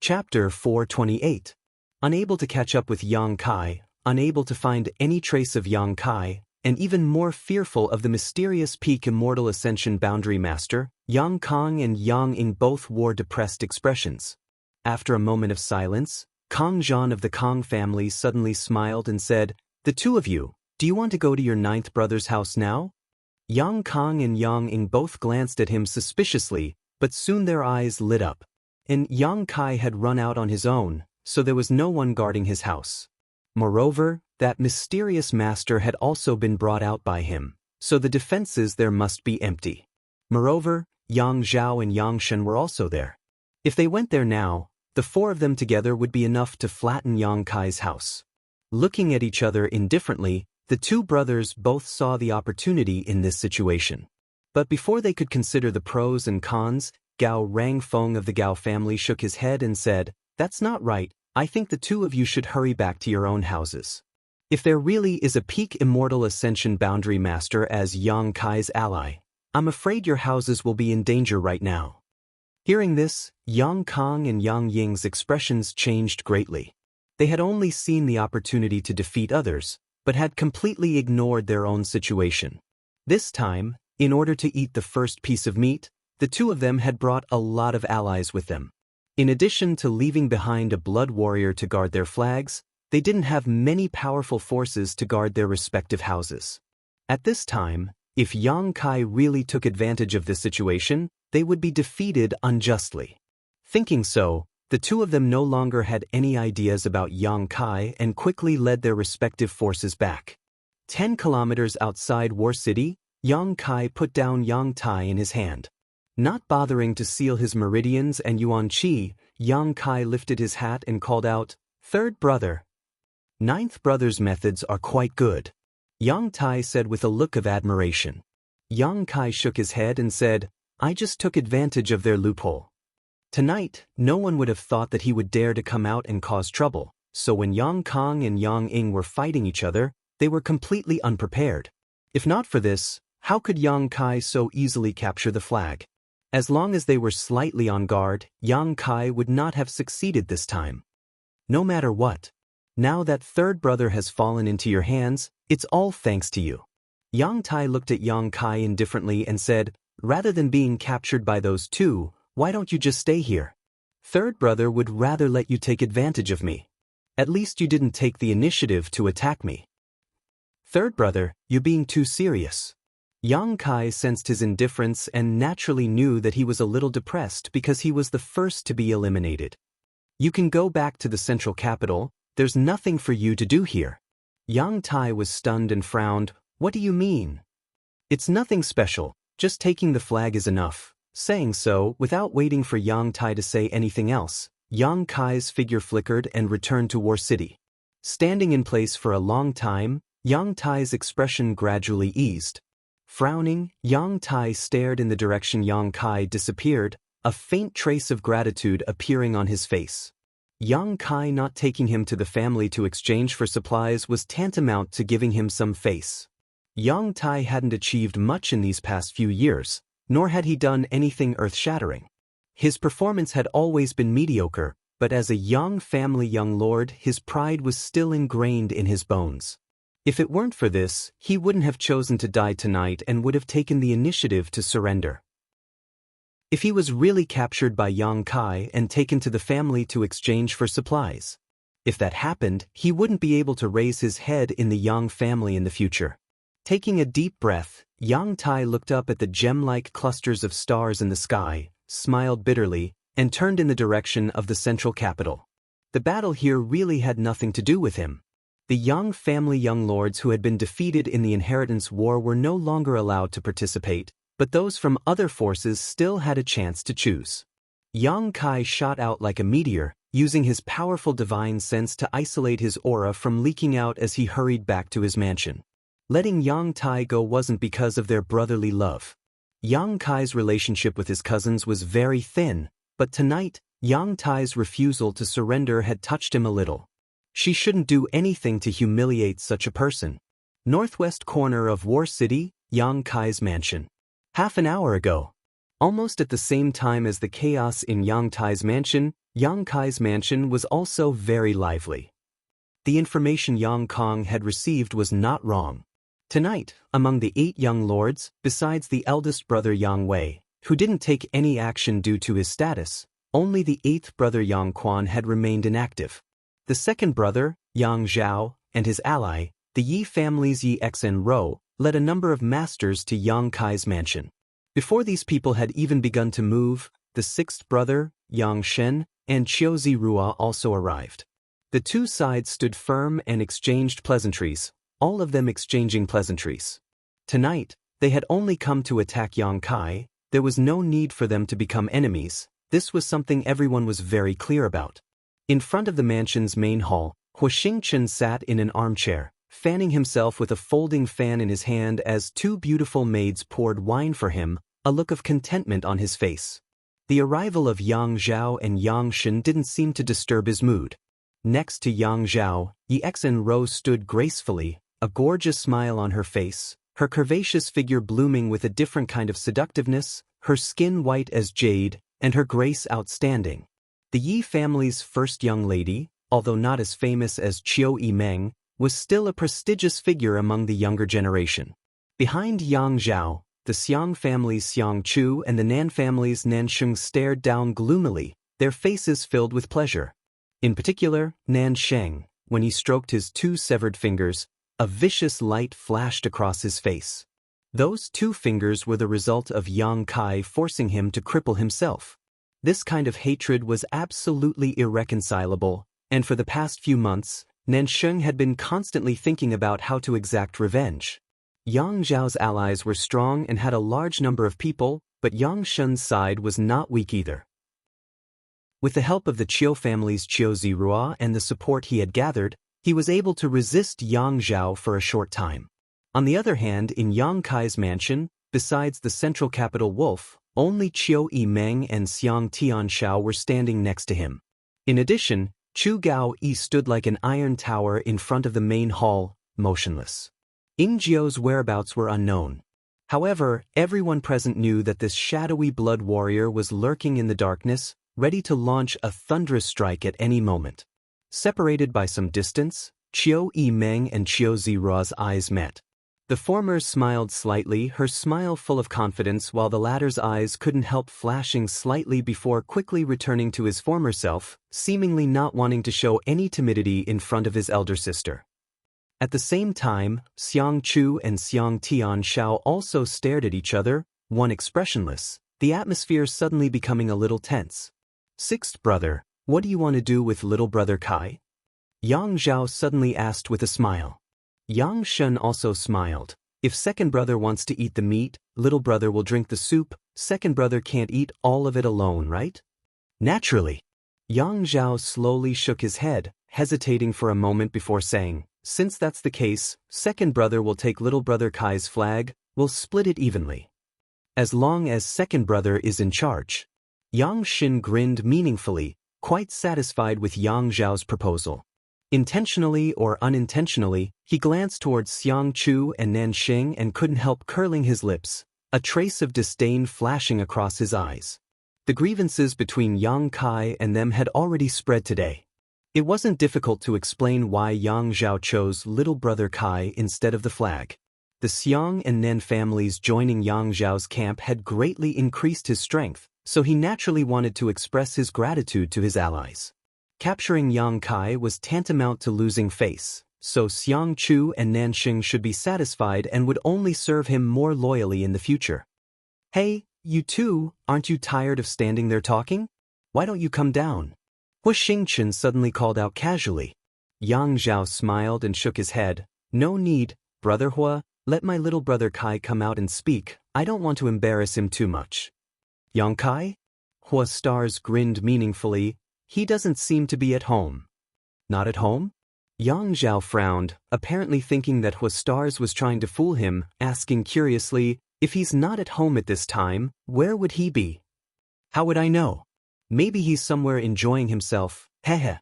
Chapter 428. Unable to catch up with Yang Kai, unable to find any trace of Yang Kai, and even more fearful of the mysterious peak Immortal Ascension Boundary Master, Yang Kong and Yang Ying both wore depressed expressions. After a moment of silence, Kong Zhan of the Kong family suddenly smiled and said, "The two of you, do you want to go to your ninth brother's house now?" Yang Kong and Yang Ying both glanced at him suspiciously, but soon their eyes lit up. And Yang Kai had run out on his own, so there was no one guarding his house. Moreover, that mysterious master had also been brought out by him, so the defenses there must be empty. Moreover, Yang Zhao and Yang Shen were also there. If they went there now, the four of them together would be enough to flatten Yang Kai's house. Looking at each other indifferently, the two brothers both saw the opportunity in this situation. But before they could consider the pros and cons, Gao Rangfeng of the Gao family shook his head and said, "That's not right. I think the two of you should hurry back to your own houses. If there really is a peak Immortal Ascension Boundary Master as Yang Kai's ally, I'm afraid your houses will be in danger right now." Hearing this, Yang Kong and Yang Ying's expressions changed greatly. They had only seen the opportunity to defeat others, but had completely ignored their own situation. This time, in order to eat the first piece of meat, the two of them had brought a lot of allies with them. In addition to leaving behind a blood warrior to guard their flags, they didn't have many powerful forces to guard their respective houses. At this time, if Yang Kai really took advantage of this situation, they would be defeated unjustly. Thinking so, the two of them no longer had any ideas about Yang Kai and quickly led their respective forces back. 10 kilometers outside War City, Yang Kai put down Yang Tai in his hand. Not bothering to seal his meridians and Yuan Qi, Yang Kai lifted his hat and called out, "Third brother." "Ninth brother's methods are quite good," Yang Tai said with a look of admiration. Yang Kai shook his head and said, "I just took advantage of their loophole." Tonight, no one would have thought that he would dare to come out and cause trouble, so when Yang Kong and Yang Ying were fighting each other, they were completely unprepared. If not for this, how could Yang Kai so easily capture the flag? As long as they were slightly on guard, Yang Kai would not have succeeded this time. No matter what. Now that third brother has fallen into your hands, it's all thanks to you. Yang Tai looked at Yang Kai indifferently and said, "Rather than being captured by those two, why don't you just stay here? Third brother would rather let you take advantage of me. At least you didn't take the initiative to attack me." "Third brother, you're being too serious." Yang Kai sensed his indifference and naturally knew that he was a little depressed because he was the first to be eliminated. "You can go back to the central capital, there's nothing for you to do here." Yang Tai was stunned and frowned. "What do you mean?" "It's nothing special, just taking the flag is enough." Saying so, without waiting for Yang Tai to say anything else, Yang Kai's figure flickered and returned to War City. Standing in place for a long time, Yang Tai's expression gradually eased. Frowning, Yang Tai stared in the direction Yang Kai disappeared, a faint trace of gratitude appearing on his face. Yang Kai not taking him to the family to exchange for supplies was tantamount to giving him some face. Yang Tai hadn't achieved much in these past few years, nor had he done anything earth-shattering. His performance had always been mediocre, but as a Yang family young lord, his pride was still ingrained in his bones. If it weren't for this, he wouldn't have chosen to die tonight and would have taken the initiative to surrender. If he was really captured by Yang Kai and taken to the family to exchange for supplies. If that happened, he wouldn't be able to raise his head in the Yang family in the future. Taking a deep breath, Yang Tai looked up at the gem-like clusters of stars in the sky, smiled bitterly, and turned in the direction of the central capital. The battle here really had nothing to do with him. The Yang family young lords who had been defeated in the inheritance war were no longer allowed to participate, but those from other forces still had a chance to choose. Yang Kai shot out like a meteor, using his powerful divine sense to isolate his aura from leaking out as he hurried back to his mansion. Letting Yang Tai go wasn't because of their brotherly love. Yang Kai's relationship with his cousins was very thin, but tonight, Yang Tai's refusal to surrender had touched him a little. She shouldn't do anything to humiliate such a person. Northwest corner of War City, Yang Kai's mansion. Half an hour ago. Almost at the same time as the chaos in Yang Tai's mansion, Yang Kai's mansion was also very lively. The information Yang Kong had received was not wrong. Tonight, among the 8 young lords, besides the eldest brother Yang Wei, who didn't take any action due to his status, only the 8th brother Yang Quan had remained inactive. The second brother, Yang Zhao, and his ally, the Yi family's Yi Xen Rou, led a number of masters to Yang Kai's mansion. Before these people had even begun to move, the 6th brother, Yang Shen, and Qiu Zirua also arrived. The two sides stood firm and exchanged pleasantries, all of them exchanging pleasantries. Tonight, they had only come to attack Yang Kai. There was no need for them to become enemies. This was something everyone was very clear about. In front of the mansion's main hall, Hu Xingchen sat in an armchair, fanning himself with a folding fan in his hand as 2 beautiful maids poured wine for him, a look of contentment on his face. The arrival of Yang Zhao and Yang Shen didn't seem to disturb his mood. Next to Yang Zhao, Yi Xen Rou stood gracefully, a gorgeous smile on her face, her curvaceous figure blooming with a different kind of seductiveness, her skin white as jade, and her grace outstanding. The Yi family's first young lady, although not as famous as Qiu Yimeng, was still a prestigious figure among the younger generation. Behind Yang Zhao, the Xiang family's Xiang Chu and the Nan family's Nan Sheng stared down gloomily, their faces filled with pleasure. In particular, Nan Sheng, when he stroked his 2 severed fingers, a vicious light flashed across his face. Those 2 fingers were the result of Yang Kai forcing him to cripple himself. This kind of hatred was absolutely irreconcilable, and for the past few months, Nan Sheng had been constantly thinking about how to exact revenge. Yang Zhao's allies were strong and had a large number of people, but Yang Shen's side was not weak either. With the help of the Qiu family's Qiu Zirua and the support he had gathered, he was able to resist Yang Zhao for a short time. On the other hand, in Yang Kai's mansion, besides the central capital Wolf, only Qiu Yimeng and Xiang Tianshao were standing next to him. In addition, Chu Gao Yi stood like an iron tower in front of the main hall, motionless. Ying Jiu's whereabouts were unknown. However, everyone present knew that this shadowy blood warrior was lurking in the darkness, ready to launch a thunderous strike at any moment. Separated by some distance, Qiu Yimeng and Qiu Zirua's eyes met. The former smiled slightly, her smile full of confidence, while the latter's eyes couldn't help flashing slightly before quickly returning to his former self, seemingly not wanting to show any timidity in front of his elder sister. At the same time, Xiang Chu and Xiang Tianshao also stared at each other, one expressionless, the atmosphere suddenly becoming a little tense. 6th brother, what do you want to do with little brother Kai? Yang Zhao suddenly asked with a smile. Yang Shen also smiled. If 2nd brother wants to eat the meat, little brother will drink the soup. 2nd brother can't eat all of it alone, right? Naturally. Yang Zhao slowly shook his head, hesitating for a moment before saying, since that's the case, 2nd brother will take little brother Kai's flag, we'll split it evenly. As long as 2nd brother is in charge. Yang Shen grinned meaningfully, quite satisfied with Yang Zhao's proposal. Intentionally or unintentionally, he glanced towards Xiang Chu and Nan Sheng and couldn't help curling his lips, a trace of disdain flashing across his eyes. The grievances between Yang Kai and them had already spread today. It wasn't difficult to explain why Yang Zhao chose little brother Kai instead of the flag. The Xiang and Nan families joining Yang Zhao's camp had greatly increased his strength, so he naturally wanted to express his gratitude to his allies. Capturing Yang Kai was tantamount to losing face, so Xiang Chu and Nanxing should be satisfied and would only serve him more loyally in the future. Hey, you two, aren't you tired of standing there talking? Why don't you come down? Hu Xingchen suddenly called out casually. Yang Zhao smiled and shook his head. No need, brother Hua, let my little brother Kai come out and speak, I don't want to embarrass him too much. Yang Kai? Hua Stars grinned meaningfully. He doesn't seem to be at home. Not at home? Yang Zhao frowned, apparently thinking that Hua Stars was trying to fool him, asking curiously, if he's not at home at this time, where would he be? How would I know? Maybe he's somewhere enjoying himself, heh.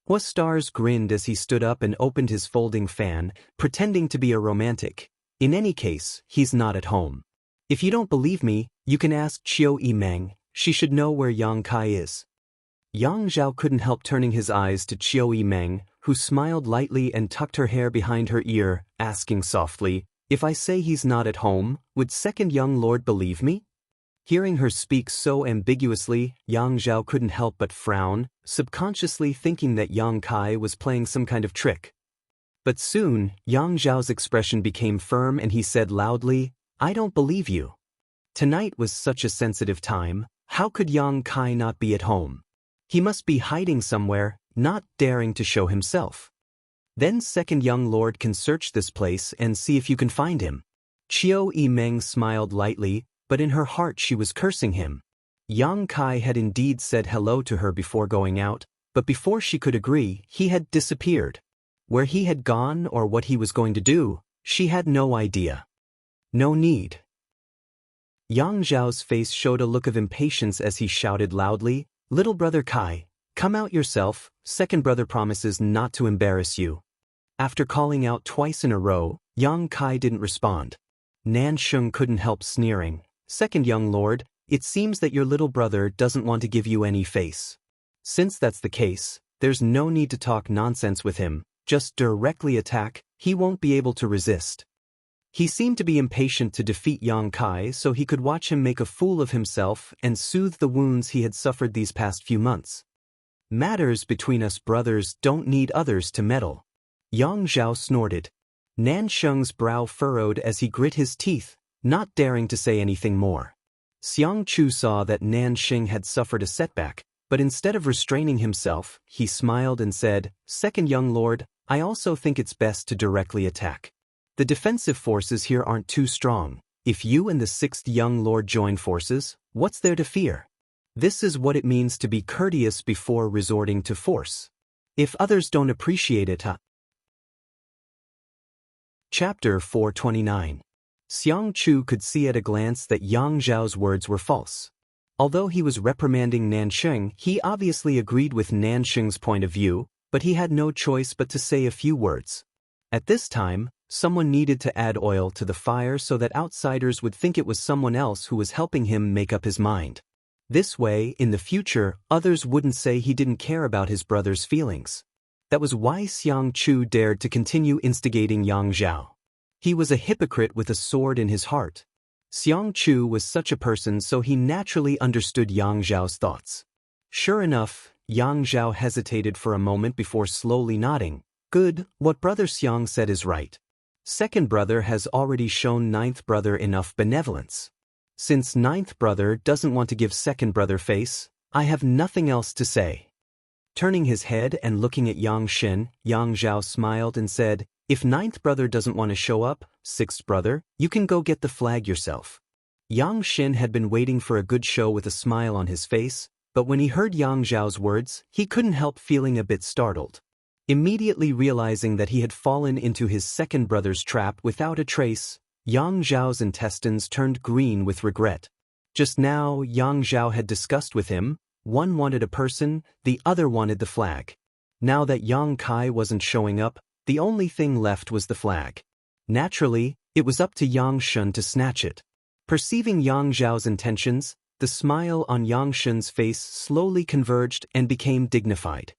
Hua Stars grinned as he stood up and opened his folding fan, pretending to be a romantic. In any case, he's not at home. If you don't believe me, you can ask Qiu Yimeng, she should know where Yang Kai is. Yang Zhao couldn't help turning his eyes to Qiu Yimeng, who smiled lightly and tucked her hair behind her ear, asking softly, if I say he's not at home, would second young lord believe me? Hearing her speak so ambiguously, Yang Zhao couldn't help but frown, subconsciously thinking that Yang Kai was playing some kind of trick. But soon, Yang Zhao's expression became firm and he said loudly, I don't believe you. Tonight was such a sensitive time, how could Yang Kai not be at home? He must be hiding somewhere, not daring to show himself. Then second young lord can search this place and see if you can find him. Qiu Yimeng smiled lightly, but in her heart she was cursing him. Yang Kai had indeed said hello to her before going out, but before she could agree, he had disappeared. Where he had gone or what he was going to do, she had no idea. No need. Yang Zhao's face showed a look of impatience as he shouted loudly, Little brother Kai, come out yourself, second brother promises not to embarrass you. After calling out twice in a row, Yang Kai didn't respond. Nan Sheng couldn't help sneering, second young lord, it seems that your little brother doesn't want to give you any face. Since that's the case, there's no need to talk nonsense with him, just directly attack, he won't be able to resist. He seemed to be impatient to defeat Yang Kai so he could watch him make a fool of himself and soothe the wounds he had suffered these past few months. Matters between us brothers don't need others to meddle. Yang Zhao snorted. Nan Sheng's brow furrowed as he grit his teeth, not daring to say anything more. Xiang Chu saw that Nan Sheng had suffered a setback, but instead of restraining himself, he smiled and said, Second young lord, I also think it's best to directly attack. The defensive forces here aren't too strong. If you and the sixth young lord join forces, what's there to fear? This is what it means to be courteous before resorting to force. If others don't appreciate it, Chapter 429. Xiang Chu could see at a glance that Yang Zhao's words were false. Although he was reprimanding Nan Sheng, he obviously agreed with Nan Sheng's point of view, but he had no choice but to say a few words. At this time, someone needed to add oil to the fire so that outsiders would think it was someone else who was helping him make up his mind. This way, in the future, others wouldn't say he didn't care about his brother's feelings. That was why Xiang Chu dared to continue instigating Yang Zhao. He was a hypocrite with a sword in his heart. Xiang Chu was such a person so he naturally understood Yang Zhao's thoughts. Sure enough, Yang Zhao hesitated for a moment before slowly nodding. Good, what brother Xiang said is right. Second brother has already shown ninth brother enough benevolence. Since ninth brother doesn't want to give second brother face, I have nothing else to say. Turning his head and looking at Yang Shen, Yang Zhao smiled and said, If ninth brother doesn't want to show up, sixth brother, you can go get the flag yourself. Yang Shen had been waiting for a good show with a smile on his face, but when he heard Yang Zhao's words, he couldn't help feeling a bit startled. Immediately realizing that he had fallen into his second brother's trap without a trace, Yang Zhao's intestines turned green with regret. Just now, Yang Zhao had discussed with him, one wanted a person, the other wanted the flag. Now that Yang Kai wasn't showing up, the only thing left was the flag. Naturally, it was up to Yang Shen to snatch it. Perceiving Yang Zhao's intentions, the smile on Yang Shen's face slowly converged and became dignified.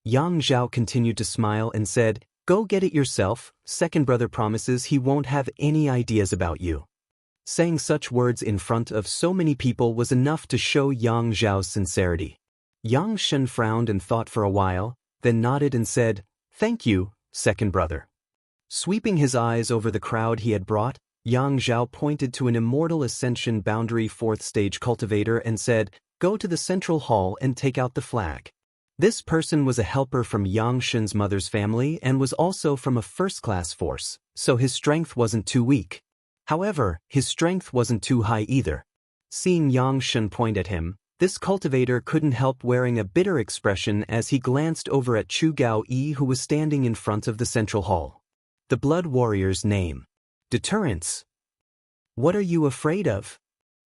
Yang Zhao continued to smile and said, Go get it yourself, second brother promises he won't have any ideas about you. Saying such words in front of so many people was enough to show Yang Zhao's sincerity. Yang Shen frowned and thought for a while, then nodded and said, Thank you, second brother. Sweeping his eyes over the crowd he had brought, Yang Zhao pointed to an Immortal Ascension Boundary 4th Stage Cultivator and said, Go to the central hall and take out the flag. This person was a helper from Yang Shen's mother's family and was also from a first-class force, so his strength wasn't too weak. However, his strength wasn't too high either. Seeing Yang Shen point at him, this cultivator couldn't help wearing a bitter expression as he glanced over at Chu Gao Yi who was standing in front of the central hall. The Blood Warrior's name. Deterrence. What are you afraid of?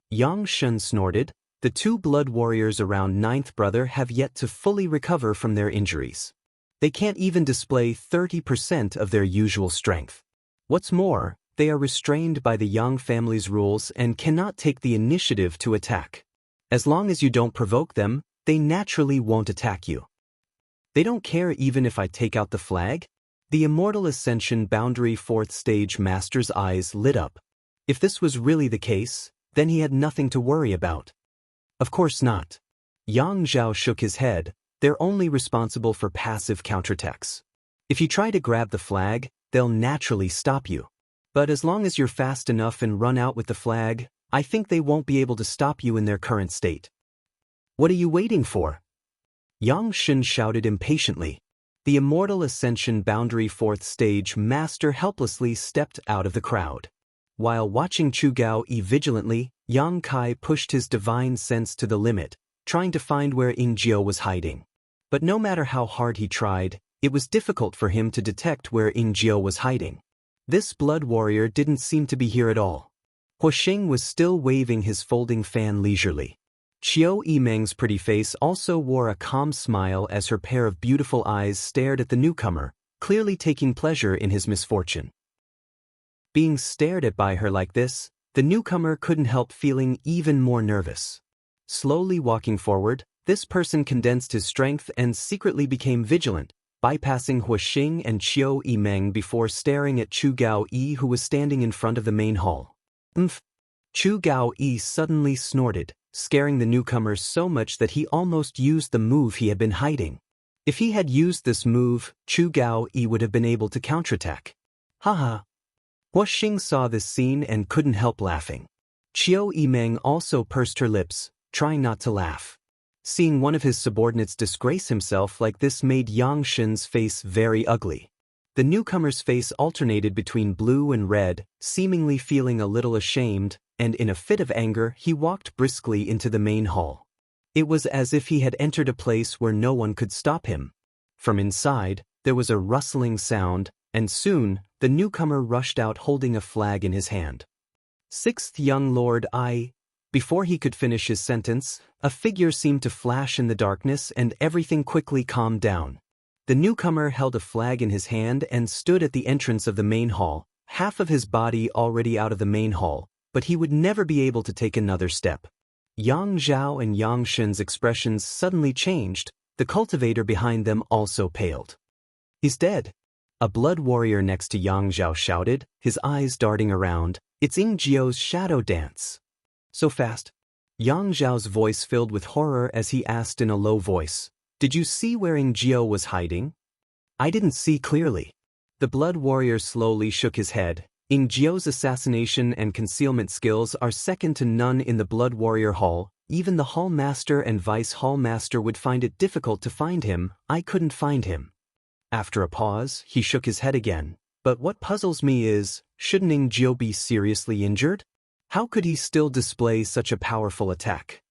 Yang Shen snorted. The two blood warriors around ninth brother have yet to fully recover from their injuries. They can't even display 30% of their usual strength. What's more, they are restrained by the Yang family's rules and cannot take the initiative to attack. As long as you don't provoke them, they naturally won't attack you. They don't care even if I take out the flag? The Immortal Ascension Boundary 4th Stage Master's eyes lit up. If this was really the case, then he had nothing to worry about. Of course not. Yang Zhao shook his head. They're only responsible for passive counterattacks. If you try to grab the flag, they'll naturally stop you. But as long as you're fast enough and run out with the flag, I think they won't be able to stop you in their current state. What are you waiting for? Yang Shen shouted impatiently. The Immortal Ascension Boundary 4th Stage Master helplessly stepped out of the crowd. While watching Chu Gao Yi vigilantly, Yang Kai pushed his divine sense to the limit, trying to find where Ying Jiao was hiding. But no matter how hard he tried, it was difficult for him to detect where Ying Jiao was hiding. This blood warrior didn't seem to be here at all. Huoxing was still waving his folding fan leisurely. Qiu Yimeng's pretty face also wore a calm smile as her pair of beautiful eyes stared at the newcomer, clearly taking pleasure in his misfortune. Being stared at by her like this, the newcomer couldn't help feeling even more nervous. Slowly walking forward, this person condensed his strength and secretly became vigilant, bypassing Huoxing and Qiu Yimeng before staring at Chu Gao Yi, who was standing in front of the main hall. Chu Gao Yi suddenly snorted, scaring the newcomer so much that he almost used the move he had been hiding. If he had used this move, Chu Gao Yi would have been able to counterattack. Haha. Huoxing saw this scene and couldn't help laughing. Qiu Yimeng also pursed her lips, trying not to laugh. Seeing one of his subordinates disgrace himself like this made Yang Shen's face very ugly. The newcomer's face alternated between blue and red, seemingly feeling a little ashamed, and in a fit of anger he walked briskly into the main hall. It was as if he had entered a place where no one could stop him. From inside, there was a rustling sound, and soon, the newcomer rushed out holding a flag in his hand. Sixth young Lord I. Before he could finish his sentence, a figure seemed to flash in the darkness and everything quickly calmed down. The newcomer held a flag in his hand and stood at the entrance of the main hall, half of his body already out of the main hall, but he would never be able to take another step. Yang Zhao and Yang Shen's expressions suddenly changed. The cultivator behind them also paled. He's dead. A blood warrior next to Yang Zhao shouted, his eyes darting around. It's Ying Jiao's shadow dance. So fast. Yang Zhao's voice filled with horror as he asked in a low voice, "Did you see where Ying Jiao was hiding?" "I didn't see clearly." The blood warrior slowly shook his head. Ying Jiao's assassination and concealment skills are second to none in the blood warrior hall. Even the hall master and vice hall master would find it difficult to find him. I couldn't find him. After a pause, he shook his head again. But what puzzles me is, shouldn't Ying Jiao be seriously injured? How could he still display such a powerful attack?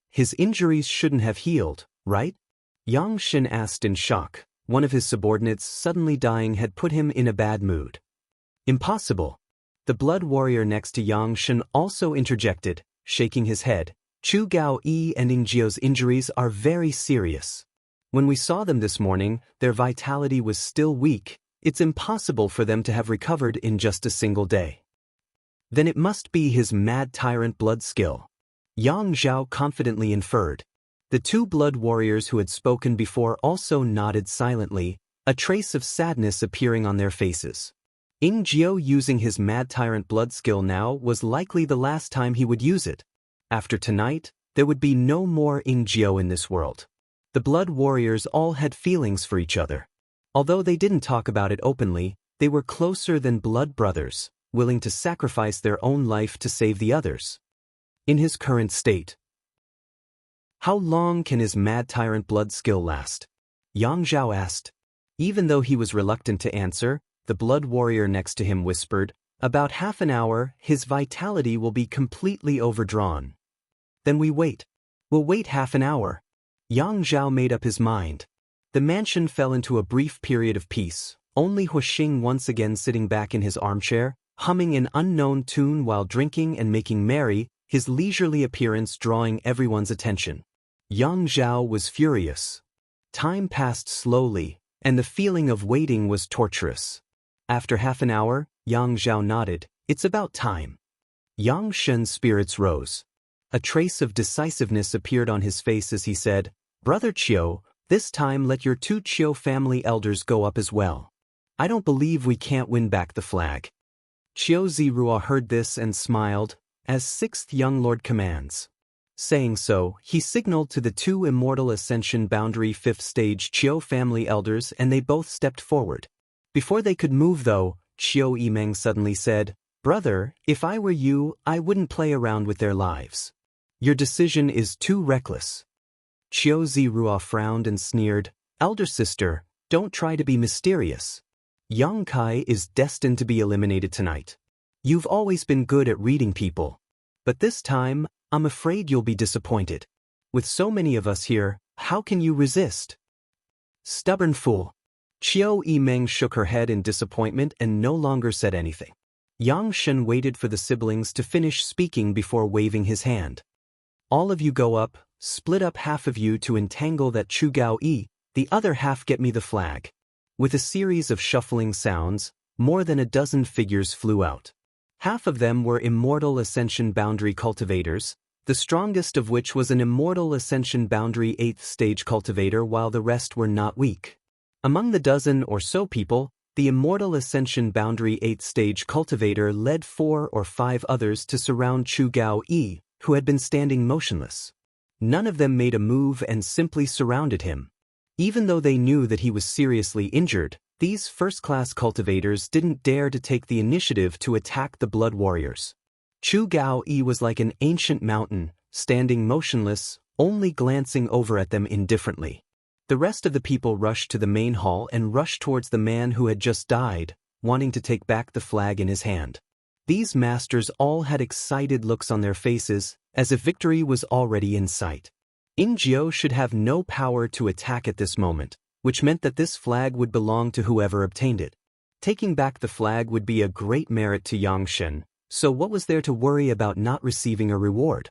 His injuries shouldn't have healed, right? Yang Shen asked in shock. One of his subordinates suddenly dying had put him in a bad mood. Impossible. The blood warrior next to Yang Shen also interjected, shaking his head. Chu Gao Yi and Ying Jiao's injuries are very serious. When we saw them this morning, their vitality was still weak. It's impossible for them to have recovered in just a single day. Then it must be his mad tyrant blood skill. Yang Zhao confidently inferred. The two blood warriors who had spoken before also nodded silently, a trace of sadness appearing on their faces. Ying Jiao using his mad tyrant blood skill now was likely the last time he would use it. After tonight, there would be no more Ying Jiao in this world. The blood warriors all had feelings for each other. Although they didn't talk about it openly, they were closer than blood brothers, willing to sacrifice their own life to save the others. In his current state, how long can his mad tyrant blood skill last? Yang Zhao asked. Even though he was reluctant to answer, the blood warrior next to him whispered, "About half an hour, his vitality will be completely overdrawn." Then we wait. We'll wait half an hour. Yang Zhao made up his mind. The mansion fell into a brief period of peace, only Huoxing once again sitting back in his armchair, humming an unknown tune while drinking and making merry, his leisurely appearance drawing everyone's attention. Yang Zhao was furious. Time passed slowly, and the feeling of waiting was torturous. After half an hour, Yang Zhao nodded. It's about time. Yang Shen's spirits rose. A trace of decisiveness appeared on his face as he said, Brother Qiu, this time let your two Qiu family elders go up as well. I don't believe we can't win back the flag. Qiu Zirua heard this and smiled, as sixth young lord commands. Saying so, he signaled to the two Immortal Ascension Boundary 5th Stage Qiu family elders and they both stepped forward. Before they could move though, Qiu Yimeng suddenly said, Brother, if I were you, I wouldn't play around with their lives. Your decision is too reckless. Qiu Zirua frowned and sneered, Elder sister, don't try to be mysterious. Yang Kai is destined to be eliminated tonight. You've always been good at reading people. But this time, I'm afraid you'll be disappointed. With so many of us here, how can you resist? Stubborn fool. Qiu Yimeng shook her head in disappointment and no longer said anything. Yang Shen waited for the siblings to finish speaking before waving his hand. All of you go up, split up half of you to entangle that Chu Gao Yi, the other half get me the flag. With a series of shuffling sounds, more than a dozen figures flew out. Half of them were Immortal Ascension Boundary cultivators, the strongest of which was an Immortal Ascension Boundary 8th Stage cultivator while the rest were not weak. Among the dozen or so people, the Immortal Ascension Boundary 8th Stage cultivator led 4 or 5 others to surround Chu Gao Yi, who had been standing motionless. None of them made a move and simply surrounded him. Even though they knew that he was seriously injured, these first-class cultivators didn't dare to take the initiative to attack the blood warriors. Chu Gao Yi was like an ancient mountain, standing motionless, only glancing over at them indifferently. The rest of the people rushed to the main hall and rushed towards the man who had just died, wanting to take back the flag in his hand. These masters all had excited looks on their faces, as if victory was already in sight. Ingjiu should have no power to attack at this moment, which meant that this flag would belong to whoever obtained it. Taking back the flag would be a great merit to Yang Shen, so what was there to worry about not receiving a reward?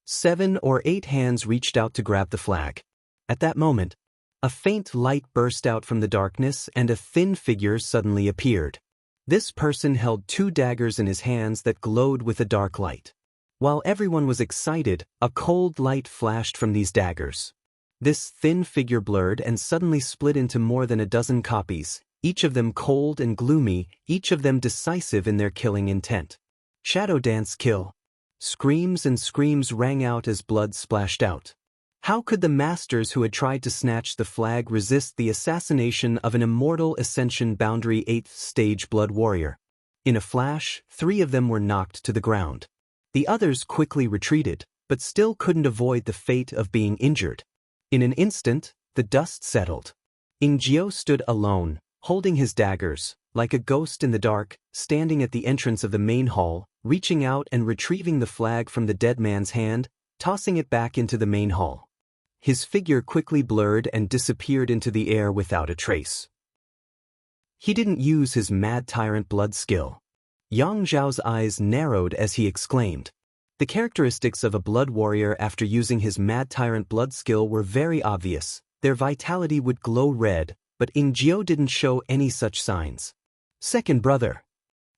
7 or 8 hands reached out to grab the flag. At that moment, a faint light burst out from the darkness and a thin figure suddenly appeared. This person held 2 daggers in his hands that glowed with a dark light. While everyone was excited, a cold light flashed from these daggers. This thin figure blurred and suddenly split into more than a dozen copies, each of them cold and gloomy, each of them decisive in their killing intent. Shadow dance kill. Screams and screams rang out as blood splashed out. How could the masters who had tried to snatch the flag resist the assassination of an Immortal Ascension Boundary 8th Stage blood warrior? In a flash, 3 of them were knocked to the ground. The others quickly retreated, but still couldn't avoid the fate of being injured. In an instant, the dust settled. Ingjiu stood alone, holding his daggers, like a ghost in the dark, standing at the entrance of the main hall, reaching out and retrieving the flag from the dead man's hand, tossing it back into the main hall. His figure quickly blurred and disappeared into the air without a trace. He didn't use his Mad Tyrant blood skill. Yang Zhao's eyes narrowed as he exclaimed. The characteristics of a blood warrior after using his Mad Tyrant blood skill were very obvious. Their vitality would glow red, but Ingjiu didn't show any such signs. Second brother.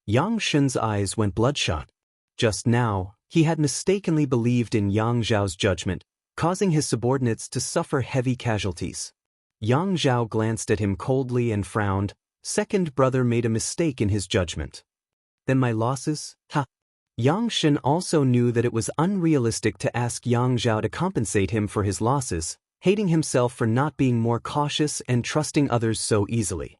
Yang Shen's eyes went bloodshot. Just now, he had mistakenly believed in Yang Zhao's judgment, causing his subordinates to suffer heavy casualties. Yang Zhao glanced at him coldly and frowned. Second brother made a mistake in his judgment. Then my losses? Ha! Yang Shen also knew that it was unrealistic to ask Yang Zhao to compensate him for his losses, hating himself for not being more cautious and trusting others so easily.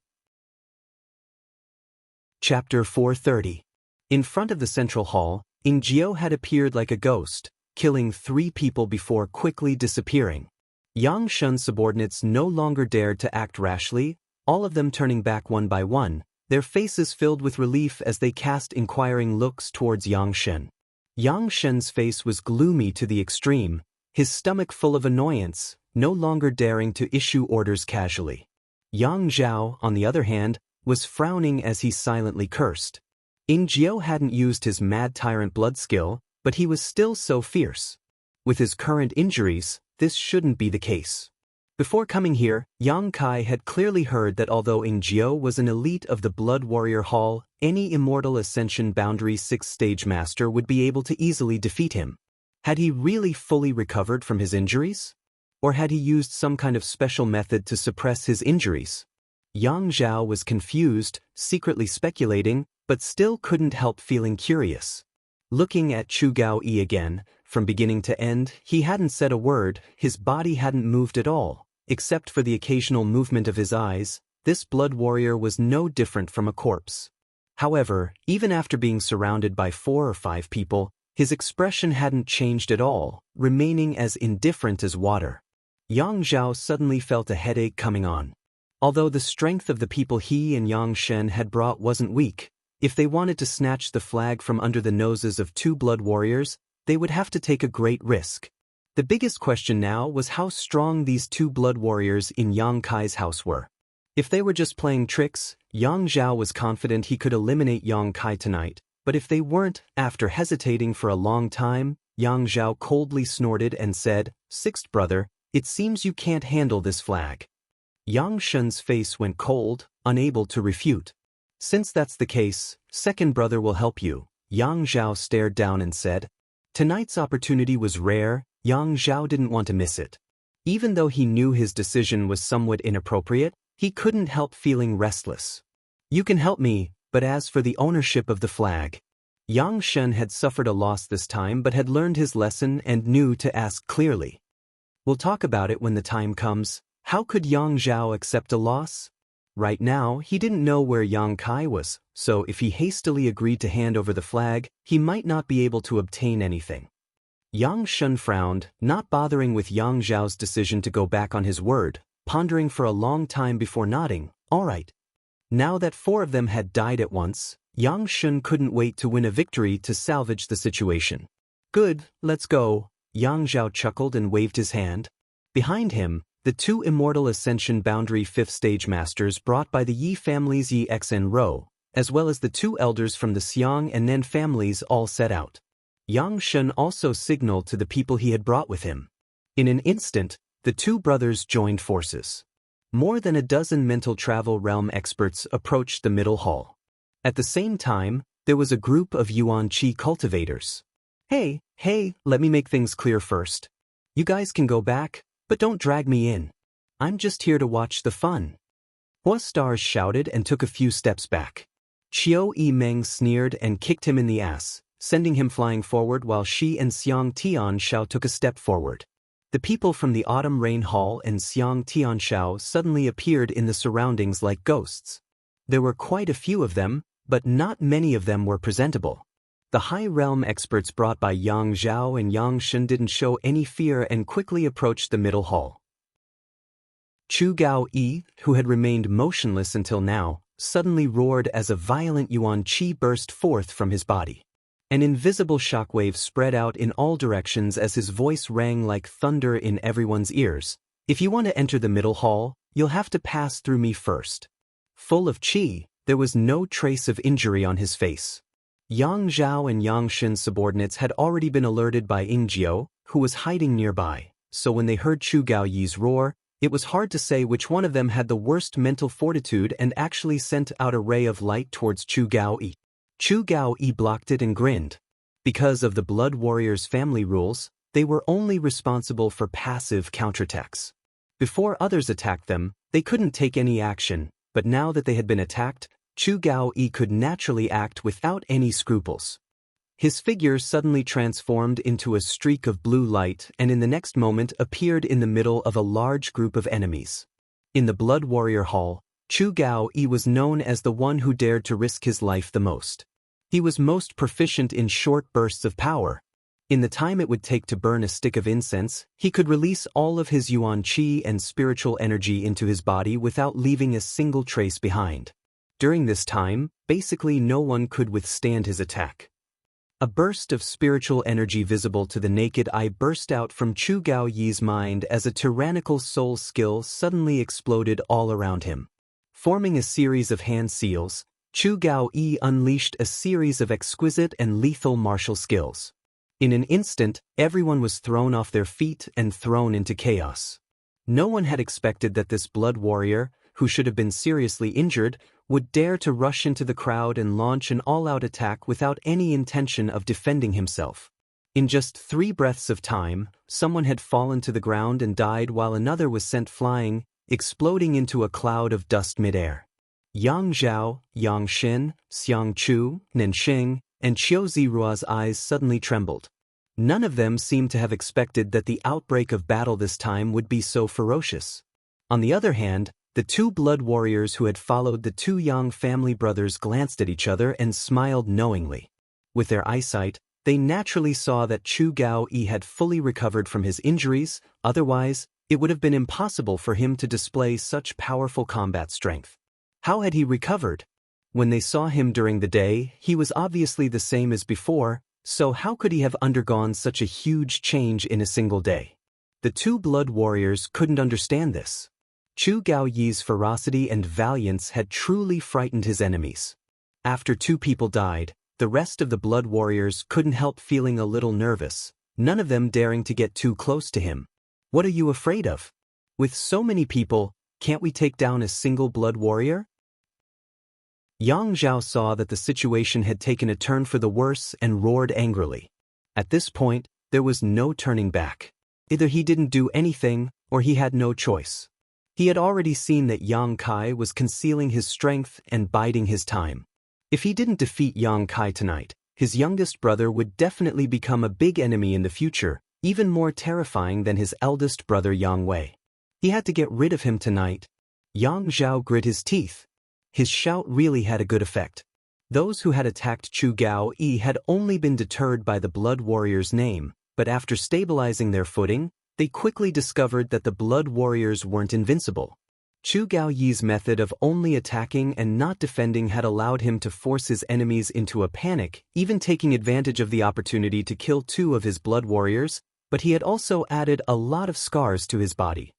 Chapter 430. In front of the central hall, Ingjiu had appeared like a ghost, killing 3 people before quickly disappearing. Yang Shen's subordinates no longer dared to act rashly, all of them turning back one by one, their faces filled with relief as they cast inquiring looks towards Yang Shen. Yang Shen's face was gloomy to the extreme, his stomach full of annoyance, no longer daring to issue orders casually. Yang Zhao, on the other hand, was frowning as he silently cursed. Ingjiu hadn't used his Mad Tyrant blood skill, but he was still so fierce. With his current injuries, this shouldn't be the case. Before coming here, Yang Kai had clearly heard that although Jianghu was an elite of the Blood Warrior Hall, any Immortal Ascension Boundary 6th-stage master would be able to easily defeat him. Had he really fully recovered from his injuries? Or had he used some kind of special method to suppress his injuries? Yang Zhao was confused, secretly speculating, but still couldn't help feeling curious. Looking at Chu Gao-yi again, from beginning to end, he hadn't said a word, his body hadn't moved at all, except for the occasional movement of his eyes. This blood warrior was no different from a corpse. However, even after being surrounded by 4 or 5 people, his expression hadn't changed at all, remaining as indifferent as water. Yang Zhao suddenly felt a headache coming on. Although the strength of the people he and Yang Shen had brought wasn't weak, if they wanted to snatch the flag from under the noses of 2 blood warriors, they would have to take a great risk. The biggest question now was how strong these 2 blood warriors in Yang Kai's house were. If they were just playing tricks, Yang Zhao was confident he could eliminate Yang Kai tonight, but if they weren't, after hesitating for a long time, Yang Zhao coldly snorted and said, "Sixth brother, it seems you can't handle this flag." Yang Shen's face went cold, unable to refute. "Since that's the case, second brother will help you." Yang Zhao stared down and said. Tonight's opportunity was rare, Yang Zhao didn't want to miss it. Even though he knew his decision was somewhat inappropriate, he couldn't help feeling restless. "You can help me, but as for the ownership of the flag..." Yang Shen had suffered a loss this time but had learned his lesson and knew to ask clearly. "We'll talk about it when the time comes." How could Yang Zhao accept a loss? Right now, he didn't know where Yang Kai was, so if he hastily agreed to hand over the flag, he might not be able to obtain anything. Yang Shen frowned, not bothering with Yang Zhao's decision to go back on his word, pondering for a long time before nodding. "All right." Now that 4 of them had died at once, Yang Shen couldn't wait to win a victory to salvage the situation. "Good, let's go." Yang Zhao chuckled and waved his hand. Behind him, the 2 Immortal Ascension Boundary 5th Stage Masters brought by the Yi families Yi X and Rou, as well as the 2 elders from the Xiang and Nen families all set out. Yang Shen also signaled to the people he had brought with him. In an instant, the 2 brothers joined forces. More than a dozen mental travel realm experts approached the middle hall. At the same time, there was a group of Yuan Qi cultivators. Hey, let me make things clear first. You guys can go back, but don't drag me in. I'm just here to watch the fun." Hua Stars shouted and took a few steps back. Qiu Yimeng sneered and kicked him in the ass, sending him flying forward while Shi and Xiang Tianshao took a step forward. The people from the Autumn Rain Hall and Xiang Tianshao suddenly appeared in the surroundings like ghosts. There were quite a few of them, but not many of them were presentable. The high realm experts brought by Yang Zhao and Yang Shen didn't show any fear and quickly approached the middle hall. Chu Gao-yi, who had remained motionless until now, suddenly roared as a violent Yuan Qi burst forth from his body. An invisible shockwave spread out in all directions as his voice rang like thunder in everyone's ears. "If you want to enter the middle hall, you'll have to pass through me first." Full of qi, there was no trace of injury on his face. Yang Zhao and Yang Shen's subordinates had already been alerted by Jianghu, who was hiding nearby, so when they heard Chu Gao-yi's roar, it was hard to say which one of them had the worst mental fortitude and actually sent out a ray of light towards Chu Gao-yi. Chu Gao-yi blocked it and grinned. Because of the Blood Warriors' family rules, they were only responsible for passive counterattacks. Before others attacked them, they couldn't take any action, but now that they had been attacked, Chu Gao-yi could naturally act without any scruples. His figure suddenly transformed into a streak of blue light and in the next moment appeared in the middle of a large group of enemies. In the Blood Warrior Hall, Chu Gao-yi was known as the one who dared to risk his life the most. He was most proficient in short bursts of power. In the time it would take to burn a stick of incense, he could release all of his Yuan Qi and spiritual energy into his body without leaving a single trace behind. During this time, basically no one could withstand his attack. A burst of spiritual energy visible to the naked eye burst out from Chu Gao-yi's mind as a tyrannical soul skill suddenly exploded all around him. Forming a series of hand seals, Chu Gao-yi unleashed a series of exquisite and lethal martial skills. In an instant, everyone was thrown off their feet and thrown into chaos. No one had expected that this blood warrior, who should have been seriously injured, would dare to rush into the crowd and launch an all-out attack without any intention of defending himself. In just 3 breaths of time, someone had fallen to the ground and died while another was sent flying, exploding into a cloud of dust midair. Yang Zhao, Yang Xin, Xiang Chu, Nanxing, and Qiu Zirua's eyes suddenly trembled. None of them seemed to have expected that the outbreak of battle this time would be so ferocious. On the other hand, the 2 blood warriors who had followed the 2 Yang family brothers glanced at each other and smiled knowingly. With their eyesight, they naturally saw that Chu Gao-yi had fully recovered from his injuries, otherwise, it would have been impossible for him to display such powerful combat strength. How had he recovered? When they saw him during the day, he was obviously the same as before, so how could he have undergone such a huge change in a single day? The 2 blood warriors couldn't understand this. Chu Gao-yi's ferocity and valiance had truly frightened his enemies. After 2 people died, the rest of the blood warriors couldn't help feeling a little nervous, none of them daring to get too close to him. What are you afraid of? With so many people, can't we take down a single blood warrior? Yang Zhao saw that the situation had taken a turn for the worse and roared angrily. At this point, there was no turning back. Either he didn't do anything, or he had no choice. He had already seen that Yang Kai was concealing his strength and biding his time. If he didn't defeat Yang Kai tonight, his youngest brother would definitely become a big enemy in the future, even more terrifying than his eldest brother Yang Wei. He had to get rid of him tonight. Yang Zhao grit his teeth. His shout really had a good effect. Those who had attacked Chu Gao-yi had only been deterred by the blood warrior's name, but after stabilizing their footing, they quickly discovered that the blood warriors weren't invincible. Chu Gao-yi's method of only attacking and not defending had allowed him to force his enemies into a panic, even taking advantage of the opportunity to kill 2 of his blood warriors, but he had also added a lot of scars to his body.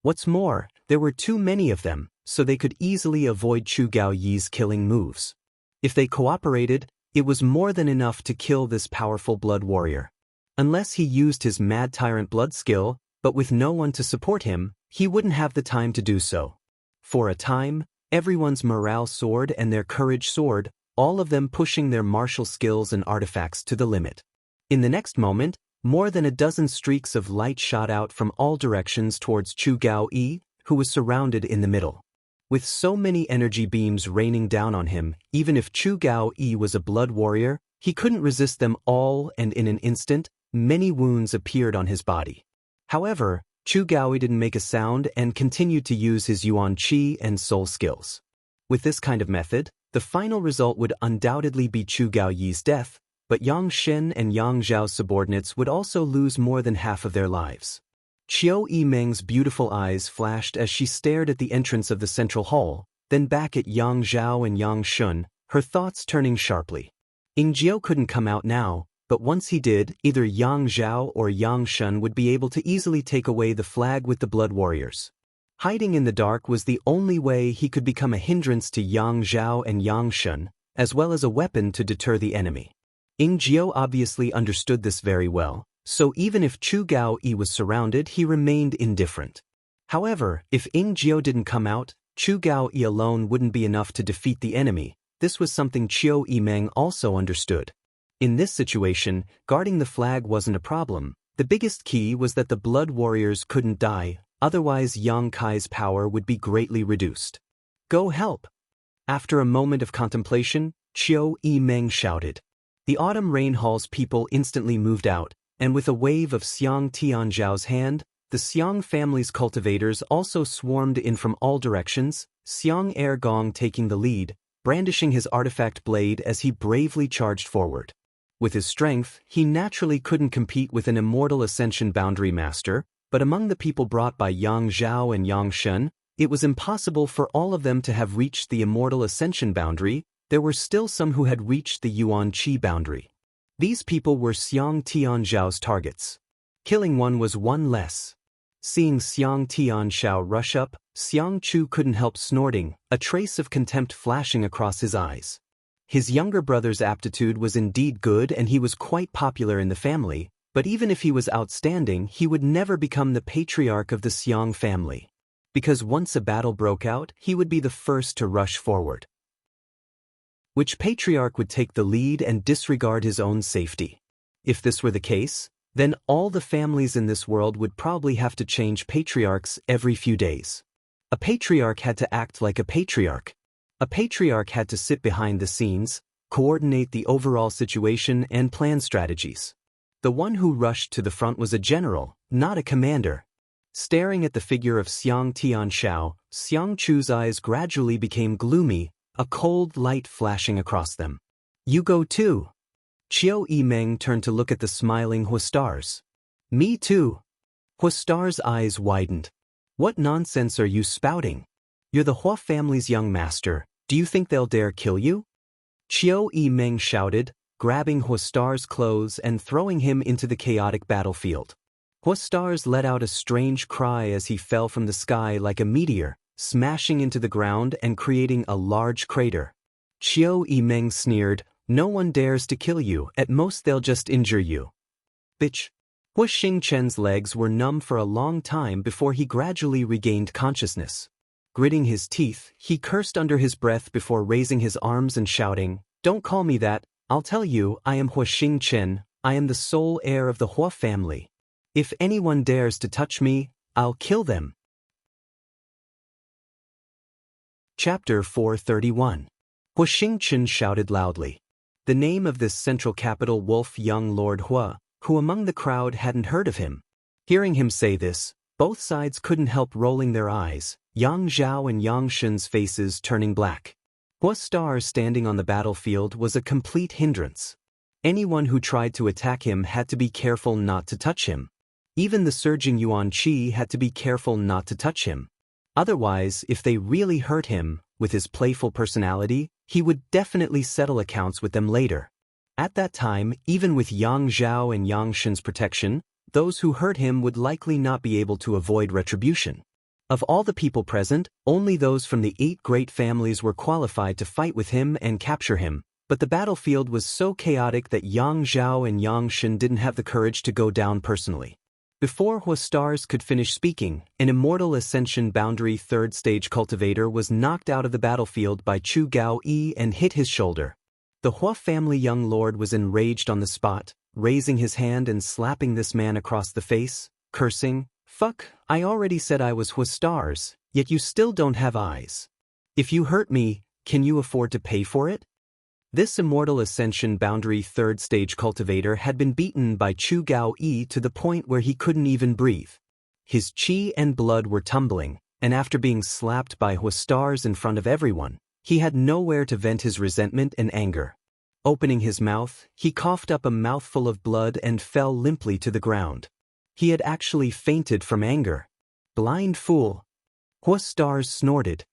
What's more, there were too many of them, so they could easily avoid Chu Gao-yi's killing moves. If they cooperated, it was more than enough to kill this powerful blood warrior. Unless he used his Mad Tyrant blood skill, but with no one to support him, he wouldn't have the time to do so. For a time, everyone's morale soared and their courage soared, all of them pushing their martial skills and artifacts to the limit. In the next moment, more than a dozen streaks of light shot out from all directions towards Chu Gao-yi, who was surrounded in the middle. With so many energy beams raining down on him, even if Chu Gao-yi was a blood warrior, he couldn't resist them all, and in an instant, many wounds appeared on his body. However, Chu Gao-yi didn't make a sound and continued to use his Yuan Qi and Soul skills. With this kind of method, the final result would undoubtedly be Chu Gao-yi's death, but Yang Xin and Yang Zhao's subordinates would also lose more than half of their lives. Qiu Yimeng's beautiful eyes flashed as she stared at the entrance of the central hall, then back at Yang Zhao and Yang Shun, her thoughts turning sharply. Ying Jiu couldn't come out now, but once he did, either Yang Zhao or Yang Shun would be able to easily take away the flag with the blood warriors. Hiding in the dark was the only way he could become a hindrance to Yang Zhao and Yang Shun, as well as a weapon to deter the enemy. Ying Jiu obviously understood this very well, so even if Chu Gao-yi was surrounded, he remained indifferent. However, if Ying Jiu didn't come out, Chu Gao-yi alone wouldn't be enough to defeat the enemy. This was something Qiu Yimeng also understood. In this situation, guarding the flag wasn't a problem. The biggest key was that the blood warriors couldn't die, otherwise Yang Kai's power would be greatly reduced. Go help! After a moment of contemplation, Qiu Yimeng shouted. The Autumn Rain Hall's people instantly moved out, and with a wave of Xiang Tianzhao's hand, the Xiang family's cultivators also swarmed in from all directions, Xiang Ergong taking the lead, brandishing his artifact blade as he bravely charged forward. With his strength, he naturally couldn't compete with an Immortal Ascension Boundary Master, but among the people brought by Yang Zhao and Yang Shun, it was impossible for all of them to have reached the Immortal Ascension Boundary. There were still some who had reached the Yuan Qi boundary. These people were Xiang Tianzhao's targets. Killing one was one less. Seeing Xiang Tianzhao rush up, Xiang Chu couldn't help snorting, a trace of contempt flashing across his eyes. His younger brother's aptitude was indeed good and he was quite popular in the family, But even if he was outstanding, he would never become the patriarch of the Xiang family. Because once a battle broke out, he would be the first to rush forward. Which patriarch would take the lead and disregard his own safety? If this were the case, then all the families in this world would probably have to change patriarchs every few days. A patriarch had to act like a patriarch. A patriarch had to sit behind the scenes, coordinate the overall situation and plan strategies. The one who rushed to the front was a general, not a commander. Staring at the figure of Xiang Tianshao, Xiang Chu's eyes gradually became gloomy, a cold light flashing across them. You go too. Qiu Yimeng turned to look at the smiling Huastars. Me too. Huastar's eyes widened. What nonsense are you spouting? You're the Hua family's young master, do you think they'll dare kill you? Qiu Yimeng shouted, grabbing Huastar's clothes and throwing him into the chaotic battlefield. Huastars let out a strange cry as he fell from the sky like a meteor, smashing into the ground and creating a large crater. Qiu Yimeng sneered, no one dares to kill you, at most they'll just injure you. Bitch. Hua Xingchen's legs were numb for a long time before he gradually regained consciousness. Gritting his teeth, he cursed under his breath before raising his arms and shouting, Don't call me that, I'll tell you, I am Hua Xingchen, I am the sole heir of the Hua family. If anyone dares to touch me, I'll kill them. Chapter 431. Hua Xingchen shouted loudly. The name of this central capital wolf young Lord Hua, who among the crowd hadn't heard of him. Hearing him say this, both sides couldn't help rolling their eyes, Yang Zhao and Yang Shen's faces turning black. Hua's star standing on the battlefield was a complete hindrance. Anyone who tried to attack him had to be careful not to touch him. Even the surging Yuan Qi had to be careful not to touch him. Otherwise, if they really hurt him, with his playful personality, he would definitely settle accounts with them later. At that time, even with Yang Zhao and Yang Shen's protection, those who hurt him would likely not be able to avoid retribution. Of all the people present, only those from the 8 great families were qualified to fight with him and capture him, but the battlefield was so chaotic that Yang Zhao and Yang Shen didn't have the courage to go down personally. Before Huastars could finish speaking, an Immortal Ascension Boundary 3rd Stage Cultivator was knocked out of the battlefield by Chu Gao Yi and hit his shoulder. The Hua family young lord was enraged on the spot, raising his hand and slapping this man across the face, cursing, Fuck, I already said I was Huastars, yet you still don't have eyes. If you hurt me, can you afford to pay for it? This Immortal Ascension Boundary 3rd Stage Cultivator had been beaten by Chu Gao Yi to the point where he couldn't even breathe. His qi and blood were tumbling, and after being slapped by Huastars in front of everyone, he had nowhere to vent his resentment and anger. Opening his mouth, he coughed up a mouthful of blood and fell limply to the ground. He had actually fainted from anger. Blind fool. Huastars snorted.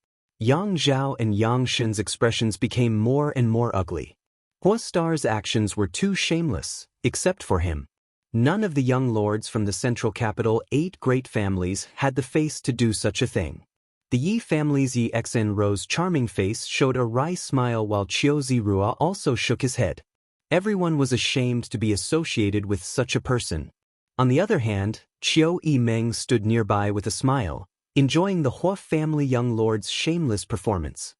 Yang Zhao and Yang Shen's expressions became more and more ugly. Huastar's actions were too shameless, except for him. None of the young lords from the central capital 8 great families had the face to do such a thing. The Yi family's Yi Xen Ro's charming face showed a wry smile while Qiu Zirua also shook his head. Everyone was ashamed to be associated with such a person. On the other hand, Qiu Yimeng stood nearby with a smile, enjoying the Hua family young lord's shameless performance.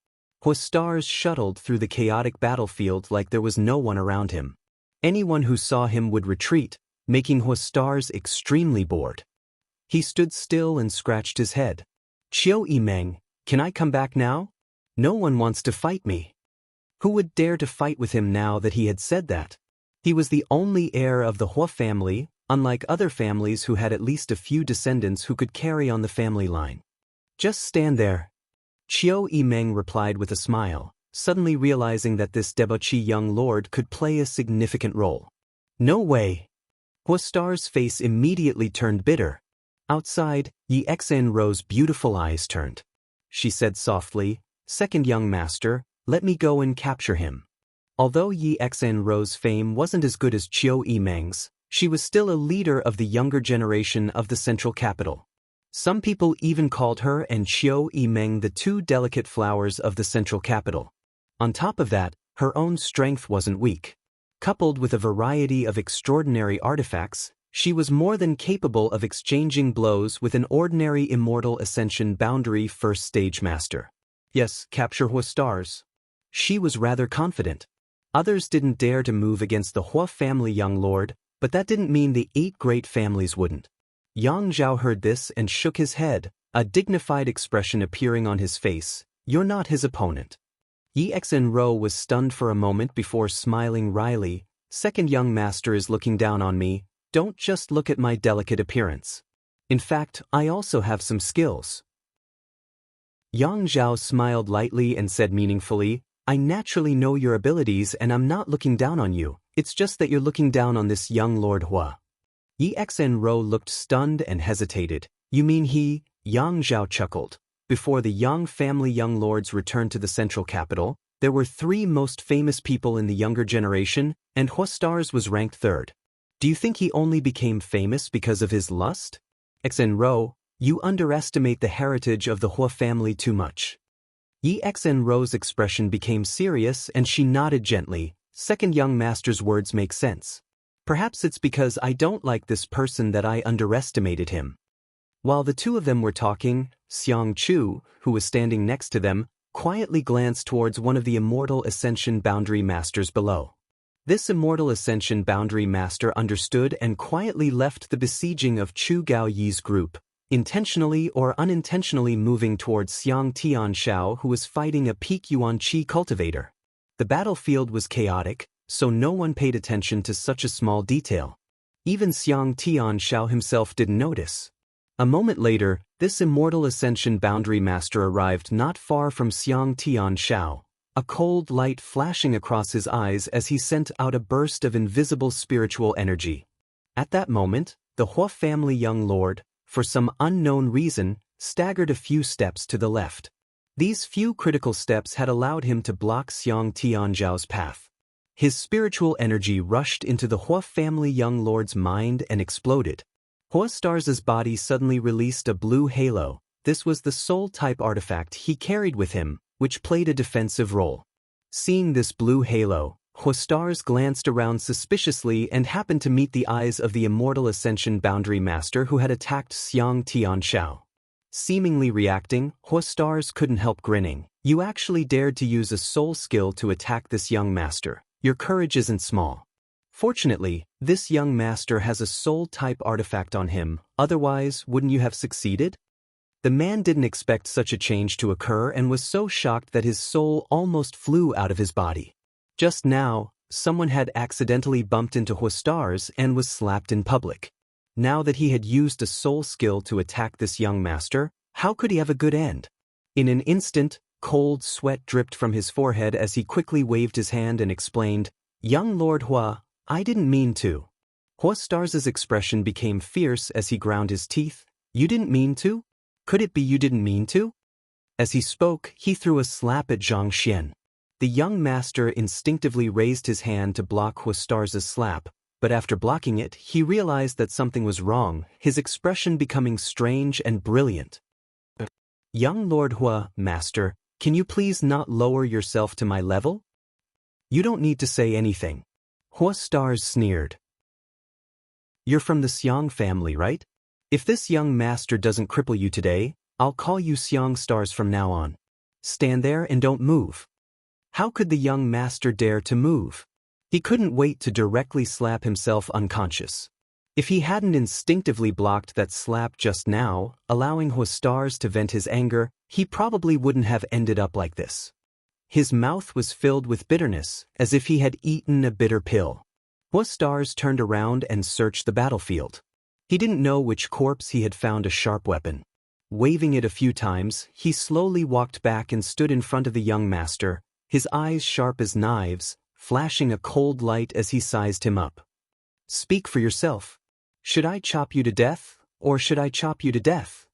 Huastars shuttled through the chaotic battlefield like there was no one around him. Anyone who saw him would retreat, making Huastars extremely bored. He stood still and scratched his head. Qiu Yimeng, can I come back now? No one wants to fight me. Who would dare to fight with him now that he had said that? He was the only heir of the Hua family, unlike other families who had at least a few descendants who could carry on the family line. Just stand there. Qiu Yimeng replied with a smile, suddenly realizing that this debauchee young lord could play a significant role. No way. Huastar's face immediately turned bitter. Outside, Yi Xen Ro's beautiful eyes turned. She said softly, Second young master, let me go and capture him. Although Yi Xen Ro's fame wasn't as good as Qiu Yimeng's, she was still a leader of the younger generation of the central capital. Some people even called her and Qiu Yimeng the 2 delicate flowers of the central capital. On top of that, her own strength wasn't weak. Coupled with a variety of extraordinary artifacts, she was more than capable of exchanging blows with an ordinary Immortal Ascension Boundary First Stage Master. Yes, capture Hua stars. She was rather confident. Others didn't dare to move against the Hua family young lord, but that didn't mean the 8 great families wouldn't. Yang Zhao heard this and shook his head, a dignified expression appearing on his face. You're not his opponent. Yi Xinro was stunned for a moment before smiling wryly. Second young master is looking down on me. Don't just look at my delicate appearance. In fact, I also have some skills. Yang Zhao smiled lightly and said meaningfully, I naturally know your abilities and I'm not looking down on you, it's just that you're looking down on this young Lord Hua. Yi Xinro looked stunned and hesitated. You mean he? Yang Zhao chuckled. Before the Yang family young lords returned to the central capital, there were 3 most famous people in the younger generation, and Hua Stars was ranked 3rd. Do you think he only became famous because of his lust? Xinro, you underestimate the heritage of the Hua family too much. Yi Xinro's expression became serious and she nodded gently. Second young master's words make sense. Perhaps it's because I don't like this person that I underestimated him. While the 2 of them were talking, Xiang Chu, who was standing next to them, quietly glanced towards one of the Immortal Ascension Boundary Masters below. This Immortal Ascension Boundary Master understood and quietly left the besieging of Chu Gao Yi's group, intentionally or unintentionally moving towards Xiang Tianshao, who was fighting a peak Yuan Qi cultivator. The battlefield was chaotic, so no one paid attention to such a small detail. Even Xiang Tianshao himself didn't notice. A moment later, this Immortal Ascension Boundary Master arrived not far from Xiang Tianshao, a cold light flashing across his eyes as he sent out a burst of invisible spiritual energy. At that moment, the Hua family young lord, for some unknown reason, staggered a few steps to the left. These few critical steps had allowed him to block Xiang Tianzhao's path. His spiritual energy rushed into the Hua family young lord's mind and exploded. Hua Stars' body suddenly released a blue halo. This was the soul-type artifact he carried with him, which played a defensive role. Seeing this blue halo, Hua Stars glanced around suspiciously and happened to meet the eyes of the Immortal Ascension Boundary Master who had attacked Xiang Tianshao. Seemingly reacting, Hua Stars couldn't help grinning. You actually dared to use a soul skill to attack this young master. Your courage isn't small. Fortunately, this young master has a soul-type artifact on him, otherwise wouldn't you have succeeded? The man didn't expect such a change to occur and was so shocked that his soul almost flew out of his body. Just now, someone had accidentally bumped into Hua Stars and was slapped in public. Now that he had used a soul skill to attack this young master, how could he have a good end? In an instant, cold sweat dripped from his forehead as he quickly waved his hand and explained, Young Lord Hua, I didn't mean to. Hua Stars' expression became fierce as he ground his teeth. You didn't mean to? Could it be you didn't mean to? As he spoke, he threw a slap at Zhang Xian. The young master instinctively raised his hand to block Hua Stars' slap, but after blocking it, he realized that something was wrong, his expression becoming strange and brilliant. Young Lord Hua, Master, can you please not lower yourself to my level? You don't need to say anything. Hua Stars sneered. You're from the Xiang family, right? If this young master doesn't cripple you today, I'll call you Xiang Stars from now on. Stand there and don't move. How could the young master dare to move? He couldn't wait to directly slap himself unconscious. If he hadn't instinctively blocked that slap just now, allowing Hua Stars to vent his anger, he probably wouldn't have ended up like this. His mouth was filled with bitterness, as if he had eaten a bitter pill. Hua Stars turned around and searched the battlefield. He didn't know which corpse he had found a sharp weapon. Waving it a few times, he slowly walked back and stood in front of the young master, his eyes sharp as knives, flashing a cold light as he sized him up. Speak for yourself. Should I chop you to death, or should I chop you to death?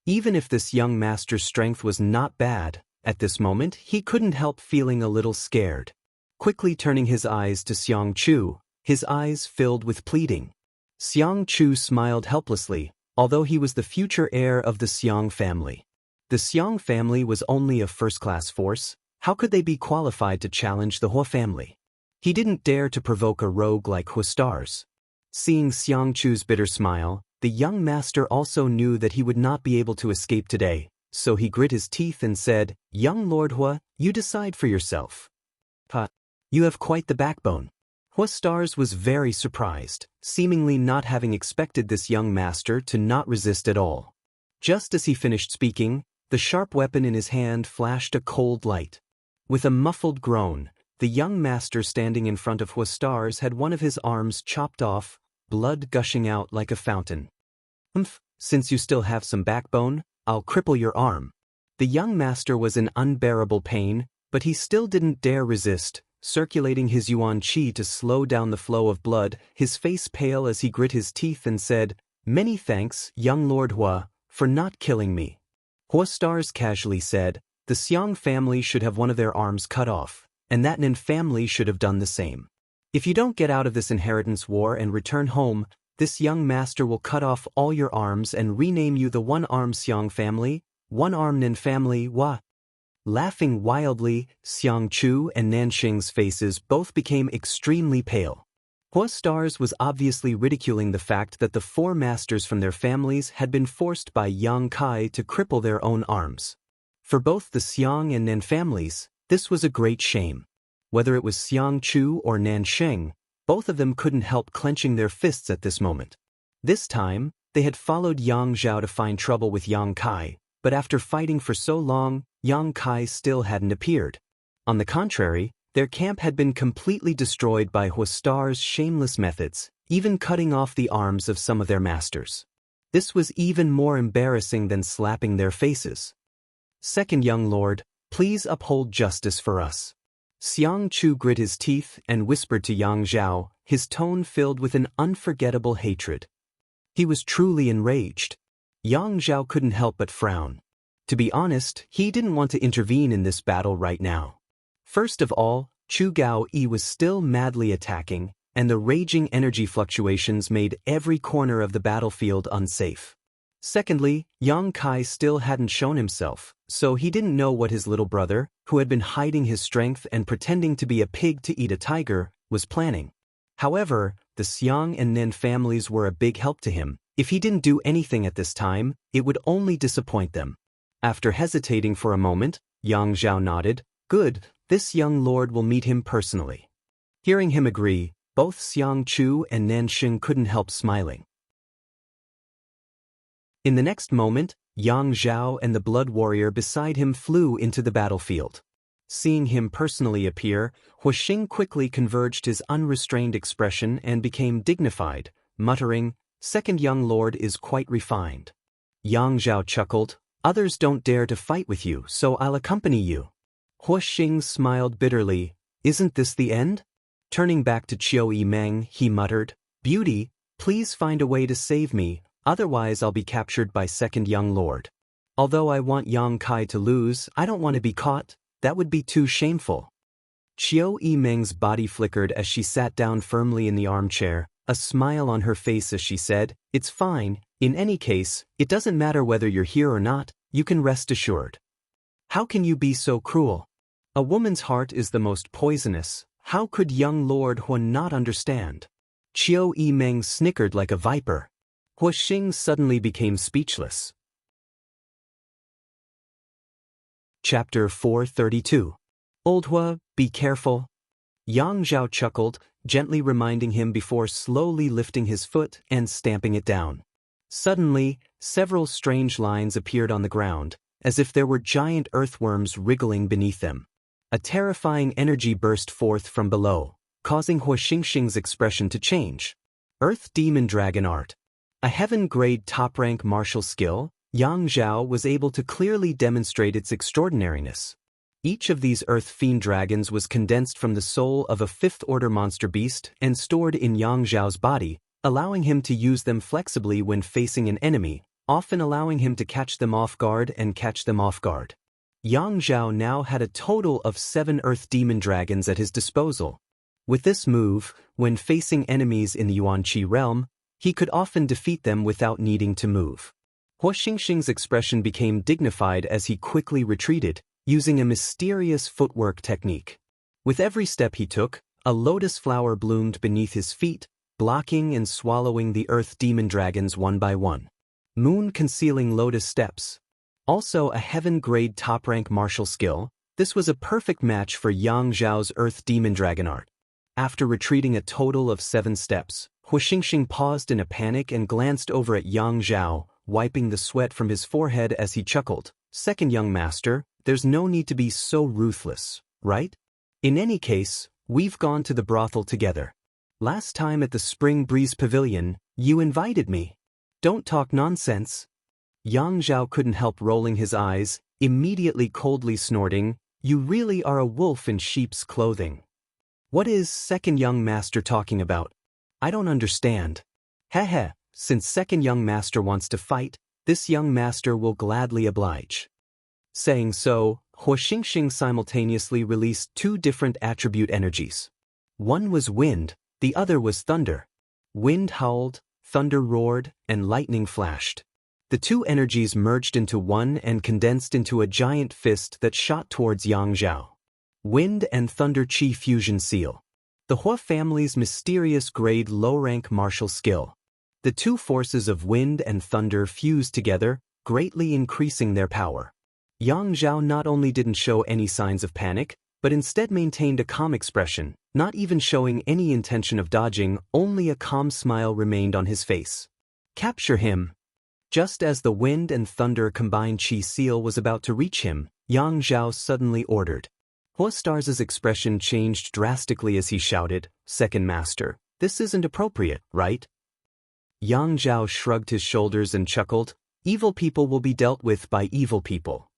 Even if this young master's strength was not bad, at this moment he couldn't help feeling a little scared. Quickly turning his eyes to Xiang Chu, his eyes filled with pleading. Xiang Chu smiled helplessly, although he was the future heir of the Xiang family. The Xiang family was only a first-class force. How could they be qualified to challenge the Hua family? He didn't dare to provoke a rogue like Huastar's. Seeing Xiang Chu's bitter smile, the young master also knew that he would not be able to escape today, so he grit his teeth and said, "Young Lord Hua, you decide for yourself." You have quite the backbone." Huastar's was very surprised, seemingly not having expected this young master to not resist at all. Just as he finished speaking, the sharp weapon in his hand flashed a cold light. With a muffled groan, the young master standing in front of Huastar's had one of his arms chopped off, blood gushing out like a fountain. Since you still have some backbone, I'll cripple your arm." The young master was in unbearable pain, but he still didn't dare resist, circulating his yuan qi to slow down the flow of blood, his face pale as he grit his teeth and said, "Many thanks, young Lord Hua, for not killing me." Huastar's casually said, "The Xiang family should have one of their arms cut off, and that Nin family should have done the same. If you don't get out of this inheritance war and return home, this young master will cut off all your arms and rename you the One-Arm Xiang family, One-Arm Nin family, Hua." Laughing wildly, Xiang Chu and Nanxing's faces both became extremely pale. Huastar's was obviously ridiculing the fact that the four masters from their families had been forced by Yang Kai to cripple their own arms. For both the Xiang and Nin families, this was a great shame. Whether it was Xiang Chu or Nanxing, both of them couldn't help clenching their fists at this moment. This time, they had followed Yang Zhao to find trouble with Yang Kai, but after fighting for so long, Yang Kai still hadn't appeared. On the contrary, their camp had been completely destroyed by Huastar's shameless methods, even cutting off the arms of some of their masters. This was even more embarrassing than slapping their faces. "Second young lord, please uphold justice for us." Xiang Chu grit his teeth and whispered to Yang Zhao, his tone filled with an unforgettable hatred. He was truly enraged. Yang Zhao couldn't help but frown. To be honest, he didn't want to intervene in this battle right now. First of all, Chu Gao Yi was still madly attacking, and the raging energy fluctuations made every corner of the battlefield unsafe. Secondly, Yang Kai still hadn't shown himself, so he didn't know what his little brother, who had been hiding his strength and pretending to be a pig to eat a tiger, was planning. However, the Xiang and Nin families were a big help to him. If he didn't do anything at this time, it would only disappoint them. After hesitating for a moment, Yang Zhao nodded, "Good, this young lord will meet him personally." Hearing him agree, both Xiang Chu and Nanxing couldn't help smiling. In the next moment, Yang Zhao and the blood warrior beside him flew into the battlefield. Seeing him personally appear, Huixing quickly converged his unrestrained expression and became dignified, muttering, "Second young lord is quite refined." Yang Zhao chuckled, "Others don't dare to fight with you, so I'll accompany you." Huixing smiled bitterly, "Isn't this the end?" Turning back to Qiu Yimeng, he muttered, "Beauty, please find a way to save me, otherwise I'll be captured by second young lord. Although I want Yang Kai to lose, I don't want to be caught, that would be too shameful." Qiu Yimeng's body flickered as she sat down firmly in the armchair, a smile on her face as she said, "It's fine, in any case, it doesn't matter whether you're here or not, you can rest assured." "How can you be so cruel? A woman's heart is the most poisonous, how could young Lord Huan not understand?" Qiu Yimeng snickered like a viper. Huixing suddenly became speechless. Chapter 432. "Old Hua, be careful." Yang Zhao chuckled, gently reminding him before slowly lifting his foot and stamping it down. Suddenly, several strange lines appeared on the ground, as if there were giant earthworms wriggling beneath them. A terrifying energy burst forth from below, causing Huixing's expression to change. Earth Demon Dragon Art. A heaven-grade top-rank martial skill, Yang Zhao was able to clearly demonstrate its extraordinariness. Each of these Earth Fiend dragons was condensed from the soul of a fifth-order monster beast and stored in Yang Zhao's body, allowing him to use them flexibly when facing an enemy, often allowing him to catch them off guard and catch them off guard. Yang Zhao now had a total of 7 Earth Demon Dragons at his disposal. With this move, when facing enemies in the Yuanqi realm, he could often defeat them without needing to move. Huixing's expression became dignified as he quickly retreated, using a mysterious footwork technique. With every step he took, A lotus flower bloomed beneath his feet, blocking and swallowing the earth demon dragons one by one. Moon concealing lotus steps. Also a heaven-grade top-rank martial skill, this was a perfect match for Yang Zhao's earth demon dragon art. After retreating a total of 7 steps, Huixingxing paused in a panic and glanced over at Yang Zhao, wiping the sweat from his forehead as he chuckled. "Second young master, there's no need to be so ruthless, right? In any case, we've gone to the brothel together. Last time at the Spring Breeze Pavilion, you invited me. Don't talk nonsense." Yang Zhao couldn't help rolling his eyes, immediately coldly snorting, "You really are a wolf in sheep's clothing. What is second young master talking about? I don't understand." "Heh, since second young master wants to fight, this young master will gladly oblige." Saying so, Huixingxing simultaneously released 2 different attribute energies. One was wind, the other was thunder. Wind howled, thunder roared, and lightning flashed. The 2 energies merged into one and condensed into a giant fist that shot towards Yang Zhao. Wind and Thunder Chi Fusion Seal. The Hua family's mysterious grade low-rank martial skill. The 2 forces of wind and thunder fused together, greatly increasing their power. Yang Zhao not only didn't show any signs of panic, but instead maintained a calm expression, not even showing any intention of dodging, only a calm smile remained on his face. "Capture him." Just as the wind and thunder combined chi seal was about to reach him, Yang Zhao suddenly ordered. Huastars's expression changed drastically as he shouted, "Second master, this isn't appropriate, right?" Yang Zhao shrugged his shoulders and chuckled, "Evil people will be dealt with by evil people."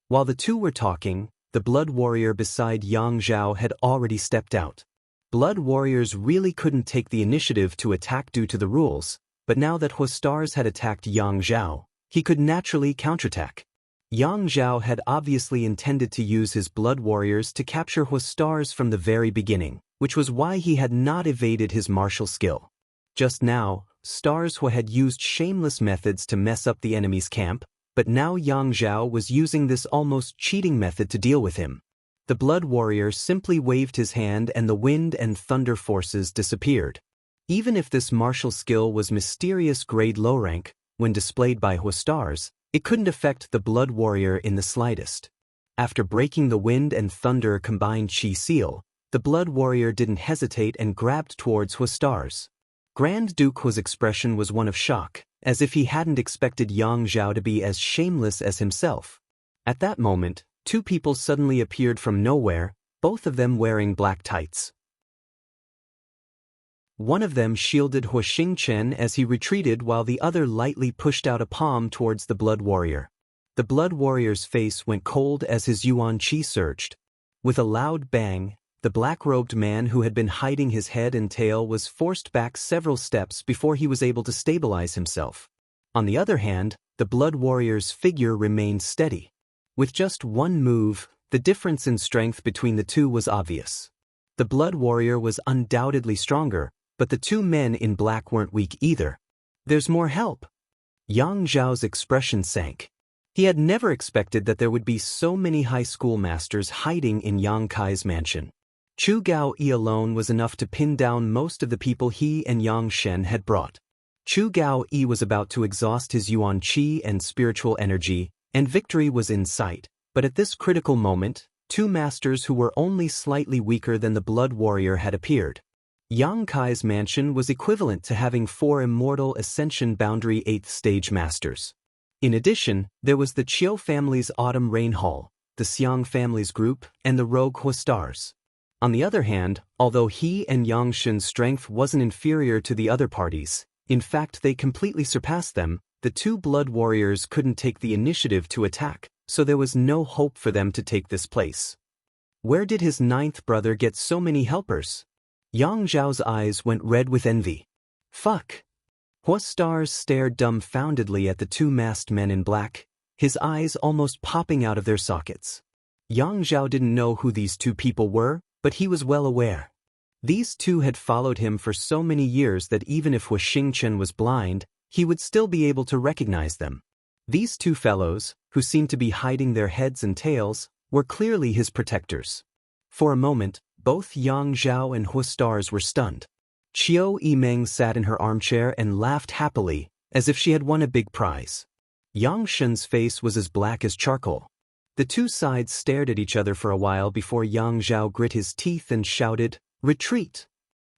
While the 2 were talking, the blood warrior beside Yang Zhao had already stepped out. Blood warriors really couldn't take the initiative to attack due to the rules, but now that Huastars had attacked Yang Zhao, he could naturally counterattack. Yang Zhao had obviously intended to use his blood warriors to capture Huastars from the very beginning, which was why he had not evaded his martial skill. Just now, Stars Hua had used shameless methods to mess up the enemy's camp, but now Yang Zhao was using this almost cheating method to deal with him. The blood warrior simply waved his hand and the wind and thunder forces disappeared. Even if this martial skill was mysterious grade low rank, when displayed by Huastars, it couldn't affect the blood warrior in the slightest. After breaking the wind and thunder combined chi seal, the blood warrior didn't hesitate and grabbed towards Huastars. Grand Duke Hua's expression was one of shock, as if he hadn't expected Yang Zhao to be as shameless as himself. At that moment, 2 people suddenly appeared from nowhere, both of them wearing black tights. One of them shielded Huixingchen as he retreated while the other lightly pushed out a palm towards the blood warrior. The blood warrior's face went cold as his yuan qi surged. With a loud bang, the black-robed man who had been hiding his head and tail was forced back several steps before he was able to stabilize himself. On the other hand, the blood warrior's figure remained steady. With just one move, the difference in strength between the 2 was obvious. The blood warrior was undoubtedly stronger, but the 2 men in black weren't weak either. "There's more help." Yang Zhao's expression sank. He had never expected that there would be so many high school masters hiding in Yang Kai's mansion. Chu Gao Yi alone was enough to pin down most of the people he and Yang Shen had brought. Chu Gao Yi was about to exhaust his yuan qi and spiritual energy, and victory was in sight, but at this critical moment, 2 masters who were only slightly weaker than the blood warrior had appeared. Yang Kai's mansion was equivalent to having 4 Immortal Ascension Boundary 8th Stage Masters. In addition, there was the Qiu family's Autumn Rain Hall, the Xiang family's group, and the Rogue Huastars. On the other hand, although he and Yang Shen's strength wasn't inferior to the other parties, in fact they completely surpassed them, the 2 blood warriors couldn't take the initiative to attack, so there was no hope for them to take this place. Where did his 9th brother get so many helpers? Yang Zhao's eyes went red with envy. Fuck. Huastars stared dumbfoundedly at the 2 masked men in black, his eyes almost popping out of their sockets. Yang Zhao didn't know who these 2 people were, but he was well aware. These 2 had followed him for so many years that even if Huixingchen was blind, he would still be able to recognize them. These 2 fellows, who seemed to be hiding their heads and tails, were clearly his protectors. For a moment, both Yang Zhao and Hu Stars were stunned. Qiu Yimeng sat in her armchair and laughed happily, as if she had won a big prize. Yang Shen's face was as black as charcoal. The two sides stared at each other for a while before Yang Zhao grit his teeth and shouted, "Retreat!"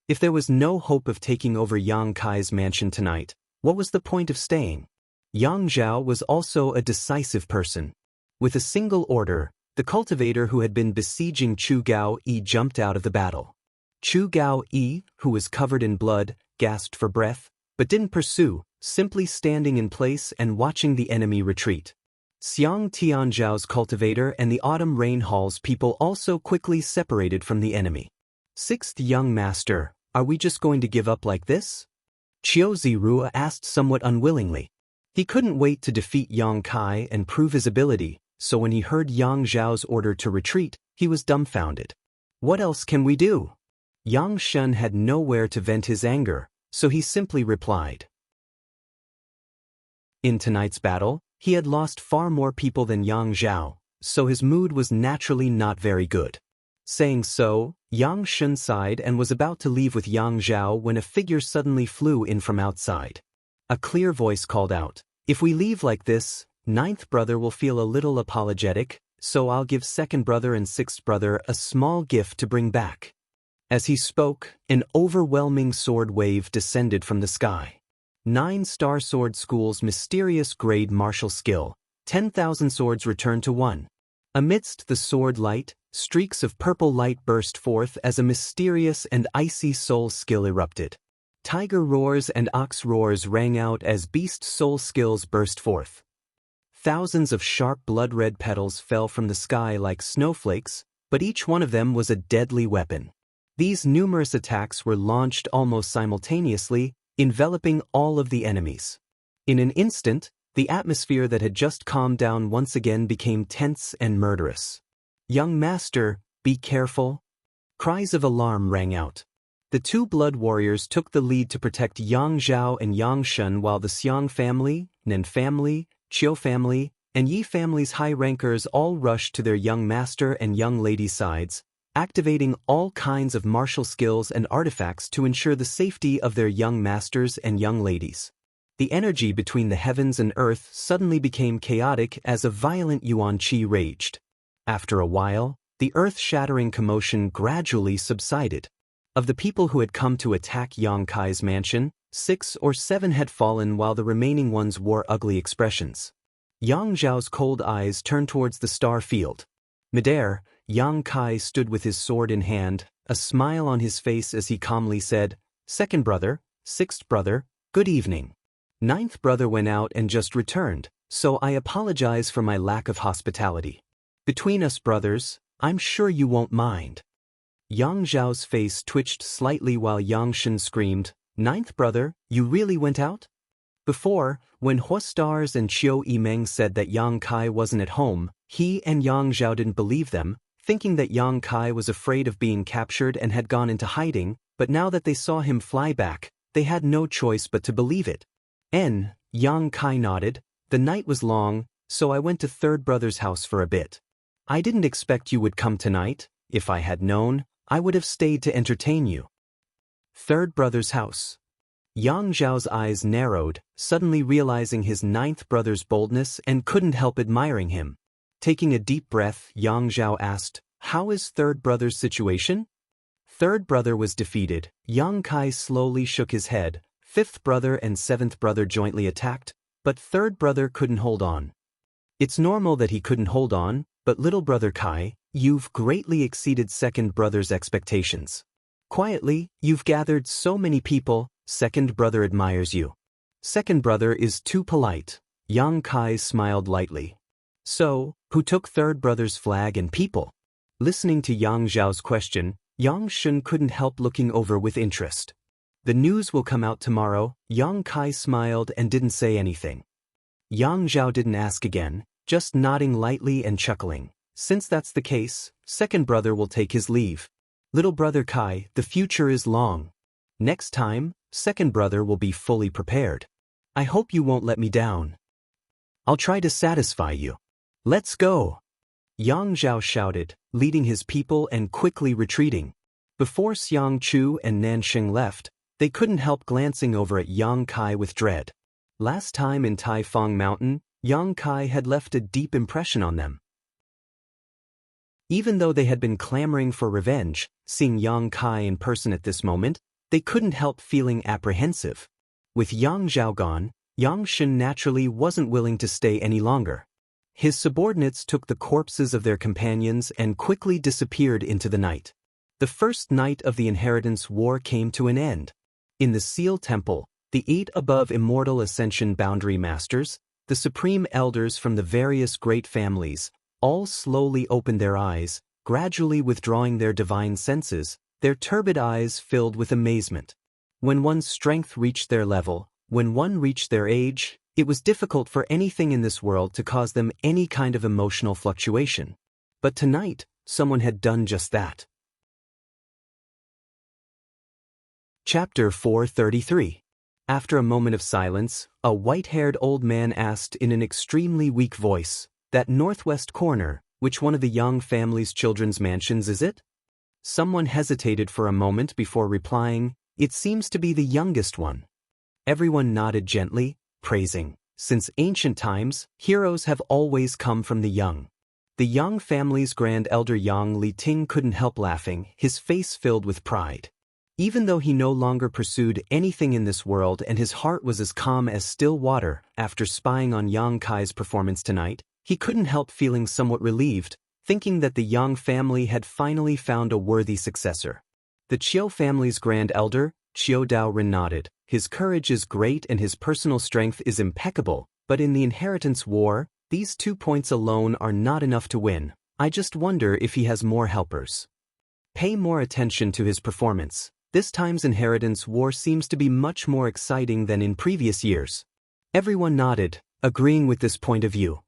If there was no hope of taking over Yang Kai's mansion tonight, what was the point of staying? Yang Zhao was also a decisive person. With a single order, the cultivator who had been besieging Chu Gao Yi jumped out of the battle. Chu Gao Yi, who was covered in blood, gasped for breath, but didn't pursue, simply standing in place and watching the enemy retreat. Xiang Tianzhao's cultivator and the Autumn Rain Hall's people also quickly separated from the enemy. Sixth young master, are we just going to give up like this? Qiu Zirua asked somewhat unwillingly. He couldn't wait to defeat Yang Kai and prove his ability, so when he heard Yang Zhao's order to retreat, he was dumbfounded. What else can we do? Yang Shen had nowhere to vent his anger, so he simply replied. In tonight's battle, he had lost far more people than Yang Zhao, so his mood was naturally not very good. Saying so, Yang Shen sighed and was about to leave with Yang Zhao when a figure suddenly flew in from outside. A clear voice called out, "If we leave like this, ninth brother will feel a little apologetic, so I'll give second brother and sixth brother a small gift to bring back." As he spoke, an overwhelming sword wave descended from the sky. 9 Star Sword School's mysterious grade martial skill, 10,000 swords returned to 1. Amidst the sword light, streaks of purple light burst forth as a mysterious and icy soul skill erupted. Tiger roars and ox roars rang out as beast soul skills burst forth. Thousands of sharp blood-red petals fell from the sky like snowflakes, but each one of them was a deadly weapon. These numerous attacks were launched almost simultaneously, enveloping all of the enemies. In an instant, the atmosphere that had just calmed down once again became tense and murderous. "Young master, be careful!" Cries of alarm rang out. The two blood warriors took the lead to protect Yang Zhao and Yang Shen while the Xiang family, Nen family, Qiu family, and Yi family's high rankers all rushed to their young master and young lady sides, activating all kinds of martial skills and artifacts to ensure the safety of their young masters and young ladies. The energy between the heavens and earth suddenly became chaotic as a violent yuan qi raged. After a while, the earth-shattering commotion gradually subsided. Of the people who had come to attack Yang Kai's mansion, 6 or 7 had fallen while the remaining ones wore ugly expressions. Yang Zhao's cold eyes turned towards the star field. Midair, Yang Kai stood with his sword in hand, a smile on his face as he calmly said, "Second brother, sixth brother, good evening. Ninth brother went out and just returned, so I apologize for my lack of hospitality. Between us brothers, I'm sure you won't mind." Yang Zhao's face twitched slightly while Yang Shen screamed, "Ninth brother, you really went out?" Before, when Hu Stars and Qiu Yimeng said that Yang Kai wasn't at home, he and Yang Zhao didn't believe them, thinking that Yang Kai was afraid of being captured and had gone into hiding, but now that they saw him fly back, they had no choice but to believe it. Yang Kai nodded. "The night was long, so I went to third brother's house for a bit. I didn't expect you would come tonight. If I had known, I would have stayed to entertain you." Third brother's house. Yang Zhao's eyes narrowed, suddenly realizing his ninth brother's boldness and couldn't help admiring him. Taking a deep breath, Yang Zhao asked, "How is third brother's situation?" Third brother was defeated. Yang Kai slowly shook his head. Fifth brother and seventh brother jointly attacked, but third brother couldn't hold on. It's normal that he couldn't hold on, but little brother Kai, you've greatly exceeded second brother's expectations. Quietly, you've gathered so many people, second brother admires you. Second brother is too polite. Yang Kai smiled lightly. So, who took third brother's flag and people? Listening to Yang Zhao's question, Yang Shen couldn't help looking over with interest. The news will come out tomorrow. Yang Kai smiled and didn't say anything. Yang Zhao didn't ask again, just nodding lightly and chuckling. Since that's the case, second brother will take his leave. Little brother Kai, the future is long. Next time, second brother will be fully prepared. I hope you won't let me down. I'll try to satisfy you. Let's go. Yang Zhao shouted, leading his people and quickly retreating. Before Xiang Chu and Nanxing left, they couldn't help glancing over at Yang Kai with dread. Last time in Taifeng Mountain, Yang Kai had left a deep impression on them. Even though they had been clamoring for revenge, seeing Yang Kai in person at this moment, they couldn't help feeling apprehensive. With Yang Zhao gone, Yang Shen naturally wasn't willing to stay any longer. His subordinates took the corpses of their companions and quickly disappeared into the night. The first night of the Inheritance War came to an end. In the Seal Temple, the 8 above Immortal Ascension Boundary Masters, the Supreme Elders from the various great families, all slowly opened their eyes, gradually withdrawing their divine senses, their turbid eyes filled with amazement. When one's strength reached their level, when one reached their age, it was difficult for anything in this world to cause them any kind of emotional fluctuation. But tonight, someone had done just that. Chapter 433. After a moment of silence, a white-haired old man asked in an extremely weak voice, "That northwest corner, which one of the Yang family's children's mansions is it?" Someone hesitated for a moment before replying, "It seems to be the youngest one." Everyone nodded gently, praising. Since ancient times, heroes have always come from the young. The Yang family's grand elder Yang Liting couldn't help laughing, his face filled with pride. Even though he no longer pursued anything in this world and his heart was as calm as still water, after spying on Yang Kai's performance tonight, he couldn't help feeling somewhat relieved, thinking that the Yang family had finally found a worthy successor. The Qiu family's grand elder, Qiu Daoren, nodded. His courage is great and his personal strength is impeccable, but in the Inheritance War, these 2 points alone are not enough to win. I just wonder if he has more helpers. Pay more attention to his performance. This time's Inheritance War seems to be much more exciting than in previous years. Everyone nodded, agreeing with this point of view.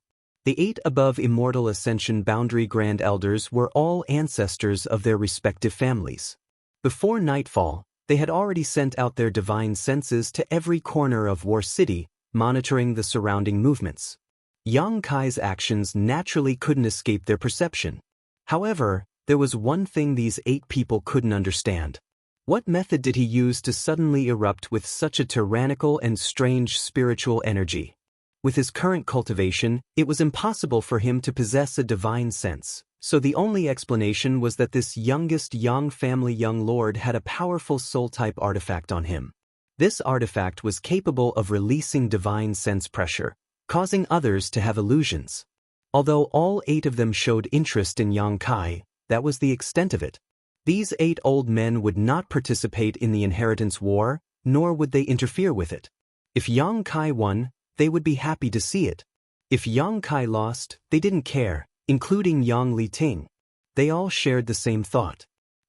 The 8 above Immortal Ascension Boundary Grand Elders were all ancestors of their respective families. Before nightfall, they had already sent out their divine senses to every corner of War City, monitoring the surrounding movements. Yang Kai's actions naturally couldn't escape their perception. However, there was one thing these 8 people couldn't understand. What method did he use to suddenly erupt with such a tyrannical and strange spiritual energy? With his current cultivation, it was impossible for him to possess a divine sense, so the only explanation was that this youngest Yang family young lord had a powerful soul-type artifact on him. This artifact was capable of releasing divine sense pressure, causing others to have illusions. Although all 8 of them showed interest in Yang Kai, that was the extent of it. These 8 old men would not participate in the Inheritance War, nor would they interfere with it. If Yang Kai won, they would be happy to see it. If Yang Kai lost, they didn't care, including Yang Liting. They all shared the same thought.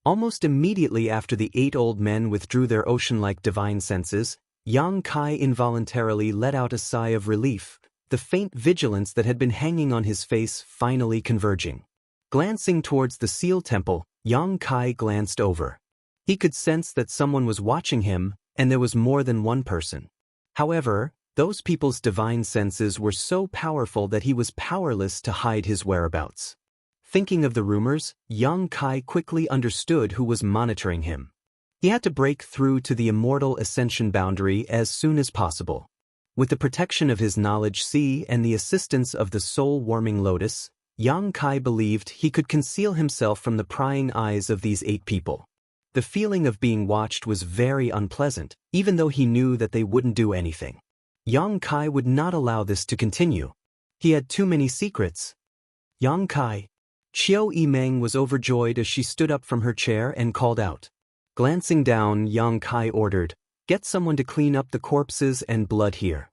Almost immediately after the 8 old men withdrew their ocean-like divine senses, Yang Kai involuntarily let out a sigh of relief, the faint vigilance that had been hanging on his face finally converging. Glancing towards the Seal Temple, Yang Kai glanced over. He could sense that someone was watching him, and there was more than one person. However, those people's divine senses were so powerful that he was powerless to hide his whereabouts. Thinking of the rumors, Yang Kai quickly understood who was monitoring him. He had to break through to the Immortal Ascension boundary as soon as possible. With the protection of his knowledge sea and the assistance of the soul-warming lotus, Yang Kai believed he could conceal himself from the prying eyes of these 8 people. The feeling of being watched was very unpleasant, even though he knew that they wouldn't do anything. Yang Kai would not allow this to continue. He had too many secrets. Yang Kai. Qiu Yimeng was overjoyed as she stood up from her chair and called out. Glancing down, Yang Kai ordered, "Get someone to clean up the corpses and blood here."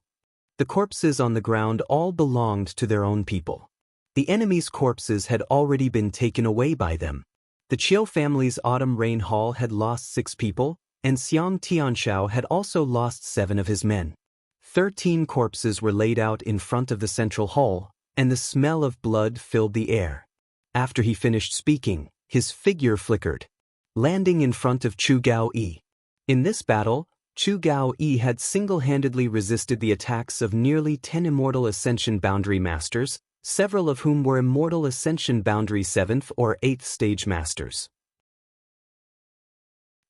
The corpses on the ground all belonged to their own people. The enemy's corpses had already been taken away by them. The Qiu family's Autumn Rain Hall had lost 6 people, and Xiang Tianshao had also lost 7 of his men. 13 corpses were laid out in front of the central hall, and the smell of blood filled the air. After he finished speaking, his figure flickered, landing in front of Chu Gao Yi. In this battle, Chu Gao Yi had single-handedly resisted the attacks of nearly 10 Immortal Ascension Boundary Masters, several of whom were Immortal Ascension Boundary 7th or 8th Stage Masters.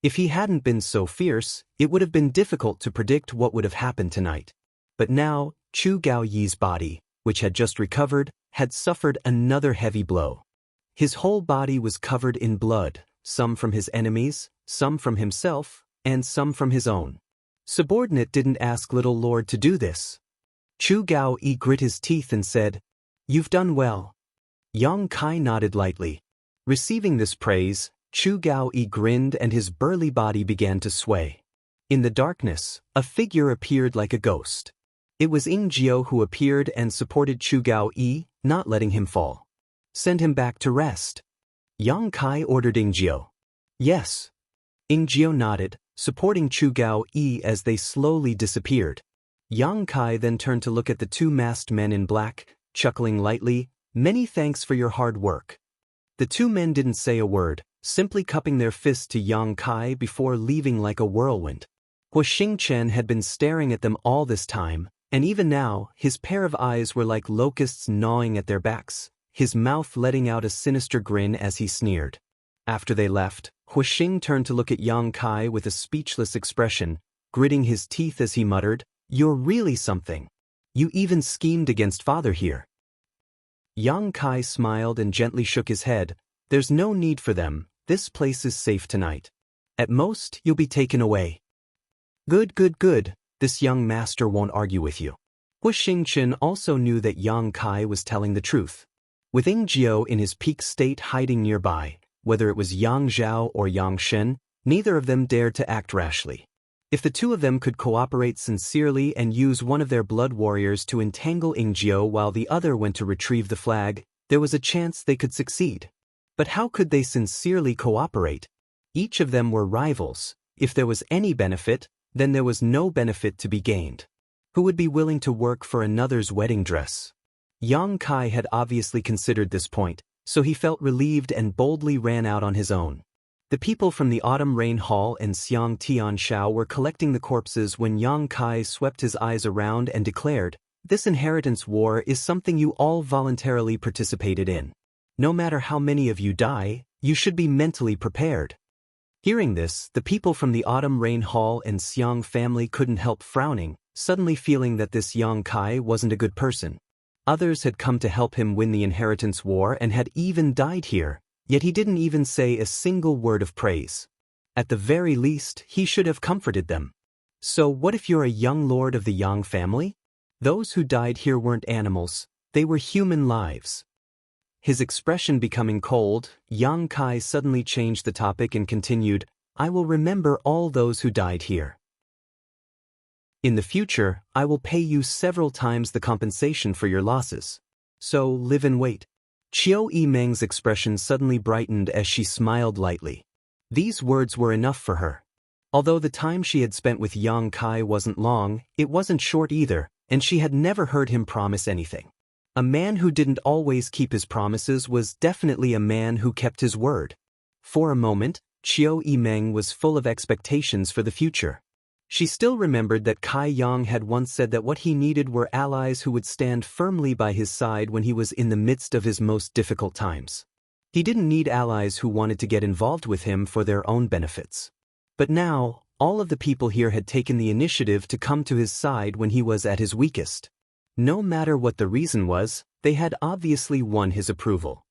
If he hadn't been so fierce, it would have been difficult to predict what would have happened tonight. But now, Chu Gaoyi's body, which had just recovered, had suffered another heavy blow. His whole body was covered in blood, some from his enemies, some from himself, and some from his own. Subordinate didn't ask little lord to do this. Chu Gaoyi grit his teeth and said, "You've done well." Yang Kai nodded lightly. Receiving this praise, Chu Gaoyi grinned and his burly body began to sway. In the darkness, a figure appeared like a ghost. It was Jiao who appeared and supported Chu Gaoyi, not letting him fall. "Send him back to rest." Yang Kai ordered Jiao. "Yes." Jiao nodded, supporting Chu Gaoyi as they slowly disappeared. Yang Kai then turned to look at the two masked men in black, chuckling lightly, "Many thanks for your hard work." The two men didn't say a word, simply cupping their fists to Yang Kai before leaving like a whirlwind. Hu Xingchen had been staring at them all this time, and even now, his pair of eyes were like locusts gnawing at their backs, his mouth letting out a sinister grin as he sneered. After they left, Hu Xing turned to look at Yang Kai with a speechless expression, gritting his teeth as he muttered, "You're really something. You even schemed against father here." Yang Kai smiled and gently shook his head. "There's no need for them, this place is safe tonight. At most, you'll be taken away." "Good, good, good, this young master won't argue with you." Hu Xingchen also knew that Yang Kai was telling the truth. With Jiao in his peak state hiding nearby, whether it was Yang Zhao or Yang Shen, neither of them dared to act rashly. If the two of them could cooperate sincerely and use one of their blood warriors to entangle Jiao while the other went to retrieve the flag, there was a chance they could succeed. But how could they sincerely cooperate? Each of them were rivals. If there was any benefit, then there was no benefit to be gained. Who would be willing to work for another's wedding dress? Yang Kai had obviously considered this point, so he felt relieved and boldly ran out on his own. The people from the Autumn Rain Hall and Xiang Tianshao were collecting the corpses when Yang Kai swept his eyes around and declared, "This inheritance war is something you all voluntarily participated in. No matter how many of you die, you should be mentally prepared." Hearing this, the people from the Autumn Rain Hall and Xiang family couldn't help frowning, suddenly feeling that this Yang Kai wasn't a good person. Others had come to help him win the inheritance war and had even died here, yet he didn't even say a single word of praise. At the very least, he should have comforted them. So what if you're a young lord of the Yang family? Those who died here weren't animals, they were human lives. His expression becoming cold, Yang Kai suddenly changed the topic and continued, "I will remember all those who died here. In the future, I will pay you several times the compensation for your losses. So live and wait." Qiu Yimeng's expression suddenly brightened as she smiled lightly. These words were enough for her. Although the time she had spent with Yang Kai wasn't long, it wasn't short either, and she had never heard him promise anything. A man who didn't always keep his promises was definitely a man who kept his word. For a moment, Qiu Yimeng was full of expectations for the future. She still remembered that Kai Yang had once said that what he needed were allies who would stand firmly by his side when he was in the midst of his most difficult times. He didn't need allies who wanted to get involved with him for their own benefits. But now, all of the people here had taken the initiative to come to his side when he was at his weakest. No matter what the reason was, they had obviously won his approval.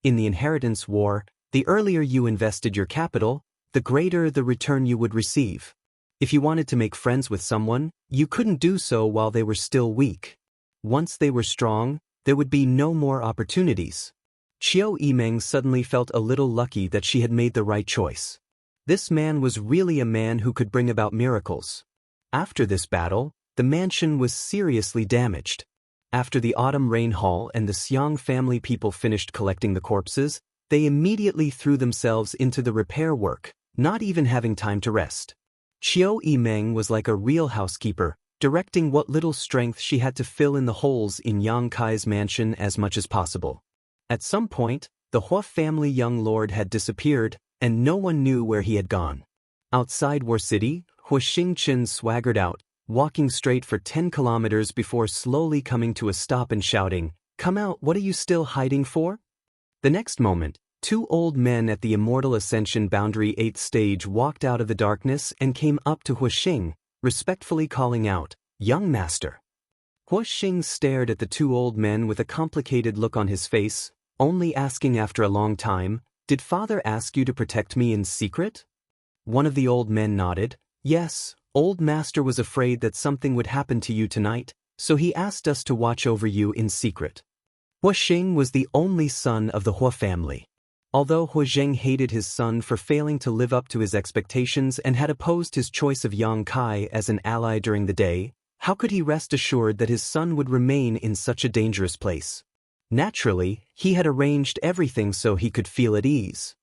In the inheritance war, the earlier you invested your capital, the greater the return you would receive. If you wanted to make friends with someone, you couldn't do so while they were still weak. Once they were strong, there would be no more opportunities. Qiu Yimeng suddenly felt a little lucky that she had made the right choice. This man was really a man who could bring about miracles. After this battle, the mansion was seriously damaged. After the Autumn Rain Hall and the Xiang family people finished collecting the corpses, they immediately threw themselves into the repair work, not even having time to rest. Qiu Yimeng was like a real housekeeper, directing what little strength she had to fill in the holes in Yang Kai's mansion as much as possible. At some point, the Hua family young lord had disappeared, and no one knew where he had gone. Outside War City, Hu Xingchen swaggered out, walking straight for 10 kilometers before slowly coming to a stop and shouting, "Come out, what are you still hiding for?" The next moment, Two old men at the Immortal Ascension Boundary 8th stage walked out of the darkness and came up to Huixing, respectfully calling out, "Young master." Huixing stared at the two old men with a complicated look on his face, only asking after a long time, "Did father ask you to protect me in secret?" One of the old men nodded. "Yes, old master was afraid that something would happen to you tonight, so he asked us to watch over you in secret." Huixing was the only son of the Hua family. Although Huixing hated his son for failing to live up to his expectations and had opposed his choice of Yang Kai as an ally during the day, how could he rest assured that his son would remain in such a dangerous place? Naturally, he had arranged everything so he could feel at ease.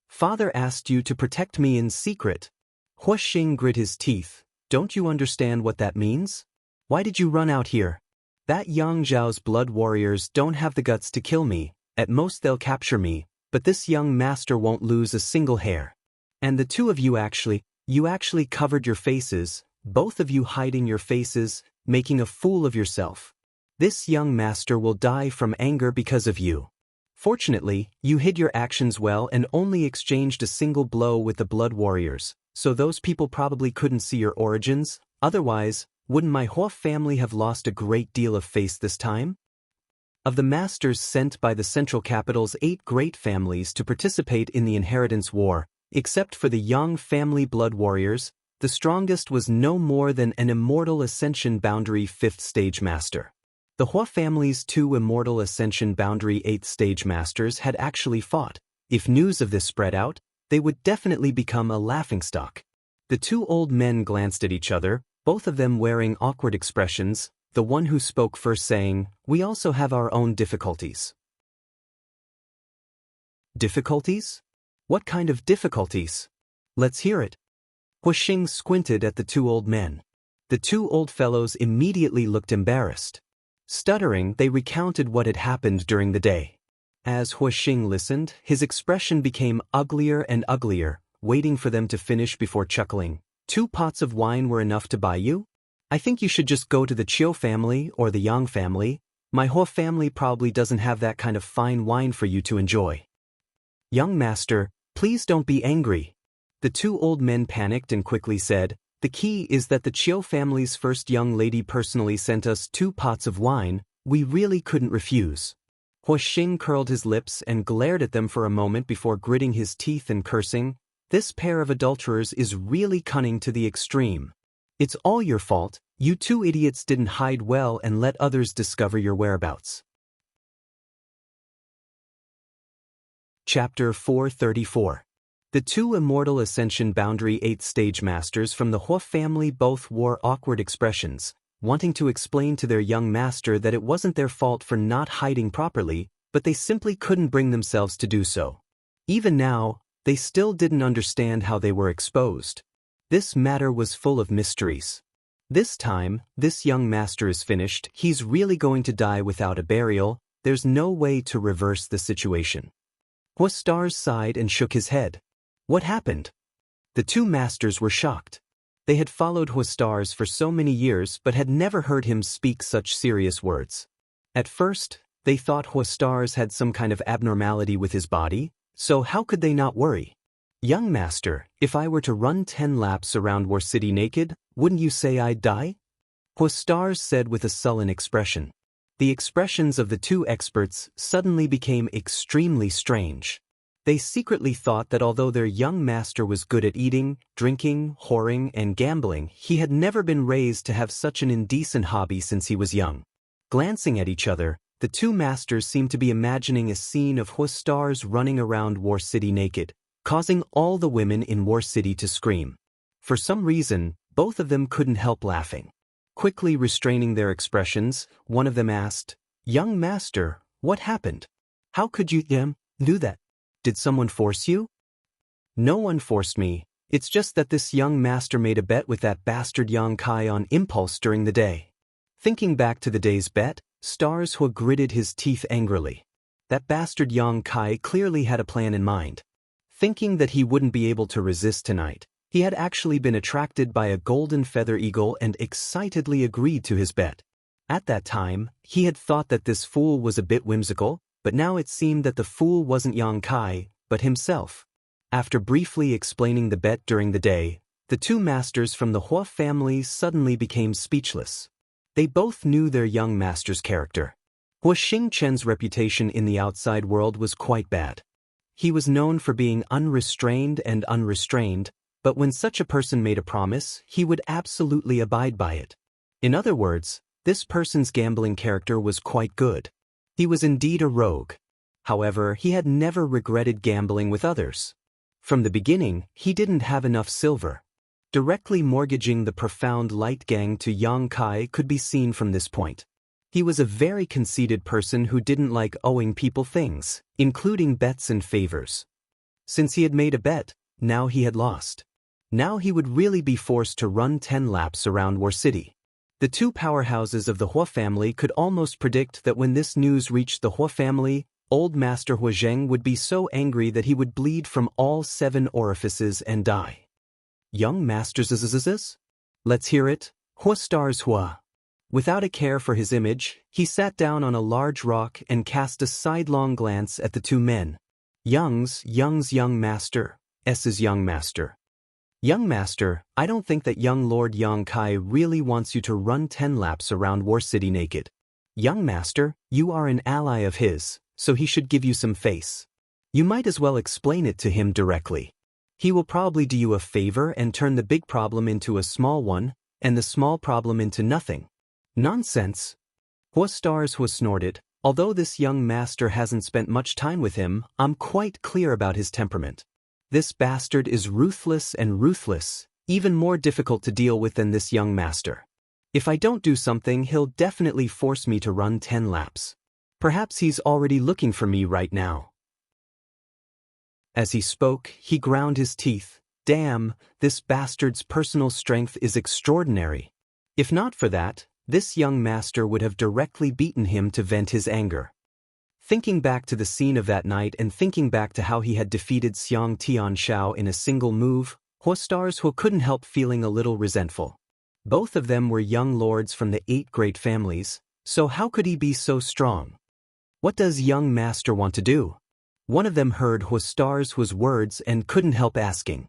"Father asked you to protect me in secret." Huixing grit his teeth. "Don't you understand what that means? Why did you run out here? That Yang Zhao's blood warriors don't have the guts to kill me, at most they'll capture me, but this young master won't lose a single hair. And the two of you actually covered your faces, both of you hiding your faces, making a fool of yourself. This young master will die from anger because of you. Fortunately, you hid your actions well and only exchanged a single blow with the blood warriors, so those people probably couldn't see your origins. Otherwise, wouldn't my Hua family have lost a great deal of face this time?" Of the masters sent by the central capital's 8 great families to participate in the inheritance war, except for the Yang family blood warriors, the strongest was no more than an Immortal Ascension Boundary 5th stage master. The Hua family's 2 Immortal Ascension Boundary 8th stage masters had actually fought. If news of this spread out, they would definitely become a laughingstock. The two old men glanced at each other, both of them wearing awkward expressions, the one who spoke first saying, "We also have our own difficulties." "Difficulties? What kind of difficulties? Let's hear it." Huixing squinted at the two old men. The two old fellows immediately looked embarrassed. Stuttering, they recounted what had happened during the day. As Huixing listened, his expression became uglier and uglier, waiting for them to finish before chuckling. "2 pots of wine were enough to buy you? I think you should just go to the Chiu family or the Yang family. My Hua family probably doesn't have that kind of fine wine for you to enjoy." "Young master, please don't be angry." The two old men panicked and quickly said, "The key is that the Chiu family's first young lady personally sent us 2 pots of wine. We really couldn't refuse." Huixing curled his lips and glared at them for a moment before gritting his teeth and cursing, "This pair of adulterers is really cunning to the extreme. It's all your fault. You two idiots didn't hide well and let others discover your whereabouts." Chapter 434. The 2 Immortal Ascension Boundary 8th stage masters from the Hua family both wore awkward expressions, wanting to explain to their young master that it wasn't their fault for not hiding properly, but they simply couldn't bring themselves to do so. Even now, they still didn't understand how they were exposed. This matter was full of mysteries. This time, this young master is finished. He's really going to die without a burial. There's no way to reverse the situation. Huastars sighed and shook his head. What happened? The two masters were shocked. They had followed Huastars for so many years but had never heard him speak such serious words. At first, they thought Huastars had some kind of abnormality with his body, so how could they not worry? "Young master, if I were to run 10 laps around War City naked, wouldn't you say I'd die?" Huastars said with a sullen expression. The expressions of the two experts suddenly became extremely strange. They secretly thought that although their young master was good at eating, drinking, whoring, and gambling, he had never been raised to have such an indecent hobby since he was young. Glancing at each other, the two masters seemed to be imagining a scene of Huastars running around War City naked, causing all the women in War City to scream. For some reason, both of them couldn't help laughing. Quickly restraining their expressions, one of them asked, "Young master, what happened? How could you do that? Did someone force you?" "No one forced me. It's just that this young master made a bet with that bastard Yang Kai on impulse during the day." Thinking back to the day's bet, Stars Hua gritted his teeth angrily. That bastard Yang Kai clearly had a plan in mind. Thinking that he wouldn't be able to resist tonight, he had actually been attracted by a golden feather eagle and excitedly agreed to his bet. At that time, he had thought that this fool was a bit whimsical, but now it seemed that the fool wasn't Yang Kai, but himself. After briefly explaining the bet during the day, the two masters from the Hua family suddenly became speechless. They both knew their young master's character. Hua Xingchen's reputation in the outside world was quite bad. He was known for being unrestrained and unrestrained, but when such a person made a promise, he would absolutely abide by it. In other words, this person's gambling character was quite good. He was indeed a rogue. However, he had never regretted gambling with others. From the beginning, he didn't have enough silver. Directly mortgaging the profound light gang to Yang Kai could be seen from this point. He was a very conceited person who didn't like owing people things, including bets and favors. Since he had made a bet, now he had lost. Now he would really be forced to run 10 laps around War City. The two powerhouses of the Hua family could almost predict that when this news reached the Hua family, old Master Hua Zheng would be so angry that he would bleed from all 7 orifices and die. Young Masters, let's hear it, Hua Stars Hua. Without a care for his image, he sat down on a large rock and cast a sidelong glance at the two men. Young's young master, S's young master. Young master, I don't think that young Lord Yang Kai really wants you to run 10 laps around War City naked. Young master, you are an ally of his, so he should give you some face. You might as well explain it to him directly. He will probably do you a favor and turn the big problem into a small one, and the small problem into nothing. Nonsense. Hua Stars Hua snorted. Although this young master hasn't spent much time with him, I'm quite clear about his temperament. This bastard is ruthless, even more difficult to deal with than this young master. If I don't do something, he'll definitely force me to run 10 laps. Perhaps he's already looking for me right now. As he spoke, he ground his teeth. Damn, this bastard's personal strength is extraordinary. If not for that, this young master would have directly beaten him to vent his anger. Thinking back to the scene of that night and thinking back to how he had defeated Xiang Tianshao in a single move, Hua Stars Hua couldn't help feeling a little resentful. Both of them were young lords from the 8 great families, so how could he be so strong? What does young master want to do? One of them heard Hua Stars Hua's words and couldn't help asking.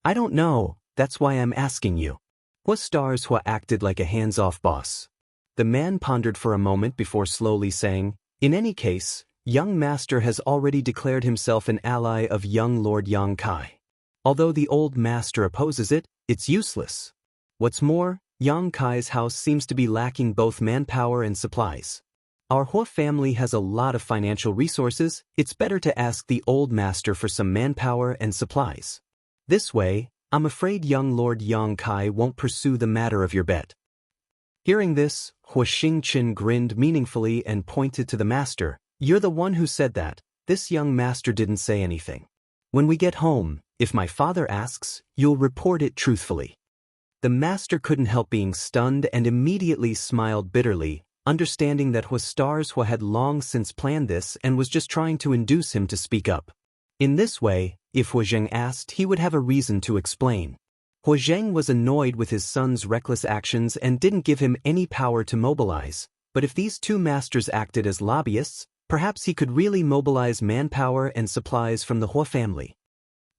I don't know, that's why I'm asking you. Hua Stars Hua acted like a hands-off boss. The man pondered for a moment before slowly saying, in any case, young master has already declared himself an ally of young Lord Yang Kai. Although the old master opposes it, it's useless. What's more, Yang Kai's house seems to be lacking both manpower and supplies. Our Hua family has a lot of financial resources, it's better to ask the old master for some manpower and supplies. This way, I'm afraid young Lord Yang Kai won't pursue the matter of your bet. Hearing this, Hua Xingchen grinned meaningfully and pointed to the master. You're the one who said that. This young master didn't say anything. When we get home, if my father asks, you'll report it truthfully. The master couldn't help being stunned and immediately smiled bitterly, understanding that Hua Stars Hua had long since planned this and was just trying to induce him to speak up. In this way, if Hua Zheng asked, he would have a reason to explain. Hua Zheng was annoyed with his son's reckless actions and didn't give him any power to mobilize, but if these two masters acted as lobbyists, perhaps he could really mobilize manpower and supplies from the Hua family.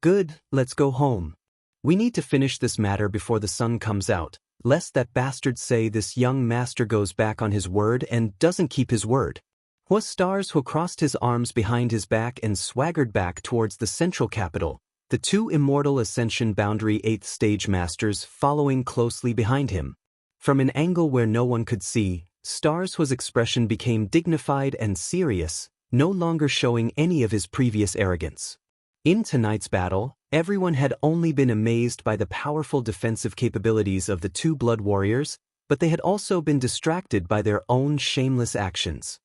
Good, let's go home. We need to finish this matter before the sun comes out, lest that bastard say this young master goes back on his word and doesn't keep his word. Hua Stars Hua crossed his arms behind his back and swaggered back towards the central capital, the two Immortal Ascension Boundary 8th Stage Masters following closely behind him. From an angle where no one could see, Stars Hua's expression became dignified and serious, no longer showing any of his previous arrogance. In tonight's battle, everyone had only been amazed by the powerful defensive capabilities of the two blood warriors, but they had also been distracted by their own shameless actions.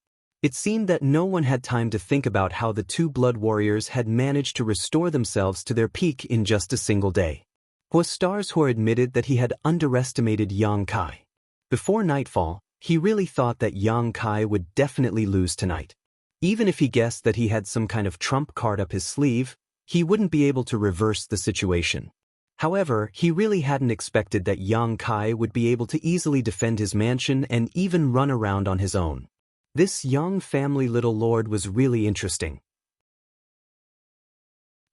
It seemed that no one had time to think about how the two blood warriors had managed to restore themselves to their peak in just a single day. Hua Stars Hua admitted that he had underestimated Yang Kai. Before nightfall, he really thought that Yang Kai would definitely lose tonight. Even if he guessed that he had some kind of trump card up his sleeve, he wouldn't be able to reverse the situation. However, he really hadn't expected that Yang Kai would be able to easily defend his mansion and even run around on his own. This young family little lord was really interesting.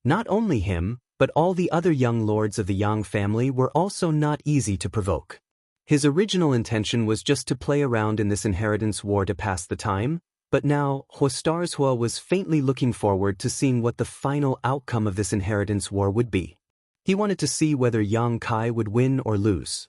Not only him, but all the other young lords of the Yang family were also not easy to provoke. His original intention was just to play around in this inheritance war to pass the time, but now Starzhua was faintly looking forward to seeing what the final outcome of this inheritance war would be. He wanted to see whether Yang Kai would win or lose.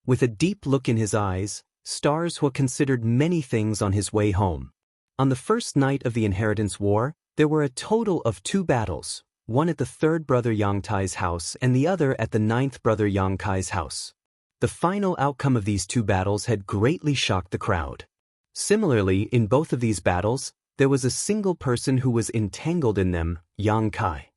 With a deep look in his eyes, Starzhua considered many things on his way home. On the first night of the inheritance war, there were a total of 2 battles, one at the 3rd brother Yang Tai's house and the other at the 9th brother Yang Kai's house. The final outcome of these 2 battles had greatly shocked the crowd. Similarly, in both of these battles, there was a single person who was entangled in them, Yang Kai.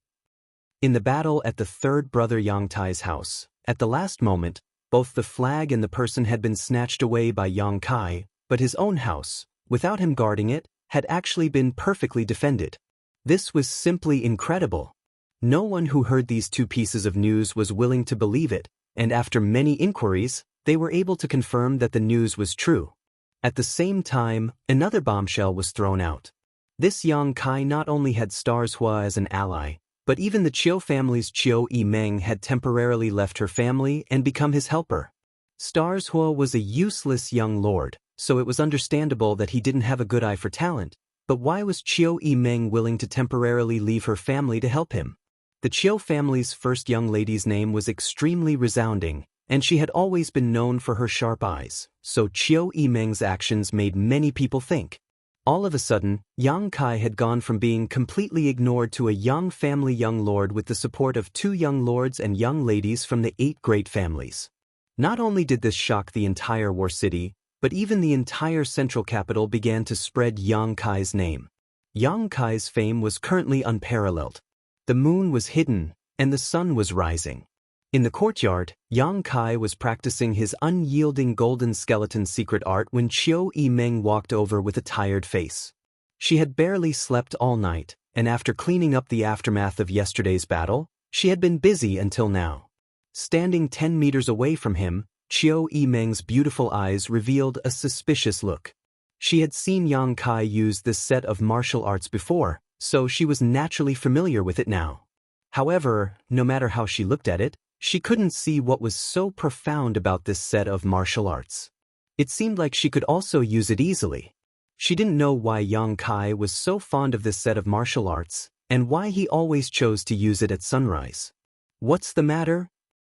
In the battle at the 3rd brother Yang Tai's house, at the last moment, both the flag and the person had been snatched away by Yang Kai, but his own house, without him guarding it, had actually been perfectly defended. This was simply incredible. No one who heard these 2 pieces of news was willing to believe it, and after many inquiries, they were able to confirm that the news was true. At the same time, another bombshell was thrown out. This Yang Kai not only had Starzhua as an ally, but even the Qiu family's Qiu Yimeng had temporarily left her family and become his helper. Starzhua was a useless young lord, so it was understandable that he didn't have a good eye for talent, but why was Qiu Yimeng willing to temporarily leave her family to help him? The Qiu family's first young lady's name was extremely resounding, and she had always been known for her sharp eyes, so Qiu Yimeng's actions made many people think. All of a sudden, Yang Kai had gone from being completely ignored to a young family young lord with the support of 2 young lords and young ladies from the 8 great families. Not only did this shock the entire war city, but even the entire central capital began to spread Yang Kai's name. Yang Kai's fame was currently unparalleled. The moon was hidden, and the sun was rising. In the courtyard, Yang Kai was practicing his unyielding golden skeleton secret art when Qiu Yimeng walked over with a tired face. She had barely slept all night, and after cleaning up the aftermath of yesterday's battle, she had been busy until now. Standing 10 meters away from him, Qiu Yimeng's beautiful eyes revealed a suspicious look. She had seen Yang Kai use this set of martial arts before, so she was naturally familiar with it now. However, no matter how she looked at it, she couldn't see what was so profound about this set of martial arts. It seemed like she could also use it easily. She didn't know why Yang Kai was so fond of this set of martial arts, and why he always chose to use it at sunrise. "What's the matter?"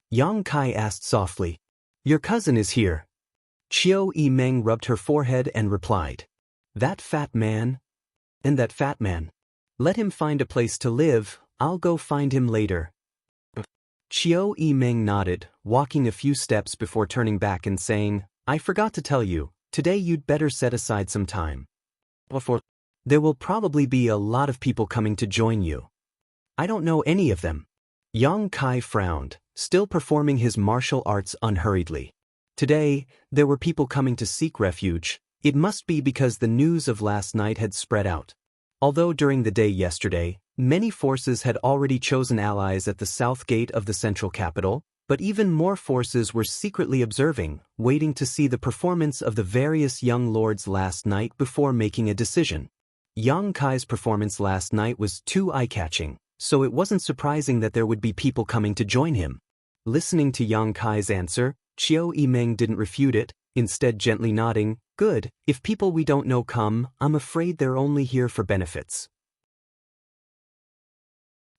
Yang Kai asked softly. "Your cousin is here." Qiu Yimeng rubbed her forehead and replied, "That fat man? And that fat man? Let him find a place to live, I'll go find him later." Qiu Yimeng nodded, walking a few steps before turning back and saying, "I forgot to tell you, today you'd better set aside some time. There will probably be a lot of people coming to join you." "I don't know any of them." Yang Kai frowned, still performing his martial arts unhurriedly. Today, there were people coming to seek refuge. It must be because the news of last night had spread out. Although during the day yesterday, many forces had already chosen allies at the south gate of the central capital, but even more forces were secretly observing, waiting to see the performance of the various young lords last night before making a decision. Yang Kai's performance last night was too eye-catching, so it wasn't surprising that there would be people coming to join him. Listening to Yang Kai's answer, Qiu Yimeng didn't refute it, instead gently nodding, "Good, if people we don't know come, I'm afraid they're only here for benefits."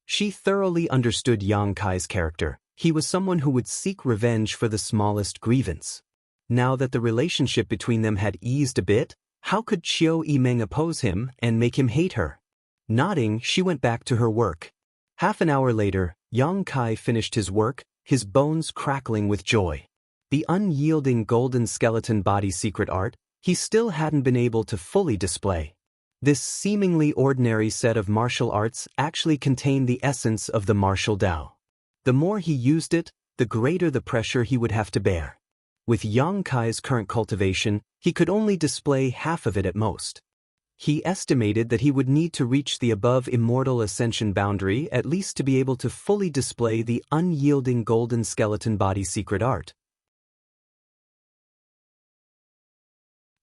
She thoroughly understood Yang Kai's character. He was someone who would seek revenge for the smallest grievance. Now that the relationship between them had eased a bit, how could Qiu Yimeng oppose him and make him hate her? Nodding, she went back to her work. Half an hour later, Yang Kai finished his work, his bones crackling with joy. The unyielding golden skeleton body secret art, he still hadn't been able to fully display. This seemingly ordinary set of martial arts actually contained the essence of the martial Tao. The more he used it, the greater the pressure he would have to bear. With Yang Kai's current cultivation, he could only display half of it at most. He estimated that he would need to reach the above immortal ascension boundary at least to be able to fully display the unyielding golden skeleton body secret art.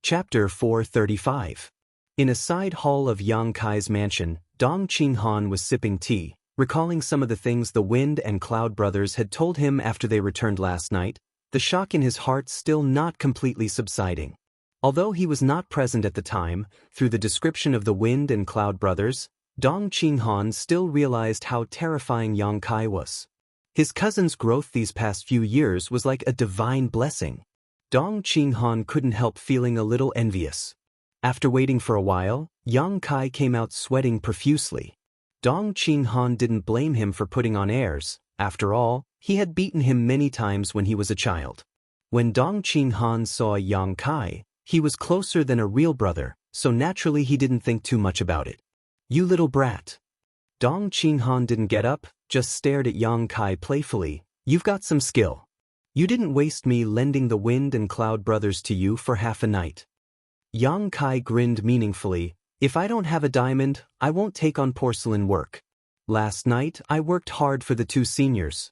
Chapter 435. In a side hall of Yang Kai's mansion, Dong Qinghan was sipping tea, recalling some of the things the Wind and Cloud brothers had told him after they returned last night, the shock in his heart still not completely subsiding. Although he was not present at the time, through the description of the Wind and Cloud brothers, Dong Qinghan still realized how terrifying Yang Kai was. His cousin's growth these past few years was like a divine blessing. Dong Qinghan couldn't help feeling a little envious. After waiting for a while, Yang Kai came out sweating profusely. Dong Qinghan didn't blame him for putting on airs. After all, he had beaten him many times when he was a child. When Dong Qinghan saw Yang Kai, he was closer than a real brother, so naturally he didn't think too much about it. "You little brat." Dong Qinghan didn't get up, just stared at Yang Kai playfully. "You've got some skill. You didn't waste me lending the Wind and Cloud brothers to you for half a night." Yang Kai grinned meaningfully. "If I don't have a diamond, I won't take on porcelain work. Last night I worked hard for the two seniors."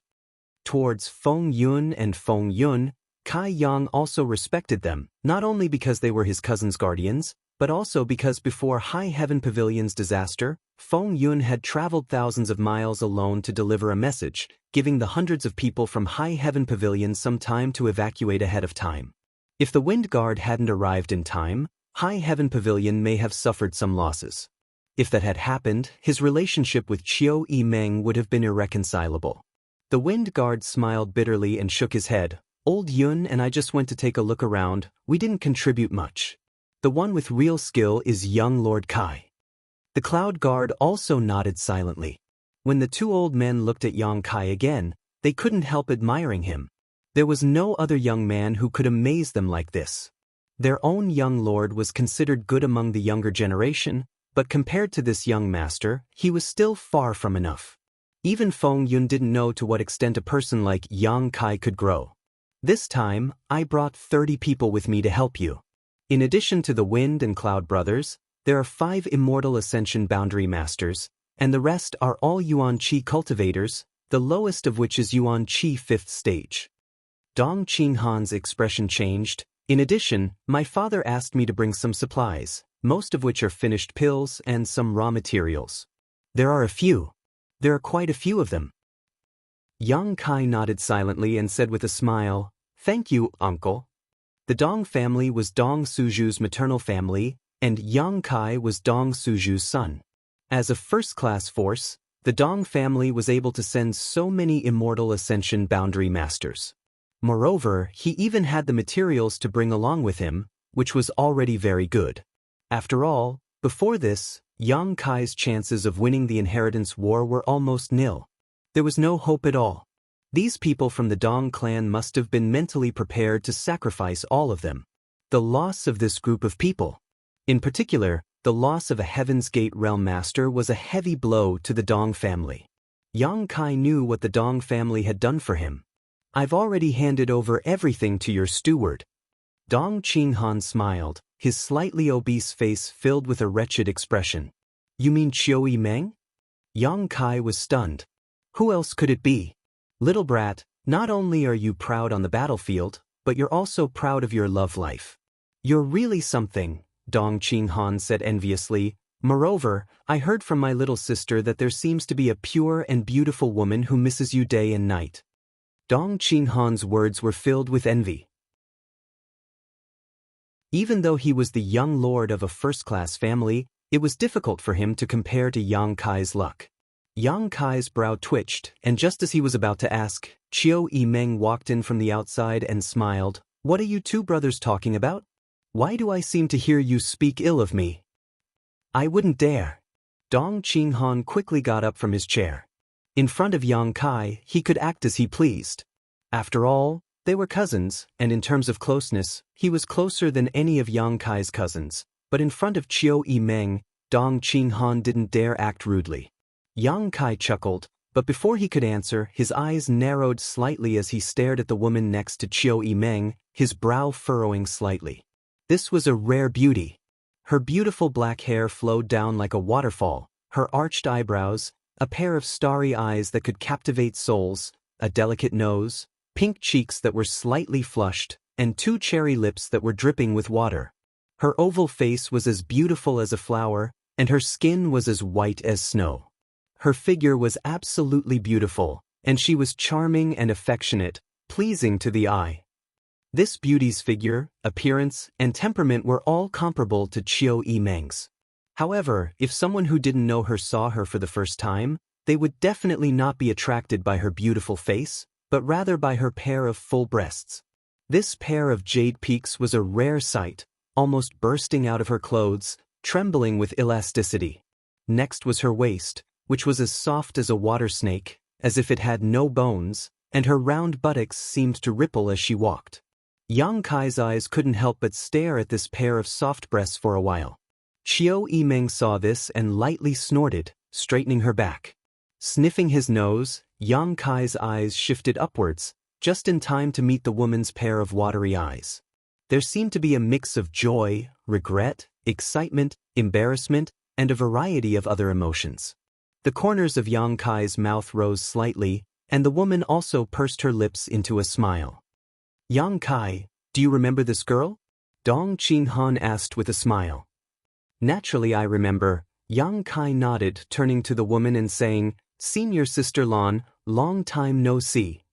Towards Feng Yun and Feng Yun, Kai Yang also respected them, not only because they were his cousin's guardians, but also because before High Heaven Pavilion's disaster, Feng Yun had traveled thousands of miles alone to deliver a message, giving the hundreds of people from High Heaven Pavilion some time to evacuate ahead of time. If the Wind Guard hadn't arrived in time, High Heaven Pavilion may have suffered some losses. If that had happened, his relationship with Chiu Yimeng would have been irreconcilable. The Wind Guard smiled bitterly and shook his head. "Old Yun and I just went to take a look around. We didn't contribute much. The one with real skill is young Lord Kai." The Cloud Guard also nodded silently. When the two old men looked at Yang Kai again, they couldn't help admiring him. There was no other young man who could amaze them like this. Their own young lord was considered good among the younger generation, but compared to this young master, he was still far from enough. Even Feng Yun didn't know to what extent a person like Yang Kai could grow. "This time, I brought 30 people with me to help you. In addition to the Wind and Cloud brothers, there are 5 Immortal Ascension Boundary Masters, and the rest are all Yuan Qi cultivators, the lowest of which is Yuan Qi 5th stage." Dong Qinghan's expression changed. "In addition, my father asked me to bring some supplies, most of which are finished pills and some raw materials. There are a few. There are quite a few of them." Yang Kai nodded silently and said with a smile, "Thank you, uncle." The Dong family was Dong Suju's maternal family, and Yang Kai was Dong Suju's son. As a first-class force, the Dong family was able to send so many Immortal Ascension Boundary Masters. Moreover, he even had the materials to bring along with him, which was already very good. After all, before this, Yang Kai's chances of winning the inheritance war were almost nil. There was no hope at all. These people from the Dong clan must have been mentally prepared to sacrifice all of them. The loss of this group of people, in particular, the loss of a Heaven's Gate Realm Master, was a heavy blow to the Dong family. Yang Kai knew what the Dong family had done for him. "I've already handed over everything to your steward." Dong Qinghan smiled, his slightly obese face filled with a wretched expression. "You mean Chiu Yimeng?" Yang Kai was stunned. Who else could it be? "Little brat, not only are you proud on the battlefield, but you're also proud of your love life. You're really something," Dong Qinghan said enviously. "Moreover, I heard from my little sister that there seems to be a pure and beautiful woman who misses you day and night." Dong Qinghan's words were filled with envy. Even though he was the young lord of a first-class family, it was difficult for him to compare to Yang Kai's luck. Yang Kai's brow twitched, and just as he was about to ask, Chiu Yimeng walked in from the outside and smiled. "What are you two brothers talking about? Why do I seem to hear you speak ill of me?" "I wouldn't dare." Dong Qinghan quickly got up from his chair. In front of Yang Kai, he could act as he pleased. After all, they were cousins, and in terms of closeness, he was closer than any of Yang Kai's cousins. But in front of Chiu Yimeng, Dong Qinghan didn't dare act rudely. Yang Kai chuckled, but before he could answer, his eyes narrowed slightly as he stared at the woman next to Chiu Yimeng, his brow furrowing slightly. This was a rare beauty. Her beautiful black hair flowed down like a waterfall, her arched eyebrows, a pair of starry eyes that could captivate souls, a delicate nose, pink cheeks that were slightly flushed, and 2 cherry lips that were dripping with water. Her oval face was as beautiful as a flower, and her skin was as white as snow. Her figure was absolutely beautiful, and she was charming and affectionate, pleasing to the eye. This beauty's figure, appearance, and temperament were all comparable to Qiu Yimeng's. However, if someone who didn't know her saw her for the first time, they would definitely not be attracted by her beautiful face, but rather by her pair of full breasts. This pair of jade peaks was a rare sight, almost bursting out of her clothes, trembling with elasticity. Next was her waist, which was as soft as a water snake, as if it had no bones, and her round buttocks seemed to ripple as she walked. Yang Kai's eyes couldn't help but stare at this pair of soft breasts for a while. Qiu Yimeng saw this and lightly snorted, straightening her back. Sniffing his nose, Yang Kai's eyes shifted upwards, just in time to meet the woman's pair of watery eyes. There seemed to be a mix of joy, regret, excitement, embarrassment, and a variety of other emotions. The corners of Yang Kai's mouth rose slightly, and the woman also pursed her lips into a smile. "Yang Kai, do you remember this girl?" Dong Qinghan asked with a smile. "Naturally I remember," Yang Kai nodded, turning to the woman and saying, "Senior Sister Lan, long time no see."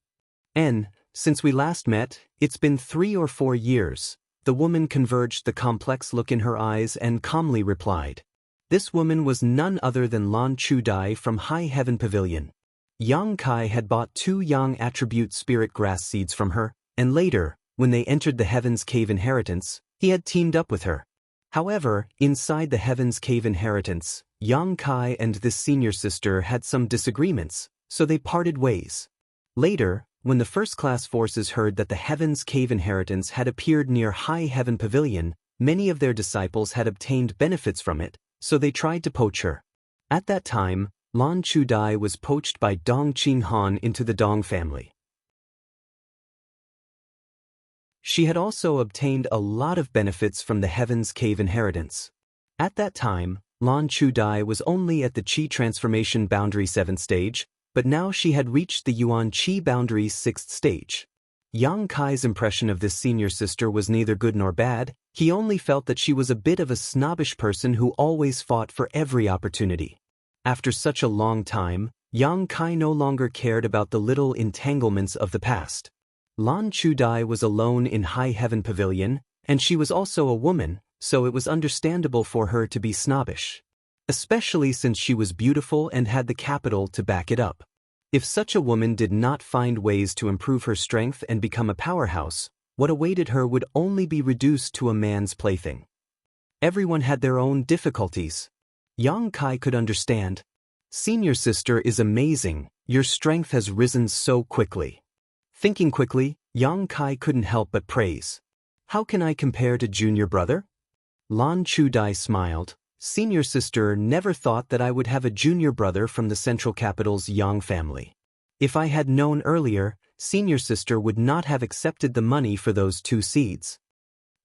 Since we last met, it's been 3 or 4 years." The woman converged the complex look in her eyes and calmly replied. This woman was none other than Lan Chudai from High Heaven Pavilion. Yang Kai had bought 2 Yang Attribute Spirit Grass seeds from her, and later, when they entered the Heaven's Cave Inheritance, he had teamed up with her. However, inside the Heaven's Cave Inheritance, Yang Kai and this senior sister had some disagreements, so they parted ways. Later, when the first-class forces heard that the Heaven's Cave Inheritance had appeared near High Heaven Pavilion, many of their disciples had obtained benefits from it, so they tried to poach her. At that time, Lan Chudai was poached by Dong Qinghan into the Dong family. She had also obtained a lot of benefits from the Heaven's Cave Inheritance. At that time, Lan Chudai was only at the Qi Transformation Boundary 7th stage, but now she had reached the Yuan Qi Boundary 6th stage. Yang Kai's impression of this senior sister was neither good nor bad. He only felt that she was a bit of a snobbish person who always fought for every opportunity. After such a long time, Yang Kai no longer cared about the little entanglements of the past. Lan Chudai was alone in High Heaven Pavilion, and she was also a woman, so it was understandable for her to be snobbish. Especially since she was beautiful and had the capital to back it up. If such a woman did not find ways to improve her strength and become a powerhouse, what awaited her would only be reduced to a man's plaything. Everyone had their own difficulties. Yang Kai could understand. "Senior sister is amazing, your strength has risen so quickly." Thinking quickly, Yang Kai couldn't help but praise. "How can I compare to junior brother?" Lan Chudai smiled. "Senior sister never thought that I would have a junior brother from the central capital's Yang family. If I had known earlier, senior sister would not have accepted the money for those 2 seeds."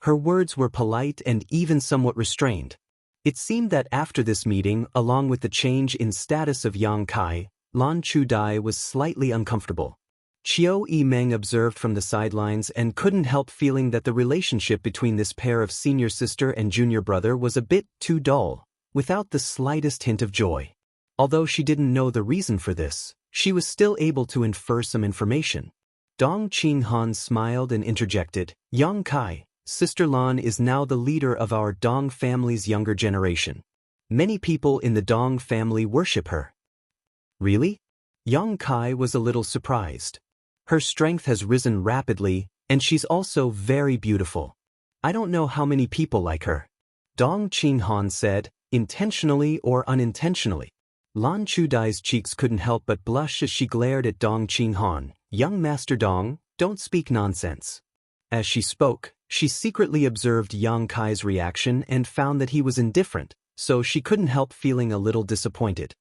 Her words were polite and even somewhat restrained. It seemed that after this meeting, along with the change in status of Yang Kai, Lan Chudai was slightly uncomfortable. Qiu Yimeng observed from the sidelines and couldn't help feeling that the relationship between this pair of senior sister and junior brother was a bit too dull, without the slightest hint of joy. Although she didn't know the reason for this, she was still able to infer some information. Dong Qinghan smiled and interjected, "Yang Kai, Sister Lan is now the leader of our Dong family's younger generation. Many people in the Dong family worship her." "Really?" Yang Kai was a little surprised. "Her strength has risen rapidly, and she's also very beautiful. I don't know how many people like her," Dong Qinghan said, intentionally or unintentionally. Lan Chudai's cheeks couldn't help but blush as she glared at Dong Qinghan. "Young Master Dong, don't speak nonsense." As she spoke, she secretly observed Yang Kai's reaction and found that he was indifferent, so she couldn't help feeling a little disappointed.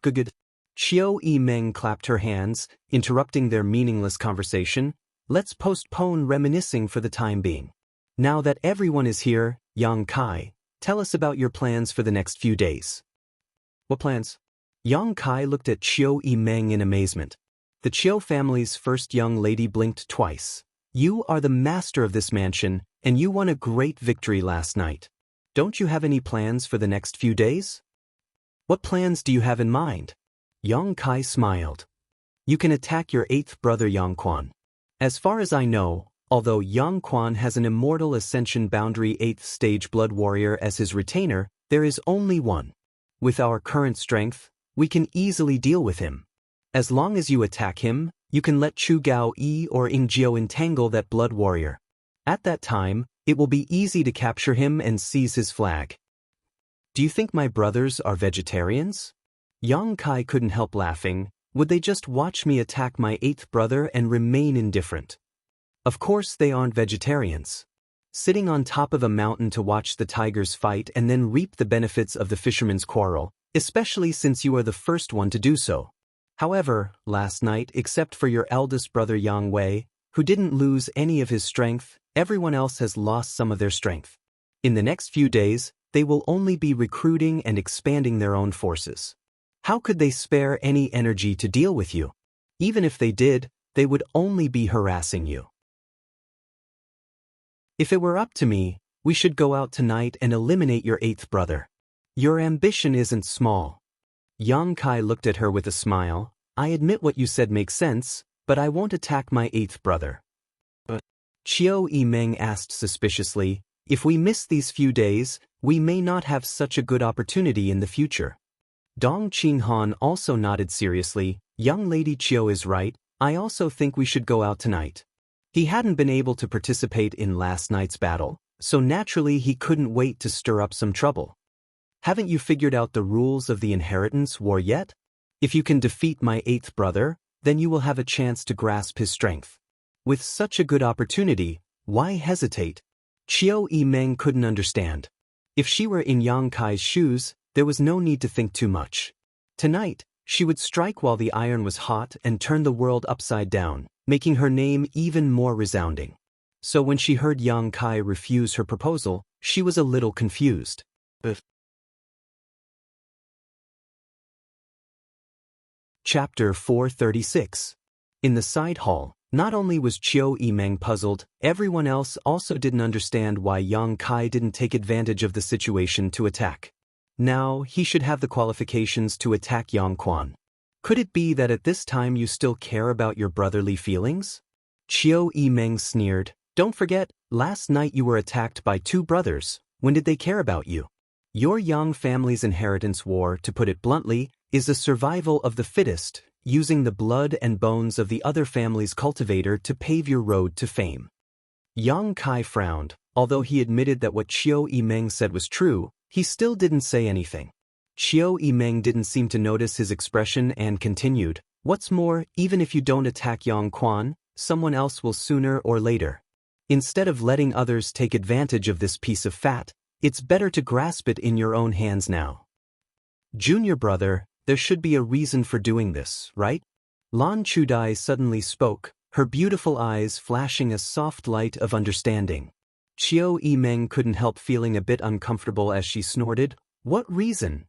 "Good." Qiu Yimeng clapped her hands, interrupting their meaningless conversation. "Let's postpone reminiscing for the time being. Now that everyone is here, Yang Kai, tell us about your plans for the next few days." "What plans?" Yang Kai looked at Qiu Yimeng in amazement. The Qiu family's first young lady blinked twice. "You are the master of this mansion, and you won a great victory last night. Don't you have any plans for the next few days? What plans do you have in mind? Yang Kai smiled. You can attack your 8th brother Yang Quan. As far as I know, although Yang Quan has an Immortal Ascension Boundary 8th Stage Blood Warrior as his retainer, there is only one. With our current strength, we can easily deal with him. As long as you attack him, you can let Chu Gao Yi or Ing Jiao entangle that Blood Warrior. At that time, it will be easy to capture him and seize his flag. Do you think my brothers are vegetarians? Yang Kai couldn't help laughing. Would they just watch me attack my 8th brother and remain indifferent? Of course they aren't vegetarians. Sitting on top of a mountain to watch the tigers fight and then reap the benefits of the fisherman's quarrel, especially since you are the first one to do so. However, last night, except for your eldest brother Yang Wei, who didn't lose any of his strength, everyone else has lost some of their strength. In the next few days, they will only be recruiting and expanding their own forces. How could they spare any energy to deal with you? Even if they did, they would only be harassing you. If it were up to me, we should go out tonight and eliminate your 8th brother. Your ambition isn't small. Yang Kai looked at her with a smile. I admit what you said makes sense, but I won't attack my 8th brother. But Qiu Yimeng asked suspiciously, if we miss these few days, we may not have such a good opportunity in the future. Dong Qinghan also nodded seriously. Young Lady Qiu is right, I also think we should go out tonight. He hadn't been able to participate in last night's battle, so naturally he couldn't wait to stir up some trouble. Haven't you figured out the rules of the inheritance war yet? If you can defeat my 8th brother, then you will have a chance to grasp his strength. With such a good opportunity, why hesitate? Qiu Yimeng couldn't understand. If she were in Yang Kai's shoes, there was no need to think too much. Tonight, she would strike while the iron was hot and turn the world upside down, making her name even more resounding. So when she heard Yang Kai refuse her proposal, she was a little confused. Chapter 436. In the side hall, not only was Qiu Yimeng puzzled, everyone else also didn't understand why Yang Kai didn't take advantage of the situation to attack. Now, he should have the qualifications to attack Yang Quan. Could it be that at this time you still care about your brotherly feelings? Qiu Yimeng sneered. Don't forget, last night you were attacked by 2 brothers. When did they care about you? Your Yang family's inheritance war, to put it bluntly, is the survival of the fittest, using the blood and bones of the other family's cultivator to pave your road to fame. Yang Kai frowned. Although he admitted that what Qiu Yimeng said was true, he still didn't say anything. Qiu Yimeng didn't seem to notice his expression and continued, what's more, even if you don't attack Yang Quan, someone else will sooner or later. Instead of letting others take advantage of this piece of fat, it's better to grasp it in your own hands now. Junior brother, there should be a reason for doing this, right? Lan Chudai suddenly spoke, her beautiful eyes flashing a soft light of understanding. Qiu Yimeng couldn't help feeling a bit uncomfortable as she snorted, what reason?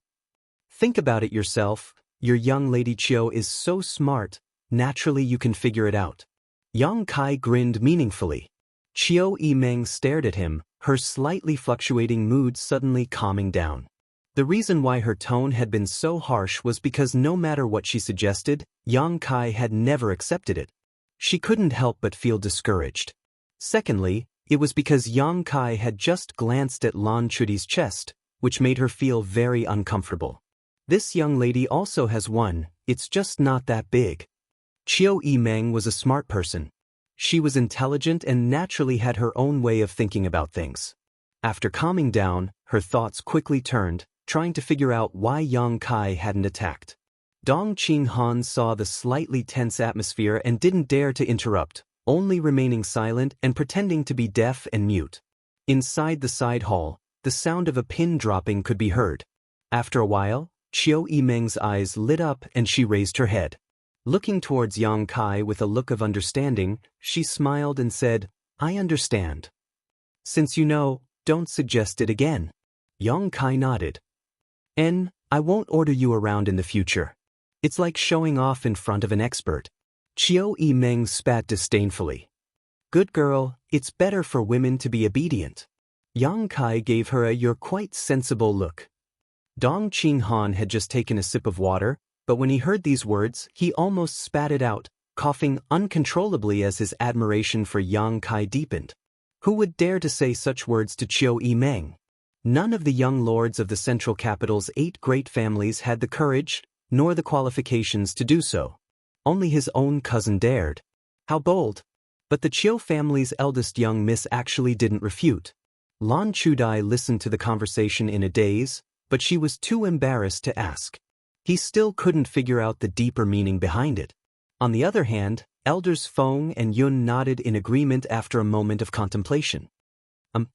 Think about it yourself, your young lady Qiu is so smart, naturally you can figure it out. Yang Kai grinned meaningfully. Qiu Yimeng stared at him, her slightly fluctuating mood suddenly calming down. The reason why her tone had been so harsh was because no matter what she suggested, Yang Kai had never accepted it. She couldn't help but feel discouraged. Secondly, it was because Yang Kai had just glanced at Lan Chudi's chest, which made her feel very uncomfortable. This young lady also has one, it's just not that big. Qiu Yimeng was a smart person. She was intelligent and naturally had her own way of thinking about things. After calming down, her thoughts quickly turned, trying to figure out why Yang Kai hadn't attacked. Dong Qinghan saw the slightly tense atmosphere and didn't dare to interrupt, only remaining silent and pretending to be deaf and mute. Inside the side hall, the sound of a pin dropping could be heard. After a while, Qiu Yimeng's eyes lit up and she raised her head. Looking towards Yang Kai with a look of understanding, she smiled and said, I understand. Since you know, don't suggest it again. Yang Kai nodded. I won't order you around in the future. It's like showing off in front of an expert. Qiu Yimeng spat disdainfully. Good girl, it's better for women to be obedient. Yang Kai gave her a "you're quite sensible" look. Dong Qinghan had just taken a sip of water, but when he heard these words, he almost spat it out, coughing uncontrollably as his admiration for Yang Kai deepened. Who would dare to say such words to Qiu Yimeng? None of the young lords of the central capital's 8 great families had the courage, nor the qualifications to do so. Only his own cousin dared. How bold! But the Qiu family's eldest young miss actually didn't refute. Lan Chudai listened to the conversation in a daze, but she was too embarrassed to ask. He still couldn't figure out the deeper meaning behind it. On the other hand, elders Feng and Yun nodded in agreement after a moment of contemplation.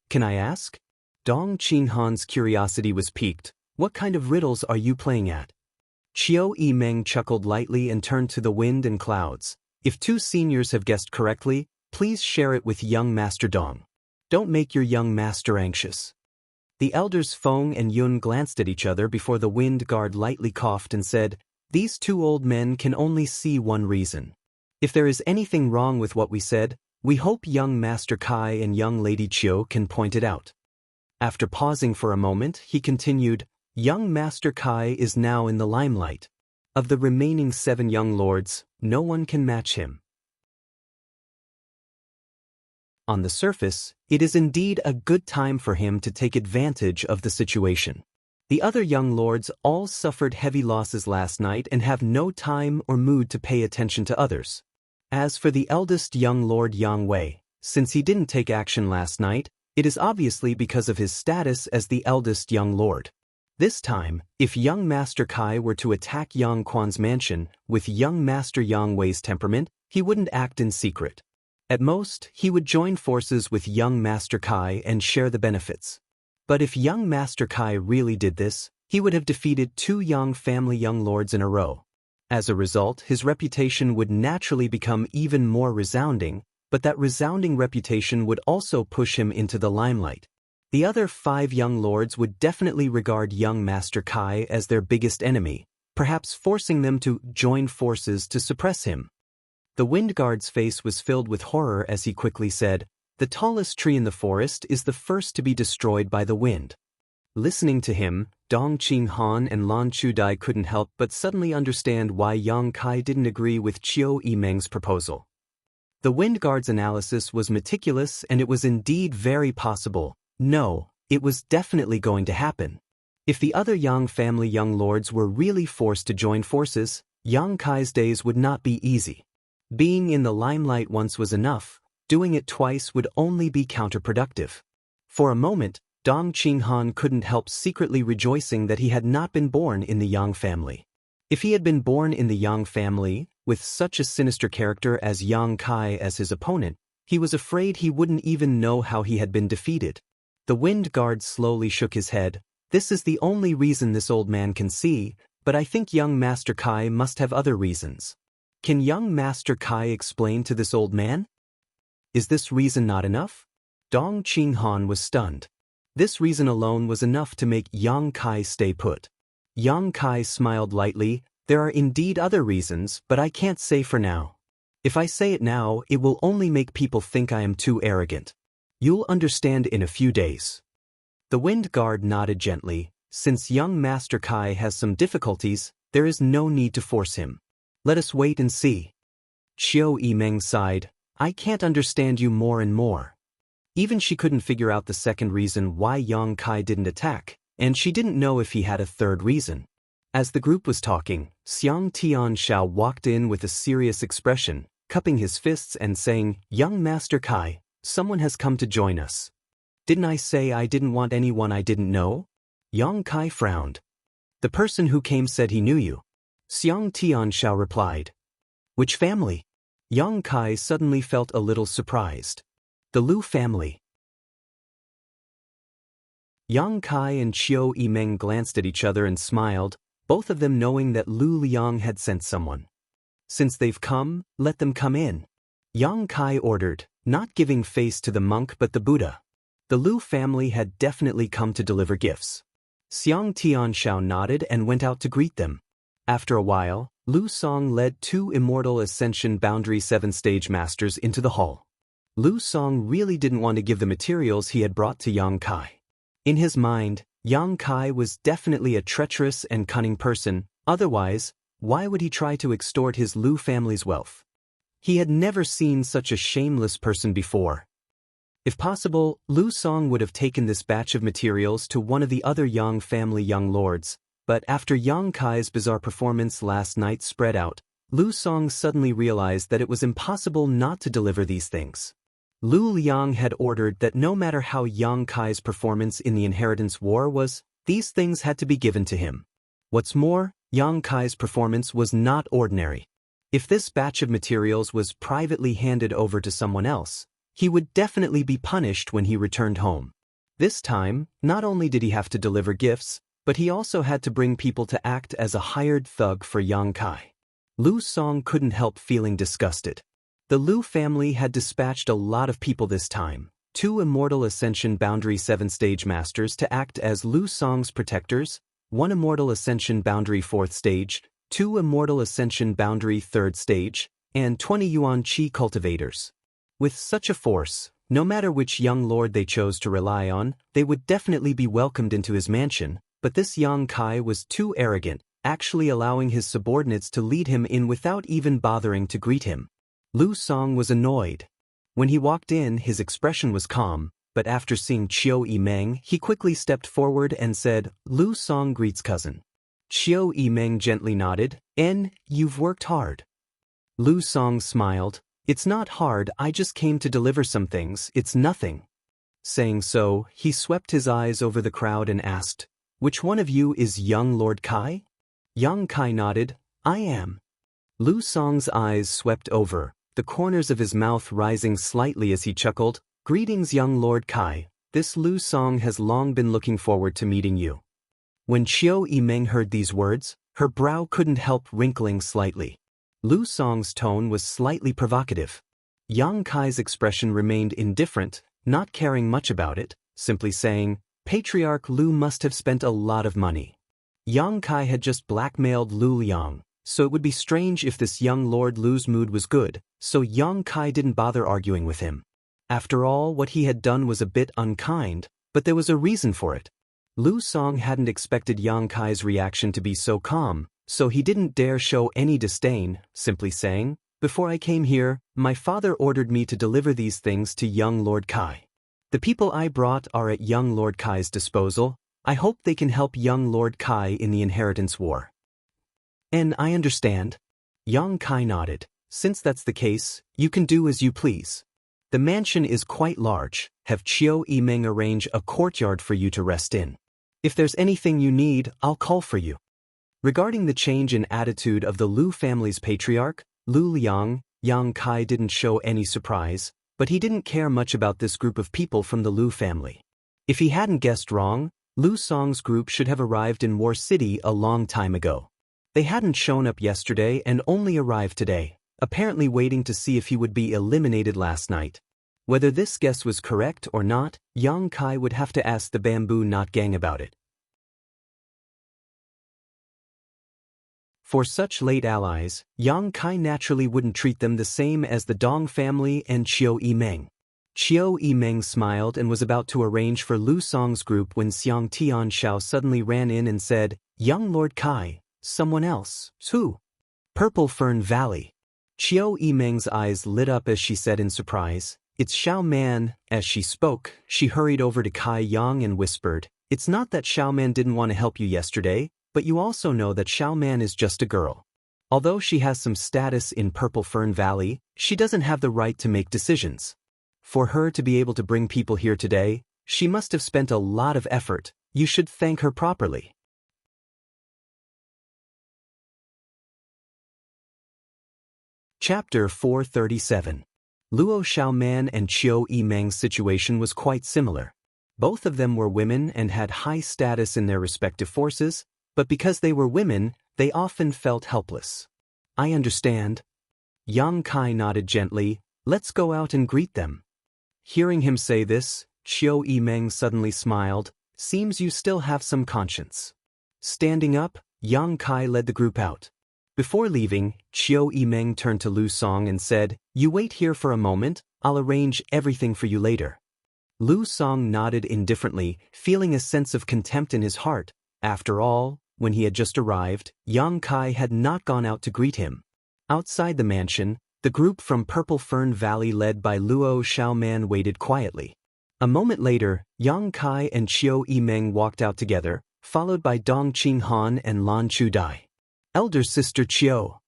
Can I ask? Dong Qinghan's curiosity was piqued. What kind of riddles are you playing at? Qiu Yimeng chuckled lightly and turned to the wind and clouds. If 2 seniors have guessed correctly, please share it with young Master Dong. Don't make your young master anxious. The elders Feng and Yun glanced at each other before the wind guard lightly coughed and said, "These 2 old men can only see one reason. If there is anything wrong with what we said, we hope young Master Kai and young Lady Qiu can point it out." After pausing for a moment, he continued, "Young Master Kai is now in the limelight. Of the remaining 7 young lords, no one can match him. On the surface, it is indeed a good time for him to take advantage of the situation. The other young lords all suffered heavy losses last night and have no time or mood to pay attention to others. As for the eldest young lord Yang Wei, since he didn't take action last night, it is obviously because of his status as the eldest young lord. This time, if young Master Kai were to attack Yang Quan's mansion with young Master Yang Wei's temperament, he wouldn't act in secret. At most, he would join forces with young Master Kai and share the benefits. But if young Master Kai really did this, he would have defeated 2 Yang family young lords in a row. As a result, his reputation would naturally become even more resounding, but that resounding reputation would also push him into the limelight. The other 5 young lords would definitely regard young Master Kai as their biggest enemy, perhaps forcing them to join forces to suppress him. The wind guard's face was filled with horror as he quickly said, "The tallest tree in the forest is the first to be destroyed by the wind." Listening to him, Dong Qinghan and Lan Chudai couldn't help but suddenly understand why Yang Kai didn't agree with Qiu Yimeng's proposal. The wind guard's analysis was meticulous, and it was indeed very possible. No, it was definitely going to happen. If the other Yang family young lords were really forced to join forces, Yang Kai's days would not be easy. Being in the limelight once was enough, doing it twice would only be counterproductive. For a moment, Dong Qinghan couldn't help secretly rejoicing that he had not been born in the Yang family. If he had been born in the Yang family, with such a sinister character as Yang Kai as his opponent, he was afraid he wouldn't even know how he had been defeated. The wind guard slowly shook his head. "This is the only reason this old man can see, but I think young Master Kai must have other reasons. Can young Master Kai explain to this old man? Is this reason not enough?" Dong Qinghan was stunned. This reason alone was enough to make Yang Kai stay put. Yang Kai smiled lightly. "There are indeed other reasons, but I can't say for now. If I say it now, it will only make people think I am too arrogant. You'll understand in a few days." The wind guard nodded gently. Since young Master Kai has some difficulties, there is no need to force him. Let us wait and see. Qiu Yimeng sighed. "I can't understand you more and more." Even she couldn't figure out the second reason why Yang Kai didn't attack, and she didn't know if he had a third reason. As the group was talking, Xiang Tianshao walked in with a serious expression, cupping his fists and saying, "Young Master Kai, someone has come to join us." "Didn't I say I didn't want anyone I didn't know?" Yang Kai frowned. "The person who came said he knew you." Xiang Tianshao replied. "Which family?" Yang Kai suddenly felt a little surprised. "The Lu family." Yang Kai and Qiu Yimeng glanced at each other and smiled, both of them knowing that Lu Liang had sent someone. "Since they've come, let them come in," Yang Kai ordered, not giving face to the monk but the Buddha. The Lu family had definitely come to deliver gifts. Xiang Tianshao nodded and went out to greet them. After a while, Lu Song led 2 Immortal Ascension Boundary 7 stage masters into the hall. Lu Song really didn't want to give the materials he had brought to Yang Kai. In his mind, Yang Kai was definitely a treacherous and cunning person, otherwise, why would he try to extort his Lu family's wealth? He had never seen such a shameless person before. If possible, Lu Song would have taken this batch of materials to one of the other Yang family young lords, but after Yang Kai's bizarre performance last night spread out, Lu Song suddenly realized that it was impossible not to deliver these things. Lu Liang had ordered that no matter how Yang Kai's performance in the inheritance war was, these things had to be given to him. What's more, Yang Kai's performance was not ordinary. If this batch of materials was privately handed over to someone else, he would definitely be punished when he returned home. This time, not only did he have to deliver gifts, but he also had to bring people to act as a hired thug for Yang Kai. Lu Song couldn't help feeling disgusted. The Lu family had dispatched a lot of people this time, 2 Immortal Ascension Boundary 7th-stage masters to act as Lu Song's protectors, 1 Immortal Ascension Boundary 4th stage, 2 Immortal Ascension Boundary 3rd stage, and 20 Yuan Qi cultivators. With such a force, no matter which young lord they chose to rely on, they would definitely be welcomed into his mansion, but this Yang Kai was too arrogant, actually allowing his subordinates to lead him in without even bothering to greet him. Lu Song was annoyed. When he walked in, his expression was calm, but after seeing Qiu Yimeng, he quickly stepped forward and said, "Lu Song greets cousin." Qiu Yimeng gently nodded, "You've worked hard." Lu Song smiled, "It's not hard, I just came to deliver some things, it's nothing." Saying so, he swept his eyes over the crowd and asked, "Which one of you is young Lord Kai?" Yang Kai nodded, "I am." Lu Song's eyes swept over, the corners of his mouth rising slightly as he chuckled, "Greetings, young Lord Kai, this Lu Song has long been looking forward to meeting you." When Qiu Yimeng heard these words, her brow couldn't help wrinkling slightly. Lu Song's tone was slightly provocative. Yang Kai's expression remained indifferent, not caring much about it, simply saying, "Patriarch Lu must have spent a lot of money." Yang Kai had just blackmailed Lu Liang, so it would be strange if this young Lord Lu's mood was good, so Yang Kai didn't bother arguing with him. After all, what he had done was a bit unkind, but there was a reason for it. Lu Song hadn't expected Yang Kai's reaction to be so calm, so he didn't dare show any disdain, simply saying, "Before I came here, my father ordered me to deliver these things to young Lord Kai. The people I brought are at young Lord Kai's disposal. I hope they can help young Lord Kai in the inheritance war." "And I understand." Yang Kai nodded. "Since that's the case, you can do as you please. The mansion is quite large. Have Qiu Yimeng arrange a courtyard for you to rest in. If there's anything you need, I'll call for you." Regarding the change in attitude of the Lu family's patriarch, Lu Liang, Yang Kai didn't show any surprise, but he didn't care much about this group of people from the Lu family. If he hadn't guessed wrong, Lu Song's group should have arrived in War City a long time ago. They hadn't shown up yesterday and only arrived today, apparently waiting to see if he would be eliminated last night. Whether this guess was correct or not, Yang Kai would have to ask the Bamboo Knot Gang about it. For such late allies, Yang Kai naturally wouldn't treat them the same as the Dong family and Qiu Yimeng. Qiu Yimeng smiled and was about to arrange for Lu Song's group when Xiang Tianshao suddenly ran in and said, "Young Lord Kai, someone else." "Who?" "Purple Fern Valley." Qiu Yimeng's eyes lit up as she said in surprise, "It's Xiao Man." As she spoke, she hurried over to Kai Yang and whispered, "It's not that Xiao Man didn't want to help you yesterday, but you also know that Xiao Man is just a girl. Although she has some status in Purple Fern Valley, she doesn't have the right to make decisions. For her to be able to bring people here today, she must have spent a lot of effort. You should thank her properly." Chapter 437. Luo Xiaoman and Qiu Yimeng's situation was quite similar. Both of them were women and had high status in their respective forces, but because they were women, they often felt helpless. "I understand." Yang Kai nodded gently, "Let's go out and greet them." Hearing him say this, Qiu Yimeng suddenly smiled, "Seems you still have some conscience." Standing up, Yang Kai led the group out. Before leaving, Qiu Yimeng turned to Lu Song and said, You wait here for a moment, I'll arrange everything for you later. Lu Song nodded indifferently, feeling a sense of contempt in his heart. After all, when he had just arrived, Yang Kai had not gone out to greet him. Outside the mansion, the group from Purple Fern Valley led by Luo Xiaoman waited quietly. A moment later, Yang Kai and Qiu Yimeng walked out together, followed by Dong Qinghan and Lan Chudai. Elder sister Qiu.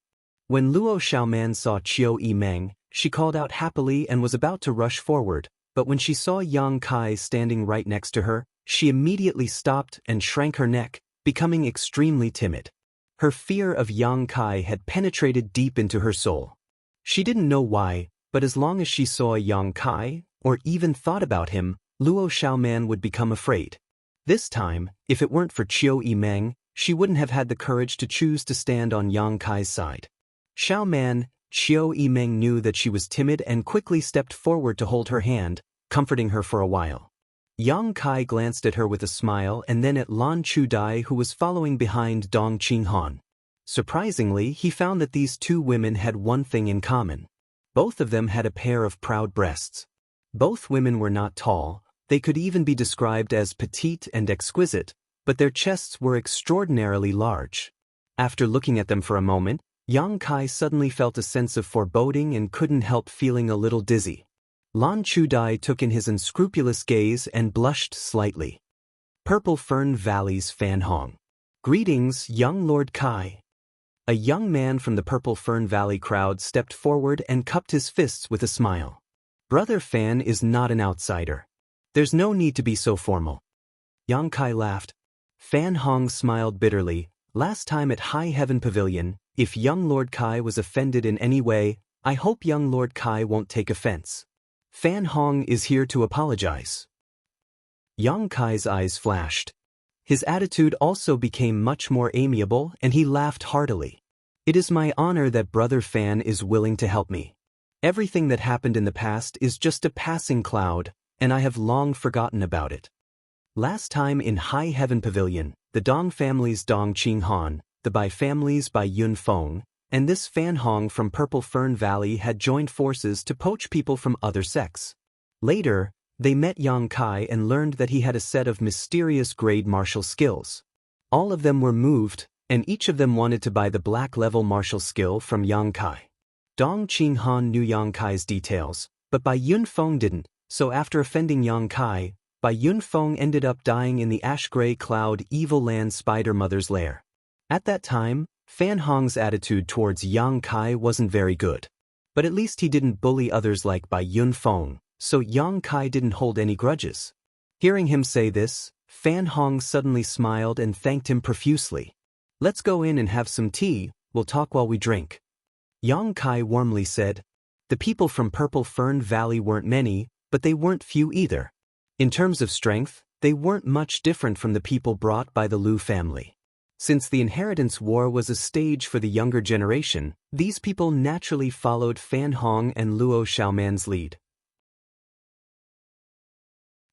When Luo Xiaoman saw Qiu Yimeng, she called out happily and was about to rush forward, but when she saw Yang Kai standing right next to her, she immediately stopped and shrank her neck, becoming extremely timid. Her fear of Yang Kai had penetrated deep into her soul. She didn't know why, but as long as she saw Yang Kai, or even thought about him, Luo Xiaoman would become afraid. This time, if it weren't for Qiu Yimeng, she wouldn't have had the courage to choose to stand on Yang Kai's side. Xiaoman, Qiu Yimeng knew that she was timid and quickly stepped forward to hold her hand, comforting her for a while. Yang Kai glanced at her with a smile and then at Lan Chudai, who was following behind Dong Qinghan. Surprisingly, he found that these two women had one thing in common. Both of them had a pair of proud breasts. Both women were not tall, they could even be described as petite and exquisite, but their chests were extraordinarily large. After looking at them for a moment, Yang Kai suddenly felt a sense of foreboding and couldn't help feeling a little dizzy. Lan Chudai took in his unscrupulous gaze and blushed slightly. Purple Fern Valley's Fan Hong. Greetings, young Lord Kai. A young man from the Purple Fern Valley crowd stepped forward and cupped his fists with a smile. Brother Fan is not an outsider. There's no need to be so formal. Yang Kai laughed. Fan Hong smiled bitterly. Last time at High Heaven Pavilion, if young Lord Kai was offended in any way, I hope young Lord Kai won't take offense. Fan Hong is here to apologize. Yang Kai's eyes flashed. His attitude also became much more amiable and he laughed heartily. It is my honor that Brother Fan is willing to help me. Everything that happened in the past is just a passing cloud, and I have long forgotten about it. Last time in High Heaven Pavilion, the Dong family's Dong Qinghan, the Bai family's Bai Yun Feng, and this Fan Hong from Purple Fern Valley had joined forces to poach people from other sects. Later, they met Yang Kai and learned that he had a set of mysterious grade martial skills. All of them were moved, and each of them wanted to buy the black level martial skill from Yang Kai. Dong Qinghan knew Yang Kai's details, but Bai Yun Feng didn't, so after offending Yang Kai, Bai Yun Feng ended up dying in the ash-gray cloud Evil Land Spider Mother's lair. At that time, Fan Hong's attitude towards Yang Kai wasn't very good. But at least he didn't bully others like Bai Yun Feng, so Yang Kai didn't hold any grudges. Hearing him say this, Fan Hong suddenly smiled and thanked him profusely. Let's go in and have some tea, we'll talk while we drink. Yang Kai warmly said. The people from Purple Fern Valley weren't many, but they weren't few either. In terms of strength, they weren't much different from the people brought by the Lu family. Since the inheritance war was a stage for the younger generation, these people naturally followed Fan Hong and Luo Xiaoman's lead.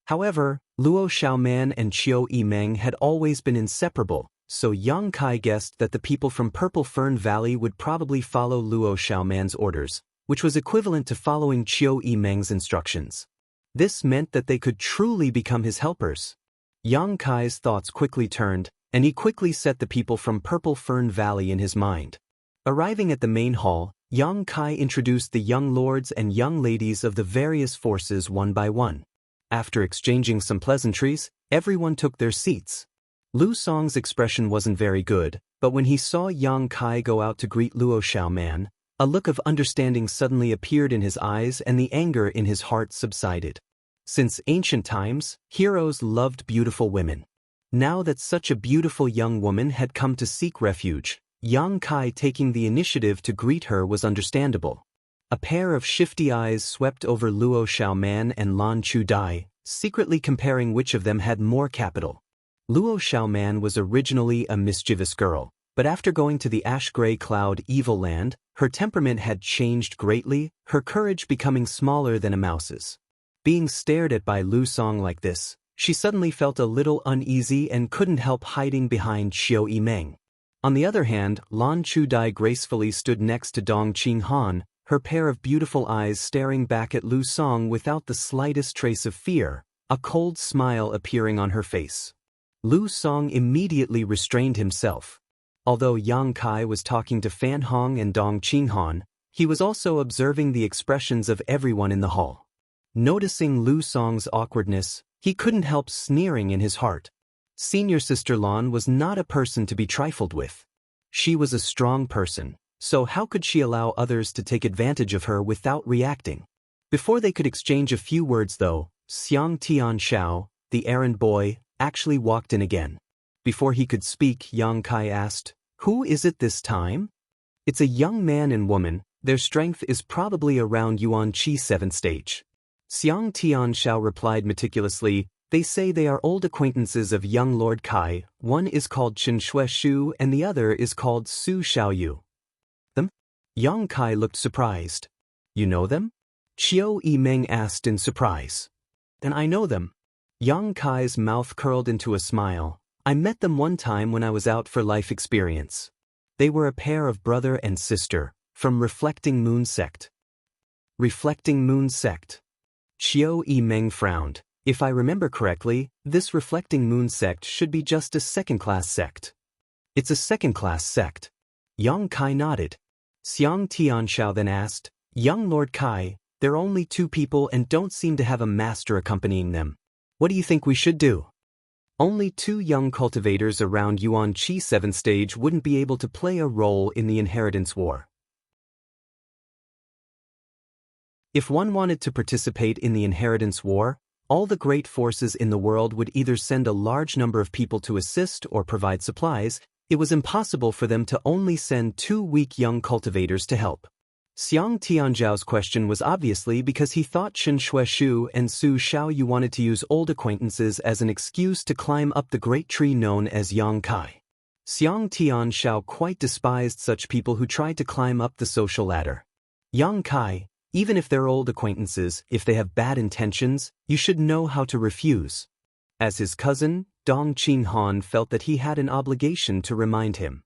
However, Luo Xiaoman and Qiu Yimeng had always been inseparable, so Yang Kai guessed that the people from Purple Fern Valley would probably follow Luo Xiaoman's orders, which was equivalent to following Qiu Yimeng's instructions. This meant that they could truly become his helpers. Yang Kai's thoughts quickly turned, and he quickly set the people from Purple Fern Valley in his mind. Arriving at the main hall, Yang Kai introduced the young lords and young ladies of the various forces one by one. After exchanging some pleasantries, everyone took their seats. Lu Song's expression wasn't very good, but when he saw Yang Kai go out to greet Luo Xiaoman, a look of understanding suddenly appeared in his eyes and the anger in his heart subsided. Since ancient times, heroes loved beautiful women. Now that such a beautiful young woman had come to seek refuge, Yang Kai taking the initiative to greet her was understandable. A pair of shifty eyes swept over Luo Xiaoman and Lan Chudai, secretly comparing which of them had more capital. Luo Xiaoman was originally a mischievous girl, but after going to the ash-gray cloud Evil Land, her temperament had changed greatly, her courage becoming smaller than a mouse's. Being stared at by Lu Song like this, she suddenly felt a little uneasy and couldn't help hiding behind Qiu Yimeng. On the other hand, Lan Chudai gracefully stood next to Dong Qinghan, her pair of beautiful eyes staring back at Lu Song without the slightest trace of fear, a cold smile appearing on her face. Lu Song immediately restrained himself. Although Yang Kai was talking to Fan Hong and Dong Qinghan, he was also observing the expressions of everyone in the hall. Noticing Lu Song's awkwardness, he couldn't help sneering in his heart. Senior Sister Lan was not a person to be trifled with. She was a strong person, so how could she allow others to take advantage of her without reacting? Before they could exchange a few words though, Xiang Tianxiao, the errand boy, actually walked in again. Before he could speak, Yang Kai asked, "Who is it this time?" "It's a young man and woman, their strength is probably around Yuan Qi 7th stage." Xiang Tianxiao replied meticulously, "They say they are old acquaintances of young Lord Kai, one is called Chen Shueshu and the other is called Su Xiaoyu." "Them?" Yang Kai looked surprised. "You know them?" Qiu Yimeng asked in surprise. "Then I know them." Yang Kai's mouth curled into a smile. "I met them one time when I was out for life experience. They were a pair of brother and sister, from Reflecting Moon Sect." Reflecting Moon Sect. Qiu Yimeng frowned. "If I remember correctly, this Reflecting Moon Sect should be just a second-class sect." "It's a second-class sect." Yang Kai nodded. Xiang Tianxiao then asked, "Young Lord Kai, there are only 2 people and don't seem to have a master accompanying them. What do you think we should do?" Only 2 young cultivators around Yuan Qi 7th stage wouldn't be able to play a role in the inheritance war. If one wanted to participate in the inheritance war, all the great forces in the world would either send a large number of people to assist or provide supplies. It was impossible for them to only send 2 weak young cultivators to help. Xiang Tianzhao's question was obviously because he thought Chen Shueshu and Su Xiaoyu wanted to use old acquaintances as an excuse to climb up the great tree known as Yang Kai. Xiang Tianxiao quite despised such people who tried to climb up the social ladder. "Yang Kai, even if they're old acquaintances, if they have bad intentions, you should know how to refuse." As his cousin, Dong Qinghan felt that he had an obligation to remind him.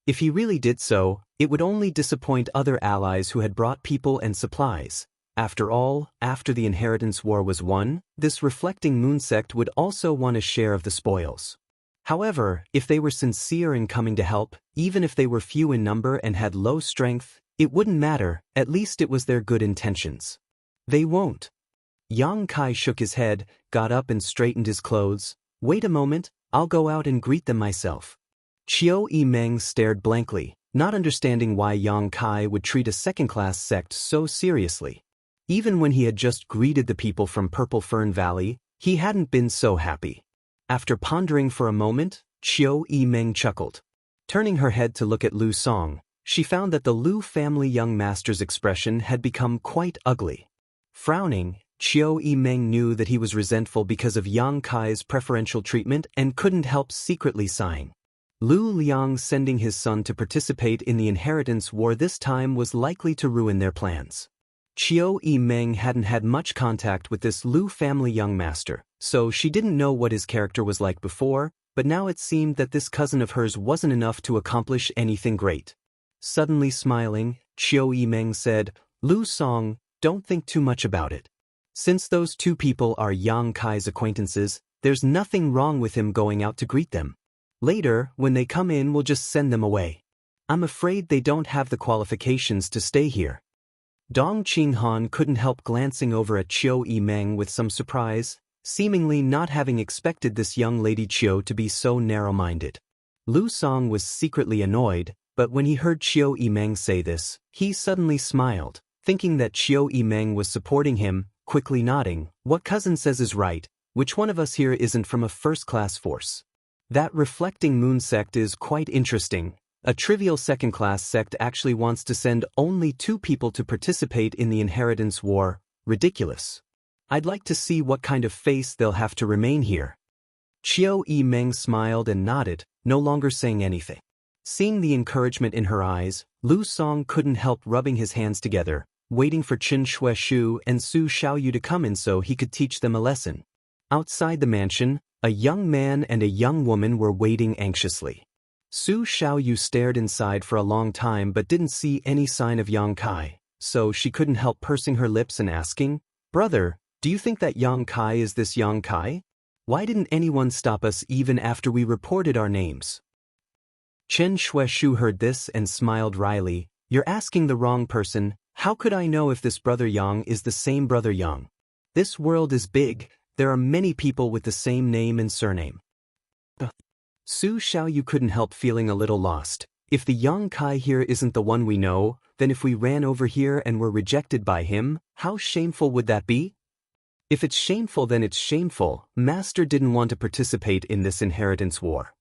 If he really did so, it would only disappoint other allies who had brought people and supplies. After all, after the inheritance war was won, this Reflecting Moon Sect would also want a share of the spoils. However, if they were sincere in coming to help, even if they were few in number and had low strength, it wouldn't matter, at least it was their good intentions. "They won't." Yang Kai shook his head, got up and straightened his clothes. "Wait a moment, I'll go out and greet them myself." Qiu Yimeng stared blankly, not understanding why Yang Kai would treat a second-class sect so seriously. Even when he had just greeted the people from Purple Fern Valley, he hadn't been so happy. After pondering for a moment, Qiu Yimeng chuckled. Turning her head to look at Lu Song, she found that the Lu family young master's expression had become quite ugly. Frowning, Qiu Yimeng knew that he was resentful because of Yang Kai's preferential treatment and couldn't help secretly sighing. Lu Liang sending his son to participate in the inheritance war this time was likely to ruin their plans. Qiu Yimeng hadn't had much contact with this Lu family young master, so she didn't know what his character was like before, but now it seemed that this cousin of hers wasn't enough to accomplish anything great. Suddenly smiling, Qiu Yimeng said, "Lu Song, don't think too much about it. Since those 2 people are Yang Kai's acquaintances, there's nothing wrong with him going out to greet them. Later, when they come in, we'll just send them away. I'm afraid they don't have the qualifications to stay here." Dong Qinghan couldn't help glancing over at Qiu Yimeng with some surprise, seemingly not having expected this young lady Qiu to be so narrow-minded. Lu Song was secretly annoyed, but when he heard Qiu Yimeng say this, he suddenly smiled, thinking that Qiu Yimeng was supporting him, quickly nodding. "What cousin says is right, which one of us here isn't from a first-class force? That Reflecting Moon Sect is quite interesting. A trivial second-class sect actually wants to send only 2 people to participate in the inheritance war. Ridiculous. I'd like to see what kind of face they'll have to remain here." Qiu Yimeng smiled and nodded, no longer saying anything. Seeing the encouragement in her eyes, Lu Song couldn't help rubbing his hands together, waiting for Chen Shueshu and Su Xiaoyu to come in so he could teach them a lesson. Outside the mansion, a young man and a young woman were waiting anxiously. Su Xiaoyu stared inside for a long time but didn't see any sign of Yang Kai, so she couldn't help pursing her lips and asking, "Brother, do you think that Yang Kai is this Yang Kai? Why didn't anyone stop us even after we reported our names?" Chen Shueshu heard this and smiled wryly. "You're asking the wrong person. How could I know if this brother Yang is the same brother Yang? This world is big. There are many people with the same name and surname." Su Xiaoyu couldn't help feeling a little lost. If the Yang Kai here isn't the one we know, then if we ran over here and were rejected by him, how shameful would that be? If it's shameful, then it's shameful. Master didn't want to participate in this inheritance war.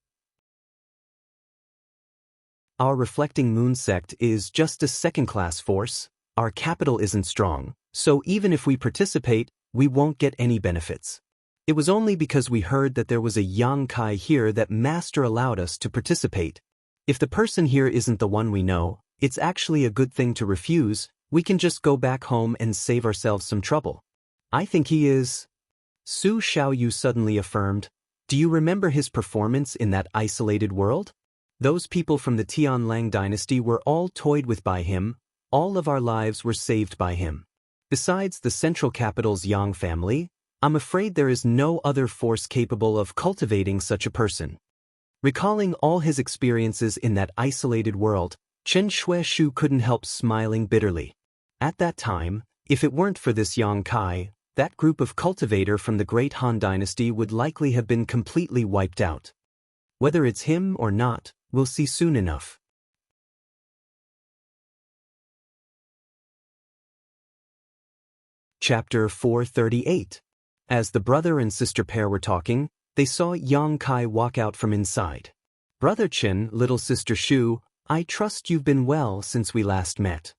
Our Reflecting Moon sect is just a second-class force. Our capital isn't strong, so even if we participate, we won't get any benefits. It was only because we heard that there was a Yang Kai here that Master allowed us to participate. If the person here isn't the one we know, it's actually a good thing to refuse. We can just go back home and save ourselves some trouble. I think he is. Su Xiaoyu suddenly affirmed. Do you remember his performance in that isolated world? Those people from the Tianlang dynasty were all toyed with by him. All of our lives were saved by him. Besides the central capital's Yang family, I'm afraid there is no other force capable of cultivating such a person. Recalling all his experiences in that isolated world, Chen Shueshu couldn't help smiling bitterly. At that time, if it weren't for this Yang Kai, that group of cultivator from the Great Han Dynasty would likely have been completely wiped out. Whether it's him or not, we'll see soon enough. Chapter 438. As the brother and sister pair were talking, they saw Yang Kai walk out from inside. "Brother Chen, little sister Shu, I trust you've been well since we last met."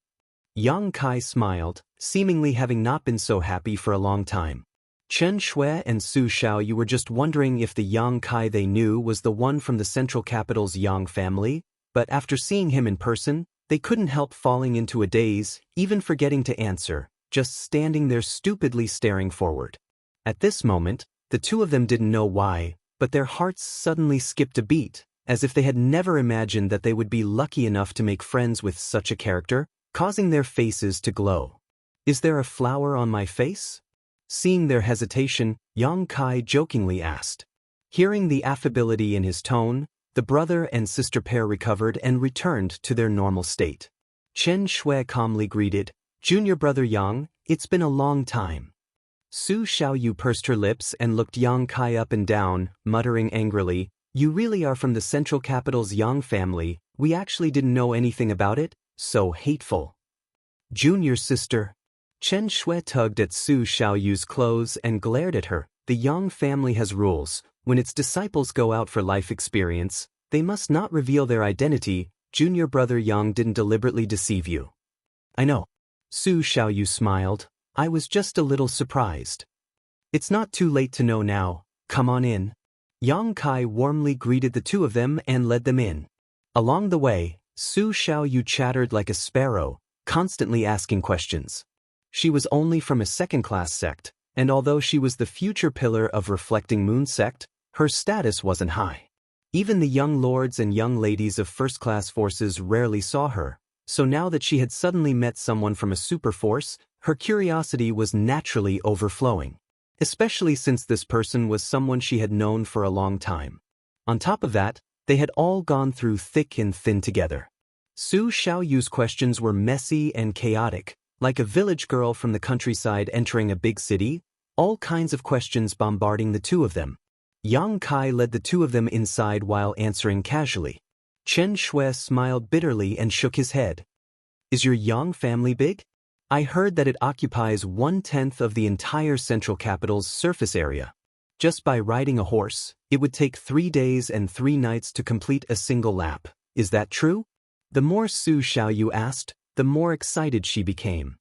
Yang Kai smiled, seemingly having not been so happy for a long time. Chen Shui and Su Xiaoyu were just wondering if the Yang Kai they knew was the one from the central capital's Yang family, but after seeing him in person, they couldn't help falling into a daze, even forgetting to answer, just standing there stupidly staring forward. At this moment, the two of them didn't know why, but their hearts suddenly skipped a beat, as if they had never imagined that they would be lucky enough to make friends with such a character, causing their faces to glow. "Is there a flower on my face?" Seeing their hesitation, Yang Kai jokingly asked. Hearing the affability in his tone, the brother and sister pair recovered and returned to their normal state. Chen Shui calmly greeted, "Junior brother Yang, it's been a long time." Su Xiaoyu pursed her lips and looked Yang Kai up and down, muttering angrily, "You really are from the central capital's Yang family. We actually didn't know anything about it. So hateful." "Junior sister." Chen Shui tugged at Su Xiaoyu's clothes and glared at her. "The Yang family has rules. When its disciples go out for life experience, they must not reveal their identity. Junior brother Yang didn't deliberately deceive you." "I know." Su Xiaoyu smiled. "I was just a little surprised." "It's not too late to know now. Come on in." Yang Kai warmly greeted the two of them and led them in. Along the way, Su Xiaoyu chattered like a sparrow, constantly asking questions. She was only from a second-class sect, and although she was the future pillar of Reflecting Moon sect, her status wasn't high. Even the young lords and young ladies of first-class forces rarely saw her, so now that she had suddenly met someone from a super force, her curiosity was naturally overflowing, especially since this person was someone she had known for a long time. On top of that, they had all gone through thick and thin together. Su Xiaoyu's questions were messy and chaotic, like a village girl from the countryside entering a big city, all kinds of questions bombarding the two of them. Yang Kai led the two of them inside while answering casually. Chen Shui smiled bitterly and shook his head. "Is your Yang family big? I heard that it occupies 1/10 of the entire central capital's surface area. Just by riding a horse, it would take 3 days and 3 nights to complete a single lap. Is that true?" The more Su Xiaoyu asked, the more excited she became.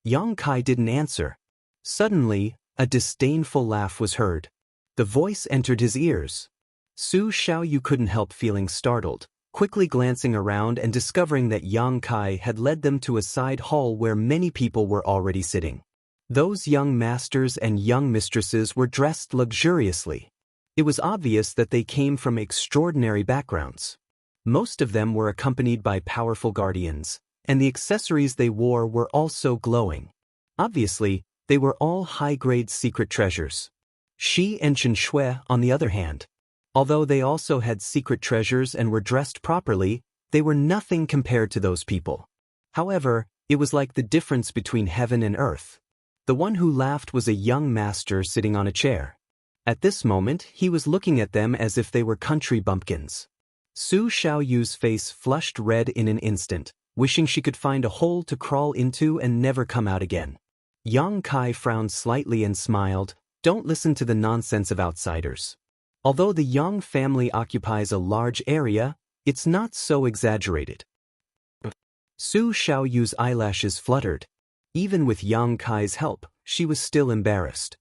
Yang Kai didn't answer. Suddenly, a disdainful laugh was heard. The voice entered his ears. Su Xiaoyu couldn't help feeling startled, quickly glancing around and discovering that Yang Kai had led them to a side hall where many people were already sitting. Those young masters and young mistresses were dressed luxuriously. It was obvious that they came from extraordinary backgrounds. Most of them were accompanied by powerful guardians, and the accessories they wore were also glowing. Obviously, they were all high-grade secret treasures. Shi and Chen Shui, on the other hand, although they also had secret treasures and were dressed properly, they were nothing compared to those people. However, it was like the difference between heaven and earth. The one who laughed was a young master sitting on a chair. At this moment, he was looking at them as if they were country bumpkins. Su Xiaoyu's face flushed red in an instant, wishing she could find a hole to crawl into and never come out again. Yang Kai frowned slightly and smiled. Don't listen to the nonsense of outsiders. Although the Yang family occupies a large area, it's not so exaggerated. Su Xiaoyu's eyelashes fluttered. Even with Yang Kai's help, she was still embarrassed.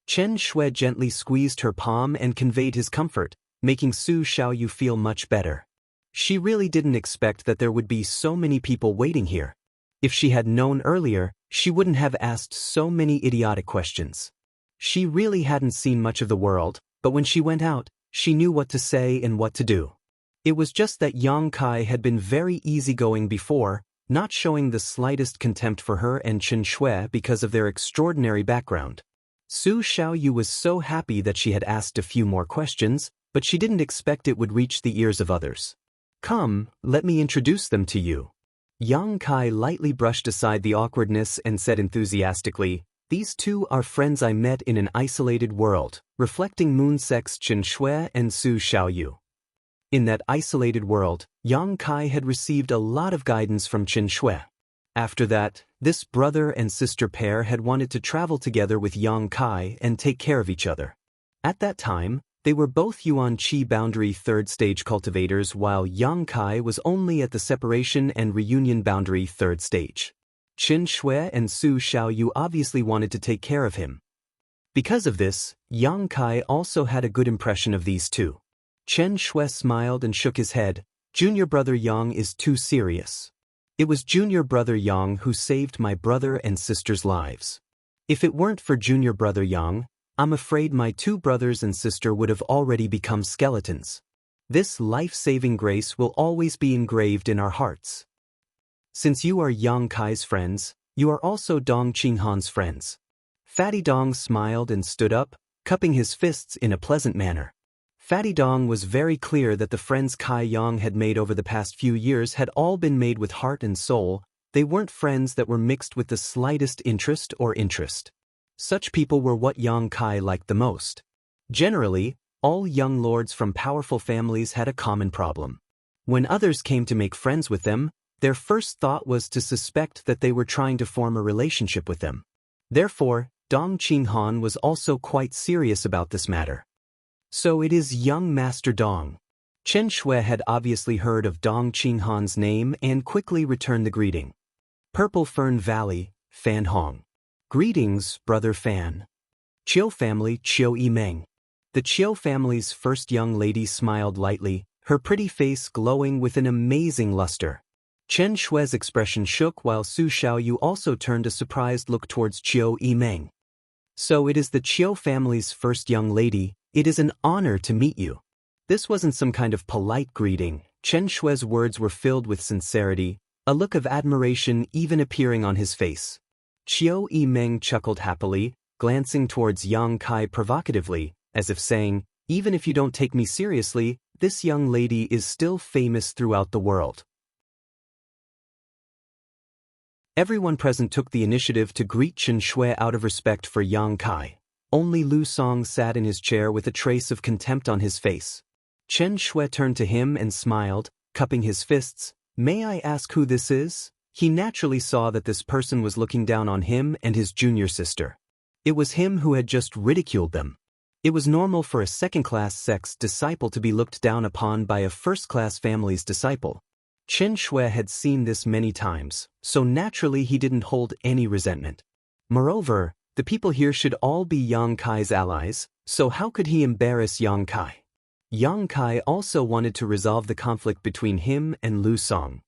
Chen Shui gently squeezed her palm and conveyed his comfort, making Su Xiaoyu feel much better. She really didn't expect that there would be so many people waiting here. If she had known earlier, she wouldn't have asked so many idiotic questions. She really hadn't seen much of the world, but when she went out, she knew what to say and what to do. It was just that Yang Kai had been very easygoing before, not showing the slightest contempt for her and Chen Shui because of their extraordinary background. Su Xiaoyu was so happy that she had asked a few more questions, but she didn't expect it would reach the ears of others. Come, let me introduce them to you. Yang Kai lightly brushed aside the awkwardness and said enthusiastically, "These two are friends I met in an isolated world," reflecting Moon Sect's Chen Shui and Su Xiaoyu. In that isolated world, Yang Kai had received a lot of guidance from Chen Shui. After that, this brother and sister pair had wanted to travel together with Yang Kai and take care of each other. At that time, they were both Yuan Qi boundary third stage cultivators, while Yang Kai was only at the separation and reunion boundary third stage. Chen Shui and Su Xiaoyu obviously wanted to take care of him. Because of this, Yang Kai also had a good impression of these two. Chen Shui smiled and shook his head. Junior brother Yang is too serious. It was junior brother Yang who saved my brother and sister's lives. If it weren't for junior brother Yang, I'm afraid my two brothers and sister would have already become skeletons. This life-saving grace will always be engraved in our hearts. Since you are Yang Kai's friends, you are also Dong Qinghan's friends. Fatty Dong smiled and stood up, cupping his fists in a pleasant manner. Fatty Dong was very clear that the friends Kai Yang had made over the past few years had all been made with heart and soul. They weren't friends that were mixed with the slightest interest or interest. Such people were what Yang Kai liked the most. Generally, all young lords from powerful families had a common problem. When others came to make friends with them, their first thought was to suspect that they were trying to form a relationship with them. Therefore, Dong Qinghan was also quite serious about this matter. So it is young Master Dong. Chen Shui had obviously heard of Dong Qinghan's name and quickly returned the greeting. Purple Fern Valley, Fan Hong. Greetings, brother Fan. Chiu family, Chiu Yimeng. The Chiu family's first young lady smiled lightly, her pretty face glowing with an amazing luster. Chen Shui's expression shook while Su Xiaoyu also turned a surprised look towards Chiu Yimeng. So it is the Chiu family's first young lady. It is an honor to meet you. This wasn't some kind of polite greeting. Chen Shui's words were filled with sincerity, a look of admiration even appearing on his face. Chiu Yimeng chuckled happily, glancing towards Yang Kai provocatively, as if saying, even if you don't take me seriously, this young lady is still famous throughout the world. Everyone present took the initiative to greet Chen Shui out of respect for Yang Kai. Only Lu Song sat in his chair with a trace of contempt on his face. Chen Shui turned to him and smiled, cupping his fists. May I ask who this is? He naturally saw that this person was looking down on him and his junior sister. It was him who had just ridiculed them. It was normal for a second-class sect's disciple to be looked down upon by a first-class family's disciple. Chen Shui had seen this many times, so naturally he didn't hold any resentment. Moreover, the people here should all be Yang Kai's allies, so how could he embarrass Yang Kai? Yang Kai also wanted to resolve the conflict between him and Lu Song.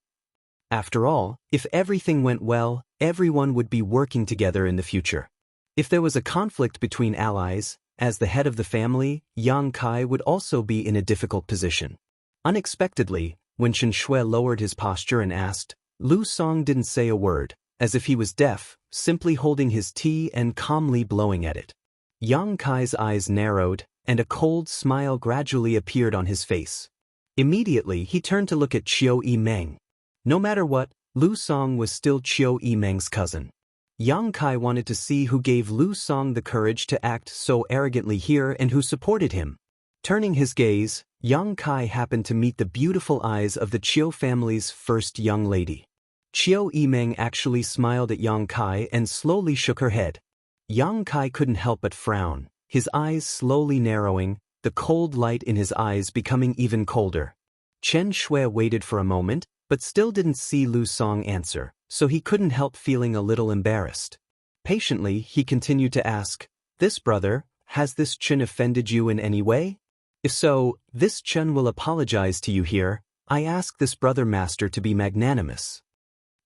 After all, if everything went well, everyone would be working together in the future. If there was a conflict between allies, as the head of the family, Yang Kai would also be in a difficult position. Unexpectedly, When Chen Shui lowered his posture and asked, Lu Song didn't say a word, as if he was deaf, simply holding his tea and calmly blowing at it. Yang Kai's eyes narrowed, and a cold smile gradually appeared on his face. Immediately he turned to look at Chiu Yimeng. No matter what, Lu Song was still Chiu Yimeng's cousin. Yang Kai wanted to see who gave Lu Song the courage to act so arrogantly here and who supported him. Turning his gaze, Yang Kai happened to meet the beautiful eyes of the Chiu family's first young lady. Chiu Yimeng actually smiled at Yang Kai and slowly shook her head. Yang Kai couldn't help but frown, his eyes slowly narrowing, the cold light in his eyes becoming even colder. Chen Shui waited for a moment, but still didn't see Lu Song answer, so he couldn't help feeling a little embarrassed. Patiently, he continued to ask, "This brother, has this Chen offended you in any way? If so, this Chen will apologize to you here. I ask this brother master to be magnanimous."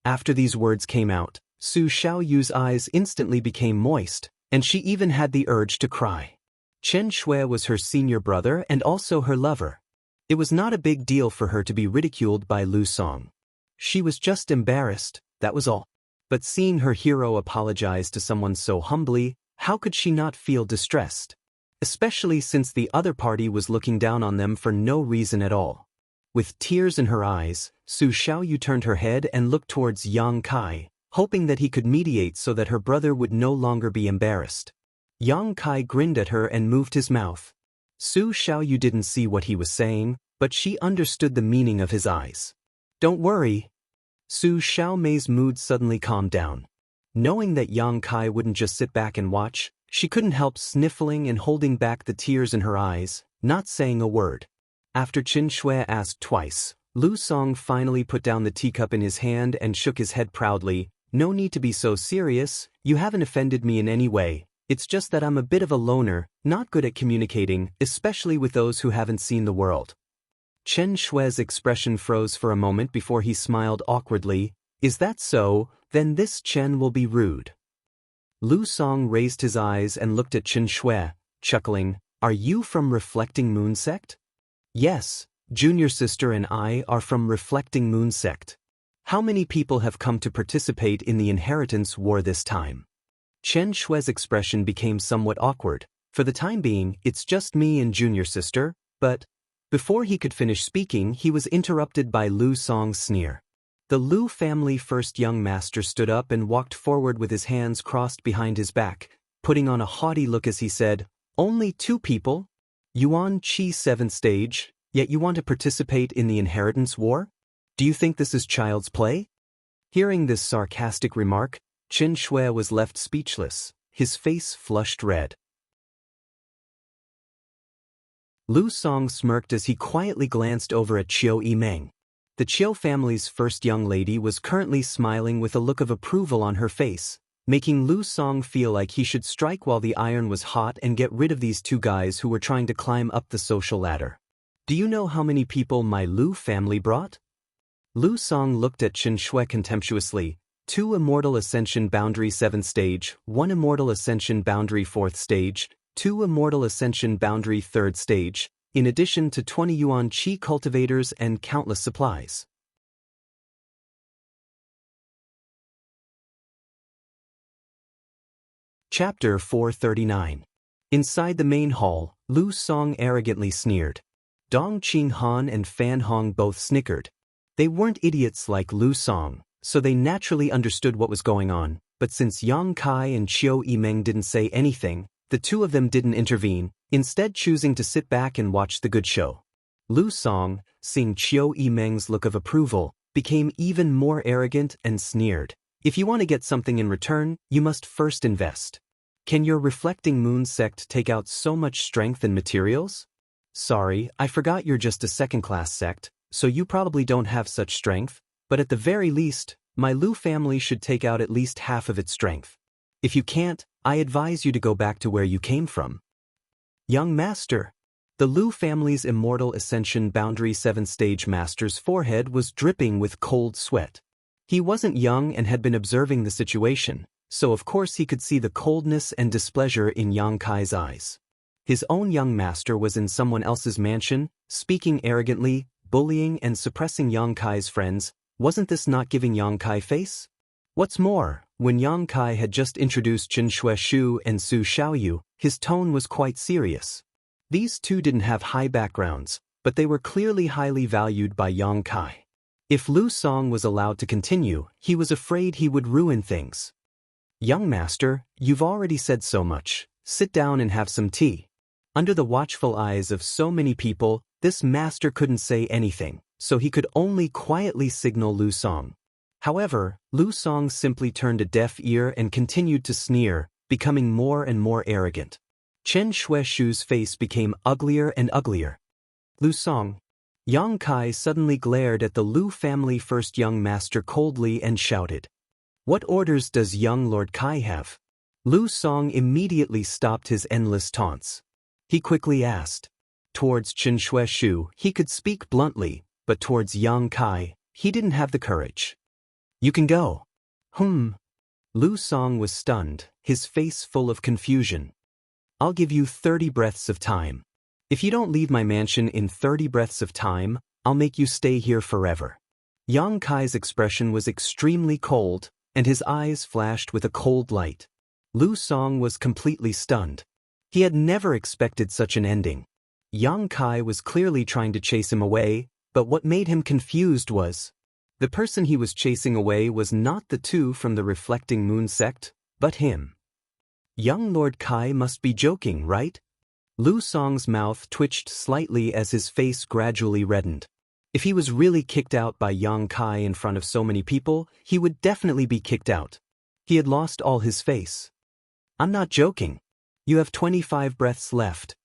After these words came out, Su Xiaoyu's eyes instantly became moist, and she even had the urge to cry. Chen Shui was her senior brother and also her lover. It was not a big deal for her to be ridiculed by Lu Song. She was just embarrassed, that was all. But seeing her hero apologize to someone so humbly, how could she not feel distressed? Especially since the other party was looking down on them for no reason at all. With tears in her eyes, Su Xiaoyu turned her head and looked towards Yang Kai, hoping that he could mediate so that her brother would no longer be embarrassed. Yang Kai grinned at her and moved his mouth. Su Xiaoyu didn't see what he was saying, but she understood the meaning of his eyes. "Don't worry." Su Xiaomei's mood suddenly calmed down. Knowing that Yang Kai wouldn't just sit back and watch, she couldn't help sniffling and holding back the tears in her eyes, not saying a word. After Chen Shui asked twice, Lu Song finally put down the teacup in his hand and shook his head proudly. "No need to be so serious, you haven't offended me in any way. It's just that I'm a bit of a loner, not good at communicating, especially with those who haven't seen the world." Chen Shui's expression froze for a moment before he smiled awkwardly. "Is that so? Then this Chen will be rude." Lu Song raised his eyes and looked at Chen Shui, chuckling, "Are you from Reflecting Moon Sect?" "Yes, junior sister and I are from Reflecting Moon Sect. How many people have come to participate in the inheritance war this time?" Chen Shui's expression became somewhat awkward. "For the time being, it's just me and junior sister, but..." Before he could finish speaking, he was interrupted by Lu Song's sneer. The Lu family first young master stood up and walked forward with his hands crossed behind his back, putting on a haughty look as he said, "Only 2 people? Yuan Qi 7th stage, yet you want to participate in the inheritance war? Do you think this is child's play?" Hearing this sarcastic remark, Chen Shui was left speechless, his face flushed red. Lu Song smirked as he quietly glanced over at Chiu Yimeng. The Chiu family's first young lady was currently smiling with a look of approval on her face, making Lu Song feel like he should strike while the iron was hot and get rid of these 2 guys who were trying to climb up the social ladder. "Do you know how many people my Lu family brought?" Lu Song looked at Chen Shui contemptuously. 2 Immortal Ascension Boundary 7th stage, 1 Immortal Ascension Boundary 4th stage, 2 Immortal Ascension Boundary 3rd stage, in addition to 20 Yuan Qi cultivators and countless supplies. Chapter 439. Inside the main hall, Lu Song arrogantly sneered. Dong Qinghan and Fan Hong both snickered. They weren't idiots like Lu Song, so they naturally understood what was going on, but since Yang Kai and Chiu Yimeng didn't say anything, the 2 of them didn't intervene, instead choosing to sit back and watch the good show. Lu Song, seeing Chiu Yimeng's look of approval, became even more arrogant and sneered. "If you want to get something in return, you must first invest. Can your Reflecting Moon sect take out so much strength and materials? Sorry, I forgot you're just a second-class sect, so you probably don't have such strength, but at the very least, my Lu family should take out at least half of its strength. If you can't, I advise you to go back to where you came from." "Young master." The Lu family's Immortal Ascension Boundary 7th stage master's forehead was dripping with cold sweat. He wasn't young and had been observing the situation, so of course he could see the coldness and displeasure in Yang Kai's eyes. His own young master was in someone else's mansion, speaking arrogantly, bullying and suppressing Yang Kai's friends, wasn't this not giving Yang Kai face? What's more, when Yang Kai had just introduced Chen Xueshu and Su Xiaoyu, his tone was quite serious. These two didn't have high backgrounds, but they were clearly highly valued by Yang Kai. If Lu Song was allowed to continue, he was afraid he would ruin things. Young master, you've already said so much. Sit down and have some tea. Under the watchful eyes of so many people, this master couldn't say anything, so he could only quietly signal Lu Song. However, Lu Song simply turned a deaf ear and continued to sneer, becoming more and more arrogant. Chen Xueshu's face became uglier and uglier. Lu Song. Yang Kai suddenly glared at the Lu family first young master coldly and shouted. What orders does young Lord Kai have? Lu Song immediately stopped his endless taunts. He quickly asked. Towards Chen Xueshu, he could speak bluntly, but towards Yang Kai, he didn't have the courage. You can go. Lu Song was stunned, his face full of confusion. I'll give you 30 breaths of time. If you don't leave my mansion in 30 breaths of time, I'll make you stay here forever. Yang Kai's expression was extremely cold, and his eyes flashed with a cold light. Lu Song was completely stunned. He had never expected such an ending. Yang Kai was clearly trying to chase him away, but what made him confused was the person he was chasing away was not the two from the Reflecting Moon sect, but him. Young Lord Kai must be joking, right? Lu Song's mouth twitched slightly as his face gradually reddened. If he was really kicked out by Yang Kai in front of so many people, he would definitely be kicked out. He had lost all his face. I'm not joking. You have 25 breaths left.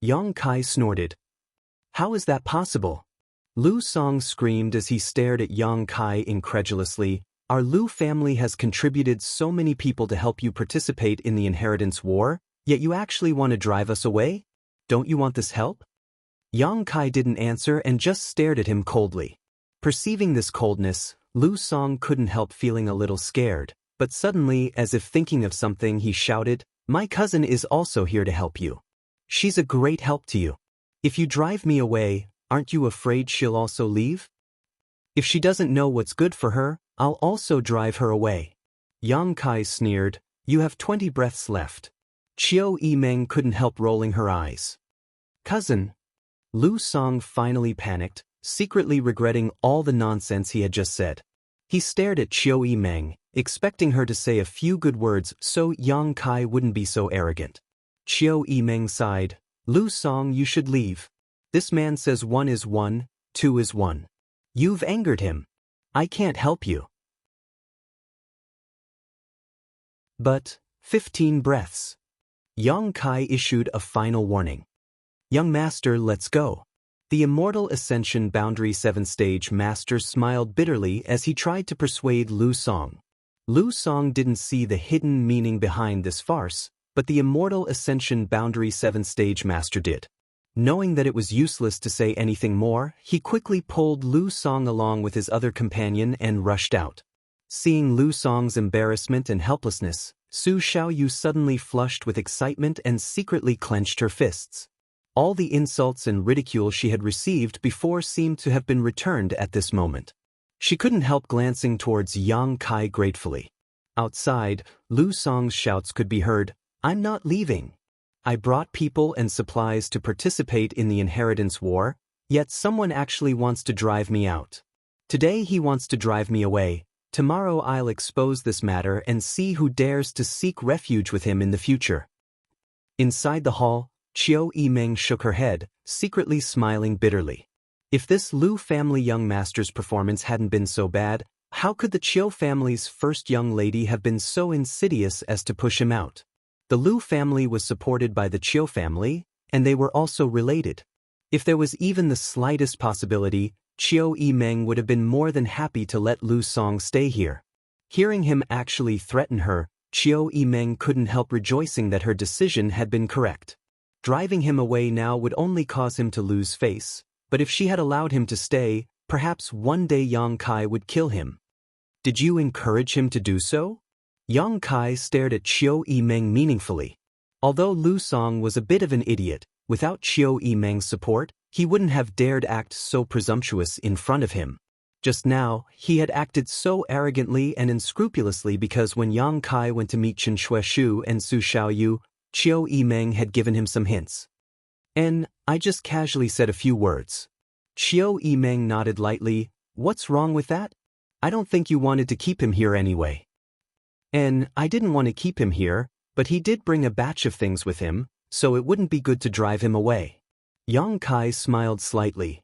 Yang Kai snorted. How is that possible? Lu Song screamed as he stared at Yang Kai incredulously. Our Lu family has contributed so many people to help you participate in the inheritance war, yet you actually want to drive us away? Don't you want this help? Yang Kai didn't answer and just stared at him coldly. Perceiving this coldness, Lu Song couldn't help feeling a little scared, but suddenly, as if thinking of something, he shouted, My cousin is also here to help you. She's a great help to you. If you drive me away, aren't you afraid she'll also leave? If she doesn't know what's good for her, I'll also drive her away. Yang Kai sneered, You have 20 breaths left. Qiu Yimeng couldn't help rolling her eyes. Cousin. Lu Song finally panicked, secretly regretting all the nonsense he had just said. He stared at Qiu Yimeng, expecting her to say a few good words so Yang Kai wouldn't be so arrogant. Qiu Yimeng sighed, Lu Song, you should leave. This man says 1 is 1, 2 is 1. You've angered him. I can't help you. But, 15 breaths. Yang Kai issued a final warning. Young master, let's go. The Immortal Ascension Boundary 7-stage master smiled bitterly as he tried to persuade Lu Song. Lu Song didn't see the hidden meaning behind this farce, but the Immortal Ascension Boundary 7-stage master did. Knowing that it was useless to say anything more, he quickly pulled Lu Song along with his other companion and rushed out. Seeing Lu Song's embarrassment and helplessness, Su Xiaoyu suddenly flushed with excitement and secretly clenched her fists. All the insults and ridicule she had received before seemed to have been returned at this moment. She couldn't help glancing towards Yang Kai gratefully. Outside, Lu Song's shouts could be heard, I'm not leaving. I brought people and supplies to participate in the inheritance war, yet someone actually wants to drive me out. Today he wants to drive me away. Tomorrow I'll expose this matter and see who dares to seek refuge with him in the future. Inside the hall, Qiu Yimeng shook her head, secretly smiling bitterly. If this Lu family young master's performance hadn't been so bad, how could the Qiu family's first young lady have been so insidious as to push him out? The Lu family was supported by the Qiu family, and they were also related. If there was even the slightest possibility, Qiu Yimeng would have been more than happy to let Lu Song stay here. Hearing him actually threaten her, Qiu Yimeng couldn't help rejoicing that her decision had been correct. Driving him away now would only cause him to lose face, but if she had allowed him to stay, perhaps one day Yang Kai would kill him. Did you encourage him to do so? Yang Kai stared at Qiu Yimeng meaningfully. Although Lu Song was a bit of an idiot, without Qiu Yimeng's support, he wouldn't have dared act so presumptuous in front of him. Just now, he had acted so arrogantly and unscrupulously because when Yang Kai went to meet Chen Shueshu and Su Xiaoyu, Qiu Yimeng had given him some hints. And I just casually said a few words. Qiu Yimeng nodded lightly. What's wrong with that? I don't think you wanted to keep him here anyway. And I didn't want to keep him here, but he did bring a batch of things with him, so it wouldn't be good to drive him away. Yang Kai smiled slightly.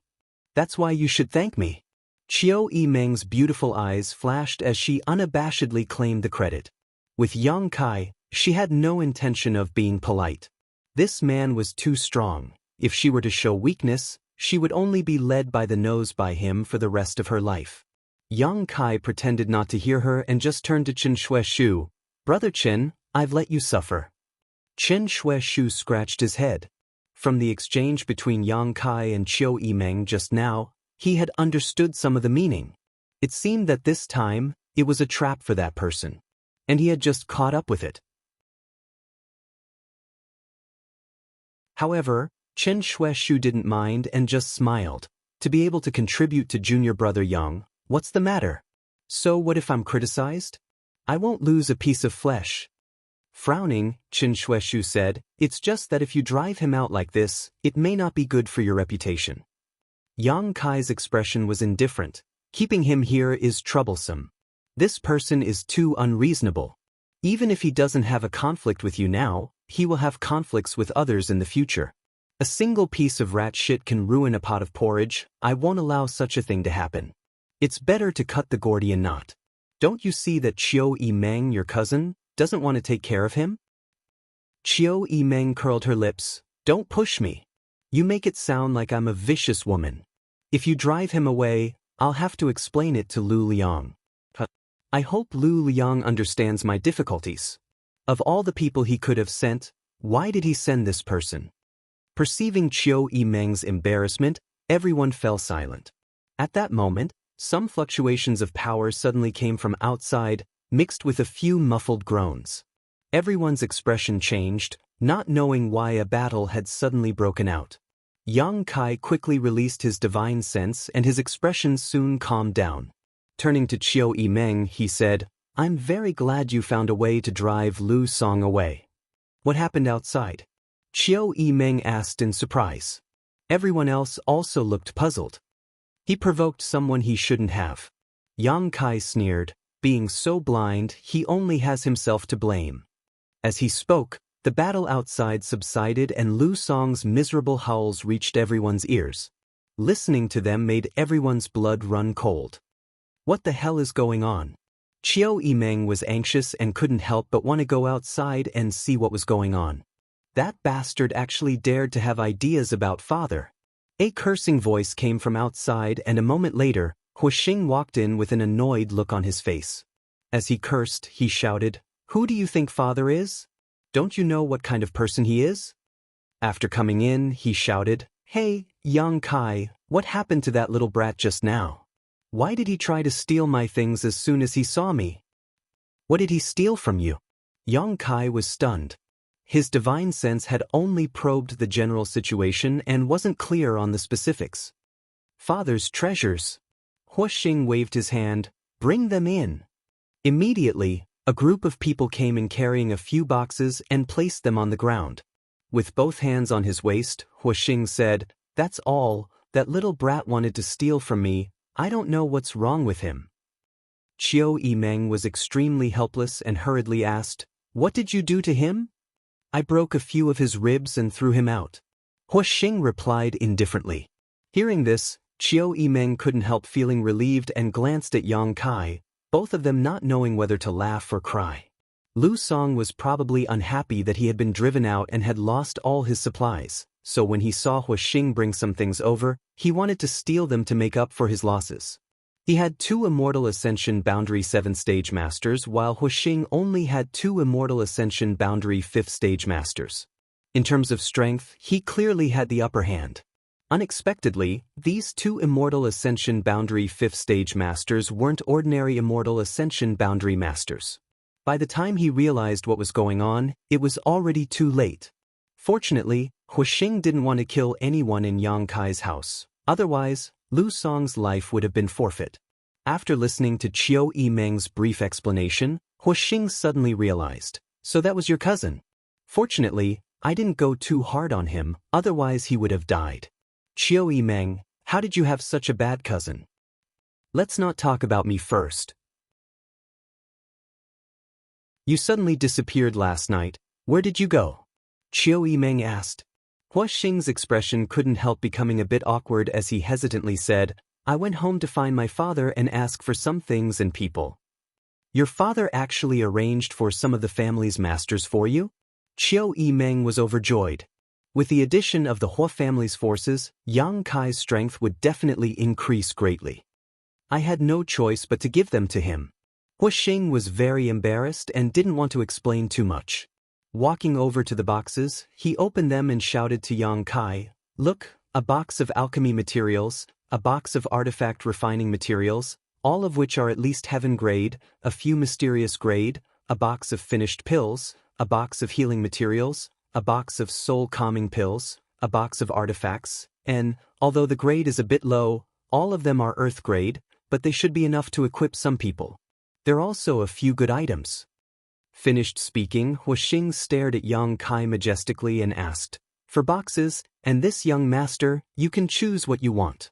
That's why you should thank me. Qiu Yimeng's beautiful eyes flashed as she unabashedly claimed the credit. With Yang Kai, she had no intention of being polite. This man was too strong. If she were to show weakness, she would only be led by the nose by him for the rest of her life. Yang Kai pretended not to hear her and just turned to Chen Shueshu. Brother Chen, I've let you suffer. Chen Shueshu scratched his head. From the exchange between Yang Kai and Qiu Yimeng just now, he had understood some of the meaning. It seemed that this time, it was a trap for that person. And he had just caught up with it. However, Chen Shueshu didn't mind and just smiled. To be able to contribute to junior brother Yang, what's the matter? So what if I'm criticized? I won't lose a piece of flesh. Frowning, Chen Shueshu said, it's just that if you drive him out like this, it may not be good for your reputation. Yang Kai's expression was indifferent. Keeping him here is troublesome. This person is too unreasonable. Even if he doesn't have a conflict with you now, he will have conflicts with others in the future. A single piece of rat shit can ruin a pot of porridge. I won't allow such a thing to happen. It's better to cut the Gordian knot. Don't you see that Qiu Yimeng, your cousin, doesn't want to take care of him? Qiu Yimeng curled her lips. Don't push me. You make it sound like I'm a vicious woman. If you drive him away, I'll have to explain it to Lu Liang. I hope Lu Liang understands my difficulties. Of all the people he could have sent, why did he send this person? Perceiving Qiu Yimeng's embarrassment, everyone fell silent. At that moment, some fluctuations of power suddenly came from outside, mixed with a few muffled groans. Everyone's expression changed, not knowing why a battle had suddenly broken out. Yang Kai quickly released his divine sense and his expression soon calmed down. Turning to Qiu Yimeng, he said, I'm very glad you found a way to drive Lu Song away. What happened outside? Qiu Yimeng asked in surprise. Everyone else also looked puzzled. He provoked someone he shouldn't have. Yang Kai sneered, being so blind he only has himself to blame. As he spoke, the battle outside subsided and Lu Song's miserable howls reached everyone's ears. Listening to them made everyone's blood run cold. What the hell is going on? Qiu Yimeng was anxious and couldn't help but want to go outside and see what was going on. That bastard actually dared to have ideas about father. A cursing voice came from outside and a moment later, Huixing walked in with an annoyed look on his face. As he cursed, he shouted, Who do you think father is? Don't you know what kind of person he is? After coming in, he shouted, Hey, Yang Kai, what happened to that little brat just now? Why did he try to steal my things as soon as he saw me? What did he steal from you? Yang Kai was stunned. His divine sense had only probed the general situation and wasn't clear on the specifics. Father's treasures. Huixing waved his hand, Bring them in. Immediately, a group of people came in carrying a few boxes and placed them on the ground. With both hands on his waist, Huixing said, That's all, that little brat wanted to steal from me, I don't know what's wrong with him. Qiu Yimeng was extremely helpless and hurriedly asked, What did you do to him? I broke a few of his ribs and threw him out. Huixing replied indifferently. Hearing this, Qiu Yimeng couldn't help feeling relieved and glanced at Yang Kai, both of them not knowing whether to laugh or cry. Lu Song was probably unhappy that he had been driven out and had lost all his supplies, so when he saw Huixing bring some things over, he wanted to steal them to make up for his losses. He had 2 Immortal Ascension Boundary 7th Stage Masters while Huixing only had 2 Immortal Ascension Boundary 5th Stage Masters. In terms of strength, he clearly had the upper hand. Unexpectedly, these 2 Immortal Ascension Boundary 5th Stage Masters weren't ordinary Immortal Ascension Boundary Masters. By the time he realized what was going on, it was already too late. Fortunately, Huixing didn't want to kill anyone in Yang Kai's house, otherwise, Lu Song's life would have been forfeit. After listening to Qiu Yimeng's brief explanation, Huixing suddenly realized, so that was your cousin. Fortunately, I didn't go too hard on him, otherwise he would have died. Qiu Yimeng, how did you have such a bad cousin? Let's not talk about me first. You suddenly disappeared last night. Where did you go? Qiu Yimeng asked. Huixing's expression couldn't help becoming a bit awkward as he hesitantly said, I went home to find my father and ask for some things and people. Your father actually arranged for some of the family's masters for you? Qiu Yimeng was overjoyed. With the addition of the Hua family's forces, Yang Kai's strength would definitely increase greatly. I had no choice but to give them to him. Huixing was very embarrassed and didn't want to explain too much. Walking over to the boxes, he opened them and shouted to Yang Kai, look, a box of alchemy materials, a box of artifact refining materials, all of which are at least heaven grade, a few mysterious grade, a box of finished pills, a box of healing materials, a box of soul calming pills, a box of artifacts, and, although the grade is a bit low, all of them are earth grade, but they should be enough to equip some people. There are also a few good items. Finished speaking, Huixing stared at Yang Kai majestically and asked, for boxes, and this young master, you can choose what you want.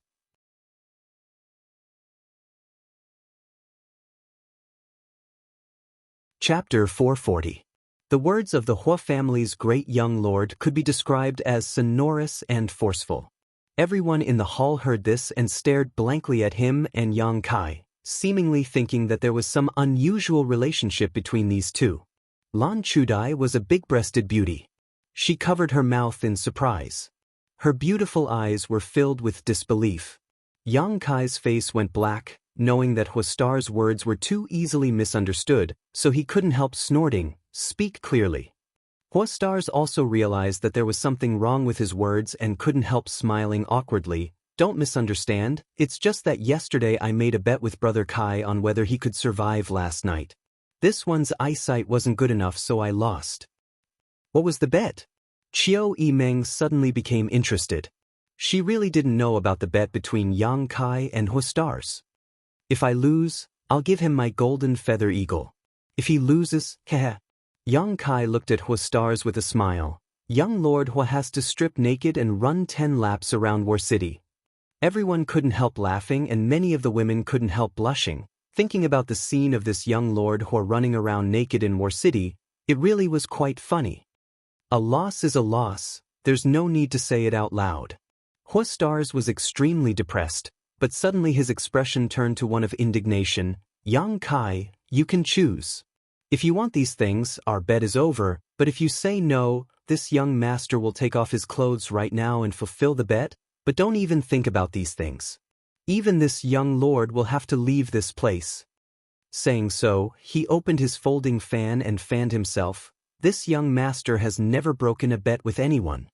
Chapter 440. The words of the Hua family's great young lord could be described as sonorous and forceful. Everyone in the hall heard this and stared blankly at him and Yang Kai, seemingly thinking that there was some unusual relationship between these two. Lan Chudai was a big-breasted beauty. She covered her mouth in surprise. Her beautiful eyes were filled with disbelief. Yang Kai's face went black, knowing that Huastar's words were too easily misunderstood, so he couldn't help snorting, speak clearly. Huastars also realized that there was something wrong with his words and couldn't help smiling awkwardly. Don't misunderstand, it's just that yesterday I made a bet with Brother Kai on whether he could survive last night. This one's eyesight wasn't good enough, so I lost. What was the bet? Qiu Yimeng suddenly became interested. She really didn't know about the bet between Yang Kai and Huastars. If I lose, I'll give him my golden feather eagle. If he loses, heh. Yang Kai looked at Huastars with a smile. Young Lord Hua has to strip naked and run 10 laps around War City. Everyone couldn't help laughing and many of the women couldn't help blushing. Thinking about the scene of this young Lord Hua running around naked in War City, it really was quite funny. A loss is a loss, there's no need to say it out loud. Huastars was extremely depressed, but suddenly his expression turned to one of indignation. Yang Kai, you can choose. If you want these things, our bet is over, but if you say no, this young master will take off his clothes right now and fulfill the bet, but don't even think about these things. Even this young lord will have to leave this place. Saying so, he opened his folding fan and fanned himself. This young master has never broken a bet with anyone.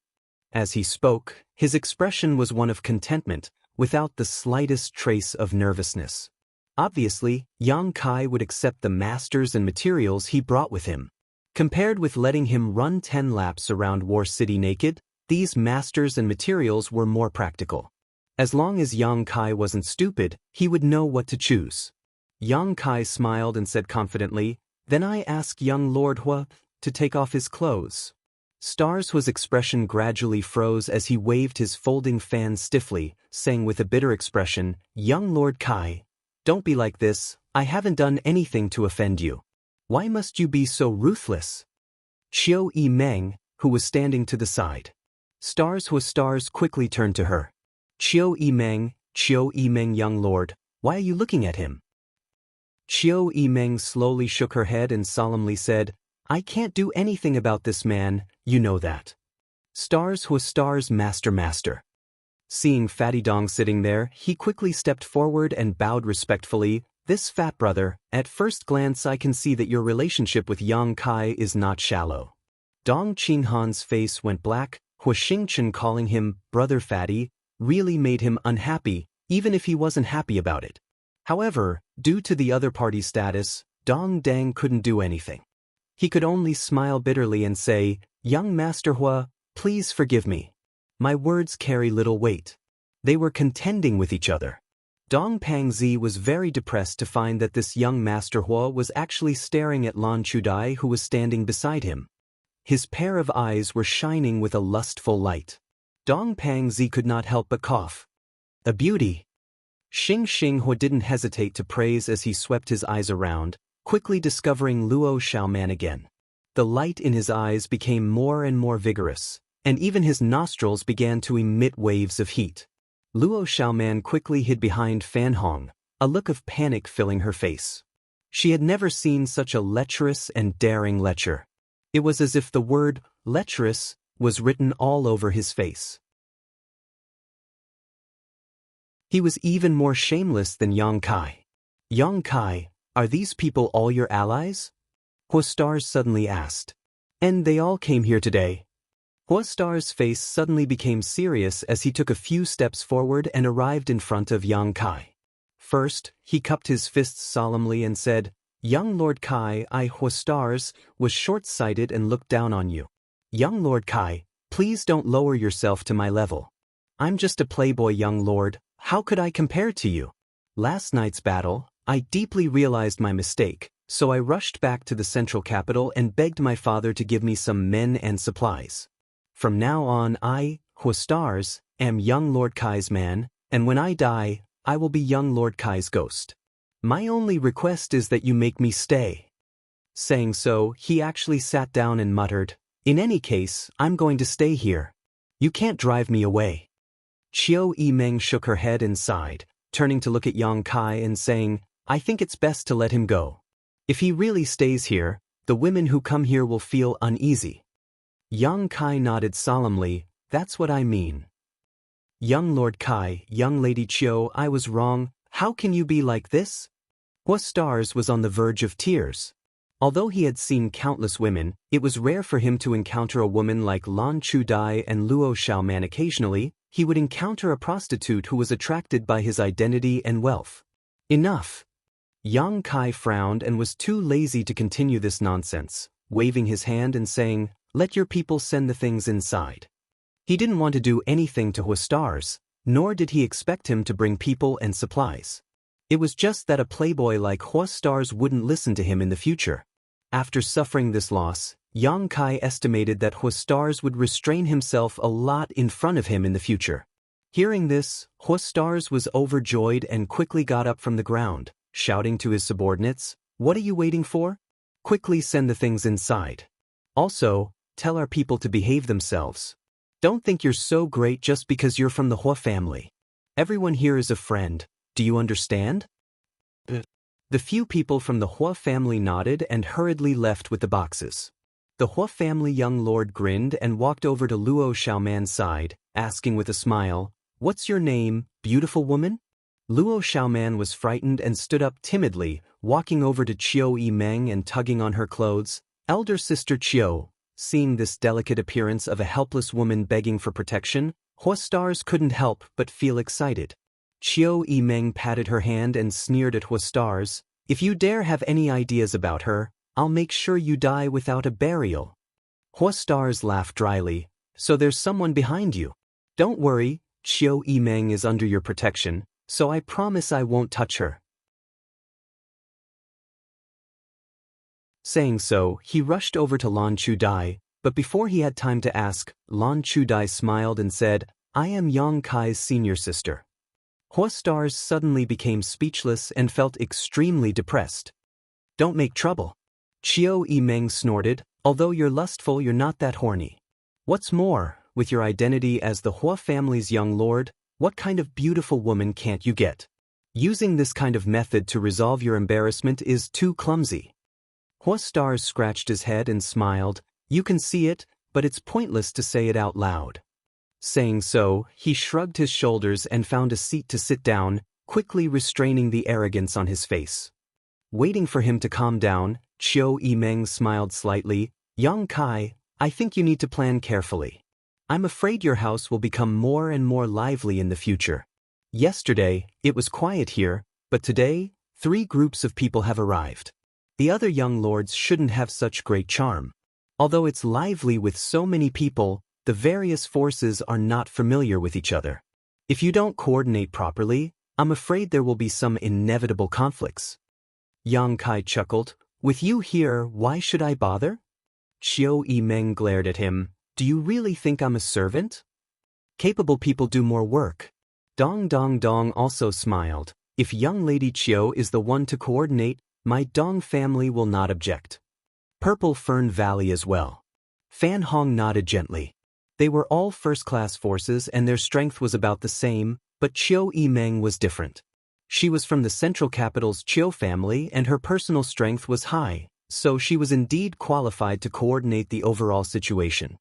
As he spoke, his expression was one of contentment, without the slightest trace of nervousness. Obviously, Yang Kai would accept the masters and materials he brought with him. Compared with letting him run 10 laps around War City naked, these masters and materials were more practical. As long as Yang Kai wasn't stupid, he would know what to choose. Yang Kai smiled and said confidently, then I ask young Lord Hua to take off his clothes. Stars Hua's expression gradually froze as he waved his folding fan stiffly, saying with a bitter expression, young Lord Kai, don't be like this, I haven't done anything to offend you. Why must you be so ruthless? Qiu Yimeng, who was standing to the side. Stars quickly turned to her. Qiu Yimeng young lord, why are you looking at him? Qiu Yimeng slowly shook her head and solemnly said, I can't do anything about this man, you know that. Stars master. Seeing Fatty Dong sitting there, he quickly stepped forward and bowed respectfully. This fat brother, at first glance I can see that your relationship with Yang Kai is not shallow. Dong Qinghan's face went black. Hua Xingchen calling him Brother Fatty really made him unhappy, even if he wasn't happy about it. However, due to the other party's status, Dong Dang couldn't do anything. He could only smile bitterly and say, young Master Hua, Please forgive me. My words carry little weight. They were contending with each other. Dong Pangzi was very depressed to find that this young Master Hua was actually staring at Lan Chudai, who was standing beside him. His pair of eyes were shining with a lustful light. Dong Pangzi could not help but cough. A beauty. Xing Hua didn't hesitate to praise as he swept his eyes around, quickly discovering Luo Xiaoman again. The light in his eyes became more and more vigorous, and even his nostrils began to emit waves of heat. Luo Xiaoman quickly hid behind Fan Hong, a look of panic filling her face. She had never seen such a lecherous and daring lecher. It was as if the word lecherous was written all over his face. He was even more shameless than Yang Kai. Yang Kai, are these people all your allies? Hua Stars suddenly asked. And they all came here today. Hua Star's face suddenly became serious as he took a few steps forward and arrived in front of Yang Kai. First, he cupped his fists solemnly and said, Young Lord Kai, I, Hua Stars, was short-sighted and looked down on you. Young Lord Kai, please don't lower yourself to my level. I'm just a playboy young lord, how could I compare to you? Last night's battle, I deeply realized my mistake, so I rushed back to the central capital and begged my father to give me some men and supplies. From now on I, Hua Stars, am young Lord Kai's man, and when I die, I will be young Lord Kai's ghost. My only request is that you make me stay. Saying so, he actually sat down and muttered, In any case, I'm going to stay here. You can't drive me away. Chiu Yimeng shook her head and sighed, turning to look at Yang Kai and saying, I think it's best to let him go. If he really stays here, the women who come here will feel uneasy. Yang Kai nodded solemnly, That's what I mean. Young Lord Kai, young Lady Chiu, I was wrong, how can you be like this? Hua Stars was on the verge of tears. Although he had seen countless women, it was rare for him to encounter a woman like Lan Chudai and Luo Xiaoman. Occasionally, he would encounter a prostitute who was attracted by his identity and wealth. Enough. Yang Kai frowned and was too lazy to continue this nonsense, waving his hand and saying, Let your people send the things inside. He didn't want to do anything to Hua Stars, nor did he expect him to bring people and supplies. It was just that a playboy like Hua Stars wouldn't listen to him in the future. After suffering this loss, Yang Kai estimated that Hua Stars would restrain himself a lot in front of him in the future. Hearing this, Hua Stars was overjoyed and quickly got up from the ground, shouting to his subordinates, What are you waiting for? Quickly send the things inside. Also, tell our people to behave themselves. Don't think you're so great just because you're from the Hua family. Everyone here is a friend. Do you understand? The few people from the Hua family nodded and hurriedly left with the boxes. The Hua family young lord grinned and walked over to Luo Xiaoman's side, asking with a smile, What's your name, beautiful woman? Luo Xiaoman was frightened and stood up timidly, walking over to Chiu Yimeng and tugging on her clothes. Elder sister Chiu, seeing this delicate appearance of a helpless woman begging for protection, Hua Stars couldn't help but feel excited. Chiu Yimeng patted her hand and sneered at Hua Stars, If you dare have any ideas about her, I'll make sure you die without a burial. Hua Stars laughed dryly, So there's someone behind you. Don't worry, Chiu Yimeng is under your protection, so I promise I won't touch her. Saying so, he rushed over to Lan Chudai, but before he had time to ask, Lan Chudai smiled and said, I am Yang Kai's senior sister. Hua Stars suddenly became speechless and felt extremely depressed. Don't make trouble. Chiu Yimeng snorted, Although you're lustful, you're not that horny. What's more, with your identity as the Hua family's young lord, what kind of beautiful woman can't you get? Using this kind of method to resolve your embarrassment is too clumsy. Hua Stars scratched his head and smiled, You can see it, but it's pointless to say it out loud. Saying so, he shrugged his shoulders and found a seat to sit down, quickly restraining the arrogance on his face. Waiting for him to calm down, Chiu Yimeng smiled slightly, Yang Kai, I think you need to plan carefully. I'm afraid your house will become more and more lively in the future. Yesterday, it was quiet here, but today, 3 groups of people have arrived. The other young lords shouldn't have such great charm. Although it's lively with so many people, the various forces are not familiar with each other. If you don't coordinate properly, I'm afraid there will be some inevitable conflicts. Yang Kai chuckled. With you here, why should I bother? Qiu Yimeng glared at him. Do you really think I'm a servant? Capable people do more work. Dong Dong Dong also smiled. If young lady Qiu is the one to coordinate, my Dong family will not object. Purple Fern Valley as well. Fan Hong nodded gently. They were all first-class forces and their strength was about the same, but Qiu Yimeng was different. She was from the central capital's Qiu family and her personal strength was high, so she was indeed qualified to coordinate the overall situation.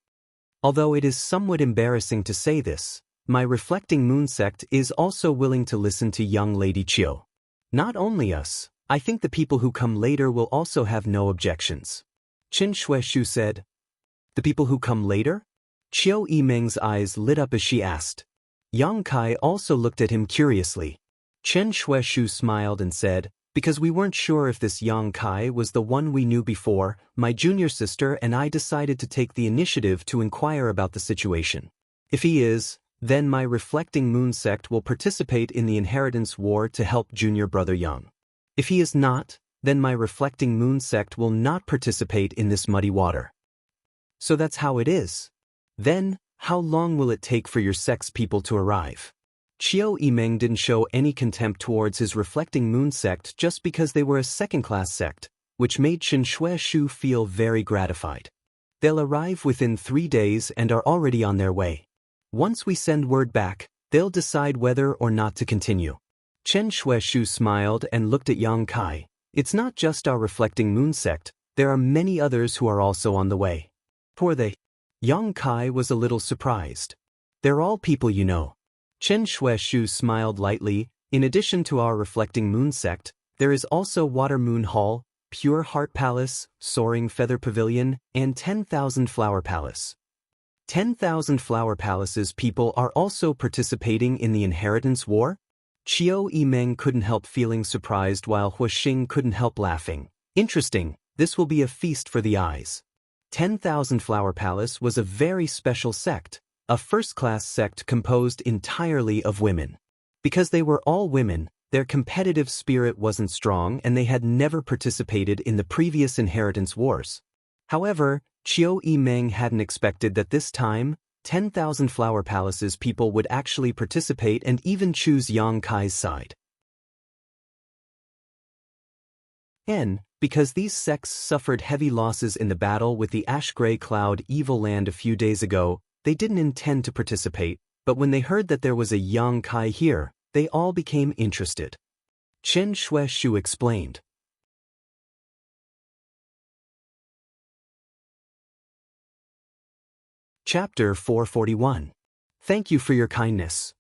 Although it is somewhat embarrassing to say this, my reflecting moon sect is also willing to listen to young lady Qiu. Not only us, I think the people who come later will also have no objections. Qin Shueshu said. The people who come later? Qiu Yimeng's eyes lit up as she asked. Yang Kai also looked at him curiously. Chen Shueshu smiled and said, because we weren't sure if this Yang Kai was the one we knew before, my junior sister and I decided to take the initiative to inquire about the situation. If he is, then my reflecting moon sect will participate in the inheritance war to help junior brother Yang. If he is not, then my reflecting moon sect will not participate in this muddy water. So that's how it is. Then, how long will it take for your sect's people to arrive? Qiu Yimeng didn't show any contempt towards his reflecting moon sect just because they were a second-class sect, which made Qin Shueshu feel very gratified. They'll arrive within 3 days and are already on their way. Once we send word back, they'll decide whether or not to continue. Chen Shueshu smiled and looked at Yang Kai. It's not just our reflecting moon sect, there are many others who are also on the way. Who are they? Yang Kai was a little surprised. They're all people you know. Chen Shueshu smiled lightly. In addition to our reflecting moon sect, there is also Water Moon Hall, Pure Heart Palace, Soaring Feather Pavilion, and 10,000 Flower Palace. 10,000 Flower Palace's people are also participating in the inheritance war? Qiu Yimeng couldn't help feeling surprised while Huixing couldn't help laughing. Interesting, this will be a feast for the eyes. 10,000 Flower Palace was a very special sect, a first-class sect composed entirely of women. Because they were all women, their competitive spirit wasn't strong and they had never participated in the previous inheritance wars. However, Qiu Yimeng hadn't expected that this time, 10,000 Flower Palace's people would actually participate and even choose Yang Kai's side. Because these sects suffered heavy losses in the battle with the Ash-Gray Cloud Evil Land a few days ago, they didn't intend to participate, but when they heard that there was a Yang Kai here, they all became interested. Chen Shueshu explained. Chapter 441. Thank you for your kindness.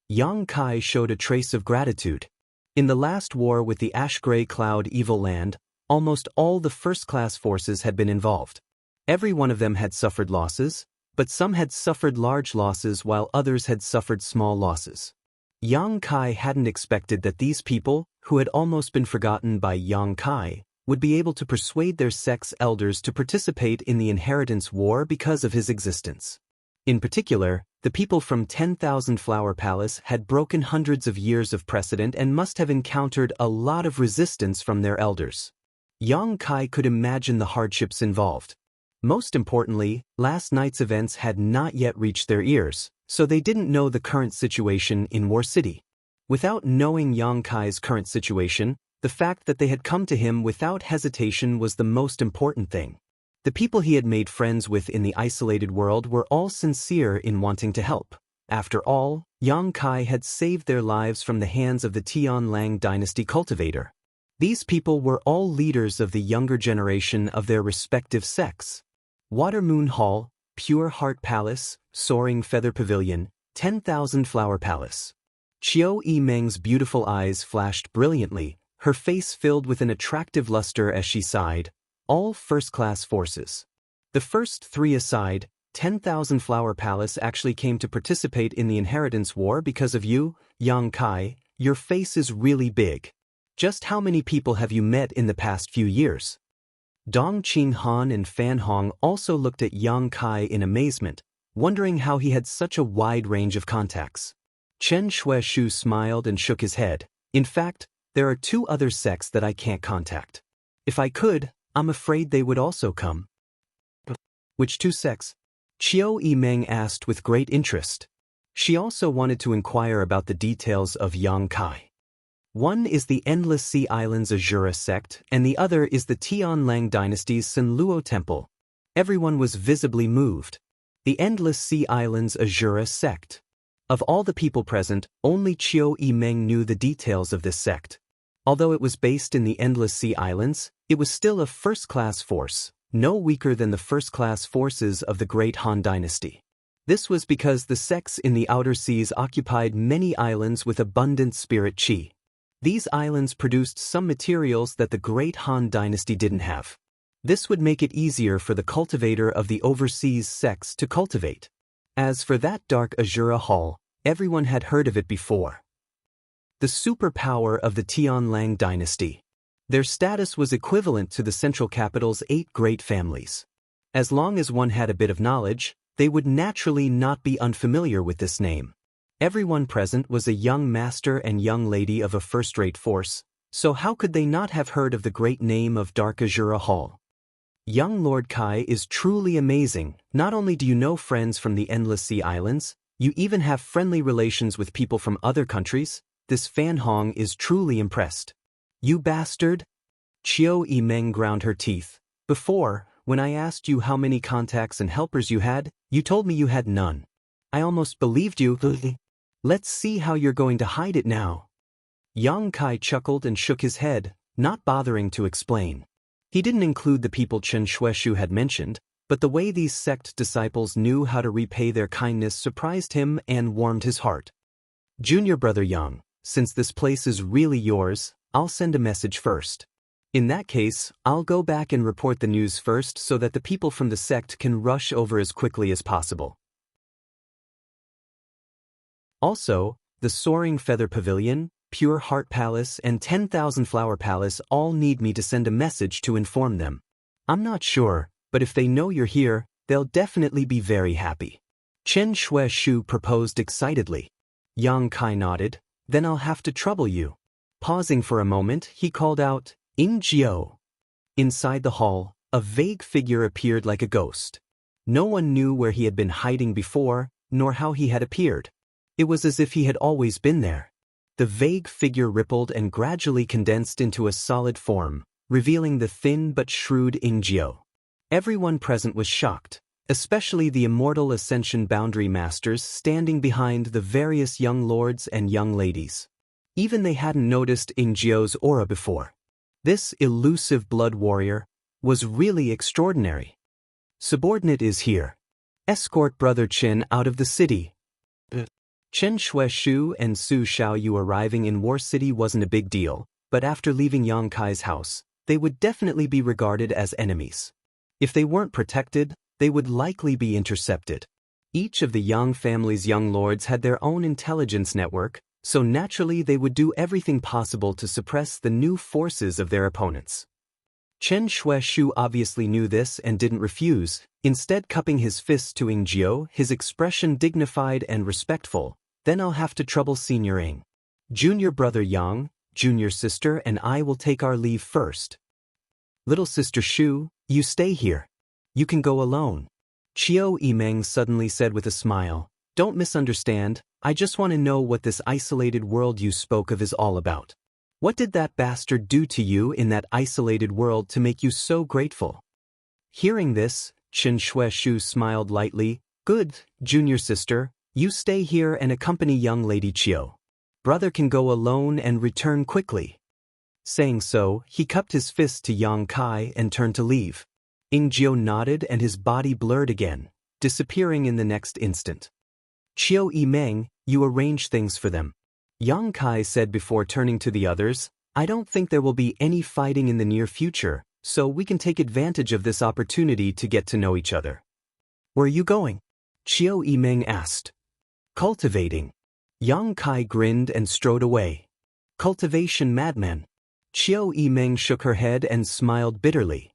Yang Kai showed a trace of gratitude. In the last war with the Ash-Gray Cloud Evil Land, almost all the first-class forces had been involved. Every one of them had suffered losses, but some had suffered large losses while others had suffered small losses. Yang Kai hadn't expected that these people, who had almost been forgotten by Yang Kai, would be able to persuade their sect's elders to participate in the inheritance war because of his existence. In particular, the people from 10,000 Flower Palace had broken hundreds of years of precedent and must have encountered a lot of resistance from their elders. Yang Kai could imagine the hardships involved. Most importantly, last night's events had not yet reached their ears, so they didn't know the current situation in War City. Without knowing Yang Kai's current situation, the fact that they had come to him without hesitation was the most important thing. The people he had made friends with in the isolated world were all sincere in wanting to help. After all, Yang Kai had saved their lives from the hands of the Tianlang dynasty cultivator. These people were all leaders of the younger generation of their respective sects. Water Moon Hall, Pure Heart Palace, Soaring Feather Pavilion, 10,000 Flower Palace. Qiu Yimeng's beautiful eyes flashed brilliantly, her face filled with an attractive luster as she sighed. All first-class forces. The first three aside, 10,000 Flower Palace actually came to participate in the inheritance war because of you, Yang Kai. Your face is really big. Just how many people have you met in the past few years? Dong Qing Han and Fan Hong also looked at Yang Kai in amazement. wondering how he had such a wide range of contacts. Chen Shueshu smiled and shook his head. In fact, there are 2 other sects that I can't contact. If I could, I'm afraid they would also come. Which 2 sects? Qiu Yimeng asked with great interest. She also wanted to inquire about the details of Yang Kai. One is the Endless Sea Islands Azura sect, and the other is the Tianlang dynasty's Senluo temple. Everyone was visibly moved. The Endless Sea Islands Azura sect. Of all the people present, only Qiu Yimeng knew the details of this sect. Although it was based in the Endless Sea Islands, it was still a first-class force, no weaker than the first-class forces of the Great Han Dynasty. This was because the sects in the outer seas occupied many islands with abundant spirit qi. These islands produced some materials that the Great Han Dynasty didn't have. This would make it easier for the cultivator of the overseas sects to cultivate. As for that dark Azura Hall, everyone had heard of it before. The superpower of the Tianlang dynasty. Their status was equivalent to the central capital's 8 great families. As long as one had a bit of knowledge, they would naturally not be unfamiliar with this name. Everyone present was a young master and young lady of a first-rate force, so how could they not have heard of the great name of Dark Azura Hall? Young Lord Kai is truly amazing. Not only do you know friends from the Endless Sea Islands, you even have friendly relations with people from other countries. This Fan Hong is truly impressed. You bastard! Qiu Yimeng ground her teeth. Before, when I asked you how many contacts and helpers you had, you told me you had none. I almost believed you. Let's see how you're going to hide it now. Yang Kai chuckled and shook his head, not bothering to explain. He didn't include the people Chen Shueshu had mentioned, but the way these sect disciples knew how to repay their kindness surprised him and warmed his heart. Junior brother Yang, since this place is really yours, I'll send a message first. In that case, I'll go back and report the news first so that the people from the sect can rush over as quickly as possible. Also, the Soaring Feather Pavilion, Pure Heart Palace, and 10,000 Flower Palace all need me to send a message to inform them. I'm not sure, but if they know you're here, they'll definitely be very happy. Chen Shueshu proposed excitedly. Yang Kai nodded. Then I'll have to trouble you. Pausing for a moment, he called out, "In Jiao." Inside the hall, a vague figure appeared like a ghost. No one knew where he had been hiding before, nor how he had appeared. It was as if he had always been there. The vague figure rippled and gradually condensed into a solid form, revealing the thin but shrewd Ingjiu. Everyone present was shocked, especially the Immortal Ascension Boundary Masters standing behind the various young lords and young ladies. Even they hadn't noticed Ingjiu's aura before. This elusive blood warrior was really extraordinary. Subordinate is here. Escort Brother Chen out of the city. Chen Shueshu and Su Xiaoyu arriving in War City wasn't a big deal, but after leaving Yang Kai's house, they would definitely be regarded as enemies. If they weren't protected, they would likely be intercepted. Each of the Yang family's young lords had their own intelligence network, so naturally they would do everything possible to suppress the new forces of their opponents. Chen Shueshu obviously knew this and didn't refuse, instead cupping his fists to Ingjiu, his expression dignified and respectful. Then I'll have to trouble Senior Ing. Junior brother Yang, junior sister and I will take our leave first. Little sister Shu, you stay here. You can go alone. Qiu Yimeng suddenly said with a smile. Don't misunderstand, I just want to know what this isolated world you spoke of is all about. What did that bastard do to you in that isolated world to make you so grateful? Hearing this, Chen Shueshu smiled lightly. Good, junior sister, you stay here and accompany young lady Qiu. Brother can go alone and return quickly. Saying so, he cupped his fist to Yang Kai and turned to leave. Ingjiu nodded and his body blurred again, disappearing in the next instant. Qiu Yimeng, you arrange things for them. Yang Kai said before turning to the others, I don't think there will be any fighting in the near future, so we can take advantage of this opportunity to get to know each other. Where are you going? Qiu Yimeng asked. Cultivating. Yang Kai grinned and strode away. Cultivation madman. Qiu Yimeng shook her head and smiled bitterly.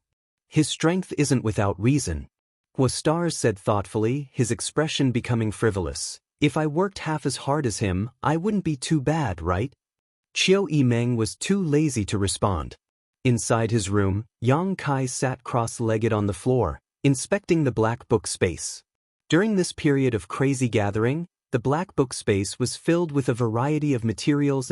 His strength isn't without reason. Stars said thoughtfully, his expression becoming frivolous. If I worked half as hard as him, I wouldn't be too bad, right? Chiu Yimeng was too lazy to respond. Inside his room, Yang Kai sat cross-legged on the floor, inspecting the black book space. During this period of crazy gathering, the black book space was filled with a variety of materials,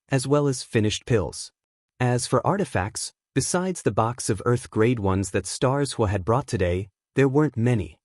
as well as finished pills. As for artifacts, besides the box of Earth-grade ones that Stars had brought today, there weren't many.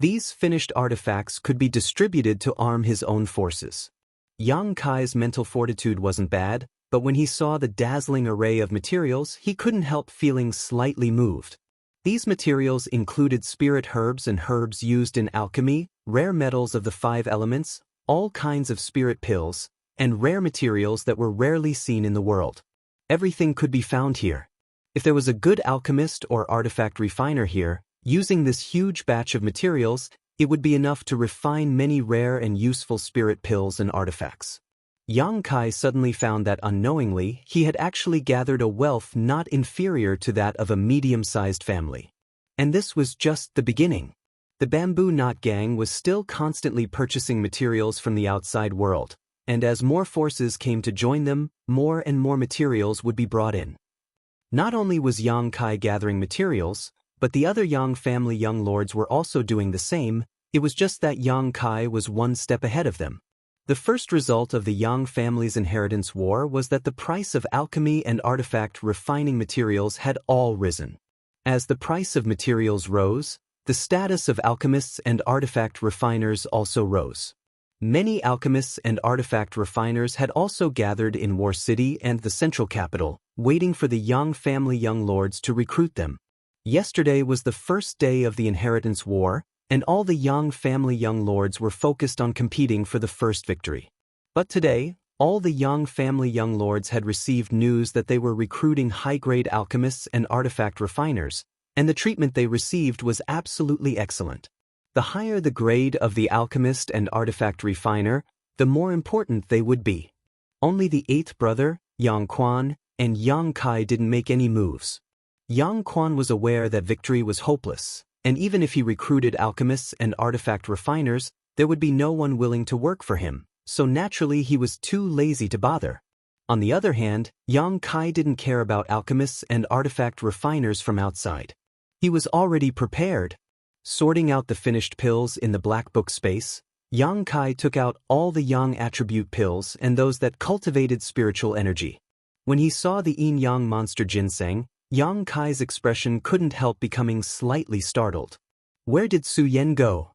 These finished artifacts could be distributed to arm his own forces. Yang Kai's mental fortitude wasn't bad, but when he saw the dazzling array of materials, he couldn't help feeling slightly moved. These materials included spirit herbs and herbs used in alchemy, rare metals of the 5 elements, all kinds of spirit pills, and rare materials that were rarely seen in the world. Everything could be found here. If there was a good alchemist or artifact refiner here, using this huge batch of materials, it would be enough to refine many rare and useful spirit pills and artifacts. Yang Kai suddenly found that unknowingly, he had actually gathered a wealth not inferior to that of a medium-sized family. And this was just the beginning. The Bamboo Knot Gang was still constantly purchasing materials from the outside world, and as more forces came to join them, more and more materials would be brought in. Not only was Yang Kai gathering materials, but the other Yang family young lords were also doing the same. It was just that Yang Kai was one step ahead of them. The first result of the Yang family's inheritance war was that the price of alchemy and artifact refining materials had all risen. As the price of materials rose, the status of alchemists and artifact refiners also rose. Many alchemists and artifact refiners had also gathered in War City and the central capital, waiting for the Yang family young lords to recruit them. Yesterday was the first day of the inheritance war, and all the Yang family young lords were focused on competing for the first victory. But today, all the Yang family young lords had received news that they were recruiting high-grade alchemists and artifact refiners, and the treatment they received was absolutely excellent. The higher the grade of the alchemist and artifact refiner, the more important they would be. Only the 8th brother, Yang Quan, and Yang Kai didn't make any moves. Yang Quan was aware that victory was hopeless, and even if he recruited alchemists and artifact refiners, there would be no one willing to work for him, so naturally he was too lazy to bother. On the other hand, Yang Kai didn't care about alchemists and artifact refiners from outside. He was already prepared. Sorting out the finished pills in the black book space, Yang Kai took out all the Yang attribute pills and those that cultivated spiritual energy. When he saw the yin-yang monster ginseng, Yang Kai's expression couldn't help becoming slightly startled. Where did Su Yen go?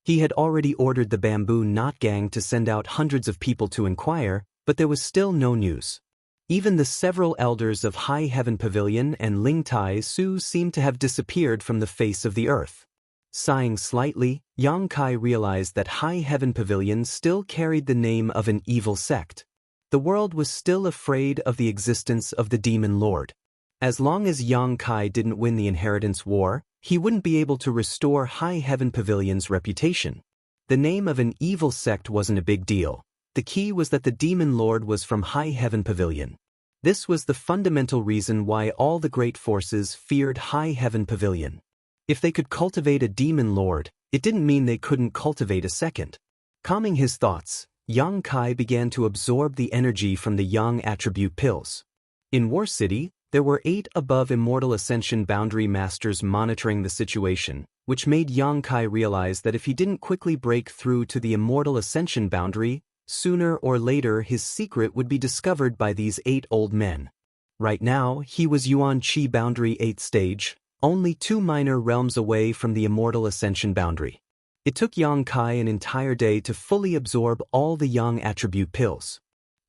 He had already ordered the Bamboo Knot Gang to send out hundreds of people to inquire, but there was still no news. Even the several elders of High Heaven Pavilion and Ling Tai Su seemed to have disappeared from the face of the earth. Sighing slightly, Yang Kai realized that High Heaven Pavilion still carried the name of an evil sect. The world was still afraid of the existence of the Demon Lord. As long as Yang Kai didn't win the inheritance war, he wouldn't be able to restore High Heaven Pavilion's reputation. The name of an evil sect wasn't a big deal. The key was that the Demon Lord was from High Heaven Pavilion. This was the fundamental reason why all the great forces feared High Heaven Pavilion. If they could cultivate a Demon Lord, it didn't mean they couldn't cultivate a second. Calming his thoughts, Yang Kai began to absorb the energy from the Yang attribute pills. In War City, there were 8 above Immortal Ascension boundary masters monitoring the situation, which made Yang Kai realize that if he didn't quickly break through to the Immortal Ascension boundary, sooner or later his secret would be discovered by these 8 old men. Right now, he was Yuan Qi boundary 8th stage, only 2 minor realms away from the Immortal Ascension boundary. It took Yang Kai an entire day to fully absorb all the Yang attribute pills.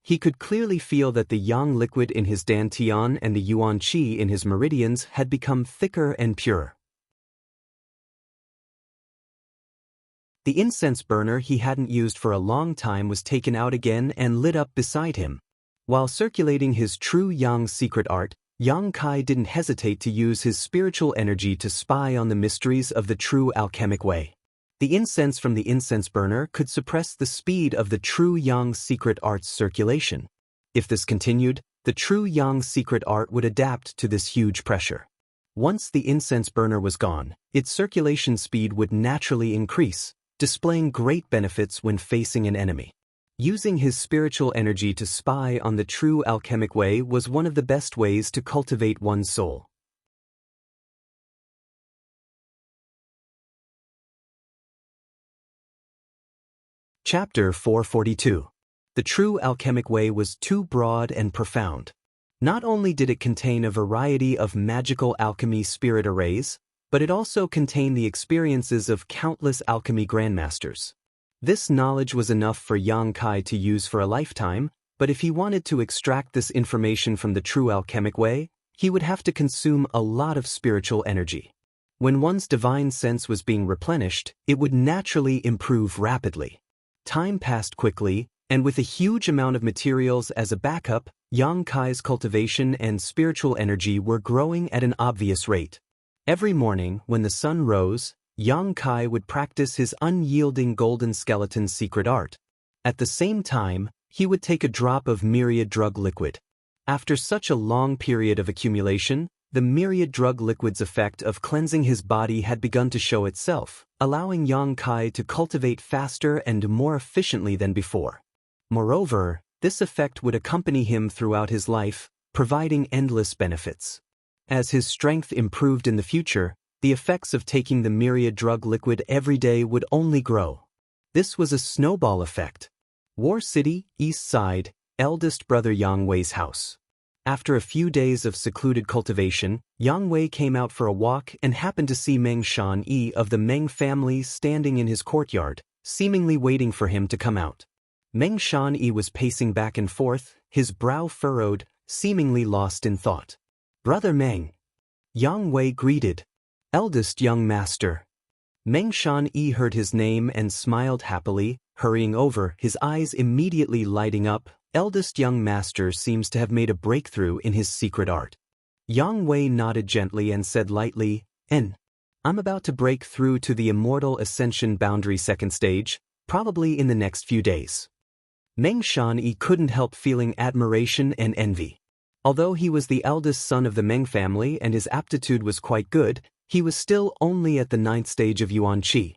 He could clearly feel that the Yang liquid in his dantian and the Yuan Qi in his meridians had become thicker and pure. The incense burner he hadn't used for a long time was taken out again and lit up beside him. While circulating his true Yang secret art, Yang Kai didn't hesitate to use his spiritual energy to spy on the mysteries of the true alchemic way. The incense from the incense burner could suppress the speed of the true Yang secret art's circulation. If this continued, The true Yang secret art would adapt to this huge pressure. Once the incense burner was gone, its circulation speed would naturally increase, displaying great benefits when facing an enemy. Using his spiritual energy to spy on the true alchemic way was one of the best ways to cultivate one's soul. Chapter 442. The true alchemic way was too broad and profound. Not only did it contain a variety of magical alchemy spirit arrays, but it also contained the experiences of countless alchemy grandmasters. This knowledge was enough for Yang Kai to use for a lifetime, but if he wanted to extract this information from the true alchemic way, he would have to consume a lot of spiritual energy. When one's divine sense was being replenished, it would naturally improve rapidly. Time passed quickly, and with a huge amount of materials as a backup, Yang Kai's cultivation and spiritual energy were growing at an obvious rate. Every morning, when the sun rose, Yang Kai would practice his unyielding golden skeleton secret art. At the same time, he would take a drop of myriad drug liquid. After such a long period of accumulation, the myriad drug liquid's effect of cleansing his body had begun to show itself, allowing Yang Kai to cultivate faster and more efficiently than before. Moreover, this effect would accompany him throughout his life, providing endless benefits. As his strength improved in the future, the effects of taking the myriad drug liquid every day would only grow. This was a snowball effect. War City, East Side, eldest brother Yang Wei's house. After a few days of secluded cultivation, Yang Wei came out for a walk and happened to see Meng Shan-yi of the Meng family standing in his courtyard, seemingly waiting for him to come out. Meng Shan-yi was pacing back and forth, his brow furrowed, seemingly lost in thought. "Brother Meng." Yang Wei greeted. "Eldest young master." Meng Shan-yi heard his name and smiled happily, hurrying over, his eyes immediately lighting up. Eldest young master seems to have made a breakthrough in his secret art. Yang Wei nodded gently and said lightly, I'm about to break through to the Immortal Ascension Boundary second stage, probably in the next few days." Meng Shan-yi couldn't help feeling admiration and envy. Although he was the eldest son of the Meng family and his aptitude was quite good, he was still only at the 9th stage of Yuan Qi.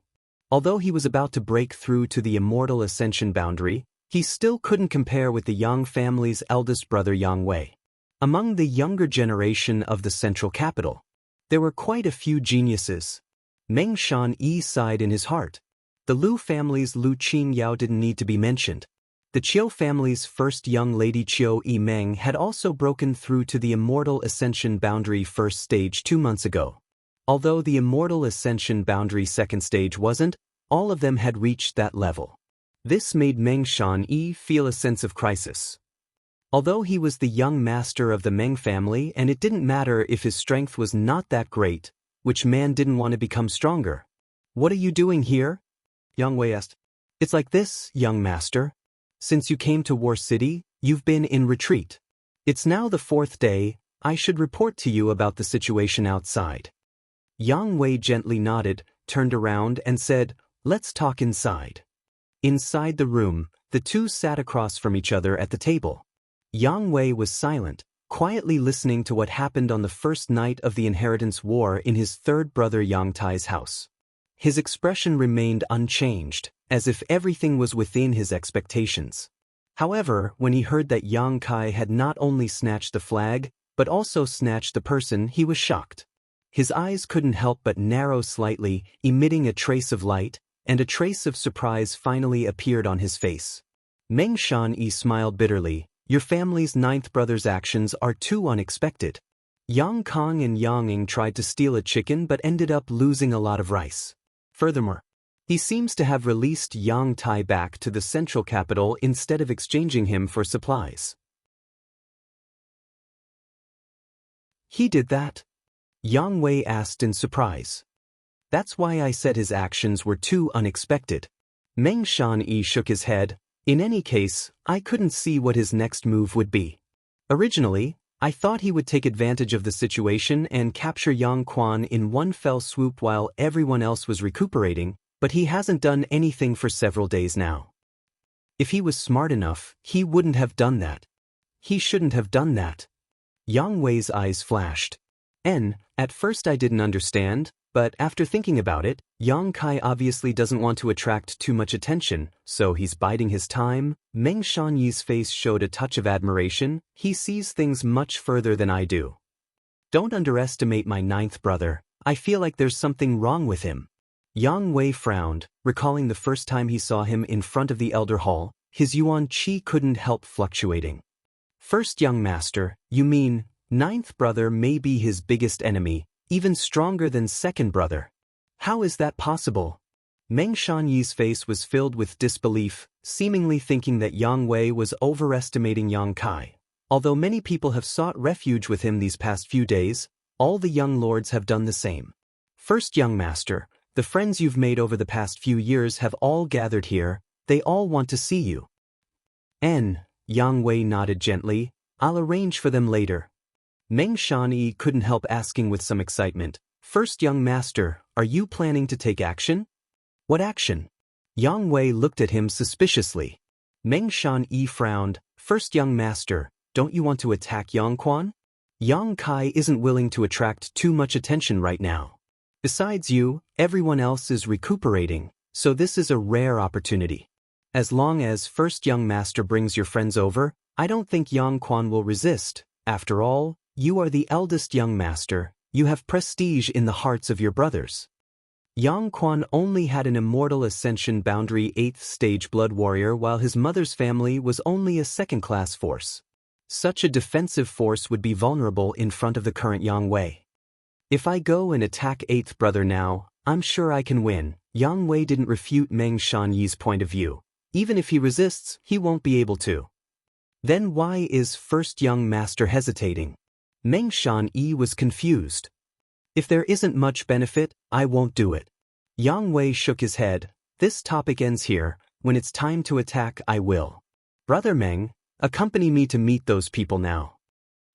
Although he was about to break through to the Immortal Ascension Boundary, he still couldn't compare with the Yang family's eldest brother Yang Wei. Among the younger generation of the central capital, there were quite a few geniuses. Meng Shan-yi sighed in his heart. The Lu family's Lu Qingyao didn't need to be mentioned. The Qiu family's first young lady Qiu Yimeng had also broken through to the Immortal Ascension Boundary first stage 2 months ago. Although the Immortal Ascension Boundary second stage wasn't, all of them had reached that level. This made Meng Shan-yi feel a sense of crisis. Although he was the young master of the Meng family and it didn't matter if his strength was not that great, which man didn't want to become stronger? "What are you doing here?" Yang Wei asked. "It's like this, young master. Since you came to War City, you've been in retreat. It's now the 4th day, I should report to you about the situation outside." Yang Wei gently nodded, turned around and said, "Let's talk inside." Inside the room, the two sat across from each other at the table. Yang Wei was silent, quietly listening to what happened on the first night of the inheritance war in his third brother Yang Tai's house. His expression remained unchanged, as if everything was within his expectations. However, when he heard that Yang Kai had not only snatched the flag, but also snatched the person, he was shocked. His eyes couldn't help but narrow slightly, emitting a trace of light, and a trace of surprise finally appeared on his face. Meng Shan-yi smiled bitterly. "Your family's 9th brother's actions are too unexpected. Yang Kong and Yang Ing tried to steal a chicken but ended up losing a lot of rice. Furthermore, he seems to have released Yang Tai back to the central capital instead of exchanging him for supplies." "He did that?" Yang Wei asked in surprise. "That's why I said his actions were too unexpected." Meng Shan-yi shook his head. "In any case, I couldn't see what his next move would be. Originally, I thought he would take advantage of the situation and capture Yang Quan in one fell swoop while everyone else was recuperating, but he hasn't done anything for several days now. If he was smart enough, he wouldn't have done that. he shouldn't have done that. Yang Wei's eyes flashed. At first I didn't understand, but after thinking about it, Yang Kai obviously doesn't want to attract too much attention, so he's biding his time. Meng Shanyi's face showed a touch of admiration. He sees things much further than I do. Don't underestimate my ninth brother. I feel like there's something wrong with him. Yang Wei frowned, recalling the first time he saw him in front of the Elder Hall. His yuan qi couldn't help fluctuating. First young master, you mean, ninth brother may be his biggest enemy, even stronger than second brother. How is that possible? Meng Shanyi's face was filled with disbelief, seemingly thinking that Yang Wei was overestimating Yang Kai. Although many people have sought refuge with him these past few days, all the young lords have done the same. First young master, the friends you've made over the past few years have all gathered here. They all want to see you. Yang Wei nodded gently. I'll arrange for them later. Meng Shanyi couldn't help asking with some excitement, First young master, are you planning to take action? What action? Yang Wei looked at him suspiciously. Meng Shanyi frowned. First young master, don't you want to attack Yang Quan? Yang Kai isn't willing to attract too much attention right now. Besides you, everyone else is recuperating, so this is a rare opportunity. As long as first young master brings your friends over, I don't think Yang Quan will resist. After all, you are the eldest young master. You have prestige in the hearts of your brothers. Yang Quan only had an immortal ascension boundary 8th stage blood warrior, while his mother's family was only a second-class force. Such a defensive force would be vulnerable in front of the current Yang Wei. If I go and attack 8th brother now, I'm sure I can win. Yang Wei didn't refute Meng Shanyi's point of view. Even if he resists, he won't be able to. Then why is first young master hesitating? Meng Shanyi was confused. If there isn't much benefit, I won't do it. Yang Wei shook his head. This topic ends here. When it's time to attack, I will. Brother Meng, accompany me to meet those people now.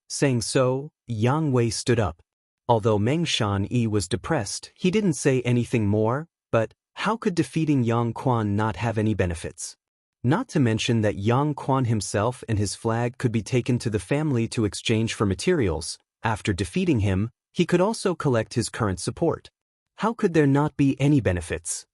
Saying so, Yang Wei stood up. Although Meng Shanyi was depressed, he didn't say anything more, but how could defeating Yang Quan not have any benefits? Not to mention that Yang Quan himself and his flag could be taken to the family to exchange for materials. After defeating him, he could also collect his current support. How could there not be any benefits?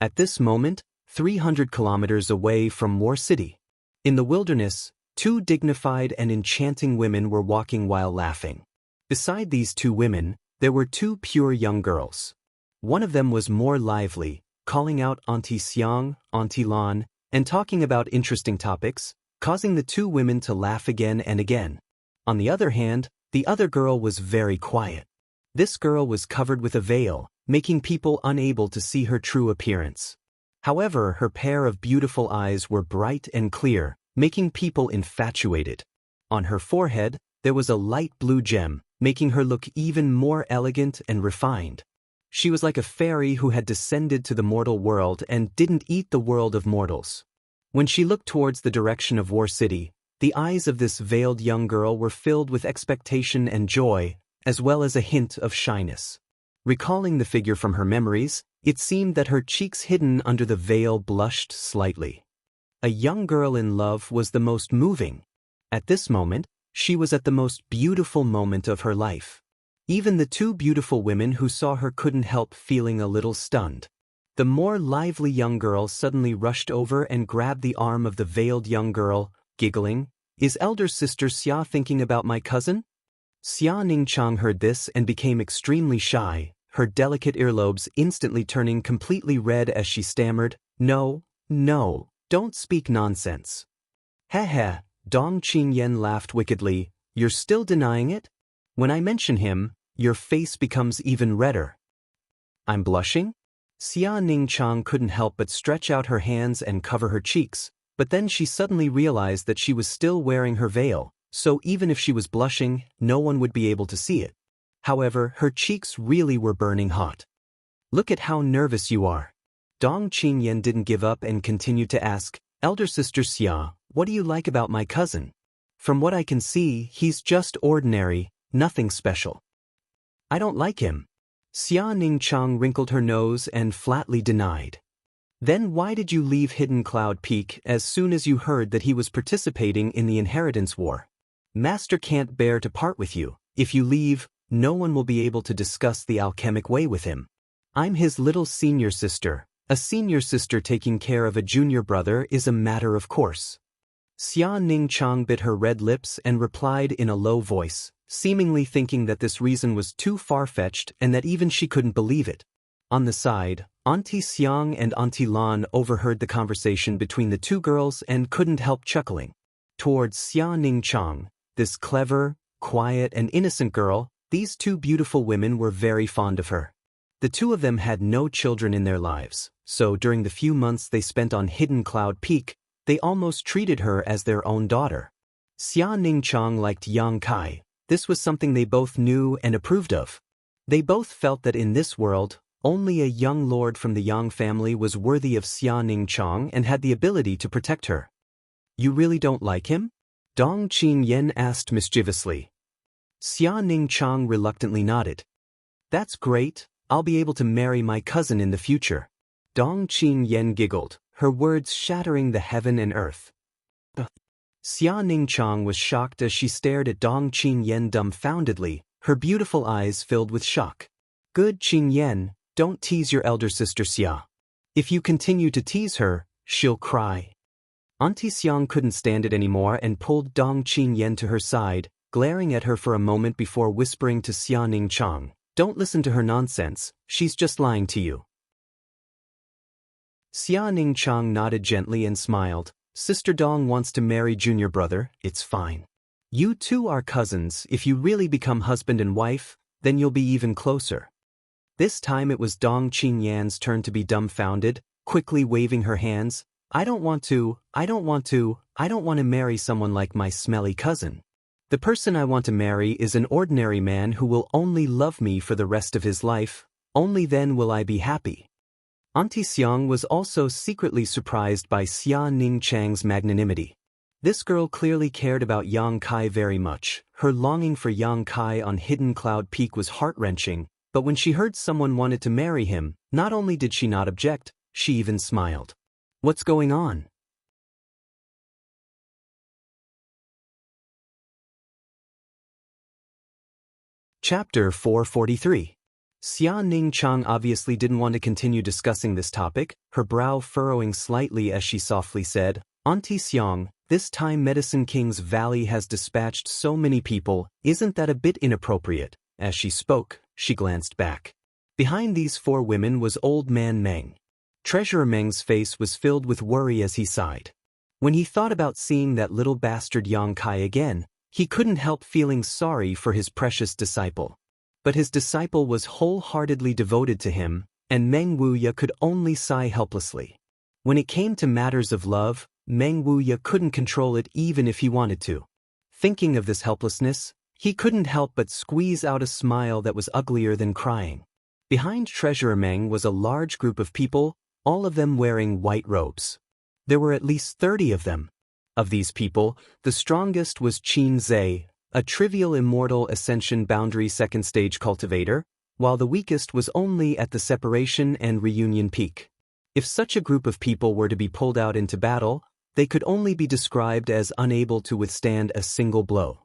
At this moment, 300 kilometers away from War City, in the wilderness, two dignified and enchanting women were walking while laughing. Beside these two women, there were two pure young girls. One of them was more lively, calling out Auntie Xiang, Auntie Lan, and talking about interesting topics, causing the two women to laugh again and again. On the other hand, the other girl was very quiet. This girl was covered with a veil, making people unable to see her true appearance. However, her pair of beautiful eyes were bright and clear, making people infatuated. On her forehead, there was a light blue gem, making her look even more elegant and refined. She was like a fairy who had descended to the mortal world and didn't eat the world of mortals. When she looked towards the direction of War City, the eyes of this veiled young girl were filled with expectation and joy, as well as a hint of shyness. Recalling the figure from her memories, it seemed that her cheeks hidden under the veil blushed slightly. A young girl in love was the most moving. At this moment, she was at the most beautiful moment of her life. Even the two beautiful women who saw her couldn't help feeling a little stunned. The more lively young girl suddenly rushed over and grabbed the arm of the veiled young girl, giggling. Is elder sister Xia thinking about my cousin? Xia Ningchang heard this and became extremely shy, her delicate earlobes instantly turning completely red as she stammered, No, don't speak nonsense. Heh, Dong Qingyan laughed wickedly. You're still denying it? When I mention him, your face becomes even redder. I'm blushing? Xia Ningchang couldn't help but stretch out her hands and cover her cheeks, but then she suddenly realized that she was still wearing her veil, so even if she was blushing, no one would be able to see it. However, her cheeks really were burning hot. Look at how nervous you are. Dong Qingyan didn't give up and continued to ask, Elder sister Xia, what do you like about my cousin? From what I can see, he's just ordinary, nothing special. I don't like him. Xia Ningchang wrinkled her nose and flatly denied. Then why did you leave Hidden Cloud Peak as soon as you heard that he was participating in the Inheritance War? Master can't bear to part with you. If you leave, no one will be able to discuss the alchemic way with him. I'm his little senior sister. A senior sister taking care of a junior brother is a matter of course. Xia Ning Chang bit her red lips and replied in a low voice, seemingly thinking that this reason was too far-fetched and that even she couldn't believe it. On the side, Auntie Xiang and Auntie Lan overheard the conversation between the two girls and couldn't help chuckling. Towards Xia Ning Chang, this clever, quiet and innocent girl, these two beautiful women were very fond of her. The two of them had no children in their lives, so during the few months they spent on Hidden Cloud Peak, they almost treated her as their own daughter. Xia Ning Chang liked Yang Kai. This was something they both knew and approved of. They both felt that in this world, only a young lord from the Yang family was worthy of Xia Ning Chang and had the ability to protect her. You really don't like him? Dong Qin Yen asked mischievously. Xia Ning Chang reluctantly nodded. That's great, I'll be able to marry my cousin in the future. Dong Qin Yen giggled, her words shattering the heaven and earth. Xia Ning Chang was shocked as she stared at Dong Qin Yen dumbfoundedly, her beautiful eyes filled with shock. Good Qin Yen, don't tease your elder sister Xia. If you continue to tease her, she'll cry. Auntie Xiang couldn't stand it anymore and pulled Dong Qin Yen to her side, glaring at her for a moment before whispering to Xia Ning Chang, "Don't listen to her nonsense, she's just lying to you." Xia Ning Chang nodded gently and smiled. Sister Dong wants to marry junior brother, it's fine. You two are cousins. If you really become husband and wife, then you'll be even closer. This time it was Dong Qin Yan's turn to be dumbfounded, quickly waving her hands. I don't want to marry someone like my smelly cousin. The person I want to marry is an ordinary man who will only love me for the rest of his life. Only then will I be happy. Auntie Xiang was also secretly surprised by Xia Ning Chang's magnanimity. This girl clearly cared about Yang Kai very much. Her longing for Yang Kai on Hidden Cloud Peak was heart-wrenching, but when she heard someone wanted to marry him, not only did she not object, she even smiled. What's going on? Chapter 443. Xia Ning Chang obviously didn't want to continue discussing this topic, her brow furrowing slightly as she softly said, Auntie Xiang, this time Medicine King's Valley has dispatched so many people, isn't that a bit inappropriate? As she spoke, she glanced back. Behind these four women was Old Man Meng. Treasurer Meng's face was filled with worry as he sighed. When he thought about seeing that little bastard Yang Kai again, he couldn't help feeling sorry for his precious disciple. But his disciple was wholeheartedly devoted to him, and Meng Wuya could only sigh helplessly. When it came to matters of love, Meng Wuya couldn't control it even if he wanted to. Thinking of this helplessness, he couldn't help but squeeze out a smile that was uglier than crying. Behind Treasurer Meng was a large group of people, all of them wearing white robes. There were at least 30 of them. Of these people, the strongest was Qin Zhe, a trivial Immortal Ascension Boundary second stage cultivator, while the weakest was only at the Separation and Reunion Peak. If such a group of people were to be pulled out into battle, they could only be described as unable to withstand a single blow.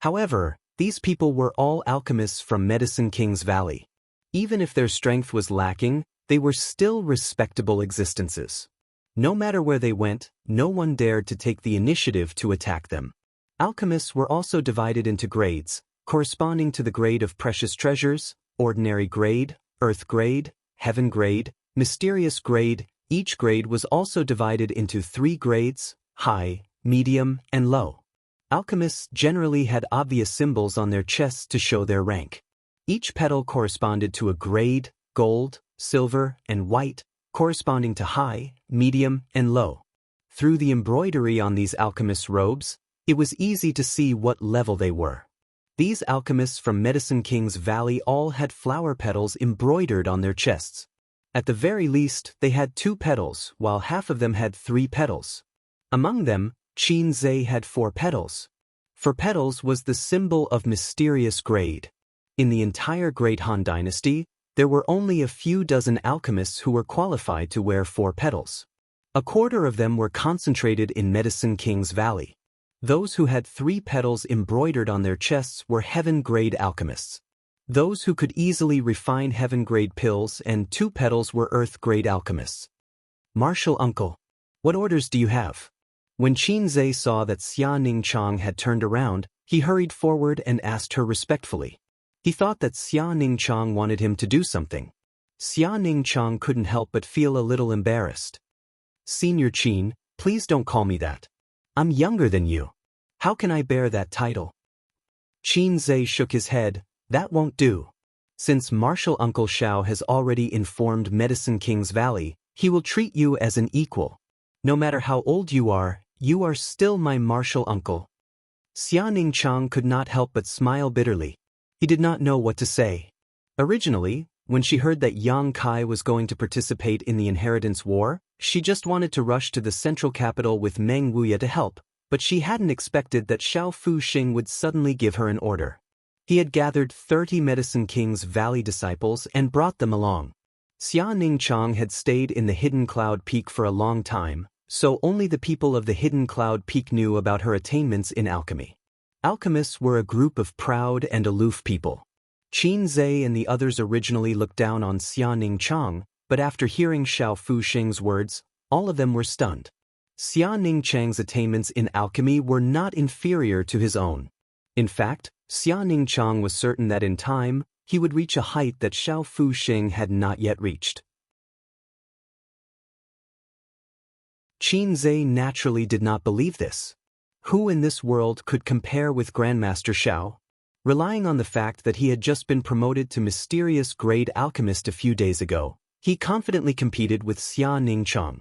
However, these people were all alchemists from Medicine King's Valley. Even if their strength was lacking, they were still respectable existences. No matter where they went, no one dared to take the initiative to attack them. Alchemists were also divided into grades, corresponding to the grade of precious treasures, ordinary grade, earth grade, heaven grade, mysterious grade. Each grade was also divided into 3 grades, high, medium, and low. Alchemists generally had obvious symbols on their chests to show their rank. Each petal corresponded to a grade, gold, silver, and white, corresponding to high, medium, and low. Through the embroidery on these alchemists' robes, it was easy to see what level they were. These alchemists from Medicine King's Valley all had flower petals embroidered on their chests. At the very least, they had 2 petals, while half of them had 3 petals. Among them, Qin Zhe had 4 petals. 4 petals was the symbol of mysterious grade. In the entire Great Han Dynasty, there were only a few dozen alchemists who were qualified to wear 4 petals. A quarter of them were concentrated in Medicine King's Valley. Those who had 3 petals embroidered on their chests were heaven-grade alchemists. Those who could easily refine heaven-grade pills and 2 petals were earth-grade alchemists. Martial uncle, what orders do you have? When Qin Zhe saw that Xia Ningchang had turned around, he hurried forward and asked her respectfully. He thought that Xia Ningchang wanted him to do something. Xia Ningchang couldn't help but feel a little embarrassed. Senior Qin, please don't call me that. I'm younger than you. How can I bear that title? Qin Zhe shook his head. That won't do. Since Martial Uncle Xiao has already informed Medicine King's Valley, he will treat you as an equal. No matter how old you are still my martial uncle. Xia Ningchang could not help but smile bitterly. He did not know what to say. Originally, when she heard that Yang Kai was going to participate in the inheritance war, she just wanted to rush to the central capital with Meng Wuya to help, but she hadn't expected that Xiao Fuxing would suddenly give her an order. He had gathered 30 Medicine King's Valley disciples and brought them along. Xia Ningchang had stayed in the Hidden Cloud Peak for a long time, so only the people of the Hidden Cloud Peak knew about her attainments in alchemy. Alchemists were a group of proud and aloof people. Qin Zhe and the others originally looked down on Xia Ningchang, but after hearing Xiao Fuxing's words, all of them were stunned. Xia Ningchang's attainments in alchemy were not inferior to his own. In fact, Xia Ningchang was certain that in time, he would reach a height that Xiao Fuxing had not yet reached. Qin Zhe naturally did not believe this. Who in this world could compare with Grandmaster Xiao? Relying on the fact that he had just been promoted to mysterious grade alchemist a few days ago, he confidently competed with Xia Ningchang.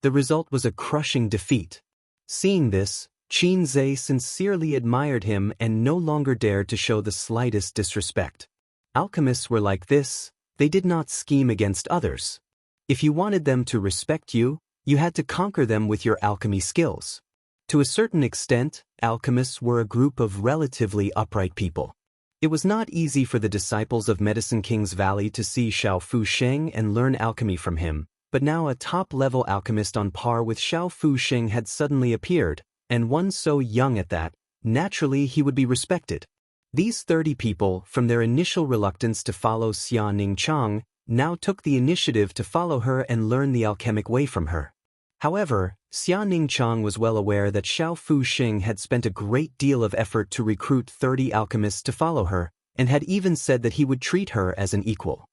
The result was a crushing defeat. Seeing this, Qin Zhe sincerely admired him and no longer dared to show the slightest disrespect. Alchemists were like this, they did not scheme against others. If you wanted them to respect you, you had to conquer them with your alchemy skills. To a certain extent, alchemists were a group of relatively upright people. It was not easy for the disciples of Medicine King's Valley to see Xiao Fuxing and learn alchemy from him, but now a top-level alchemist on par with Xiao Fuxing had suddenly appeared, and one so young at that, naturally he would be respected. These 30 people, from their initial reluctance to follow Xia Ningchang, now took the initiative to follow her and learn the alchemic way from her. However, Xia Ningchang was well aware that Xiao Fuxing had spent a great deal of effort to recruit 30 alchemists to follow her, and had even said that he would treat her as an equal.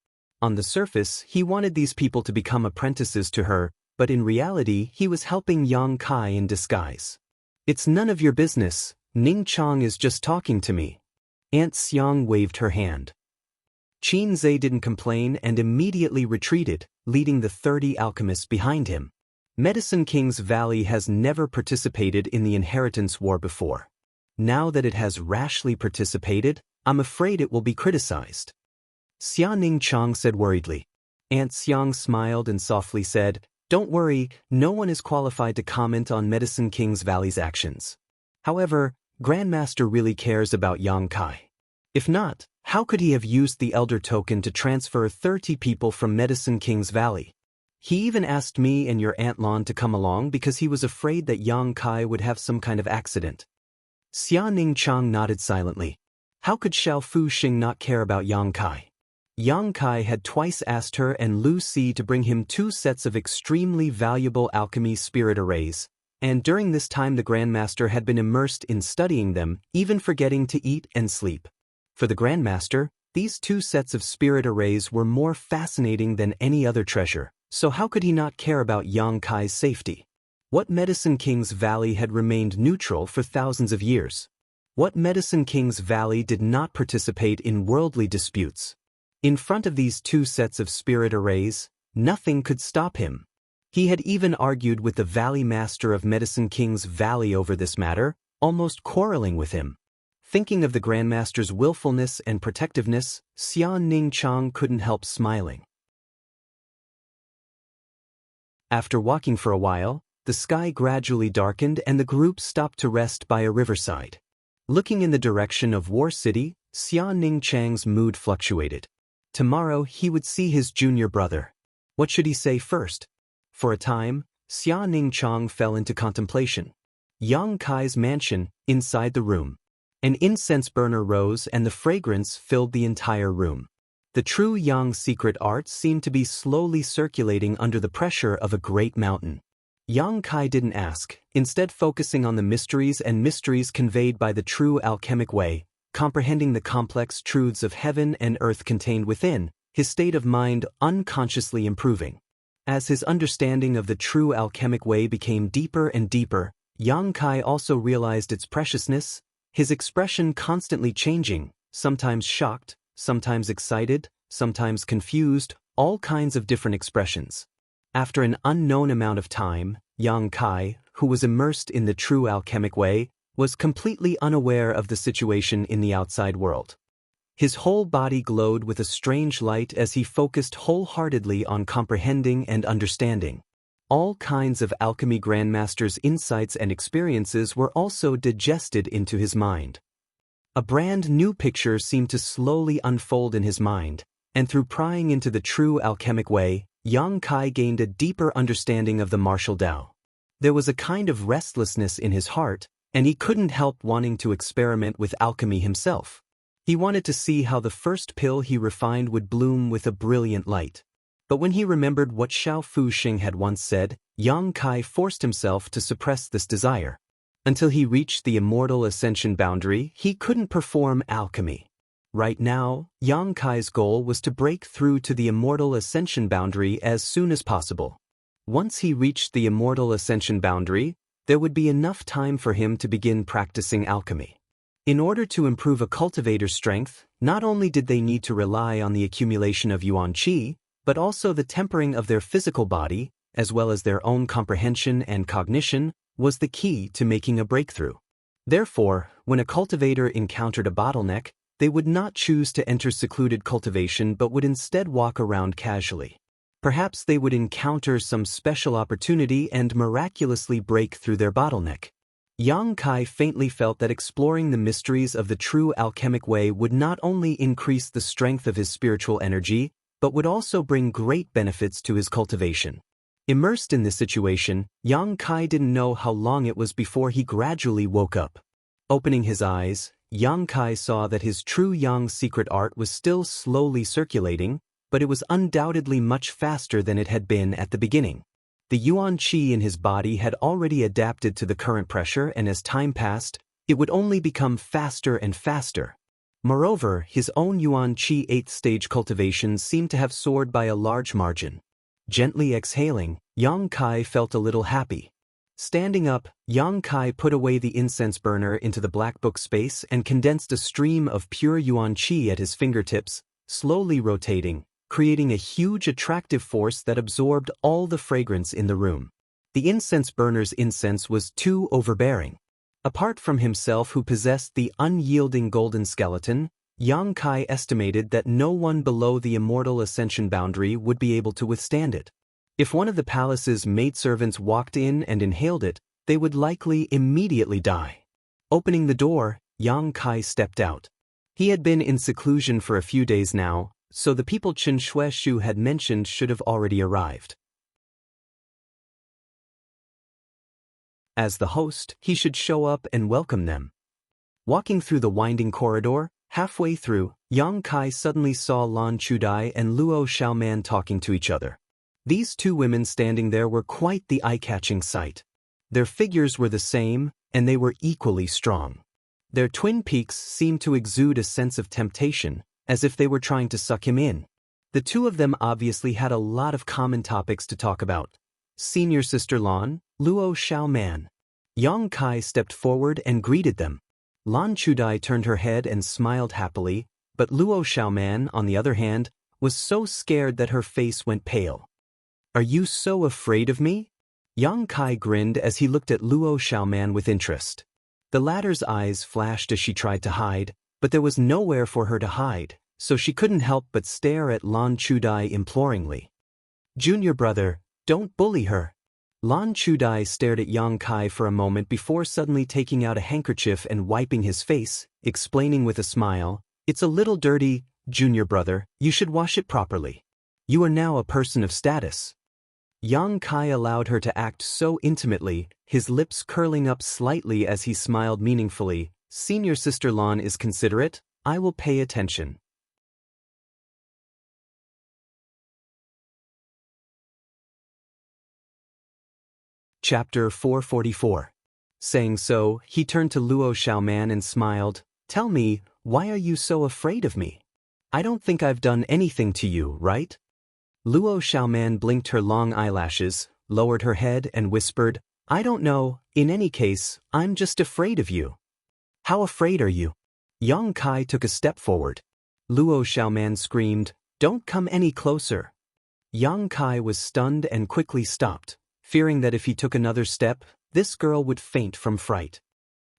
On the surface, he wanted these people to become apprentices to her, but in reality he was helping Yang Kai in disguise. It's none of your business, Ningchang is just talking to me. Aunt Xiang waved her hand. Qin Zhe didn't complain and immediately retreated, leading the 30 alchemists behind him. Medicine King's Valley has never participated in the inheritance war before. Now that it has rashly participated, I'm afraid it will be criticized. Xia Ningchang said worriedly. Aunt Xiang smiled and softly said, Don't worry, no one is qualified to comment on Medicine King's Valley's actions. However, Grandmaster really cares about Yang Kai. If not, how could he have used the Elder Token to transfer 30 people from Medicine King's Valley? He even asked me and your Aunt Lan to come along because he was afraid that Yang Kai would have some kind of accident. Xia Ningchang nodded silently. How could Xiao Fuxing not care about Yang Kai? Yang Kai had twice asked her and Lu Si to bring him 2 sets of extremely valuable alchemy spirit arrays, and during this time the Grandmaster had been immersed in studying them, even forgetting to eat and sleep. For the Grandmaster, these 2 sets of spirit arrays were more fascinating than any other treasure, so how could he not care about Yang Kai's safety? What Medicine King's Valley had remained neutral for thousands of years? What Medicine King's Valley did not participate in worldly disputes? In front of these 2 sets of spirit arrays, nothing could stop him. He had even argued with the Valley Master of Medicine King's Valley over this matter, almost quarreling with him. Thinking of the Grandmaster's willfulness and protectiveness, Xia Ningchang couldn't help smiling. After walking for a while, the sky gradually darkened and the group stopped to rest by a riverside. Looking in the direction of War City, Xia Ningchang's mood fluctuated. Tomorrow he would see his junior brother. What should he say first? For a time, Xia Ningchang fell into contemplation. Yang Kai's mansion, inside the room. An incense burner rose and the fragrance filled the entire room. The true Yang secret art seemed to be slowly circulating under the pressure of a great mountain. Yang Kai didn't ask, instead focusing on the mysteries conveyed by the true alchemic way, comprehending the complex truths of heaven and earth contained within, his state of mind unconsciously improving. As his understanding of the true alchemic way became deeper and deeper, Yang Kai also realized its preciousness, his expression constantly changing, sometimes shocked, sometimes excited, sometimes confused, all kinds of different expressions. After an unknown amount of time, Yang Kai, who was immersed in the true alchemic way, was completely unaware of the situation in the outside world. His whole body glowed with a strange light as he focused wholeheartedly on comprehending and understanding. All kinds of alchemy grandmasters' insights and experiences were also digested into his mind. A brand new picture seemed to slowly unfold in his mind, and through prying into the true alchemic way, Yang Kai gained a deeper understanding of the martial Tao. There was a kind of restlessness in his heart, and he couldn't help wanting to experiment with alchemy himself. He wanted to see how the first pill he refined would bloom with a brilliant light. But when he remembered what Xiao Fuxing had once said, Yang Kai forced himself to suppress this desire. Until he reached the immortal ascension boundary, he couldn't perform alchemy. Right now, Yang Kai's goal was to break through to the immortal ascension boundary as soon as possible. Once he reached the immortal ascension boundary, there would be enough time for him to begin practicing alchemy. In order to improve a cultivator's strength, not only did they need to rely on the accumulation of yuan qi, but also the tempering of their physical body, as well as their own comprehension and cognition, was the key to making a breakthrough. Therefore, when a cultivator encountered a bottleneck, they would not choose to enter secluded cultivation but would instead walk around casually. Perhaps they would encounter some special opportunity and miraculously break through their bottleneck. Yang Kai faintly felt that exploring the mysteries of the true alchemic way would not only increase the strength of his spiritual energy, but would also bring great benefits to his cultivation. Immersed in this situation, Yang Kai didn't know how long it was before he gradually woke up. Opening his eyes, Yang Kai saw that his true Yang secret art was still slowly circulating, but it was undoubtedly much faster than it had been at the beginning. The yuan qi in his body had already adapted to the current pressure, and as time passed, it would only become faster and faster. Moreover, his own yuan qi 8th stage cultivation seemed to have soared by a large margin. Gently exhaling, Yang Kai felt a little happy. Standing up, Yang Kai put away the incense burner into the black book space and condensed a stream of pure yuan qi at his fingertips, slowly rotating, creating a huge attractive force that absorbed all the fragrance in the room. The incense burner's incense was too overbearing. Apart from himself, who possessed the unyielding golden skeleton, Yang Kai estimated that no one below the immortal ascension boundary would be able to withstand it. If one of the palace's maidservants walked in and inhaled it, they would likely immediately die. Opening the door, Yang Kai stepped out. He had been in seclusion for a few days now, so the people Chen Shueshu had mentioned should have already arrived. As the host, he should show up and welcome them. Walking through the winding corridor, halfway through, Yang Kai suddenly saw Lan Chudai and Luo Xiaoman talking to each other. These two women standing there were quite the eye-catching sight. Their figures were the same, and they were equally strong. Their twin peaks seemed to exude a sense of temptation, as if they were trying to suck him in. The two of them obviously had a lot of common topics to talk about. Senior Sister Lan, Luo Xiaoman. Yang Kai stepped forward and greeted them. Lan Chudai turned her head and smiled happily, but Luo Xiaoman, on the other hand, was so scared that her face went pale. "Are you so afraid of me?" Yang Kai grinned as he looked at Luo Xiaoman with interest. The latter's eyes flashed as she tried to hide, but there was nowhere for her to hide, so she couldn't help but stare at Lan Chudai imploringly. "Junior brother, don't bully her." Lan Chudai stared at Yang Kai for a moment before suddenly taking out a handkerchief and wiping his face, explaining with a smile, "It's a little dirty, junior brother, you should wash it properly. You are now a person of status. Yang Kai allowed her to act so intimately, his lips curling up slightly as he smiled meaningfully. Senior sister Lan is considerate, I will pay attention. Chapter 444. Saying so, he turned to Luo Xiaoman and smiled. Tell me, why are you so afraid of me? I don't think I've done anything to you, right? Luo Xiaoman blinked her long eyelashes, lowered her head and whispered, I don't know, in any case, I'm just afraid of you. How afraid are you? Yang Kai took a step forward. Luo Xiaoman screamed, Don't come any closer. Yang Kai was stunned and quickly stopped, fearing that if he took another step, this girl would faint from fright.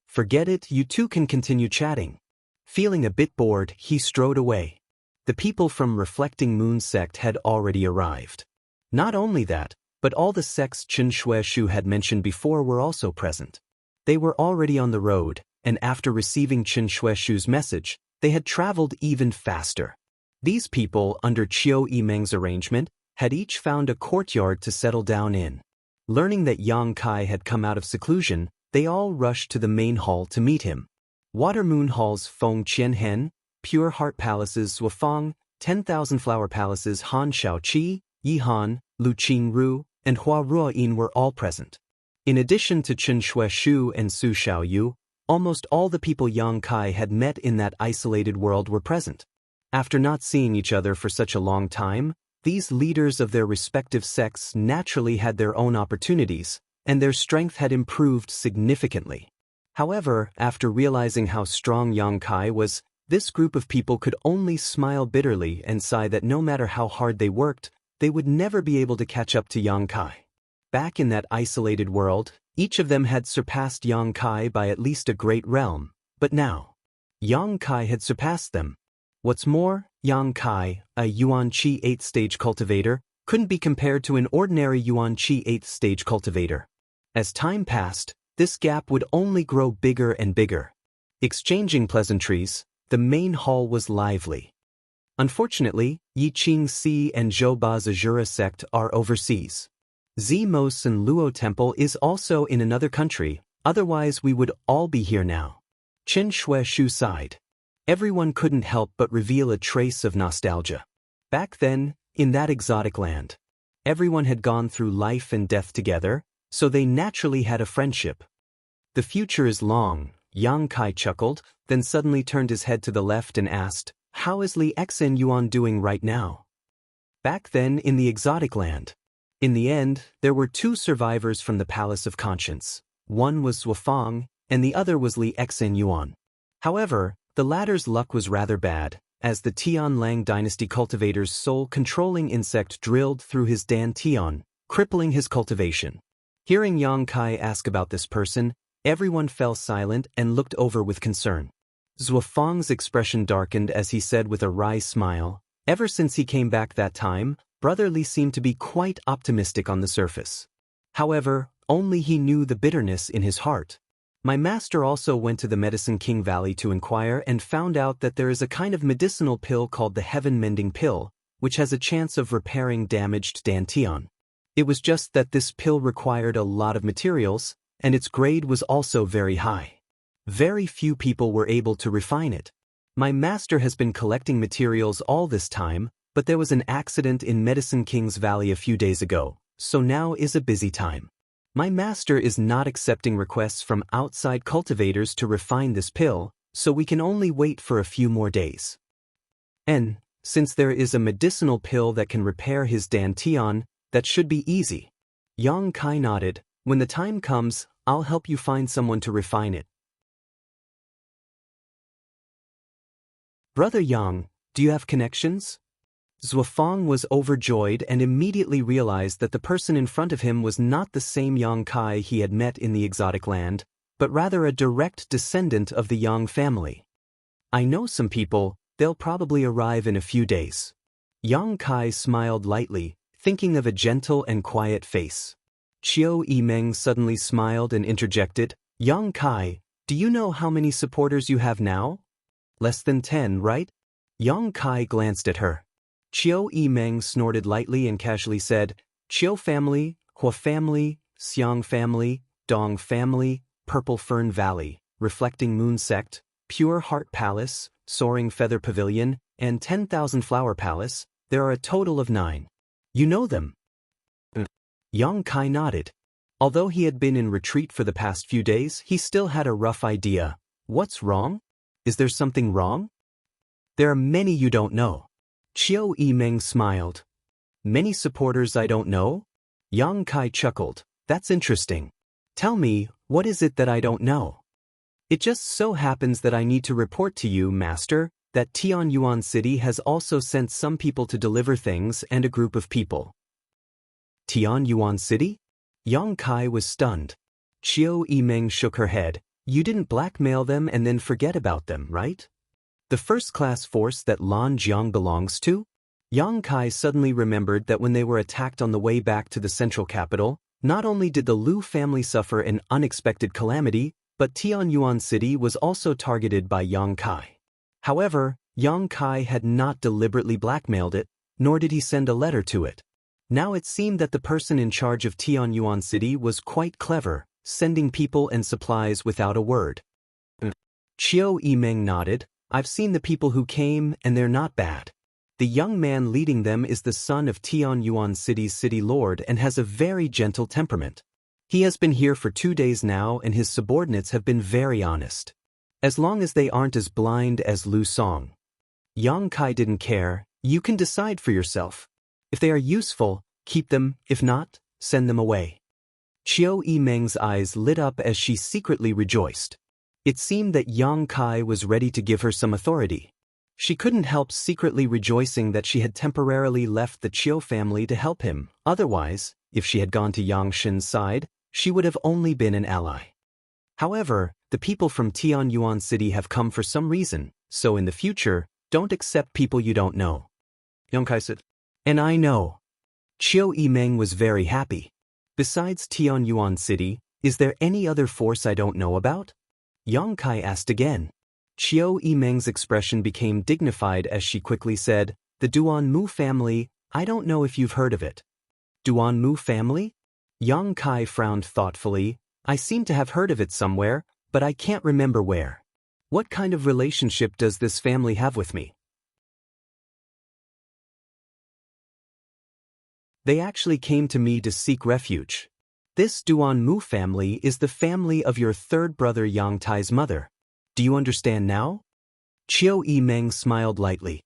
Forget it, you two can continue chatting. Feeling a bit bored, he strode away. The people from Reflecting Moon sect had already arrived. Not only that, but all the sects Chen Shueshu had mentioned before were also present. They were already on the road, and after receiving Chen Shueshu's message, they had traveled even faster. These people, under Qiu Yimeng's arrangement, had each found a courtyard to settle down in. Learning that Yang Kai had come out of seclusion, they all rushed to the main hall to meet him. Water Moon Hall's Feng Qianhen, Pure Heart Palaces Wufang, 10,000 Flower Palaces Han Shaoqi, Yihan, Lu Qingru, and Hua Ruoyin were all present. In addition to Chen Shueshu and Su Xiaoyu, almost all the people Yang Kai had met in that isolated world were present. After not seeing each other for such a long time, these leaders of their respective sects naturally had their own opportunities, and their strength had improved significantly. However, after realizing how strong Yang Kai was, this group of people could only smile bitterly and sigh that no matter how hard they worked, they would never be able to catch up to Yang Kai. Back in that isolated world, each of them had surpassed Yang Kai by at least a great realm, but now, Yang Kai had surpassed them. What's more, Yang Kai, a Yuan Qi 8th stage cultivator, couldn't be compared to an ordinary Yuan Qi 8th stage cultivator. As time passed, this gap would only grow bigger and bigger. Exchanging pleasantries, the main hall was lively. Unfortunately, Yiqing Si and Zhou Ba's Azura sect are overseas. Zimos and Luo Temple is also in another country, otherwise we would all be here now. Chen Shueshu sighed. Everyone couldn't help but reveal a trace of nostalgia. Back then, in that exotic land, everyone had gone through life and death together, so they naturally had a friendship. The future is long, Yang Kai chuckled, then suddenly turned his head to the left and asked, How is Li Xen Yuan doing right now? Back then in the exotic land. In the end, there were two survivors from the Palace of Conscience. One was Wufang, and the other was Li Xen Yuan. However, the latter's luck was rather bad, as the Tianlang dynasty cultivator's soul-controlling insect drilled through his dantian, crippling his cultivation. Hearing Yang Kai ask about this person, everyone fell silent and looked over with concern. Wufang's expression darkened as he said with a wry smile, Ever since he came back that time, Brother Li seemed to be quite optimistic on the surface. However, only he knew the bitterness in his heart. My master also went to the Medicine King Valley to inquire and found out that there is a kind of medicinal pill called the Heaven Mending Pill, which has a chance of repairing damaged dantian. It was just that this pill required a lot of materials, and its grade was also very high. Very few people were able to refine it. My master has been collecting materials all this time, but there was an accident in Medicine King's Valley a few days ago, so now is a busy time. My master is not accepting requests from outside cultivators to refine this pill, so we can only wait for a few more days. And, since there is a medicinal pill that can repair his dantian, that should be easy. Yang Kai nodded, When the time comes, I'll help you find someone to refine it. Brother Yang, do you have connections? Wufang was overjoyed and immediately realized that the person in front of him was not the same Yang Kai he had met in the exotic land, but rather a direct descendant of the Yang family. I know some people, they'll probably arrive in a few days. Yang Kai smiled lightly, thinking of a gentle and quiet face. Qiu Yimeng suddenly smiled and interjected, Yang Kai, do you know how many supporters you have now? Less than 10, right? Yang Kai glanced at her. Chiu Yimeng snorted lightly and casually said, Chiu family, Hua family, Xiang family, Dong family, Purple Fern Valley, Reflecting Moon Sect, Pure Heart Palace, Soaring Feather Pavilion, and 10,000 Flower Palace. There are a total of 9. You know them? Yang Kai nodded. Although he had been in retreat for the past few days, he still had a rough idea. What's wrong? Is there something wrong? There are many you don't know. Chiu Yimeng smiled. Many supporters I don't know? Yang Kai chuckled. That's interesting. Tell me, what is it that I don't know? It just so happens that I need to report to you, Master, that Tianyuan City has also sent some people to deliver things and a group of people. Tianyuan City? Yang Kai was stunned. Chiu Yimeng shook her head. You didn't blackmail them and then forget about them, right? The first-class force that Lan Jiang belongs to? Yang Kai suddenly remembered that when they were attacked on the way back to the central capital, not only did the Lu family suffer an unexpected calamity, but Tianyuan City was also targeted by Yang Kai. However, Yang Kai had not deliberately blackmailed it, nor did he send a letter to it. Now it seemed that the person in charge of Tianyuan City was quite clever, sending people and supplies without a word. Chiu Yimeng nodded. I've seen the people who came, and they're not bad. The young man leading them is the son of Tianyuan City's city lord and has a very gentle temperament. He has been here for 2 days now and his subordinates have been very honest. As long as they aren't as blind as Lu Song. Yang Kai didn't care. You can decide for yourself. If they are useful, keep them, if not, send them away. Chiu Yimeng's eyes lit up as she secretly rejoiced. It seemed that Yang Kai was ready to give her some authority. She couldn't help secretly rejoicing that she had temporarily left the Chiu family to help him. Otherwise, if she had gone to Yang Shen's side, she would have only been an ally. However, the people from Tianyuan City have come for some reason, so in the future, don't accept people you don't know. Yang Kai said. And I know. Chiu Yimeng was very happy. Besides Tianyuan City, is there any other force I don't know about? Yang Kai asked again. Chiu Yimeng's expression became dignified as she quickly said, the Duan Mu family, I don't know if you've heard of it. Duan Mu family? Yang Kai frowned thoughtfully. I seem to have heard of it somewhere, but I can't remember where. What kind of relationship does this family have with me? They actually came to me to seek refuge. This Duan Mu family is the family of your third brother Yang Tai's mother. Do you understand now? Chiu Yimeng smiled lightly.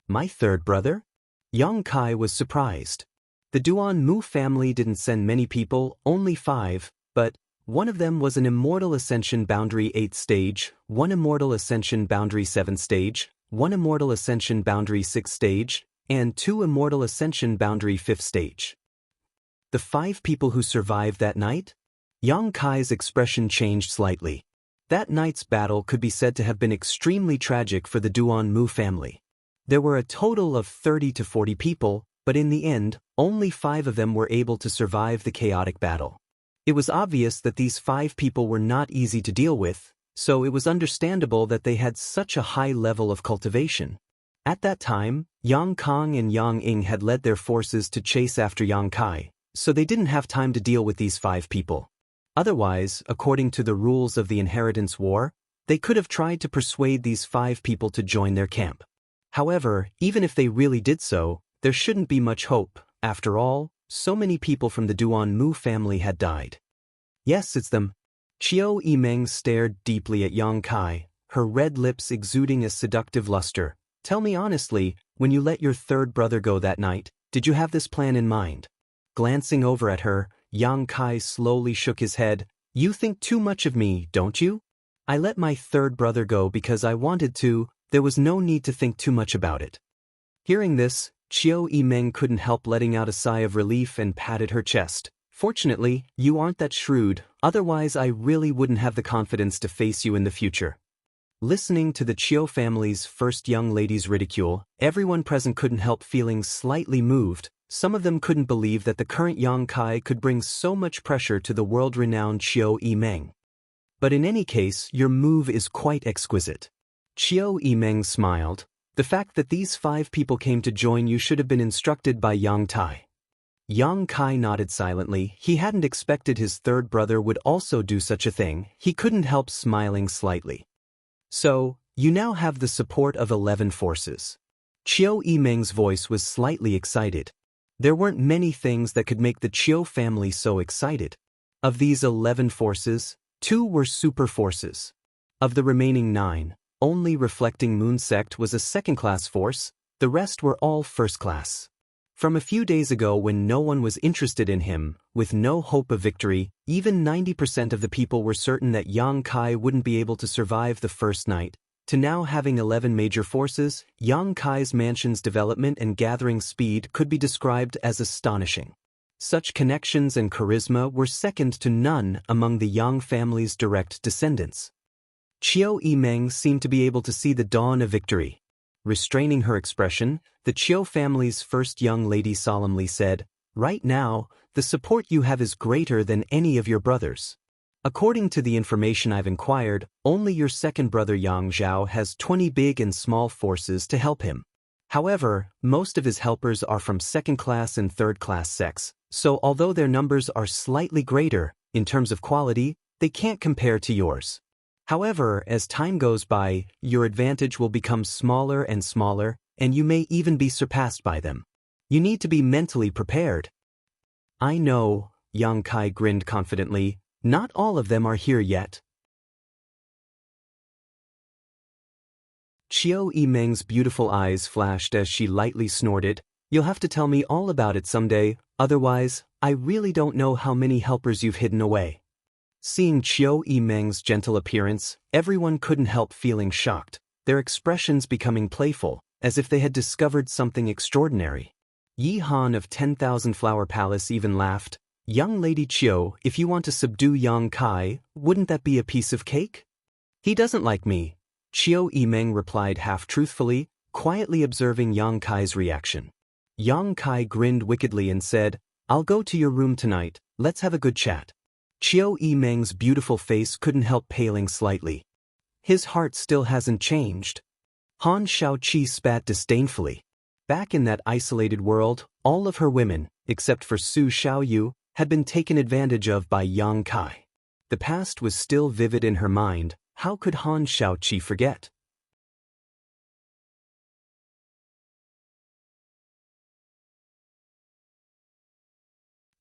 My third brother? Yang Kai was surprised. The Duan Mu family didn't send many people, only 5, but one of them was an Immortal Ascension Boundary 8th stage, one Immortal Ascension Boundary 7th stage, one Immortal Ascension Boundary 6th stage, and 2 Immortal Ascension Boundary 5th stage. The 5 people who survived that night? Yang Kai's expression changed slightly. That night's battle could be said to have been extremely tragic for the Duan Mu family. There were a total of 30 to 40 people, but in the end, only 5 of them were able to survive the chaotic battle. It was obvious that these 5 people were not easy to deal with, so it was understandable that they had such a high level of cultivation. At that time, Yang Kong and Yang Ing had led their forces to chase after Yang Kai, so they didn't have time to deal with these 5 people. Otherwise, according to the rules of the Inheritance War, they could have tried to persuade these 5 people to join their camp. However, even if they really did so, there shouldn't be much hope. After all, so many people from the Duan Mu family had died. Yes, it's them. Chiu Yimeng stared deeply at Yang Kai, her red lips exuding a seductive luster. Tell me honestly, when you let your third brother go that night, did you have this plan in mind? Glancing over at her, Yang Kai slowly shook his head. You think too much of me, don't you? I let my third brother go because I wanted to, there was no need to think too much about it. Hearing this, Chiu Yimeng couldn't help letting out a sigh of relief and patted her chest. Fortunately, you aren't that shrewd, otherwise I really wouldn't have the confidence to face you in the future. Listening to the Chiu family's first young lady's ridicule, everyone present couldn't help feeling slightly moved. Some of them couldn't believe that the current Yang Kai could bring so much pressure to the world-renowned Chiu Yimeng. But in any case, your move is quite exquisite. Chiu Yimeng smiled. The fact that these 5 people came to join you should have been instructed by Yang Tai. Yang Kai nodded silently. He hadn't expected his third brother would also do such a thing. He couldn't help smiling slightly. So, you now have the support of 11 forces. Qiu Yimeng's voice was slightly excited. There weren't many things that could make the Qiu family so excited. Of these 11 forces, 2 were super forces. Of the remaining 9, only Reflecting Moon Sect was a second-class force, the rest were all first-class. From a few days ago when no one was interested in him, with no hope of victory, even 90% of the people were certain that Yang Kai wouldn't be able to survive the first night, to now having 11 major forces, Yang Kai's mansion's development and gathering speed could be described as astonishing. Such connections and charisma were second to none among the Yang family's direct descendants. Qiu Yimeng seemed to be able to see the dawn of victory. Restraining her expression, the Qiu family's first young lady solemnly said, "Right now, the support you have is greater than any of your brothers. According to the information I've inquired, only your second brother Yang Zhao has 20 big and small forces to help him. However, most of his helpers are from second-class and third-class sects, so although their numbers are slightly greater, in terms of quality, they can't compare to yours. However, as time goes by, your advantage will become smaller and smaller, and you may even be surpassed by them. You need to be mentally prepared." "I know," Yang Kai grinned confidently, "not all of them are here yet." Qiu Yimeng's beautiful eyes flashed as she lightly snorted. "You'll have to tell me all about it someday, otherwise, I really don't know how many helpers you've hidden away." Seeing Qiu Yimeng's gentle appearance, everyone couldn't help feeling shocked, their expressions becoming playful, as if they had discovered something extraordinary. Yi Han of 10,000 Flower Palace even laughed. "Young Lady Qiu, if you want to subdue Yang Kai, wouldn't that be a piece of cake?" "He doesn't like me," Qiu Yimeng replied half-truthfully, quietly observing Yang Kai's reaction. Yang Kai grinned wickedly and said, "I'll go to your room tonight, let's have a good chat." Qiu Yimeng's beautiful face couldn't help paling slightly. His heart still hasn't changed. Han Shaoqi spat disdainfully. Back in that isolated world, all of her women, except for Su Xiaoyu, had been taken advantage of by Yang Kai. The past was still vivid in her mind. How could Han Shaoqi forget?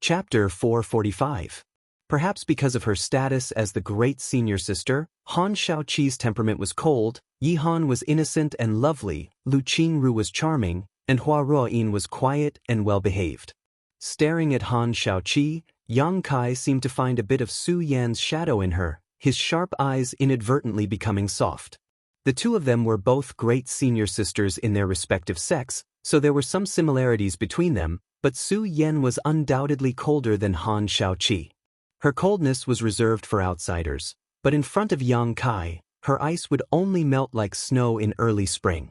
Chapter 445. Perhaps because of her status as the great senior sister, Han Shaoqi's temperament was cold, Yi Han was innocent and lovely, Lu Qingru was charming, and Hua Ruoyin was quiet and well-behaved. Staring at Han Shaoqi, Yang Kai seemed to find a bit of Su Yan's shadow in her, his sharp eyes inadvertently becoming soft. The two of them were both great senior sisters in their respective sects, so there were some similarities between them, but Su Yan was undoubtedly colder than Han Shaoqi. Her coldness was reserved for outsiders, but in front of Yang Kai, her ice would only melt like snow in early spring.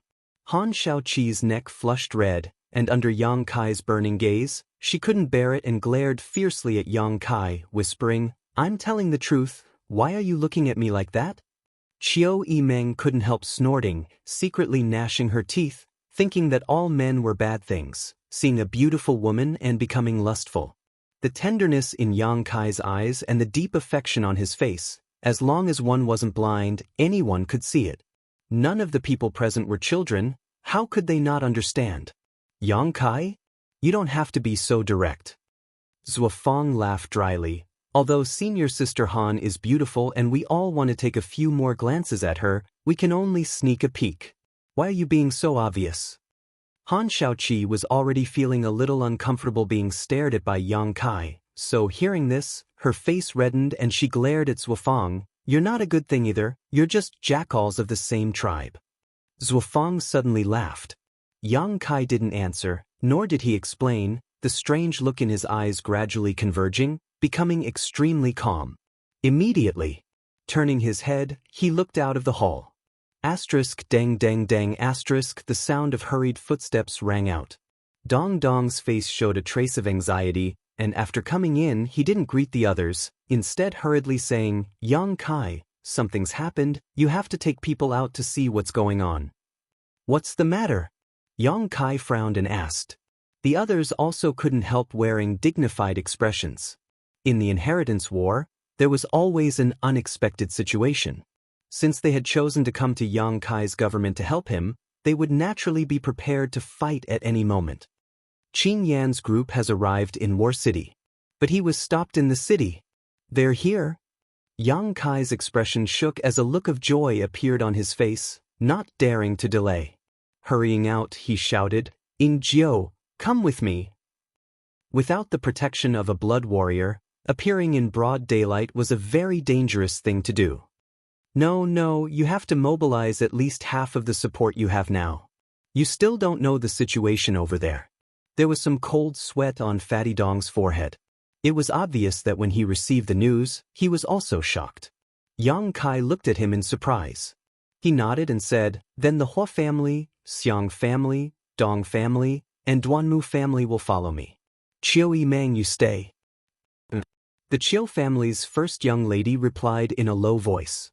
Han Shaoqi's neck flushed red, and under Yang Kai's burning gaze, she couldn't bear it and glared fiercely at Yang Kai, whispering, "I'm telling the truth, why are you looking at me like that?" Qiu Yimeng couldn't help snorting, secretly gnashing her teeth, thinking that all men were bad things, seeing a beautiful woman and becoming lustful. The tenderness in Yang Kai's eyes and the deep affection on his face, as long as one wasn't blind, anyone could see it. None of the people present were children, how could they not understand? "Yang Kai? You don't have to be so direct." Zuofeng laughed dryly. "Although senior sister Han is beautiful and we all want to take a few more glances at her, we can only sneak a peek. Why are you being so obvious?" Han Shaoqi was already feeling a little uncomfortable being stared at by Yang Kai, so hearing this, her face reddened and she glared at Zuofeng. "You're not a good thing either, you're just jackals of the same tribe." Zuofeng suddenly laughed. Yang Kai didn't answer, nor did he explain, the strange look in his eyes gradually converging, becoming extremely calm. Immediately, turning his head, he looked out of the hall. Asterisk dang dang dang asterisk, the sound of hurried footsteps rang out. Dong Dong's face showed a trace of anxiety, and after coming in he didn't greet the others, instead hurriedly saying, "Yang Kai, something's happened, you have to take people out to see what's going on." What's the matter? Yang Kai frowned and asked. The others also couldn't help wearing dignified expressions. In the inheritance war, there was always an unexpected situation. Since they had chosen to come to Yang Kai's government to help him, they would naturally be prepared to fight at any moment. Qin Yan's group has arrived in War City. But he was stopped in the city. They're here? Yang Kai's expression shook as a look of joy appeared on his face, not daring to delay. Hurrying out, he shouted, "In Jiu, come with me." Without the protection of a blood warrior, appearing in broad daylight was a very dangerous thing to do. No, you have to mobilize at least half of the support you have now. You still don't know the situation over there. There was some cold sweat on Fatty Dong's forehead. It was obvious that when he received the news, he was also shocked. Yang Kai looked at him in surprise. He nodded and said, "Then the Hua family, Xiang family, Dong family, and Duanmu family will follow me. Chiu Yimang, you stay." The Chiu family's first young lady replied in a low voice.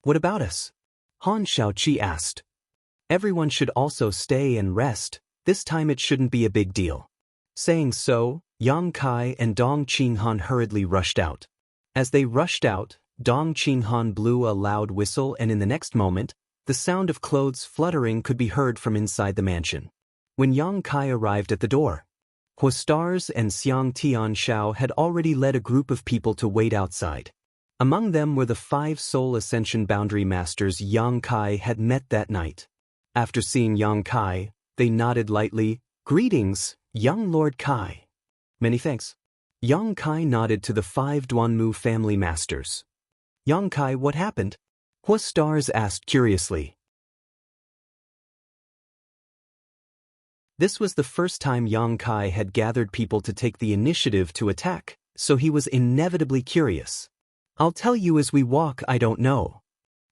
"What about us?" Han Shaoqi asked. "Everyone should also stay and rest. This time it shouldn't be a big deal." Saying so, Yang Kai and Dong Qinghan hurriedly rushed out. As they rushed out, Dong Qinghan blew a loud whistle, and in the next moment, the sound of clothes fluttering could be heard from inside the mansion. When Yang Kai arrived at the door, Huastars and Xiang Tianshao had already led a group of people to wait outside. Among them were the 5 Soul Ascension Boundary Masters Yang Kai had met that night. After seeing Yang Kai, they nodded lightly. "Greetings, young Lord Kai." "Many thanks." Yang Kai nodded to the 5 Duanmu family masters. "Yang Kai, what happened?" Huastars asked curiously. This was the first time Yang Kai had gathered people to take the initiative to attack, so he was inevitably curious. "I'll tell you as we walk, I don't know."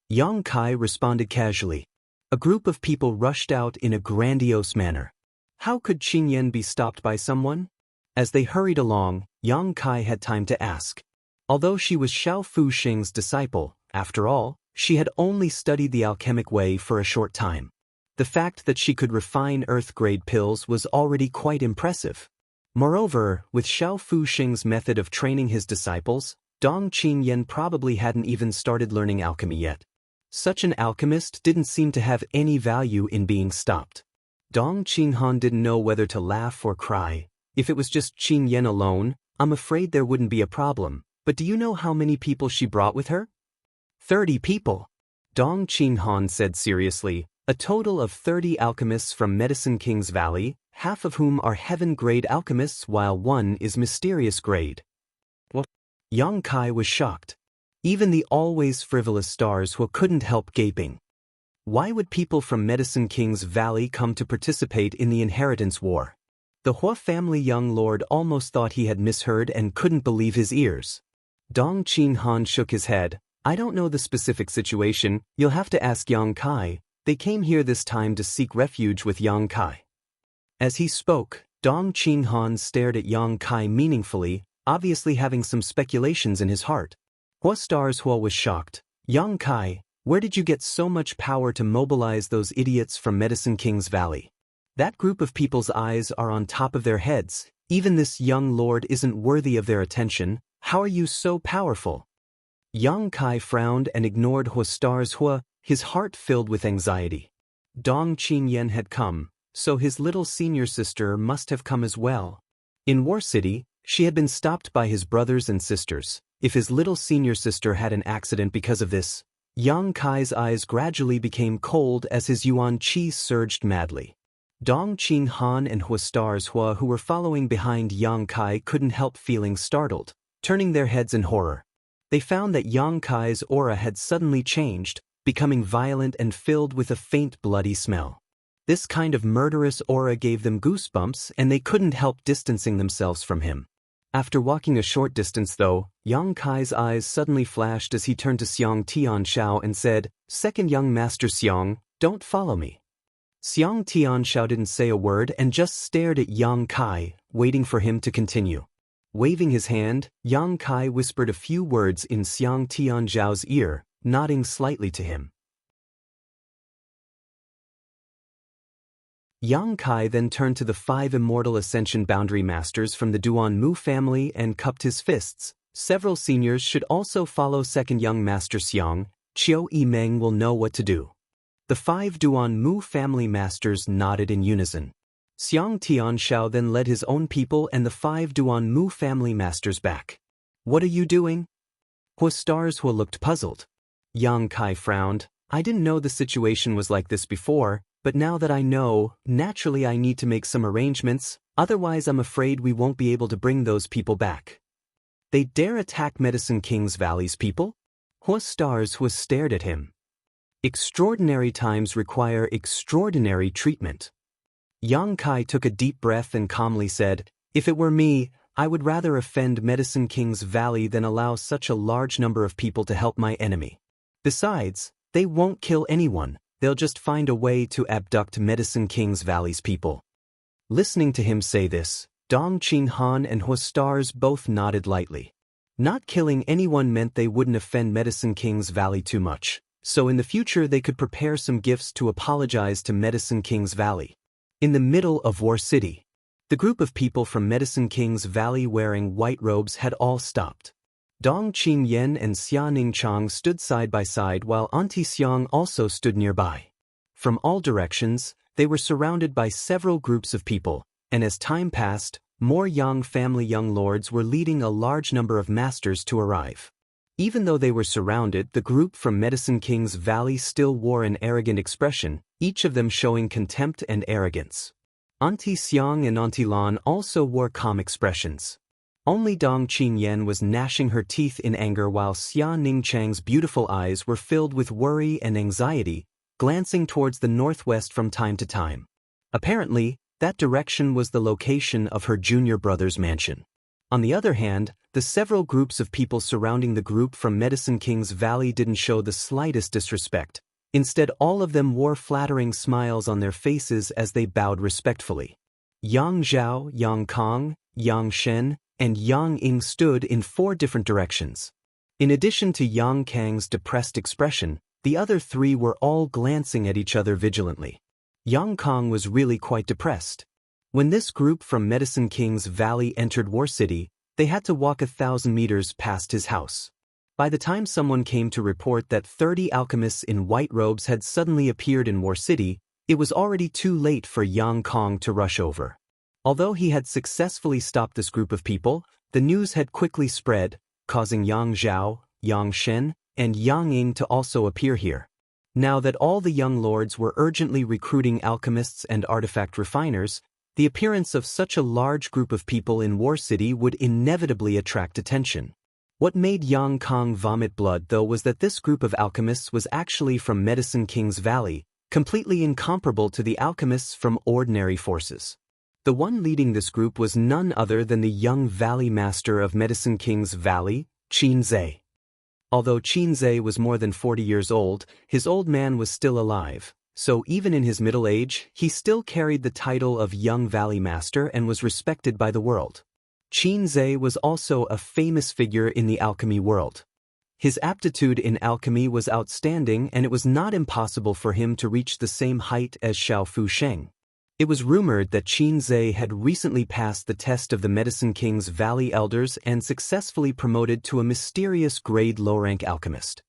Yang Kai responded casually. A group of people rushed out in a grandiose manner. How could Qin Yan be stopped by someone? As they hurried along, Yang Kai had time to ask. Although she was Xiao Fuxing's disciple, after all, she had only studied the alchemic way for a short time. The fact that she could refine earth-grade pills was already quite impressive. Moreover, with Xiao Fuxing's method of training his disciples, Dong Qingyan probably hadn't even started learning alchemy yet. Such an alchemist didn't seem to have any value in being stopped. Dong Qinghan didn't know whether to laugh or cry. If it was just Qingyan alone, I'm afraid there wouldn't be a problem. But do you know how many people she brought with her? 30 people. Dong Qinghan said seriously, a total of 30 alchemists from Medicine King's Valley, half of whom are heaven-grade alchemists while one is mysterious grade. What? Yang Kai was shocked. Even the always frivolous stars who couldn't help gaping. Why would people from Medicine King's Valley come to participate in the inheritance war? The Hua family young lord almost thought he had misheard and couldn't believe his ears. Dong Qinghan shook his head. "I don't know the specific situation, you'll have to ask Yang Kai. They came here this time to seek refuge with Yang Kai." As he spoke, Dong Qinghan stared at Yang Kai meaningfully, obviously having some speculations in his heart. Huastars Hua was shocked. "Yang Kai, where did you get so much power to mobilize those idiots from Medicine King's Valley? That group of people's eyes are on top of their heads. Even this young lord isn't worthy of their attention. How are you so powerful?" Yang Kai frowned and ignored Huastars Hua, his heart filled with anxiety. Dong Qingyan had come, so his little senior sister must have come as well. In War City, she had been stopped by his brothers and sisters. If his little senior sister had an accident because of this, Yang Kai's eyes gradually became cold as his yuan qi surged madly. Dong Qinghan and Huastars Hua, who were following behind Yang Kai, couldn't help feeling startled, turning their heads in horror. They found that Yang Kai's aura had suddenly changed, becoming violent and filled with a faint bloody smell. This kind of murderous aura gave them goosebumps, and they couldn't help distancing themselves from him. After walking a short distance though, Yang Kai's eyes suddenly flashed as he turned to Xiang Tianshao and said, "Second young master Xiang, don't follow me." Xiang Tianshao didn't say a word and just stared at Yang Kai, waiting for him to continue. Waving his hand, Yang Kai whispered a few words in Xiang Tianshao's ear, nodding slightly to him. Yang Kai then turned to the 5 Immortal Ascension Boundary Masters from the Duan-Mu family and cupped his fists. Several seniors should also follow second young Master Xiang. Qiu Yimeng will know what to do. The 5 Duan-Mu family masters nodded in unison. Xiang Tianshao then led his own people and the 5 Duan-Mu family masters back. What are you doing? Stars Hua looked puzzled. Yang Kai frowned. I didn't know the situation was like this before, but now that I know, naturally I need to make some arrangements, otherwise I'm afraid we won't be able to bring those people back. They dare attack Medicine King's Valley's people? Stars Hua stared at him. Extraordinary times require extraordinary treatment. Yang Kai took a deep breath and calmly said, if it were me, I would rather offend Medicine King's Valley than allow such a large number of people to help my enemy. Besides, they won't kill anyone, they'll just find a way to abduct Medicine King's Valley's people. Listening to him say this, Dong Qinhan and Stars both nodded lightly. Not killing anyone meant they wouldn't offend Medicine King's Valley too much, so in the future they could prepare some gifts to apologize to Medicine King's Valley. In the middle of War City, the group of people from Medicine King's Valley wearing white robes had all stopped. Dong Qinyen and Xia Ningchang stood side by side while Auntie Xiang also stood nearby. From all directions, they were surrounded by several groups of people, and as time passed, more Yang family young lords were leading a large number of masters to arrive. Even though they were surrounded, the group from Medicine King's Valley still wore an arrogant expression, each of them showing contempt and arrogance. Auntie Xiang and Auntie Lan also wore calm expressions. Only Dong Qinyen was gnashing her teeth in anger while Xia Ningchang's beautiful eyes were filled with worry and anxiety, glancing towards the northwest from time to time. Apparently, that direction was the location of her junior brother's mansion. On the other hand, the several groups of people surrounding the group from Medicine King's Valley didn't show the slightest disrespect. Instead, all of them wore flattering smiles on their faces as they bowed respectfully. Yang Zhao, Yang Kong, Yang Shen, and Yang Ying stood in 4 different directions. In addition to Yang Kang's depressed expression, the other 3 were all glancing at each other vigilantly. Yang Kong was really quite depressed. When this group from Medicine King's Valley entered War City, they had to walk 1,000 meters past his house. By the time someone came to report that 30 alchemists in white robes had suddenly appeared in War City, it was already too late for Yang Kong to rush over. Although he had successfully stopped this group of people, the news had quickly spread, causing Yang Zhao, Yang Shen, and Yang Ying to also appear here. Now that all the young lords were urgently recruiting alchemists and artifact refiners, the appearance of such a large group of people in War City would inevitably attract attention. What made Yang Kong vomit blood though was that this group of alchemists was actually from Medicine King's Valley, completely incomparable to the alchemists from ordinary forces. The one leading this group was none other than the young Valley Master of Medicine King's Valley, Qin Zhe. Although Qin Zhe was more than 40 years old, his old man was still alive, so even in his middle age, he still carried the title of Young Valley Master and was respected by the world. Qin Zhe was also a famous figure in the alchemy world. His aptitude in alchemy was outstanding and it was not impossible for him to reach the same height as Xiao Fusheng. It was rumored that Qin Zhe had recently passed the test of the Medicine King's Valley Elders and successfully promoted to a mysterious grade low-rank alchemist.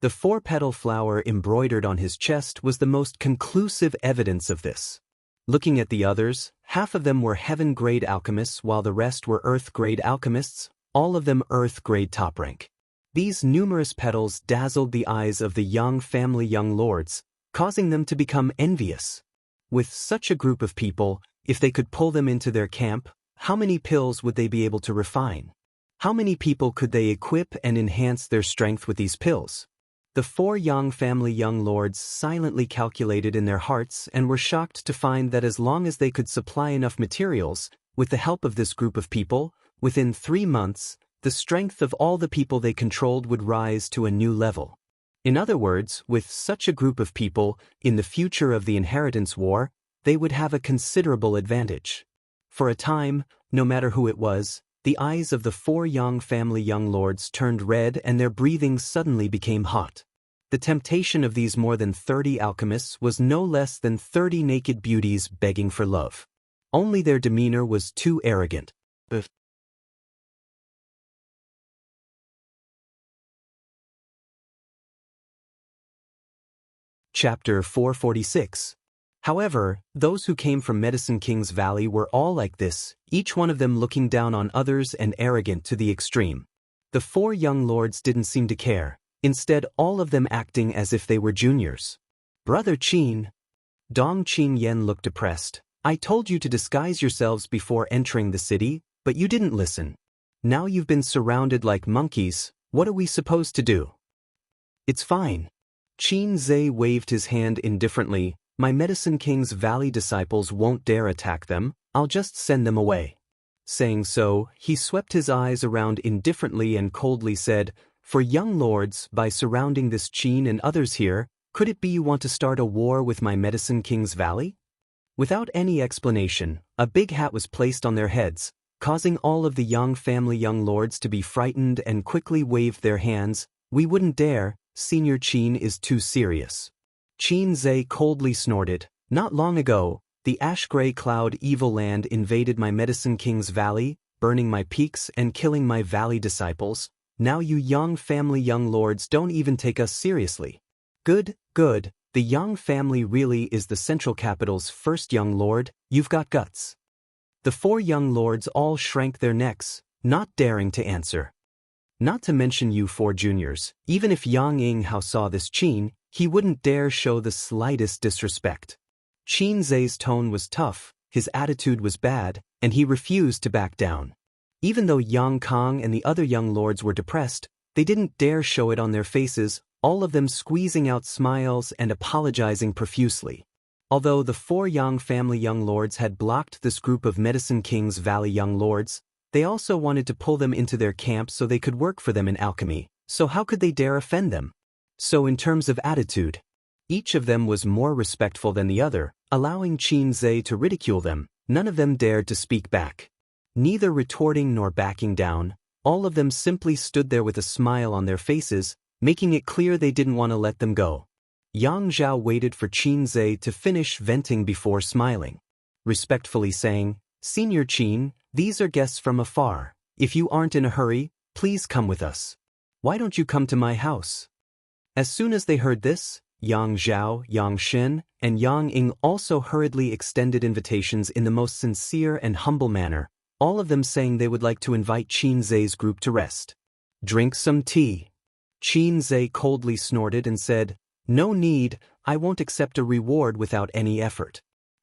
The 4-petal flower embroidered on his chest was the most conclusive evidence of this. Looking at the others, half of them were heaven-grade alchemists while the rest were earth-grade alchemists, all of them earth-grade top rank. These numerous petals dazzled the eyes of the Yang family young lords, causing them to become envious. With such a group of people, if they could pull them into their camp, how many pills would they be able to refine? How many people could they equip and enhance their strength with these pills? The 4 Yang family young lords silently calculated in their hearts and were shocked to find that as long as they could supply enough materials, with the help of this group of people, within 3 months, the strength of all the people they controlled would rise to a new level. In other words, with such a group of people, in the future of the inheritance war, they would have a considerable advantage. For a time, no matter who it was, the eyes of the 4 Yang family young lords turned red and their breathing suddenly became hot. The temptation of these more than 30 alchemists was no less than 30 naked beauties begging for love. Only their demeanor was too arrogant. Chapter 446. However, those who came from Medicine King's Valley were all like this, each one of them looking down on others and arrogant to the extreme. The 4 young lords didn't seem to care, instead all of them acting as if they were juniors. Brother Qin. Dong Qingyan looked depressed. I told you to disguise yourselves before entering the city, but you didn't listen. Now you've been surrounded like monkeys, what are we supposed to do? It's fine. Qin Zhe waved his hand indifferently. My Medicine King's Valley disciples won't dare attack them, I'll just send them away. Saying so, he swept his eyes around indifferently and coldly said, For young lords, by surrounding this Qin and others here, could it be you want to start a war with my Medicine King's Valley? Without any explanation, a big hat was placed on their heads, causing all of the Yang family young lords to be frightened and quickly waved their hands. We wouldn't dare, Senior Qin is too serious. Qin Zhe coldly snorted, Not long ago, the ash-gray cloud evil land invaded my Medicine King's Valley, burning my peaks and killing my valley disciples. Now you Yang family young lords don't even take us seriously. Good, good, the Yang family really is the central capital's first young lord, you've got guts. The 4 young lords all shrank their necks, not daring to answer. Not to mention you 4 juniors, even if Yang Yinghao saw this Qin, he wouldn't dare show the slightest disrespect. Qin Zhe's tone was tough, his attitude was bad, and he refused to back down. Even though Yang Kong and the other young lords were depressed, they didn't dare show it on their faces, all of them squeezing out smiles and apologizing profusely. Although the 4 Yang family young lords had blocked this group of Medicine King's Valley young lords, they also wanted to pull them into their camp so they could work for them in alchemy, so how could they dare offend them? So in terms of attitude, each of them was more respectful than the other, allowing Qin Zhe to ridicule them. None of them dared to speak back. Neither retorting nor backing down, all of them simply stood there with a smile on their faces, making it clear they didn't want to let them go. Yang Zhao waited for Qin Zhe to finish venting before smiling, respectfully saying, Senior Qin, these are guests from afar. If you aren't in a hurry, please come with us. Why don't you come to my house? As soon as they heard this, Yang Zhao, Yang Shen, and Yang Ying also hurriedly extended invitations in the most sincere and humble manner, all of them saying they would like to invite Qin Zhe's group to rest. Drink some tea. Qin Zhe coldly snorted and said, No need, I won't accept a reward without any effort.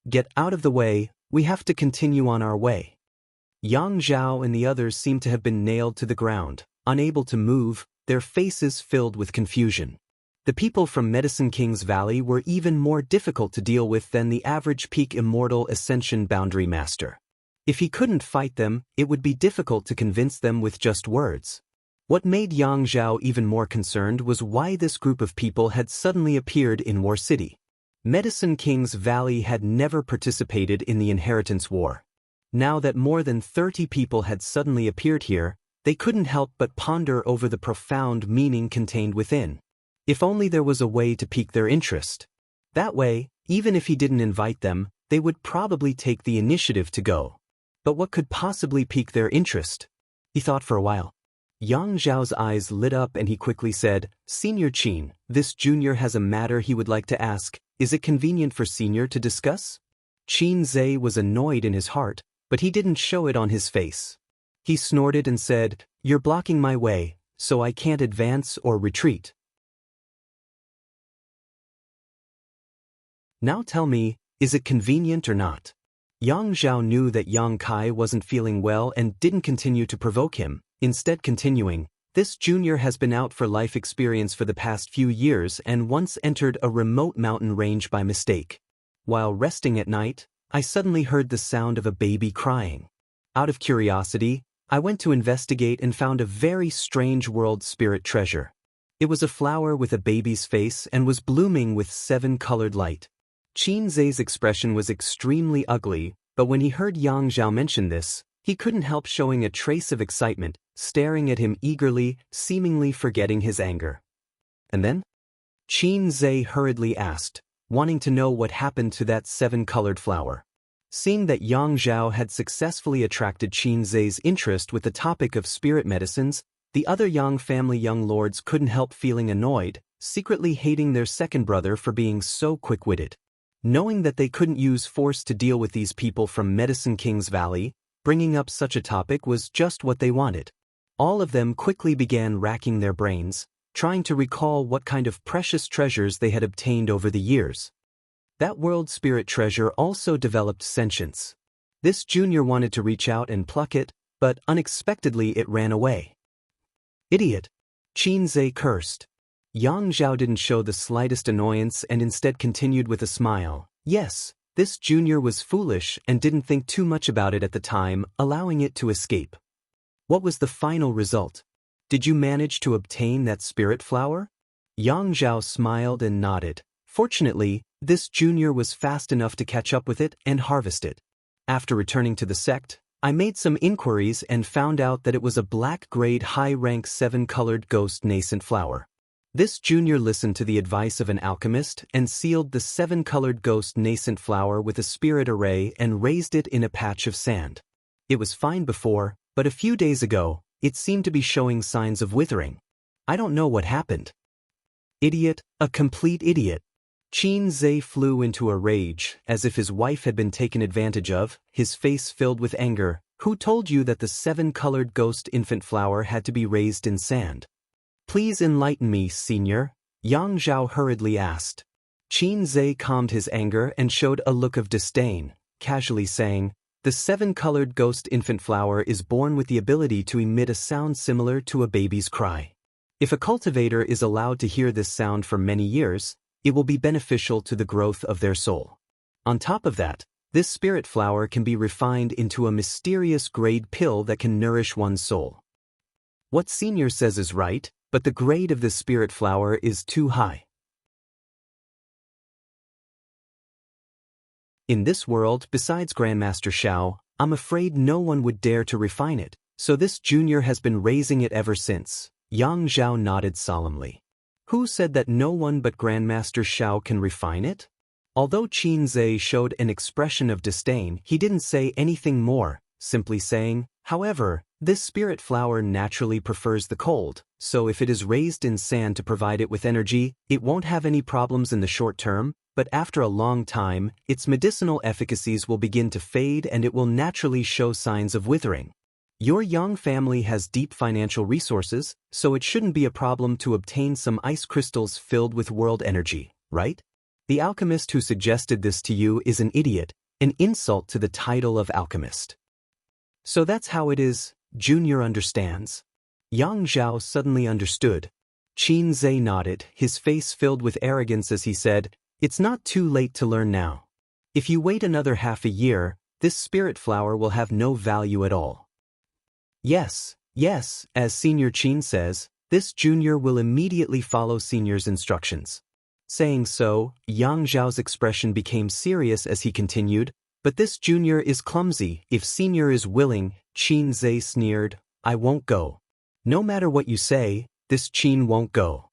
Get out of the way, we have to continue on our way. Yang Zhao and the others seemed to have been nailed to the ground, unable to move, their faces filled with confusion. The people from Medicine King's Valley were even more difficult to deal with than the average peak Immortal Ascension Boundary Master. If he couldn't fight them, it would be difficult to convince them with just words. What made Yang Zhao even more concerned was why this group of people had suddenly appeared in War City. Medicine King's Valley had never participated in the Inheritance War. Now that more than 30 people had suddenly appeared here, they couldn't help but ponder over the profound meaning contained within. If only there was a way to pique their interest. That way, even if he didn't invite them, they would probably take the initiative to go. But what could possibly pique their interest? He thought for a while. Yang Zhao's eyes lit up and he quickly said, Senior Qin, this junior has a matter he would like to ask. Is it convenient for Senior to discuss? Qin Zhe was annoyed in his heart, but he didn't show it on his face. He snorted and said, You're blocking my way, so I can't advance or retreat. Now tell me, is it convenient or not? Yang Zhao knew that Yang Kai wasn't feeling well and didn't continue to provoke him, instead continuing, This junior has been out for life experience for the past few years and once entered a remote mountain range by mistake. While resting at night, I suddenly heard the sound of a baby crying. Out of curiosity, I went to investigate and found a very strange world spirit treasure. It was a flower with a baby's face and was blooming with 7-colored light. Qin Zhe's expression was extremely ugly, but when he heard Yang Zhao mention this, he couldn't help showing a trace of excitement, staring at him eagerly, seemingly forgetting his anger. And then? Qin Zhe hurriedly asked, wanting to know what happened to that seven-colored flower. Seeing that Yang Zhao had successfully attracted Qin Zhe's interest with the topic of spirit medicines, the other Yang family young lords couldn't help feeling annoyed, secretly hating their second brother for being so quick-witted. Knowing that they couldn't use force to deal with these people from Medicine King's Valley, bringing up such a topic was just what they wanted. All of them quickly began racking their brains, trying to recall what kind of precious treasures they had obtained over the years. That world spirit treasure also developed sentience. This junior wanted to reach out and pluck it, but unexpectedly it ran away. Idiot! Qin Zhe cursed. Yang Zhao didn't show the slightest annoyance and instead continued with a smile. Yes, this junior was foolish and didn't think too much about it at the time, allowing it to escape. What was the final result? Did you manage to obtain that spirit flower? Yang Zhao smiled and nodded. Fortunately, this junior was fast enough to catch up with it and harvest it. After returning to the sect, I made some inquiries and found out that it was a black-grade high-rank seven-colored ghost nascent flower. This junior listened to the advice of an alchemist and sealed the seven-colored ghost nascent flower with a spirit array and raised it in a patch of sand. It was fine before, but a few days ago, it seemed to be showing signs of withering. I don't know what happened. Idiot, a complete idiot. Qin Zhe flew into a rage, as if his wife had been taken advantage of, his face filled with anger. Who told you that the seven-colored ghost infant flower had to be raised in sand? Please enlighten me, senior, Yang Zhao hurriedly asked. Qin Zhe calmed his anger and showed a look of disdain, casually saying, the seven-colored ghost infant flower is born with the ability to emit a sound similar to a baby's cry. If a cultivator is allowed to hear this sound for many years, it will be beneficial to the growth of their soul. On top of that, this spirit flower can be refined into a mysterious grade pill that can nourish one's soul. What senior says is right, but the grade of this spirit flower is too high. In this world, besides Grandmaster Xiao, I'm afraid no one would dare to refine it, so this junior has been raising it ever since. Yang Zhao nodded solemnly. Who said that no one but Grandmaster Xiao can refine it? Although Qin Zhe showed an expression of disdain, he didn't say anything more, simply saying, however, this spirit flower naturally prefers the cold, so if it is raised in sand to provide it with energy, it won't have any problems in the short term, but after a long time, its medicinal efficacies will begin to fade and it will naturally show signs of withering. Your Yang family has deep financial resources, so it shouldn't be a problem to obtain some ice crystals filled with world energy, right? The alchemist who suggested this to you is an idiot, an insult to the title of alchemist. So that's how it is, Junior understands. Yang Zhao suddenly understood. Qin Zhe nodded, his face filled with arrogance as he said, it's not too late to learn now. If you wait another half a year, this spirit flower will have no value at all. Yes, as Senior Qin says, this junior will immediately follow Senior's instructions. Saying so, Yang Zhao's expression became serious as he continued, but this junior is clumsy. If Senior is willing, Qin Zhe sneered, I won't go. No matter what you say, this Qin won't go.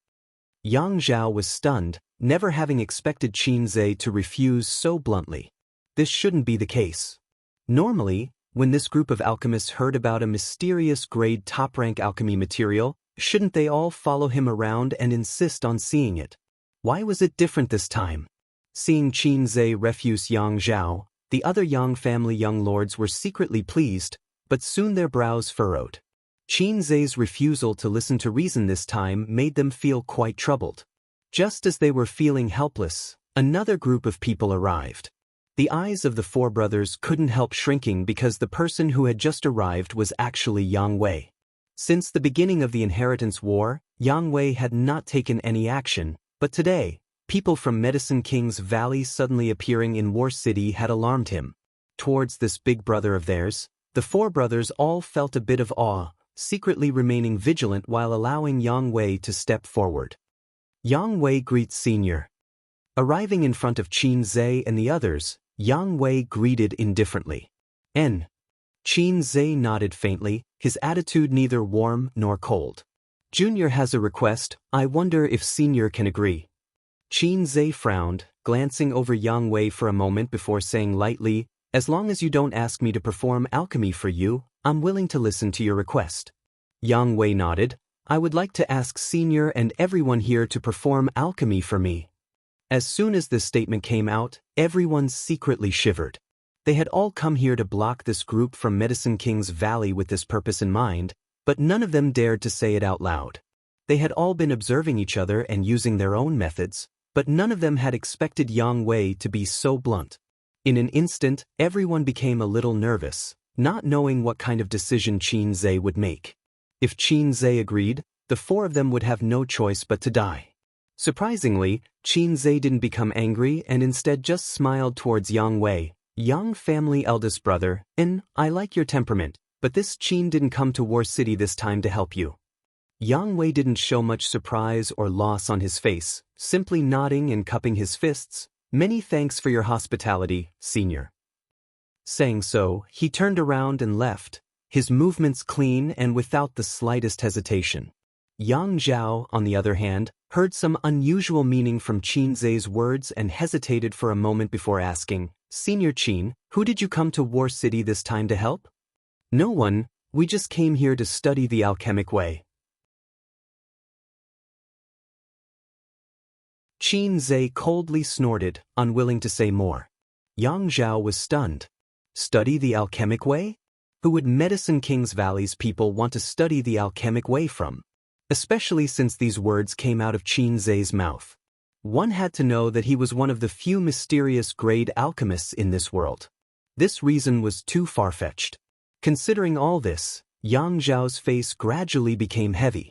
Yang Zhao was stunned, never having expected Qin Zhe to refuse so bluntly. This shouldn't be the case. Normally, when this group of alchemists heard about a mysterious grade top-rank alchemy material, shouldn't they all follow him around and insist on seeing it? Why was it different this time? Seeing Qin Zhe refuse Yang Zhao, the other Yang family young lords were secretly pleased, but soon their brows furrowed. Qin Zhe's refusal to listen to reason this time made them feel quite troubled. Just as they were feeling helpless, another group of people arrived. The eyes of the four brothers couldn't help shrinking because the person who had just arrived was actually Yang Wei. Since the beginning of the Inheritance War, Yang Wei had not taken any action, but today, people from Medicine King's Valley suddenly appearing in War City had alarmed him. Towards this big brother of theirs, the four brothers all felt a bit of awe, secretly remaining vigilant while allowing Yang Wei to step forward. Yang Wei greets Senior. Arriving in front of Qin Zhe and the others, Yang Wei greeted indifferently. N. Qin Zhe nodded faintly, his attitude neither warm nor cold. Junior has a request, I wonder if Senior can agree. Qin Zhe frowned, glancing over Yang Wei for a moment before saying lightly, "As long as you don't ask me to perform alchemy for you, I'm willing to listen to your request." Yang Wei nodded. "I would like to ask Senior and everyone here to perform alchemy for me." As soon as this statement came out, everyone secretly shivered. They had all come here to block this group from Medicine King's Valley with this purpose in mind, but none of them dared to say it out loud. They had all been observing each other and using their own methods, but none of them had expected Yang Wei to be so blunt. In an instant, everyone became a little nervous, not knowing what kind of decision Qin Zhe would make. If Qin Zhe agreed, the four of them would have no choice but to die. Surprisingly, Qin Zhe didn't become angry and instead just smiled towards Yang Wei. "Yang family eldest brother, and I like your temperament, but this Qin didn't come to War City this time to help you." Yang Wei didn't show much surprise or loss on his face, simply nodding and cupping his fists. "Many thanks for your hospitality, Senior." Saying so, he turned around and left, his movements clean and without the slightest hesitation. Yang Zhao, on the other hand, heard some unusual meaning from Qin Zhe's words and hesitated for a moment before asking, "Senior Qin, who did you come to War City this time to help?" "No one, we just came here to study the alchemic way." Qin Zhe coldly snorted, unwilling to say more. Yang Zhao was stunned. Study the alchemic way? Who would Medicine King's Valley's people want to study the alchemic way from? Especially since these words came out of Qin Zhe's mouth. One had to know that he was one of the few mysterious grade alchemists in this world. This reason was too far-fetched. Considering all this, Yang Zhao's face gradually became heavy.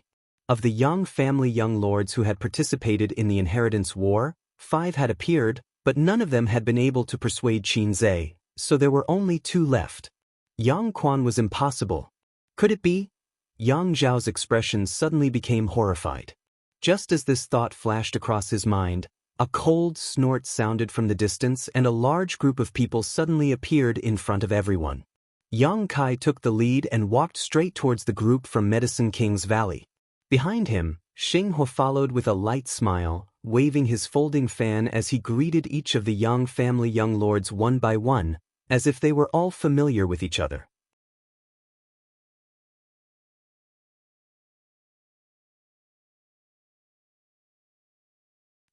Of the Yang family young lords who had participated in the inheritance war, 5 had appeared, but none of them had been able to persuade Qin Zhe, so there were only 2 left. Yang Quan was impossible. Could it be? Yang Zhao's expression suddenly became horrified. Just as this thought flashed across his mind, a cold snort sounded from the distance and a large group of people suddenly appeared in front of everyone. Yang Kai took the lead and walked straight towards the group from Medicine King's Valley. Behind him, Xinghu followed with a light smile, waving his folding fan as he greeted each of the Yang family young lords one by one, as if they were all familiar with each other.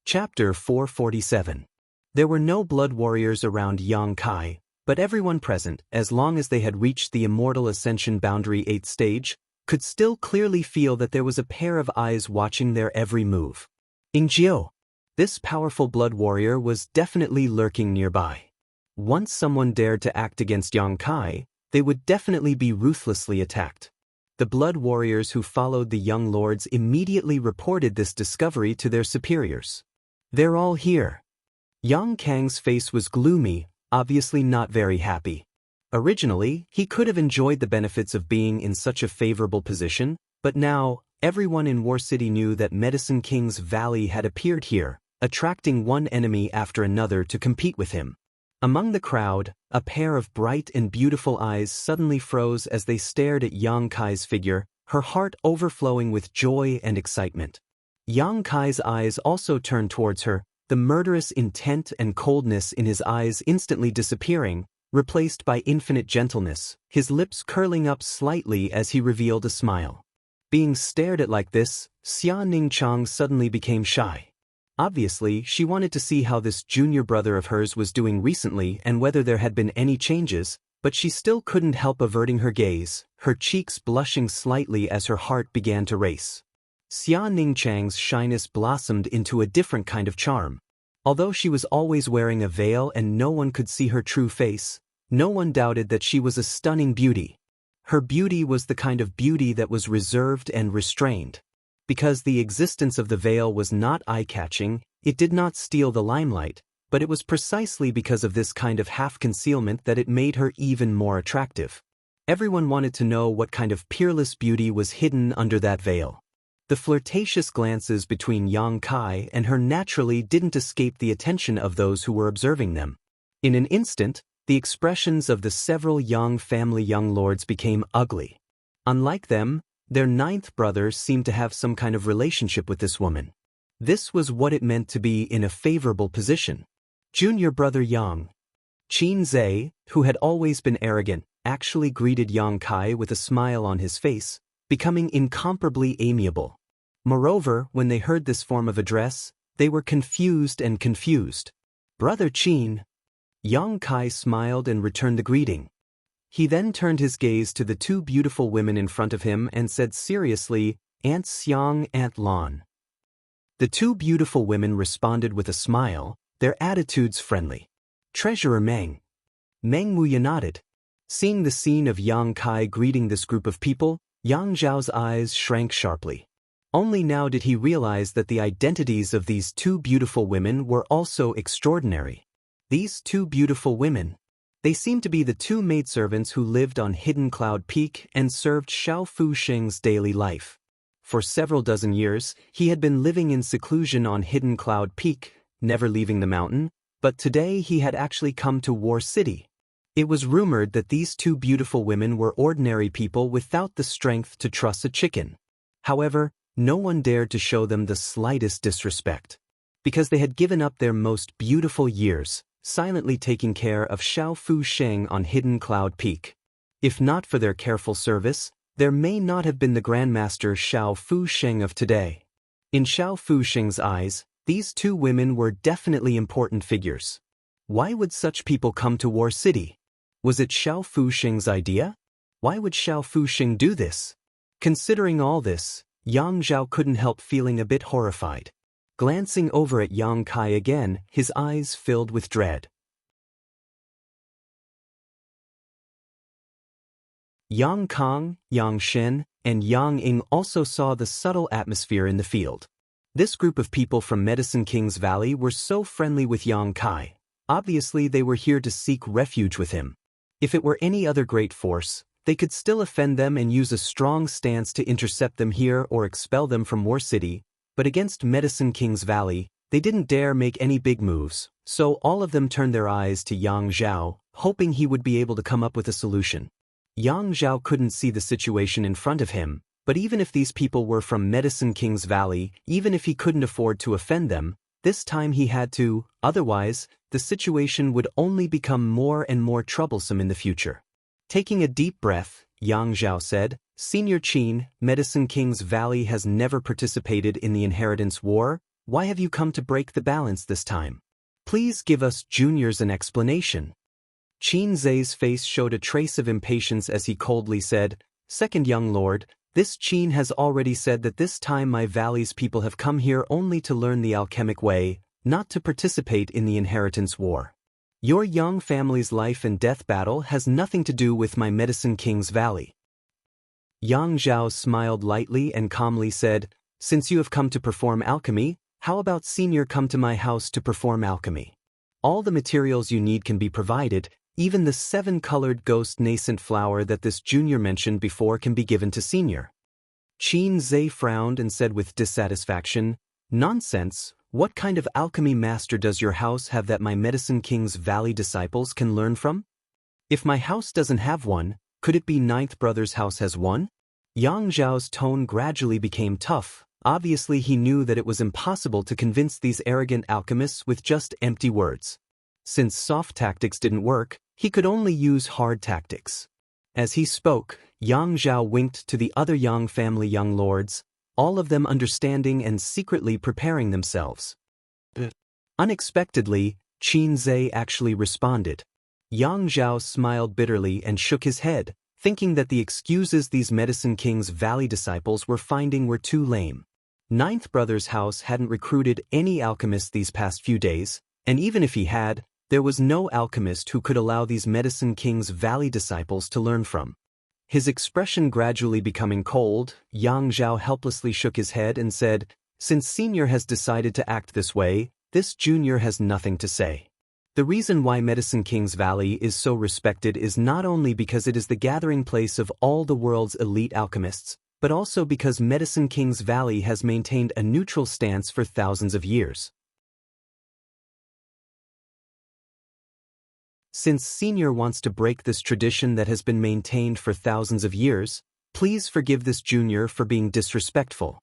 Chapter 447. There were no blood warriors around Yang Kai, but everyone present, as long as they had reached the Immortal Ascension Boundary 8th stage, could still clearly feel that there was a pair of eyes watching their every move. Ingjiu. This powerful blood warrior was definitely lurking nearby. Once someone dared to act against Yang Kai, they would definitely be ruthlessly attacked. The blood warriors who followed the young lords immediately reported this discovery to their superiors. "They're all here." Yang Kang's face was gloomy, obviously not very happy. Originally, he could have enjoyed the benefits of being in such a favorable position, but now, everyone in War City knew that Medicine King's Valley had appeared here, attracting one enemy after another to compete with him. Among the crowd, a pair of bright and beautiful eyes suddenly froze as they stared at Yang Kai's figure, her heart overflowing with joy and excitement. Yang Kai's eyes also turned towards her, the murderous intent and coldness in his eyes instantly disappearing, replaced by infinite gentleness, his lips curling up slightly as he revealed a smile. Being stared at like this, Xia Ningchang suddenly became shy. Obviously, she wanted to see how this junior brother of hers was doing recently and whether there had been any changes, but she still couldn't help averting her gaze, her cheeks blushing slightly as her heart began to race. Xia Ningchang's shyness blossomed into a different kind of charm. Although she was always wearing a veil and no one could see her true face, no one doubted that she was a stunning beauty. Her beauty was the kind of beauty that was reserved and restrained. Because the existence of the veil was not eye-catching, it did not steal the limelight, but it was precisely because of this kind of half-concealment that it made her even more attractive. Everyone wanted to know what kind of peerless beauty was hidden under that veil. The flirtatious glances between Yang Kai and her naturally didn't escape the attention of those who were observing them. In an instant, the expressions of the several Yang family young lords became ugly. Unlike them, their 9th brother seemed to have some kind of relationship with this woman. This was what it meant to be in a favorable position. Junior brother Yang Qin Zhe, who had always been arrogant, actually greeted Yang Kai with a smile on his face, becoming incomparably amiable. Moreover, when they heard this form of address, they were confused. Brother Qin. Yang Kai smiled and returned the greeting. He then turned his gaze to the two beautiful women in front of him and said seriously, Aunt Xiang, Aunt Lan. The two beautiful women responded with a smile, their attitudes friendly. Treasurer Meng. Meng Wuya nodded. Seeing the scene of Yang Kai greeting this group of people, Yang Zhao's eyes shrank sharply. Only now did he realize that the identities of these two beautiful women were also extraordinary. These two beautiful women. They seemed to be the two maidservants who lived on Hidden Cloud Peak and served Xiao Fusheng's daily life. For several dozen years, he had been living in seclusion on Hidden Cloud Peak, never leaving the mountain, but today he had actually come to War City. It was rumored that these two beautiful women were ordinary people without the strength to truss a chicken. However, no one dared to show them the slightest disrespect. Because they had given up their most beautiful years, silently taking care of Xiao Fusheng on Hidden Cloud Peak. If not for their careful service, there may not have been the Grandmaster Xiao Fusheng of today. In Xiao Fusheng's eyes, these two women were definitely important figures. Why would such people come to War City? Was it Xiao Fusheng's idea? Why would Xiao Fusheng do this? Considering all this, Yang Zhao couldn't help feeling a bit horrified. Glancing over at Yang Kai again, his eyes filled with dread. Yang Kang, Yang Shen, and Yang Ying also saw the subtle atmosphere in the field. This group of people from Medicine King's Valley were so friendly with Yang Kai. Obviously they were here to seek refuge with him. If it were any other great force, they could still offend them and use a strong stance to intercept them here or expel them from War City, but against Medicine King's Valley, they didn't dare make any big moves, so all of them turned their eyes to Yang Zhao, hoping he would be able to come up with a solution. Yang Zhao couldn't see the situation in front of him, but even if these people were from Medicine King's Valley, even if he couldn't afford to offend them, this time he had to, otherwise, the situation would only become more and more troublesome in the future. Taking a deep breath, Yang Zhao said, Senior Qin, Medicine King's Valley has never participated in the inheritance war. Why have you come to break the balance this time? Please give us juniors an explanation. Qin Zhe's face showed a trace of impatience as he coldly said, Second young lord, this Qin has already said that this time my valley's people have come here only to learn the alchemic way, not to participate in the inheritance war. Your young family's life and death battle has nothing to do with my Medicine King's Valley. Yang Zhao smiled lightly and calmly said, Since you have come to perform alchemy, how about senior come to my house to perform alchemy? All the materials you need can be provided, even the 7-colored ghost nascent flower that this junior mentioned before can be given to senior. Qin Zhe frowned and said with dissatisfaction, Nonsense, what kind of alchemy master does your house have that my Medicine King's Valley disciples can learn from? If my house doesn't have one, could it be Ninth Brother's house has one? Yang Zhao's tone gradually became tough. Obviously he knew that it was impossible to convince these arrogant alchemists with just empty words. Since soft tactics didn't work, he could only use hard tactics. As he spoke, Yang Zhao winked to the other Yang family young lords, all of them understanding and secretly preparing themselves. Unexpectedly, Qin Zhe actually responded. Yang Zhao smiled bitterly and shook his head, thinking that the excuses these Medicine King's Valley disciples were finding were too lame. Ninth Brother's house hadn't recruited any alchemists these past few days, and even if he had, there was no alchemist who could allow these Medicine King's Valley disciples to learn from. His expression gradually becoming cold, Yang Zhao helplessly shook his head and said, Since senior has decided to act this way, this junior has nothing to say. The reason why Medicine King's Valley is so respected is not only because it is the gathering place of all the world's elite alchemists, but also because Medicine King's Valley has maintained a neutral stance for thousands of years. Since senior wants to break this tradition that has been maintained for thousands of years, please forgive this junior for being disrespectful.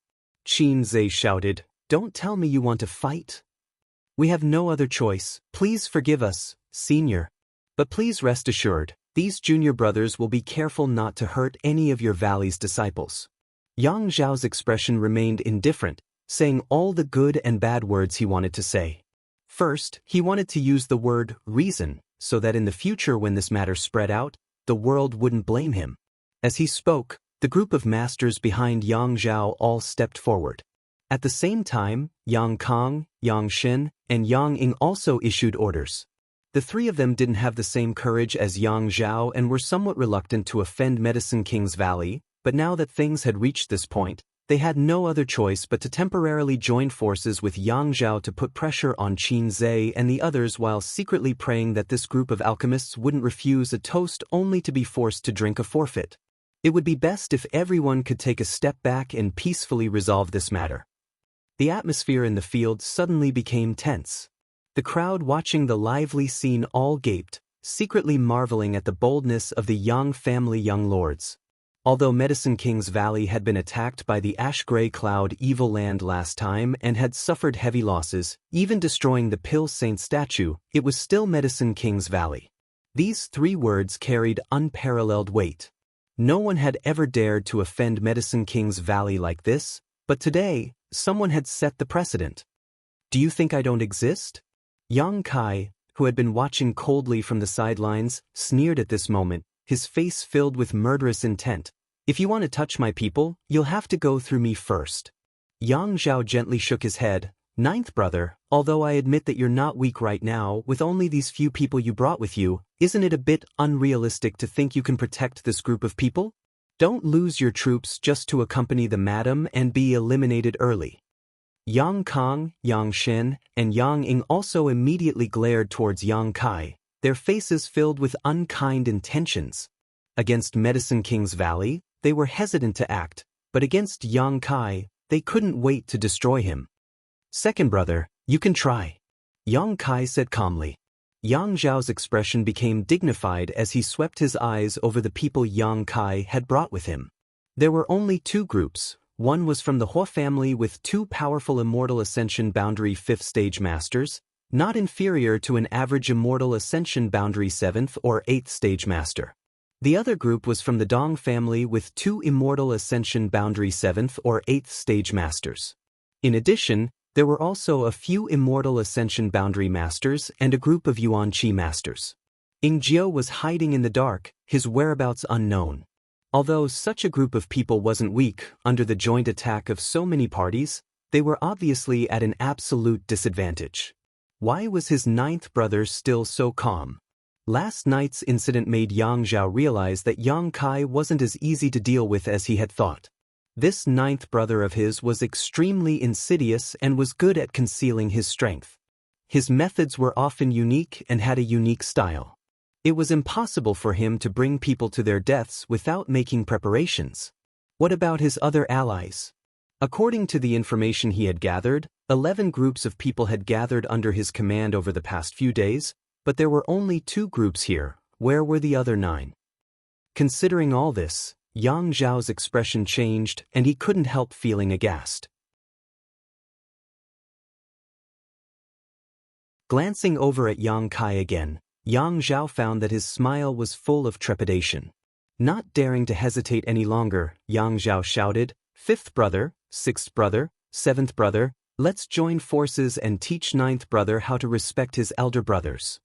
Qin Zhe shouted, Don't tell me you want to fight. We have no other choice. Please forgive us, senior. But please rest assured, these junior brothers will be careful not to hurt any of your valley's disciples. Yang Zhao's expression remained indifferent, saying all the good and bad words he wanted to say. First, he wanted to use the word reason, so that in the future when this matter spread out, the world wouldn't blame him. As he spoke, the group of masters behind Yang Zhao all stepped forward. At the same time, Yang Kong, Yang Xin, and Yang Ying also issued orders. The three of them didn't have the same courage as Yang Zhao and were somewhat reluctant to offend Medicine King's Valley, but now that things had reached this point, they had no other choice but to temporarily join forces with Yang Zhao to put pressure on Qin Zhe and the others while secretly praying that this group of alchemists wouldn't refuse a toast only to be forced to drink a forfeit. It would be best if everyone could take a step back and peacefully resolve this matter. The atmosphere in the field suddenly became tense. The crowd watching the lively scene all gaped, secretly marveling at the boldness of the Yang family young lords. Although Medicine King's Valley had been attacked by the ash-gray cloud Evil Land last time and had suffered heavy losses, even destroying the Pill Saint statue, it was still Medicine King's Valley. These three words carried unparalleled weight. No one had ever dared to offend Medicine King's Valley like this, but today, someone had set the precedent. Do you think I don't exist? Yang Kai, who had been watching coldly from the sidelines, sneered at this moment, his face filled with murderous intent. If you want to touch my people, you'll have to go through me first. Yang Zhao gently shook his head. Ninth brother, although I admit that you're not weak right now with only these few people you brought with you, isn't it a bit unrealistic to think you can protect this group of people? Don't lose your troops just to accompany the madam and be eliminated early. Yang Kong, Yang Xin, and Yang Ying also immediately glared towards Yang Kai, their faces filled with unkind intentions. Against Medicine King's Valley, they were hesitant to act, but against Yang Kai, they couldn't wait to destroy him. Second brother, you can try. Yang Kai said calmly. Yang Zhao's expression became dignified as he swept his eyes over the people Yang Kai had brought with him. There were only two groups. One was from the Hua family with two powerful Immortal Ascension Boundary 5th Stage Masters, not inferior to an average Immortal Ascension Boundary 7th or 8th Stage Master. The other group was from the Dong family with two Immortal Ascension Boundary 7th or 8th Stage Masters. In addition, there were also a few Immortal Ascension Boundary Masters and a group of Yuan Qi Masters. Ying Jiao was hiding in the dark, his whereabouts unknown. Although such a group of people wasn't weak under the joint attack of so many parties, they were obviously at an absolute disadvantage. Why was his ninth brother still so calm? Last night's incident made Yang Zhao realize that Yang Kai wasn't as easy to deal with as he had thought. This ninth brother of his was extremely insidious and was good at concealing his strength. His methods were often unique and had a unique style. It was impossible for him to bring people to their deaths without making preparations. What about his other allies? According to the information he had gathered, 11 groups of people had gathered under his command over the past few days, but there were only 2 groups here. Where were the other 9? Considering all this, Yang Zhao's expression changed and he couldn't help feeling aghast. Glancing over at Yang Kai again, Yang Zhao found that his smile was full of trepidation. Not daring to hesitate any longer, Yang Zhao shouted, "Fifth brother, sixth brother, seventh brother, let's join forces and teach ninth brother how to respect his elder brothers.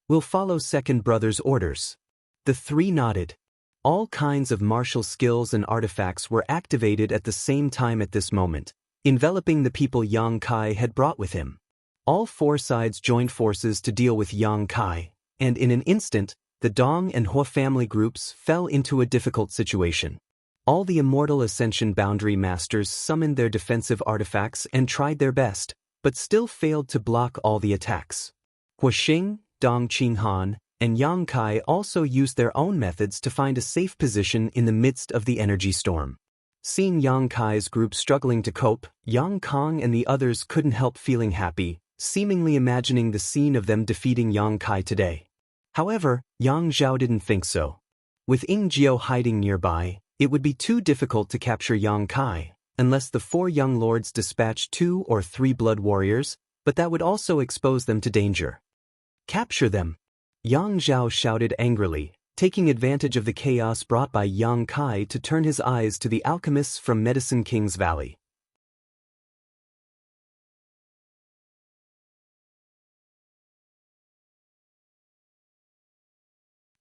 We'll follow second brother's orders." The 3 nodded. All kinds of martial skills and artifacts were activated at the same time at this moment, enveloping the people Yang Kai had brought with him. All 4 sides joined forces to deal with Yang Kai, and in an instant, the Dong and Hua family groups fell into a difficult situation. All the Immortal Ascension Boundary Masters summoned their defensive artifacts and tried their best, but still failed to block all the attacks. Hua Xing, Dong Qinghan, and Yang Kai also used their own methods to find a safe position in the midst of the energy storm. Seeing Yang Kai's group struggling to cope, Yang Kong and the others couldn't help feeling happy, seemingly imagining the scene of them defeating Yang Kai today. However, Yang Zhao didn't think so. With Ying Jiao hiding nearby, it would be too difficult to capture Yang Kai, unless the 4 young lords dispatched 2 or 3 blood warriors, but that would also expose them to danger. Capture them! Yang Zhao shouted angrily, taking advantage of the chaos brought by Yang Kai to turn his eyes to the alchemists from Medicine King's Valley.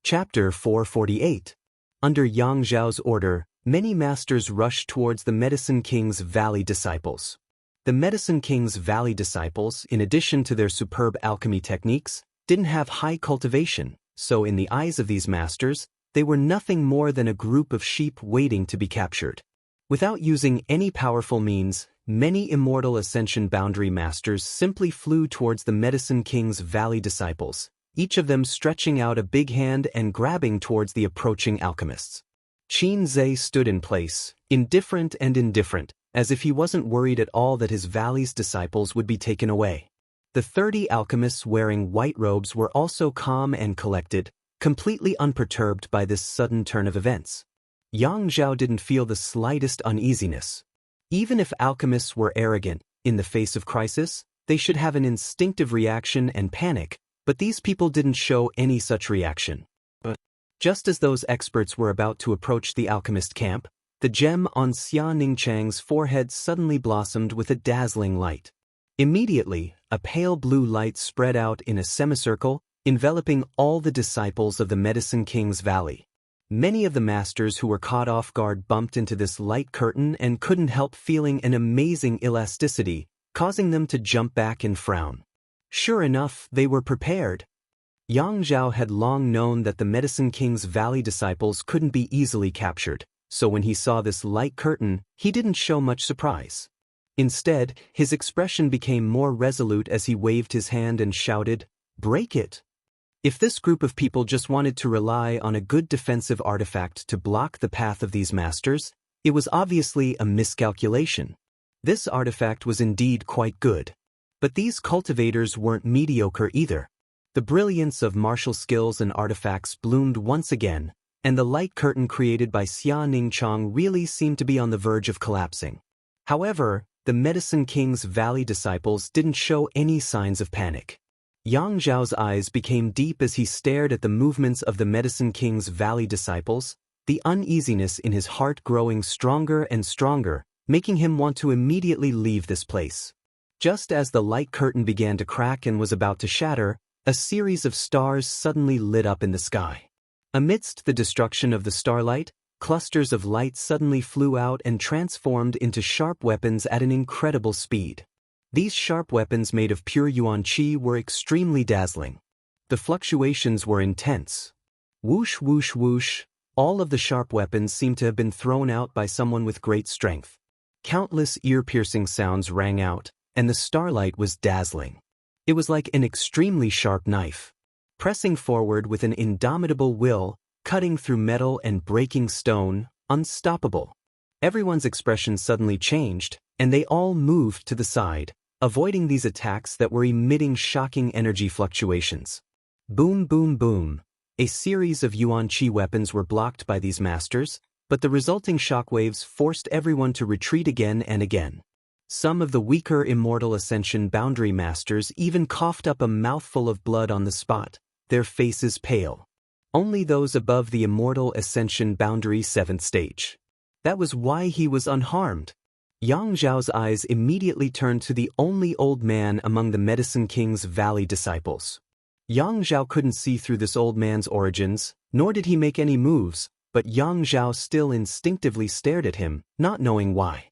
Chapter 448. Under Yang Zhao's order, many masters rushed towards the Medicine King's Valley disciples. The Medicine King's Valley disciples, in addition to their superb alchemy techniques, didn't have high cultivation, so in the eyes of these masters, they were nothing more than a group of sheep waiting to be captured. Without using any powerful means, many Immortal Ascension Boundary Masters simply flew towards the Medicine King's Valley disciples, each of them stretching out a big hand and grabbing towards the approaching alchemists. Qin Zhe stood in place, indifferent, as if he wasn't worried at all that his valley's disciples would be taken away. The 30 alchemists wearing white robes were also calm and collected, completely unperturbed by this sudden turn of events. Yang Zhao didn't feel the slightest uneasiness. Even if alchemists were arrogant, in the face of crisis, they should have an instinctive reaction and panic, but these people didn't show any such reaction. But just as those experts were about to approach the alchemist camp, the gem on Xia Ningchang's forehead suddenly blossomed with a dazzling light. Immediately, a pale blue light spread out in a semicircle, enveloping all the disciples of the Medicine King's Valley. Many of the masters who were caught off guard bumped into this light curtain and couldn't help feeling an amazing elasticity, causing them to jump back and frown. Sure enough, they were prepared. Yang Zhao had long known that the Medicine King's Valley disciples couldn't be easily captured, so when he saw this light curtain, he didn't show much surprise. Instead, his expression became more resolute as he waved his hand and shouted, "Break it!" If this group of people just wanted to rely on a good defensive artifact to block the path of these masters, it was obviously a miscalculation. This artifact was indeed quite good. But these cultivators weren't mediocre either. The brilliance of martial skills and artifacts bloomed once again, and the light curtain created by Xia Ningchang really seemed to be on the verge of collapsing. However, the Medicine King's Valley disciples didn't show any signs of panic. Yang Zhao's eyes became deep as he stared at the movements of the Medicine King's Valley disciples, the uneasiness in his heart growing stronger and stronger, making him want to immediately leave this place. Just as the light curtain began to crack and was about to shatter, a series of stars suddenly lit up in the sky. Amidst the destruction of the starlight, clusters of light suddenly flew out and transformed into sharp weapons at an incredible speed. These sharp weapons made of pure yuan qi were extremely dazzling. The fluctuations were intense. Whoosh, whoosh, whoosh, all of the sharp weapons seemed to have been thrown out by someone with great strength. Countless ear-piercing sounds rang out, and the starlight was dazzling. It was like an extremely sharp knife, pressing forward with an indomitable will, cutting through metal and breaking stone, unstoppable. Everyone's expression suddenly changed, and they all moved to the side, avoiding these attacks that were emitting shocking energy fluctuations. Boom, boom, boom. A series of yuan qi weapons were blocked by these masters, but the resulting shockwaves forced everyone to retreat again and again. Some of the weaker Immortal Ascension Boundary Masters even coughed up a mouthful of blood on the spot, their faces pale. Only those above the Immortal Ascension Boundary 7th stage. That was why he was unharmed. Yang Zhao's eyes immediately turned to the only old man among the Medicine King's Valley disciples. Yang Zhao couldn't see through this old man's origins, nor did he make any moves, but Yang Zhao still instinctively stared at him, not knowing why.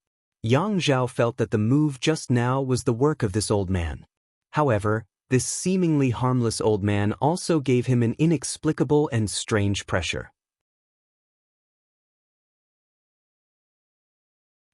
Yang Zhao felt that the move just now was the work of this old man. However, this seemingly harmless old man also gave him an inexplicable and strange pressure.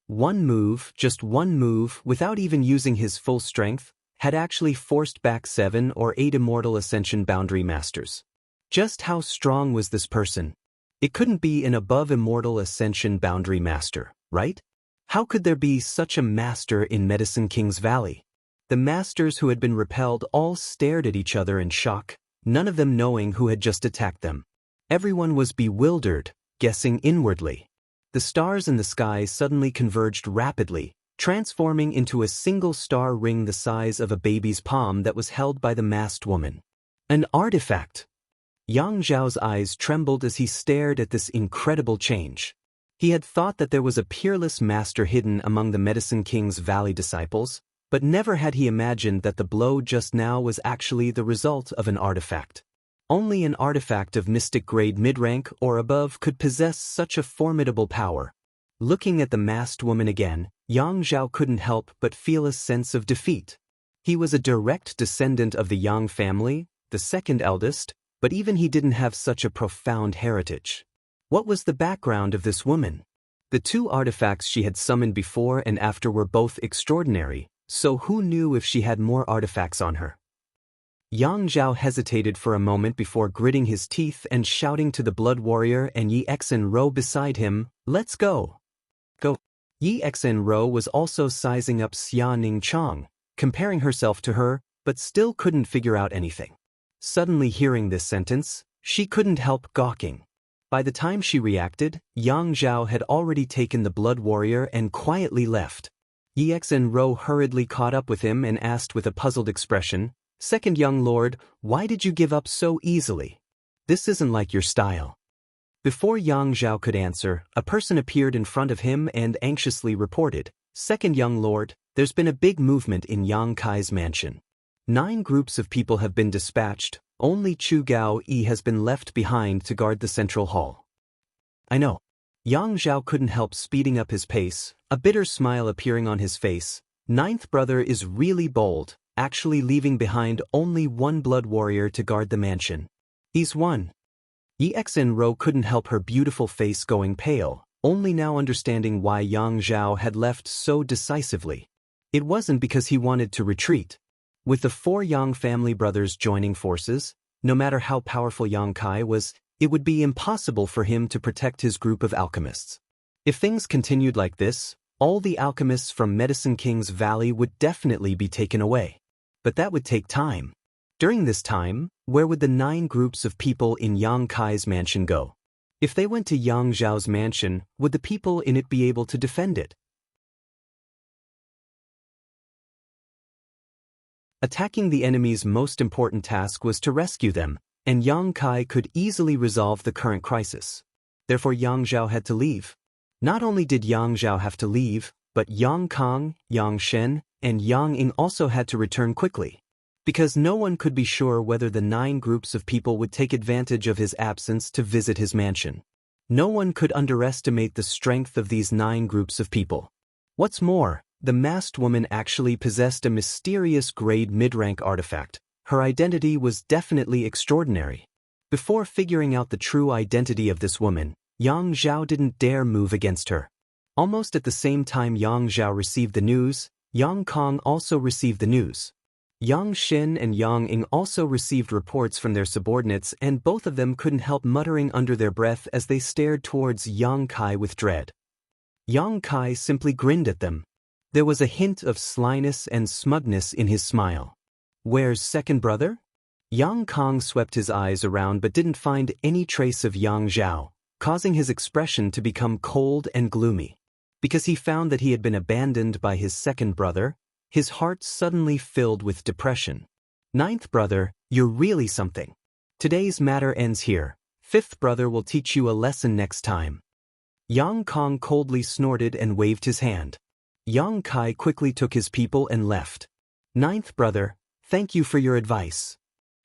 One move, just one move, without even using his full strength, had actually forced back 7 or 8 Immortal Ascension Boundary Masters. Just how strong was this person? It couldn't be an above Immortal Ascension Boundary Master, right? How could there be such a master in Medicine King's Valley? The masters who had been repelled all stared at each other in shock, none of them knowing who had just attacked them. Everyone was bewildered, guessing inwardly. The stars in the sky suddenly converged rapidly, transforming into a single star ring the size of a baby's palm that was held by the masked woman. An artifact! Yang Zhao's eyes trembled as he stared at this incredible change. He had thought that there was a peerless master hidden among the Medicine King's Valley disciples, but never had he imagined that the blow just now was actually the result of an artifact. Only an artifact of mystic grade mid-rank or above could possess such a formidable power. Looking at the masked woman again, Yang Zhao couldn't help but feel a sense of defeat. He was a direct descendant of the Yang family, the second eldest, but even he didn't have such a profound heritage. What was the background of this woman? The two artifacts she had summoned before and after were both extraordinary, so who knew if she had more artifacts on her? Yang Zhao hesitated for a moment before gritting his teeth and shouting to the blood warrior and Yi Xinro beside him, "Let's go!" Go! Yi Xinro was also sizing up Xia Ningchang, comparing herself to her, but still couldn't figure out anything. Suddenly hearing this sentence, she couldn't help gawking. By the time she reacted, Yang Zhao had already taken the blood warrior and quietly left. Yi Xinro hurriedly caught up with him and asked with a puzzled expression, "Second young lord, why did you give up so easily? This isn't like your style." Before Yang Zhao could answer, a person appeared in front of him and anxiously reported, "Second young lord, there's been a big movement in Yang Kai's mansion. 9 groups of people have been dispatched, only Chu Gao Yi has been left behind to guard the central hall." "I know." Yang Zhao couldn't help speeding up his pace, a bitter smile appearing on his face. "Ninth brother is really bold, actually leaving behind only one blood warrior to guard the mansion. He's one." Yi Xinro couldn't help her beautiful face going pale, only now understanding why Yang Zhao had left so decisively. It wasn't because he wanted to retreat. With the 4 Yang family brothers joining forces, no matter how powerful Yang Kai was, it would be impossible for him to protect his group of alchemists. If things continued like this, all the alchemists from Medicine King's Valley would definitely be taken away. But that would take time. During this time, where would the 9 groups of people in Yang Kai's mansion go? If they went to Yang Zhao's mansion, would the people in it be able to defend it? Attacking the enemy's most important task was to rescue them, and Yang Kai could easily resolve the current crisis. Therefore Yang Zhao had to leave. Not only did Yang Zhao have to leave, but Yang Kang, Yang Shen, and Yang Ying also had to return quickly. Because no one could be sure whether the 9 groups of people would take advantage of his absence to visit his mansion. No one could underestimate the strength of these 9 groups of people. What's more, the masked woman actually possessed a mysterious grade mid-rank artifact. Her identity was definitely extraordinary. Before figuring out the true identity of this woman, Yang Zhao didn't dare move against her. Almost at the same time Yang Zhao received the news, Yang Kong also received the news. Yang Shen and Yang Ying also received reports from their subordinates, and both of them couldn't help muttering under their breath as they stared towards Yang Kai with dread. Yang Kai simply grinned at them. There was a hint of slyness and smugness in his smile. "Where's second brother?" Yang Kong swept his eyes around but didn't find any trace of Yang Zhao, causing his expression to become cold and gloomy. Because he found that he had been abandoned by his second brother, his heart suddenly filled with depression. "Ninth brother, you're really something. Today's matter ends here. Fifth brother will teach you a lesson next time." Yang Kong coldly snorted and waved his hand. Yang Kai quickly took his people and left. "Ninth brother, thank you for your advice."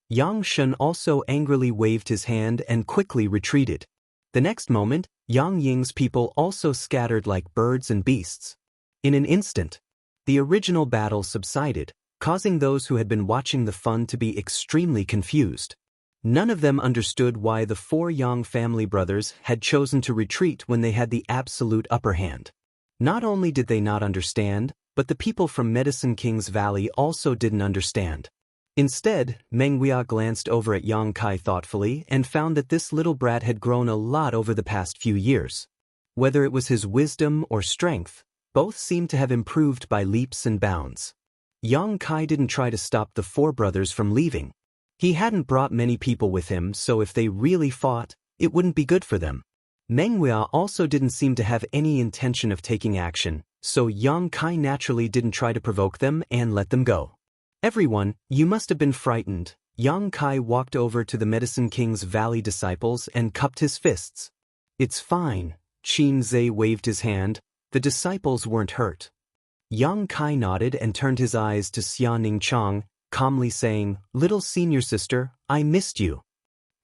Yang Shen also angrily waved his hand and quickly retreated. The next moment, Yang Ying's people also scattered like birds and beasts. In an instant, the original battle subsided, causing those who had been watching the fun to be extremely confused. None of them understood why the 4 Yang family brothers had chosen to retreat when they had the absolute upper hand. Not only did they not understand, but the people from Medicine King's Valley also didn't understand. Instead, Meng Huia glanced over at Yang Kai thoughtfully and found that this little brat had grown a lot over the past few years. Whether it was his wisdom or strength, both seemed to have improved by leaps and bounds. Yang Kai didn't try to stop the 4 brothers from leaving. He hadn't brought many people with him, so if they really fought, it wouldn't be good for them. Menghua also didn't seem to have any intention of taking action, so Yang Kai naturally didn't try to provoke them and let them go. Everyone, you must have been frightened. Yang Kai walked over to the Medicine King's Valley disciples and cupped his fists. It's fine. Qin Zhe waved his hand. The disciples weren't hurt. Yang Kai nodded and turned his eyes to Xia Ningchang, calmly saying, "Little senior sister, I missed you."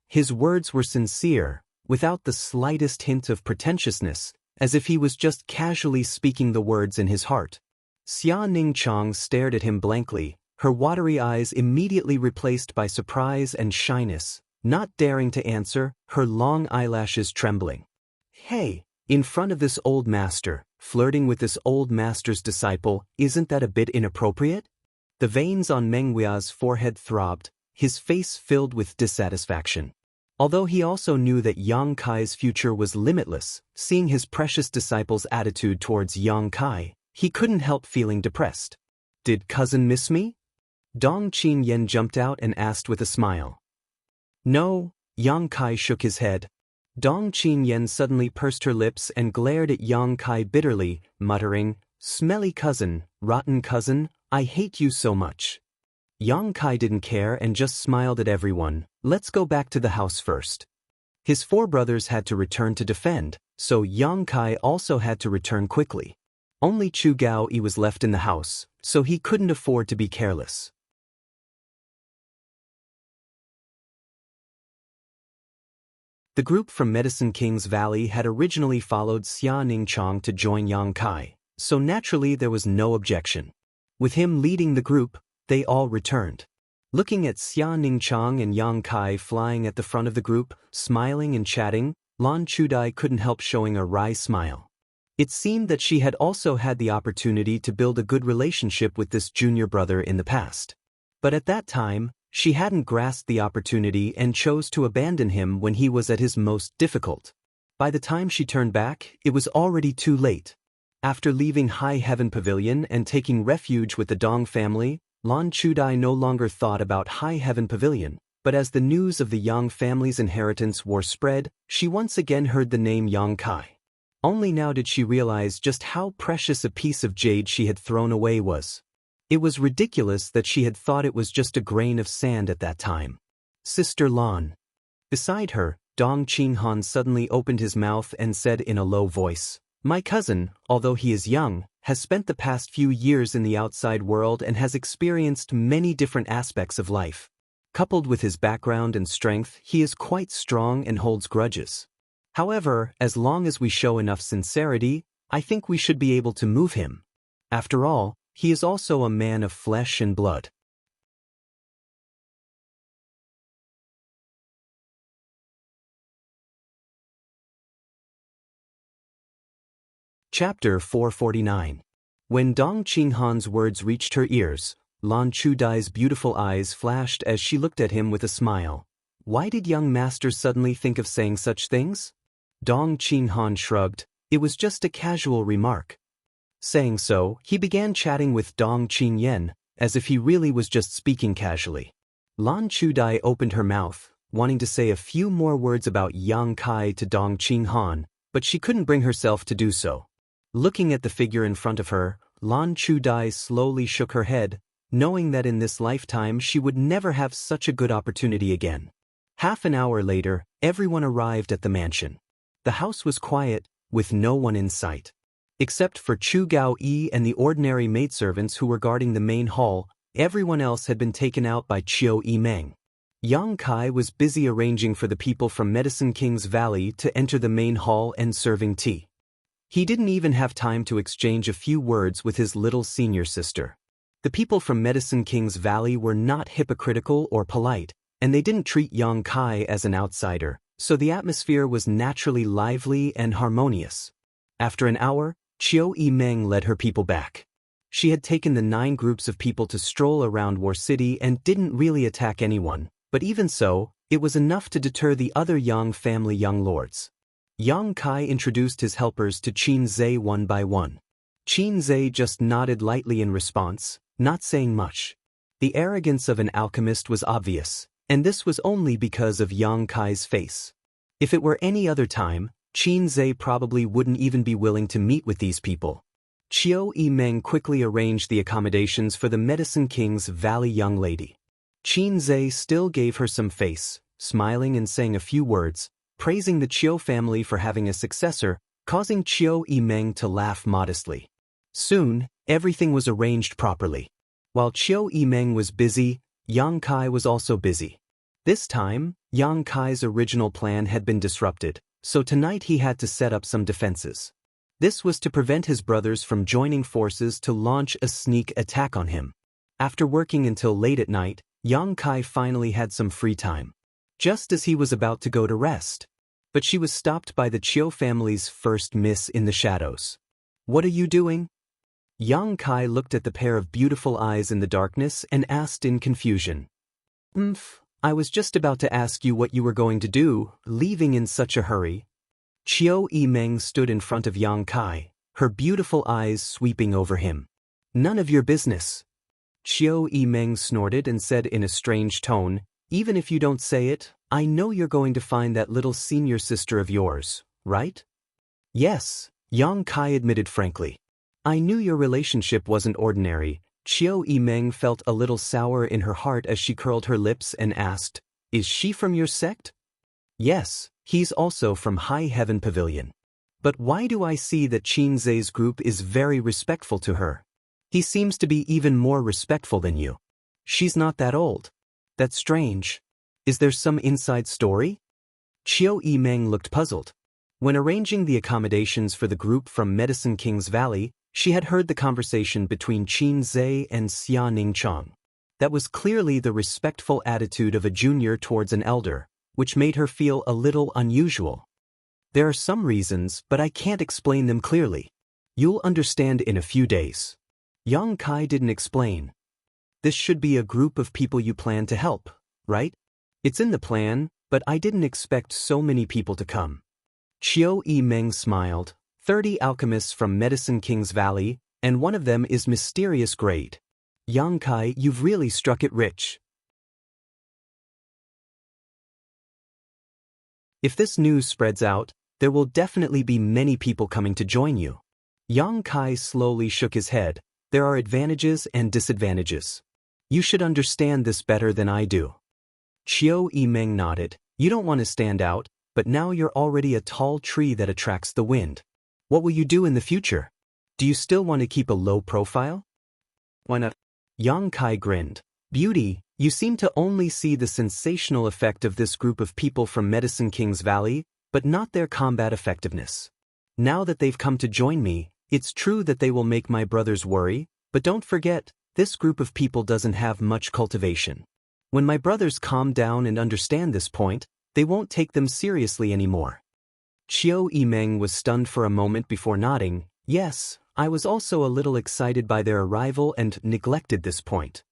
His words were sincere, without the slightest hint of pretentiousness, as if he was just casually speaking the words in his heart. Xia Ningchang stared at him blankly, her watery eyes immediately replaced by surprise and shyness, not daring to answer, her long eyelashes trembling. Hey, in front of this old master, flirting with this old master's disciple, isn't that a bit inappropriate? The veins on Menghua's forehead throbbed, his face filled with dissatisfaction. Although he also knew that Yang Kai's future was limitless, seeing his precious disciple's attitude towards Yang Kai, he couldn't help feeling depressed. Did cousin miss me? Dong Qinyen jumped out and asked with a smile. No, Yang Kai shook his head. Dong Qinyen suddenly pursed her lips and glared at Yang Kai bitterly, muttering, "Smelly cousin, rotten cousin, I hate you so much." Yang Kai didn't care and just smiled at everyone. Let's go back to the house first. His four brothers had to return to defend, so Yang Kai also had to return quickly. Only Chu Gaoyi was left in the house, so he couldn't afford to be careless. The group from Medicine King's Valley had originally followed Xia Ningchang to join Yang Kai, so naturally there was no objection. With him leading the group, they all returned. Looking at Xia Ningchang and Yang Kai flying at the front of the group, smiling and chatting, Lan Chudai couldn't help showing a wry smile. It seemed that she had also had the opportunity to build a good relationship with this junior brother in the past. But at that time, she hadn't grasped the opportunity and chose to abandon him when he was at his most difficult. By the time she turned back, it was already too late. After leaving High Heaven Pavilion and taking refuge with the Dong family, Lan Chudai no longer thought about High Heaven Pavilion, but as the news of the Yang family's inheritance war spread, she once again heard the name Yang Kai. Only now did she realize just how precious a piece of jade she had thrown away was. It was ridiculous that she had thought it was just a grain of sand at that time. Sister Lan. Beside her, Dong Qinghan suddenly opened his mouth and said in a low voice, "My cousin, although he is young, has spent the past few years in the outside world and has experienced many different aspects of life. Coupled with his background and strength, he is quite strong and holds grudges. However, as long as we show enough sincerity, I think we should be able to move him. After all, he is also a man of flesh and blood." Chapter 449. When Dong Qinghan's words reached her ears, Lan Chudai's beautiful eyes flashed as she looked at him with a smile. Why did young master suddenly think of saying such things? Dong Qinghan shrugged. It was just a casual remark. Saying so, he began chatting with Dong Qingyen, as if he really was just speaking casually. Lan Chudai opened her mouth, wanting to say a few more words about Yang Kai to Dong Qinghan, but she couldn't bring herself to do so. Looking at the figure in front of her, Lan Chudai slowly shook her head, knowing that in this lifetime she would never have such a good opportunity again. Half an hour later, everyone arrived at the mansion. The house was quiet, with no one in sight. Except for Chu Gaoyi and the ordinary maidservants who were guarding the main hall, everyone else had been taken out by Chiu Yimeng. Yang Kai was busy arranging for the people from Medicine King's Valley to enter the main hall and serving tea. He didn't even have time to exchange a few words with his little senior sister. The people from Medicine King's Valley were not hypocritical or polite, and they didn't treat Yang Kai as an outsider, so the atmosphere was naturally lively and harmonious. After an hour, Chiu Yimeng led her people back. She had taken the 9 groups of people to stroll around War City and didn't really attack anyone, but even so, it was enough to deter the other Yang family young lords. Yang Kai introduced his helpers to Qin Zhe one by one. Qin Zhe just nodded lightly in response, not saying much. The arrogance of an alchemist was obvious, and this was only because of Yang Kai's face. If it were any other time, Qin Zhe probably wouldn't even be willing to meet with these people. Qiu Yimeng quickly arranged the accommodations for the Medicine King's Valley young lady. Qin Zhe still gave her some face, smiling and saying a few words, praising the Qiu family for having a successor, causing Qiu Yimeng to laugh modestly. Soon, everything was arranged properly. While Qiu Yimeng was busy, Yang Kai was also busy. This time, Yang Kai's original plan had been disrupted, so tonight he had to set up some defenses. This was to prevent his brothers from joining forces to launch a sneak attack on him. After working until late at night, Yang Kai finally had some free time. Just as he was about to go to rest. But she was stopped by the Qiu family's first miss in the shadows. "What are you doing?" Yang Kai looked at the pair of beautiful eyes in the darkness and asked in confusion. I was just about to ask you what you were going to do, leaving in such a hurry." Qiu Yimeng stood in front of Yang Kai, her beautiful eyes sweeping over him. "None of your business." Qiu Yimeng snorted and said in a strange tone, "Even if you don't say it, I know you're going to find that little senior sister of yours, right?" "Yes," Yang Kai admitted frankly. "I knew your relationship wasn't ordinary." Qiu Yimeng felt a little sour in her heart as she curled her lips and asked, "Is she from your sect?" "Yes, he's also from High Heaven Pavilion. But why do I see that Qin Zhe's group is very respectful to her? He seems to be even more respectful than you. She's not that old. That's strange. Is there some inside story?" Qiu Yimeng looked puzzled. When arranging the accommodations for the group from Medicine King's Valley, she had heard the conversation between Qin Zhe and Xia Ningchang. That was clearly the respectful attitude of a junior towards an elder, which made her feel a little unusual. "There are some reasons, but I can't explain them clearly. You'll understand in a few days." Yang Kai didn't explain. "This should be a group of people you plan to help, right? It's in the plan, but I didn't expect so many people to come." Qiu Yimeng smiled. 30 alchemists from Medicine King's Valley, and one of them is mysterious grade. Yang Kai, you've really struck it rich. If this news spreads out, there will definitely be many people coming to join you. Yang Kai slowly shook his head. There are advantages and disadvantages. You should understand this better than I do. Qiu Yimeng nodded. You don't want to stand out, but now you're already a tall tree that attracts the wind. What will you do in the future? Do you still want to keep a low profile? Why not? Yang Kai grinned. Beauty, you seem to only see the sensational effect of this group of people from Medicine King's Valley, but not their combat effectiveness. Now that they've come to join me, it's true that they will make my brothers worry, but don't forget, this group of people doesn't have much cultivation. When my brothers calm down and understand this point, they won't take them seriously anymore. Qiu Yimeng was stunned for a moment before nodding. Yes, I was also a little excited by their arrival and neglected this point.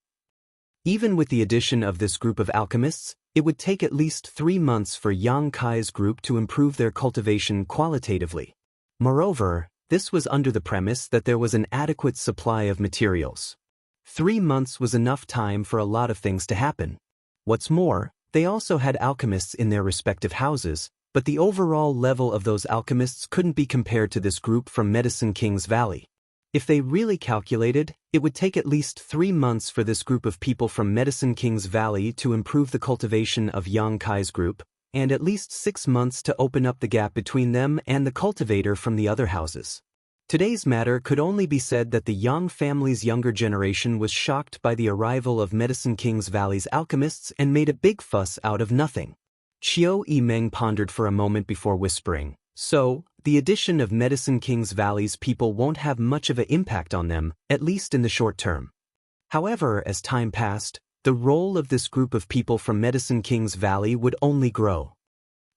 Even with the addition of this group of alchemists, it would take at least 3 months for Yang Kai's group to improve their cultivation qualitatively. Moreover, this was under the premise that there was an adequate supply of materials. 3 months was enough time for a lot of things to happen. What's more, they also had alchemists in their respective houses, but the overall level of those alchemists couldn't be compared to this group from Medicine King's Valley. If they really calculated, it would take at least 3 months for this group of people from Medicine King's Valley to improve the cultivation of Yang Kai's group, and at least 6 months to open up the gap between them and the cultivator from the other houses. Today's matter could only be said that the Yang family's younger generation was shocked by the arrival of Medicine King's Valley's alchemists and made a big fuss out of nothing. Qiu Yimeng pondered for a moment before whispering, "So, the addition of Medicine King's Valley's people won't have much of an impact on them, at least in the short term." However, as time passed, the role of this group of people from Medicine King's Valley would only grow.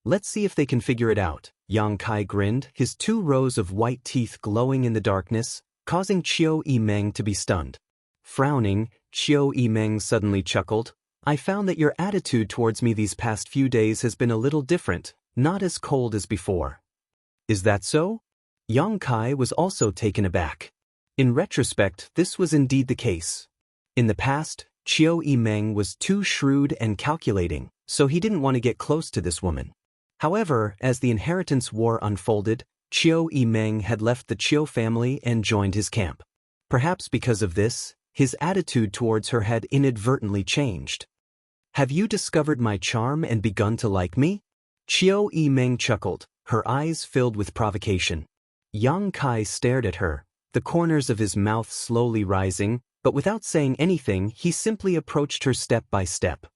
"Let's see if they can figure it out." Yang Kai grinned, his 2 rows of white teeth glowing in the darkness, causing Qiu Yimeng to be stunned. Frowning, Qiu Yimeng suddenly chuckled. "I found that your attitude towards me these past few days has been a little different, not as cold as before." "Is that so?" Yang Kai was also taken aback. In retrospect, this was indeed the case. In the past, Qiu Yimeng was too shrewd and calculating, so he didn't want to get close to this woman. However, as the inheritance war unfolded, Qiu Yimeng had left the Qiu family and joined his camp. Perhaps because of this, his attitude towards her had inadvertently changed. "Have you discovered my charm and begun to like me?" Qiu Yimeng chuckled, her eyes filled with provocation. Yang Kai stared at her, the corners of his mouth slowly rising, but without saying anything, he simply approached her step by step.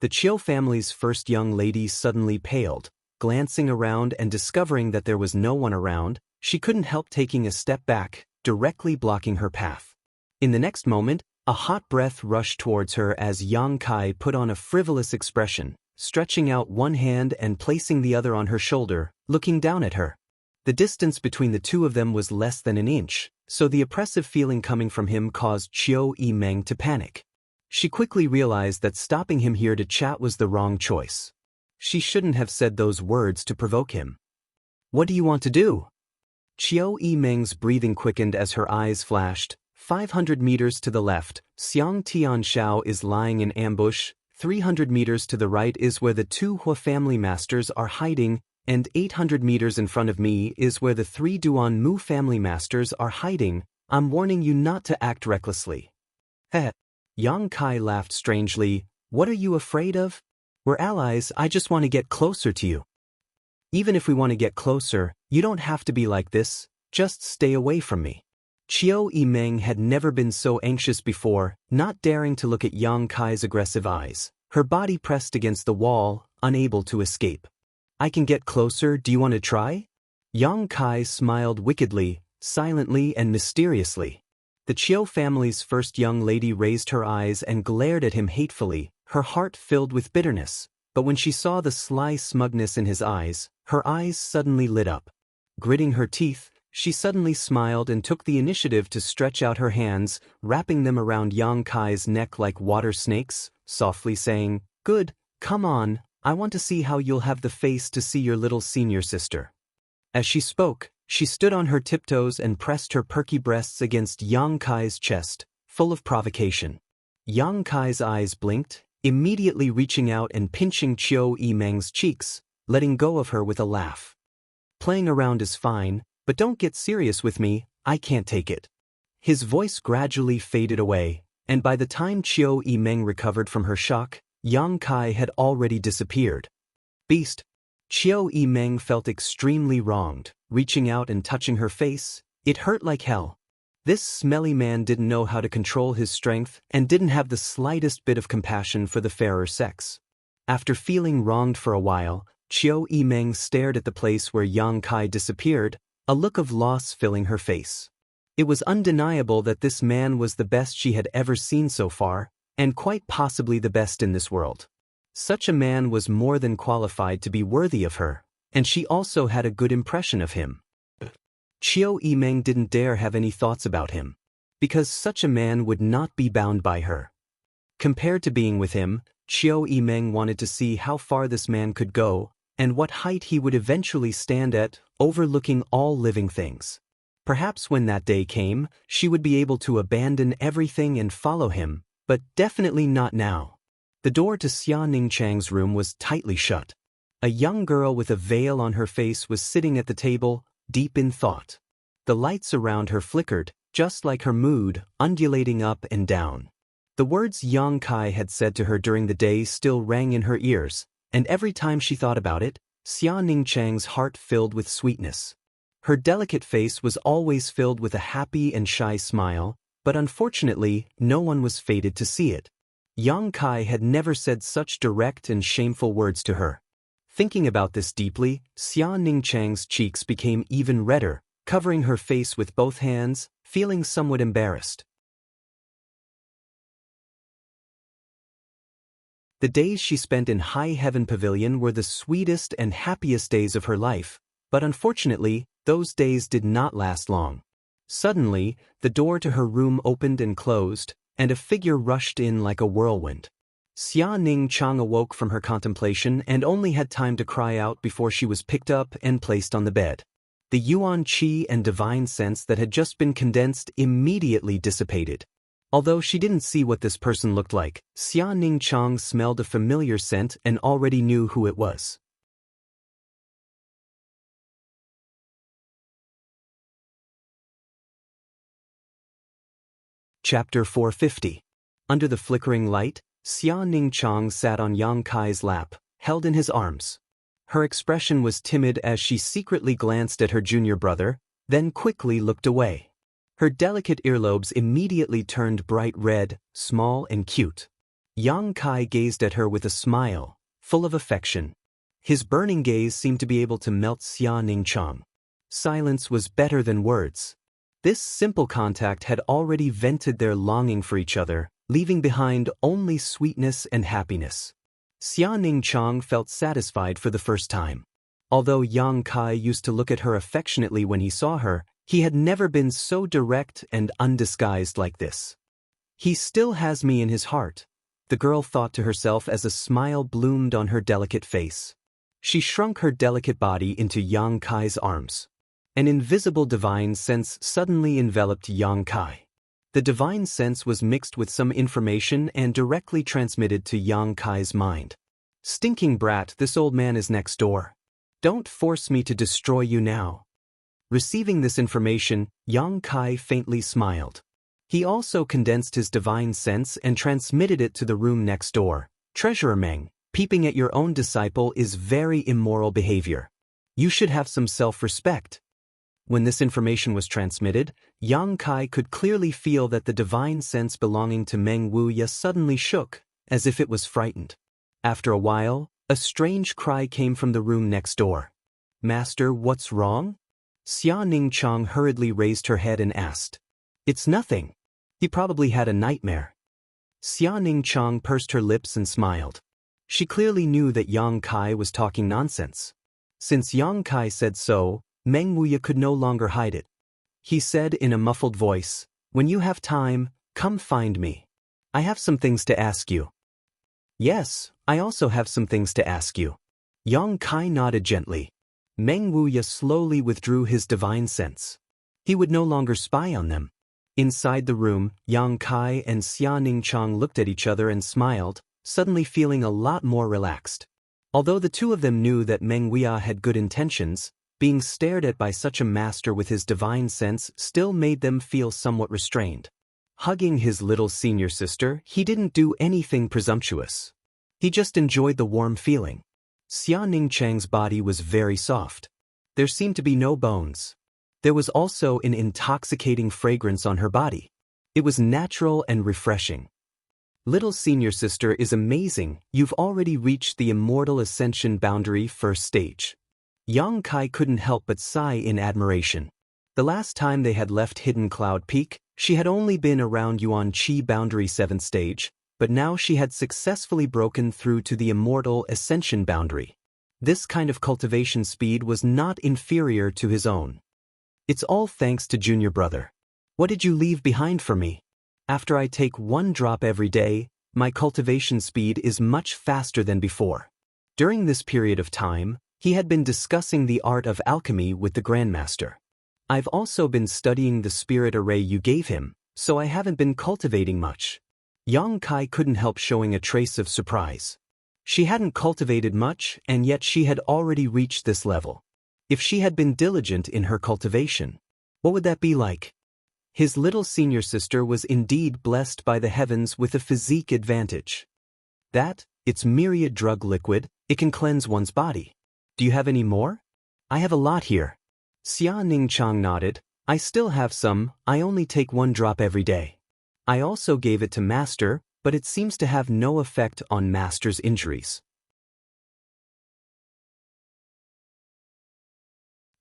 The Qiu family's first young lady suddenly paled, glancing around and discovering that there was no one around. She couldn't help taking a step back, directly blocking her path. In the next moment, a hot breath rushed towards her as Yang Kai put on a frivolous expression, stretching out one hand and placing the other on her shoulder, looking down at her. The distance between the two of them was less than an inch, so the oppressive feeling coming from him caused Qiu Yimeng to panic. She quickly realized that stopping him here to chat was the wrong choice. She shouldn't have said those words to provoke him. "What do you want to do?" Qiu Yimeng's breathing quickened as her eyes flashed. 500 meters to the left, Xiang Tianshao is lying in ambush. 300 meters to the right is where the two Hua family masters are hiding, and 800 meters in front of me is where the 3 Duan Mu family masters are hiding. I'm warning you not to act recklessly. Heh. Yang Kai laughed strangely. "What are you afraid of? We're allies, I just want to get closer to you." "Even if we want to get closer, you don't have to be like this, just stay away from me." Qiu Yimeng had never been so anxious before, not daring to look at Yang Kai's aggressive eyes. Her body pressed against the wall, unable to escape. "I can get closer, do you want to try?" Yang Kai smiled wickedly, silently and mysteriously. The Qiu family's first young lady raised her eyes and glared at him hatefully, her heart filled with bitterness. But when she saw the sly smugness in his eyes, her eyes suddenly lit up. Gritting her teeth, she suddenly smiled and took the initiative to stretch out her hands, wrapping them around Yang Kai's neck like water snakes, softly saying, "Good, come on, I want to see how you'll have the face to see your little senior sister." As she spoke, she stood on her tiptoes and pressed her perky breasts against Yang Kai's chest, full of provocation. Yang Kai's eyes blinked, immediately reaching out and pinching Qiu Yimeng's cheeks, letting go of her with a laugh. "Playing around is fine, but don't get serious with me, I can't take it." His voice gradually faded away, and by the time Qiu Yimeng recovered from her shock, Yang Kai had already disappeared. "Beast." Qiu Yimeng felt extremely wronged, reaching out and touching her face. It hurt like hell. This smelly man didn't know how to control his strength and didn't have the slightest bit of compassion for the fairer sex. After feeling wronged for a while, Qiu Yimeng stared at the place where Yang Kai disappeared, a look of loss filling her face. It was undeniable that this man was the best she had ever seen so far, and quite possibly the best in this world. Such a man was more than qualified to be worthy of her, and she also had a good impression of him. Qiu Yimeng didn't dare have any thoughts about him, because such a man would not be bound by her. Compared to being with him, Qiu Yimeng wanted to see how far this man could go, and what height he would eventually stand at, overlooking all living things. Perhaps when that day came, she would be able to abandon everything and follow him, but definitely not now. The door to Xia Ningchang's room was tightly shut. A young girl with a veil on her face was sitting at the table, deep in thought. The lights around her flickered, just like her mood, undulating up and down. The words Yang Kai had said to her during the day still rang in her ears, and every time she thought about it, Xia Ningchang's heart filled with sweetness. Her delicate face was always filled with a happy and shy smile, but unfortunately, no one was fated to see it. Yang Kai had never said such direct and shameful words to her. Thinking about this deeply, Xia Ningchang's cheeks became even redder, covering her face with both hands, feeling somewhat embarrassed. The days she spent in High Heaven Pavilion were the sweetest and happiest days of her life, but unfortunately, those days did not last long. Suddenly, the door to her room opened and closed, and a figure rushed in like a whirlwind. Xia Ningchang awoke from her contemplation and only had time to cry out before she was picked up and placed on the bed. The yuan qi and divine sense that had just been condensed immediately dissipated. Although she didn't see what this person looked like, Xia Ningchang smelled a familiar scent and already knew who it was. Chapter 450. Under the flickering light, Xia Ningchang sat on Yang Kai's lap, held in his arms. Her expression was timid as she secretly glanced at her junior brother, then quickly looked away. Her delicate earlobes immediately turned bright red, small and cute. Yang Kai gazed at her with a smile, full of affection. His burning gaze seemed to be able to melt Xia Ningchang. Silence was better than words. This simple contact had already vented their longing for each other, leaving behind only sweetness and happiness. Xia Ningchang felt satisfied for the first time. Although Yang Kai used to look at her affectionately when he saw her, he had never been so direct and undisguised like this. He still has me in his heart, the girl thought to herself as a smile bloomed on her delicate face. She shrunk her delicate body into Yang Kai's arms. An invisible divine sense suddenly enveloped Yang Kai. The divine sense was mixed with some information and directly transmitted to Yang Kai's mind. Stinking brat, this old man is next door. Don't force me to destroy you now. Receiving this information, Yang Kai faintly smiled. He also condensed his divine sense and transmitted it to the room next door. Treasurer Meng, peeping at your own disciple is very immoral behavior. You should have some self-respect. When this information was transmitted, Yang Kai could clearly feel that the divine sense belonging to Meng Wuya suddenly shook, as if it was frightened. After a while, a strange cry came from the room next door. Master, what's wrong? Xia Ningchang hurriedly raised her head and asked. It's nothing. He probably had a nightmare. Xia Ningchang pursed her lips and smiled. She clearly knew that Yang Kai was talking nonsense. Since Yang Kai said so, Meng Wuya could no longer hide it. He said in a muffled voice, when you have time, come find me. I have some things to ask you. Yes, I also have some things to ask you. Yang Kai nodded gently. Meng Wuya slowly withdrew his divine sense. He would no longer spy on them. Inside the room, Yang Kai and Xia Ningchang looked at each other and smiled, suddenly feeling a lot more relaxed. Although the two of them knew that Meng Wuya had good intentions, being stared at by such a master with his divine sense still made them feel somewhat restrained. Hugging his little senior sister, he didn't do anything presumptuous. He just enjoyed the warm feeling. Xia Ningchang's body was very soft. There seemed to be no bones. There was also an intoxicating fragrance on her body. It was natural and refreshing. Little senior sister is amazing, you've already reached the Immortal Ascension boundary first stage. Yang Kai couldn't help but sigh in admiration. The last time they had left Hidden Cloud Peak, she had only been around Yuan Qi boundary 7th stage, but now she had successfully broken through to the Immortal Ascension boundary. This kind of cultivation speed was not inferior to his own. It's all thanks to junior brother. What did you leave behind for me? After I take 1 drop every day, my cultivation speed is much faster than before. During this period of time, he had been discussing the art of alchemy with the Grandmaster. I've also been studying the spirit array you gave him, so I haven't been cultivating much. Yang Kai couldn't help showing a trace of surprise. She hadn't cultivated much, and yet she had already reached this level. If she had been diligent in her cultivation, what would that be like? His little senior sister was indeed blessed by the heavens with a physique advantage. It's myriad drug liquid, it can cleanse one's body. Do you have any more? I have a lot here. Xia Ningchang nodded. I still have some, I only take 1 drop every day. I also gave it to Master, but it seems to have no effect on Master's injuries.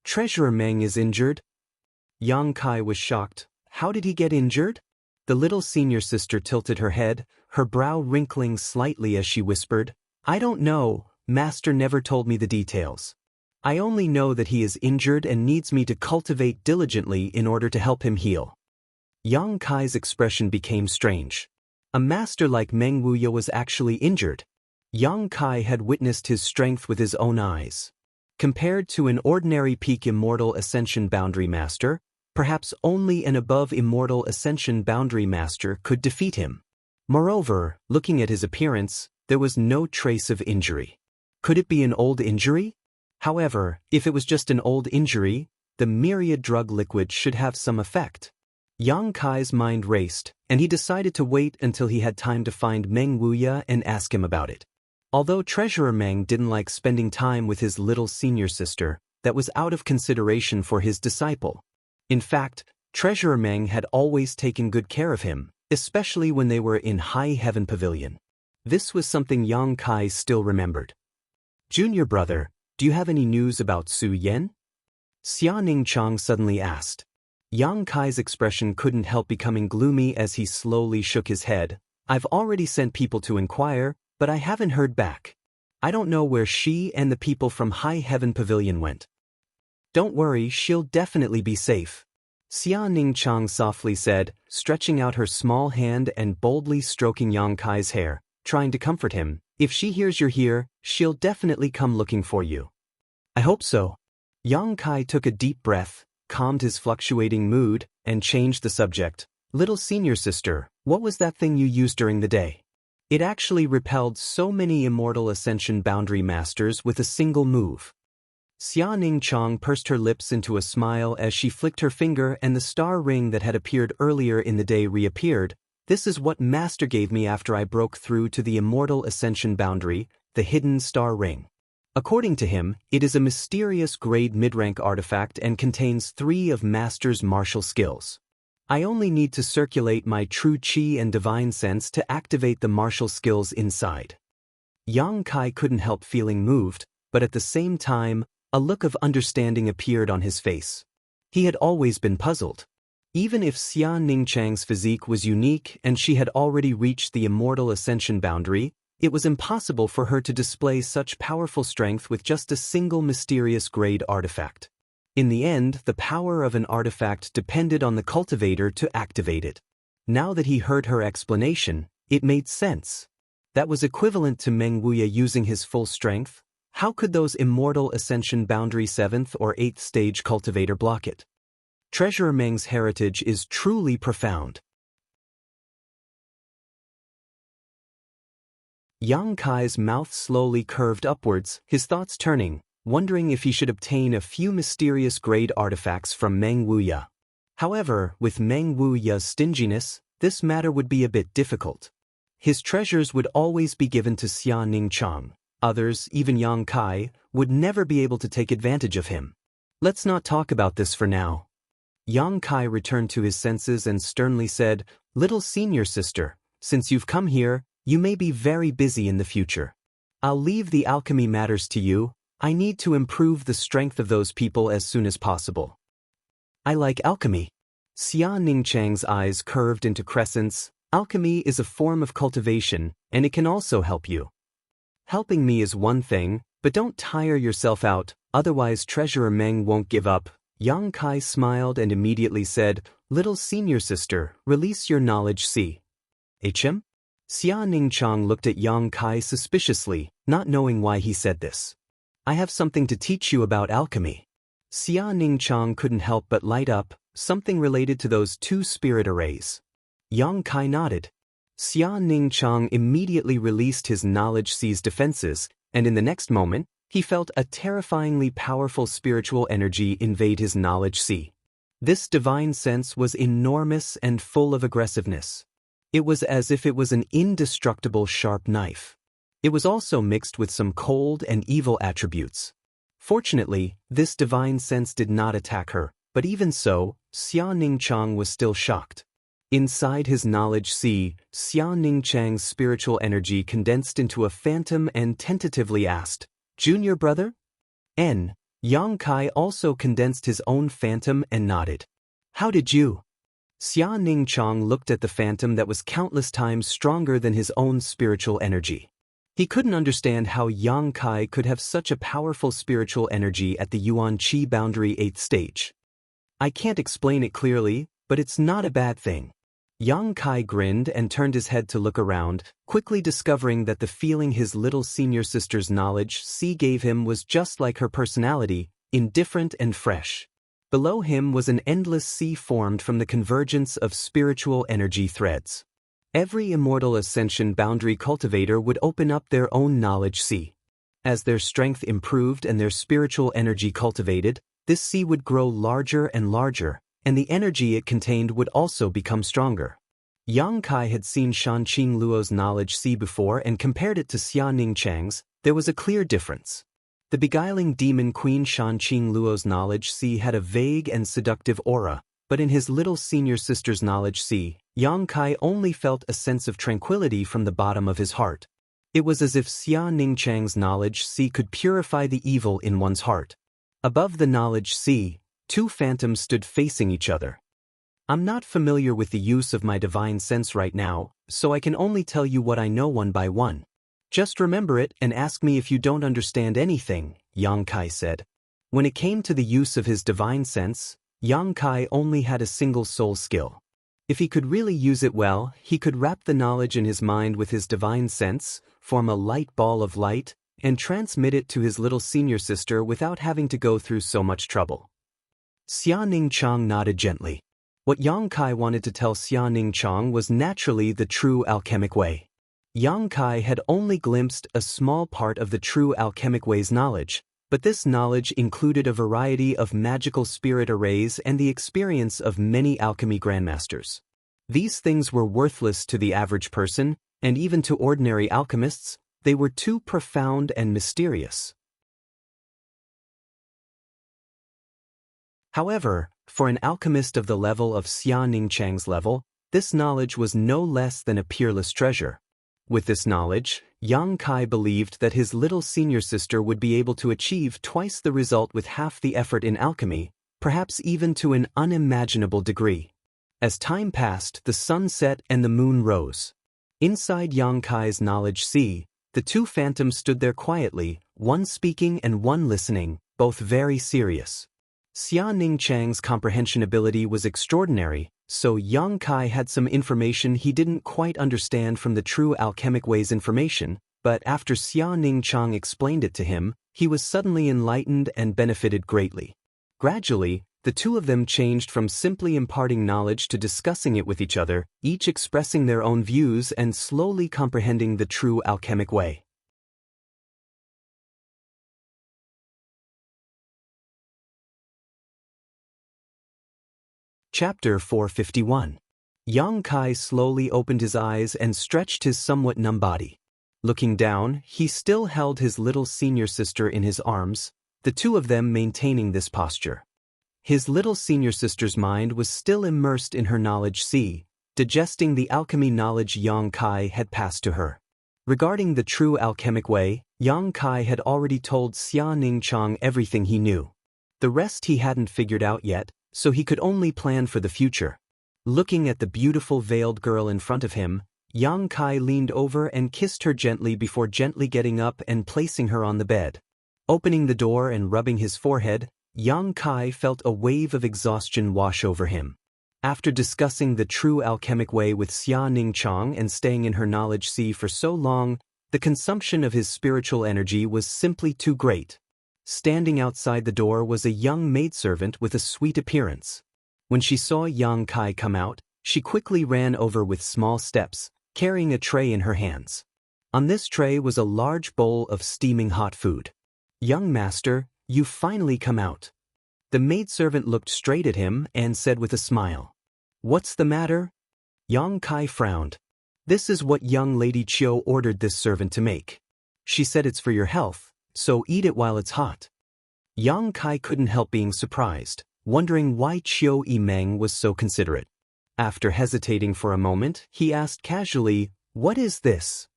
Treasurer Meng is injured? Yang Kai was shocked. How did he get injured? The little senior sister tilted her head, her brow wrinkling slightly as she whispered, I don't know, Master never told me the details. I only know that he is injured and needs me to cultivate diligently in order to help him heal. Yang Kai's expression became strange. A master like Meng Wuya was actually injured. Yang Kai had witnessed his strength with his own eyes. Compared to an ordinary peak Immortal Ascension boundary master, Perhaps only an above immortal ascension boundary master could defeat him. Moreover, looking at his appearance, there was no trace of injury. Could it be an old injury? However, if it was just an old injury, the myriad drug liquid should have some effect. Yang Kai's mind raced, and he decided to wait until he had time to find Meng Wuya and ask him about it. Although Treasurer Meng didn't like spending time with his little senior sister, that was out of consideration for his disciple. In fact, Treasurer Meng had always taken good care of him, especially when they were in High Heaven Pavilion. This was something Yang Kai still remembered. "Junior brother, do you have any news about Su Yan?" Xia Ningchang suddenly asked. Yang Kai's expression couldn't help becoming gloomy as he slowly shook his head. "I've already sent people to inquire, but I haven't heard back. I don't know where she and the people from High Heaven Pavilion went." "Don't worry, she'll definitely be safe," Xia Ningchang softly said, stretching out her small hand and boldly stroking Yang Kai's hair, trying to comfort him. "If she hears you're here, she'll definitely come looking for you." "I hope so." Yang Kai took a deep breath, calmed his fluctuating mood, and changed the subject. "Little senior sister, what was that thing you used during the day? It actually repelled so many immortal ascension boundary masters with a single move." Xia Ningchang pursed her lips into a smile as she flicked her finger and the star ring that had appeared earlier in the day reappeared. "This is what Master gave me after I broke through to the immortal ascension boundary, the hidden star ring. According to him, it is a mysterious grade mid-rank artifact and contains 3 of Master's martial skills. I only need to circulate my true chi and divine sense to activate the martial skills inside." Yang Kai couldn't help feeling moved, but at the same time, a look of understanding appeared on his face. He had always been puzzled. Even if Xia Ningchang's physique was unique and she had already reached the immortal ascension boundary, it was impossible for her to display such powerful strength with just a single mysterious grade artifact. In the end, the power of an artifact depended on the cultivator to activate it. Now that he heard her explanation, it made sense. That was equivalent to Meng Wuya using his full strength. How could those immortal ascension boundary 7th or 8th stage cultivator block it? Treasurer Meng's heritage is truly profound. Yang Kai's mouth slowly curved upwards, his thoughts turning, wondering if he should obtain a few mysterious grade artifacts from Meng Wuya. However, with Meng Wuya's stinginess, this matter would be a bit difficult. His treasures would always be given to Xia Ningchang. Others, even Yang Kai, would never be able to take advantage of him. "Let's not talk about this for now." Yang Kai returned to his senses and sternly said, "Little senior sister, since you've come here, you may be very busy in the future. I'll leave the alchemy matters to you. I need to improve the strength of those people as soon as possible." "I like alchemy." Xia Ningchang's eyes curved into crescents. "Alchemy is a form of cultivation, and it can also help you. Helping me is one thing, but don't tire yourself out, otherwise Treasurer Meng won't give up." Yang Kai smiled and immediately said, "Little senior sister, release your knowledge. See. HM?" Xia Ningchang looked at Yang Kai suspiciously, not knowing why he said this. "I have something to teach you about alchemy." Xia Ningchang couldn't help but light up, something related to those 2 spirit arrays. Yang Kai nodded. Xia Ningchang immediately released his knowledge sea's defenses, and in the next moment, he felt a terrifyingly powerful spiritual energy invade his knowledge sea. This divine sense was enormous and full of aggressiveness. It was as if it was an indestructible sharp knife. It was also mixed with some cold and evil attributes. Fortunately, this divine sense did not attack her, but even so, Xia Ningchang was still shocked. Inside his knowledge sea, Xia Ningchang's spiritual energy condensed into a phantom and tentatively asked, "Junior brother?" Yang Kai also condensed his own phantom and nodded. "How did you?" Xia Ningchang looked at the phantom that was countless times stronger than his own spiritual energy. He couldn't understand how Yang Kai could have such a powerful spiritual energy at the Yuan Qi boundary 8th stage. "I can't explain it clearly, but it's not a bad thing." Yang Kai grinned and turned his head to look around, quickly discovering that the feeling his little senior sister's knowledge sea gave him was just like her personality, indifferent and fresh. Below him was an endless sea formed from the convergence of spiritual energy threads. Every immortal ascension boundary cultivator would open up their own knowledge sea. As their strength improved and their spiritual energy cultivated, this sea would grow larger and larger, and the energy it contained would also become stronger. Yang Kai had seen Shanqing Luo's knowledge sea before and compared it to Xia Ningchang's. There was a clear difference. The beguiling demon queen Shanqing Luo's knowledge sea had a vague and seductive aura, but in his little senior sister's knowledge sea, Yang Kai only felt a sense of tranquility from the bottom of his heart. It was as if Xia Ningchang's knowledge sea could purify the evil in one's heart. Above the knowledge sea, two phantoms stood facing each other. I'm not familiar with the use of my divine sense right now, so I can only tell you what I know one by one. Just remember it and ask me if you don't understand anything, Yang Kai said. When it came to the use of his divine sense, Yang Kai only had a single soul skill. If he could really use it well, he could wrap the knowledge in his mind with his divine sense, form a light ball of light, and transmit it to his little senior sister without having to go through so much trouble. Xia Ningchang nodded gently. What Yang Kai wanted to tell Xia Ningchang was naturally the true alchemic way. Yang Kai had only glimpsed a small part of the true alchemic way's knowledge, but this knowledge included a variety of magical spirit arrays and the experience of many alchemy grandmasters. These things were worthless to the average person, and even to ordinary alchemists, they were too profound and mysterious. However, for an alchemist of the level of Xia Ningchang's level, this knowledge was no less than a peerless treasure. With this knowledge, Yang Kai believed that his little senior sister would be able to achieve twice the result with half the effort in alchemy, perhaps even to an unimaginable degree. As time passed, the sun set and the moon rose. Inside Yang Kai's knowledge sea, the two phantoms stood there quietly, one speaking and one listening, both very serious. Xia Ningchang's comprehension ability was extraordinary, so Yang Kai had some information he didn't quite understand from the true alchemic way's information, but after Xia Ningchang explained it to him, he was suddenly enlightened and benefited greatly. Gradually, the two of them changed from simply imparting knowledge to discussing it with each other, each expressing their own views and slowly comprehending the true alchemic way. Chapter 451. Yang Kai slowly opened his eyes and stretched his somewhat numb body. Looking down, he still held his little senior sister in his arms, the two of them maintaining this posture. His little senior sister's mind was still immersed in her knowledge sea, digesting the alchemy knowledge Yang Kai had passed to her. Regarding the true alchemic way, Yang Kai had already told Xia Ningchang everything he knew. The rest he hadn't figured out yet, so he could only plan for the future. Looking at the beautiful veiled girl in front of him, Yang Kai leaned over and kissed her gently before gently getting up and placing her on the bed. Opening the door and rubbing his forehead, Yang Kai felt a wave of exhaustion wash over him. After discussing the true alchemic way with Xia Ningchang and staying in her knowledge sea for so long, the consumption of his spiritual energy was simply too great. Standing outside the door was a young maidservant with a sweet appearance. When she saw Yang Kai come out, she quickly ran over with small steps, carrying a tray in her hands. On this tray was a large bowl of steaming hot food. "Young master, you've finally come out." The maidservant looked straight at him and said with a smile, "What's the matter?" Yang Kai frowned. "This is what young Lady Chiu ordered this servant to make. She said it's for your health, so eat it while it's hot." Yang Kai couldn't help being surprised, wondering why Chiu Yimeng was so considerate. After hesitating for a moment, he asked casually, "What is this?"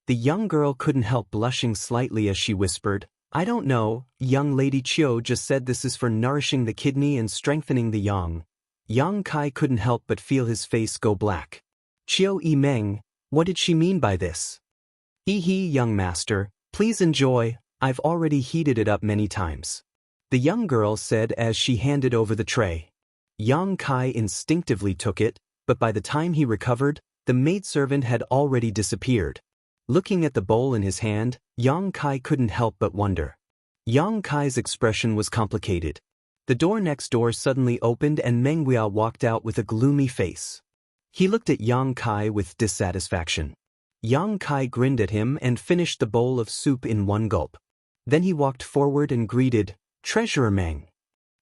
The young girl couldn't help blushing slightly as she whispered, "I don't know, young Lady Chiu just said this is for nourishing the kidney and strengthening the yang." Yang Kai couldn't help but feel his face go black. "Chiu Yimeng, what did she mean by this?" "Hee, young master, please enjoy, I've already heated it up many times," the young girl said as she handed over the tray. Yang Kai instinctively took it, but by the time he recovered, the maidservant had already disappeared. Looking at the bowl in his hand, Yang Kai couldn't help but wonder. Yang Kai's expression was complicated. The door next door suddenly opened and Meng Wuya walked out with a gloomy face. He looked at Yang Kai with dissatisfaction. Yang Kai grinned at him and finished the bowl of soup in one gulp. Then he walked forward and greeted, "Treasurer Meng."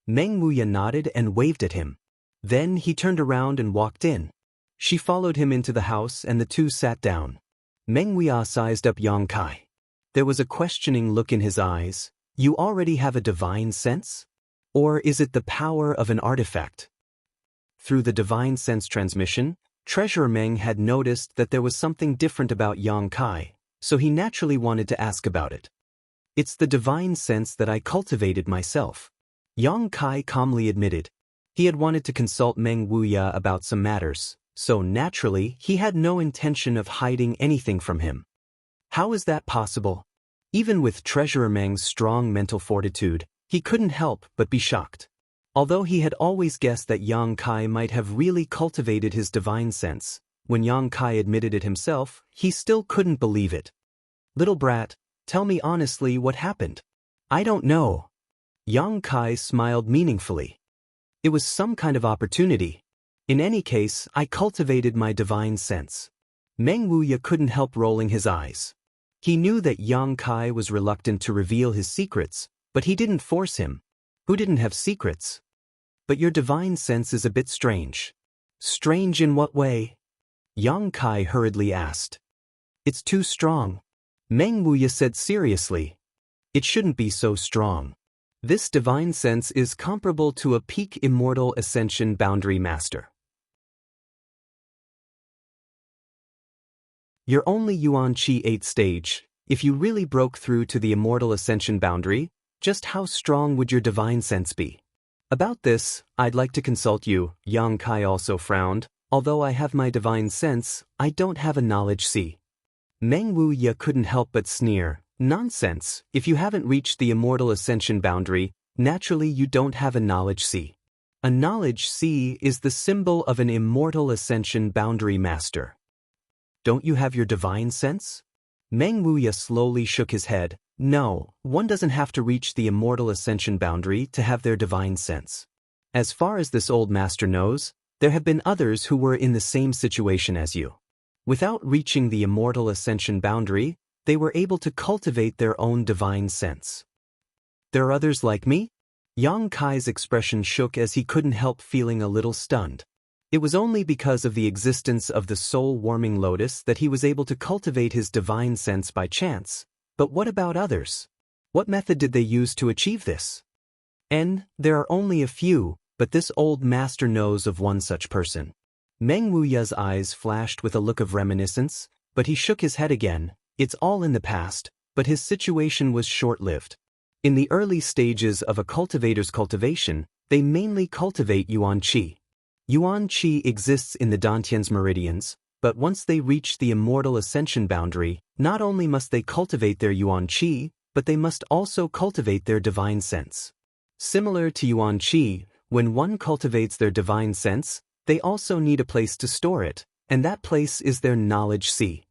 Meng Wuya nodded and waved at him. Then he turned around and walked in. She followed him into the house and the two sat down. Meng Wuya sized up Yang Kai. There was a questioning look in his eyes. "You already have a divine sense? Or is it the power of an artifact?" Through the divine sense transmission, Treasurer Meng had noticed that there was something different about Yang Kai, so he naturally wanted to ask about it. "It's the divine sense that I cultivated myself," Yang Kai calmly admitted. He had wanted to consult Meng Wuya about some matters, so naturally he had no intention of hiding anything from him. How is that possible? Even with Treasurer Meng's strong mental fortitude, he couldn't help but be shocked. Although he had always guessed that Yang Kai might have really cultivated his divine sense, when Yang Kai admitted it himself, he still couldn't believe it. "Little brat, tell me honestly what happened." "I don't know." Yang Kai smiled meaningfully. "It was some kind of opportunity. In any case, I cultivated my divine sense." Meng Wuya couldn't help rolling his eyes. He knew that Yang Kai was reluctant to reveal his secrets, but he didn't force him. Who didn't have secrets? "But your divine sense is a bit strange." "Strange in what way?" Yang Kai hurriedly asked. "It's too strong," Meng Wuya said seriously. "It shouldn't be so strong. This divine sense is comparable to a peak Immortal Ascension Boundary Master. You're only Yuan Qi 8th stage. If you really broke through to the Immortal Ascension boundary, just how strong would your divine sense be? About this, I'd like to consult you." Yang Kai also frowned. "Although I have my divine sense, I don't have a knowledge C." Meng Wuya couldn't help but sneer. "Nonsense, if you haven't reached the Immortal Ascension boundary, naturally you don't have a knowledge C. A knowledge C is the symbol of an Immortal Ascension boundary master. Don't you have your divine sense?" Meng Wuya slowly shook his head. "No, one doesn't have to reach the Immortal Ascension boundary to have their divine sense. As far as this old master knows, there have been others who were in the same situation as you. Without reaching the Immortal Ascension boundary, they were able to cultivate their own divine sense." "There are others like me?" Yang Kai's expression shook as he couldn't help feeling a little stunned. It was only because of the existence of the soul-warming lotus that he was able to cultivate his divine sense by chance. But what about others? What method did they use to achieve this? There are only a few, but this old master knows of one such person. Meng Wuya's eyes flashed with a look of reminiscence, but he shook his head again. It's all in the past, but his situation was short-lived. In the early stages of a cultivator's cultivation, they mainly cultivate Yuan Qi. Yuan Qi exists in the Dantian's meridians, but once they reach the Immortal Ascension boundary, not only must they cultivate their Yuan Qi, but they must also cultivate their divine sense. Similar to Yuan Qi, when one cultivates their divine sense, they also need a place to store it, and that place is their knowledge C.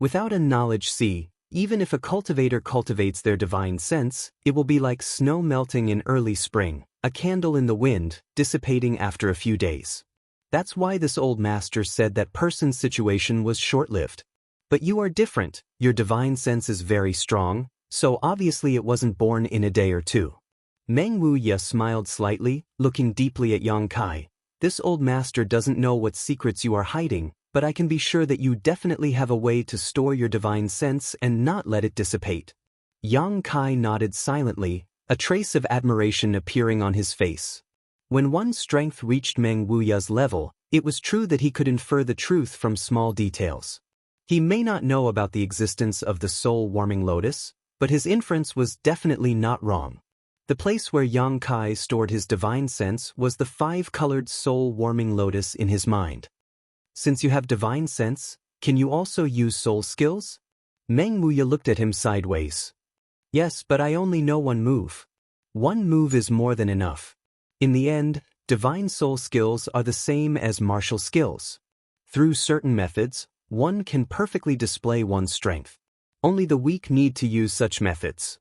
Without a knowledge C, even if a cultivator cultivates their divine sense, it will be like snow melting in early spring, a candle in the wind, dissipating after a few days. That's why this old master said that person's situation was short-lived. But you are different, your divine sense is very strong, so obviously it wasn't born in a day or two. Meng Wuya smiled slightly, looking deeply at Yang Kai. "This old master doesn't know what secrets you are hiding, but I can be sure that you definitely have a way to store your divine sense and not let it dissipate." Yang Kai nodded silently, a trace of admiration appearing on his face. When one's strength reached Meng Wuya's level, it was true that he could infer the truth from small details. He may not know about the existence of the soul-warming lotus, but his inference was definitely not wrong. The place where Yang Kai stored his divine sense was the 5-colored soul-warming lotus in his mind. "Since you have divine sense, can you also use soul skills?" Meng Wuya looked at him sideways. "Yes, but I only know one move. One move is more than enough. In the end, divine soul skills are the same as martial skills. Through certain methods, one can perfectly display one's strength. Only the weak need to use such methods."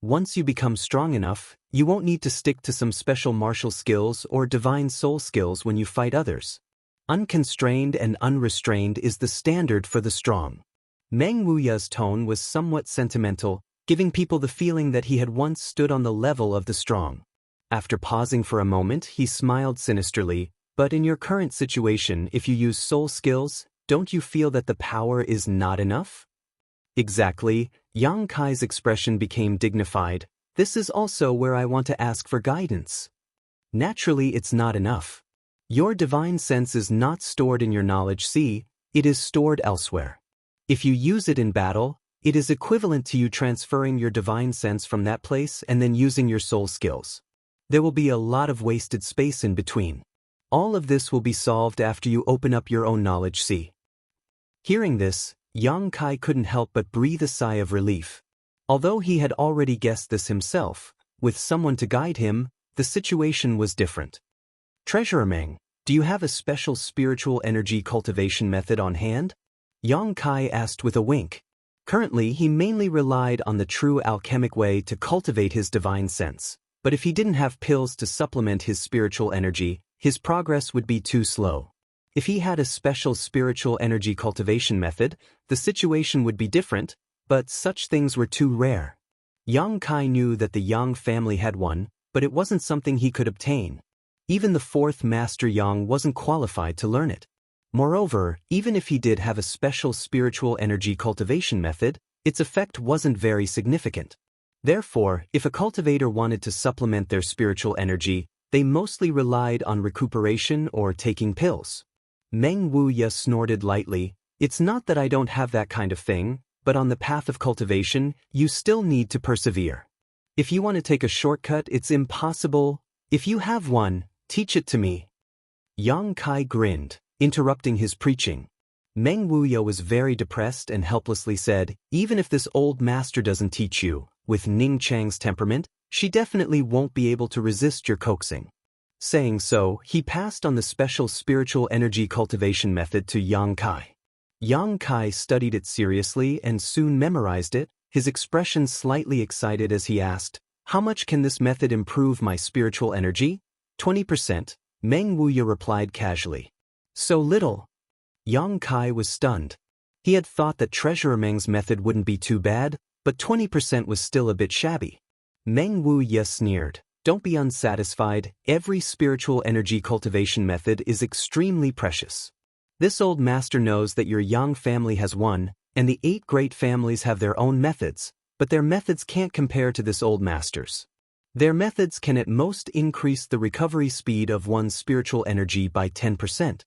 Once you become strong enough, you won't need to stick to some special martial skills or divine soul skills when you fight others. Unconstrained and unrestrained is the standard for the strong. Meng Wuya's tone was somewhat sentimental, giving people the feeling that he had once stood on the level of the strong. After pausing for a moment, he smiled sinisterly, "But in your current situation, if you use soul skills, don't you feel that the power is not enough?" Exactly, Yang Kai's expression became dignified. "This is also where I want to ask for guidance. Naturally, it's not enough. Your divine sense is not stored in your knowledge sea, it is stored elsewhere. If you use it in battle, it is equivalent to you transferring your divine sense from that place and then using your soul skills. There will be a lot of wasted space in between. All of this will be solved after you open up your own knowledge sea." Hearing this, Yang Kai couldn't help but breathe a sigh of relief. Although he had already guessed this himself, with someone to guide him, the situation was different. "Treasurer Meng, do you have a special spiritual energy cultivation method on hand?" Yang Kai asked with a wink. Currently, he mainly relied on the true alchemic way to cultivate his divine sense, but if he didn't have pills to supplement his spiritual energy, his progress would be too slow. If he had a special spiritual energy cultivation method, the situation would be different, but such things were too rare. Yang Kai knew that the Yang family had one, but it wasn't something he could obtain. Even the fourth Master Yang wasn't qualified to learn it. Moreover, even if he did have a special spiritual energy cultivation method, its effect wasn't very significant. Therefore, if a cultivator wanted to supplement their spiritual energy, they mostly relied on recuperation or taking pills. Meng Wuya snorted lightly. "It's not that I don't have that kind of thing, but on the path of cultivation, you still need to persevere. If you want to take a shortcut, it's impossible. If you have one, teach it to me." Yang Kai grinned, interrupting his preaching. Meng Wuya was very depressed and helplessly said, "Even if this old master doesn't teach you, with Ning Chang's temperament, she definitely won't be able to resist your coaxing." Saying so, he passed on the special spiritual energy cultivation method to Yang Kai. Yang Kai studied it seriously and soon memorized it, his expression slightly excited as he asked, "How much can this method improve my spiritual energy?" 20%, Meng Wuya replied casually. "So little?" Yang Kai was stunned. He had thought that Treasurer Meng's method wouldn't be too bad, but 20% was still a bit shabby. Meng Wuya sneered, "Don't be unsatisfied, every spiritual energy cultivation method is extremely precious. This old master knows that your Yang family has one, and the 8 great families have their own methods, but their methods can't compare to this old master's. Their methods can at most increase the recovery speed of one's spiritual energy by 10%.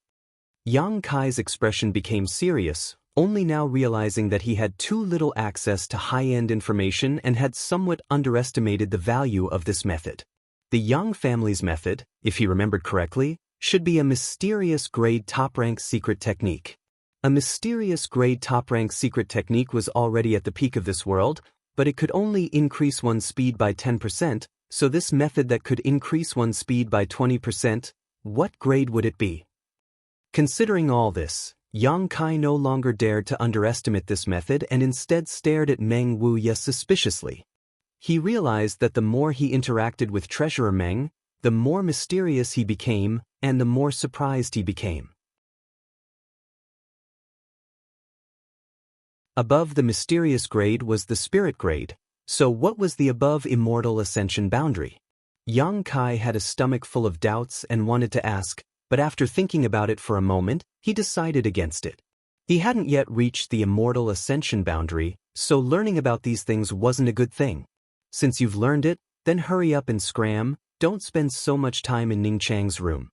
Yang Kai's expression became serious, only now realizing that he had too little access to high-end information and had somewhat underestimated the value of this method. The Yang family's method, if he remembered correctly, should be a mysterious grade top-rank secret technique. A mysterious grade top-rank secret technique was already at the peak of this world, but it could only increase one's speed by 10%, so this method that could increase one's speed by 20%, what grade would it be? Considering all this, Yang Kai no longer dared to underestimate this method and instead stared at Meng Wuya suspiciously. He realized that the more he interacted with Treasurer Meng, the more mysterious he became, and the more surprised he became. Above the mysterious grade was the spirit grade, so what was the above immortal ascension boundary? Yang Kai had a stomach full of doubts and wanted to ask, but after thinking about it for a moment, he decided against it. He hadn't yet reached the immortal ascension boundary, so learning about these things wasn't a good thing. Since you've learned it, then hurry up and scram, don't spend so much time in Ning Chang's room.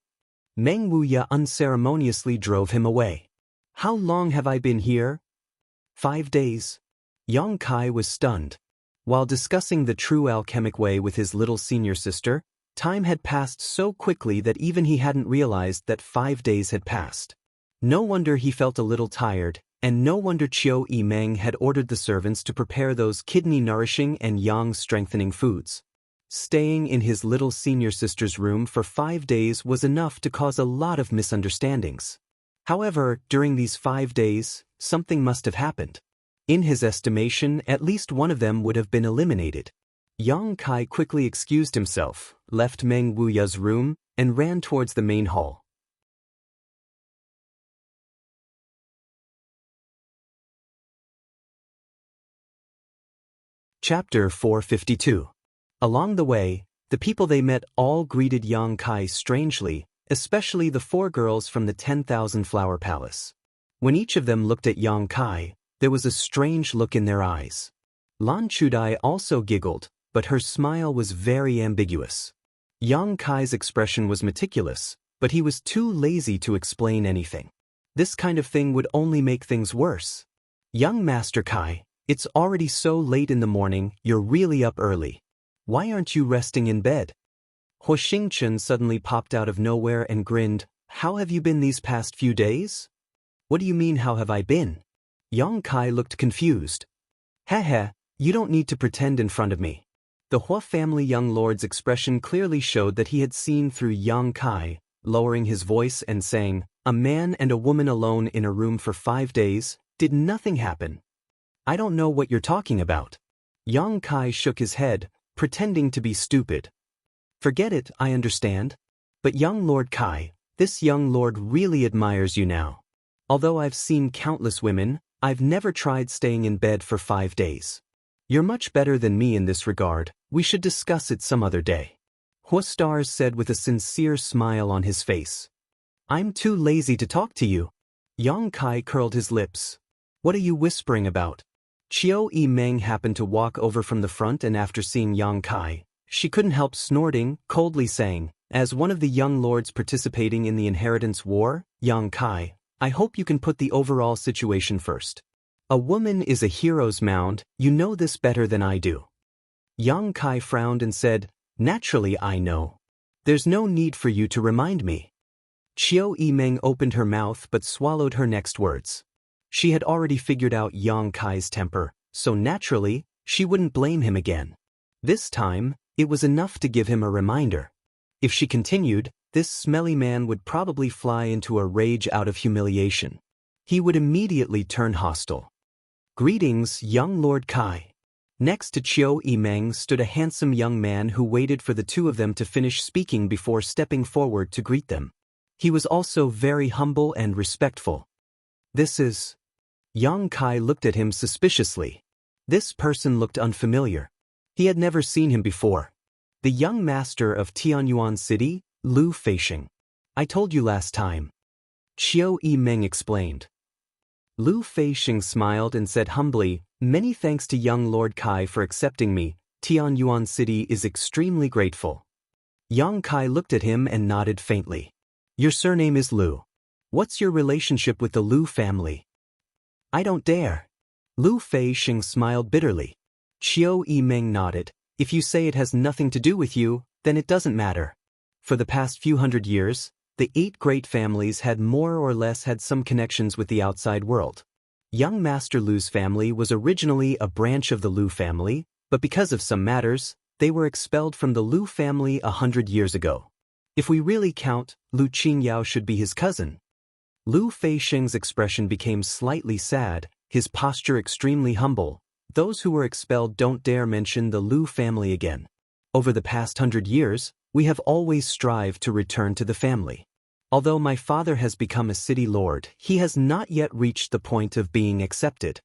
Meng Wuya unceremoniously drove him away. "How long have I been here?" 5 days. Yang Kai was stunned. While discussing the true alchemic way with his little senior sister, time had passed so quickly that even he hadn't realized that 5 days had passed. No wonder he felt a little tired, and no wonder Chiu Yimeng had ordered the servants to prepare those kidney-nourishing and yang-strengthening foods. Staying in his little senior sister's room for 5 days was enough to cause a lot of misunderstandings. However, during these 5 days, something must have happened. In his estimation, at least one of them would have been eliminated. Yang Kai quickly excused himself, left Meng Wuya's room, and ran towards the main hall. Chapter 452. Along the way, the people they met all greeted Yang Kai strangely, especially the 4 girls from the 10,000 Flower Palace. When each of them looked at Yang Kai, there was a strange look in their eyes. Lan Chudai also giggled, but her smile was very ambiguous. Yang Kai's expression was meticulous, but he was too lazy to explain anything. This kind of thing would only make things worse. Young Master Kai, it's already so late in the morning, you're really up early. Why aren't you resting in bed? Huo Xingchen suddenly popped out of nowhere and grinned. How have you been these past few days? What do you mean, how have I been? Yang Kai looked confused. Heh, you don't need to pretend in front of me. The Hua family young lord's expression clearly showed that he had seen through Yang Kai, lowering his voice and saying, a man and a woman alone in a room for 5 days, did nothing happen? I don't know what you're talking about. Yang Kai shook his head, pretending to be stupid. Forget it, I understand. But young Lord Kai, this young lord really admires you now. Although I've seen countless women, I've never tried staying in bed for 5 days. You're much better than me in this regard, we should discuss it some other day. Hua Stars said with a sincere smile on his face. I'm too lazy to talk to you. Yang Kai curled his lips. What are you whispering about? Qiu Yimeng happened to walk over from the front, and after seeing Yang Kai, she couldn't help snorting, coldly saying, as one of the young lords participating in the inheritance war, Yang Kai, I hope you can put the overall situation first. A woman is a hero's mound, you know this better than I do. Yang Kai frowned and said, naturally I know. There's no need for you to remind me. Qiu Yimeng opened her mouth but swallowed her next words. She had already figured out Yang Kai's temper, so naturally, she wouldn't blame him again. This time, it was enough to give him a reminder. If she continued, this smelly man would probably fly into a rage out of humiliation. He would immediately turn hostile. Greetings, young Lord Kai. Next to Qiu Yimeng stood a handsome young man who waited for the 2 of them to finish speaking before stepping forward to greet them. He was also very humble and respectful. This is... Yang Kai looked at him suspiciously. This person looked unfamiliar. He had never seen him before. The young master of Tianyuan City, Lu Feisheng. I told you last time. Qiu Yimeng explained. Lu Feisheng smiled and said humbly, many thanks to young Lord Kai for accepting me. Tianyuan City is extremely grateful. Yang Kai looked at him and nodded faintly. Your surname is Lu. What's your relationship with the Lu family? I don't dare. Lu Feisheng smiled bitterly. Qiu Yimeng nodded. If you say it has nothing to do with you, then it doesn't matter. For the past few hundred years, the 8 great families had more or less had some connections with the outside world. Young Master Lu's family was originally a branch of the Lu family, but because of some matters, they were expelled from the Lu family 100 years ago. If we really count, Lu Qingyao should be his cousin. Lu Feisheng's expression became slightly sad, his posture extremely humble. Those who were expelled don't dare mention the Lu family again. Over the past 100 years, we have always strived to return to the family. Although my father has become a city lord, he has not yet reached the point of being accepted.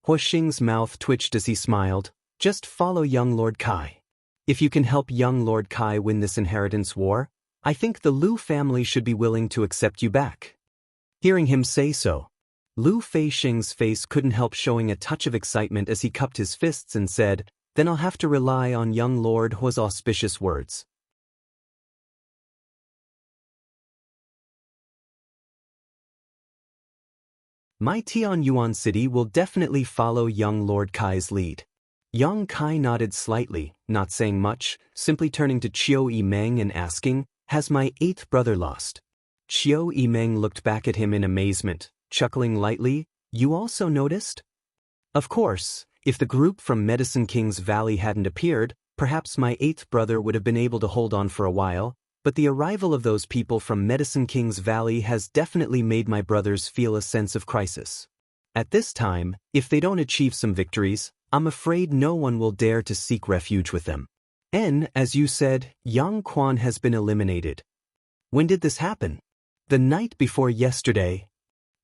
Hua Xing's mouth twitched as he smiled. Just follow young Lord Kai. If you can help young Lord Kai win this inheritance war, I think the Lu family should be willing to accept you back. Hearing him say so, Lu Feisheng's face couldn't help showing a touch of excitement as he cupped his fists and said, then I'll have to rely on young Lord Hua's auspicious words. My Tianyuan City will definitely follow young Lord Kai's lead. Yang Kai nodded slightly, not saying much, simply turning to Qiu Yimeng and asking, has my 8th brother lost? Qiu Yimeng looked back at him in amazement, chuckling lightly, you also noticed? Of course, if the group from Medicine King's Valley hadn't appeared, perhaps my 8th brother would have been able to hold on for a while, but the arrival of those people from Medicine King's Valley has definitely made my brothers feel a sense of crisis. At this time, if they don't achieve some victories, I'm afraid no one will dare to seek refuge with them. And, as you said, Yang Quan has been eliminated. When did this happen? The night before yesterday.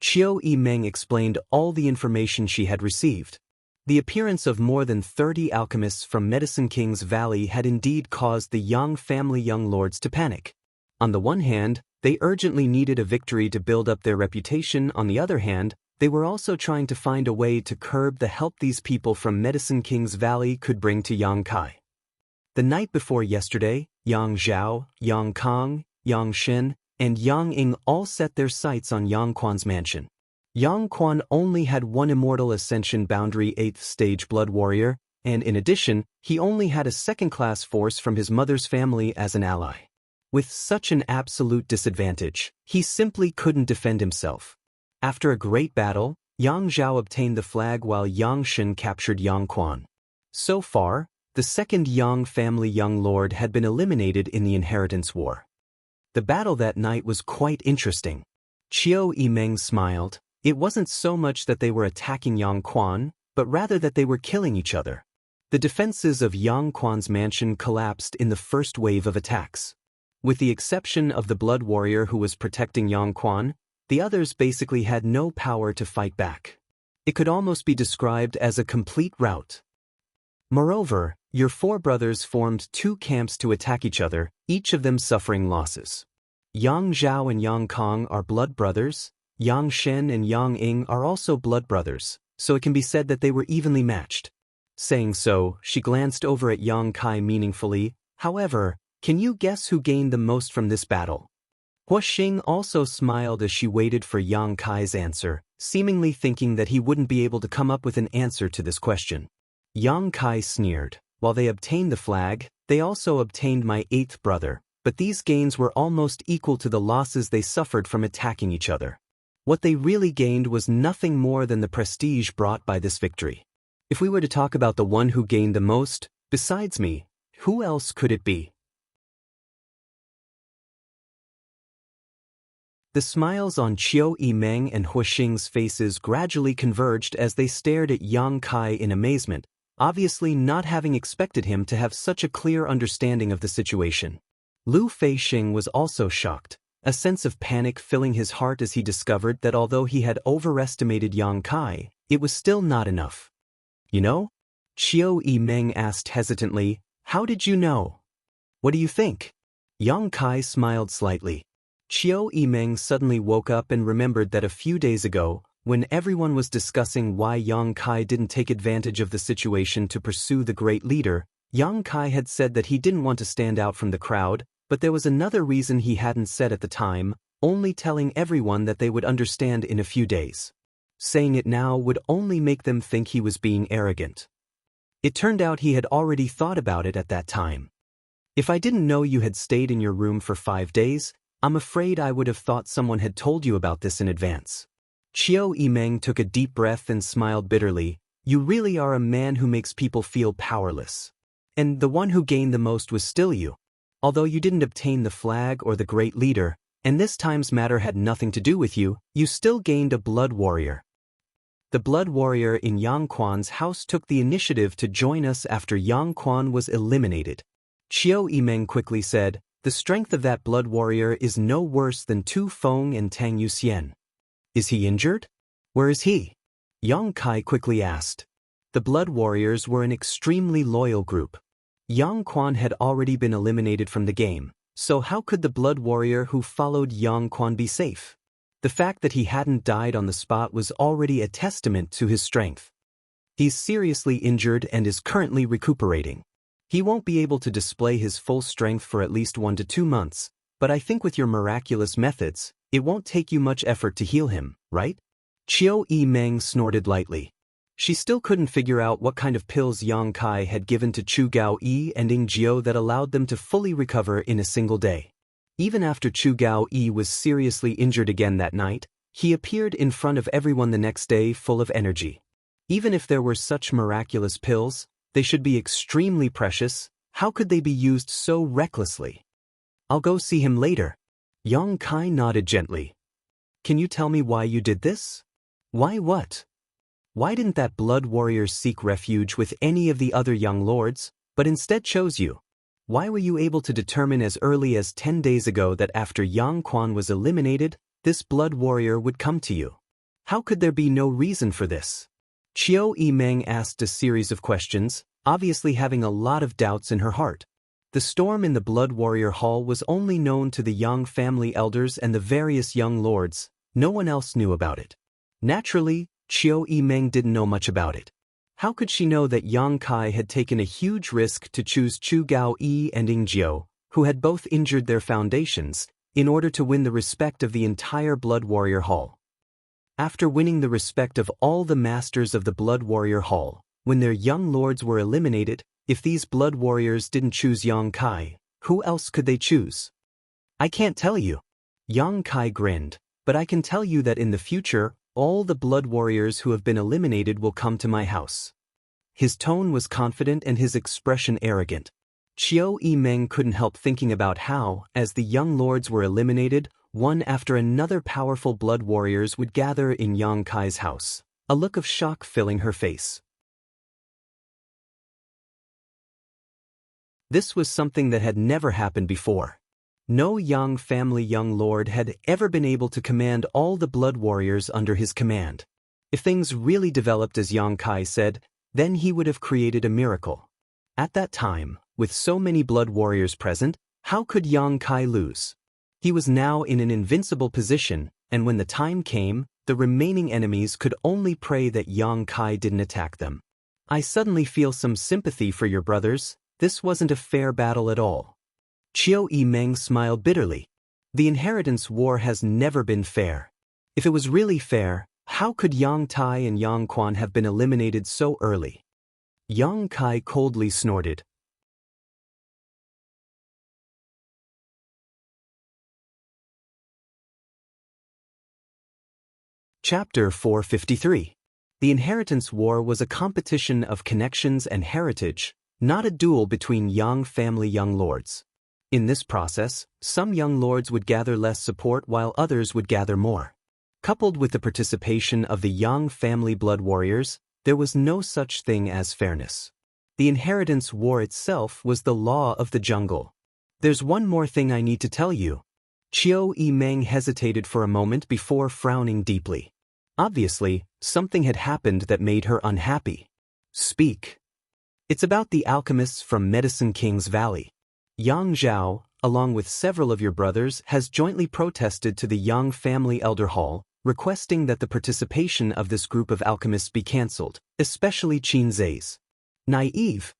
Qiu Yimeng explained all the information she had received. The appearance of more than 30 alchemists from Medicine King's Valley had indeed caused the Yang family young lords to panic. On the one hand, they urgently needed a victory to build up their reputation. On the other hand, they were also trying to find a way to curb the help these people from Medicine King's Valley could bring to Yang Kai. The night before yesterday, Yang Zhao, Yang Kang, Yang Shen, and Yang Ying all set their sights on Yang Quan's mansion. Yang Quan only had one Immortal Ascension Boundary 8th Stage Blood Warrior, and in addition, he only had a second-class force from his mother's family as an ally. With such an absolute disadvantage, he simply couldn't defend himself. After a great battle, Yang Zhao obtained the flag while Yang Shen captured Yang Quan. So far, the second Yang family young lord had been eliminated in the inheritance war. The battle that night was quite interesting. Qiu Yimeng smiled. It wasn't so much that they were attacking Yang Quan, but rather that they were killing each other. The defenses of Yang Quan's mansion collapsed in the first wave of attacks. With the exception of the blood warrior who was protecting Yang Quan, the others basically had no power to fight back. It could almost be described as a complete rout. Moreover, your four brothers formed two camps to attack each other, each of them suffering losses. Yang Zhao and Yang Kang are blood brothers, Yang Shen and Yang Ying are also blood brothers, so it can be said that they were evenly matched. Saying so, she glanced over at Yang Kai meaningfully. However, can you guess who gained the most from this battle? Huaxing also smiled as she waited for Yang Kai's answer, seemingly thinking that he wouldn't be able to come up with an answer to this question. Yang Kai sneered. While they obtained the flag, they also obtained my eighth brother, but these gains were almost equal to the losses they suffered from attacking each other. What they really gained was nothing more than the prestige brought by this victory. If we were to talk about the one who gained the most, besides me, who else could it be? The smiles on Qiu Yimeng and Huaxing's faces gradually converged as they stared at Yang Kai in amazement, obviously not having expected him to have such a clear understanding of the situation. Lu Feixing was also shocked, a sense of panic filling his heart as he discovered that although he had overestimated Yang Kai, it was still not enough. You know? Qiu Yimeng asked hesitantly, how did you know? What do you think? Yang Kai smiled slightly. Qiu Yimeng suddenly woke up and remembered that a few days ago, when everyone was discussing why Yang Kai didn't take advantage of the situation to pursue the great leader, Yang Kai had said that he didn't want to stand out from the crowd, but there was another reason he hadn't said at the time, only telling everyone that they would understand in a few days. Saying it now would only make them think he was being arrogant. It turned out he had already thought about it at that time. If I didn't know you had stayed in your room for 5 days, I'm afraid I would have thought someone had told you about this in advance. Qiu Yimeng took a deep breath and smiled bitterly. You really are a man who makes people feel powerless. And the one who gained the most was still you. Although you didn't obtain the flag or the great leader, and this time's matter had nothing to do with you, you still gained a blood warrior. The blood warrior in Yang Quan's house took the initiative to join us after Yang Quan was eliminated. Qiu Yimeng quickly said, the strength of that blood warrior is no worse than Tu Feng and Tang Yuxian. Is he injured? Where is he? Yang Kai quickly asked. The blood warriors were an extremely loyal group. Yang Quan had already been eliminated from the game, so how could the blood warrior who followed Yang Quan be safe? The fact that he hadn't died on the spot was already a testament to his strength. He's seriously injured and is currently recuperating. He won't be able to display his full strength for at least 1 to 2 months, but I think with your miraculous methods, it won't take you much effort to heal him, right? Qiu Yimeng snorted lightly. She still couldn't figure out what kind of pills Yang Kai had given to Chu Gao Yi and Ying Jiao that allowed them to fully recover in a single day. Even after Chu Gao Yi was seriously injured again that night, he appeared in front of everyone the next day full of energy. Even if there were such miraculous pills, they should be extremely precious. How could they be used so recklessly? I'll go see him later. Yang Kai nodded gently. Can you tell me why you did this? Why what? Why didn't that blood warrior seek refuge with any of the other young lords, but instead chose you? Why were you able to determine as early as 10 days ago that after Yang Quan was eliminated, this blood warrior would come to you? How could there be no reason for this? Qiu Yimeng asked a series of questions, obviously having a lot of doubts in her heart. The storm in the Blood Warrior Hall was only known to the Yang family elders and the various young lords. No one else knew about it. Naturally, Qiu Yimeng didn't know much about it. How could she know that Yang Kai had taken a huge risk to choose Chu Gao Yi and Ying Jiu, who had both injured their foundations, in order to win the respect of the entire Blood Warrior Hall? After winning the respect of all the masters of the Blood Warrior Hall, when their young lords were eliminated, if these blood warriors didn't choose Yang Kai, who else could they choose? I can't tell you. Yang Kai grinned, but I can tell you that in the future, all the blood warriors who have been eliminated will come to my house. His tone was confident and his expression arrogant. Qiu Yimeng couldn't help thinking about how, as the young lords were eliminated, one after another powerful blood warriors would gather in Yang Kai's house, a look of shock filling her face. This was something that had never happened before. No Yang family young lord had ever been able to command all the blood warriors under his command. If things really developed as Yang Kai said, then he would have created a miracle. At that time, with so many blood warriors present, how could Yang Kai lose? He was now in an invincible position, and when the time came, the remaining enemies could only pray that Yang Kai didn't attack them. I suddenly feel some sympathy for your brothers. This wasn't a fair battle at all. Qiu Yimeng smiled bitterly. The inheritance war has never been fair. If it was really fair, how could Yang Tai and Yang Quan have been eliminated so early? Yang Kai coldly snorted. Chapter 453. The inheritance war was a competition of connections and heritage, not a duel between Yang family young lords. In this process, some young lords would gather less support while others would gather more. Coupled with the participation of the Yang family blood warriors, there was no such thing as fairness. The inheritance war itself was the law of the jungle. There's one more thing I need to tell you. Qiu Yimeng hesitated for a moment before frowning deeply. Obviously, something had happened that made her unhappy. Speak. It's about the alchemists from Medicine King's Valley. Yang Zhao, along with several of your brothers, has jointly protested to the Yang family elder hall, requesting that the participation of this group of alchemists be cancelled, especially Qin Zai's. Naive.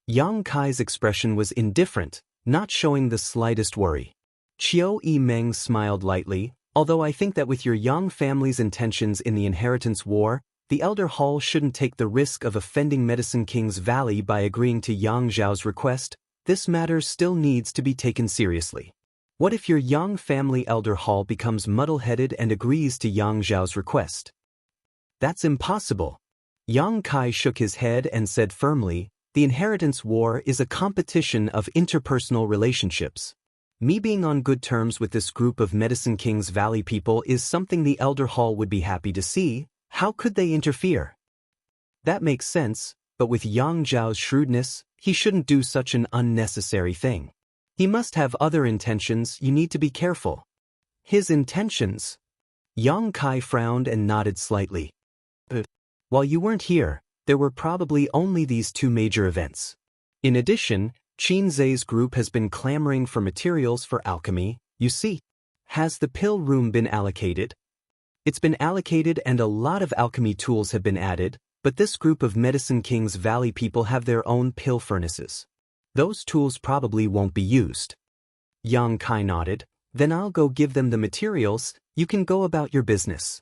Yang Kai's expression was indifferent, not showing the slightest worry. Qiu Yimeng smiled lightly. Although I think that with your Yang family's intentions in the inheritance war, the Elder Hall shouldn't take the risk of offending Medicine King's Valley by agreeing to Yang Zhao's request, this matter still needs to be taken seriously. What if your Yang family Elder Hall becomes muddle-headed and agrees to Yang Zhao's request? That's impossible. Yang Kai shook his head and said firmly, the inheritance war is a competition of interpersonal relationships. Me being on good terms with this group of Medicine King's Valley people is something the Elder Hall would be happy to see. How could they interfere? That makes sense, but with Yang Zhao's shrewdness, he shouldn't do such an unnecessary thing. He must have other intentions. You need to be careful. His intentions? Yang Kai frowned and nodded slightly. While you weren't here, there were probably only these two major events. In addition, Qin Zai's group has been clamoring for materials for alchemy, you see. Has the pill room been allocated? It's been allocated and a lot of alchemy tools have been added, but this group of Medicine King's Valley people have their own pill furnaces. Those tools probably won't be used. Yang Kai nodded. Then I'll go give them the materials, you can go about your business.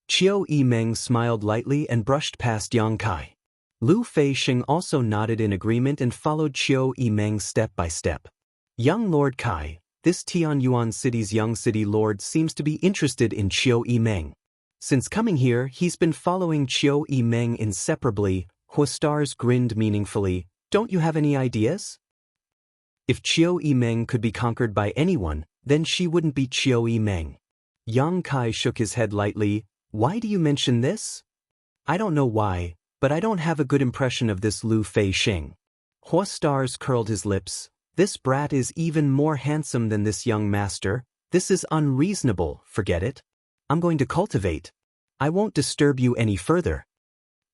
Qiu Yimeng smiled lightly and brushed past Yang Kai. Lu Feixing also nodded in agreement and followed Qiu Yimeng step by step. Young Lord Kai, this Tianyuan City's young city lord seems to be interested in Qiu Yimeng. Since coming here, he's been following Qiu Yimeng inseparably. Huastars grinned meaningfully. Don't you have any ideas? If Qiu Yimeng could be conquered by anyone, then she wouldn't be Qiu Yimeng. Yang Kai shook his head lightly. Why do you mention this? I don't know why, but I don't have a good impression of this Lu Fei Xing. Hua Stars curled his lips. This brat is even more handsome than this young master. This is unreasonable, forget it. I'm going to cultivate. I won't disturb you any further.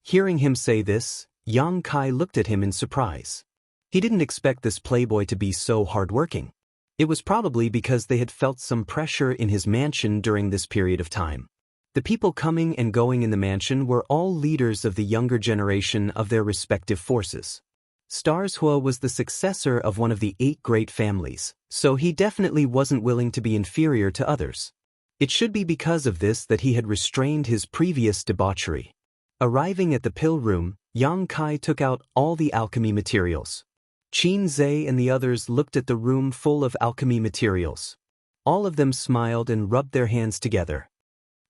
Hearing him say this, Yang Kai looked at him in surprise. He didn't expect this playboy to be so hardworking. It was probably because they had felt some pressure in his mansion during this period of time. The people coming and going in the mansion were all leaders of the younger generation of their respective forces. Stars Hua was the successor of one of the 8 great families, so he definitely wasn't willing to be inferior to others. It should be because of this that he had restrained his previous debauchery. Arriving at the pill room, Yang Kai took out all the alchemy materials. Qin Zhe and the others looked at the room full of alchemy materials. All of them smiled and rubbed their hands together.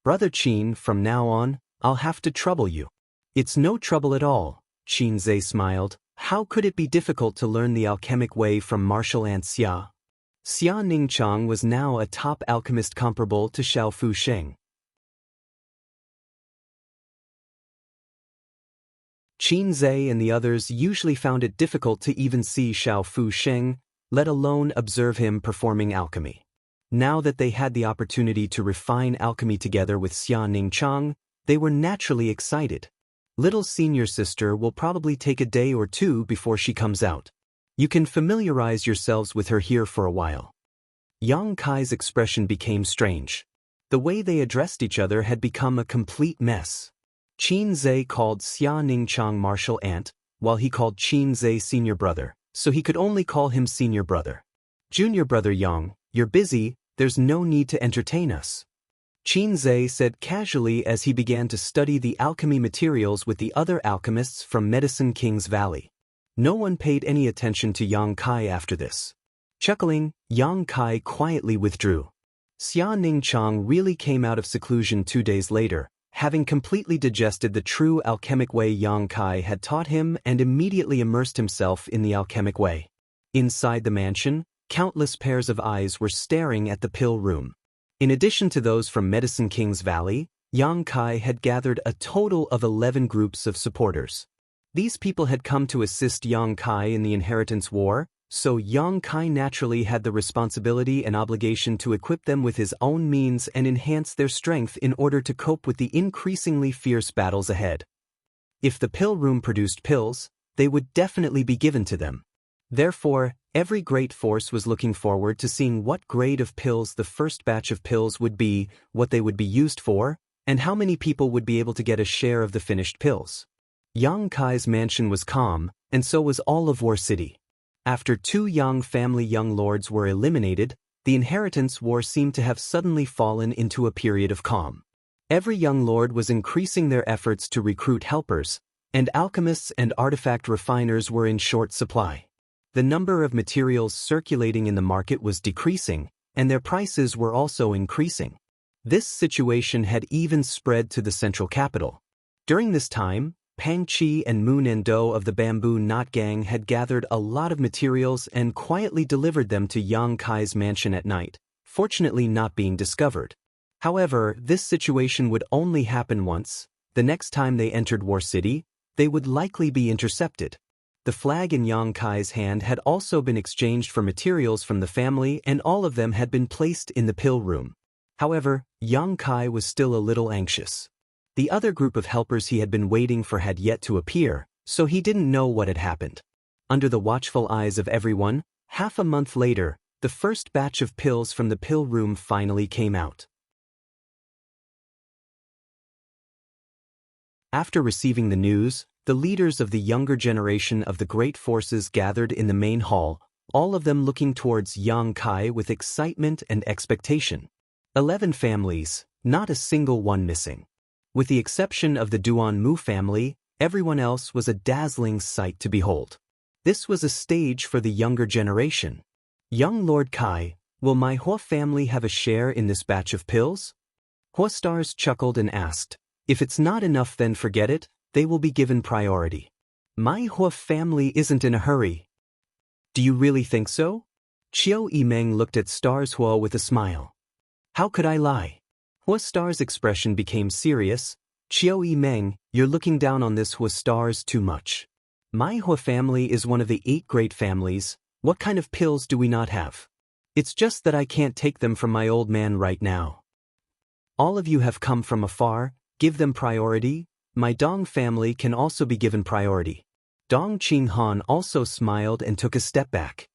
Brother Qin, from now on, I'll have to trouble you. It's no trouble at all, Qin Zhe smiled. How could it be difficult to learn the alchemic way from martial ant Xia? Xia Ningchang was now a top alchemist comparable to Xiao Fu Sheng. Qin Zhe and the others usually found it difficult to even see Xiao Fu Sheng, let alone observe him performing alchemy. Now that they had the opportunity to refine alchemy together with Xia Ningchang, they were naturally excited. Little senior sister will probably take a day or 2 before she comes out. You can familiarize yourselves with her here for a while. Yang Kai's expression became strange. The way they addressed each other had become a complete mess. Qin Zhe called Xia Ningchang martial ant, while he called Qin Zhe senior brother, so he could only call him senior brother. Junior brother Yang, you're busy, there's no need to entertain us. Qin Zhe said casually as he began to study the alchemy materials with the other alchemists from Medicine King's Valley. No one paid any attention to Yang Kai after this. Chuckling, Yang Kai quietly withdrew. Xia Ningchang really came out of seclusion 2 days later, having completely digested the true alchemic way Yang Kai had taught him and immediately immersed himself in the alchemic way. Inside the mansion, countless pairs of eyes were staring at the pill room. In addition to those from Medicine King's Valley, Yang Kai had gathered a total of 11 groups of supporters. These people had come to assist Yang Kai in the inheritance war, so Yang Kai naturally had the responsibility and obligation to equip them with his own means and enhance their strength in order to cope with the increasingly fierce battles ahead. If the pill room produced pills, they would definitely be given to them. Therefore, every great force was looking forward to seeing what grade of pills the first batch of pills would be, what they would be used for, and how many people would be able to get a share of the finished pills. Yang Kai's mansion was calm, and so was all of War City. After 2 Yang family young lords were eliminated, the inheritance war seemed to have suddenly fallen into a period of calm. Every young lord was increasing their efforts to recruit helpers, and alchemists and artifact refiners were in short supply. The number of materials circulating in the market was decreasing, and their prices were also increasing. This situation had even spread to the central capital. During this time, Pang Chi and Mu Nendo of the Bamboo Knot Gang had gathered a lot of materials and quietly delivered them to Yang Kai's mansion at night, fortunately not being discovered. However, this situation would only happen once. The next time they entered War City, they would likely be intercepted. The flag in Yang Kai's hand had also been exchanged for materials from the family, and all of them had been placed in the pill room. However, Yang Kai was still a little anxious. The other group of helpers he had been waiting for had yet to appear, so he didn't know what had happened. Under the watchful eyes of everyone, half a month later, the first batch of pills from the pill room finally came out. After receiving the news, the leaders of the younger generation of the great forces gathered in the main hall, all of them looking towards Yang Kai with excitement and expectation. 11 families, not a single one missing. With the exception of the Duan Mu family, everyone else was a dazzling sight to behold. This was a stage for the younger generation. Young Lord Kai, will my Hua family have a share in this batch of pills? Hua Stars chuckled and asked, if it's not enough then forget it, they will be given priority. My Hua family isn't in a hurry. Do you really think so? Chiu Yimeng looked at Stars Hua with a smile. How could I lie? Hua Star's expression became serious. Chiao Meng, you're looking down on this Hua stars too much. My Hua family is one of the 8 great families. What kind of pills do we not have? It's just that I can't take them from my old man right now. All of you have come from afar, give them priority. My Dong family can also be given priority. Dong Qinghan also smiled and took a step back.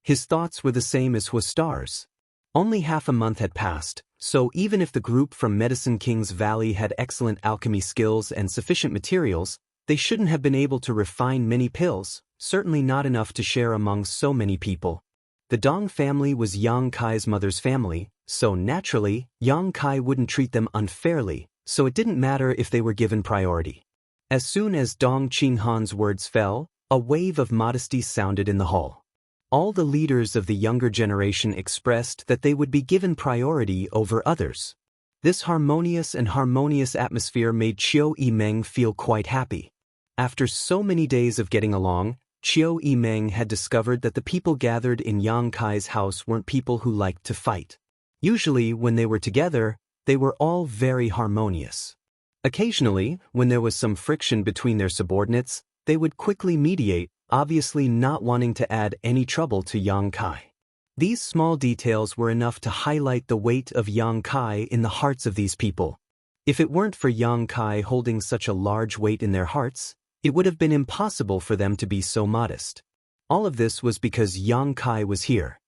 His thoughts were the same as Hua stars. Only half a month had passed, so even if the group from Medicine King's Valley had excellent alchemy skills and sufficient materials, they shouldn't have been able to refine many pills, certainly not enough to share among so many people. The Dong family was Yang Kai's mother's family, so naturally, Yang Kai wouldn't treat them unfairly, so it didn't matter if they were given priority. As soon as Dong Qinghan's words fell, a wave of modesty sounded in the hall. All the leaders of the younger generation expressed that they would be given priority over others. This harmonious atmosphere made Chiao Meng feel quite happy. After so many days of getting along, Chiao Meng had discovered that the people gathered in Yang Kai's house weren't people who liked to fight. Usually, when they were together, they were all very harmonious. Occasionally, when there was some friction between their subordinates, they would quickly mediate, obviously not wanting to add any trouble to Yang Kai. These small details were enough to highlight the weight of Yang Kai in the hearts of these people. If it weren't for Yang Kai holding such a large weight in their hearts, it would have been impossible for them to be so modest. All of this was because Yang Kai was here.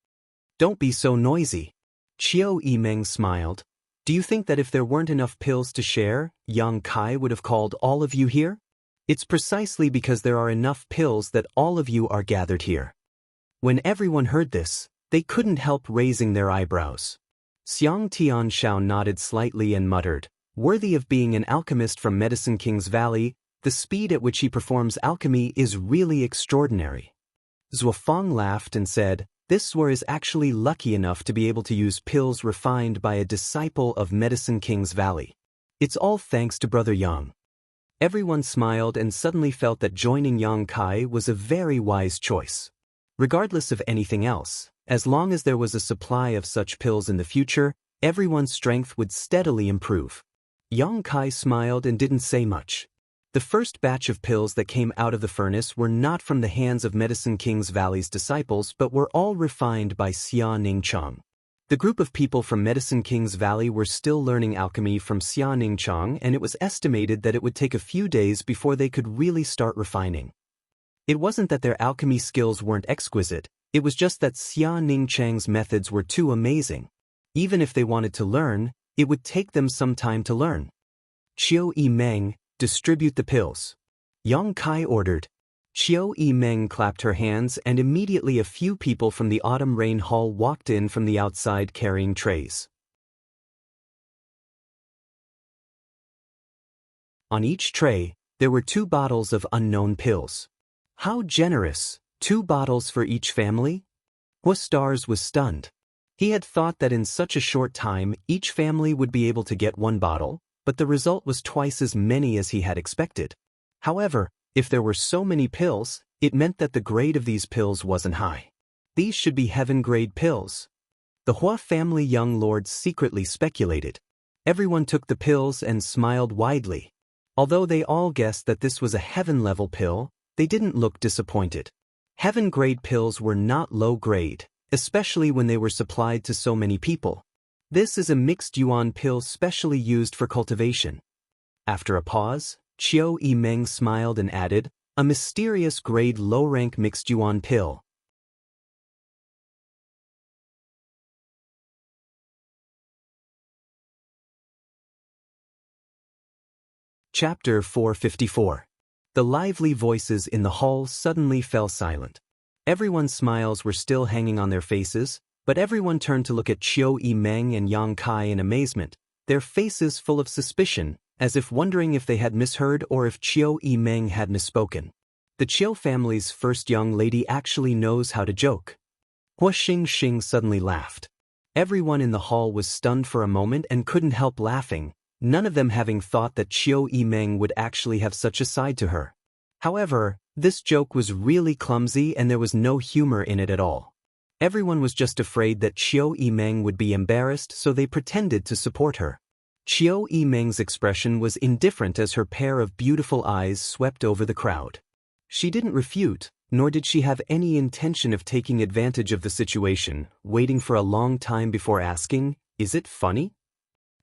Don't be so noisy. Chiao Meng smiled. Do you think that if there weren't enough pills to share, Yang Kai would have called all of you here? It's precisely because there are enough pills that all of you are gathered here. When everyone heard this, they couldn't help raising their eyebrows. Xiang Tianshao nodded slightly and muttered, "Worthy of being an alchemist from Medicine King's Valley, the speed at which he performs alchemy is really extraordinary." Zuofeng laughed and said, "This Suor is actually lucky enough to be able to use pills refined by a disciple of Medicine King's Valley. It's all thanks to Brother Yang." Everyone smiled and suddenly felt that joining Yang Kai was a very wise choice. Regardless of anything else, as long as there was a supply of such pills in the future, everyone's strength would steadily improve. Yang Kai smiled and didn't say much. The first batch of pills that came out of the furnace were not from the hands of Medicine King's Valley's disciples but were all refined by Xia Ningchang. The group of people from Medicine King's Valley were still learning alchemy from Xia Ningchang, and it was estimated that it would take a few days before they could really start refining. It wasn't that their alchemy skills weren't exquisite, it was just that Xia Ningchang's methods were too amazing. Even if they wanted to learn, it would take them some time to learn. Chiao Meng, distribute the pills. Yang Kai ordered. Chiao Meng clapped her hands and immediately a few people from the autumn rain hall walked in from the outside carrying trays. On each tray, there were 2 bottles of unknown pills. How generous, 2 bottles for each family? Hua Stars was stunned. He had thought that in such a short time each family would be able to get 1 bottle, but the result was twice as many as he had expected. However, if there were so many pills, it meant that the grade of these pills wasn't high. These should be heaven-grade pills. The Hua family young lords secretly speculated. Everyone took the pills and smiled widely. Although they all guessed that this was a heaven-level pill, they didn't look disappointed. Heaven-grade pills were not low-grade, especially when they were supplied to so many people. This is a mixed yuan pill specially used for cultivation. After a pause, Chiao Meng smiled and added, a mysterious grade low-rank mixed yuan pill. Chapter 454. The lively voices in the hall suddenly fell silent. Everyone's smiles were still hanging on their faces, but everyone turned to look at Chiao Meng and Yang Kai in amazement, their faces full of suspicion, as if wondering if they had misheard or if Chiao Meng had misspoken. The Chiao family's first young lady actually knows how to joke. Hua Xingxing suddenly laughed. Everyone in the hall was stunned for a moment and couldn't help laughing, none of them having thought that Chiao Meng would actually have such a side to her. However, this joke was really clumsy and there was no humor in it at all. Everyone was just afraid that Chiao Meng would be embarrassed, so they pretended to support her. Qiu Yimeng's expression was indifferent as her pair of beautiful eyes swept over the crowd. She didn't refute, nor did she have any intention of taking advantage of the situation, waiting for a long time before asking, "Is it funny?"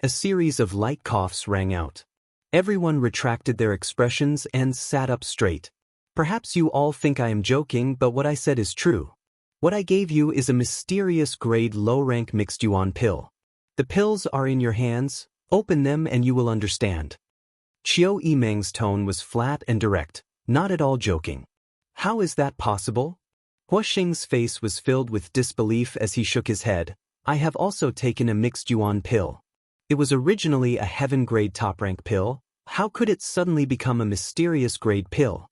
A series of light coughs rang out. Everyone retracted their expressions and sat up straight. "Perhaps you all think I am joking, but what I said is true. What I gave you is a mysterious grade low-rank mixed yuan pill. The pills are in your hands, open them and you will understand." Qiu Yimeng's tone was flat and direct, not at all joking. "How is that possible?" Hua Xing's face was filled with disbelief as he shook his head. "I have also taken a mixed yuan pill. It was originally a heaven-grade top-rank pill. How could it suddenly become a mysterious grade pill?"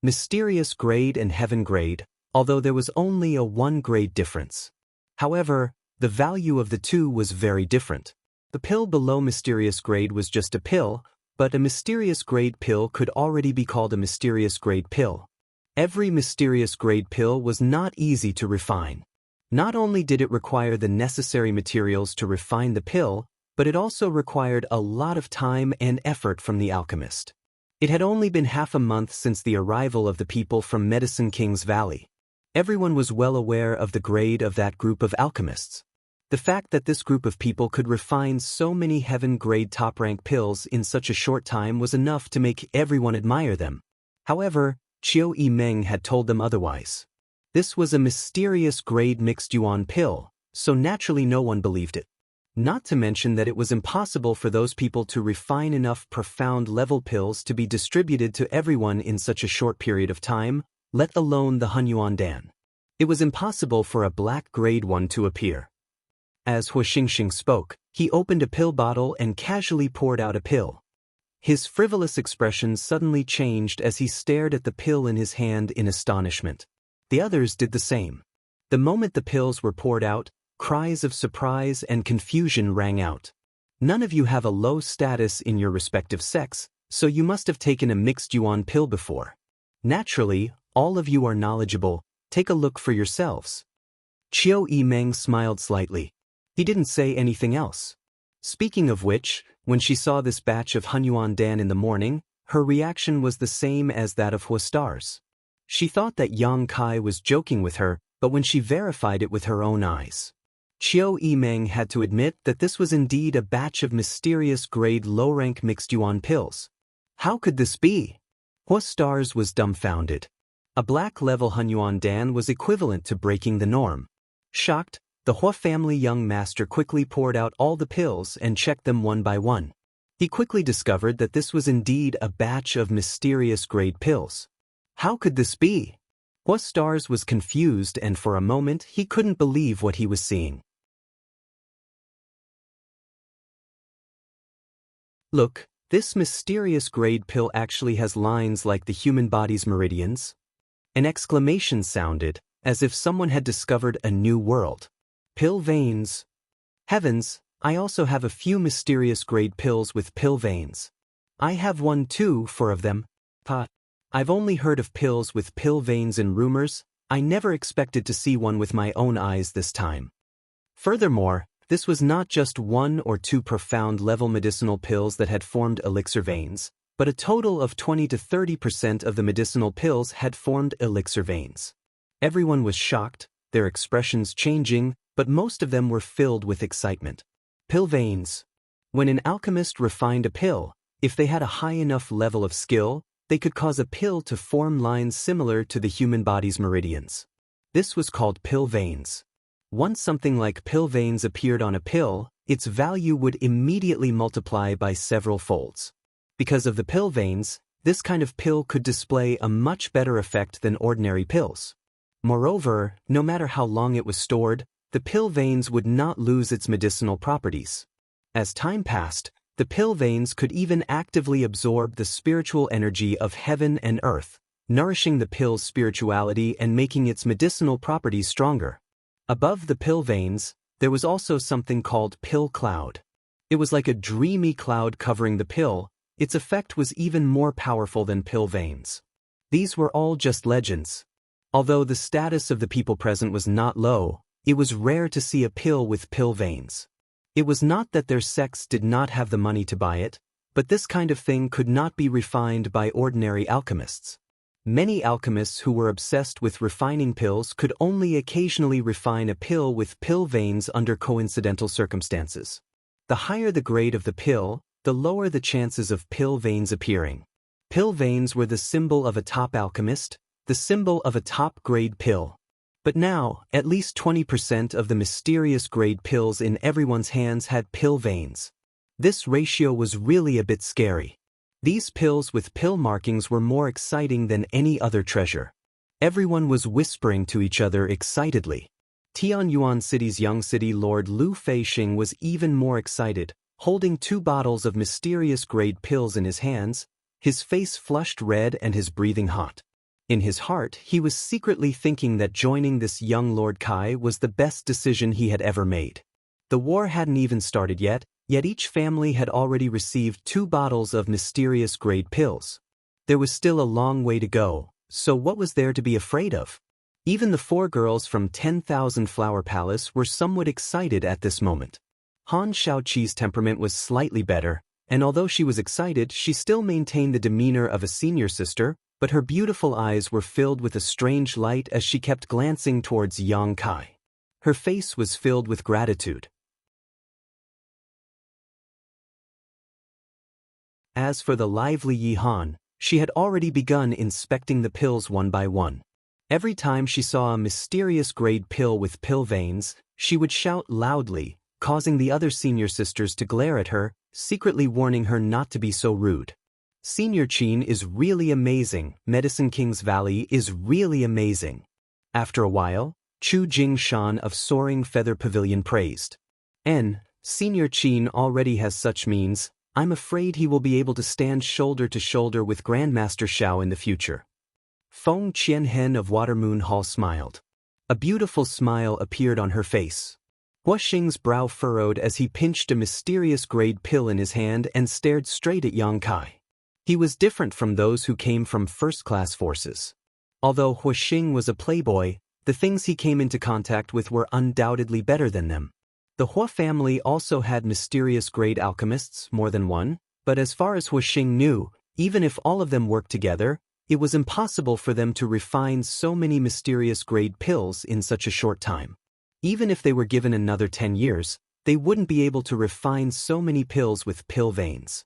Mysterious grade and heaven grade, although there was only a 1-grade difference. However, the value of the two was very different. The pill below mysterious grade was just a pill, but a mysterious grade pill could already be called a mysterious grade pill. Every mysterious grade pill was not easy to refine. Not only did it require the necessary materials to refine the pill, but it also required a lot of time and effort from the alchemist. It had only been half a month since the arrival of the people from Medicine King's Valley. Everyone was well aware of the grade of that group of alchemists. The fact that this group of people could refine so many heaven-grade top-rank pills in such a short time was enough to make everyone admire them. However, Qiu Yimeng had told them otherwise. This was a mysterious grade mixed yuan pill, so naturally no one believed it. Not to mention that it was impossible for those people to refine enough profound level pills to be distributed to everyone in such a short period of time, let alone the Hunyuan Dan. It was impossible for a black grade one to appear. As Hua Xingxing spoke, he opened a pill bottle and casually poured out a pill. His frivolous expression suddenly changed as he stared at the pill in his hand in astonishment. The others did the same. The moment the pills were poured out, cries of surprise and confusion rang out. "None of you have a low status in your respective sex, so you must have taken a mixed yuan pill before. Naturally, all of you are knowledgeable. Take a look for yourselves." Qiu Yimeng smiled slightly. He didn't say anything else. Speaking of which, when she saw this batch of Hunyuan Dan in the morning, her reaction was the same as that of Hua Star's. She thought that Yang Kai was joking with her, but when she verified it with her own eyes, Qiu Yimeng had to admit that this was indeed a batch of mysterious grade low-rank mixed yuan pills. How could this be? Hua Stars was dumbfounded. A black-level Hunyuan Dan was equivalent to breaking the norm. Shocked, the Hua family young master quickly poured out all the pills and checked them one by one. He quickly discovered that this was indeed a batch of mysterious grade pills. How could this be? Hua Stars was confused and for a moment he couldn't believe what he was seeing. Look, this mysterious grade pill actually has lines like the human body's meridians. An exclamation sounded, as if someone had discovered a new world. Pill veins. Heavens, I also have a few mysterious grade pills with pill veins. I have one too, 4 of them. I've only heard of pills with pill veins in rumors. I never expected to see one with my own eyes this time. Furthermore, this was not just 1 or 2 profound level medicinal pills that had formed elixir veins, but a total of 20 to 30% of the medicinal pills had formed elixir veins. Everyone was shocked, their expressions changing, but most of them were filled with excitement. Pill veins. When an alchemist refined a pill, if they had a high enough level of skill, they could cause a pill to form lines similar to the human body's meridians. This was called pill veins. Once something like pill veins appeared on a pill, its value would immediately multiply by several folds. Because of the pill veins, this kind of pill could display a much better effect than ordinary pills. Moreover, no matter how long it was stored, the pill veins would not lose its medicinal properties. As time passed, the pill veins could even actively absorb the spiritual energy of heaven and earth, nourishing the pill's spirituality and making its medicinal properties stronger. Above the pill veins, there was also something called pill cloud. It was like a dreamy cloud covering the pill. Its effect was even more powerful than pill veins. These were all just legends. Although the status of the people present was not low, it was rare to see a pill with pill veins. It was not that their sects did not have the money to buy it, but this kind of thing could not be refined by ordinary alchemists. Many alchemists who were obsessed with refining pills could only occasionally refine a pill with pill veins under coincidental circumstances. The higher the grade of the pill, the lower the chances of pill veins appearing. Pill veins were the symbol of a top alchemist, the symbol of a top-grade pill. But now, at least 20% of the mysterious grade pills in everyone's hands had pill veins. This ratio was really a bit scary. These pills with pill markings were more exciting than any other treasure. Everyone was whispering to each other excitedly. Tianyuan City's young city lord Lu Feixing was even more excited, holding 2 bottles of mysterious grade pills in his hands, his face flushed red and his breathing hot. In his heart, he was secretly thinking that joining this young Lord Kai was the best decision he had ever made. The war hadn't even started yet each family had already received 2 bottles of mysterious grade pills. There was still a long way to go, so what was there to be afraid of? Even the 4 girls from 10,000 Flower Palace were somewhat excited at this moment. Han Shaoqi's temperament was slightly better, and although she was excited, she still maintained the demeanor of a senior sister, but her beautiful eyes were filled with a strange light as she kept glancing towards Yang Kai. Her face was filled with gratitude. As for the lively Yi Han, she had already begun inspecting the pills one by one. Every time she saw a mysterious grade pill with pill veins, she would shout loudly, causing the other senior sisters to glare at her, secretly warning her not to be so rude. Senior Qin is really amazing, Medicine King's Valley is really amazing. After a while, Chu Jingshan of Soaring Feather Pavilion praised. Senior Qin already has such means, I'm afraid he will be able to stand shoulder to shoulder with Grandmaster Xiao in the future. Feng Qianhen of Watermoon Hall smiled. A beautiful smile appeared on her face. Huaxing's brow furrowed as he pinched a mysterious grade pill in his hand and stared straight at Yang Kai. He was different from those who came from first-class forces. Although Huaxing was a playboy, the things he came into contact with were undoubtedly better than them. The Hua family also had mysterious grade alchemists, more than one, but as far as Huaxing knew, even if all of them worked together, it was impossible for them to refine so many mysterious grade pills in such a short time. Even if they were given another 10 years, they wouldn't be able to refine so many pills with pill veins.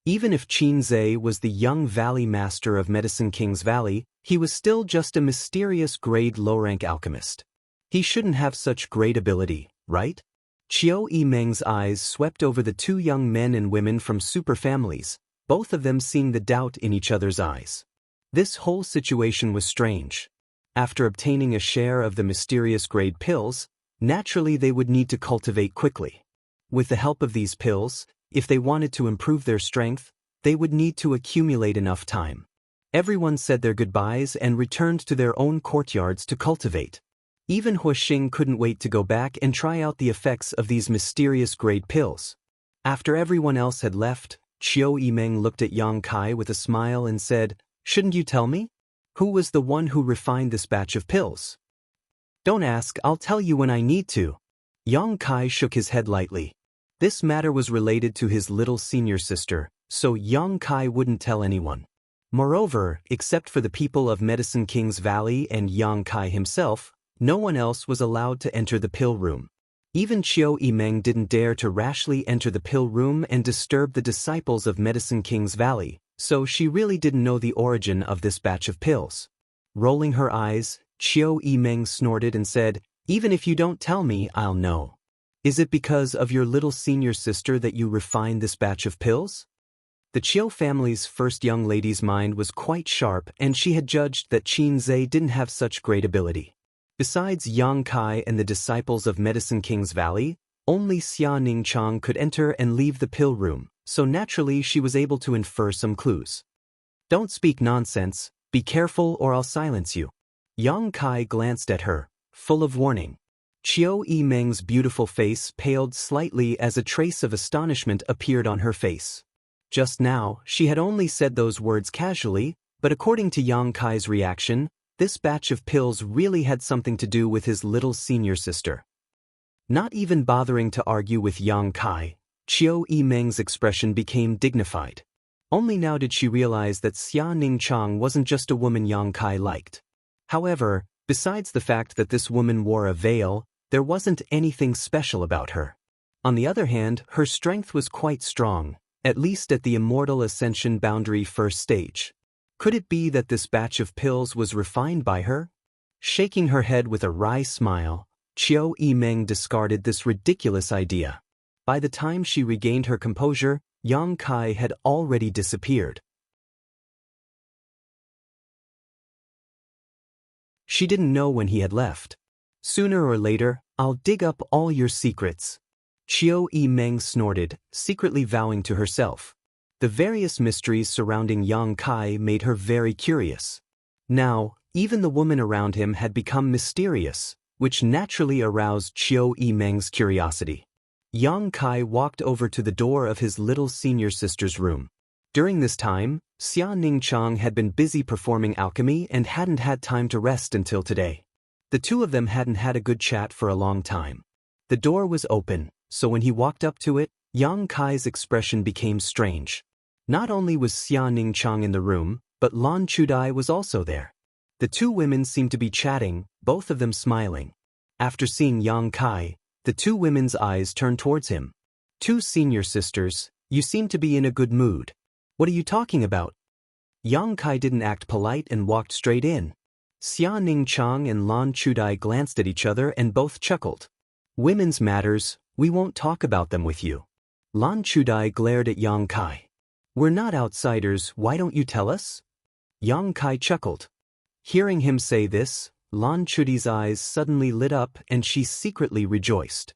Even if Qin Zhe was the young valley master of Medicine King's Valley, he was still just a mysterious grade low-rank alchemist. He shouldn't have such great ability, right? Qiu Yimeng's eyes swept over the 2 young men and women from super families, both of them seeing the doubt in each other's eyes. This whole situation was strange. After obtaining a share of the mysterious grade pills, naturally they would need to cultivate quickly. With the help of these pills, if they wanted to improve their strength, they would need to accumulate enough time. Everyone said their goodbyes and returned to their own courtyards to cultivate. Even Huaxing couldn't wait to go back and try out the effects of these mysterious grade pills. After everyone else had left, Qiu Yimeng looked at Yang Kai with a smile and said, "Shouldn't you tell me? Who was the one who refined this batch of pills?" "Don't ask, I'll tell you when I need to." Yang Kai shook his head lightly. This matter was related to his little senior sister, so Yang Kai wouldn't tell anyone. Moreover, except for the people of Medicine King's Valley and Yang Kai himself, no one else was allowed to enter the pill room. Even Qiu Yimeng didn't dare to rashly enter the pill room and disturb the disciples of Medicine King's Valley, so she really didn't know the origin of this batch of pills. Rolling her eyes, Qiu Yimeng snorted and said, "Even if you don't tell me, I'll know. Is it because of your little senior sister that you refined this batch of pills?" The Qiu family's first young lady's mind was quite sharp, and she had judged that Qin Zhe didn't have such great ability. Besides Yang Kai and the disciples of Medicine King's Valley, only Xia Ningchang could enter and leave the pill room, so naturally she was able to infer some clues. "Don't speak nonsense, be careful or I'll silence you." Yang Kai glanced at her, full of warning. Qiu Yimeng's beautiful face paled slightly as a trace of astonishment appeared on her face. Just now, she had only said those words casually, but according to Yang Kai's reaction, this batch of pills really had something to do with his little senior sister. Not even bothering to argue with Yang Kai, Qiu Yimeng's expression became dignified. Only now did she realize that Xia Ningchang wasn't just a woman Yang Kai liked. However, besides the fact that this woman wore a veil, there wasn't anything special about her. On the other hand, her strength was quite strong, at least at the Immortal Ascension Boundary first stage. Could it be that this batch of pills was refined by her? Shaking her head with a wry smile, Qiu Yimeng discarded this ridiculous idea. By the time she regained her composure, Yang Kai had already disappeared. She didn't know when he had left. Sooner or later, I'll dig up all your secrets. Qiu Yimeng snorted, secretly vowing to herself. The various mysteries surrounding Yang Kai made her very curious. Now, even the woman around him had become mysterious, which naturally aroused Qiu Yimeng's curiosity. Yang Kai walked over to the door of his little senior sister's room. During this time, Xia Ningchang had been busy performing alchemy and hadn't had time to rest until today. The two of them hadn't had a good chat for a long time. The door was open, so when he walked up to it, Yang Kai's expression became strange. Not only was Xia Ningchang in the room, but Lan Chudai was also there. The two women seemed to be chatting, both of them smiling. After seeing Yang Kai, the two women's eyes turned towards him. Two senior sisters, you seem to be in a good mood. What are you talking about? Yang Kai didn't act polite and walked straight in. Xia Ningchang and Lan Chudai glanced at each other and both chuckled. Women's matters, we won't talk about them with you. Lan Chudai glared at Yang Kai. We're not outsiders, why don't you tell us? Yang Kai chuckled. Hearing him say this, Lan Chudai's eyes suddenly lit up and she secretly rejoiced.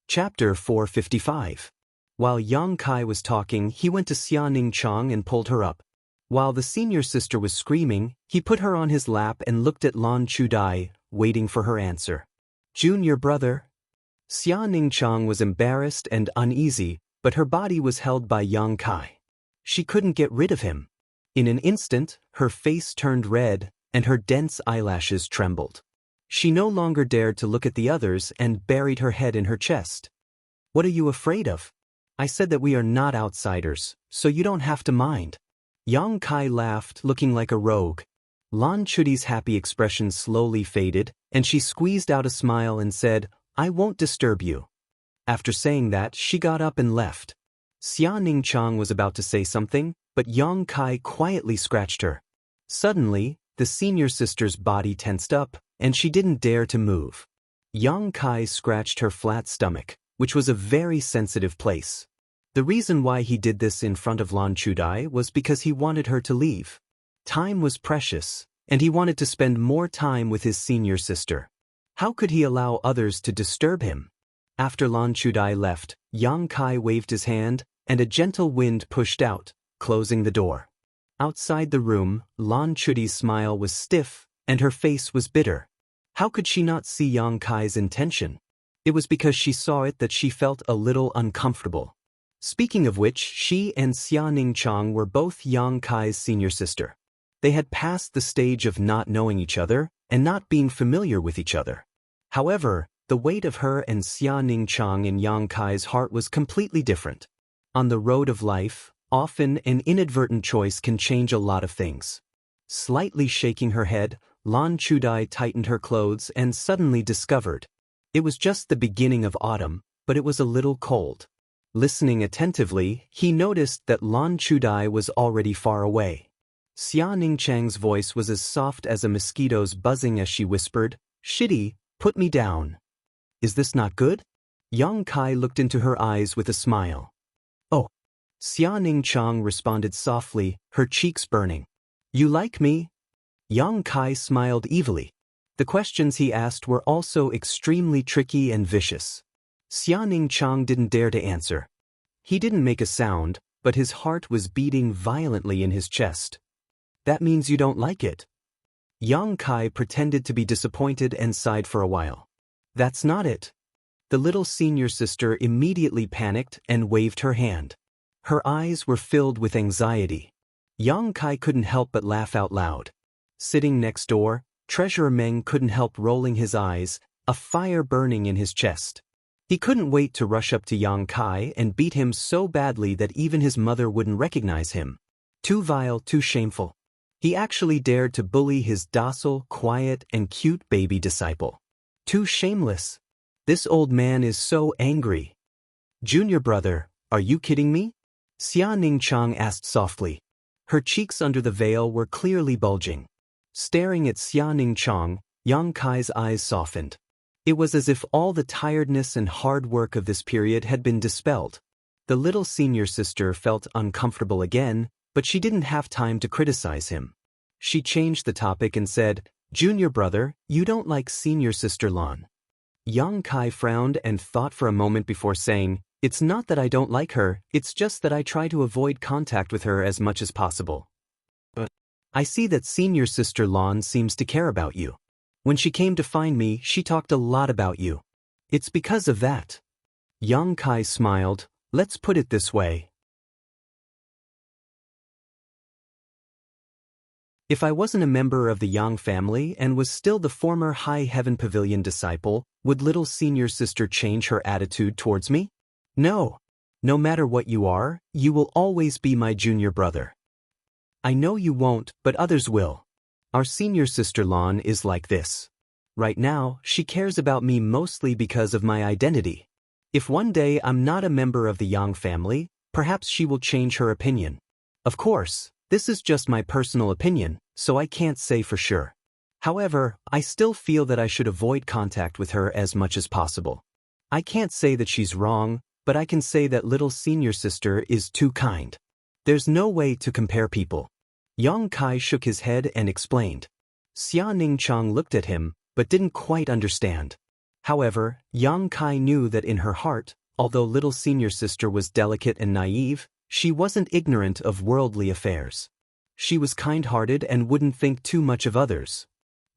Chapter 455. While Yang Kai was talking, he went to Xia Ningchang and pulled her up. While the senior sister was screaming, he put her on his lap and looked at Lan Chudai, waiting for her answer. Junior brother? Xia Ningchang was embarrassed and uneasy, but her body was held by Yang Kai. She couldn't get rid of him. In an instant, her face turned red, and her dense eyelashes trembled. She no longer dared to look at the others and buried her head in her chest. What are you afraid of? I said that we are not outsiders, so you don't have to mind. Yang Kai laughed, looking like a rogue. Lan Chudai's happy expression slowly faded, and she squeezed out a smile and said, I won't disturb you. After saying that, she got up and left. Xia Ningchang was about to say something, but Yang Kai quietly scratched her. Suddenly, the senior sister's body tensed up, and she didn't dare to move. Yang Kai scratched her flat stomach, which was a very sensitive place. The reason why he did this in front of Lan Chudai was because he wanted her to leave. Time was precious, and he wanted to spend more time with his senior sister. How could he allow others to disturb him? After Lan Chudai left, Yang Kai waved his hand, and a gentle wind pushed out, closing the door. Outside the room, Lan Chudai's smile was stiff, and her face was bitter. How could she not see Yang Kai's intention? It was because she saw it that she felt a little uncomfortable. Speaking of which, she and Xia Ningchang were both Yang Kai's senior sister. They had passed the stage of not knowing each other and not being familiar with each other. However, the weight of her and Xia Ningchang in Yang Kai's heart was completely different. On the road of life, often an inadvertent choice can change a lot of things. Slightly shaking her head, Lan Chudai tightened her clothes and suddenly discovered. It was just the beginning of autumn, but it was a little cold. Listening attentively, he noticed that Lan Chudai was already far away. Xia Ningchang's voice was as soft as a mosquito's buzzing as she whispered, Shitty, put me down. Is this not good? Yang Kai looked into her eyes with a smile. Oh. Xia Ningchang responded softly, her cheeks burning. You like me? Yang Kai smiled evilly. The questions he asked were also extremely tricky and vicious. Xia Ningchang didn't dare to answer. He didn't make a sound, but his heart was beating violently in his chest. That means you don't like it. Yang Kai pretended to be disappointed and sighed for a while. That's not it. The little senior sister immediately panicked and waved her hand. Her eyes were filled with anxiety. Yang Kai couldn't help but laugh out loud. Sitting next door, Treasurer Meng couldn't help rolling his eyes, a fire burning in his chest. He couldn't wait to rush up to Yang Kai and beat him so badly that even his mother wouldn't recognize him. Too vile, too shameful. He actually dared to bully his docile, quiet, and cute baby disciple. Too shameless. This old man is so angry. Junior brother, are you kidding me? Xia Ningchang asked softly. Her cheeks under the veil were clearly bulging. Staring at Xia Ningchang, Yang Kai's eyes softened. It was as if all the tiredness and hard work of this period had been dispelled. The little senior sister felt uncomfortable again, but she didn't have time to criticize him. She changed the topic and said, Junior brother, you don't like senior sister Lan. Yang Kai frowned and thought for a moment before saying, It's not that I don't like her, it's just that I try to avoid contact with her as much as possible. But I see that senior sister Lan seems to care about you. When she came to find me, she talked a lot about you. It's because of that. Yang Kai smiled. Let's put it this way. If I wasn't a member of the Yang family and was still the former High Heaven Pavilion disciple, would little senior sister change her attitude towards me? No. No matter what you are, you will always be my junior brother. I know you won't, but others will. Our senior sister Lan is like this. Right now, she cares about me mostly because of my identity. If one day I'm not a member of the Yang family, perhaps she will change her opinion. Of course, this is just my personal opinion, so I can't say for sure. However, I still feel that I should avoid contact with her as much as possible. I can't say that she's wrong, but I can say that little senior sister is too kind. There's no way to compare people. Yang Kai shook his head and explained. Xia Ningchang looked at him, but didn't quite understand. However, Yang Kai knew that in her heart, although little senior sister was delicate and naive, she wasn't ignorant of worldly affairs. She was kind-hearted and wouldn't think too much of others.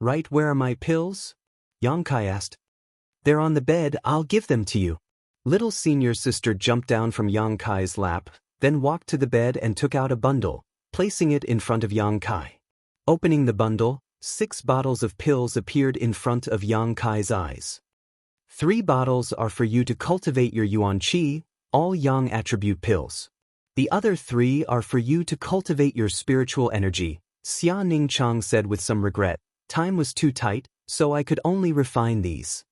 Right, where are my pills? Yang Kai asked. They're on the bed, I'll give them to you. Little senior sister jumped down from Yang Kai's lap, then walked to the bed and took out a bundle, placing it in front of Yang Kai. Opening the bundle, 6 bottles of pills appeared in front of Yang Kai's eyes. 3 bottles are for you to cultivate your Yuan Qi, all Yang attribute pills. The other 3 are for you to cultivate your spiritual energy, Xia Ningchang said with some regret. Time was too tight, so I could only refine these.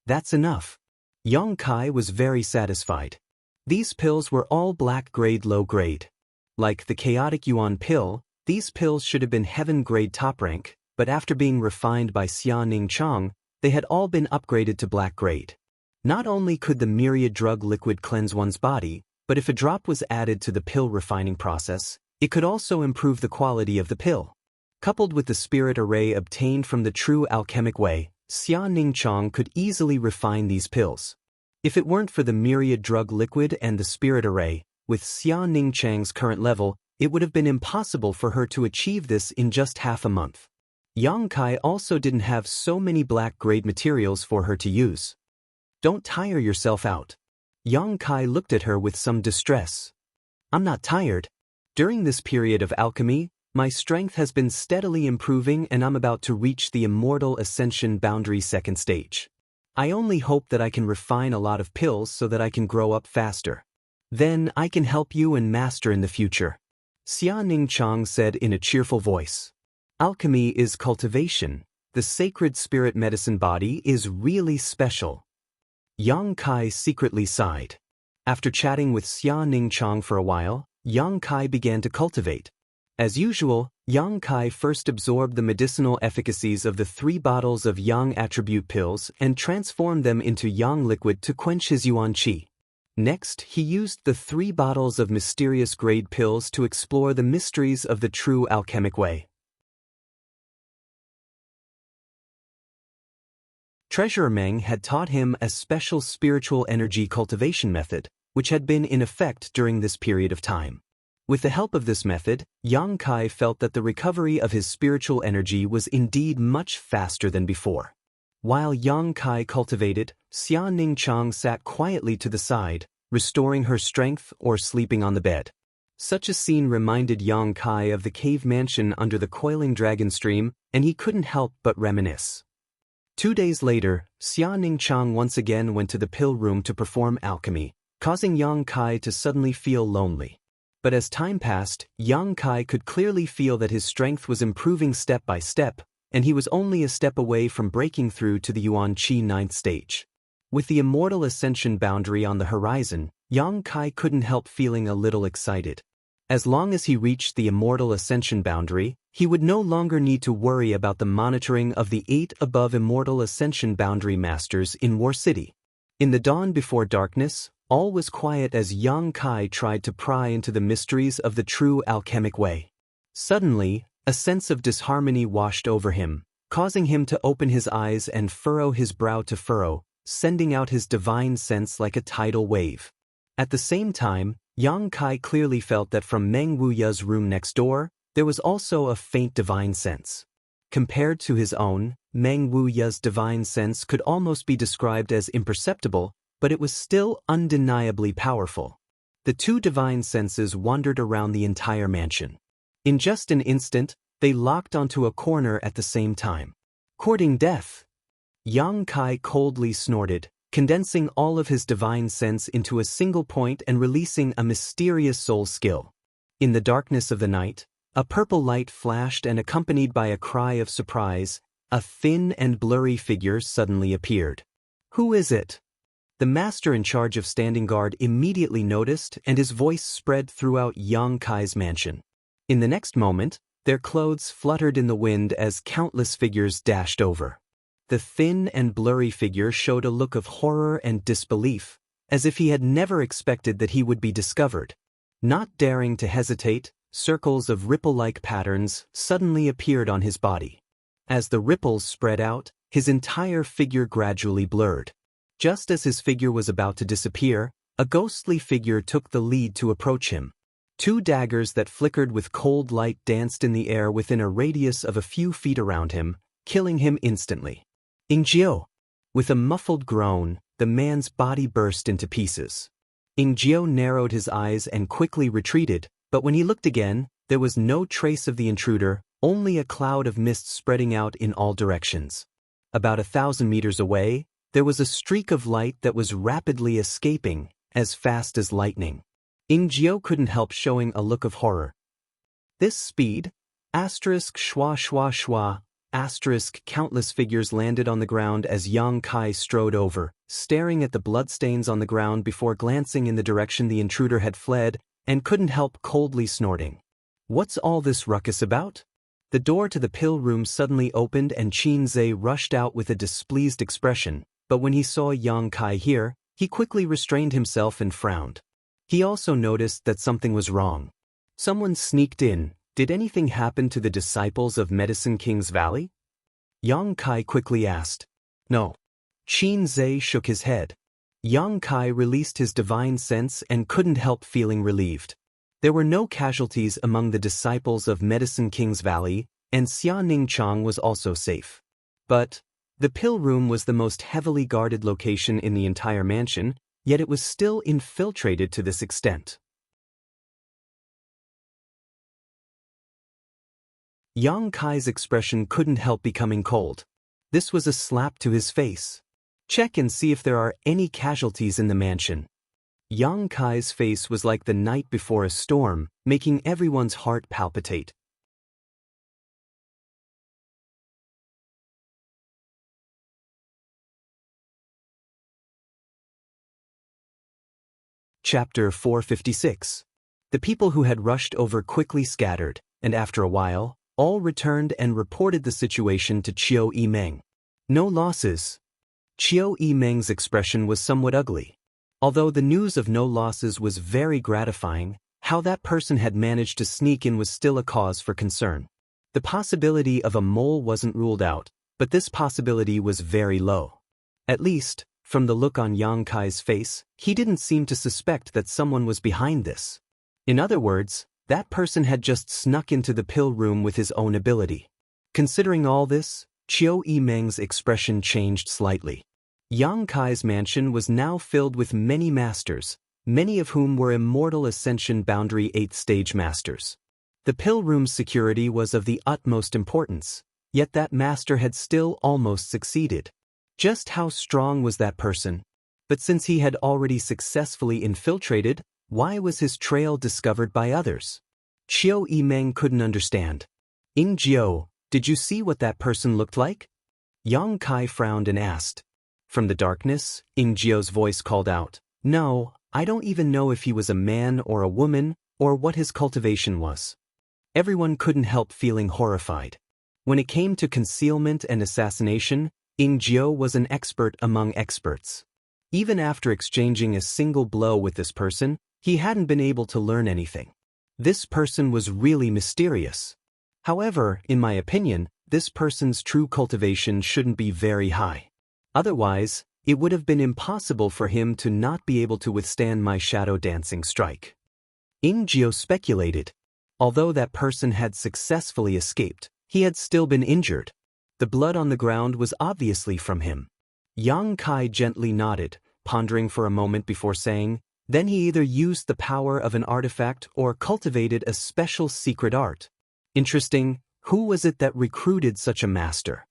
That's enough. Yang Kai was very satisfied. These pills were all black grade low grade. Like the chaotic Yuan pill, these pills should have been heaven grade top rank, but after being refined by Xia Ningchang, they had all been upgraded to black grade. Not only could the myriad drug liquid cleanse one's body, but if a drop was added to the pill refining process, it could also improve the quality of the pill. Coupled with the spirit array obtained from the true alchemic way, Xia Ningchang could easily refine these pills. If it weren't for the myriad drug liquid and the spirit array, with Xia Ningchang's current level, it would have been impossible for her to achieve this in just half a month. Yang Kai also didn't have so many black grade materials for her to use. Don't tire yourself out. Yang Kai looked at her with some distress. I'm not tired. During this period of alchemy, my strength has been steadily improving and I'm about to reach the Immortal Ascension Boundary second stage. I only hope that I can refine a lot of pills so that I can grow up faster. Then I can help you and master in the future. Xia Ningchang said in a cheerful voice. Alchemy is cultivation. The sacred spirit medicine body is really special. Yang Kai secretly sighed. After chatting with Xia Ningchang for a while, Yang Kai began to cultivate. As usual, Yang Kai first absorbed the medicinal efficacies of the 3 bottles of Yang attribute pills and transformed them into Yang liquid to quench his Yuan Qi. Next, he used the 3 bottles of mysterious grade pills to explore the mysteries of the true alchemic way. Treasurer Meng had taught him a special spiritual energy cultivation method, which had been in effect during this period of time. With the help of this method, Yang Kai felt that the recovery of his spiritual energy was indeed much faster than before. While Yang Kai cultivated, Xia Ningchang sat quietly to the side, restoring her strength or sleeping on the bed. Such a scene reminded Yang Kai of the cave mansion under the coiling dragon stream, and he couldn't help but reminisce. 2 days later, Xia Ningchang once again went to the pill room to perform alchemy, causing Yang Kai to suddenly feel lonely. But as time passed, Yang Kai could clearly feel that his strength was improving step by step, and he was only a step away from breaking through to the Yuan Qi 9th stage. With the Immortal Ascension boundary on the horizon, Yang Kai couldn't help feeling a little excited. As long as he reached the Immortal Ascension boundary, he would no longer need to worry about the monitoring of the 8 above Immortal Ascension boundary masters in War City. In the dawn before darkness, all was quiet as Yang Kai tried to pry into the mysteries of the true alchemic way. Suddenly, a sense of disharmony washed over him, causing him to open his eyes and furrow his brow to furrow, sending out his divine sense like a tidal wave. At the same time, Yang Kai clearly felt that from Meng Wuya's room next door, there was also a faint divine sense. Compared to his own, Meng Wuya's divine sense could almost be described as imperceptible, but it was still undeniably powerful. The two divine senses wandered around the entire mansion. In just an instant, they locked onto a corner at the same time. Courting death. Yang Kai coldly snorted, condensing all of his divine sense into a single point and releasing a mysterious soul skill. In the darkness of the night, a purple light flashed, and accompanied by a cry of surprise, a thin and blurry figure suddenly appeared. "Who is it?" The master in charge of standing guard immediately noticed, and his voice spread throughout Yang Kai's mansion. In the next moment, their clothes fluttered in the wind as countless figures dashed over. The thin and blurry figure showed a look of horror and disbelief, as if he had never expected that he would be discovered. Not daring to hesitate, circles of ripple-like patterns suddenly appeared on his body. As the ripples spread out, his entire figure gradually blurred. Just as his figure was about to disappear, a ghostly figure took the lead to approach him. 2 daggers that flickered with cold light danced in the air within a radius of a few feet around him, killing him instantly. Ingjiu. With a muffled groan, the man's body burst into pieces. Ingjiu narrowed his eyes and quickly retreated, but when he looked again, there was no trace of the intruder, only a cloud of mist spreading out in all directions. About 1,000 meters away, there was a streak of light that was rapidly escaping, as fast as lightning. Ingjiu couldn't help showing a look of horror. This speed? Schwa schwa schwa. Countless figures landed on the ground as Yang Kai strode over, staring at the bloodstains on the ground before glancing in the direction the intruder had fled, and couldn't help coldly snorting. "What's all this ruckus about?" The door to the pill room suddenly opened and Qin Zhe rushed out with a displeased expression, but when he saw Yang Kai here, he quickly restrained himself and frowned. He also noticed that something was wrong. Someone sneaked in. Did anything happen to the disciples of Medicine King's Valley? Yang Kai quickly asked. No. Qin Zhe shook his head. Yang Kai released his divine sense and couldn't help feeling relieved. There were no casualties among the disciples of Medicine King's Valley, and Xia Ningchang was also safe. But the pill room was the most heavily guarded location in the entire mansion, yet it was still infiltrated to this extent. Yang Kai's expression couldn't help becoming cold. This was a slap to his face. Check and see if there are any casualties in the mansion. Yang Kai's face was like the night before a storm, making everyone's heart palpitate. Chapter 456. The people who had rushed over quickly scattered, and after a while, all returned and reported the situation to Qiu Yimeng. No losses. Qiu Yimeng's expression was somewhat ugly. Although the news of no losses was very gratifying, how that person had managed to sneak in was still a cause for concern. The possibility of a mole wasn't ruled out, but this possibility was very low. At least, from the look on Yang Kai's face, he didn't seem to suspect that someone was behind this. In other words, that person had just snuck into the pill room with his own ability. Considering all this, Qiu Yimeng's expression changed slightly. Yang Kai's mansion was now filled with many masters, many of whom were Immortal Ascension Boundary 8th Stage Masters. The pill room's security was of the utmost importance, yet that master had still almost succeeded. Just how strong was that person? But since he had already successfully infiltrated, why was his trail discovered by others? Qiu Yimeng couldn't understand. Ing Jiao, did you see what that person looked like? Yang Kai frowned and asked. From the darkness, Ing Jiao's voice called out, "No, I don't even know if he was a man or a woman, or what his cultivation was." Everyone couldn't help feeling horrified. When it came to concealment and assassination, Ing Jiao was an expert among experts. Even after exchanging a single blow with this person, he hadn't been able to learn anything. This person was really mysterious. However, in my opinion, this person's true cultivation shouldn't be very high. Otherwise, it would have been impossible for him to not be able to withstand my shadow dancing strike. Ing Jiao speculated. Although that person had successfully escaped, he had still been injured. The blood on the ground was obviously from him. Yang Kai gently nodded, pondering for a moment before saying, then he either used the power of an artifact or cultivated a special secret art. Interesting, who was it that recruited such a master?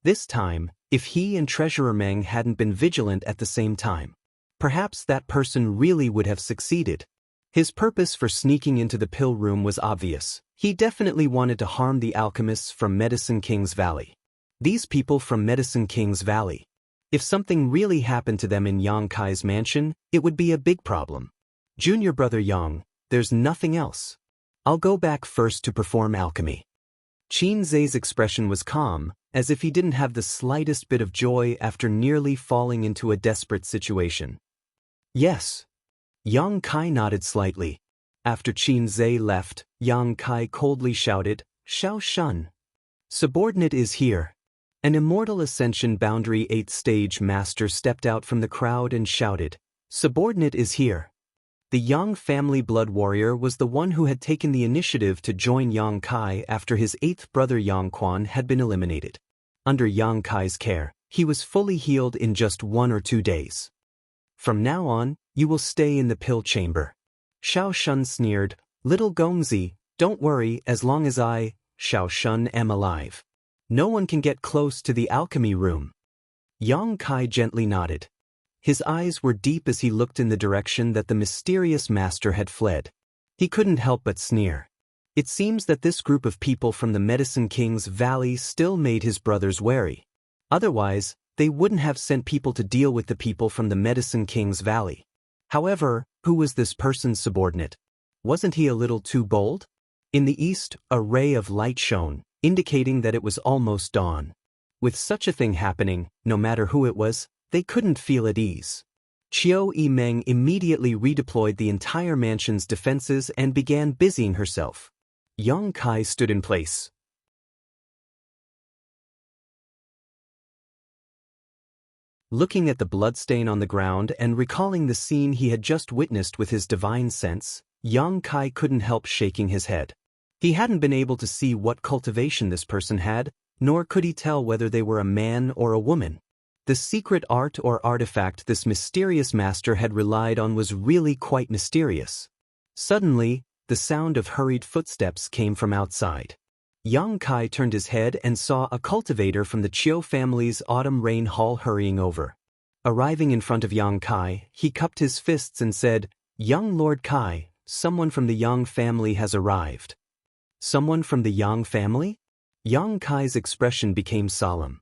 This time, if he and Treasurer Meng hadn't been vigilant at the same time, perhaps that person really would have succeeded. His purpose for sneaking into the pill room was obvious. He definitely wanted to harm the alchemists from Medicine King's Valley. These people from Medicine King's Valley. If something really happened to them in Yang Kai's mansion, it would be a big problem. Junior brother Yang, there's nothing else. I'll go back first to perform alchemy. Qin Zhe's expression was calm, as if he didn't have the slightest bit of joy after nearly falling into a desperate situation. Yes. Yang Kai nodded slightly. After Qin Zhe left, Yang Kai coldly shouted, "Xiao Shun. Subordinate is here." An Immortal Ascension Boundary 8th Stage Master stepped out from the crowd and shouted, "Subordinate is here." The Yang family blood warrior was the one who had taken the initiative to join Yang Kai after his 8th brother Yang Quan had been eliminated. Under Yang Kai's care, he was fully healed in just 1 or 2 days. From now on, you will stay in the pill chamber. Xiao Shun sneered, "Little Gongzi, don't worry as long as I, Xiao Shun, am alive. No one can get close to the alchemy room." Yang Kai gently nodded. His eyes were deep as he looked in the direction that the mysterious master had fled. He couldn't help but sneer. It seems that this group of people from the Medicine King's Valley still made his brothers wary. Otherwise, they wouldn't have sent people to deal with the people from the Medicine King's Valley. However, who was this person's subordinate? Wasn't he a little too bold? In the east, a ray of light shone, indicating that it was almost dawn. With such a thing happening, no matter who it was, they couldn't feel at ease. Qiu Yimeng immediately redeployed the entire mansion's defenses and began busying herself. Yang Kai stood in place. Looking at the bloodstain on the ground and recalling the scene he had just witnessed with his divine sense, Yang Kai couldn't help shaking his head. He hadn't been able to see what cultivation this person had, nor could he tell whether they were a man or a woman. The secret art or artifact this mysterious master had relied on was really quite mysterious. Suddenly, the sound of hurried footsteps came from outside. Yang Kai turned his head and saw a cultivator from the Chiu family's Autumn Rain Hall hurrying over. Arriving in front of Yang Kai, he cupped his fists and said, "Young Lord Kai, someone from the Yang family has arrived." Someone from the Yang family? Yang Kai's expression became solemn.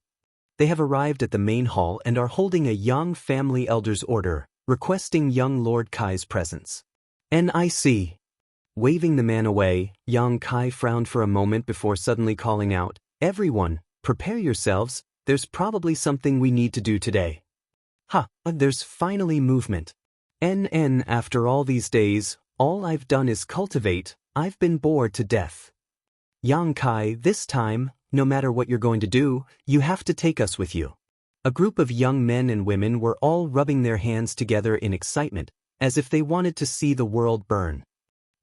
They have arrived at the main hall and are holding a Yang family elder's order, requesting young Lord Kai's presence. "NIC." Waving the man away, Yang Kai frowned for a moment before suddenly calling out, "Everyone, prepare yourselves, there's probably something we need to do today." There's finally movement. After all these days, all I've done is cultivate, I've been bored to death. Yang Kai, this time, no matter what you're going to do, you have to take us with you. A group of young men and women were all rubbing their hands together in excitement, as if they wanted to see the world burn.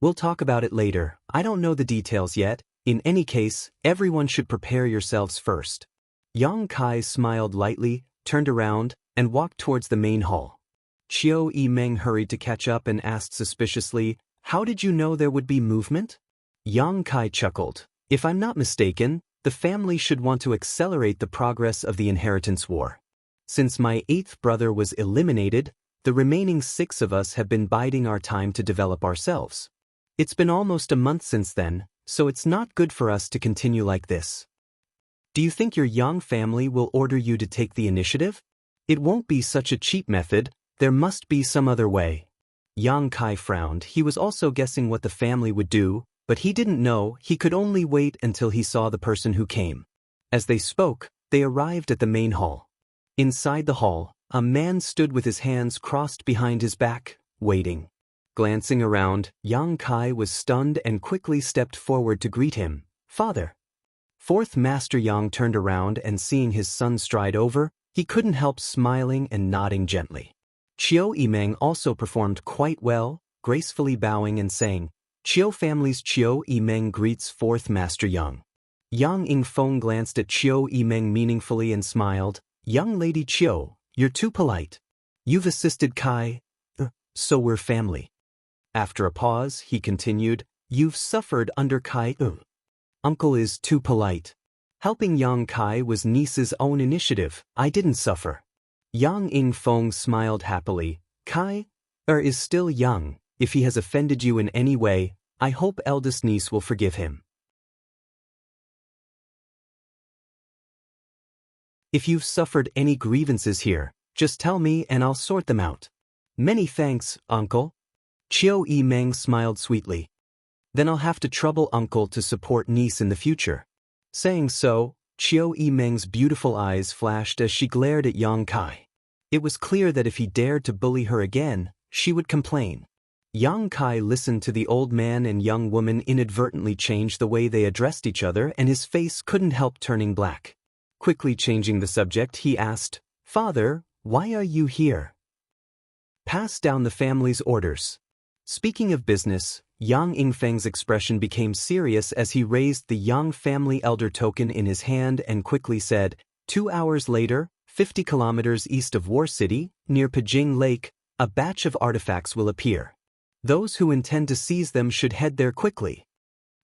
"We'll talk about it later, I don't know the details yet, in any case, everyone should prepare yourselves first." Yang Kai smiled lightly, turned around, and walked towards the main hall. Chiu Yimeng hurried to catch up and asked suspiciously, "How did you know there would be movement?" Yang Kai chuckled. "If I'm not mistaken, the family should want to accelerate the progress of the inheritance war. Since my 8th brother was eliminated, the remaining 6 of us have been biding our time to develop ourselves. It's been almost a month since then, so it's not good for us to continue like this. Do you think your Yang family will order you to take the initiative? It won't be such a cheap method, there must be some other way." Yang Kai frowned. He was also guessing what the family would do, but he didn't know. He could only wait until he saw the person who came. As they spoke, they arrived at the main hall. Inside the hall, a man stood with his hands crossed behind his back, waiting. Glancing around, Yang Kai was stunned and quickly stepped forward to greet him. "Father." 4th Master Yang turned around and seeing his son stride over, he couldn't help smiling and nodding gently. Chiu Yimeng also performed quite well, gracefully bowing and saying, "Chiu family's Chiu Yimeng greets 4th Master Yang." Yang Yingfeng glanced at Chiu Yimeng meaningfully and smiled. "Young lady Chiu, you're too polite. You've assisted Kai, so we're family." After a pause, he continued, "You've suffered under Kai. Uncle is too polite. Helping Yang Kai was niece's own initiative. I didn't suffer." Yang Yingfeng smiled happily. "Kai is still young. If he has offended you in any way, I hope eldest niece will forgive him. If you've suffered any grievances here, just tell me and I'll sort them out." "Many thanks, uncle." Chiu Yimeng smiled sweetly. "Then I'll have to trouble uncle to support niece in the future." Saying so, Chiu Yimeng's beautiful eyes flashed as she glared at Yang Kai. It was clear that if he dared to bully her again, she would complain. Yang Kai listened to the old man and young woman inadvertently change the way they addressed each other, and his face couldn't help turning black. Quickly changing the subject, he asked, "Father, why are you here?" "Pass down the family's orders." Speaking of business, Yang Yingfeng's expression became serious as he raised the Yang family elder token in his hand and quickly said, 2 hours later, 50 kilometers east of War City, near Pijing Lake, a batch of artifacts will appear. Those who intend to seize them should head there quickly."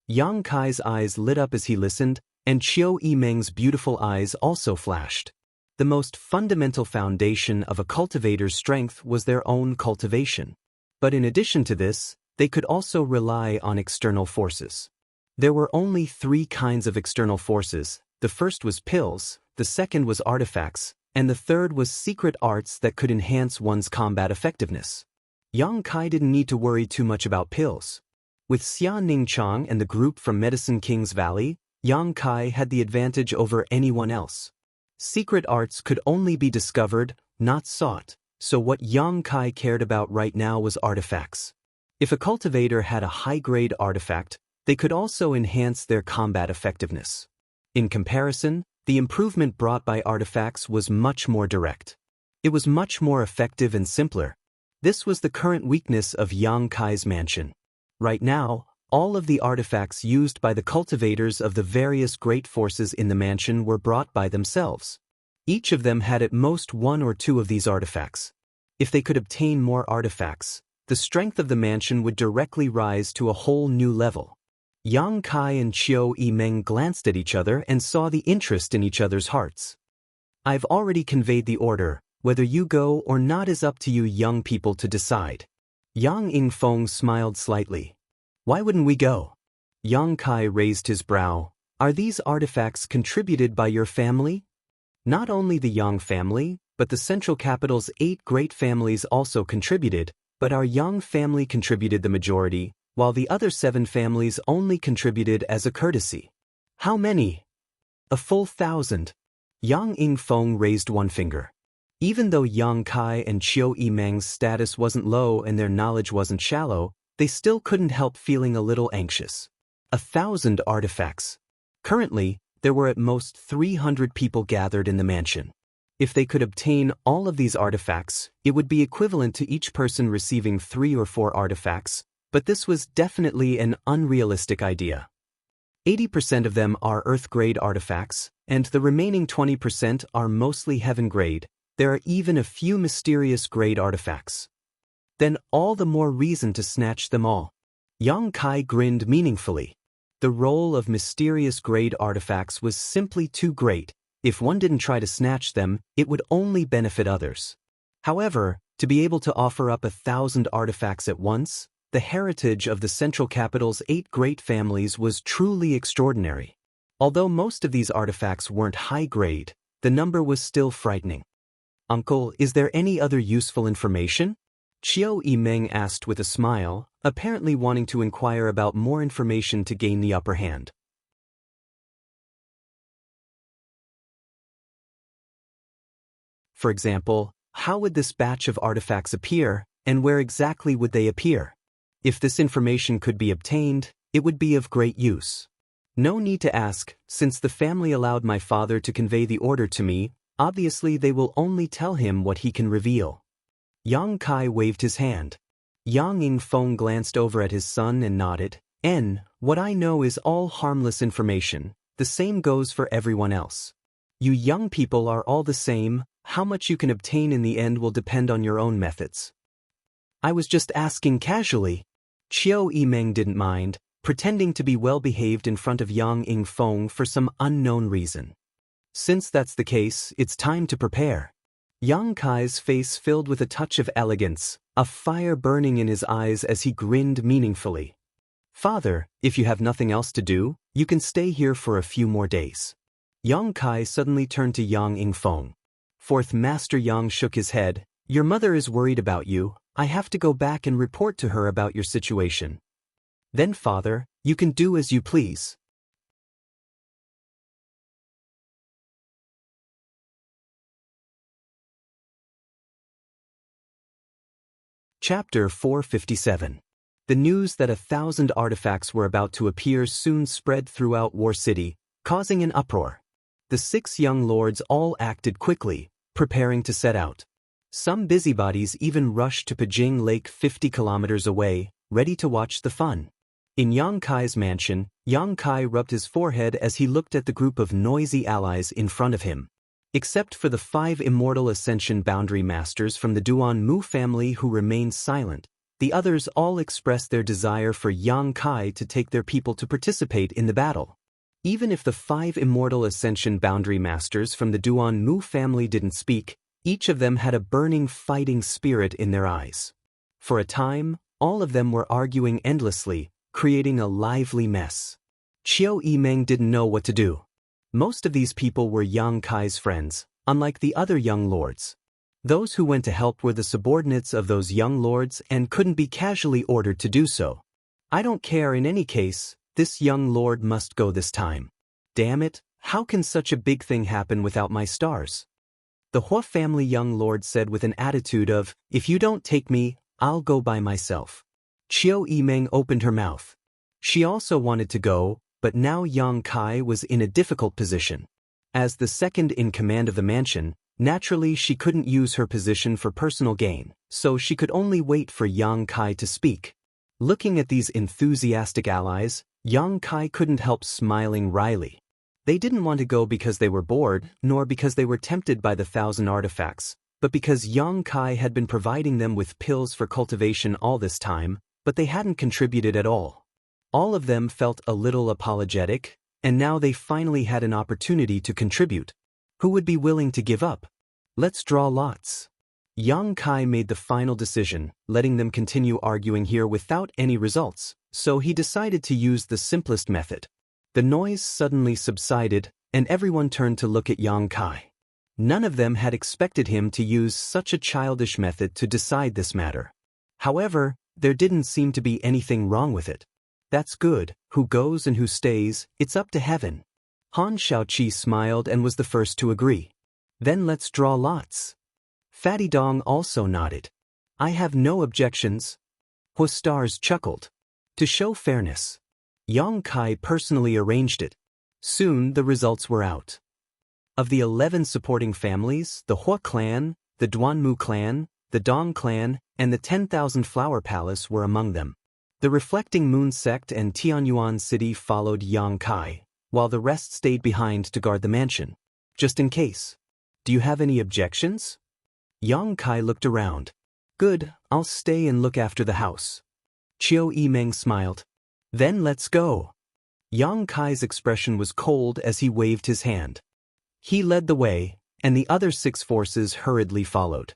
Yang Kai's eyes lit up as he listened, and Chiu Yimeng's beautiful eyes also flashed. The most fundamental foundation of a cultivator's strength was their own cultivation. But in addition to this, they could also rely on external forces. There were only 3 kinds of external forces. The first was pills, the second was artifacts, and the third was secret arts that could enhance one's combat effectiveness. Yang Kai didn't need to worry too much about pills. With Xia Ningchang and the group from Medicine King's Valley, Yang Kai had the advantage over anyone else. Secret arts could only be discovered, not sought, so what Yang Kai cared about right now was artifacts. If a cultivator had a high-grade artifact, they could also enhance their combat effectiveness. In comparison, the improvement brought by artifacts was much more direct. It was much more effective and simpler. This was the current weakness of Yang Kai's mansion. Right now, all of the artifacts used by the cultivators of the various great forces in the mansion were brought by themselves. Each of them had at most 1 or 2 of these artifacts. If they could obtain more artifacts, the strength of the mansion would directly rise to a whole new level. Yang Kai and Chiu Yimeng glanced at each other and saw the interest in each other's hearts. "I've already conveyed the order. Whether you go or not is up to you young people to decide." Yang Yingfeng smiled slightly. "Why wouldn't we go?" Yang Kai raised his brow. "Are these artifacts contributed by your family?" Not only the Yang family, but the central capital's 8 great families also contributed, but our Yang family contributed the majority, while the other 7 families only contributed as a courtesy. "How many?" "A full 1,000. Yang Yingfeng raised one finger. Even though Yang Kai and Chiu Yimeng's status wasn't low and their knowledge wasn't shallow, they still couldn't help feeling a little anxious. 1,000 artifacts. Currently, there were at most 300 people gathered in the mansion. If they could obtain all of these artifacts, it would be equivalent to each person receiving 3 or 4 artifacts, but this was definitely an unrealistic idea. 80% of them are Earth-grade artifacts, and the remaining 20% are mostly Heaven-grade. There are even a few mysterious grade artifacts. Then all the more reason to snatch them all. Yang Kai grinned meaningfully. The role of mysterious grade artifacts was simply too great. If one didn't try to snatch them, it would only benefit others. However, to be able to offer up 1,000 artifacts at once, the heritage of the central capital's 8 great families was truly extraordinary. Although most of these artifacts weren't high grade, the number was still frightening. "Uncle, is there any other useful information?" Qiu Yimeng asked with a smile, apparently wanting to inquire about more information to gain the upper hand. For example, how would this batch of artifacts appear, and where exactly would they appear? If this information could be obtained, it would be of great use. No need to ask, since the family allowed my father to convey the order to me, obviously they will only tell him what he can reveal. Yang Kai waved his hand. Yang Yingfeng glanced over at his son and nodded. What I know is all harmless information. The same goes for everyone else. You young people are all the same. How much you can obtain in the end will depend on your own methods. I was just asking casually. Qiu Yimeng didn't mind, pretending to be well-behaved in front of Yang Yingfeng for some unknown reason. Since that's the case, it's time to prepare. Yang Kai's face filled with a touch of elegance, a fire burning in his eyes as he grinned meaningfully. "Father, if you have nothing else to do, you can stay here for a few more days." Yang Kai suddenly turned to Yang Yingfeng. Fourth Master Yang shook his head. "Your mother is worried about you. I have to go back and report to her about your situation." "Then, Father, you can do as you please." Chapter 457. The news that 1,000 artifacts were about to appear soon spread throughout War City, causing an uproar. The 6 young lords all acted quickly, preparing to set out. Some busybodies even rushed to Pijing Lake 50 kilometers away, ready to watch the fun. In Yang Kai's mansion, Yang Kai rubbed his forehead as he looked at the group of noisy allies in front of him. Except for the 5 Immortal Ascension Boundary Masters from the Duan family who remained silent, the others all expressed their desire for Yang Kai to take their people to participate in the battle. Even if the 5 Immortal Ascension Boundary Masters from the Duan family didn't speak, each of them had a burning fighting spirit in their eyes. For a time, all of them were arguing endlessly, creating a lively mess. Qiu Yimeng didn't know what to do. Most of these people were Yang Kai's friends, unlike the other young lords. Those who went to help were the subordinates of those young lords and couldn't be casually ordered to do so. "I don't care in any case, this young lord must go this time. Damn it, how can such a big thing happen without my stars?" The Hua family young lord said with an attitude of, "If you don't take me, I'll go by myself." Qiu Yimeng opened her mouth. She also wanted to go, but now Yang Kai was in a difficult position. As the second in command of the mansion, naturally she couldn't use her position for personal gain, so she could only wait for Yang Kai to speak. Looking at these enthusiastic allies, Yang Kai couldn't help smiling wryly. They didn't want to go because they were bored, nor because they were tempted by the 1,000 artifacts, but because Yang Kai had been providing them with pills for cultivation all this time, but they hadn't contributed at all. All of them felt a little apologetic, and now they finally had an opportunity to contribute. Who would be willing to give up? Let's draw lots. Yang Kai made the final decision, letting them continue arguing here without any results, so he decided to use the simplest method. The noise suddenly subsided, and everyone turned to look at Yang Kai. None of them had expected him to use such a childish method to decide this matter. However, there didn't seem to be anything wrong with it. "That's good, who goes and who stays, it's up to heaven." Han Shaoqi smiled and was the first to agree. "Then let's draw lots." Fatty Dong also nodded. "I have no objections." Hua Stars chuckled. To show fairness, Yang Kai personally arranged it. Soon the results were out. Of the 11 supporting families, the Hua clan, the Duanmu clan, the Dong clan, and the 10,000 Flower Palace were among them. The Reflecting Moon sect and Tianyuan City followed Yang Kai, while the rest stayed behind to guard the mansion. Just in case. "Do you have any objections?" Yang Kai looked around. Good, I'll stay and look after the house. Chiu Yimeng smiled. Then let's go. Yang Kai's expression was cold as he waved his hand. He led the way, and the other 6 forces hurriedly followed.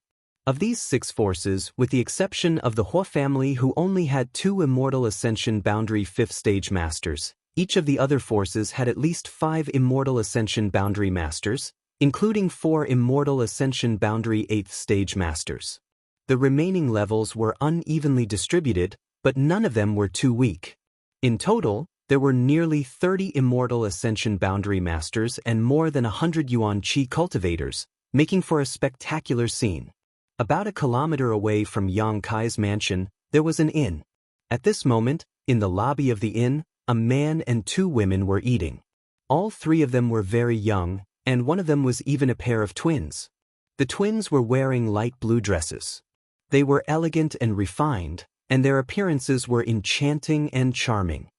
Of these 6 forces, with the exception of the Hua family who only had 2 Immortal Ascension Boundary 5th Stage Masters, each of the other forces had at least 5 Immortal Ascension Boundary Masters, including 4 Immortal Ascension Boundary 8th Stage Masters. The remaining levels were unevenly distributed, but none of them were too weak. In total, there were nearly 30 Immortal Ascension Boundary Masters and more than 100 Yuan Qi cultivators, making for a spectacular scene. About a kilometer away from Yang Kai's mansion, there was an inn. At this moment, in the lobby of the inn, a man and 2 women were eating. All 3 of them were very young, and one of them was even a pair of twins. The twins were wearing light blue dresses. They were elegant and refined, and their appearances were enchanting and charming.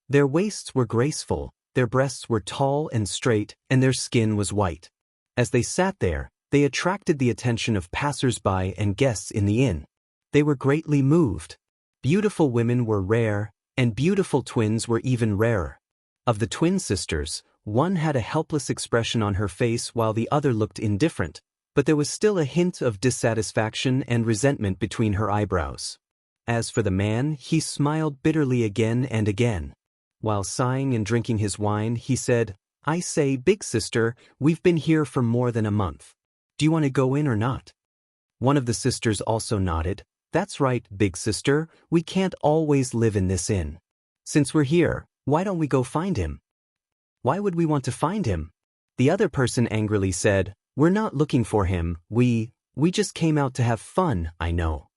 Their waists were graceful, their breasts were tall and straight, and their skin was white. As they sat there, they attracted the attention of passers-by and guests in the inn. They were greatly moved. Beautiful women were rare, and beautiful twins were even rarer. Of the twin sisters, one had a helpless expression on her face while the other looked indifferent, but there was still a hint of dissatisfaction and resentment between her eyebrows. As for the man, he smiled bitterly again and again. While sighing and drinking his wine, he said, I say, big sister, we've been here for more than a month. Do you want to go in or not? One of the sisters also nodded. That's right, big sister, we can't always live in this inn. Since we're here, why don't we go find him? Why would we want to find him? The other person angrily said, we're not looking for him, we just came out to have fun, I know.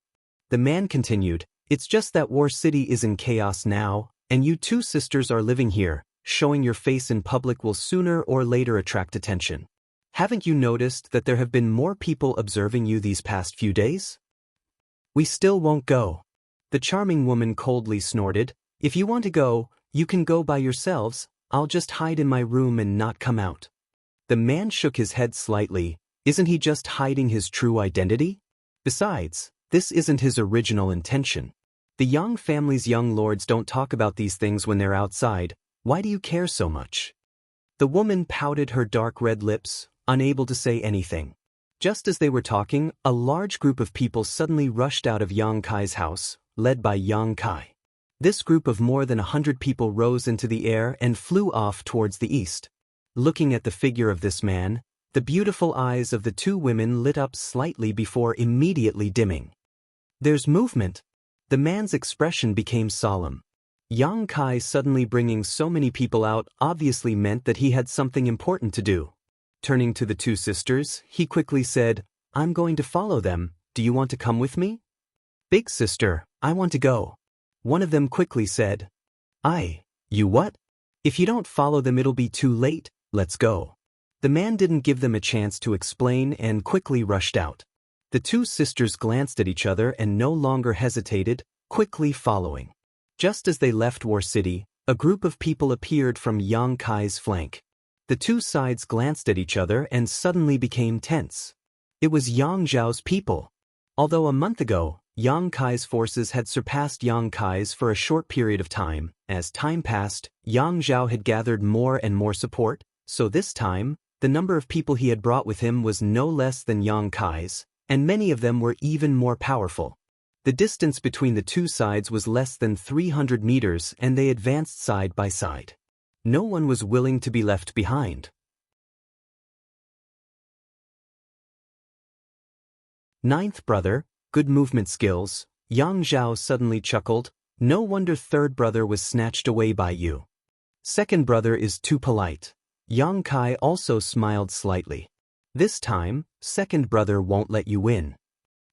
The man continued, it's just that War City is in chaos now, and you 2 sisters are living here, showing your face in public will sooner or later attract attention. Haven't you noticed that there have been more people observing you these past few days? We still won't go. The charming woman coldly snorted, if you want to go, you can go by yourselves, I'll just hide in my room and not come out. The man shook his head slightly, isn't he just hiding his true identity? Besides, this isn't his original intention. The Yang family's young lords don't talk about these things when they're outside, why do you care so much? The woman pouted her dark red lips, unable to say anything. Just as they were talking, a large group of people suddenly rushed out of Yang Kai's house, led by Yang Kai. This group of more than 100 people rose into the air and flew off towards the east. Looking at the figure of this man, the beautiful eyes of the 2 women lit up slightly before immediately dimming. There's movement. The man's expression became solemn. Yang Kai suddenly bringing so many people out obviously meant that he had something important to do. Turning to the 2 sisters, he quickly said, I'm going to follow them, do you want to come with me? Big sister, I want to go. One of them quickly said, You what? If you don't follow them it'll be too late, let's go. The man didn't give them a chance to explain and quickly rushed out. The 2 sisters glanced at each other and no longer hesitated, quickly following. Just as they left War City, a group of people appeared from Yang Kai's flank. The 2 sides glanced at each other and suddenly became tense. It was Yang Zhao's people. Although a month ago, Yang Kai's forces had surpassed Yang Kai's for a short period of time, as time passed, Yang Zhao had gathered more and more support, so this time, the number of people he had brought with him was no less than Yang Kai's, and many of them were even more powerful. The distance between the 2 sides was less than 300 meters and they advanced side by side. No one was willing to be left behind. Ninth brother, good movement skills, Yang Zhao suddenly chuckled, no wonder third brother was snatched away by you. Second brother is too polite. Yang Kai also smiled slightly. This time, second brother won't let you win.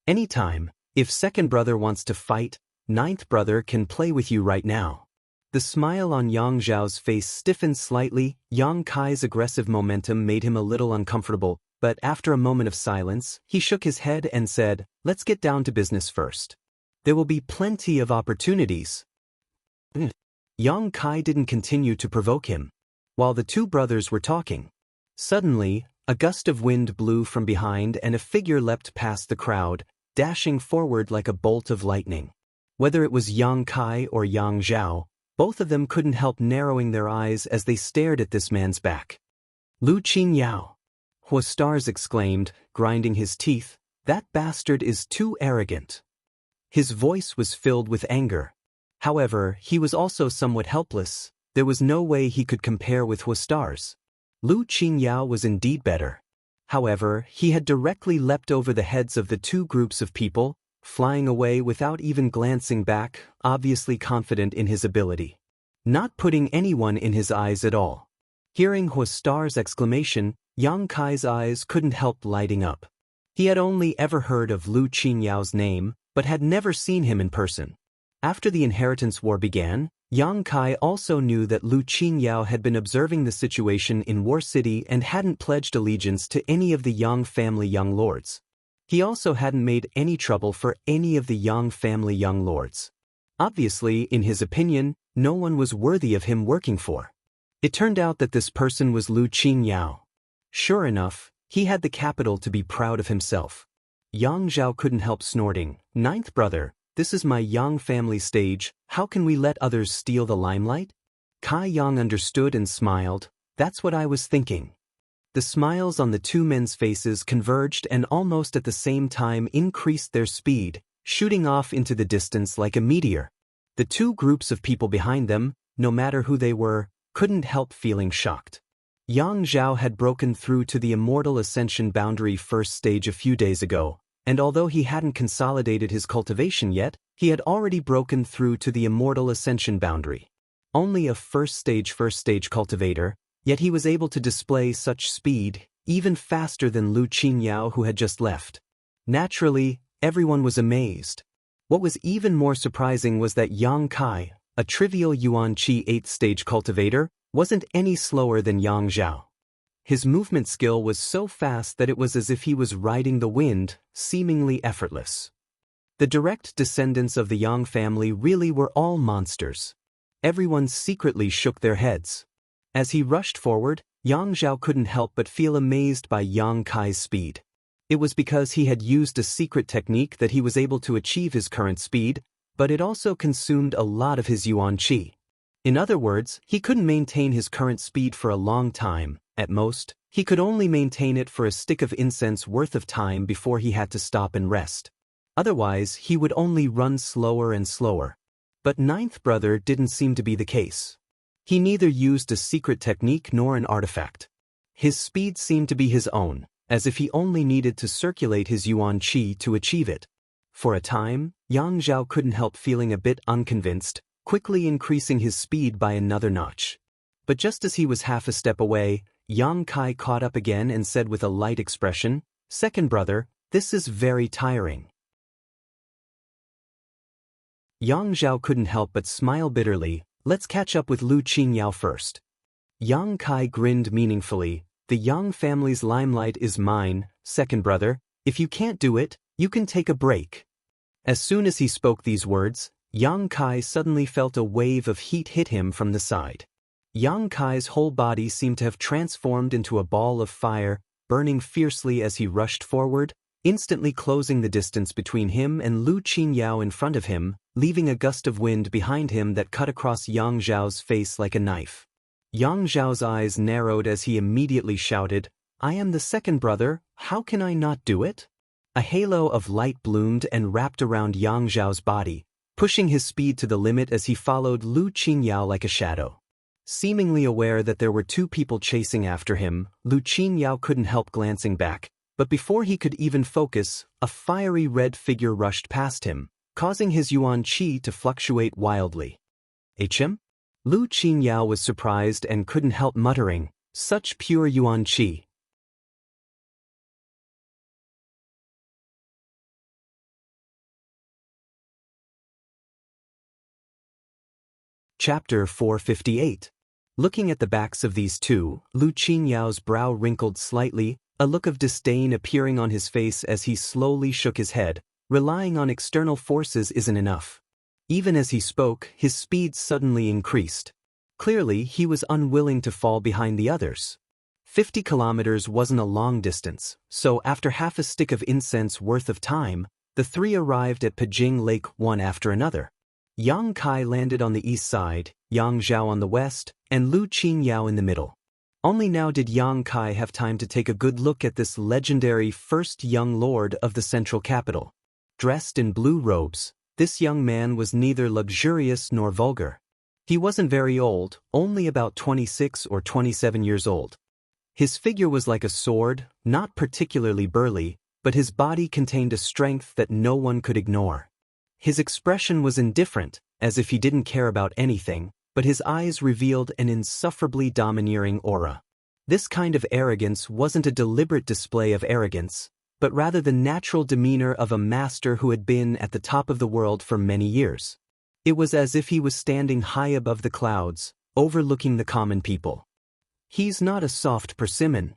Anytime, if second brother wants to fight, ninth brother can play with you right now. The smile on Yang Zhao's face stiffened slightly. Yang Kai's aggressive momentum made him a little uncomfortable, but after a moment of silence, he shook his head and said, let's get down to business first. There will be plenty of opportunities. Yang Kai didn't continue to provoke him. While the 2 brothers were talking, Suddenly, a gust of wind blew from behind and a figure leapt past the crowd, dashing forward like a bolt of lightning. Whether it was Yang Kai or Yang Zhao, both of them couldn't help narrowing their eyes as they stared at this man's back. "Lu Qingyao!" Huastars exclaimed, grinding his teeth. "That bastard is too arrogant." His voice was filled with anger. However, he was also somewhat helpless. There was no way he could compare with Huastars. Lu Qingyao was indeed better. However, he had directly leapt over the heads of the two groups of people, flying away without even glancing back, obviously confident in his ability. Not putting anyone in his eyes at all. Hearing Huastar's exclamation, Yang Kai's eyes couldn't help lighting up. He had only ever heard of Lu Qinyao's name, but had never seen him in person. After the inheritance war began, Yang Kai also knew that Lu Qinyao had been observing the situation in War City and hadn't pledged allegiance to any of the Yang family young lords. He also hadn't made any trouble for any of the Yang family young lords. Obviously, in his opinion, no one was worthy of him working for. It turned out that this person was Lu Qinyao. Sure enough, he had the capital to be proud of himself. Yang Zhao couldn't help snorting. "Ninth brother, this is my Yang family stage, how can we let others steal the limelight?" Kai Yang understood and smiled. "That's what I was thinking." The smiles on the two men's faces converged and almost at the same time increased their speed, shooting off into the distance like a meteor. The two groups of people behind them, no matter who they were, couldn't help feeling shocked. Yang Zhao had broken through to the Immortal Ascension boundary first stage a few days ago, and although he hadn't consolidated his cultivation yet, he had already broken through to the Immortal Ascension boundary. Only a first stage cultivator, yet he was able to display such speed, even faster than Lu Qinyao who had just left. Naturally, everyone was amazed. What was even more surprising was that Yang Kai, a trivial Yuan Qi 8th stage cultivator, wasn't any slower than Yang Zhao. His movement skill was so fast that it was as if he was riding the wind, seemingly effortless. The direct descendants of the Yang family really were all monsters. Everyone secretly shook their heads. As he rushed forward, Yang Zhao couldn't help but feel amazed by Yang Kai's speed. It was because he had used a secret technique that he was able to achieve his current speed, but it also consumed a lot of his Yuan Qi. In other words, he couldn't maintain his current speed for a long time. At most, he could only maintain it for a stick of incense worth of time before he had to stop and rest. Otherwise, he would only run slower and slower. But ninth brother didn't seem to be the case. He neither used a secret technique nor an artifact. His speed seemed to be his own, as if he only needed to circulate his Yuan Qi to achieve it. For a time, Yang Zhao couldn't help feeling a bit unconvinced, quickly increasing his speed by another notch. But just as he was half a step away, Yang Kai caught up again and said with a light expression, "Second brother, this is very tiring." Yang Zhao couldn't help but smile bitterly. "Let's catch up with Lu Qinyao first." Yang Kai grinned meaningfully. "The Yang family's limelight is mine, second brother. If you can't do it, you can take a break." As soon as he spoke these words, Yang Kai suddenly felt a wave of heat hit him from the side. Yang Kai's whole body seemed to have transformed into a ball of fire, burning fiercely as he rushed forward, instantly closing the distance between him and Lu Qinyao in front of him, leaving a gust of wind behind him that cut across Yang Zhao's face like a knife. Yang Zhao's eyes narrowed as he immediately shouted, "I am the second brother, how can I not do it?" A halo of light bloomed and wrapped around Yang Zhao's body, pushing his speed to the limit as he followed Lu Qinyao like a shadow. Seemingly aware that there were two people chasing after him, Lu Qinyao couldn't help glancing back, but before he could even focus, a fiery red figure rushed past him, causing his Yuan Qi to fluctuate wildly. "Him?" Lu Qinyao was surprised and couldn't help muttering, "Such pure Yuan Qi." Chapter 458. Looking at the backs of these two, Lu Qinyao's brow wrinkled slightly, a look of disdain appearing on his face as he slowly shook his head. Relying on external forces isn't enough. Even as he spoke, his speed suddenly increased. Clearly, he was unwilling to fall behind the others. 50 kilometers wasn't a long distance, so after half a stick of incense worth of time, the three arrived at Pijing Lake one after another. Yang Kai landed on the east side, Yang Zhao on the west, and Lu Qinyao in the middle. Only now did Yang Kai have time to take a good look at this legendary first young lord of the central capital. Dressed in blue robes, this young man was neither luxurious nor vulgar. He wasn't very old, only about 26 or 27 years old. His figure was like a sword, not particularly burly, but his body contained a strength that no one could ignore. His expression was indifferent, as if he didn't care about anything, but his eyes revealed an insufferably domineering aura. This kind of arrogance wasn't a deliberate display of arrogance, but rather the natural demeanor of a master who had been at the top of the world for many years. It was as if he was standing high above the clouds, overlooking the common people. He's not a soft persimmon.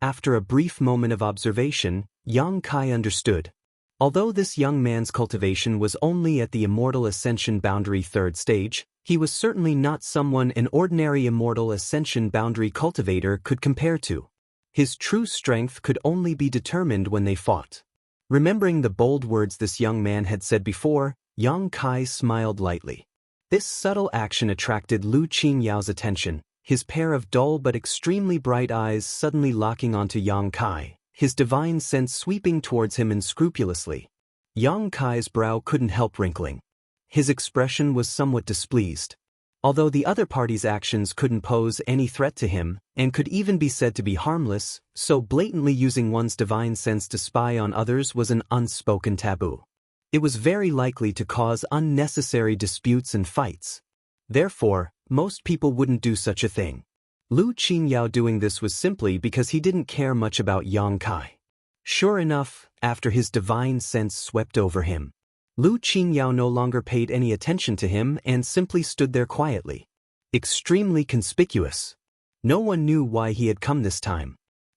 After a brief moment of observation, Yang Kai understood. Although this young man's cultivation was only at the Immortal Ascension Boundary 3rd stage, he was certainly not someone an ordinary Immortal Ascension Boundary cultivator could compare to. His true strength could only be determined when they fought. Remembering the bold words this young man had said before, Yang Kai smiled lightly. This subtle action attracted Lu Qinyao's attention, his pair of dull but extremely bright eyes suddenly locking onto Yang Kai, his divine sense sweeping towards him unscrupulously. Yang Kai's brow couldn't help wrinkling. His expression was somewhat displeased. Although the other party's actions couldn't pose any threat to him, and could even be said to be harmless, so blatantly using one's divine sense to spy on others was an unspoken taboo. It was very likely to cause unnecessary disputes and fights. Therefore, most people wouldn't do such a thing. Lu Qinyao doing this was simply because he didn't care much about Yang Kai. Sure enough, after his divine sense swept over him, Lu Qinyao no longer paid any attention to him and simply stood there quietly. Extremely conspicuous. No one knew why he had come this time.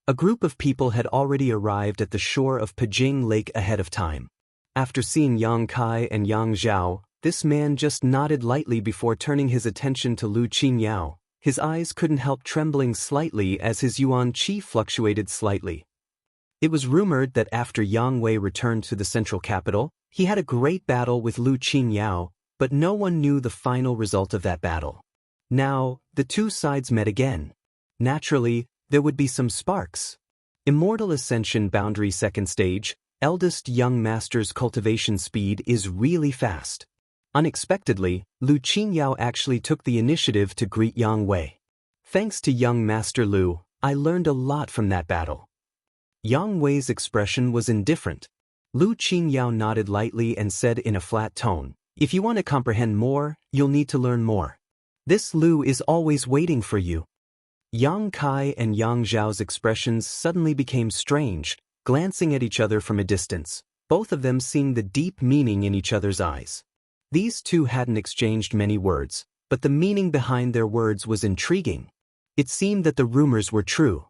A group of people had already arrived at the shore of Pijing Lake ahead of time. After seeing Yang Kai and Yang Zhao, this man just nodded lightly before turning his attention to Lu Qinyao. His eyes couldn't help trembling slightly as his yuan qi fluctuated slightly. It was rumored that after Yang Wei returned to the central capital, he had a great battle with Lu Qinyao, but no one knew the final result of that battle. Now, the two sides met again. Naturally, there would be some sparks. Immortal Ascension Boundary 2nd stage, eldest young master's cultivation speed is really fast. Unexpectedly, Lu Qinyao actually took the initiative to greet Yang Wei. Thanks to young Master Lu, I learned a lot from that battle. Yang Wei's expression was indifferent. Lu Qinyao nodded lightly and said in a flat tone, "If you want to comprehend more, you'll need to learn more. This Lu is always waiting for you." Yang Kai and Yang Zhao's expressions suddenly became strange, glancing at each other from a distance, both of them seeing the deep meaning in each other's eyes. These two hadn't exchanged many words, but the meaning behind their words was intriguing. It seemed that the rumors were true.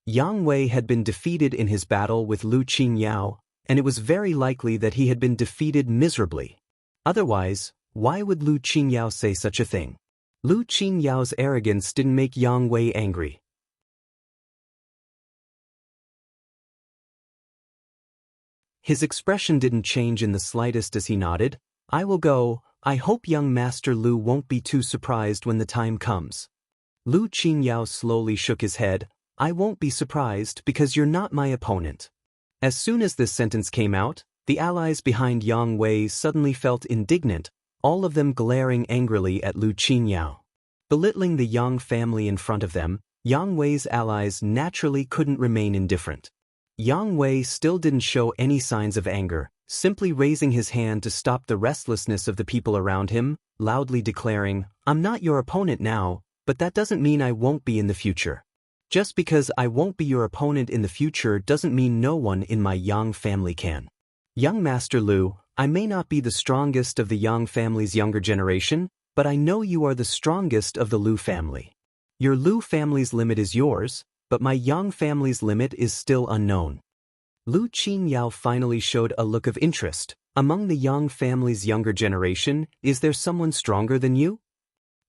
Yang Wei had been defeated in his battle with Lu Qinyao, and it was very likely that he had been defeated miserably. Otherwise, why would Lu Qinyao say such a thing? Lu Qinyao's arrogance didn't make Yang Wei angry. His expression didn't change in the slightest as he nodded. "I will go. I hope young Master Lu won't be too surprised when the time comes." Lu Qinyao slowly shook his head. "I won't be surprised because you're not my opponent." As soon as this sentence came out, the allies behind Yang Wei suddenly felt indignant, all of them glaring angrily at Lu Qinyao. Belittling the Yang family in front of them, Yang Wei's allies naturally couldn't remain indifferent. Yang Wei still didn't show any signs of anger, simply raising his hand to stop the restlessness of the people around him, loudly declaring, "I'm not your opponent now, but that doesn't mean I won't be in the future. Just because I won't be your opponent in the future doesn't mean no one in my Yang family can. Young Master Lu, I may not be the strongest of the Yang family's younger generation, but I know you are the strongest of the Lu family. Your Lu family's limit is yours, but my Yang family's limit is still unknown." Lu Qinyao finally showed a look of interest. "Among the Yang family's younger generation, is there someone stronger than you?"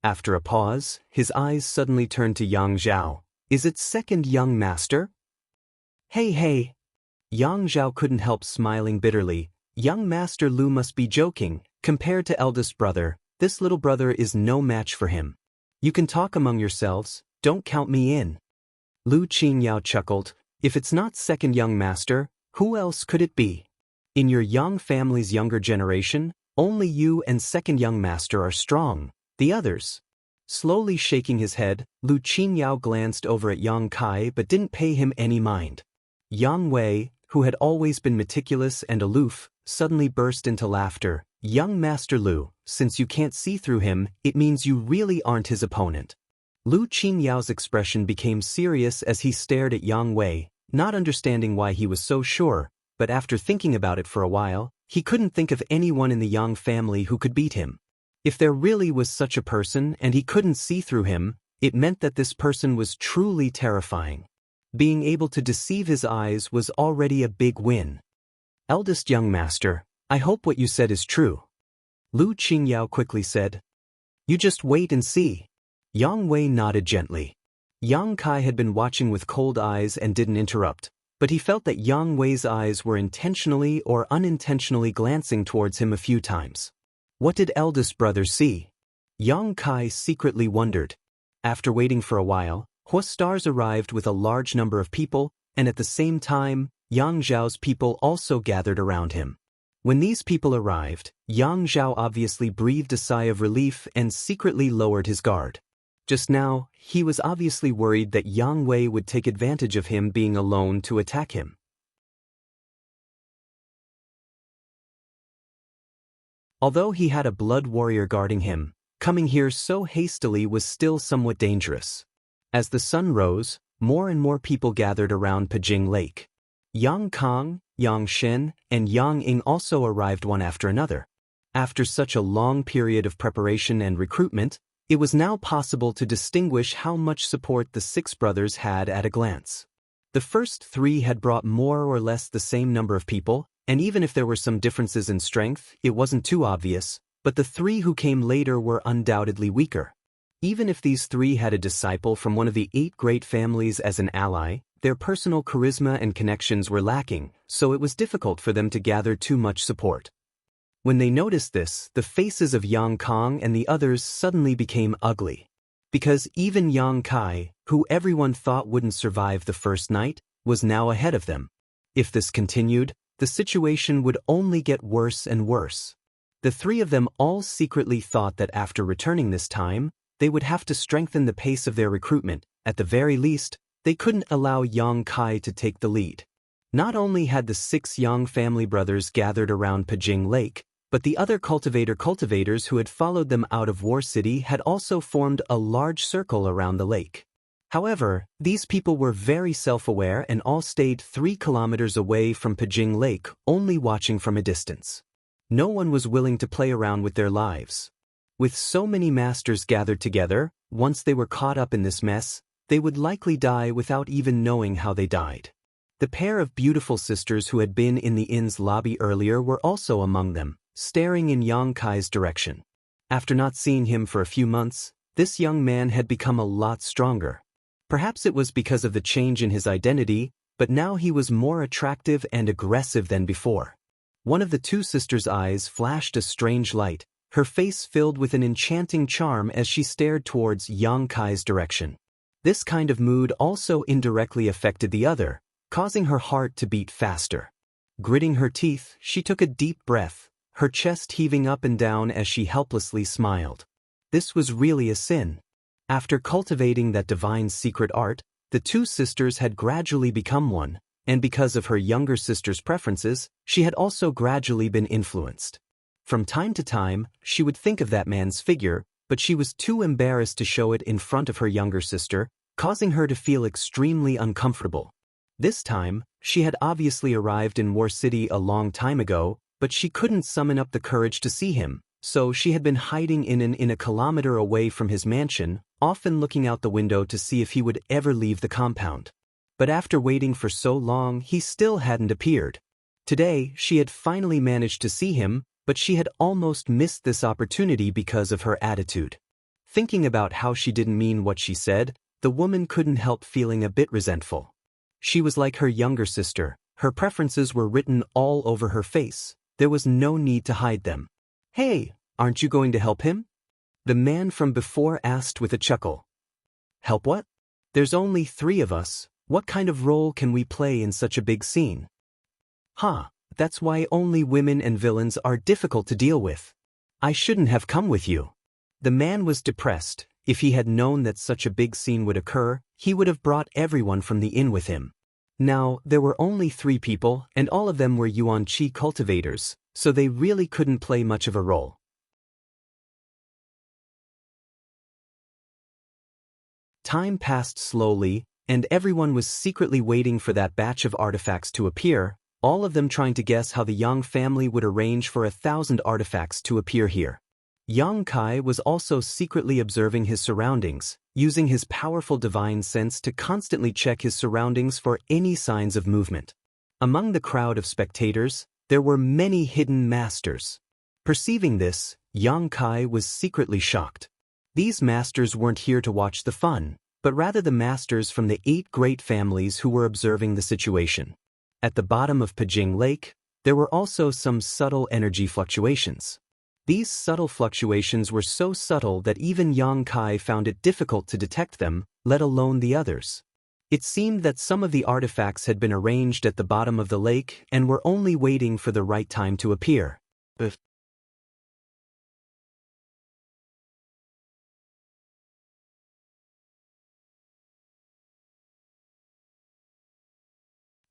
After a pause, his eyes suddenly turned to Yang Zhao. Is it second young master? Hey hey. Yang Zhao couldn't help smiling bitterly. Young Master Lu must be joking. Compared to eldest brother, this little brother is no match for him. You can talk among yourselves, don't count me in. Lu Qingyao chuckled. If it's not second young master, who else could it be? In your Yang family's younger generation, only you and second young master are strong. The others. Slowly shaking his head, Lu Qingyao glanced over at Yang Kai but didn't pay him any mind. Yang Wei, who had always been meticulous and aloof, suddenly burst into laughter. Young Master Lu, since you can't see through him, it means you really aren't his opponent. Lu Qinyao's expression became serious as he stared at Yang Wei, not understanding why he was so sure, but after thinking about it for a while, he couldn't think of anyone in the Yang family who could beat him. If there really was such a person and he couldn't see through him, it meant that this person was truly terrifying. Being able to deceive his eyes was already a big win. Eldest young master, I hope what you said is true. Lu Qingyao quickly said. You just wait and see. Yang Wei nodded gently. Yang Kai had been watching with cold eyes and didn't interrupt, but he felt that Yang Wei's eyes were intentionally or unintentionally glancing towards him a few times. What did eldest brother see? Yang Kai secretly wondered. After waiting for a while, Hua Stars arrived with a large number of people, and at the same time, Yang Zhao's people also gathered around him. When these people arrived, Yang Zhao obviously breathed a sigh of relief and secretly lowered his guard. Just now, he was obviously worried that Yang Wei would take advantage of him being alone to attack him. Although he had a blood warrior guarding him, coming here so hastily was still somewhat dangerous. As the sun rose, more and more people gathered around Pijing Lake. Yang Kang, Yang Shen, and Yang Ying also arrived one after another. After such a long period of preparation and recruitment, it was now possible to distinguish how much support the six brothers had at a glance. The first three had brought more or less the same number of people, and even if there were some differences in strength, it wasn't too obvious, but the three who came later were undoubtedly weaker. Even if these three had a disciple from one of the 8 great families as an ally, their personal charisma and connections were lacking, so it was difficult for them to gather too much support. When they noticed this, the faces of Yang Kang and the others suddenly became ugly. Because even Yang Kai, who everyone thought wouldn't survive the first night, was now ahead of them. If this continued, the situation would only get worse and worse. The three of them all secretly thought that after returning this time, they would have to strengthen the pace of their recruitment. At the very least, they couldn't allow Yang Kai to take the lead. Not only had the 6 Yang family brothers gathered around Pijing Lake, but the other cultivators who had followed them out of War City had also formed a large circle around the lake. However, these people were very self-aware and all stayed 3 kilometers away from Pijing Lake, only watching from a distance. No one was willing to play around with their lives. With so many masters gathered together, once they were caught up in this mess, they would likely die without even knowing how they died. The pair of beautiful sisters who had been in the inn's lobby earlier were also among them, staring in Yang Kai's direction. After not seeing him for a few months, this young man had become a lot stronger. Perhaps it was because of the change in his identity, but now he was more attractive and aggressive than before. One of the 2 sisters' eyes flashed a strange light, her face filled with an enchanting charm as she stared towards Yang Kai's direction. This kind of mood also indirectly affected the other, causing her heart to beat faster. Gritting her teeth, she took a deep breath, her chest heaving up and down as she helplessly smiled. This was really a sin. After cultivating that divine secret art, the 2 sisters had gradually become one, and because of her younger sister's preferences, she had also gradually been influenced. From time to time, she would think of that man's figure, but she was too embarrassed to show it in front of her younger sister, causing her to feel extremely uncomfortable. This time, she had obviously arrived in War City a long time ago, but she couldn't summon up the courage to see him, so she had been hiding in a kilometer away from his mansion, often looking out the window to see if he would ever leave the compound. But after waiting for so long, he still hadn't appeared. Today, she had finally managed to see him, but she had almost missed this opportunity because of her attitude. Thinking about how she didn't mean what she said, the woman couldn't help feeling a bit resentful. She was like her younger sister, her preferences were written all over her face, there was no need to hide them. "Hey, aren't you going to help him?" the man from before asked with a chuckle. "Help what? There's only 3 of us, what kind of role can we play in such a big scene?" "Ha, that's why only women and villains are difficult to deal with. I shouldn't have come with you." The man was depressed. If he had known that such a big scene would occur, he would have brought everyone from the inn with him. Now, there were only 3 people, and all of them were Yuan-Chi cultivators, so they really couldn't play much of a role. Time passed slowly, and everyone was secretly waiting for that batch of artifacts to appear, all of them trying to guess how the Yang family would arrange for 1,000 artifacts to appear here. Yang Kai was also secretly observing his surroundings, using his powerful divine sense to constantly check his surroundings for any signs of movement. Among the crowd of spectators, there were many hidden masters. Perceiving this, Yang Kai was secretly shocked. These masters weren't here to watch the fun, but rather the masters from the 8 great families who were observing the situation. At the bottom of Pijing Lake, there were also some subtle energy fluctuations. These subtle fluctuations were so subtle that even Yang Kai found it difficult to detect them, let alone the others. It seemed that some of the artifacts had been arranged at the bottom of the lake and were only waiting for the right time to appear.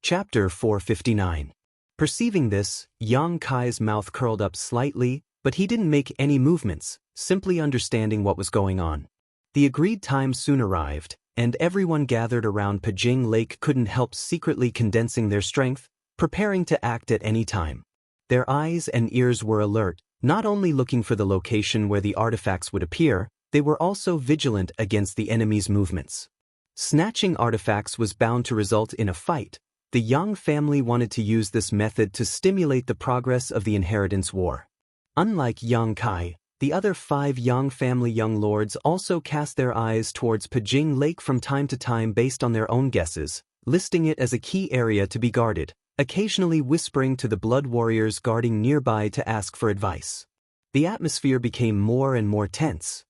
Chapter 459. Perceiving this, Yang Kai's mouth curled up slightly, but he didn't make any movements, simply understanding what was going on. The agreed time soon arrived, and everyone gathered around Pijing Lake couldn't help secretly condensing their strength, preparing to act at any time. Their eyes and ears were alert, not only looking for the location where the artifacts would appear, they were also vigilant against the enemy's movements. Snatching artifacts was bound to result in a fight. The Yang family wanted to use this method to stimulate the progress of the inheritance war. Unlike Yang Kai, the other 5 Yang family young lords also cast their eyes towards Pijing Lake from time to time based on their own guesses, listing it as a key area to be guarded, occasionally whispering to the blood warriors guarding nearby to ask for advice. The atmosphere became more and more tense.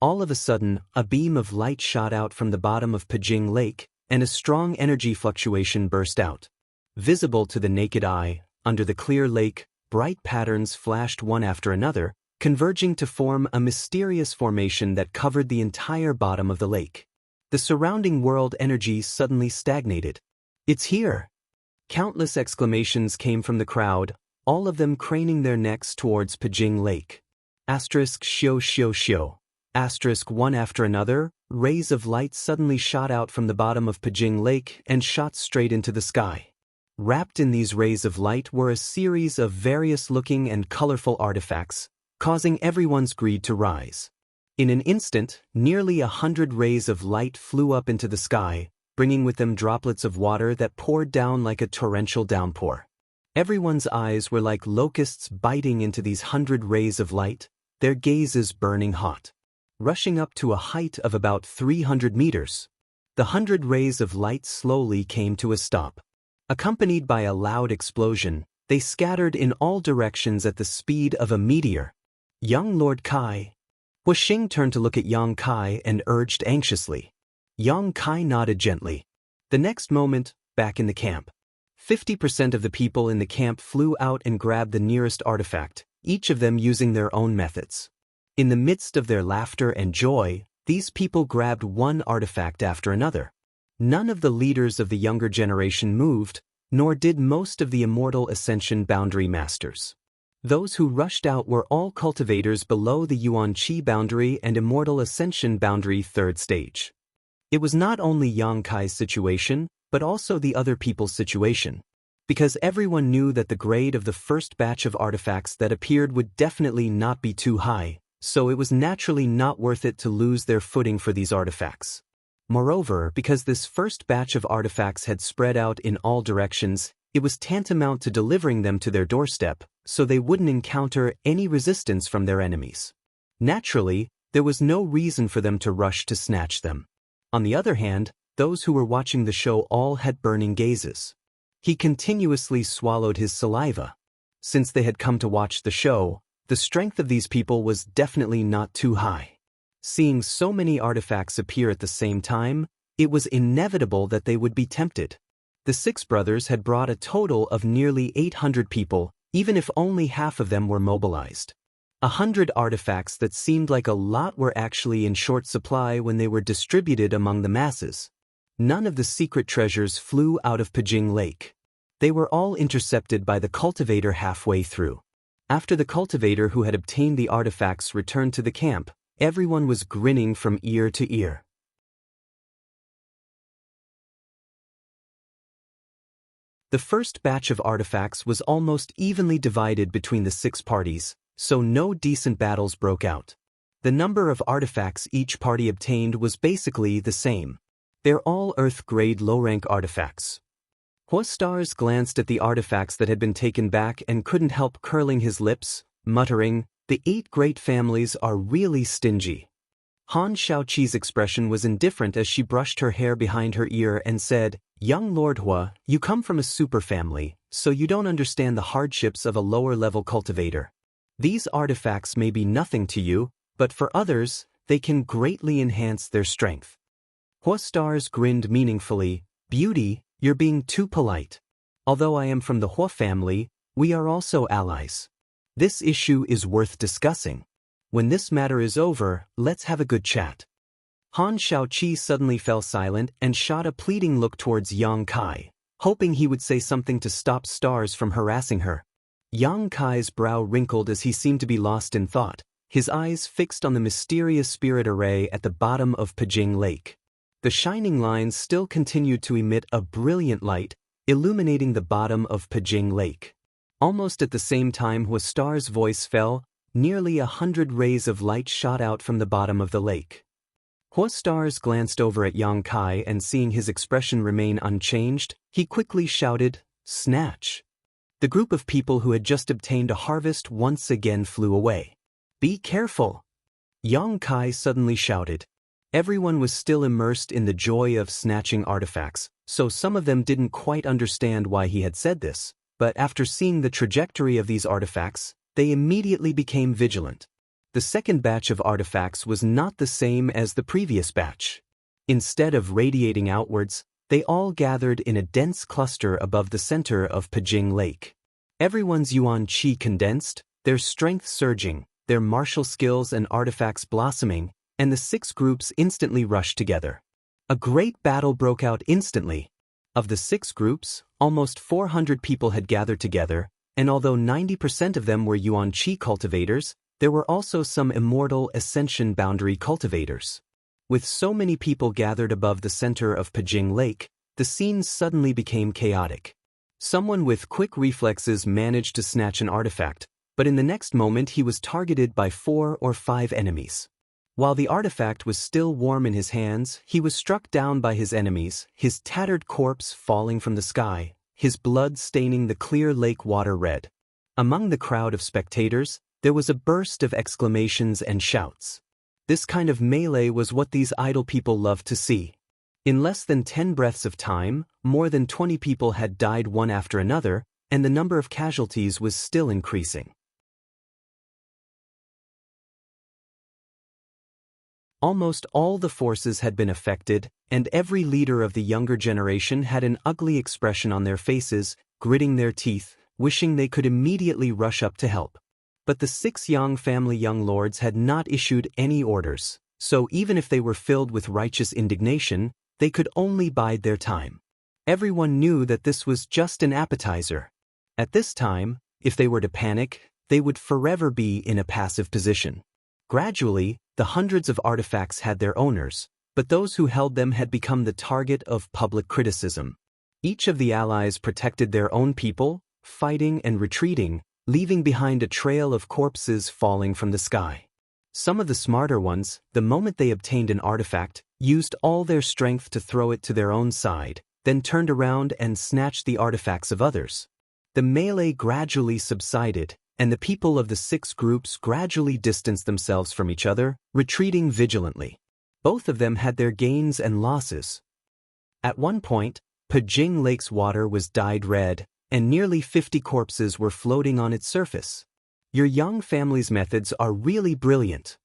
All of a sudden, a beam of light shot out from the bottom of Pijing Lake, and a strong energy fluctuation burst out. Visible to the naked eye, under the clear lake, bright patterns flashed one after another, converging to form a mysterious formation that covered the entire bottom of the lake. The surrounding world energy suddenly stagnated. "It's here!" Countless exclamations came from the crowd, all of them craning their necks towards Pijing Lake. Shio shio shio. One after another, rays of light suddenly shot out from the bottom of Pijing Lake and shot straight into the sky. Wrapped in these rays of light were a series of various-looking and colorful artifacts, causing everyone's greed to rise. In an instant, nearly 100 rays of light flew up into the sky, bringing with them droplets of water that poured down like a torrential downpour. Everyone's eyes were like locusts biting into these 100 rays of light, their gazes burning hot. Rushing up to a height of about 300 meters. The 100 rays of light slowly came to a stop. Accompanied by a loud explosion, they scattered in all directions at the speed of a meteor. "Young Lord Kai." Wuxia turned to look at Yang Kai and urged anxiously. Yang Kai nodded gently. The next moment, back in the camp. 50% of the people in the camp flew out and grabbed the nearest artifact, each of them using their own methods. In the midst of their laughter and joy, these people grabbed one artifact after another. None of the leaders of the younger generation moved, nor did most of the Immortal Ascension boundary masters. Those who rushed out were all cultivators below the Yuan-Chi boundary and Immortal Ascension boundary 3rd stage. It was not only Yang Kai's situation, but also the other people's situation. Because everyone knew that the grade of the first batch of artifacts that appeared would definitely not be too high, so it was naturally not worth it to lose their footing for these artifacts. Moreover, because this first batch of artifacts had spread out in all directions, it was tantamount to delivering them to their doorstep, so they wouldn't encounter any resistance from their enemies. Naturally, there was no reason for them to rush to snatch them. On the other hand, those who were watching the show all had burning gazes. He continuously swallowed his saliva. Since they had come to watch the show, the strength of these people was definitely not too high. Seeing so many artifacts appear at the same time, it was inevitable that they would be tempted. The six brothers had brought a total of nearly 800 people, even if only half of them were mobilized. 100 artifacts that seemed like a lot were actually in short supply when they were distributed among the masses. None of the secret treasures flew out of Pijing Lake. They were all intercepted by the cultivator halfway through. After the cultivator who had obtained the artifacts returned to the camp, everyone was grinning from ear to ear. The first batch of artifacts was almost evenly divided between the six parties, so no decent battles broke out. The number of artifacts each party obtained was basically the same. They're all Earth-grade low-rank artifacts. Stars glanced at the artifacts that had been taken back and couldn't help curling his lips, muttering, "The 8 great families are really stingy." Han Shaoqi's expression was indifferent as she brushed her hair behind her ear and said, "Young Lord Hua, you come from a super family, so you don't understand the hardships of a lower-level cultivator. These artifacts may be nothing to you, but for others, they can greatly enhance their strength." Hua Stars grinned meaningfully, "Beauty, you're being too polite. Although I am from the Hua family, we are also allies. This issue is worth discussing. When this matter is over, let's have a good chat." Han Shaoqi suddenly fell silent and shot a pleading look towards Yang Kai, hoping he would say something to stop Stars from harassing her. Yang Kai's brow wrinkled as he seemed to be lost in thought, his eyes fixed on the mysterious spirit array at the bottom of Pijing Lake. The shining lines still continued to emit a brilliant light, illuminating the bottom of Pijing Lake. Almost at the same time Hua Star's voice fell, nearly 100 rays of light shot out from the bottom of the lake. Hua Stars glanced over at Yang Kai and seeing his expression remain unchanged, he quickly shouted, "Snatch!" The group of people who had just obtained a harvest once again flew away. "Be careful!" Yang Kai suddenly shouted. Everyone was still immersed in the joy of snatching artifacts, so some of them didn't quite understand why he had said this, but after seeing the trajectory of these artifacts, they immediately became vigilant. The second batch of artifacts was not the same as the previous batch. Instead of radiating outwards, they all gathered in a dense cluster above the center of Pijing Lake. Everyone's yuan qi condensed, their strength surging, their martial skills and artifacts blossoming, and the 6 groups instantly rushed together. A great battle broke out instantly. Of the 6 groups, almost 400 people had gathered together, and although 90% of them were yuan qi cultivators, there were also some immortal ascension boundary cultivators. With so many people gathered above the center of Pijing Lake, the scene suddenly became chaotic. Someone with quick reflexes managed to snatch an artifact, but in the next moment he was targeted by 4 or 5 enemies. While the artifact was still warm in his hands, he was struck down by his enemies, his tattered corpse falling from the sky, his blood staining the clear lake water red. Among the crowd of spectators, there was a burst of exclamations and shouts. This kind of melee was what these idle people loved to see. In less than 10 breaths of time, more than 20 people had died one after another, and the number of casualties was still increasing. Almost all the forces had been affected, and every leader of the younger generation had an ugly expression on their faces, gritting their teeth, wishing they could immediately rush up to help. But the 6 Yang family young lords had not issued any orders, so even if they were filled with righteous indignation, they could only bide their time. Everyone knew that this was just an appetizer. At this time, if they were to panic, they would forever be in a passive position. Gradually, the hundreds of artifacts had their owners, but those who held them had become the target of public criticism. Each of the allies protected their own people, fighting and retreating, leaving behind a trail of corpses falling from the sky. Some of the smarter ones, the moment they obtained an artifact, used all their strength to throw it to their own side, then turned around and snatched the artifacts of others. The melee gradually subsided, and the people of the 6 groups gradually distanced themselves from each other, retreating vigilantly. Both of them had their gains and losses. At one point, Pajing Lake's water was dyed red, and nearly 50 corpses were floating on its surface. Your Yang family's methods are really brilliant.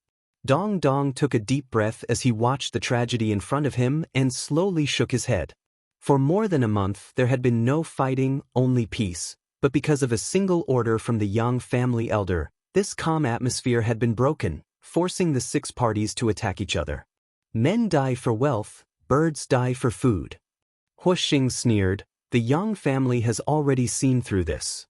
Dong Dong took a deep breath as he watched the tragedy in front of him and slowly shook his head. For more than a month there had been no fighting, only peace, but because of a single order from the Yang family elder, this calm atmosphere had been broken, forcing the 6 parties to attack each other. Men die for wealth, birds die for food. Huoxing sneered, the Yang family has already seen through this.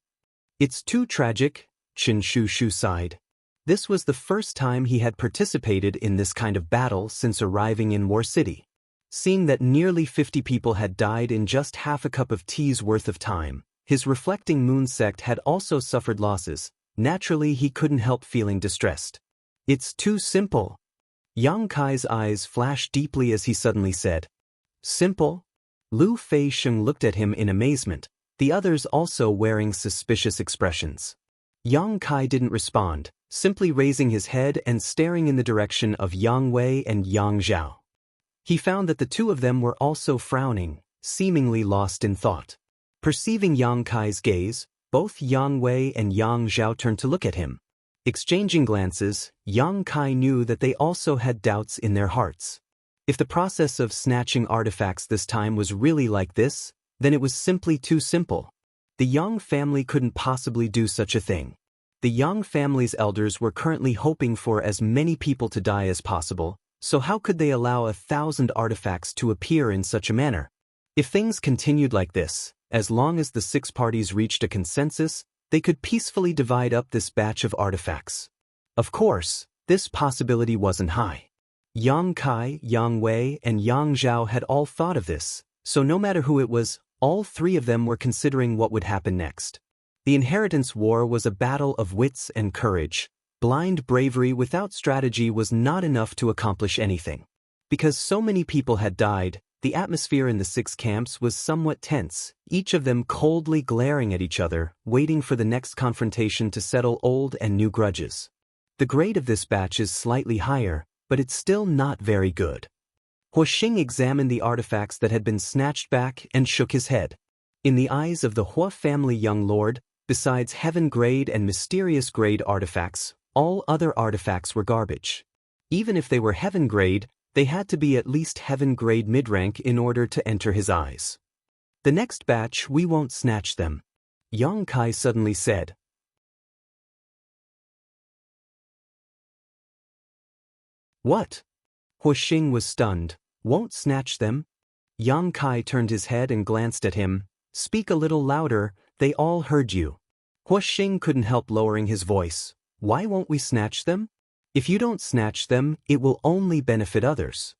It's too tragic, Qin Shu sighed. This was the first time he had participated in this kind of battle since arriving in War City. Seeing that nearly 50 people had died in just half a cup of tea's worth of time, his reflecting moon sect had also suffered losses. Naturally, he couldn't help feeling distressed. It's too simple. Yang Kai's eyes flashed deeply as he suddenly said, "Simple?" Lu Fei-sheng looked at him in amazement, the others also wearing suspicious expressions. Yang Kai didn't respond, simply raising his head and staring in the direction of Yang Wei and Yang Zhao. He found that the two of them were also frowning, seemingly lost in thought. Perceiving Yang Kai's gaze, both Yang Wei and Yang Zhao turned to look at him. Exchanging glances, Yang Kai knew that they also had doubts in their hearts. If the process of snatching artifacts this time was really like this, then it was simply too simple. The Yang family couldn't possibly do such a thing. The Yang family's elders were currently hoping for as many people to die as possible, so how could they allow 1,000 artifacts to appear in such a manner? If things continued like this, as long as the 6 parties reached a consensus, they could peacefully divide up this batch of artifacts. Of course, this possibility wasn't high. Yang Kai, Yang Wei, and Yang Zhao had all thought of this, so no matter who it was, all 3 of them were considering what would happen next. The inheritance war was a battle of wits and courage. Blind bravery without strategy was not enough to accomplish anything. Because so many people had died, the atmosphere in the 6 camps was somewhat tense, each of them coldly glaring at each other, waiting for the next confrontation to settle old and new grudges. The grade of this batch is slightly higher, but it's still not very good. Huoxing examined the artifacts that had been snatched back and shook his head. In the eyes of the Hua family young lord, besides heaven grade and mysterious grade artifacts, all other artifacts were garbage. Even if they were heaven grade, they had to be at least heaven grade mid-rank in order to enter his eyes. The next batch we won't snatch them, Yang Kai suddenly said. What? Huoxing was stunned. Won't snatch them? Yang Kai turned his head and glanced at him. Speak a little louder, they all heard you. Huoxing couldn't help lowering his voice. Why won't we snatch them? If you don't snatch them, it will only benefit others.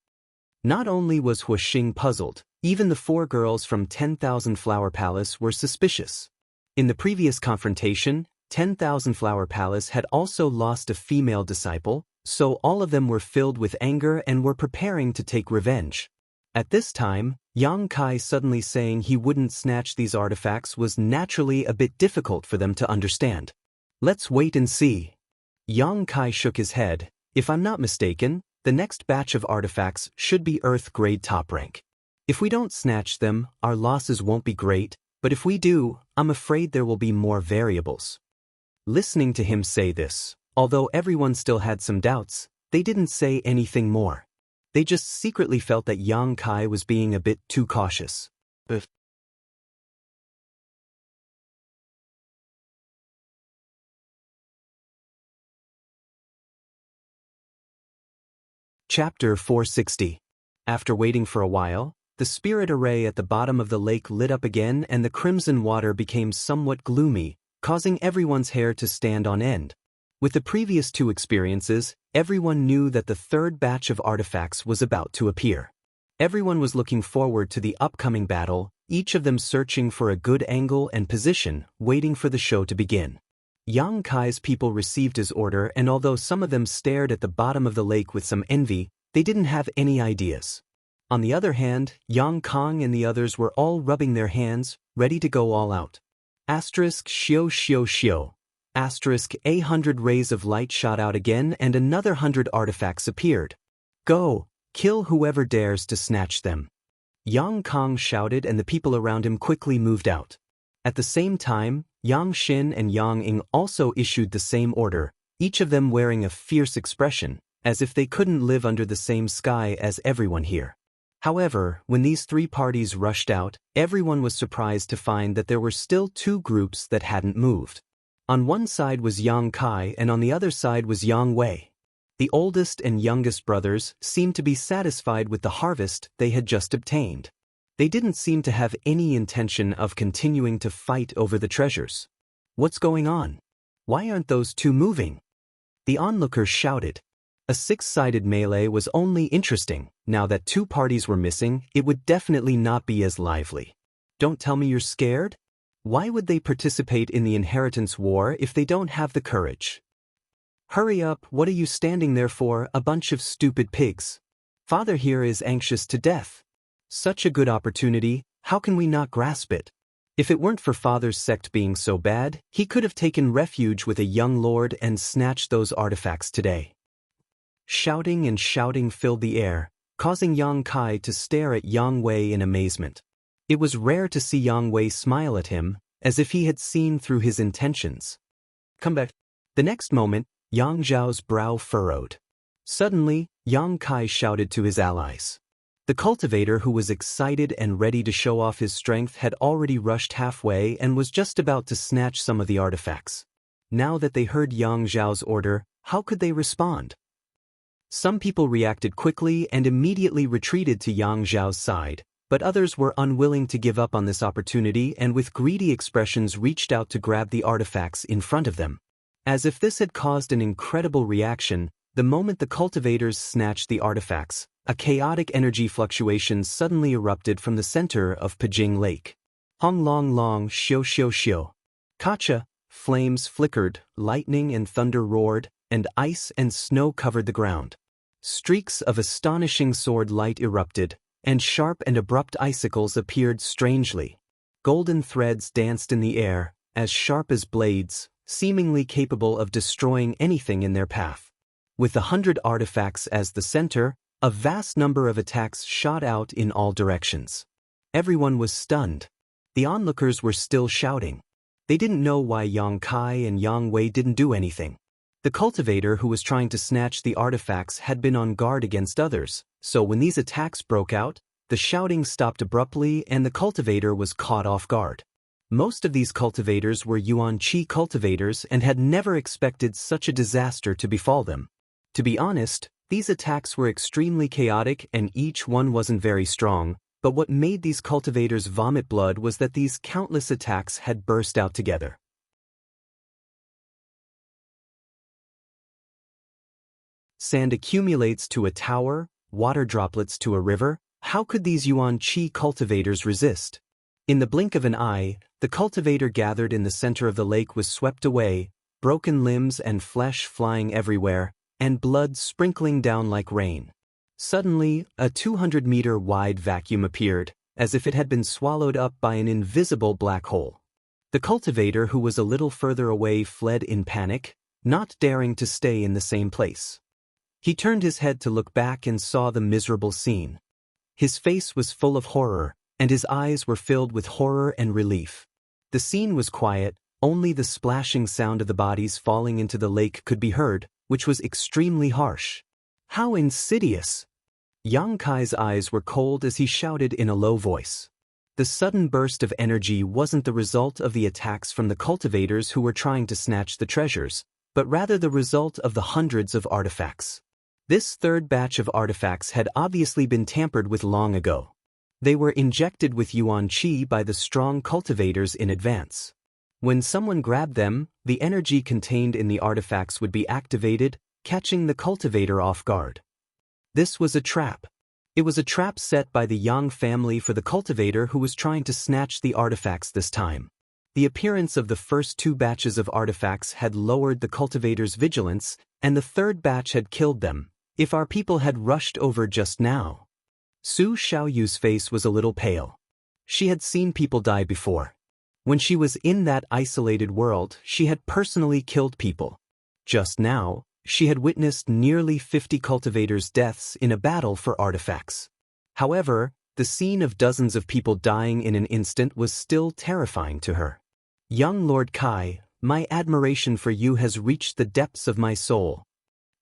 Not only was Huoxing puzzled, even the 4 girls from 10,000 Flower Palace were suspicious. In the previous confrontation, 10,000 Flower Palace had also lost a female disciple, so all of them were filled with anger and were preparing to take revenge. At this time, Yang Kai suddenly saying he wouldn't snatch these artifacts was naturally a bit difficult for them to understand. Let's wait and see. Yang Kai shook his head. If I'm not mistaken, the next batch of artifacts should be Earth grade top rank. If we don't snatch them, our losses won't be great, but if we do, I'm afraid there will be more variables. Listening to him say this, although everyone still had some doubts, they didn't say anything more. They just secretly felt that Yang Kai was being a bit too cautious. Chapter 460. After waiting for a while, the spirit array at the bottom of the lake lit up again and the crimson water became somewhat gloomy, causing everyone's hair to stand on end. With the previous 2 experiences, everyone knew that the 3rd batch of artifacts was about to appear. Everyone was looking forward to the upcoming battle, each of them searching for a good angle and position, waiting for the show to begin. Yang Kai's people received his order, and although some of them stared at the bottom of the lake with some envy, they didn't have any ideas. On the other hand, Yang Kong and the others were all rubbing their hands, ready to go all out. Asterisk shio shio shio. Asterisk 100 rays of light shot out again and another 100 artifacts appeared. Go, Kill whoever dares to snatch them. Yang Kong shouted and the people around him quickly moved out. At the same time, Yang Xin and Yang Ying also issued the same order, each of them wearing a fierce expression, as if they couldn't live under the same sky as everyone here. However, when these three parties rushed out, everyone was surprised to find that there were still two groups that hadn't moved. On one side was Yang Kai and on the other side was Yang Wei. The oldest and youngest brothers seemed to be satisfied with the harvest they had just obtained. They didn't seem to have any intention of continuing to fight over the treasures. What's going on? Why aren't those two moving? The onlookers shouted. A six-sided melee was only interesting. Now that two parties were missing, it would definitely not be as lively. Don't tell me you're scared? Why would they participate in the inheritance war if they don't have the courage? Hurry up, what are you standing there for, a bunch of stupid pigs? Father here is anxious to death. Such a good opportunity, how can we not grasp it? If it weren't for Father's sect being so bad, he could have taken refuge with a young lord and snatched those artifacts today. Shouting and shouting filled the air, causing Yang Kai to stare at Yang Wei in amazement. It was rare to see Yang Wei smile at him, as if he had seen through his intentions. Come back. The next moment, Yang Zhao's brow furrowed. Suddenly, Yang Kai shouted to his allies. The cultivator, who was excited and ready to show off his strength, had already rushed halfway and was just about to snatch some of the artifacts. Now that they heard Yang Zhao's order, how could they respond? Some people reacted quickly and immediately retreated to Yang Zhao's side, but others were unwilling to give up on this opportunity and with greedy expressions reached out to grab the artifacts in front of them. As if this had caused an incredible reaction, the moment the cultivators snatched the artifacts, a chaotic energy fluctuation suddenly erupted from the center of Pijing Lake. Hong long long xiu xiu xiu. Kacha, flames flickered, lightning and thunder roared, and ice and snow covered the ground. Streaks of astonishing sword light erupted, and sharp and abrupt icicles appeared strangely. Golden threads danced in the air, as sharp as blades, seemingly capable of destroying anything in their path. With 100 artifacts as the center, a vast number of attacks shot out in all directions. Everyone was stunned. The onlookers were still shouting. They didn't know why Yang Kai and Yang Wei didn't do anything. The cultivator who was trying to snatch the artifacts had been on guard against others, so when these attacks broke out, the shouting stopped abruptly and the cultivator was caught off guard. Most of these cultivators were Yuan Qi cultivators and had never expected such a disaster to befall them. To be honest, these attacks were extremely chaotic and each one wasn't very strong, but what made these cultivators vomit blood was that these countless attacks had burst out together. Sand accumulates to a tower, water droplets to a river. How could these Yuan Qi cultivators resist? In the blink of an eye, the cultivator gathered in the center of the lake was swept away, broken limbs and flesh flying everywhere, and blood sprinkling down like rain. Suddenly, a 200-meter wide vacuum appeared, as if it had been swallowed up by an invisible black hole. The cultivator, who was a little further away, fled in panic, not daring to stay in the same place. He turned his head to look back and saw the miserable scene. His face was full of horror, and his eyes were filled with horror and relief. The scene was quiet, only the splashing sound of the bodies falling into the lake could be heard, which was extremely harsh. How insidious! Yang Kai's eyes were cold as he shouted in a low voice. The sudden burst of energy wasn't the result of the attacks from the cultivators who were trying to snatch the treasures, but rather the result of the hundreds of artifacts. This third batch of artifacts had obviously been tampered with long ago. They were injected with Yuan Qi by the strong cultivators in advance. When someone grabbed them, the energy contained in the artifacts would be activated, catching the cultivator off guard. This was a trap. It was a trap set by the Yang family for the cultivator who was trying to snatch the artifacts this time. The appearance of the first two batches of artifacts had lowered the cultivator's vigilance, and the third batch had killed them. If our people had rushed over just now. Su Xiaoyu's face was a little pale. She had seen people die before. When she was in that isolated world, she had personally killed people. Just now, She had witnessed nearly 50 cultivators' deaths in a battle for artifacts. However, the scene of dozens of people dying in an instant was still terrifying to her. Young Lord Kai, my admiration for you has reached the depths of my soul.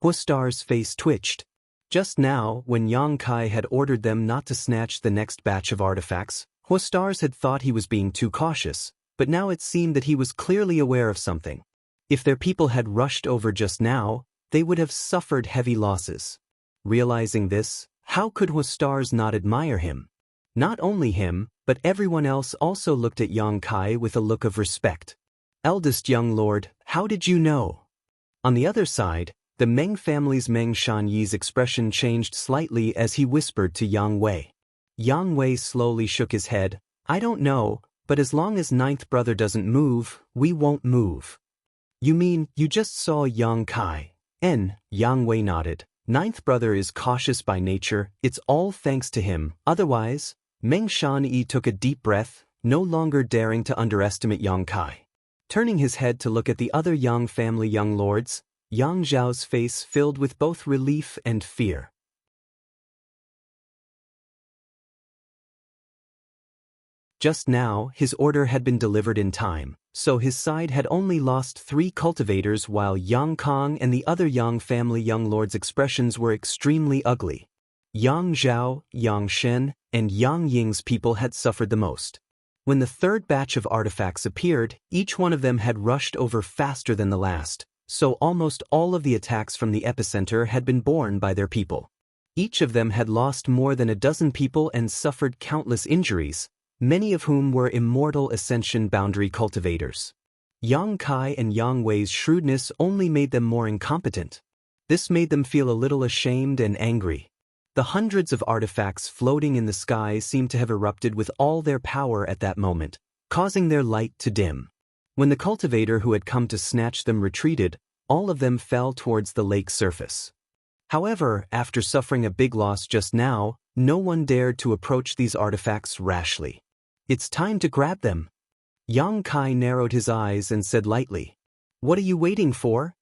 Huastar's face twitched. Just now, when Yang Kai had ordered them not to snatch the next batch of artifacts, Huastars had thought he was being too cautious, but now it seemed that he was clearly aware of something. If their people had rushed over just now, they would have suffered heavy losses. Realizing this, how could Huastars not admire him? Not only him, but everyone else also looked at Yang Kai with a look of respect. Eldest young lord, how did you know? On the other side, the Meng family's Meng Shanyi's expression changed slightly as he whispered to Yang Wei. Yang Wei slowly shook his head. I don't know, but as long as ninth brother doesn't move, we won't move. You mean, you just saw Yang Kai? Yang Wei nodded. Ninth brother is cautious by nature, it's all thanks to him, otherwise. Meng Shanyi took a deep breath, no longer daring to underestimate Yang Kai. Turning his head to look at the other Yang family young lords, Yang Zhao's face filled with both relief and fear. Just now, his order had been delivered in time, so his side had only lost 3 cultivators while Yang Kong and the other Yang family young lords' expressions were extremely ugly. Yang Zhao, Yang Shen, and Yang Ying's people had suffered the most. When the third batch of artifacts appeared, each one of them had rushed over faster than the last, so almost all of the attacks from the epicenter had been borne by their people. Each of them had lost more than a dozen people and suffered countless injuries, many of whom were Immortal Ascension boundary cultivators. Yang Kai and Yang Wei's shrewdness only made them more incompetent. This made them feel a little ashamed and angry. The hundreds of artifacts floating in the sky seemed to have erupted with all their power at that moment, causing their light to dim. When the cultivator who had come to snatch them retreated, all of them fell towards the lake's surface. However, after suffering a big loss just now, no one dared to approach these artifacts rashly. It's time to grab them. Yang Kai narrowed his eyes and said lightly, What are you waiting for?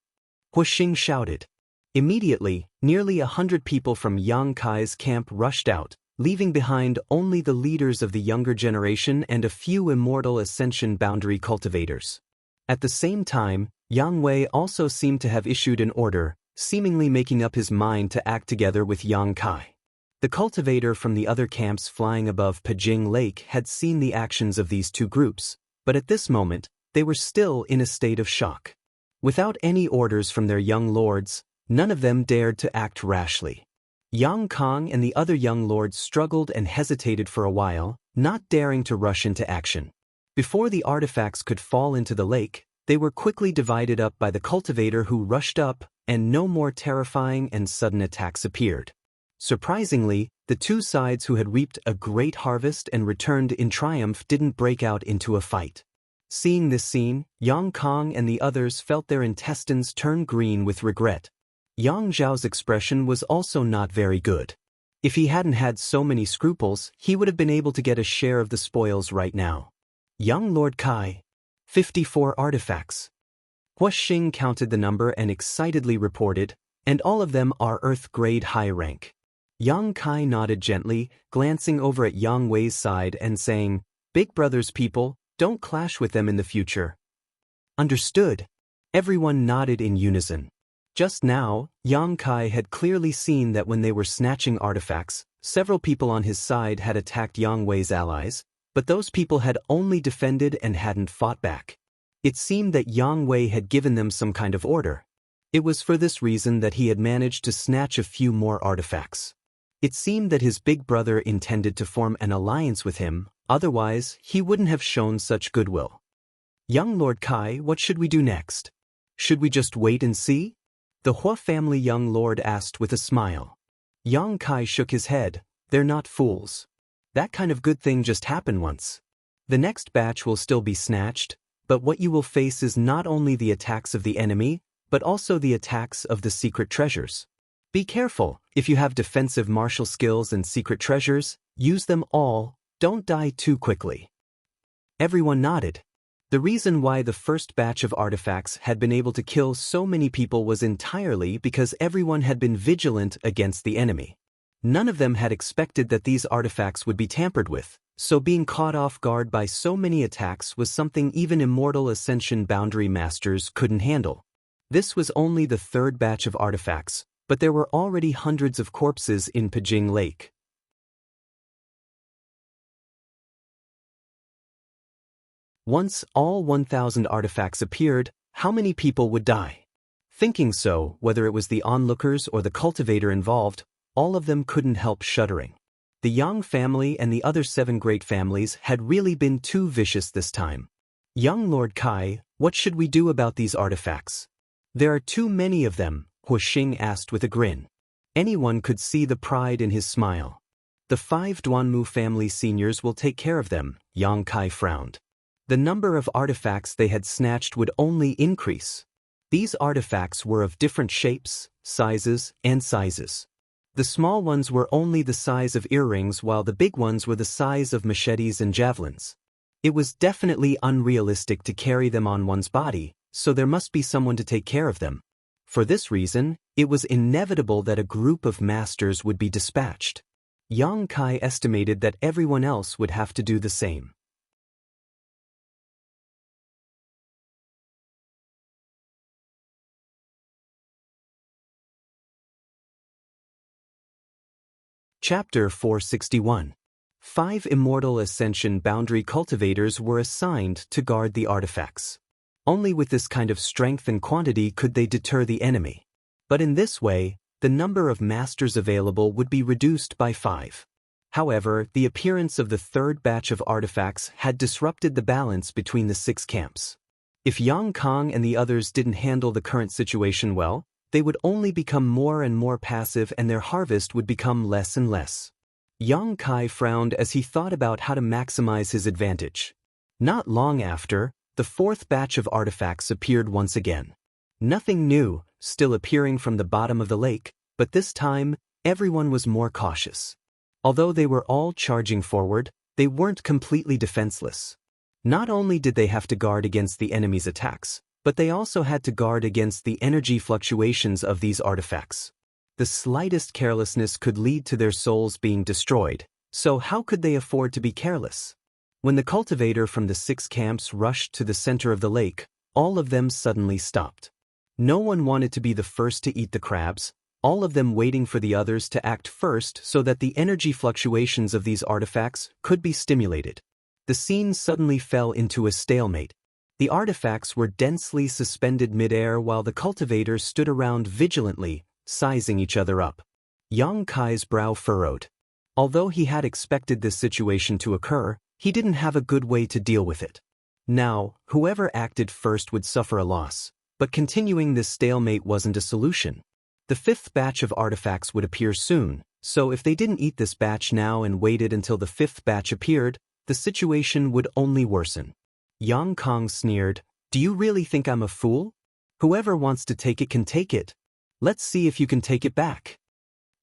Huixing shouted. Immediately, nearly 100 people from Yang Kai's camp rushed out, leaving behind only the leaders of the younger generation and a few Immortal Ascension boundary cultivators. At the same time, Yang Wei also seemed to have issued an order, seemingly making up his mind to act together with Yang Kai. The cultivator from the other camps flying above Pijing Lake had seen the actions of these two groups, but at this moment, they were still in a state of shock. Without any orders from their young lords, none of them dared to act rashly. Yang Kong and the other young lords struggled and hesitated for a while, not daring to rush into action. Before the artifacts could fall into the lake, they were quickly divided up by the cultivator who rushed up, and no more terrifying and sudden attacks appeared. Surprisingly, the two sides who had reaped a great harvest and returned in triumph didn't break out into a fight. Seeing this scene, Yang Kong and the others felt their intestines turn green with regret. Yang Zhao's expression was also not very good. If he hadn't had so many scruples, he would have been able to get a share of the spoils right now. Young Lord Kai. 54 artifacts. Huixing counted the number and excitedly reported, and all of them are Earth-grade high rank. Yang Kai nodded gently, glancing over at Yang Wei's side and saying, Big brother's people, don't clash with them in the future. Understood. Everyone nodded in unison. Just now, Yang Kai had clearly seen that when they were snatching artifacts, several people on his side had attacked Yang Wei's allies, but those people had only defended and hadn't fought back. It seemed that Yang Wei had given them some kind of order. It was for this reason that he had managed to snatch a few more artifacts. It seemed that his big brother intended to form an alliance with him, otherwise he wouldn't have shown such goodwill. Young Lord Kai, what should we do next? Should we just wait and see? The Hua family young lord asked with a smile. Yang Kai shook his head. They're not fools. That kind of good thing just happened once. The next batch will still be snatched, but what you will face is not only the attacks of the enemy, but also the attacks of the secret treasures. Be careful, if you have defensive martial skills and secret treasures, use them all, don't die too quickly. Everyone nodded. The reason why the first batch of artifacts had been able to kill so many people was entirely because everyone had been vigilant against the enemy. None of them had expected that these artifacts would be tampered with, so being caught off guard by so many attacks was something even Immortal Ascension Boundary Masters couldn't handle. This was only the third batch of artifacts, but there were already hundreds of corpses in Pijing Lake. Once all 1,000 artifacts appeared, how many people would die? Thinking so, whether it was the onlookers or the cultivator involved, all of them couldn't help shuddering. The Yang family and the other 7 great families had really been too vicious this time. Young Lord Kai, what should we do about these artifacts? There are too many of them, Hu Xing asked with a grin. Anyone could see the pride in his smile. The 5 Duanmu family seniors will take care of them, Yang Kai frowned. The number of artifacts they had snatched would only increase. These artifacts were of different shapes, sizes, and sizes. The small ones were only the size of earrings while the big ones were the size of machetes and javelins. It was definitely unrealistic to carry them on one's body, so there must be someone to take care of them. For this reason, it was inevitable that a group of masters would be dispatched. Yang Kai estimated that everyone else would have to do the same. Chapter 461. 5 Immortal Ascension Boundary Cultivators were assigned to guard the artifacts. Only with this kind of strength and quantity could they deter the enemy. But in this way, the number of masters available would be reduced by 5. However, the appearance of the third batch of artifacts had disrupted the balance between the 6 camps. If Yang Kong and the others didn't handle the current situation well, they would only become more and more passive and their harvest would become less and less. Yang Kai frowned as he thought about how to maximize his advantage. Not long after, the 4th batch of artifacts appeared once again. Nothing new, still appearing from the bottom of the lake, but this time, everyone was more cautious. Although they were all charging forward, they weren't completely defenseless. Not only did they have to guard against the enemy's attacks, but they also had to guard against the energy fluctuations of these artifacts. The slightest carelessness could lead to their souls being destroyed, so how could they afford to be careless? When the cultivator from the 6 camps rushed to the center of the lake, all of them suddenly stopped. No one wanted to be the first to eat the crabs, all of them waiting for the others to act first so that the energy fluctuations of these artifacts could be stimulated. The scene suddenly fell into a stalemate. The artifacts were densely suspended midair while the cultivators stood around vigilantly, sizing each other up. Yang Kai's brow furrowed. Although he had expected this situation to occur, he didn't have a good way to deal with it. Now, whoever acted first would suffer a loss, but continuing this stalemate wasn't a solution. The 5th batch of artifacts would appear soon, so if they didn't eat this batch now and waited until the 5th batch appeared, the situation would only worsen. Yang Kong sneered, "Do you really think I'm a fool? Whoever wants to take it can take it. Let's see if you can take it back."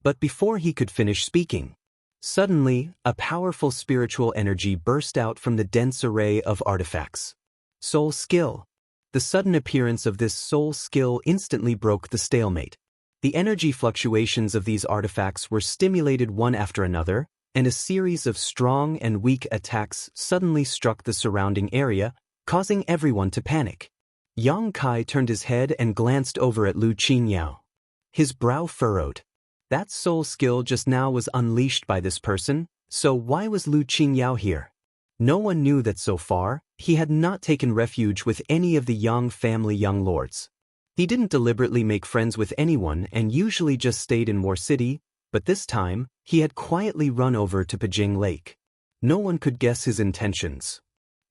But before he could finish speaking, suddenly, a powerful spiritual energy burst out from the dense array of artifacts. Soul skill. The sudden appearance of this soul skill instantly broke the stalemate. The energy fluctuations of these artifacts were stimulated one after another, and a series of strong and weak attacks suddenly struck the surrounding area, causing everyone to panic. Yang Kai turned his head and glanced over at Lu Qingyao. His brow furrowed. That soul skill just now was unleashed by this person, so why was Lu Qingyao here? No one knew that so far, he had not taken refuge with any of the Yang family young lords. He didn't deliberately make friends with anyone and usually just stayed in War City, but this time, he had quietly run over to Pijing Lake. No one could guess his intentions.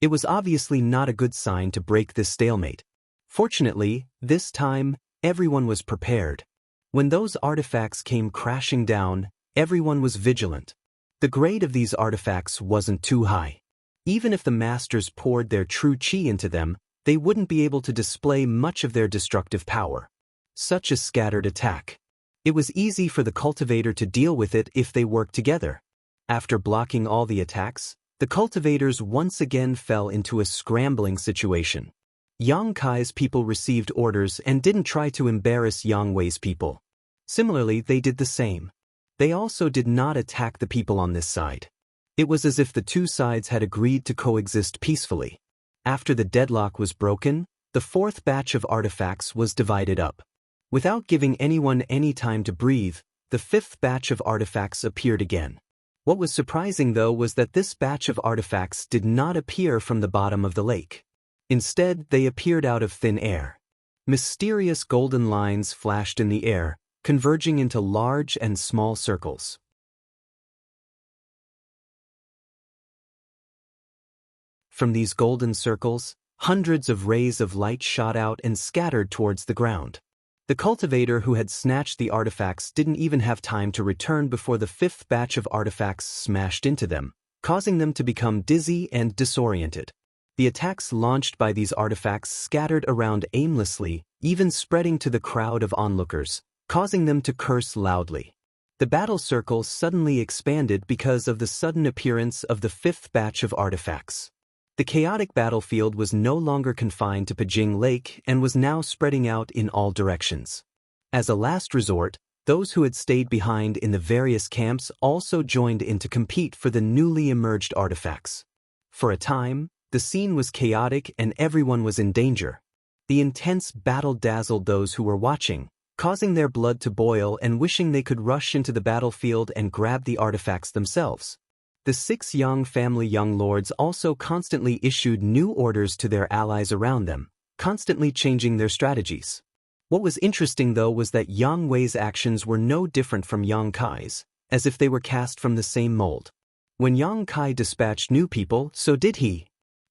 It was obviously not a good sign to break this stalemate. Fortunately, this time, everyone was prepared. When those artifacts came crashing down, everyone was vigilant. The grade of these artifacts wasn't too high. Even if the masters poured their true qi into them, they wouldn't be able to display much of their destructive power. Such a scattered attack. It was easy for the cultivator to deal with it if they worked together. After blocking all the attacks, The cultivators once again fell into a scrambling situation. Yang Kai's people received orders and didn't try to embarrass Yang Wei's people. Similarly, they did the same. They also did not attack the people on this side. It was as if the two sides had agreed to coexist peacefully. After the deadlock was broken, the fourth batch of artifacts was divided up. Without giving anyone any time to breathe, the fifth batch of artifacts appeared again. What was surprising though was that this batch of artifacts did not appear from the bottom of the lake. Instead, they appeared out of thin air. Mysterious golden lines flashed in the air, converging into large and small circles. From these golden circles, hundreds of rays of light shot out and scattered towards the ground. The cultivator who had snatched the artifacts didn't even have time to return before the fifth batch of artifacts smashed into them, causing them to become dizzy and disoriented. The attacks launched by these artifacts scattered around aimlessly, even spreading to the crowd of onlookers, causing them to curse loudly. The battle circle suddenly expanded because of the sudden appearance of the fifth batch of artifacts. The chaotic battlefield was no longer confined to Pijing Lake and was now spreading out in all directions. As a last resort, those who had stayed behind in the various camps also joined in to compete for the newly emerged artifacts. For a time, the scene was chaotic and everyone was in danger. The intense battle dazzled those who were watching, causing their blood to boil and wishing they could rush into the battlefield and grab the artifacts themselves. The 6 Yang family young lords also constantly issued new orders to their allies around them, constantly changing their strategies. What was interesting though was that Yang Wei's actions were no different from Yang Kai's, as if they were cast from the same mold. When Yang Kai dispatched new people, so did he.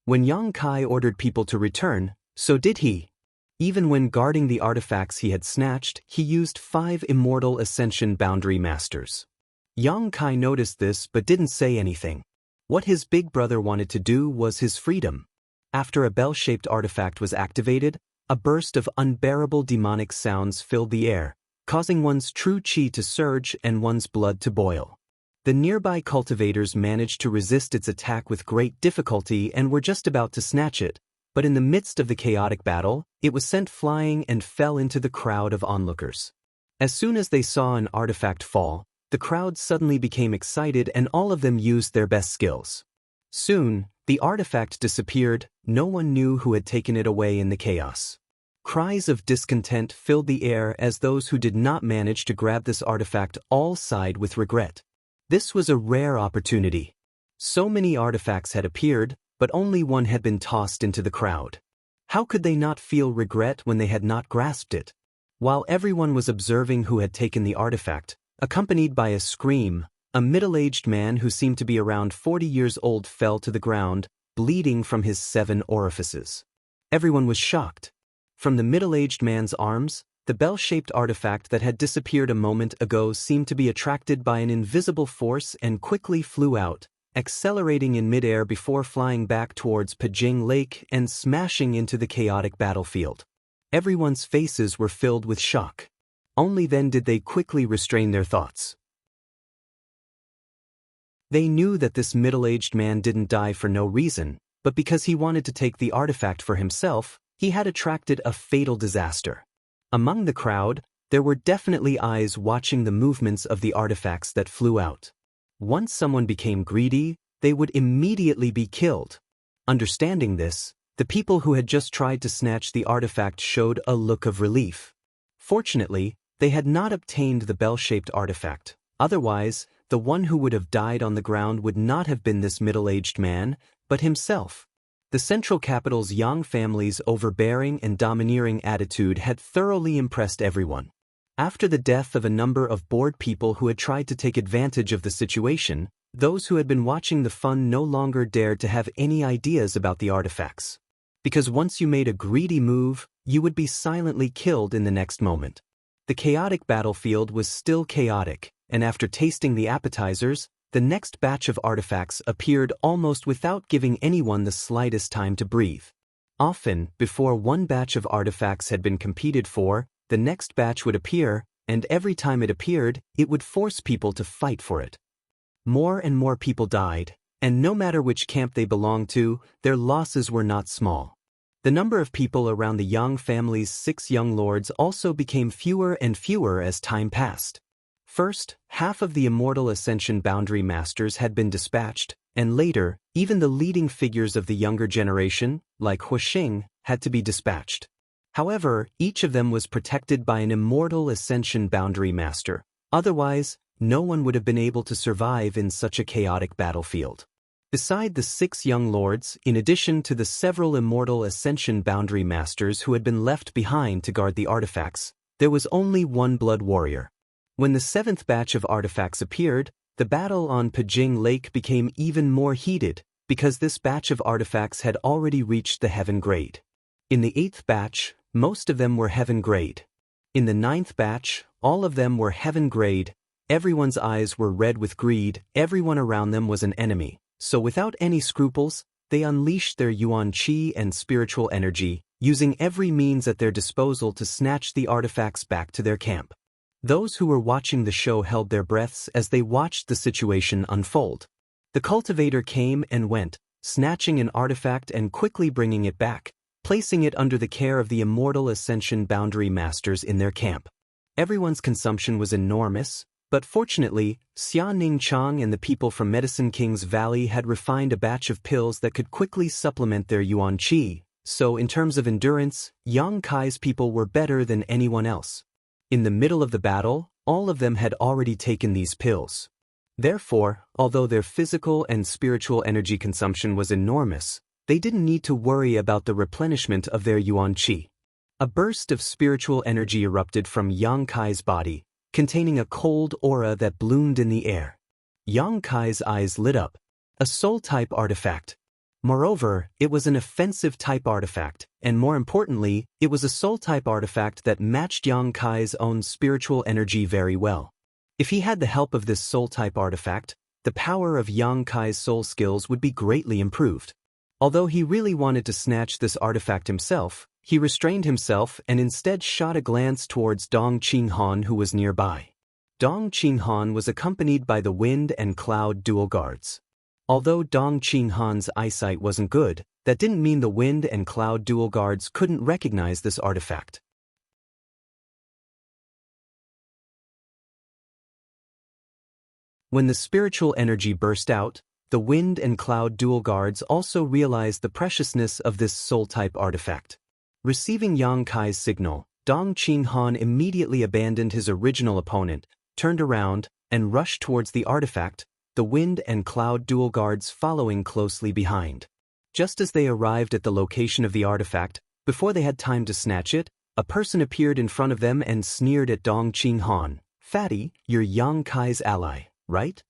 When Yang Kai ordered people to return, so did he. Even when guarding the artifacts he had snatched, he used 5 Immortal Ascension Boundary Masters. Yang Kai noticed this but didn't say anything. What his big brother wanted to do was his freedom. After a bell-shaped artifact was activated, a burst of unbearable demonic sounds filled the air, causing one's true chi to surge and one's blood to boil. The nearby cultivators managed to resist its attack with great difficulty and were just about to snatch it, but in the midst of the chaotic battle, it was sent flying and fell into the crowd of onlookers. As soon as they saw an artifact fall, the crowd suddenly became excited and all of them used their best skills. Soon, the artifact disappeared, no one knew who had taken it away in the chaos. Cries of discontent filled the air as those who did not manage to grab this artifact all sighed with regret. This was a rare opportunity. So many artifacts had appeared, but only one had been tossed into the crowd. How could they not feel regret when they had not grasped it? While everyone was observing who had taken the artifact, accompanied by a scream, a middle-aged man who seemed to be around 40 years old fell to the ground, bleeding from his 7 orifices. Everyone was shocked. From the middle-aged man's arms, the bell-shaped artifact that had disappeared a moment ago seemed to be attracted by an invisible force and quickly flew out, accelerating in midair before flying back towards Pijing Lake and smashing into the chaotic battlefield. Everyone's faces were filled with shock. Only then did they quickly restrain their thoughts. They knew that this middle-aged man didn't die for no reason, but because he wanted to take the artifact for himself, he had attracted a fatal disaster. Among the crowd, there were definitely eyes watching the movements of the artifacts that flew out. Once someone became greedy, they would immediately be killed. Understanding this, the people who had just tried to snatch the artifact showed a look of relief. Fortunately, they had not obtained the bell-shaped artifact. Otherwise, the one who would have died on the ground would not have been this middle-aged man, but himself. The central capital's Yang family's overbearing and domineering attitude had thoroughly impressed everyone. After the death of a number of bored people who had tried to take advantage of the situation, those who had been watching the fun no longer dared to have any ideas about the artifacts. Because once you made a greedy move, you would be silently killed in the next moment. The chaotic battlefield was still chaotic, and after tasting the appetizers, the next batch of artifacts appeared almost without giving anyone the slightest time to breathe. Often, before one batch of artifacts had been competed for, the next batch would appear, and every time it appeared, it would force people to fight for it. More and more people died, and no matter which camp they belonged to, their losses were not small. The number of people around the Yang family's 6 young lords also became fewer and fewer as time passed. First, half of the Immortal Ascension Boundary Masters had been dispatched, and later, even the leading figures of the younger generation, like Huixing, had to be dispatched. However, each of them was protected by an Immortal Ascension Boundary Master. Otherwise, no one would have been able to survive in such a chaotic battlefield. Beside the 6 young lords, in addition to the several Immortal Ascension Boundary Masters who had been left behind to guard the artifacts, there was only one blood warrior. When the 7th batch of artifacts appeared, the battle on Pijing Lake became even more heated, because this batch of artifacts had already reached the heaven grade. In the 8th batch, most of them were heaven grade. In the 9th batch, all of them were heaven grade. Everyone's eyes were red with greed, everyone around them was an enemy, so without any scruples, they unleashed their yuan qi and spiritual energy, using every means at their disposal to snatch the artifacts back to their camp. Those who were watching the show held their breaths as they watched the situation unfold. The cultivator came and went, snatching an artifact and quickly bringing it back, placing it under the care of the Immortal Ascension Boundary Masters in their camp. Everyone's consumption was enormous, but fortunately, Xia Ningchang and the people from Medicine King's Valley had refined a batch of pills that could quickly supplement their yuan qi, so in terms of endurance, Yang Kai's people were better than anyone else. In the middle of the battle, all of them had already taken these pills. Therefore, although their physical and spiritual energy consumption was enormous, they didn't need to worry about the replenishment of their yuan qi. A burst of spiritual energy erupted from Yang Kai's body, containing a cold aura that bloomed in the air. Yang Kai's eyes lit up. A soul-type artifact. Moreover, it was an offensive-type artifact, and more importantly, it was a soul-type artifact that matched Yang Kai's own spiritual energy very well. If he had the help of this soul-type artifact, the power of Yang Kai's soul skills would be greatly improved. Although he really wanted to snatch this artifact himself, he restrained himself and instead shot a glance towards Dong Qinghan, who was nearby. Dong Qinghan was accompanied by the Wind and Cloud dual guards. Although Dong Qinghan's eyesight wasn't good, that didn't mean the Wind and Cloud dual guards couldn't recognize this artifact. When the spiritual energy burst out, the Wind and Cloud dual guards also realized the preciousness of this soul-type artifact. Receiving Yang Kai's signal, Dong Qinghan immediately abandoned his original opponent, turned around, and rushed towards the artifact, the Wind and Cloud dual guards following closely behind. Just as they arrived at the location of the artifact, before they had time to snatch it, a person appeared in front of them and sneered at Dong Qinghan. "Fatty, you're Yang Kai's ally, right?"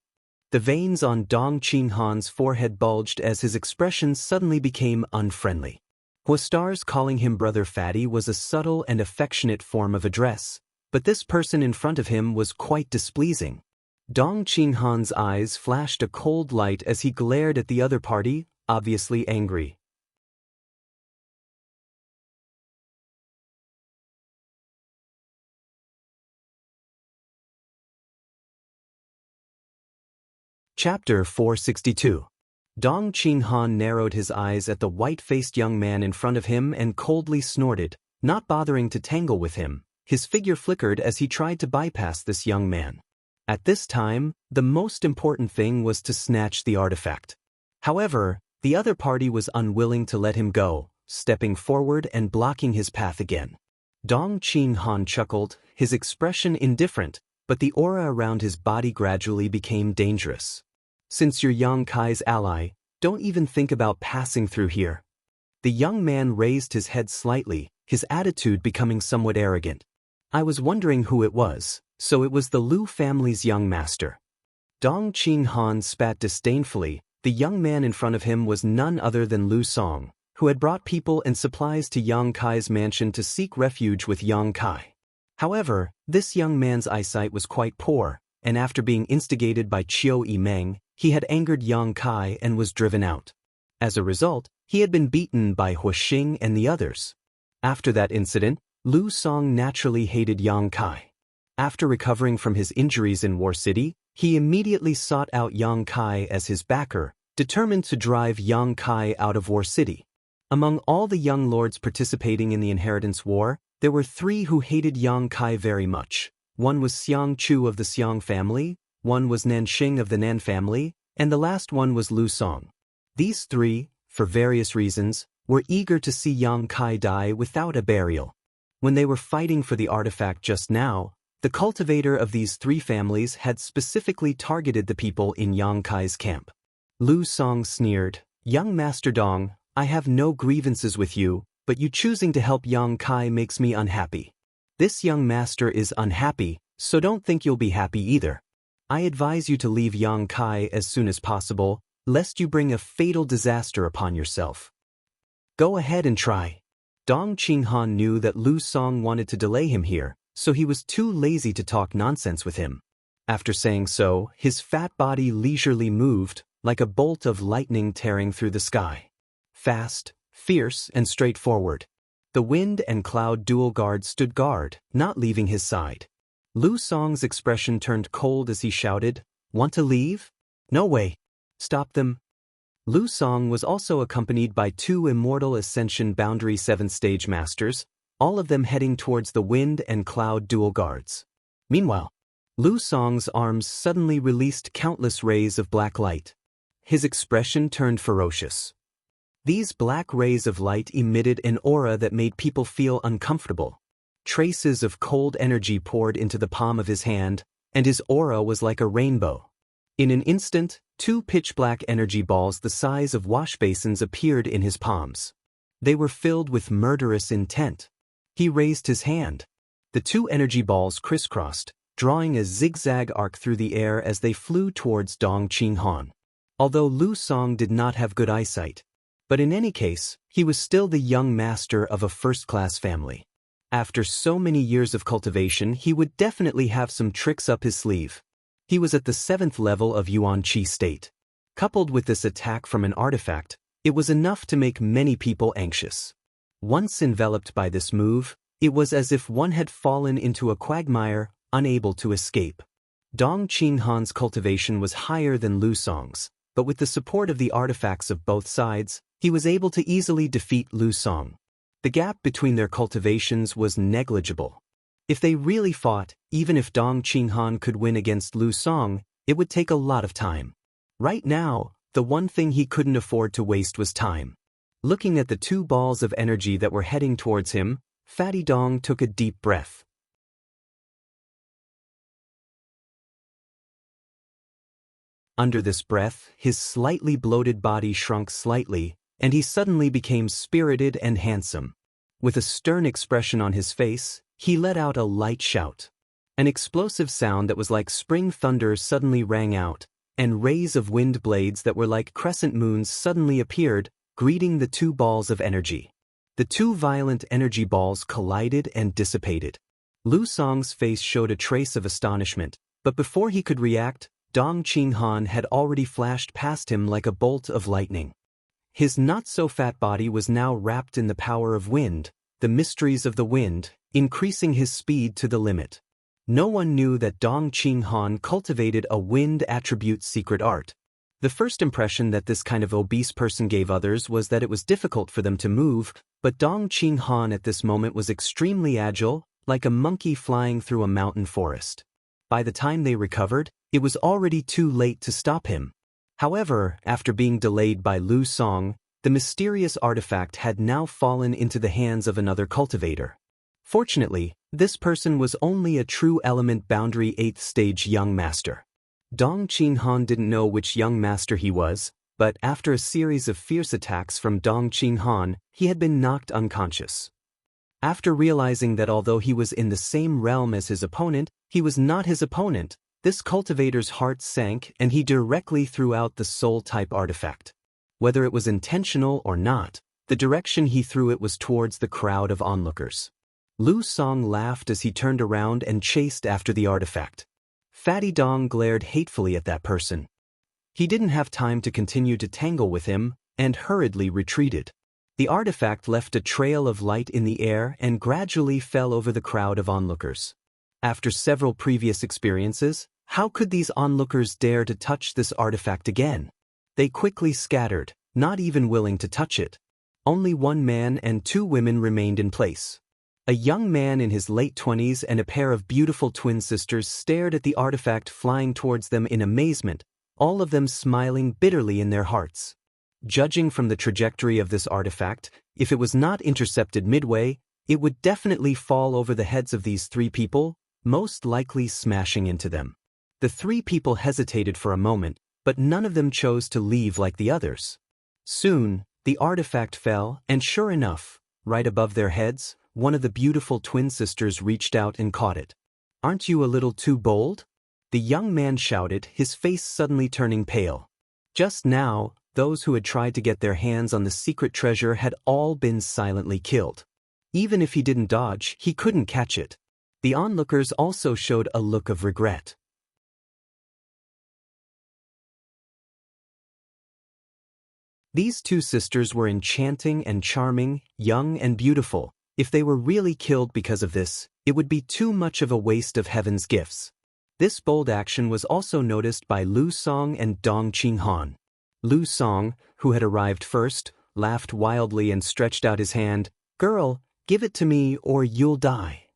The veins on Dong Qinghan's forehead bulged as his expression suddenly became unfriendly. Huastar's calling him Brother Fatty was a subtle and affectionate form of address, but this person in front of him was quite displeasing. Dong Qinghan's eyes flashed a cold light as he glared at the other party, obviously angry. Chapter 462. Dong Qinghan narrowed his eyes at the white-faced young man in front of him and coldly snorted, not bothering to tangle with him. His figure flickered as he tried to bypass this young man. At this time, the most important thing was to snatch the artifact. However, the other party was unwilling to let him go, stepping forward and blocking his path again. Dong Qinghan chuckled, his expression indifferent, but the aura around his body gradually became dangerous. "Since you're Yang Kai's ally, don't even think about passing through here." The young man raised his head slightly, his attitude becoming somewhat arrogant. "I was wondering who it was, so it was the Lu family's young master." Dong Qinghan spat disdainfully. The young man in front of him was none other than Lu Song, who had brought people and supplies to Yang Kai's mansion to seek refuge with Yang Kai. However, this young man's eyesight was quite poor, and after being instigated by Qiu Yimeng, he had angered Yang Kai and was driven out. As a result, he had been beaten by Huixing and the others. After that incident, Lu Song naturally hated Yang Kai. After recovering from his injuries in War City, he immediately sought out Yang Kai as his backer, determined to drive Yang Kai out of War City. Among all the young lords participating in the inheritance war, there were 3 who hated Yang Kai very much. One was Xiang Chu of the Xiang family, one was Nanxing of the Nan family, and the last one was Lu Song. These 3, for various reasons, were eager to see Yang Kai die without a burial. When they were fighting for the artifact just now, the cultivator of these 3 families had specifically targeted the people in Yang Kai's camp. Lu Song sneered, "Young Master Dong, I have no grievances with you, but you choosing to help Yang Kai makes me unhappy. This young master is unhappy, so don't think you'll be happy either. I advise you to leave Yang Kai as soon as possible, lest you bring a fatal disaster upon yourself. Go ahead and try." Dong Qinghan knew that Lu Song wanted to delay him here, so he was too lazy to talk nonsense with him. After saying so, his fat body leisurely moved, like a bolt of lightning tearing through the sky. Fast, fierce, and straightforward. The wind and cloud dual guard stood guard, not leaving his side. Lu Song's expression turned cold as he shouted, "Want to leave? No way. Stop them." Lu Song was also accompanied by 2 Immortal Ascension Boundary 7th Stage Masters, all of them heading towards the wind and cloud dual guards. Meanwhile, Lu Song's arms suddenly released countless rays of black light. His expression turned ferocious. These black rays of light emitted an aura that made people feel uncomfortable. Traces of cold energy poured into the palm of his hand, and his aura was like a rainbow. In an instant, 2 pitch-black energy balls the size of wash basins appeared in his palms. They were filled with murderous intent. He raised his hand. The 2 energy balls crisscrossed, drawing a zigzag arc through the air as they flew towards Dong Qinghan. Although Lu Song did not have good eyesight, but in any case, he was still the young master of a first-class family. After so many years of cultivation, he would definitely have some tricks up his sleeve. He was at the 7th level of Yuan Qi state. Coupled with this attack from an artifact, it was enough to make many people anxious. Once enveloped by this move, it was as if one had fallen into a quagmire, unable to escape. Dong Qinghan's cultivation was higher than Lu Song's, but with the support of the artifacts of both sides, he was able to easily defeat Lu Song. The gap between their cultivations was negligible. If they really fought, even if Dong Qinghan could win against Lu Song, it would take a lot of time. Right now, the one thing he couldn't afford to waste was time. Looking at the 2 balls of energy that were heading towards him, Fatty Dong took a deep breath. Under this breath, his slightly bloated body shrunk slightly, and he suddenly became spirited and handsome. With a stern expression on his face, he let out a light shout. An explosive sound that was like spring thunder suddenly rang out, and rays of wind blades that were like crescent moons suddenly appeared, greeting the 2 balls of energy. The 2 violent energy balls collided and dissipated. Lu Song's face showed a trace of astonishment, but before he could react, Dong Qinghan had already flashed past him like a bolt of lightning. His not-so-fat body was now wrapped in the power of wind, the mysteries of the wind, increasing his speed to the limit. No one knew that Dong Qinghan cultivated a wind attribute secret art. The first impression that this kind of obese person gave others was that it was difficult for them to move, but Dong Qinghan at this moment was extremely agile, like a monkey flying through a mountain forest. By the time they recovered, it was already too late to stop him. However, after being delayed by Lu Song, the mysterious artifact had now fallen into the hands of another cultivator. Fortunately, this person was only a true element boundary 8th stage young master. Dong Qinghan didn't know which young master he was, but after a series of fierce attacks from Dong Qinghan, he had been knocked unconscious. After realizing that although he was in the same realm as his opponent, he was not his opponent, this cultivator's heart sank and he directly threw out the soul-type artifact. Whether it was intentional or not, the direction he threw it was towards the crowd of onlookers. Lu Song laughed as he turned around and chased after the artifact. Fatty Dong glared hatefully at that person. He didn't have time to continue to tangle with him, and hurriedly retreated. The artifact left a trail of light in the air and gradually fell over the crowd of onlookers. After several previous experiences, how could these onlookers dare to touch this artifact again? They quickly scattered, not even willing to touch it. Only one man and two women remained in place. A young man in his late 20s and a pair of beautiful twin sisters stared at the artifact flying towards them in amazement, all of them smiling bitterly in their hearts. Judging from the trajectory of this artifact, if it was not intercepted midway, it would definitely fall over the heads of these three people, most likely smashing into them. The three people hesitated for a moment, but none of them chose to leave like the others. Soon, the artifact fell, and sure enough, right above their heads, one of the beautiful twin sisters reached out and caught it. "Aren't you a little too bold?" the young man shouted, his face suddenly turning pale. Just now, those who had tried to get their hands on the secret treasure had all been silently killed. Even if he didn't dodge, he couldn't catch it. The onlookers also showed a look of regret. These two sisters were enchanting and charming, young and beautiful. If they were really killed because of this, it would be too much of a waste of heaven's gifts. This bold action was also noticed by Lu Song and Dong Qinghan. Lu Song, who had arrived first, laughed wildly and stretched out his hand. "Girl, give it to me or you'll die."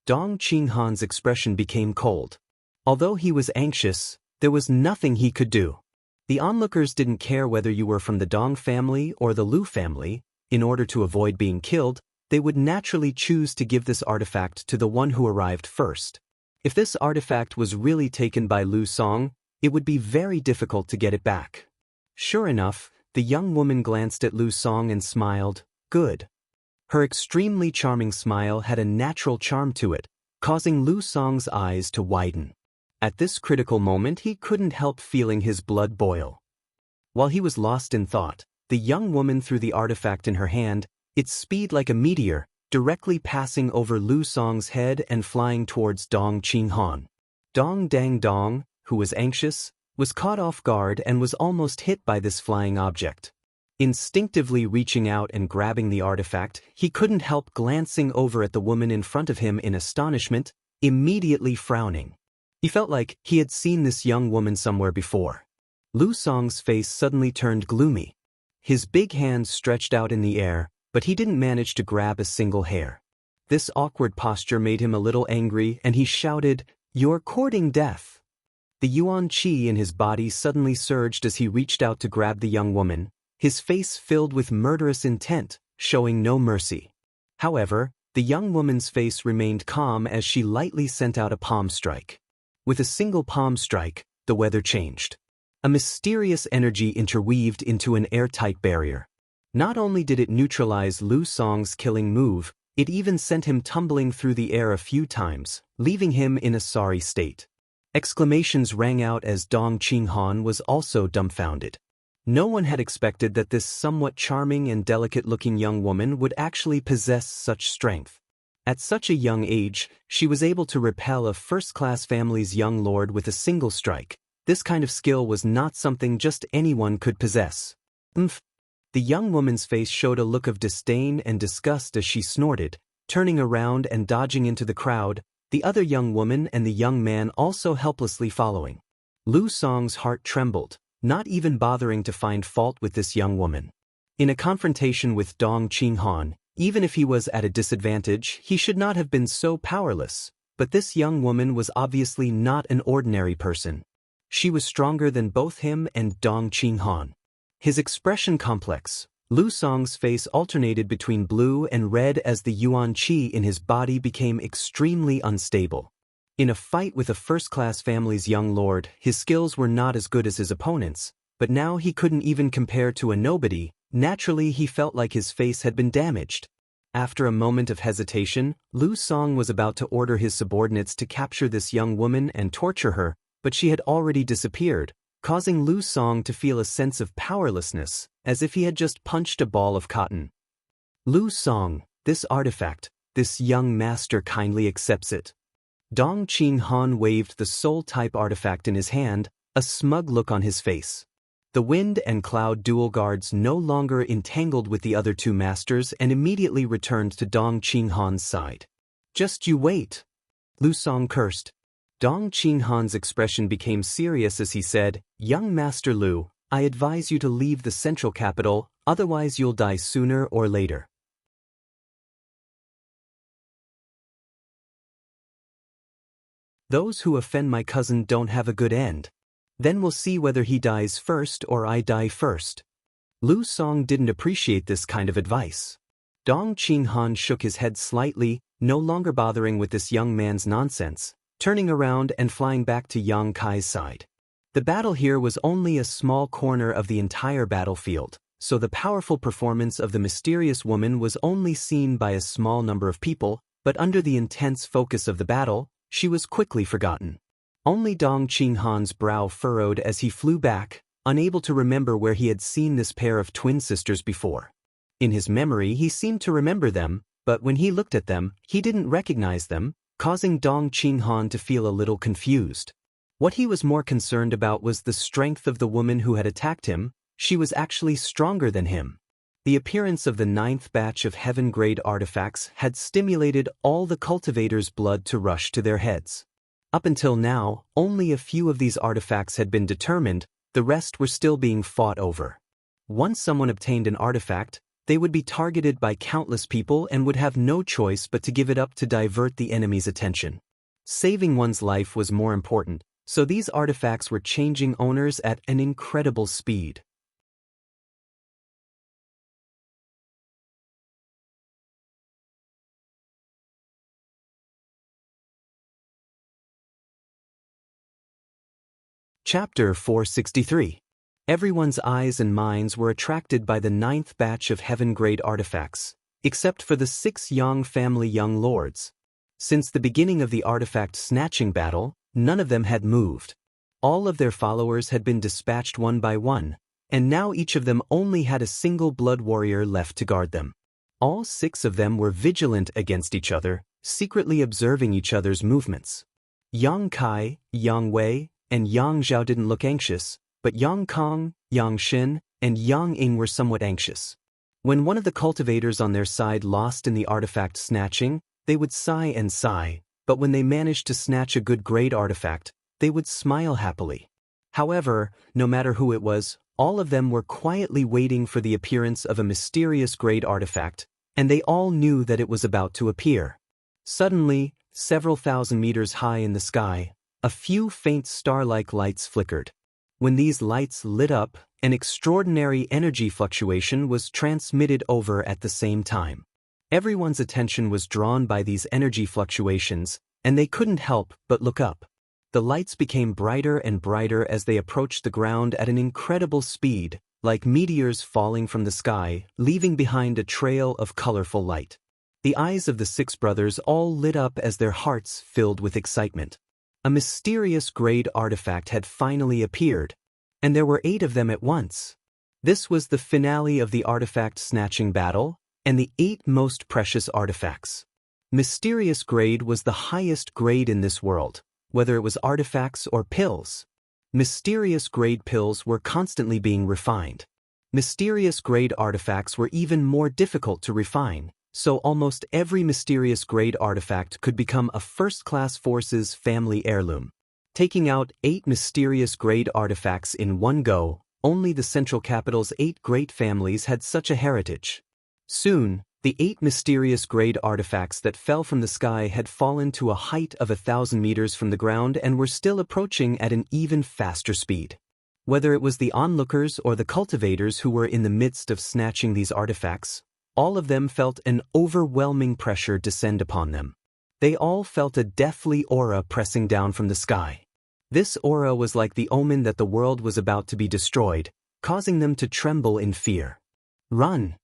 Dong Qinghan's expression became cold. Although he was anxious, there was nothing he could do. The onlookers didn't care whether you were from the Dong family or the Lu family. In order to avoid being killed, they would naturally choose to give this artifact to the one who arrived first. If this artifact was really taken by Lu Song, it would be very difficult to get it back. Sure enough, the young woman glanced at Lu Song and smiled. Good. Her extremely charming smile had a natural charm to it, causing Lu Song's eyes to widen. At this critical moment, he couldn't help feeling his blood boil. While he was lost in thought, the young woman threw the artifact in her hand, its speed like a meteor, directly passing over Lu Song's head and flying towards Dong Qinghan. Dong Dang Dong, who was anxious, was caught off guard and was almost hit by this flying object. Instinctively reaching out and grabbing the artifact, he couldn't help glancing over at the woman in front of him in astonishment, immediately frowning. He felt like he had seen this young woman somewhere before. Lu Song's face suddenly turned gloomy. His big hands stretched out in the air, but he didn't manage to grab a single hair. This awkward posture made him a little angry, and he shouted, "You're courting death." The yuan qi in his body suddenly surged as he reached out to grab the young woman, his face filled with murderous intent, showing no mercy. However, the young woman's face remained calm as she lightly sent out a palm strike. With a single palm strike, the weather changed. A mysterious energy interweaved into an airtight barrier. Not only did it neutralize Lu Song's killing move, it even sent him tumbling through the air a few times, leaving him in a sorry state. Exclamations rang out as Dong Qinghan was also dumbfounded. No one had expected that this somewhat charming and delicate-looking young woman would actually possess such strength. At such a young age, she was able to repel a first-class family's young lord with a single strike. This kind of skill was not something just anyone could possess. The young woman's face showed a look of disdain and disgust as she snorted, turning around and dodging into the crowd, the other young woman and the young man also helplessly following. Lu Song's heart trembled, not even bothering to find fault with this young woman. In a confrontation with Dong Qinghan, even if he was at a disadvantage, he should not have been so powerless, but this young woman was obviously not an ordinary person. She was stronger than both him and Dong Qinghan. His expression complex, Lu Song's face alternated between blue and red as the yuan qi in his body became extremely unstable. In a fight with a first-class family's young lord, his skills were not as good as his opponents, but now he couldn't even compare to a nobody. Naturally, he felt like his face had been damaged. After a moment of hesitation, Lu Song was about to order his subordinates to capture this young woman and torture her, but she had already disappeared, causing Lu Song to feel a sense of powerlessness, as if he had just punched a ball of cotton. Lu Song, this artifact, this young master kindly accepts it. Dong Qinghan waved the soul-type artifact in his hand, a smug look on his face. The wind and cloud dual guards no longer entangled with the other two masters and immediately returned to Dong Qinghan's side. "Just you wait," Lu Song cursed. Dong Qinghan's expression became serious as he said, "Young Master Lu, I advise you to leave the central capital, otherwise you'll die sooner or later. Those who offend my cousin don't have a good end. Then we'll see whether he dies first or I die first. Lu Song didn't appreciate this kind of advice. Dong Qinghan shook his head slightly, no longer bothering with this young man's nonsense, turning around and flying back to Yang Kai's side. The battle here was only a small corner of the entire battlefield, so the powerful performance of the mysterious woman was only seen by a small number of people, but under the intense focus of the battle, she was quickly forgotten. Only Dong Qinghan's brow furrowed as he flew back, unable to remember where he had seen this pair of twin sisters before. In his memory he seemed to remember them, but when he looked at them, he didn't recognize them, causing Dong Qinghan to feel a little confused. What he was more concerned about was the strength of the woman who had attacked him. She was actually stronger than him. The appearance of the 9th batch of heaven-grade artifacts had stimulated all the cultivators' blood to rush to their heads. Up until now, only a few of these artifacts had been determined, the rest were still being fought over. Once someone obtained an artifact, they would be targeted by countless people and would have no choice but to give it up to divert the enemy's attention. Saving one's life was more important, so these artifacts were changing owners at an incredible speed. Chapter 463. Everyone's eyes and minds were attracted by the 9th batch of heaven-grade artifacts, except for the 6 Yang family young lords. Since the beginning of the artifact snatching battle, none of them had moved. All of their followers had been dispatched one by one, and now each of them only had a single blood warrior left to guard them. All 6 of them were vigilant against each other, secretly observing each other's movements. Yang Kai, Yang Wei, and Yang Zhao didn't look anxious, but Yang Kong, Yang Xin, and Yang Ying were somewhat anxious. When one of the cultivators on their side lost in the artifact snatching, they would sigh and sigh, but when they managed to snatch a good grade artifact, they would smile happily. However, no matter who it was, all of them were quietly waiting for the appearance of a mysterious grade artifact, and they all knew that it was about to appear. Suddenly, several thousand meters high in the sky, a few faint star-like lights flickered. When these lights lit up, an extraordinary energy fluctuation was transmitted over at the same time. Everyone's attention was drawn by these energy fluctuations, and they couldn't help but look up. The lights became brighter and brighter as they approached the ground at an incredible speed, like meteors falling from the sky, leaving behind a trail of colorful light. The eyes of the 6 brothers all lit up as their hearts filled with excitement. A mysterious grade artifact had finally appeared, and there were 8 of them at once. This was the finale of the artifact snatching battle, and the 8 most precious artifacts. Mysterious grade was the highest grade in this world, whether it was artifacts or pills. Mysterious grade pills were constantly being refined. Mysterious grade artifacts were even more difficult to refine, so almost every mysterious grade artifact could become a first-class forces family heirloom. Taking out 8 mysterious grade artifacts in one go, only the central capital's 8 great families had such a heritage. Soon, the 8 mysterious grade artifacts that fell from the sky had fallen to a height of 1,000 meters from the ground and were still approaching at an even faster speed. Whether it was the onlookers or the cultivators who were in the midst of snatching these artifacts, all of them felt an overwhelming pressure descend upon them. They all felt a deathly aura pressing down from the sky. This aura was like the omen that the world was about to be destroyed, causing them to tremble in fear. "Run!"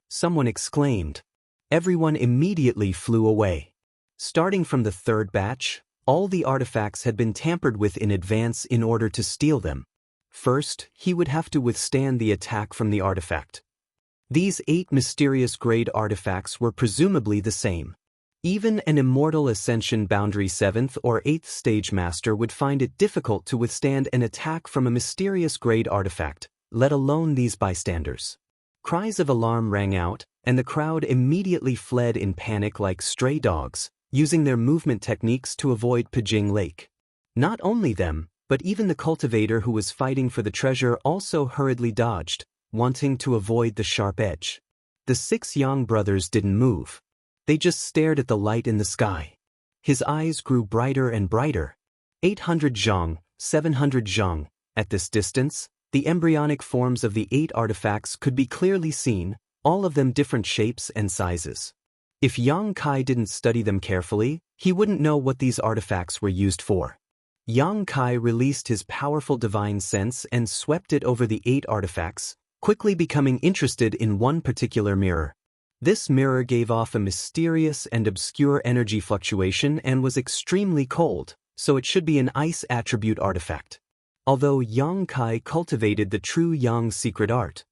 someone exclaimed. Everyone immediately flew away. Starting from the 3rd batch, all the artifacts had been tampered with in advance in order to steal them. First, he would have to withstand the attack from the artifact. These 8 mysterious grade artifacts were presumably the same. Even an Immortal Ascension Boundary 7th or 8th Stage Master would find it difficult to withstand an attack from a mysterious grade artifact, let alone these bystanders. Cries of alarm rang out, and the crowd immediately fled in panic like stray dogs, using their movement techniques to avoid Pijing Lake. Not only them, But even the cultivator who was fighting for the treasure also hurriedly dodged, wanting to avoid the sharp edge. The 6 Yang brothers didn't move. They just stared at the light in the sky. His eyes grew brighter and brighter. 800 zhang, 700 zhang. At this distance, the embryonic forms of the 8 artifacts could be clearly seen, all of them different shapes and sizes. If Yang Kai didn't study them carefully, he wouldn't know what these artifacts were used for. Yang Kai released his powerful divine sense and swept it over the 8 artifacts, quickly becoming interested in one particular mirror. This mirror gave off a mysterious and obscure energy fluctuation and was extremely cold, so it should be an ice attribute artifact. Although Yang Kai cultivated the true Yang secret art,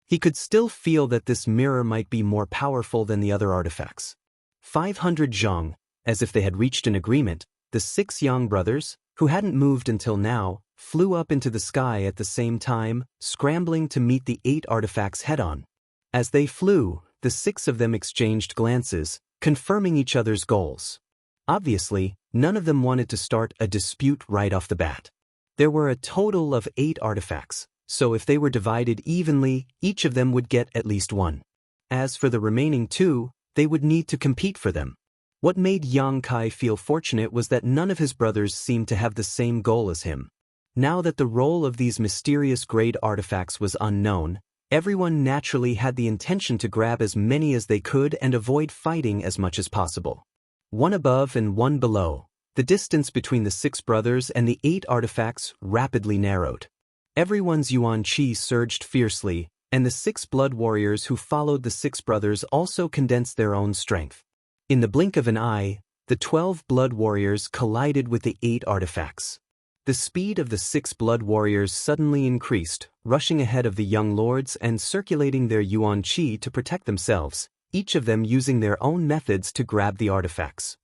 he could still feel that this mirror might be more powerful than the other artifacts. 500 zhang, as if they had reached an agreement, the 6 Yang brothers, who hadn't moved until now, flew up into the sky at the same time, scrambling to meet the 8 artifacts head-on. As they flew, the 6 of them exchanged glances, confirming each other's goals. Obviously, none of them wanted to start a dispute right off the bat. There were a total of 8 artifacts, so if they were divided evenly, each of them would get at least 1. As for the remaining 2, they would need to compete for them. What made Yang Kai feel fortunate was that none of his brothers seemed to have the same goal as him. Now that the role of these mysterious grade artifacts was unknown, everyone naturally had the intention to grab as many as they could and avoid fighting as much as possible. 1 above and 1 below, the distance between the 6 brothers and the 8 artifacts rapidly narrowed. Everyone's yuan qi surged fiercely, and the 6 blood warriors who followed the 6 brothers also condensed their own strength. In the blink of an eye, the 12 blood warriors collided with the 8 artifacts. The speed of the 6 blood warriors suddenly increased, rushing ahead of the young lords and circulating their yuan qi to protect themselves, each of them using their own methods to grab the artifacts.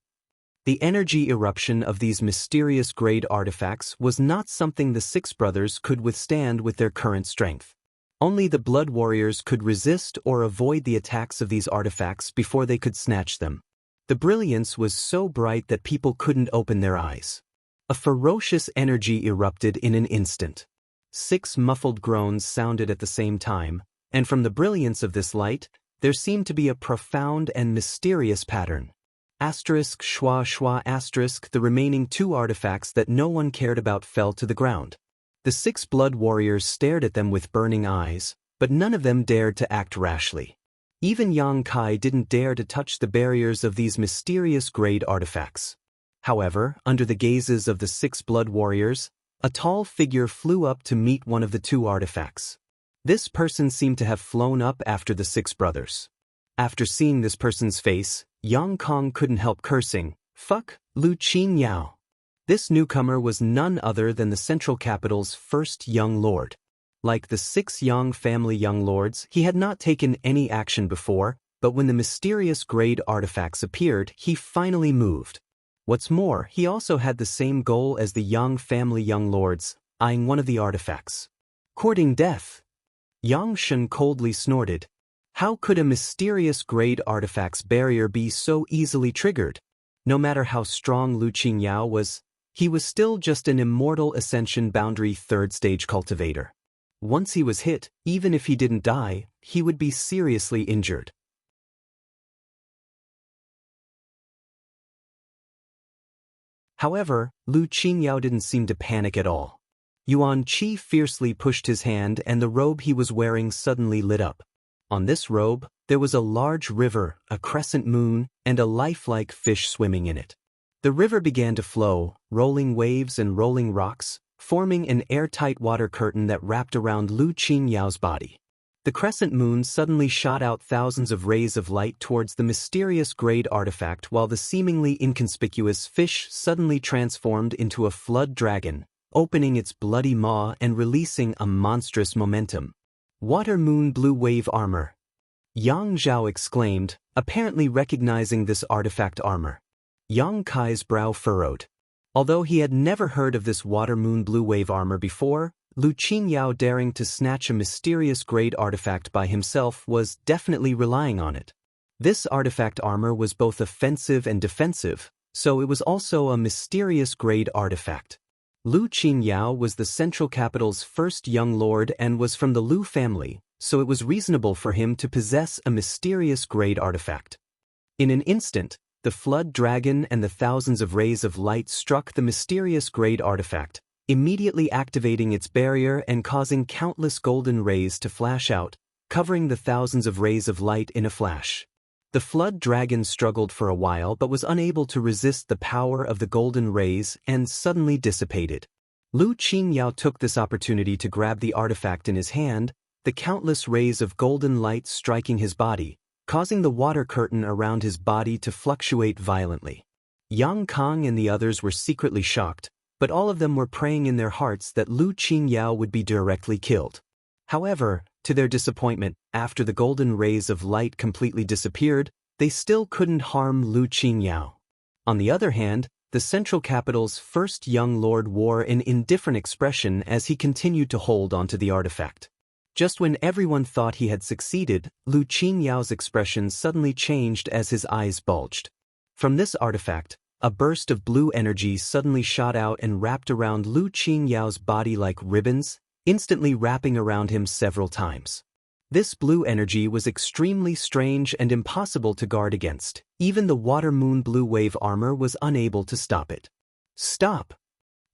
The energy eruption of these mysterious grade artifacts was not something the 6 brothers could withstand with their current strength. Only the blood warriors could resist or avoid the attacks of these artifacts before they could snatch them. The brilliance was so bright that people couldn't open their eyes. A ferocious energy erupted in an instant. 6 muffled groans sounded at the same time, and from the brilliance of this light, there seemed to be a profound and mysterious pattern. Asterisk schwa schwa asterisk. The remaining 2 artifacts that no one cared about fell to the ground. The 6 blood warriors stared at them with burning eyes, but none of them dared to act rashly. Even Yang Kai didn't dare to touch the barriers of these mysterious grade artifacts. However, under the gazes of the 6 blood warriors, a tall figure flew up to meet one of the 2 artifacts. This person seemed to have flown up after the 6 brothers. After seeing this person's face, Yang Kong couldn't help cursing, "Fuck, Lu Qingyao." This newcomer was none other than the central capital's first young lord. Like the 6 Yang family young lords, he had not taken any action before, but when the mysterious grade artifacts appeared, he finally moved. What's more, he also had the same goal as the Yang family young lords, eyeing one of the artifacts. Courting death. Yang Shen coldly snorted. How could a mysterious grade artifact's barrier be so easily triggered? No matter how strong Lu Qingyao was, he was still just an immortal ascension boundary 3rd stage cultivator. Once he was hit, even if he didn't die, he would be seriously injured. However, Lu Qingyao didn't seem to panic at all. Yuan Qi fiercely pushed his hand and the robe he was wearing suddenly lit up. On this robe, there was a large river, a crescent moon, and a lifelike fish swimming in it. The river began to flow, rolling waves and rolling rocks, forming an airtight water curtain that wrapped around Lu Qinyao's body. The crescent moon suddenly shot out thousands of rays of light towards the mysterious grade artifact while the seemingly inconspicuous fish suddenly transformed into a flood dragon, opening its bloody maw and releasing a monstrous momentum. Water Moon Blue Wave Armor. Yang Zhao exclaimed, apparently recognizing this artifact armor. Yang Kai's brow furrowed. Although he had never heard of this Water Moon Blue Wave armor before, Lu Qingyao daring to snatch a mysterious grade artifact by himself was definitely relying on it. This artifact armor was both offensive and defensive, so it was also a mysterious grade artifact. Lu Qingyao was the central capital's first young lord and was from the Lu family, so it was reasonable for him to possess a mysterious grade artifact. In an instant, the flood dragon and the thousands of rays of light struck the mysterious grade artifact, immediately activating its barrier and causing countless golden rays to flash out, covering the thousands of rays of light in a flash. The flood dragon struggled for a while but was unable to resist the power of the golden rays and suddenly dissipated. Lu Qingyao took this opportunity to grab the artifact in his hand, the countless rays of golden light striking his body, causing the water curtain around his body to fluctuate violently. Yang Kang and the others were secretly shocked, but all of them were praying in their hearts that Lu Qingyao would be directly killed. However, to their disappointment, after the golden rays of light completely disappeared, they still couldn't harm Lu Qingyao. On the other hand, the central capital's first young lord wore an indifferent expression as he continued to hold onto the artifact. Just when everyone thought he had succeeded, Lu Qingyao's expression suddenly changed as his eyes bulged. From this artifact, a burst of blue energy suddenly shot out and wrapped around Lu Qingyao's body like ribbons, instantly wrapping around him several times. This blue energy was extremely strange and impossible to guard against. Even the water moon blue wave armor was unable to stop it. "Stop!"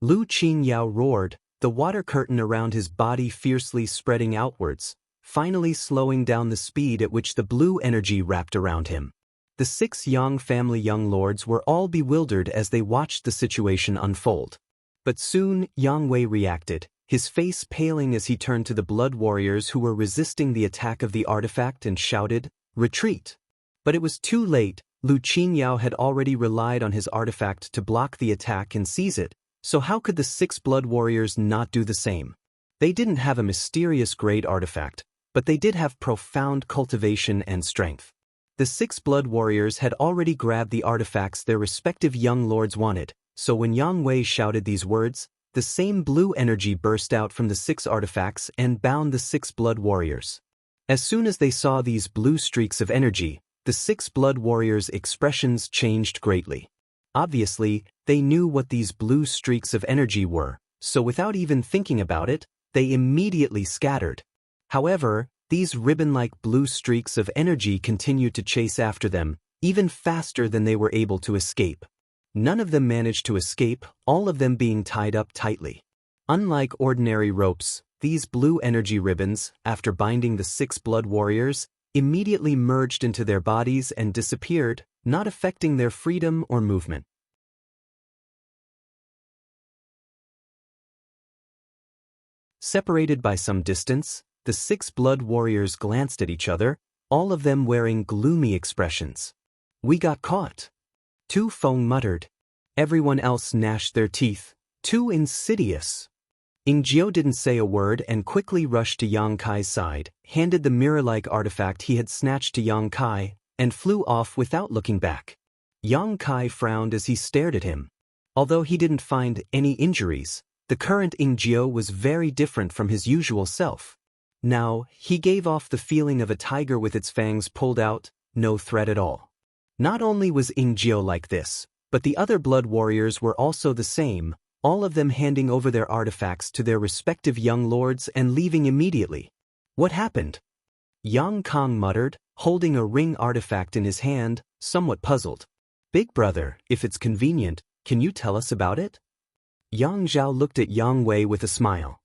Lu Qingyao roared, the water curtain around his body fiercely spreading outwards, finally slowing down the speed at which the blue energy wrapped around him. The 6 Yang family young lords were all bewildered as they watched the situation unfold. But soon Yang Wei reacted, his face paling as he turned to the blood warriors who were resisting the attack of the artifact and shouted, "Retreat!" But it was too late. Lu Qingyao had already relied on his artifact to block the attack and seize it, so how could the 6 blood warriors not do the same? They didn't have a mysterious grade artifact, but they did have profound cultivation and strength. The 6 blood warriors had already grabbed the artifacts their respective young lords wanted, so when Yang Wei shouted these words, the same blue energy burst out from the 6 artifacts and bound the 6 blood warriors. As soon as they saw these blue streaks of energy, the 6 blood warriors' expressions changed greatly. Obviously, they knew what these blue streaks of energy were, so without even thinking about it, they immediately scattered. However, these ribbon-like blue streaks of energy continued to chase after them, even faster than they were able to escape. None of them managed to escape, all of them being tied up tightly. Unlike ordinary ropes, these blue energy ribbons, after binding the 6 blood warriors, immediately merged into their bodies and disappeared, not affecting their freedom or movement. Separated by some distance, the 6 blood warriors glanced at each other, all of them wearing gloomy expressions. "We got caught," Tu Feng muttered. Everyone else gnashed their teeth. "Too insidious." Ingjiu didn't say a word and quickly rushed to Yang Kai's side, handed the mirror-like artifact he had snatched to Yang Kai, and flew off without looking back. Yang Kai frowned as he stared at him. Although he didn't find any injuries, the current Ingjiu was very different from his usual self. Now, he gave off the feeling of a tiger with its fangs pulled out, no threat at all. Not only was Ingjiu like this, but the other blood warriors were also the same, all of them handing over their artifacts to their respective young lords and leaving immediately. "What happened?" Yang Kang muttered, holding a ring artifact in his hand, somewhat puzzled. "Big brother, if it's convenient, can you tell us about it?" Yang Zhao looked at Yang Wei with a smile.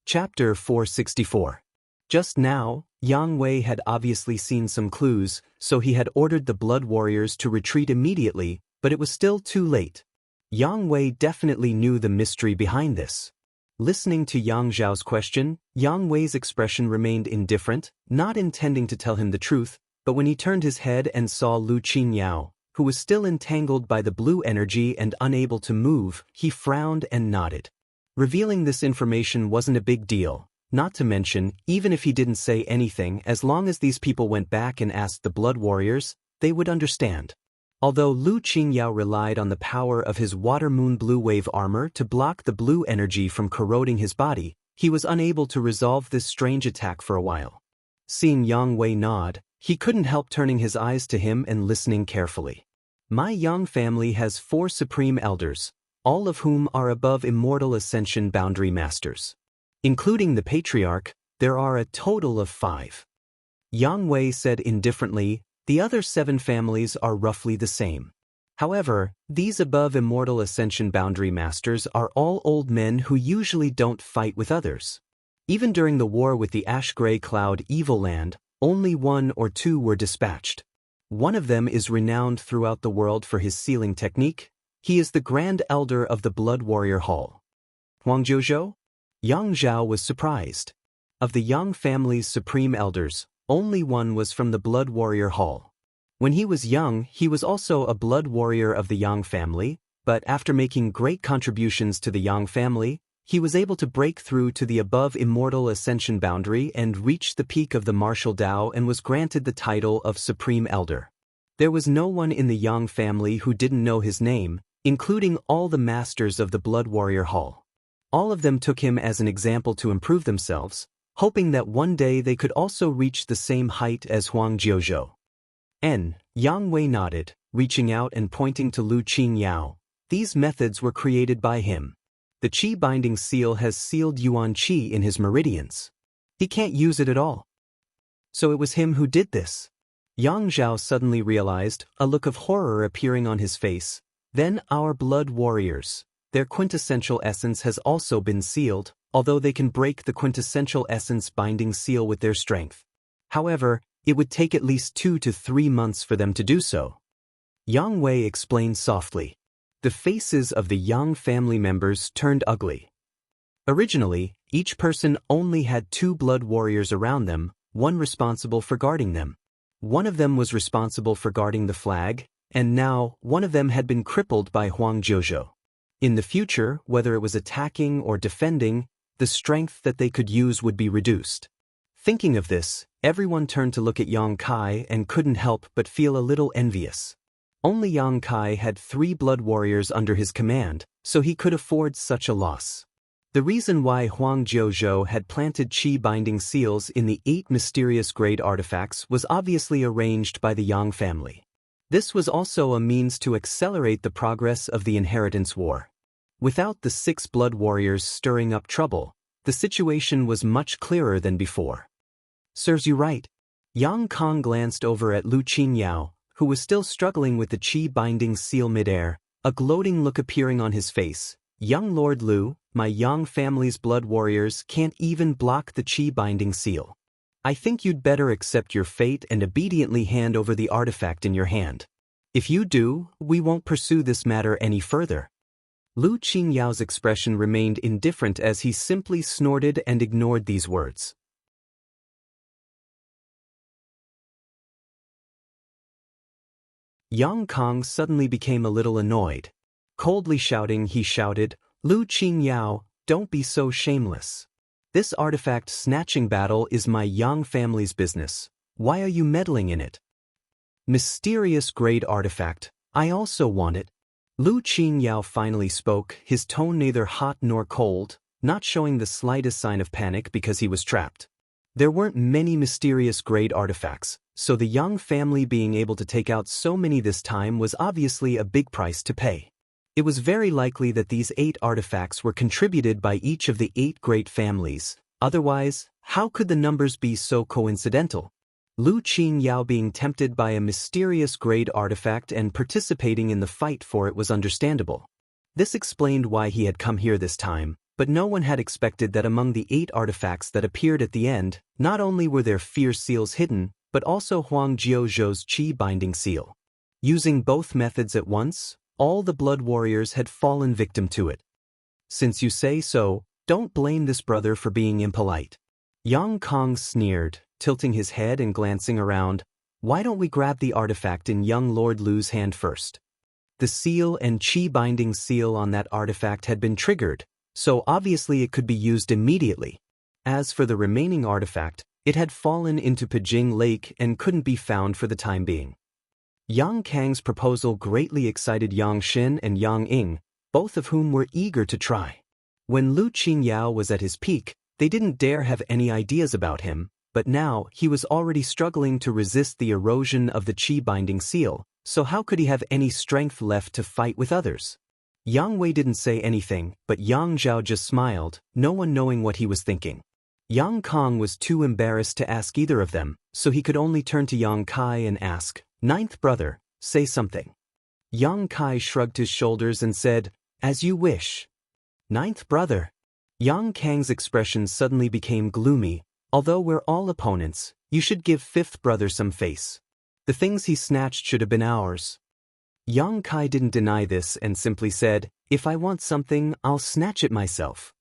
Chapter 464. Just now, Yang Wei had obviously seen some clues, so he had ordered the blood warriors to retreat immediately, but it was still too late. Yang Wei definitely knew the mystery behind this. Listening to Yang Zhao's question, Yang Wei's expression remained indifferent, not intending to tell him the truth, but when he turned his head and saw Lu Qingyao, who was still entangled by the blue energy and unable to move, he frowned and nodded. Revealing this information wasn't a big deal, not to mention, even if he didn't say anything, as long as these people went back and asked the blood warriors, they would understand. Although Lu Qingyao relied on the power of his water moon blue wave armor to block the blue energy from corroding his body, he was unable to resolve this strange attack for a while. Seeing Yang Wei nod, he couldn't help turning his eyes to him and listening carefully. My Yang family has 4 supreme elders, all of whom are above Immortal Ascension boundary masters. Including the patriarch, there are a total of 5. Yang Wei said indifferently, the other 7 families are roughly the same. However, these above Immortal Ascension boundary masters are all old men who usually don't fight with others. Even during the war with the Ash-Gray Cloud Evil Land, only 1 or 2 were dispatched. One of them is renowned throughout the world for his sealing technique. He is the Grand Elder of the Blood Warrior Hall. Huang Jiuzhou? Yang Zhao was surprised. Of the Yang family's supreme elders, only one was from the Blood Warrior Hall. When he was young, he was also a blood warrior of the Yang family, but after making great contributions to the Yang family, he was able to break through to the above Immortal Ascension boundary and reach the peak of the martial Dao and was granted the title of Supreme Elder. There was no one in the Yang family who didn't know his name, including all the masters of the Blood Warrior Hall. All of them took him as an example to improve themselves, hoping that one day they could also reach the same height as Huang Jiuzhou. Yang Wei nodded, reaching out and pointing to Lu Qingyao. These methods were created by him. The Qi binding seal has sealed Yuan Qi in his meridians. He can't use it at all. So it was him who did this. Yang Zhao suddenly realized, a look of horror appearing on his face. Then our blood warriors. Their quintessential essence has also been sealed, although they can break the quintessential essence binding seal with their strength. However, it would take at least 2 to 3 months for them to do so. Yang Wei explained softly. The faces of the Yang family members turned ugly. Originally, each person only had 2 blood warriors around them, one responsible for guarding them. One of them was responsible for guarding the flag, and now one of them had been crippled by Huang Jiuzhou. In the future, whether it was attacking or defending, the strength that they could use would be reduced. Thinking of this, everyone turned to look at Yang Kai and couldn't help but feel a little envious. Only Yang Kai had 3 blood warriors under his command, so he could afford such a loss. The reason why Huang Jiuzhou had planted Qi binding seals in the 8 mysterious grade artifacts was obviously arranged by the Yang family. This was also a means to accelerate the progress of the inheritance war. Without the 6 blood warriors stirring up trouble, the situation was much clearer than before. Serves you right. Yang Kong glanced over at Lu Qingyao, who was still struggling with the Qi binding seal midair, a gloating look appearing on his face. Young Lord Lu, my Yang family's blood warriors can't even block the Qi binding seal. I think you'd better accept your fate and obediently hand over the artifact in your hand. If you do, we won't pursue this matter any further. Lu Qingyao's expression remained indifferent as he simply snorted and ignored these words. Yang Kong suddenly became a little annoyed. Coldly shouting, he shouted, Lu Qingyao, don't be so shameless. This artifact snatching battle is my Yang family's business. Why are you meddling in it? Mysterious grade artifact, I also want it. Lu Qingyao finally spoke, his tone neither hot nor cold, not showing the slightest sign of panic because he was trapped. There weren't many mysterious grade artifacts, so the Yang family being able to take out so many this time was obviously a big price to pay. It was very likely that these 8 artifacts were contributed by each of the 8 great families. Otherwise, how could the numbers be so coincidental? Lu Qingyao being tempted by a mysterious grade artifact and participating in the fight for it was understandable. This explained why he had come here this time, but no one had expected that among the 8 artifacts that appeared at the end, not only were there fierce seals hidden, but also Huang Jiuzhou's Qi binding seal. Using both methods at once, all the blood warriors had fallen victim to it. Since you say so, don't blame this brother for being impolite. Yang Kong sneered, tilting his head and glancing around. Why don't we grab the artifact in young Lord Lu's hand first? The seal and Qi binding seal on that artifact had been triggered, so obviously it could be used immediately. As for the remaining artifact, it had fallen into Pijing Lake and couldn't be found for the time being. Yang Kang's proposal greatly excited Yang Xin and Yang Ying, both of whom were eager to try. When Lu Qingyao was at his peak, they didn't dare have any ideas about him, but now he was already struggling to resist the erosion of the qi-binding seal, so how could he have any strength left to fight with others? Yang Wei didn't say anything, but Yang Zhao just smiled, no one knowing what he was thinking. Yang Kong was too embarrassed to ask either of them, so he could only turn to Yang Kai and ask, "Ninth brother, say something." Yang Kai shrugged his shoulders and said, "As you wish." "Ninth brother." Yang Kang's expression suddenly became gloomy. "Although we're all opponents, you should give fifth brother some face. The things he snatched should have been ours." Yang Kai didn't deny this and simply said, "If I want something, I'll snatch it myself."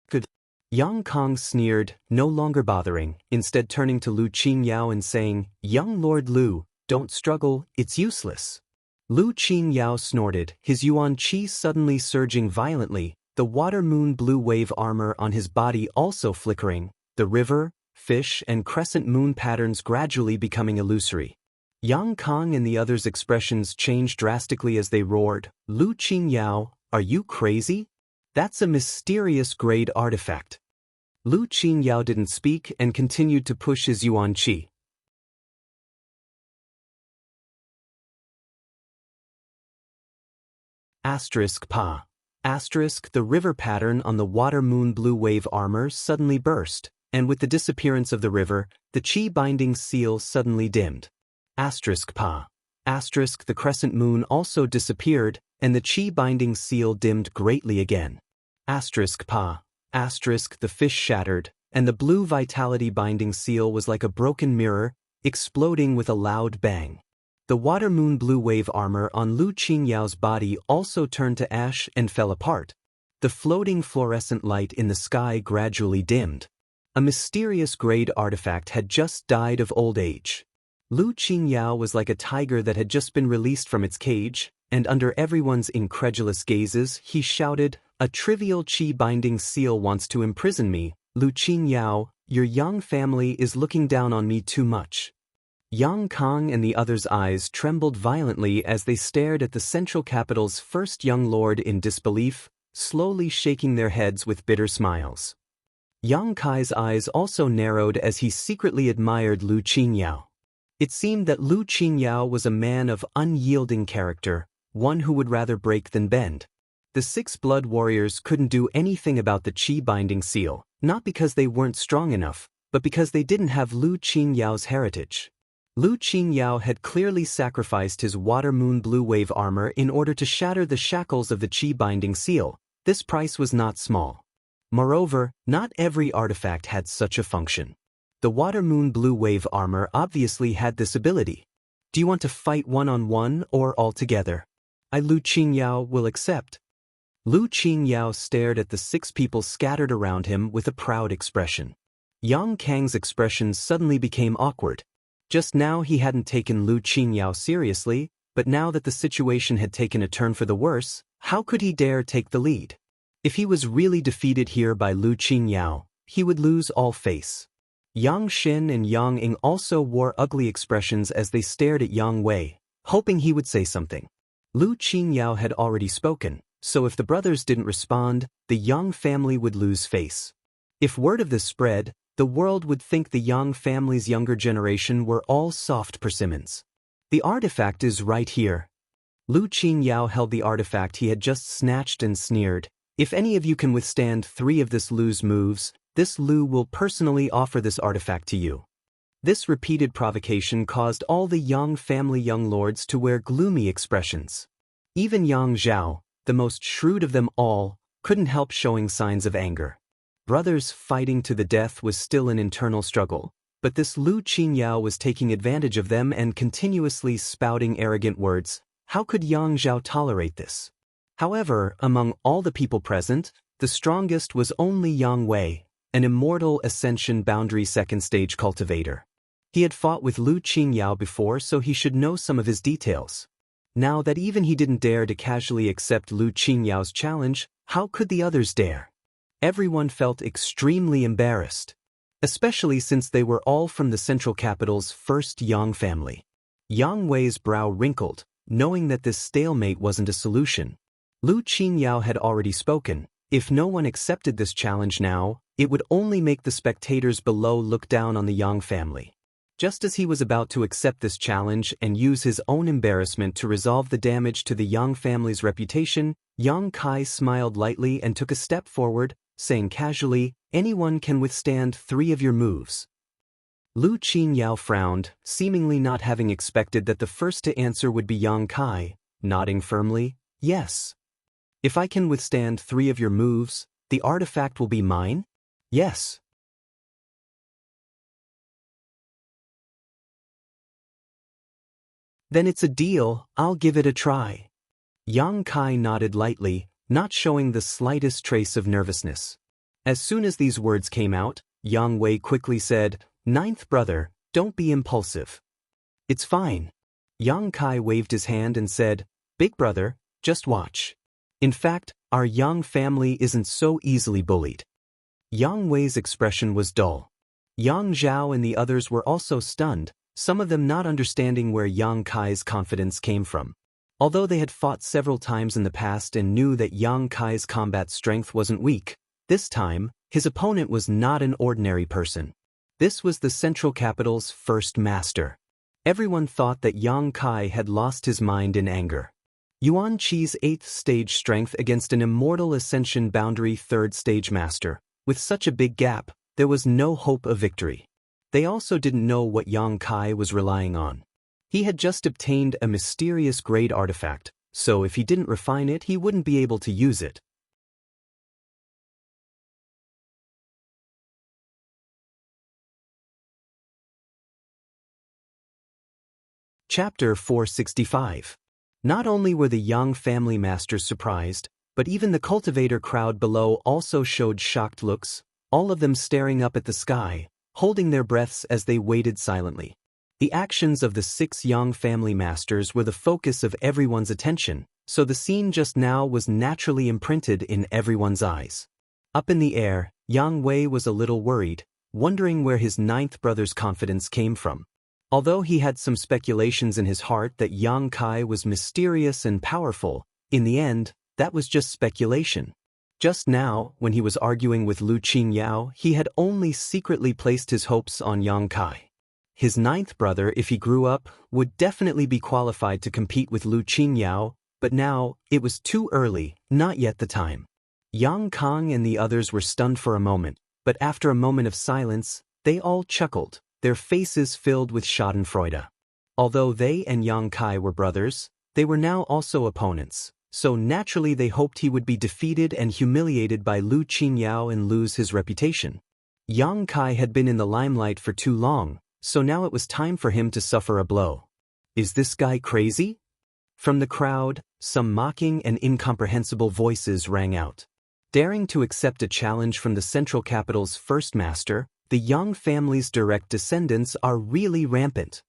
"Good." Yang Kong sneered, no longer bothering, instead turning to Lu Qingyao and saying, "Young Lord Lu, don't struggle, it's useless." Lu Qingyao snorted, his yuan qi suddenly surging violently, the water moon blue wave armor on his body also flickering, the river, fish and crescent moon patterns gradually becoming illusory. Yang Kong and the others' expressions changed drastically as they roared, "Lu Qingyao, are you crazy? That's a mysterious grade artifact." Lu Qingyao didn't speak and continued to push his yuan qi. *Pa. The river pattern on the water moon blue wave armor suddenly burst, and with the disappearance of the river, the qi-binding seal suddenly dimmed. *Pa. The crescent moon also disappeared, and the qi-binding seal dimmed greatly again. *Pa. The fish shattered, and the blue vitality binding seal was like a broken mirror, exploding with a loud bang. The water moon blue wave armor on Lu Qingyao's body also turned to ash and fell apart. The floating fluorescent light in the sky gradually dimmed. A mysterious grade artifact had just died of old age. Lu Qingyao was like a tiger that had just been released from its cage, and under everyone's incredulous gazes, he shouted, "A trivial qi-binding seal wants to imprison me. Lu Qingyao, your Yang family is looking down on me too much." Yang Kong and the others' eyes trembled violently as they stared at the central capital's first young lord in disbelief, slowly shaking their heads with bitter smiles. Yang Kai's eyes also narrowed as he secretly admired Lu Qingyao. It seemed that Lu Qingyao was a man of unyielding character, one who would rather break than bend. The 6 blood warriors couldn't do anything about the qi-binding seal, not because they weren't strong enough, but because they didn't have Lu Qingyao's heritage. Lu Qingyao had clearly sacrificed his water moon blue wave armor in order to shatter the shackles of the qi-binding seal. This price was not small. Moreover, not every artifact had such a function. The water moon blue wave armor obviously had this ability. "Do you want to fight one-on-one or all together? Lu Qingyao will accept." Lu Qingyao stared at the 6 people scattered around him with a proud expression. Yang Kang's expression suddenly became awkward. Just now he hadn't taken Lu Qingyao seriously, but now that the situation had taken a turn for the worse, how could he dare take the lead? If he was really defeated here by Lu Qingyao, he would lose all face. Yang Xin and Yang Ying also wore ugly expressions as they stared at Yang Wei, hoping he would say something. Lu Qingyao had already spoken, so if the brothers didn't respond, the Yang family would lose face. If word of this spread, the world would think the Yang family's younger generation were all soft persimmons. "The artifact is right here." Lu Qingyao held the artifact he had just snatched and sneered, "If any of you can withstand 3 of this Lu's moves, this Lu will personally offer this artifact to you." This repeated provocation caused all the Yang family young lords to wear gloomy expressions. Even Yang Zhao, the most shrewd of them all, couldn't help showing signs of anger. Brothers fighting to the death was still an internal struggle, but this Lu Qingyao was taking advantage of them and continuously spouting arrogant words. How could Yang Zhao tolerate this? However, among all the people present, the strongest was only Yang Wei, an immortal ascension boundary second stage cultivator. He had fought with Lu Qingyao before, so he should know some of his details. Now that even he didn't dare to casually accept Lu Qingyao's challenge, how could the others dare? Everyone felt extremely embarrassed, especially since they were all from the central capital's first Yang family. Yang Wei's brow wrinkled, knowing that this stalemate wasn't a solution. Lu Qingyao had already spoken. If no one accepted this challenge now, it would only make the spectators below look down on the Yang family. Just as he was about to accept this challenge and use his own embarrassment to resolve the damage to the Yang family's reputation, Yang Kai smiled lightly and took a step forward, saying casually, "Anyone can withstand 3 of your moves." Lu Qingyao frowned, seemingly not having expected that the first to answer would be Yang Kai, nodding firmly, "Yes. If I can withstand 3 of your moves, the artifact will be mine?" "Yes." "Then it's a deal, I'll give it a try." Yang Kai nodded lightly, not showing the slightest trace of nervousness. As soon as these words came out, Yang Wei quickly said, "Ninth brother, don't be impulsive." "It's fine." Yang Kai waved his hand and said, "Big brother, just watch. In fact, our Yang family isn't so easily bullied." Yang Wei's expression was dull. Yang Zhao and the others were also stunned, some of them not understanding where Yang Kai's confidence came from. Although they had fought several times in the past and knew that Yang Kai's combat strength wasn't weak, this time, his opponent was not an ordinary person. This was the Central Capital's first master. Everyone thought that Yang Kai had lost his mind in anger. Yuan Qi's 8th stage strength against an Immortal Ascension Boundary 3rd stage master. With such a big gap, there was no hope of victory. They also didn't know what Yang Kai was relying on. He had just obtained a mysterious grade artifact, so if he didn't refine it, he wouldn't be able to use it. Chapter 465. Not only were the Yang family masters surprised, but even the cultivator crowd below also showed shocked looks, all of them staring up at the sky, holding their breaths as they waited silently. The actions of the 6 Yang family masters were the focus of everyone's attention, so the scene just now was naturally imprinted in everyone's eyes. Up in the air, Yang Wei was a little worried, wondering where his 9th brother's confidence came from. Although he had some speculations in his heart that Yang Kai was mysterious and powerful, in the end, that was just speculation. Just now, when he was arguing with Lu Qingyao, he had only secretly placed his hopes on Yang Kai. His 9th brother, if he grew up, would definitely be qualified to compete with Lu Qingyao, but now, it was too early, not yet the time. Yang Kang and the others were stunned for a moment, but after a moment of silence, they all chuckled, their faces filled with schadenfreude. Although they and Yang Kai were brothers, they were now also opponents, so naturally they hoped he would be defeated and humiliated by Lu Qingyao and lose his reputation. Yang Kai had been in the limelight for too long, so now it was time for him to suffer a blow. "Is this guy crazy?" From the crowd, some mocking and incomprehensible voices rang out. Daring to accept a challenge from the Central Capital's first master, the Yang family's direct descendants are really rampant.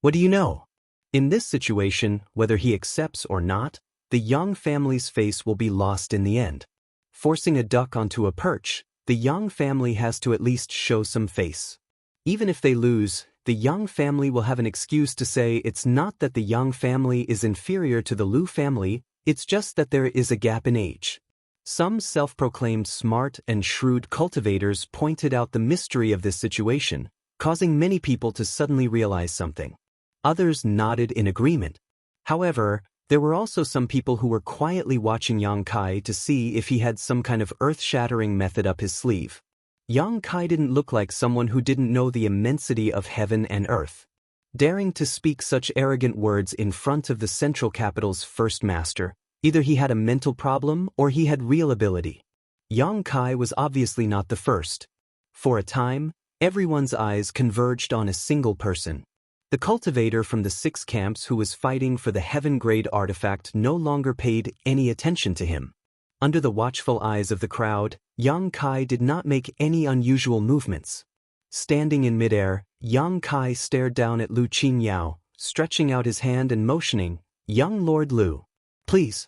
What do you know? In this situation, whether he accepts or not, the Yang family's face will be lost in the end. Forcing a duck onto a perch, the Yang family has to at least show some face. Even if they lose, the Yang family will have an excuse to say it's not that the Yang family is inferior to the Lu family, it's just that there is a gap in age. Some self-proclaimed smart and shrewd cultivators pointed out the mystery of this situation, causing many people to suddenly realize something. Others nodded in agreement. However, there were also some people who were quietly watching Yang Kai to see if he had some kind of earth-shattering method up his sleeve. Yang Kai didn't look like someone who didn't know the immensity of heaven and earth. Daring to speak such arrogant words in front of the Central Capital's first master, either he had a mental problem or he had real ability. Yang Kai was obviously not the first. For a time, everyone's eyes converged on a single person. The cultivator from the 6 camps who was fighting for the heaven-grade artifact no longer paid any attention to him. Under the watchful eyes of the crowd, Yang Kai did not make any unusual movements. Standing in midair, Yang Kai stared down at Lu Qingyao, stretching out his hand and motioning, "Young Lord Lu, please."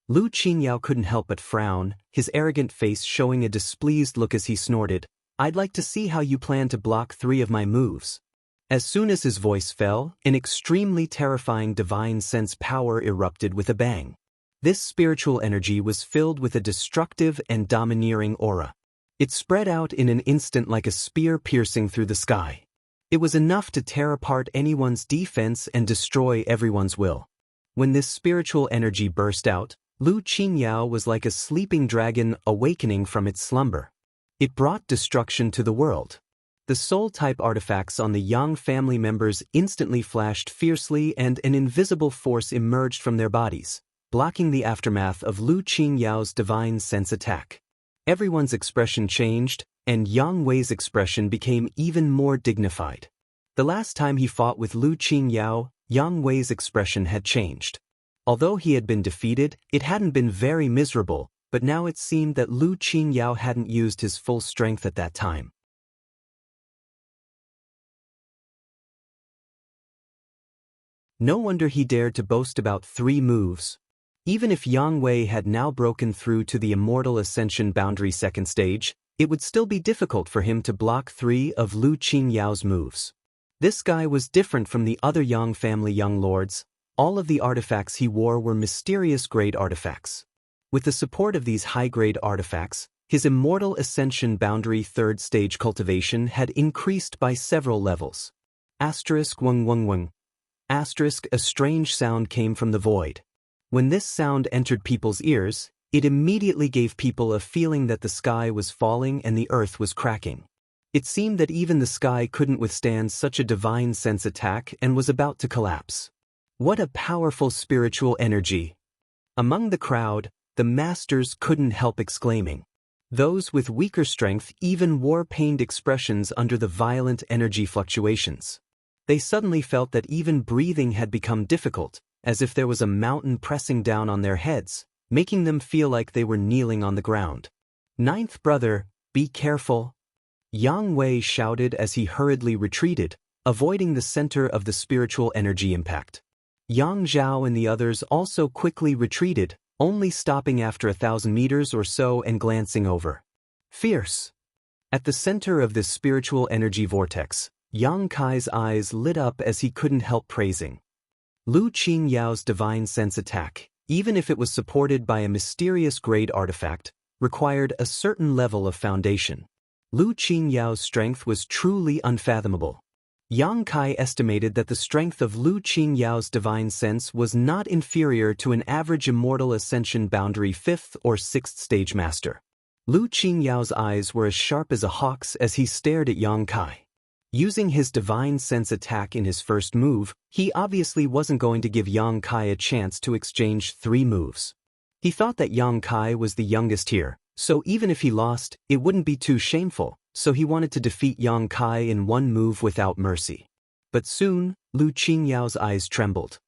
Lu Qingyao couldn't help but frown, his arrogant face showing a displeased look as he snorted, "I'd like to see how you plan to block 3 of my moves." As soon as his voice fell, an extremely terrifying divine sense power erupted with a bang. This spiritual energy was filled with a destructive and domineering aura. It spread out in an instant like a spear piercing through the sky. It was enough to tear apart anyone's defense and destroy everyone's will. When this spiritual energy burst out, Lu Qingyao was like a sleeping dragon awakening from its slumber. It brought destruction to the world. The soul-type artifacts on the Yang family members instantly flashed fiercely and an invisible force emerged from their bodies, blocking the aftermath of Lu Qingyao's divine sense attack. Everyone's expression changed, and Yang Wei's expression became even more dignified. The last time he fought with Lu Qingyao, Yang Wei's expression had changed. Although he had been defeated, it hadn't been very miserable, but now it seemed that Lu Qingyao hadn't used his full strength at that time. No wonder he dared to boast about 3 moves. Even if Yang Wei had now broken through to the Immortal Ascension Boundary 2nd stage, it would still be difficult for him to block 3 of Lu Qingyao's moves. This guy was different from the other Yang family young lords. All of the artifacts he wore were mysterious grade artifacts. With the support of these high-grade artifacts, his Immortal Ascension Boundary 3rd stage cultivation had increased by several levels. Asterisk wung wung wung. Asterisk, a strange sound came from the void. When this sound entered people's ears, it immediately gave people a feeling that the sky was falling and the earth was cracking. It seemed that even the sky couldn't withstand such a divine sense attack and was about to collapse. What a powerful spiritual energy! Among the crowd, the masters couldn't help exclaiming. Those with weaker strength even wore pained expressions under the violent energy fluctuations. They suddenly felt that even breathing had become difficult, as if there was a mountain pressing down on their heads, making them feel like they were kneeling on the ground. "Ninth brother, be careful!" Yang Wei shouted as he hurriedly retreated, avoiding the center of the spiritual energy impact. Yang Zhao and the others also quickly retreated, only stopping after 1,000 meters or so and glancing over. Fierce! At the center of this spiritual energy vortex, Yang Kai's eyes lit up as he couldn't help praising. Lu Qingyao's divine sense attack, even if it was supported by a mysterious grade artifact, required a certain level of foundation. Lu Qingyao's strength was truly unfathomable. Yang Kai estimated that the strength of Lu Qingyao's divine sense was not inferior to an average Immortal Ascension Boundary 5th or 6th stage master. Lu Qingyao's eyes were as sharp as a hawk's as he stared at Yang Kai. Using his divine sense attack in his first move, he obviously wasn't going to give Yang Kai a chance to exchange 3 moves. He thought that Yang Kai was the youngest here, so even if he lost, it wouldn't be too shameful, so he wanted to defeat Yang Kai in 1 move without mercy. But soon, Lu Qingyao's eyes trembled.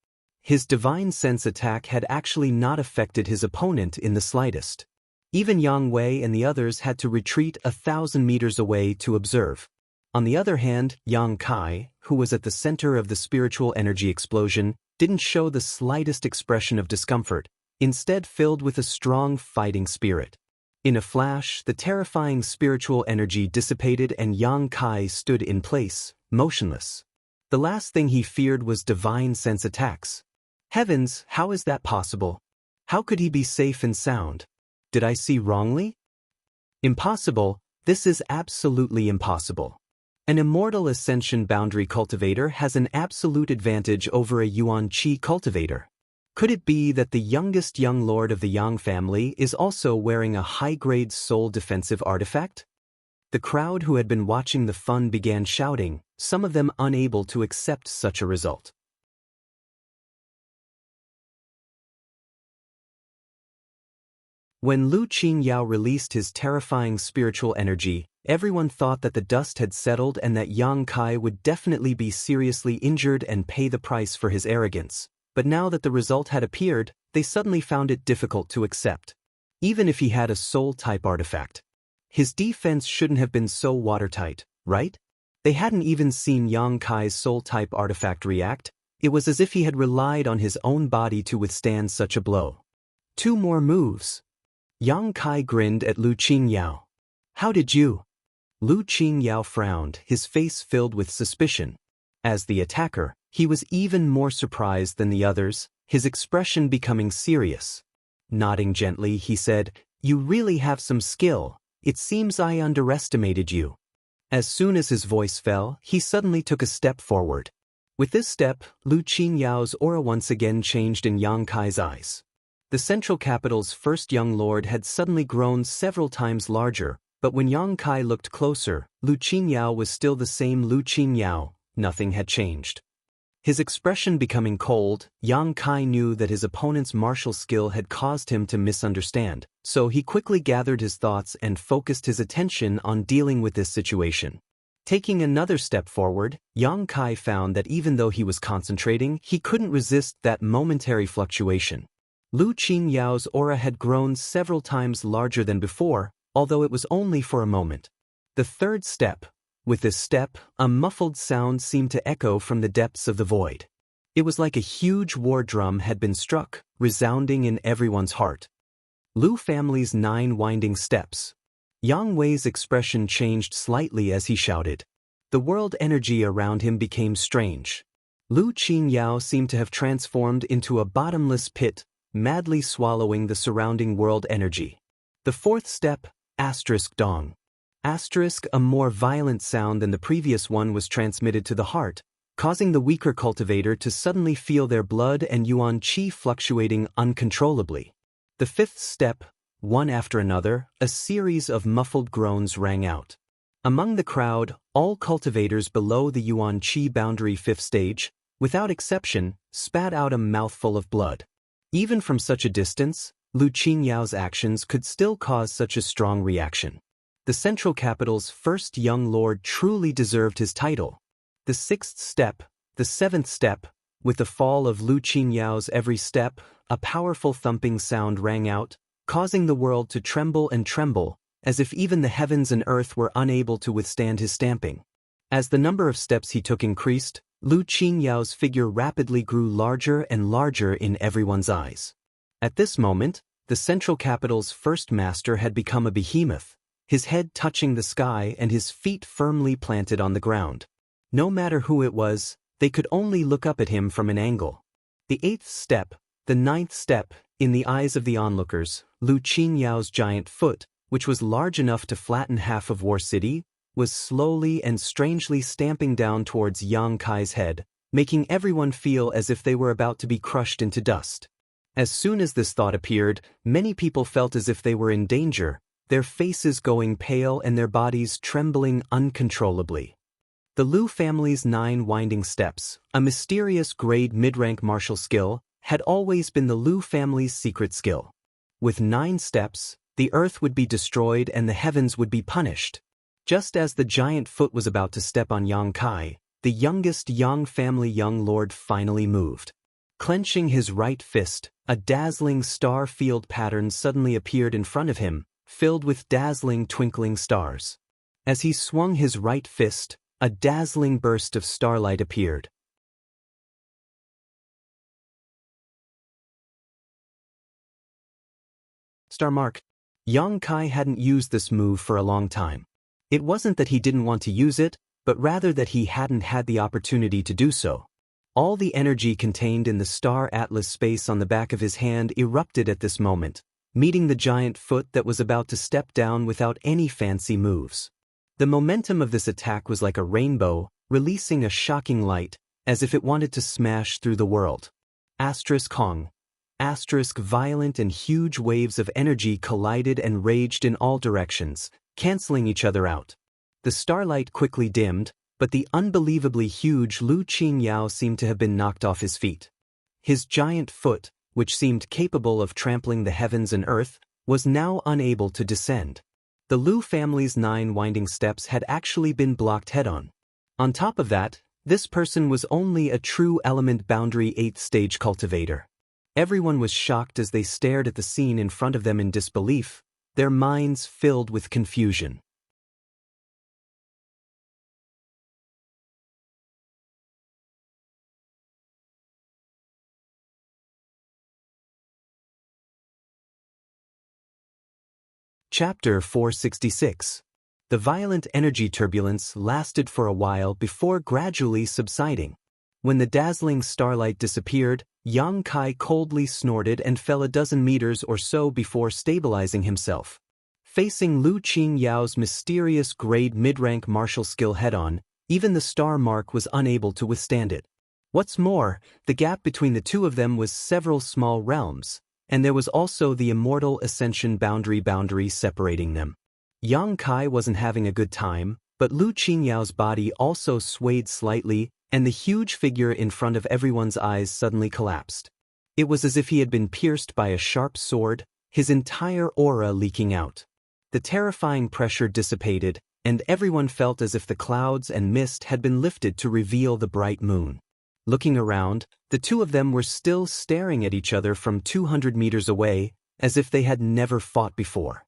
His divine sense attack had actually not affected his opponent in the slightest. Even Yang Wei and the others had to retreat 1,000 meters away to observe. On the other hand, Yang Kai, who was at the center of the spiritual energy explosion, didn't show the slightest expression of discomfort, instead filled with a strong fighting spirit. In a flash, the terrifying spiritual energy dissipated and Yang Kai stood in place, motionless. The last thing he feared was divine sense attacks. Heavens, how is that possible? How could he be safe and sound? Did I see wrongly? Impossible, this is absolutely impossible. An Immortal Ascension Boundary cultivator has an absolute advantage over a Yuan Qi cultivator. Could it be that the youngest young lord of the Yang family is also wearing a high-grade soul defensive artifact? The crowd who had been watching the fun began shouting, some of them unable to accept such a result. When Lu Qingyao released his terrifying spiritual energy, everyone thought that the dust had settled and that Yang Kai would definitely be seriously injured and pay the price for his arrogance. But now that the result had appeared, they suddenly found it difficult to accept. Even if he had a soul-type artifact, his defense shouldn't have been so watertight, right? They hadn't even seen Yang Kai's soul-type artifact react. It was as if he had relied on his own body to withstand such a blow. 2 more moves. Yang Kai grinned at Lu Qingyao. How did you? Lu Qingyao frowned, his face filled with suspicion. As the attacker, he was even more surprised than the others, his expression becoming serious. Nodding gently, he said, "You really have some skill. It seems I underestimated you." As soon as his voice fell, he suddenly took a step forward. With this step, Lu Qingyao's aura once again changed in Yang Kai's eyes. The central capital's first young lord had suddenly grown several times larger, but when Yang Kai looked closer, Lu Qingyao was still the same Lu Qingyao, nothing had changed. His expression becoming cold, Yang Kai knew that his opponent's martial skill had caused him to misunderstand, so he quickly gathered his thoughts and focused his attention on dealing with this situation. Taking another step forward, Yang Kai found that even though he was concentrating, he couldn't resist that momentary fluctuation. Lu Qingyao's aura had grown several times larger than before, although it was only for a moment. The third step. With this step, a muffled sound seemed to echo from the depths of the void. It was like a huge war drum had been struck, resounding in everyone's heart. Lu family's 9 winding steps. Yang Wei's expression changed slightly as he shouted. The world energy around him became strange. Lu Qingyao seemed to have transformed into a bottomless pit, madly swallowing the surrounding world energy. The fourth step, asterisk dong. Asterisk, a more violent sound than the previous one was transmitted to the heart, causing the weaker cultivator to suddenly feel their blood and yuan qi fluctuating uncontrollably. The fifth step, one after another, a series of muffled groans rang out. Among the crowd, all cultivators below the yuan qi boundary fifth stage, without exception, spat out a mouthful of blood. Even from such a distance, Lu Qingyao's actions could still cause such a strong reaction. The central capital's first young lord truly deserved his title. The sixth step, the seventh step, with the fall of Lu Qingyao's every step, a powerful thumping sound rang out, causing the world to tremble and tremble, as if even the heavens and earth were unable to withstand his stamping. As the number of steps he took increased, Lu Qingyao's figure rapidly grew larger and larger in everyone's eyes. At this moment, the central capital's first master had become a behemoth, his head touching the sky and his feet firmly planted on the ground. No matter who it was, they could only look up at him from an angle. The eighth step, the ninth step, in the eyes of the onlookers, Lu Qingyao's giant foot, which was large enough to flatten half of War City, was slowly and strangely stamping down towards Yang Kai's head, making everyone feel as if they were about to be crushed into dust. As soon as this thought appeared, many people felt as if they were in danger, their faces going pale and their bodies trembling uncontrollably. The Lu family's 9 winding steps, a mysterious grade mid-rank martial skill, had always been the Lu family's secret skill. With 9 steps, the earth would be destroyed and the heavens would be punished. Just as the giant foot was about to step on Yang Kai, the youngest Yang family young lord finally moved. Clenching his right fist, a dazzling star field pattern suddenly appeared in front of him, filled with dazzling twinkling stars. As he swung his right fist, a dazzling burst of starlight appeared. Star mark. Yang Kai hadn't used this move for a long time. It wasn't that he didn't want to use it, but rather that he hadn't had the opportunity to do so. All the energy contained in the star atlas space on the back of his hand erupted at this moment, meeting the giant foot that was about to step down without any fancy moves. The momentum of this attack was like a rainbow, releasing a shocking light, as if it wanted to smash through the world. Asterisk Hong. Asterisk violent and huge waves of energy collided and raged in all directions, canceling each other out. The starlight quickly dimmed, but the unbelievably huge Lu Qingyao seemed to have been knocked off his feet. His giant foot, which seemed capable of trampling the heavens and earth, was now unable to descend. The Lu family's 9 winding steps had actually been blocked head-on. On top of that, this person was only a true element boundary 8th stage cultivator. Everyone was shocked as they stared at the scene in front of them in disbelief, their minds filled with confusion. Chapter 466. The violent energy turbulence lasted for a while before gradually subsiding. When the dazzling starlight disappeared, Yang Kai coldly snorted and fell a dozen meters or so before stabilizing himself. Facing Lu Qingyao's mysterious grade mid-rank martial skill head-on, even the star mark was unable to withstand it. What's more, the gap between the two of them was several small realms, and there was also the Immortal Ascension boundary separating them. Yang Kai wasn't having a good time, but Lu Qingyao's body also swayed slightly, and the huge figure in front of everyone's eyes suddenly collapsed. It was as if he had been pierced by a sharp sword, his entire aura leaking out. The terrifying pressure dissipated, and everyone felt as if the clouds and mist had been lifted to reveal the bright moon. Looking around, the two of them were still staring at each other from 200 meters away, as if they had never fought before.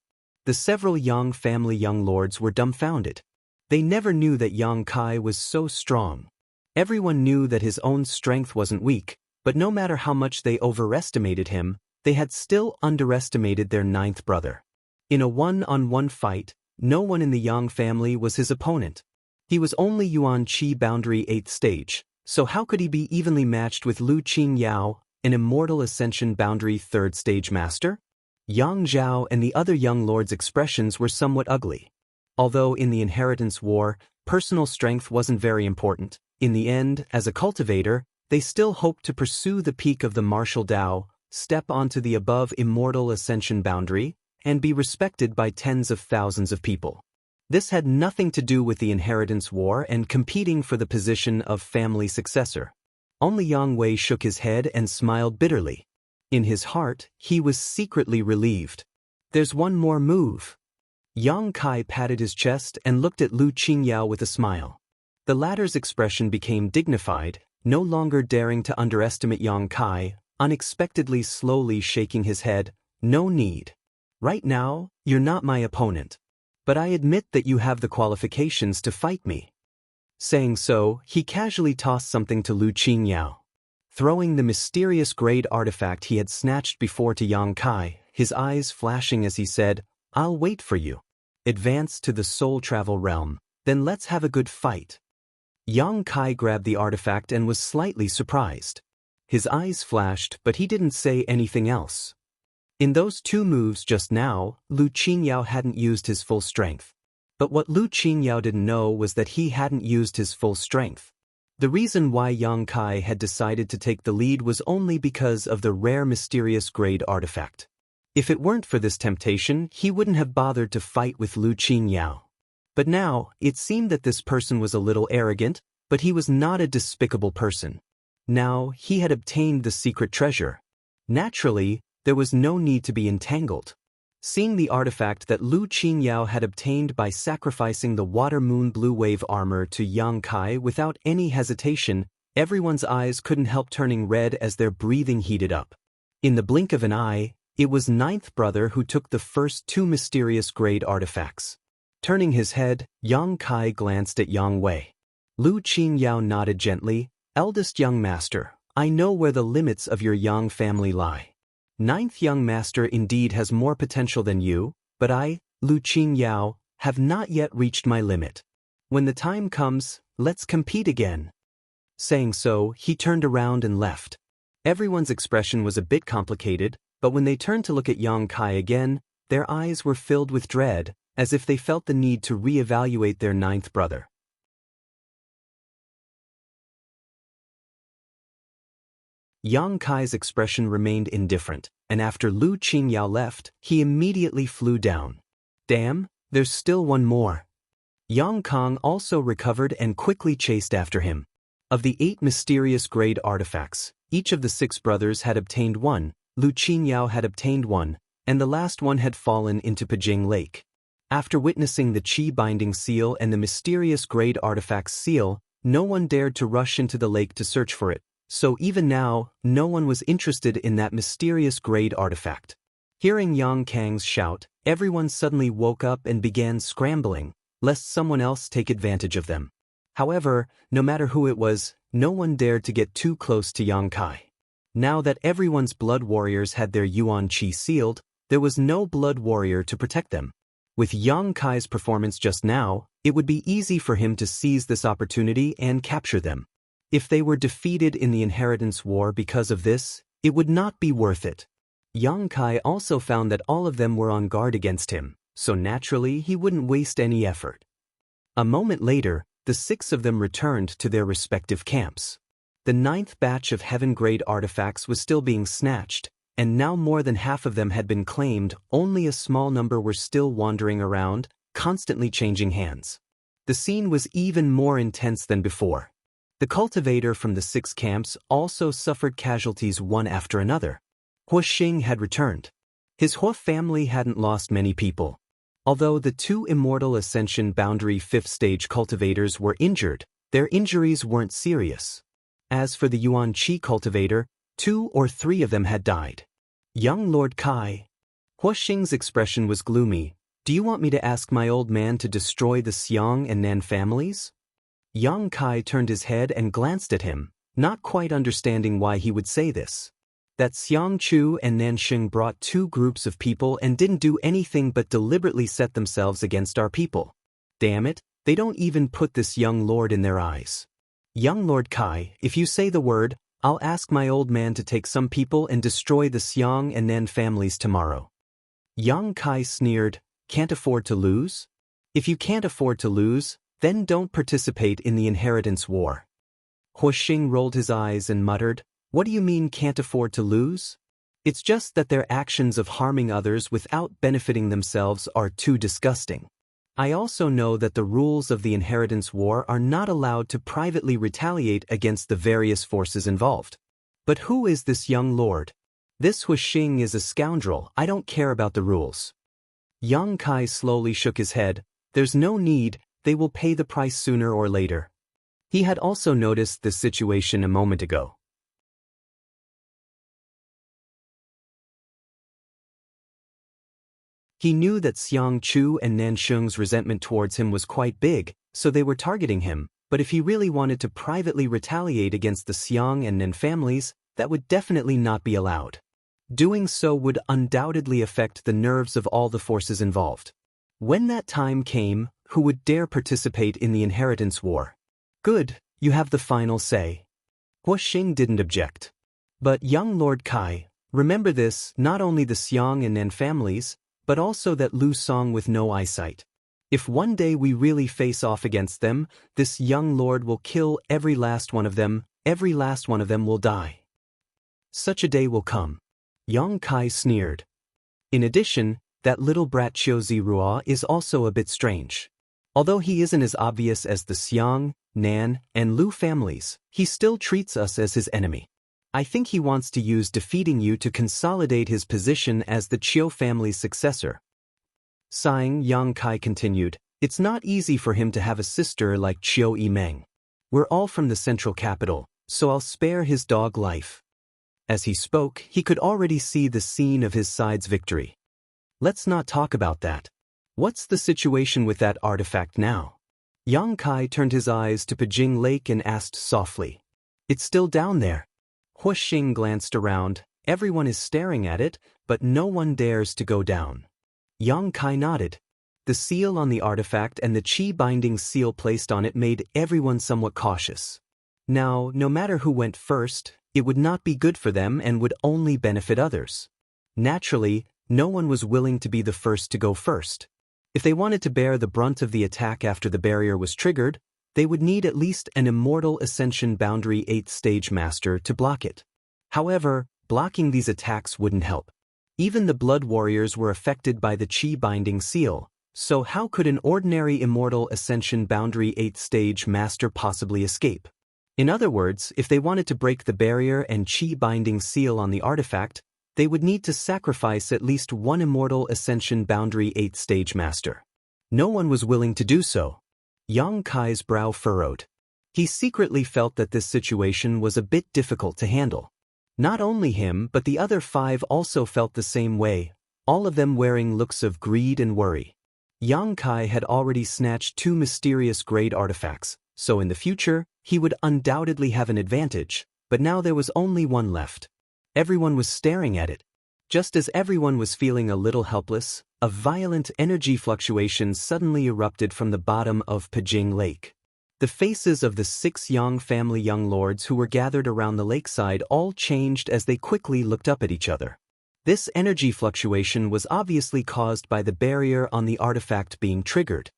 The several Yang family young lords were dumbfounded. They never knew that Yang Kai was so strong. Everyone knew that his own strength wasn't weak, but no matter how much they overestimated him, they had still underestimated their ninth brother. In a one-on-one fight, no one in the Yang family was his opponent. He was only Yuan Qi boundary 8th stage, so how could he be evenly matched with Lu Qingyao, an Immortal Ascension boundary 3rd stage master? Yang Zhao and the other young lords' expressions were somewhat ugly. Although in the inheritance war, personal strength wasn't very important, in the end, as a cultivator, they still hoped to pursue the peak of the martial Dao, step onto the above Immortal Ascension boundary, and be respected by tens of thousands of people. This had nothing to do with the inheritance war and competing for the position of family successor. Only Yang Wei shook his head and smiled bitterly. In his heart, he was secretly relieved. There's one more move. Yang Kai patted his chest and looked at Lu Qingyao with a smile. The latter's expression became dignified, no longer daring to underestimate Yang Kai, unexpectedly slowly shaking his head. No need. Right now, you're not my opponent. But I admit that you have the qualifications to fight me. Saying so, he casually tossed something to Lu Qingyao. Throwing the mysterious grade artifact he had snatched before to Yang Kai, his eyes flashing as he said, "I'll wait for you. Advance to the soul travel realm, then let's have a good fight." Yang Kai grabbed the artifact and was slightly surprised. His eyes flashed, but he didn't say anything else. In those two moves just now, Lu Qingyao hadn't used his full strength. But what Lu Qingyao didn't know was that he hadn't used his full strength. The reason why Yang Kai had decided to take the lead was only because of the rare mysterious grade artifact. If it weren't for this temptation, he wouldn't have bothered to fight with Lu Qingyao. But now, it seemed that this person was a little arrogant, but he was not a despicable person. Now, he had obtained the secret treasure. Naturally, there was no need to be entangled. Seeing the artifact that Lu Qingyao had obtained by sacrificing the water moon blue wave armor to Yang Kai without any hesitation, everyone's eyes couldn't help turning red as their breathing heated up. In the blink of an eye, it was ninth brother who took the first two mysterious grade artifacts. Turning his head, Yang Kai glanced at Yang Wei. Lu Qingyao nodded gently. "Eldest young master, I know where the limits of your Yang family lie. Ninth young master indeed has more potential than you, but I, Lu Qingyao, have not yet reached my limit. When the time comes, let's compete again." Saying so, he turned around and left. Everyone's expression was a bit complicated, but when they turned to look at Yang Kai again, their eyes were filled with dread, as if they felt the need to re-evaluate their ninth brother. Yang Kai's expression remained indifferent, and after Lu Qingyao left, he immediately flew down. "Damn, there's still one more." Yang Kong also recovered and quickly chased after him. Of the 8 mysterious grade artifacts, each of the 6 brothers had obtained one, Lu Qingyao had obtained one, and the last one had fallen into Pijing Lake. After witnessing the Qi binding seal and the mysterious grade artifact's seal, no one dared to rush into the lake to search for it. So even now, no one was interested in that mysterious grade artifact. Hearing Yang Kang's shout, everyone suddenly woke up and began scrambling, lest someone else take advantage of them. However, no matter who it was, no one dared to get too close to Yang Kai. Now that everyone's blood warriors had their Yuan Qi sealed, there was no blood warrior to protect them. With Yang Kai's performance just now, it would be easy for him to seize this opportunity and capture them. If they were defeated in the inheritance war because of this, it would not be worth it. Yang Kai also found that all of them were on guard against him, so naturally he wouldn't waste any effort. A moment later, the 6 of them returned to their respective camps. The 9th batch of heaven-grade artifacts was still being snatched, and now more than half of them had been claimed. Only a small number were still wandering around, constantly changing hands. The scene was even more intense than before. The cultivator from the 6 camps also suffered casualties one after another. Wuxia had returned. His whole family hadn't lost many people. Although the 2 Immortal Ascension Boundary 5th stage cultivators were injured, their injuries weren't serious. As for the Yuan Qi cultivator, 2 or 3 of them had died. Young Lord Kai. Wuxia's expression was gloomy. Do you want me to ask my old man to destroy the Xiang and Nan families? Yang Kai turned his head and glanced at him, not quite understanding why he would say this. That Xiang Chu and Nanxing brought 2 groups of people and didn't do anything but deliberately set themselves against our people. Damn it, they don't even put this young lord in their eyes. Young Lord Kai, if you say the word, I'll ask my old man to take some people and destroy the Xiang and Nan families tomorrow. Yang Kai sneered, can't afford to lose? If you can't afford to lose, then don't participate in the inheritance war. Wuxia rolled his eyes and muttered, what do you mean can't afford to lose? It's just that their actions of harming others without benefiting themselves are too disgusting. I also know that the rules of the inheritance war are not allowed to privately retaliate against the various forces involved. But who is this young lord? This Wuxia is a scoundrel. I don't care about the rules. Yang Kai slowly shook his head. There's no need, they will pay the price sooner or later. He had also noticed this situation a moment ago. He knew that Xiang Chu and Nanxing's resentment towards him was quite big, so they were targeting him, but if he really wanted to privately retaliate against the Xiang and Nan families, that would definitely not be allowed. Doing so would undoubtedly affect the nerves of all the forces involved. When that time came, who would dare participate in the inheritance war? Good, you have the final say. Wuxia didn't object. But young Lord Kai, remember this, not only the Xiang and Nan families, but also that Lu Song with no eyesight. If one day we really face off against them, this young lord will kill every last one of them will die. Such a day will come. Yang Kai sneered. In addition, that little brat Qiu Zirua is also a bit strange. Although he isn't as obvious as the Xiang, Nan, and Lu families, he still treats us as his enemy. I think he wants to use defeating you to consolidate his position as the Qiu family's successor. Sighing, Yang Kai continued, it's not easy for him to have a sister like Qiu Yimeng. We're all from the central capital, so I'll spare his dog life. As he spoke, he could already see the scene of his side's victory. Let's not talk about that. What's the situation with that artifact now? Yang Kai turned his eyes to Pijing Lake and asked softly. It's still down there. Wuxia glanced around. Everyone is staring at it, but no one dares to go down. Yang Kai nodded. The seal on the artifact and the qi binding seal placed on it made everyone somewhat cautious. Now, no matter who went first, it would not be good for them and would only benefit others. Naturally, no one was willing to be the first to go first. If they wanted to bear the brunt of the attack after the barrier was triggered, they would need at least an Immortal Ascension Boundary 8th Stage Master to block it. However, blocking these attacks wouldn't help. Even the Blood Warriors were affected by the Qi Binding Seal, so how could an ordinary Immortal Ascension Boundary 8th Stage Master possibly escape? In other words, if they wanted to break the barrier and Qi Binding Seal on the artifact, they would need to sacrifice at least one Immortal Ascension Boundary 8th Stage Master. No one was willing to do so. Yang Kai's brow furrowed. He secretly felt that this situation was a bit difficult to handle. Not only him but the other 5 also felt the same way, all of them wearing looks of greed and worry. Yang Kai had already snatched 2 mysterious grade artifacts, so in the future, he would undoubtedly have an advantage, but now there was only one left. Everyone was staring at it. Just as everyone was feeling a little helpless, a violent energy fluctuation suddenly erupted from the bottom of Pijing Lake. The faces of the 6 Yang family young lords who were gathered around the lakeside all changed as they quickly looked up at each other. This energy fluctuation was obviously caused by the barrier on the artifact being triggered.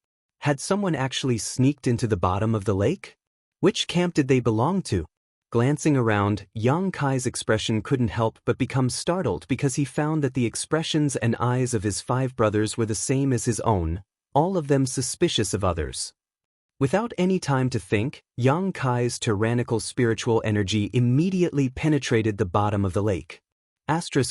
Had someone actually sneaked into the bottom of the lake? Which camp did they belong to? Glancing around, Yang Kai's expression couldn't help but become startled because he found that the expressions and eyes of his 5 brothers were the same as his own, all of them suspicious of others. Without any time to think, Yang Kai's tyrannical spiritual energy immediately penetrated the bottom of the lake.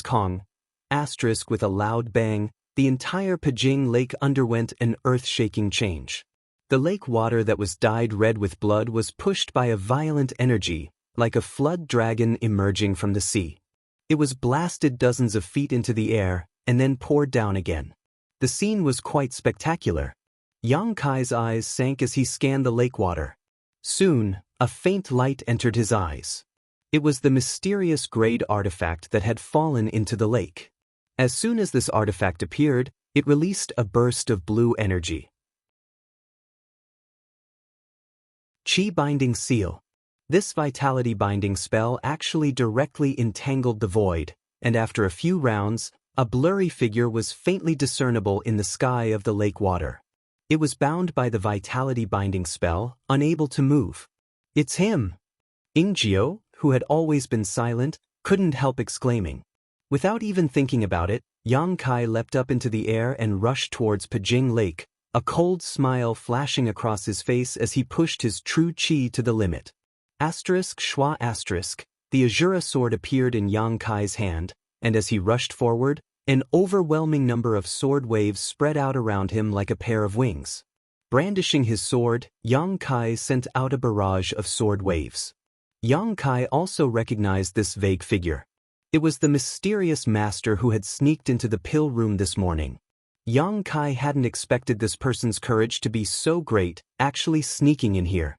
Kong. With a loud bang, the entire Pijing Lake underwent an earth-shaking change. The lake water that was dyed red with blood was pushed by a violent energy, like a flood dragon emerging from the sea. It was blasted dozens of feet into the air, and then poured down again. The scene was quite spectacular. Yang Kai's eyes sank as he scanned the lake water. Soon, a faint light entered his eyes. It was the mysterious grade artifact that had fallen into the lake. As soon as this artifact appeared, it released a burst of blue energy. Qi Binding Seal. This vitality binding spell actually directly entangled the void, and after a few rounds, a blurry figure was faintly discernible in the sky of the lake water. It was bound by the vitality binding spell, unable to move. It's him! Ingjiu, who had always been silent, couldn't help exclaiming. Without even thinking about it, Yang Kai leapt up into the air and rushed towards Pijing Lake, a cold smile flashing across his face as he pushed his true qi to the limit. Schwa *, the Azura sword appeared in Yang Kai's hand, and as he rushed forward, an overwhelming number of sword waves spread out around him like a pair of wings. Brandishing his sword, Yang Kai sent out a barrage of sword waves. Yang Kai also recognized this vague figure. It was the mysterious master who had sneaked into the pill room this morning. Yang Kai hadn't expected this person's courage to be so great, actually sneaking in here.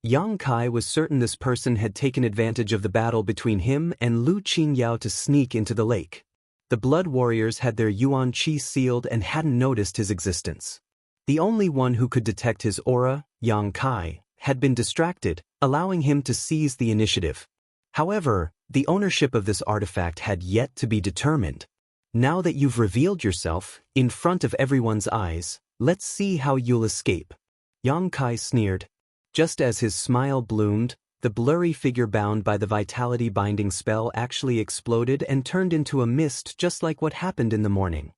Yang Kai was certain this person had taken advantage of the battle between him and Lu Qingyao to sneak into the lake. The Blood Warriors had their Yuan Qi sealed and hadn't noticed his existence. The only one who could detect his aura, Yang Kai, had been distracted, allowing him to seize the initiative. However, the ownership of this artifact had yet to be determined. Now that you've revealed yourself, in front of everyone's eyes, let's see how you'll escape. Yang Kai sneered. Just as his smile bloomed, the blurry figure bound by the vitality binding spell actually exploded and turned into a mist just like what happened in the morning.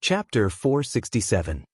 Chapter 467.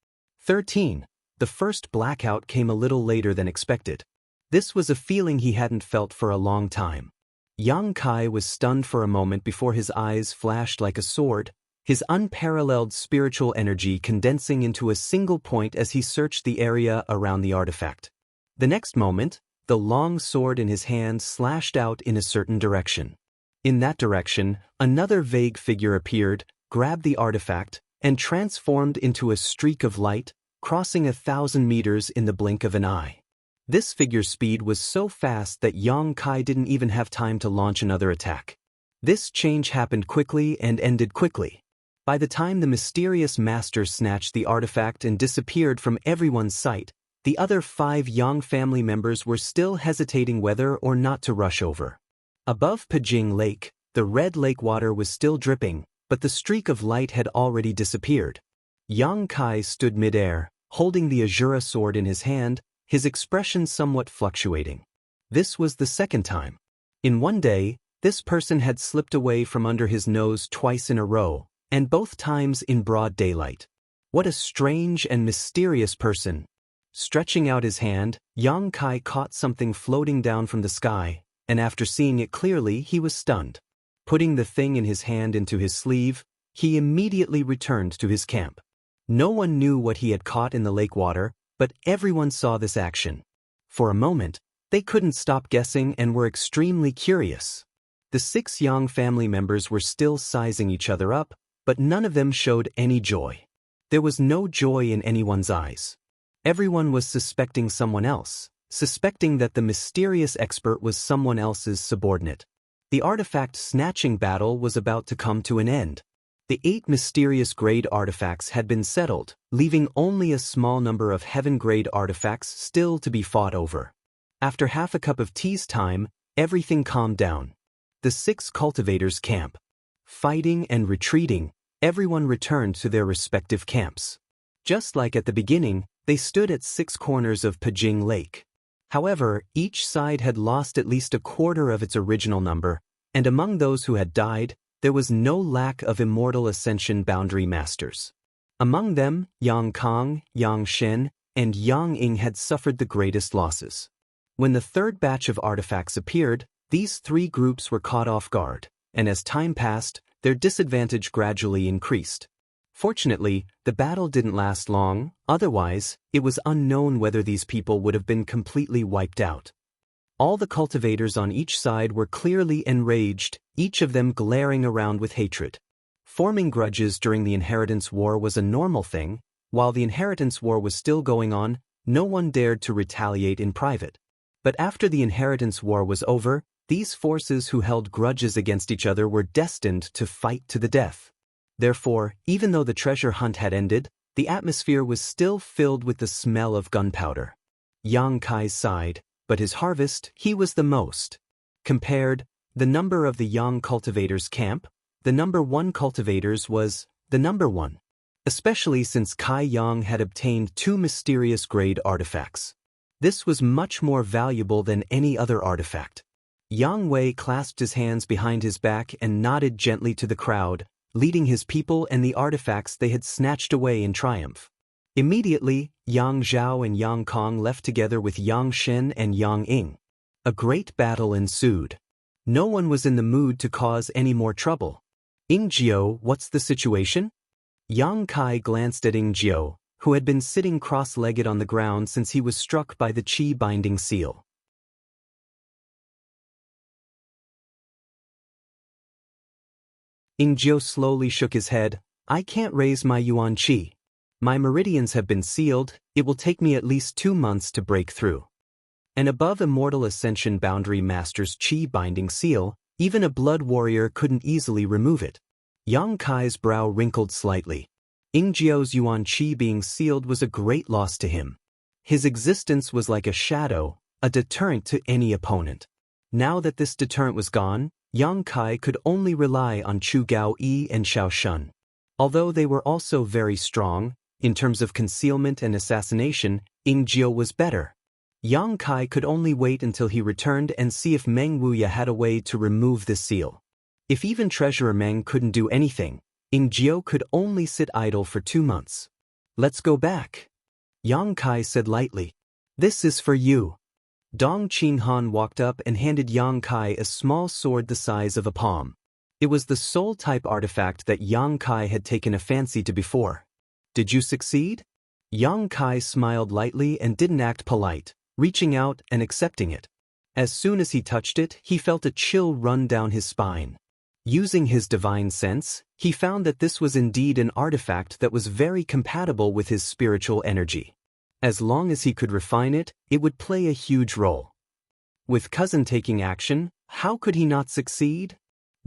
13. The first blackout came a little later than expected. This was a feeling he hadn't felt for a long time. Yang Kai was stunned for a moment before his eyes flashed like a sword, his unparalleled spiritual energy condensing into a single point as he searched the area around the artifact. The next moment, the long sword in his hand slashed out in a certain direction. In that direction, another vague figure appeared, grabbed the artifact, and transformed into a streak of light, crossing 1,000 meters in the blink of an eye. This figure's speed was so fast that Yang Kai didn't even have time to launch another attack. This change happened quickly and ended quickly. By the time the mysterious master snatched the artifact and disappeared from everyone's sight, the other 5 Yang family members were still hesitating whether or not to rush over. Above Pijing Lake, the red lake water was still dripping, but the streak of light had already disappeared. Yang Kai stood midair, holding the Azura sword in his hand, his expression somewhat fluctuating. This was the second time. In one day, this person had slipped away from under his nose twice in a row, and both times in broad daylight. What a strange and mysterious person. Stretching out his hand, Yang Kai caught something floating down from the sky, and after seeing it clearly, he was stunned. Putting the thing in his hand into his sleeve, he immediately returned to his camp. No one knew what he had caught in the lake water, but everyone saw this action. For a moment, they couldn't stop guessing and were extremely curious. The 6 Yang family members were still sizing each other up, but none of them showed any joy. There was no joy in anyone's eyes. Everyone was suspecting someone else, suspecting that the mysterious expert was someone else's subordinate. The artifact snatching battle was about to come to an end. The 8 mysterious grade artifacts had been settled, leaving only a small number of heaven-grade artifacts still to be fought over. After half a cup of tea's time, everything calmed down. The 6 cultivators' camp. Fighting and retreating, everyone returned to their respective camps. Just like at the beginning, they stood at 6 corners of Pajing Lake. However, each side had lost at least a quarter of its original number, and among those who had died, there was no lack of Immortal Ascension boundary masters. Among them, Yang Kang, Yang Shen, and Yang Ying had suffered the greatest losses. When the third batch of artifacts appeared, these 3 groups were caught off guard, and as time passed, their disadvantage gradually increased. Fortunately, the battle didn't last long, otherwise, it was unknown whether these people would have been completely wiped out. All the cultivators on each side were clearly enraged, each of them glaring around with hatred. Forming grudges during the Inheritance War was a normal thing. While the Inheritance War was still going on, no one dared to retaliate in private. But after the Inheritance War was over, these forces who held grudges against each other were destined to fight to the death. Therefore, even though the treasure hunt had ended, the atmosphere was still filled with the smell of gunpowder. Yang Kai sighed, but his harvest, he was the most. Compared, the number of the Yang cultivators' camp, the number 1 cultivators was the number 1. Especially since Kai Yang had obtained 2 mysterious grade artifacts. This was much more valuable than any other artifact. Yang Wei clasped his hands behind his back and nodded gently to the crowd, leading his people and the artifacts they had snatched away in triumph. Immediately, Yang Zhao and Yang Kong left together with Yang Shen and Yang Ying. A great battle ensued. No one was in the mood to cause any more trouble. Ying Jiao, what's the situation? Yang Kai glanced at Ying Jiao, who had been sitting cross-legged on the ground since he was struck by the Qi binding seal. Ying Jiao slowly shook his head. I can't raise my Yuan Qi. My meridians have been sealed, it will take me at least 2 months to break through. And above Immortal Ascension Boundary Master's Qi binding seal, even a blood warrior couldn't easily remove it. Yang Kai's brow wrinkled slightly. Ying Jiao's Yuan Qi being sealed was a great loss to him. His existence was like a shadow, a deterrent to any opponent. Now that this deterrent was gone, Yang Kai could only rely on Chu Gao Yi and Xiao Shun. Although they were also very strong, in terms of concealment and assassination, Ying Jiao was better. Yang Kai could only wait until he returned and see if Meng Wuya had a way to remove the seal. If even Treasurer Meng couldn't do anything, Ying Jiao could only sit idle for 2 months. Let's go back. Yang Kai said lightly. This is for you. Dong Qinghan walked up and handed Yang Kai a small sword the size of a palm. It was the soul-type artifact that Yang Kai had taken a fancy to before. Did you succeed? Yang Kai smiled lightly and didn't act polite, reaching out and accepting it. As soon as he touched it, he felt a chill run down his spine. Using his divine sense, he found that this was indeed an artifact that was very compatible with his spiritual energy. As long as he could refine it, it would play a huge role. With cousin taking action, how could he not succeed?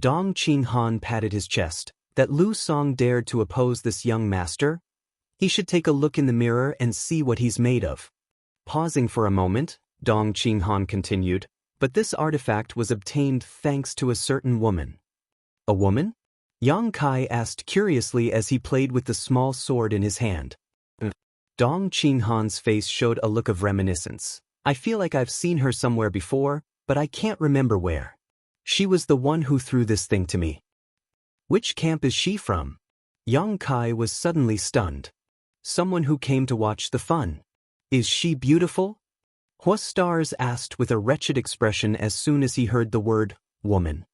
Dong Qinghan patted his chest. That Lu Song dared to oppose this young master? He should take a look in the mirror and see what he's made of. Pausing for a moment, Dong Qinghan continued, but this artifact was obtained thanks to a certain woman. A woman? Yang Kai asked curiously as he played with the small sword in his hand. Dong Qinghan's face showed a look of reminiscence. I feel like I've seen her somewhere before, but I can't remember where. She was the one who threw this thing to me. Which camp is she from? Yang Kai was suddenly stunned. Someone who came to watch the fun. Is she beautiful? Huastars asked with a wretched expression as soon as he heard the word, woman.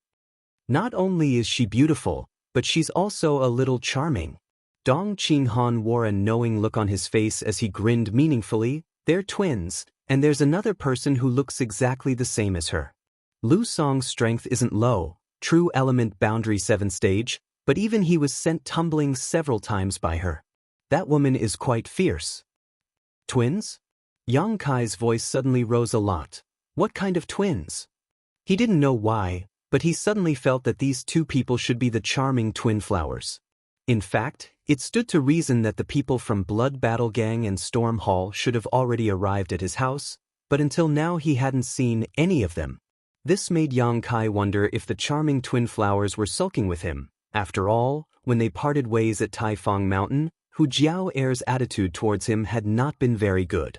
Not only is she beautiful, but she's also a little charming. Dong Qinghan wore a knowing look on his face as he grinned meaningfully. They're twins, and there's another person who looks exactly the same as her. Lu Song's strength isn't low, true element boundary 7 stage, but even he was sent tumbling several times by her. That woman is quite fierce. Twins? Yang Kai's voice suddenly rose a lot. What kind of twins? He didn't know why, but he suddenly felt that these two people should be the charming twin flowers. In fact, it stood to reason that the people from Blood Battle Gang and Storm Hall should have already arrived at his house, but until now he hadn't seen any of them. This made Yang Kai wonder if the charming twin flowers were sulking with him. After all, when they parted ways at Taifang Mountain, Hu Jiao Er's attitude towards him had not been very good.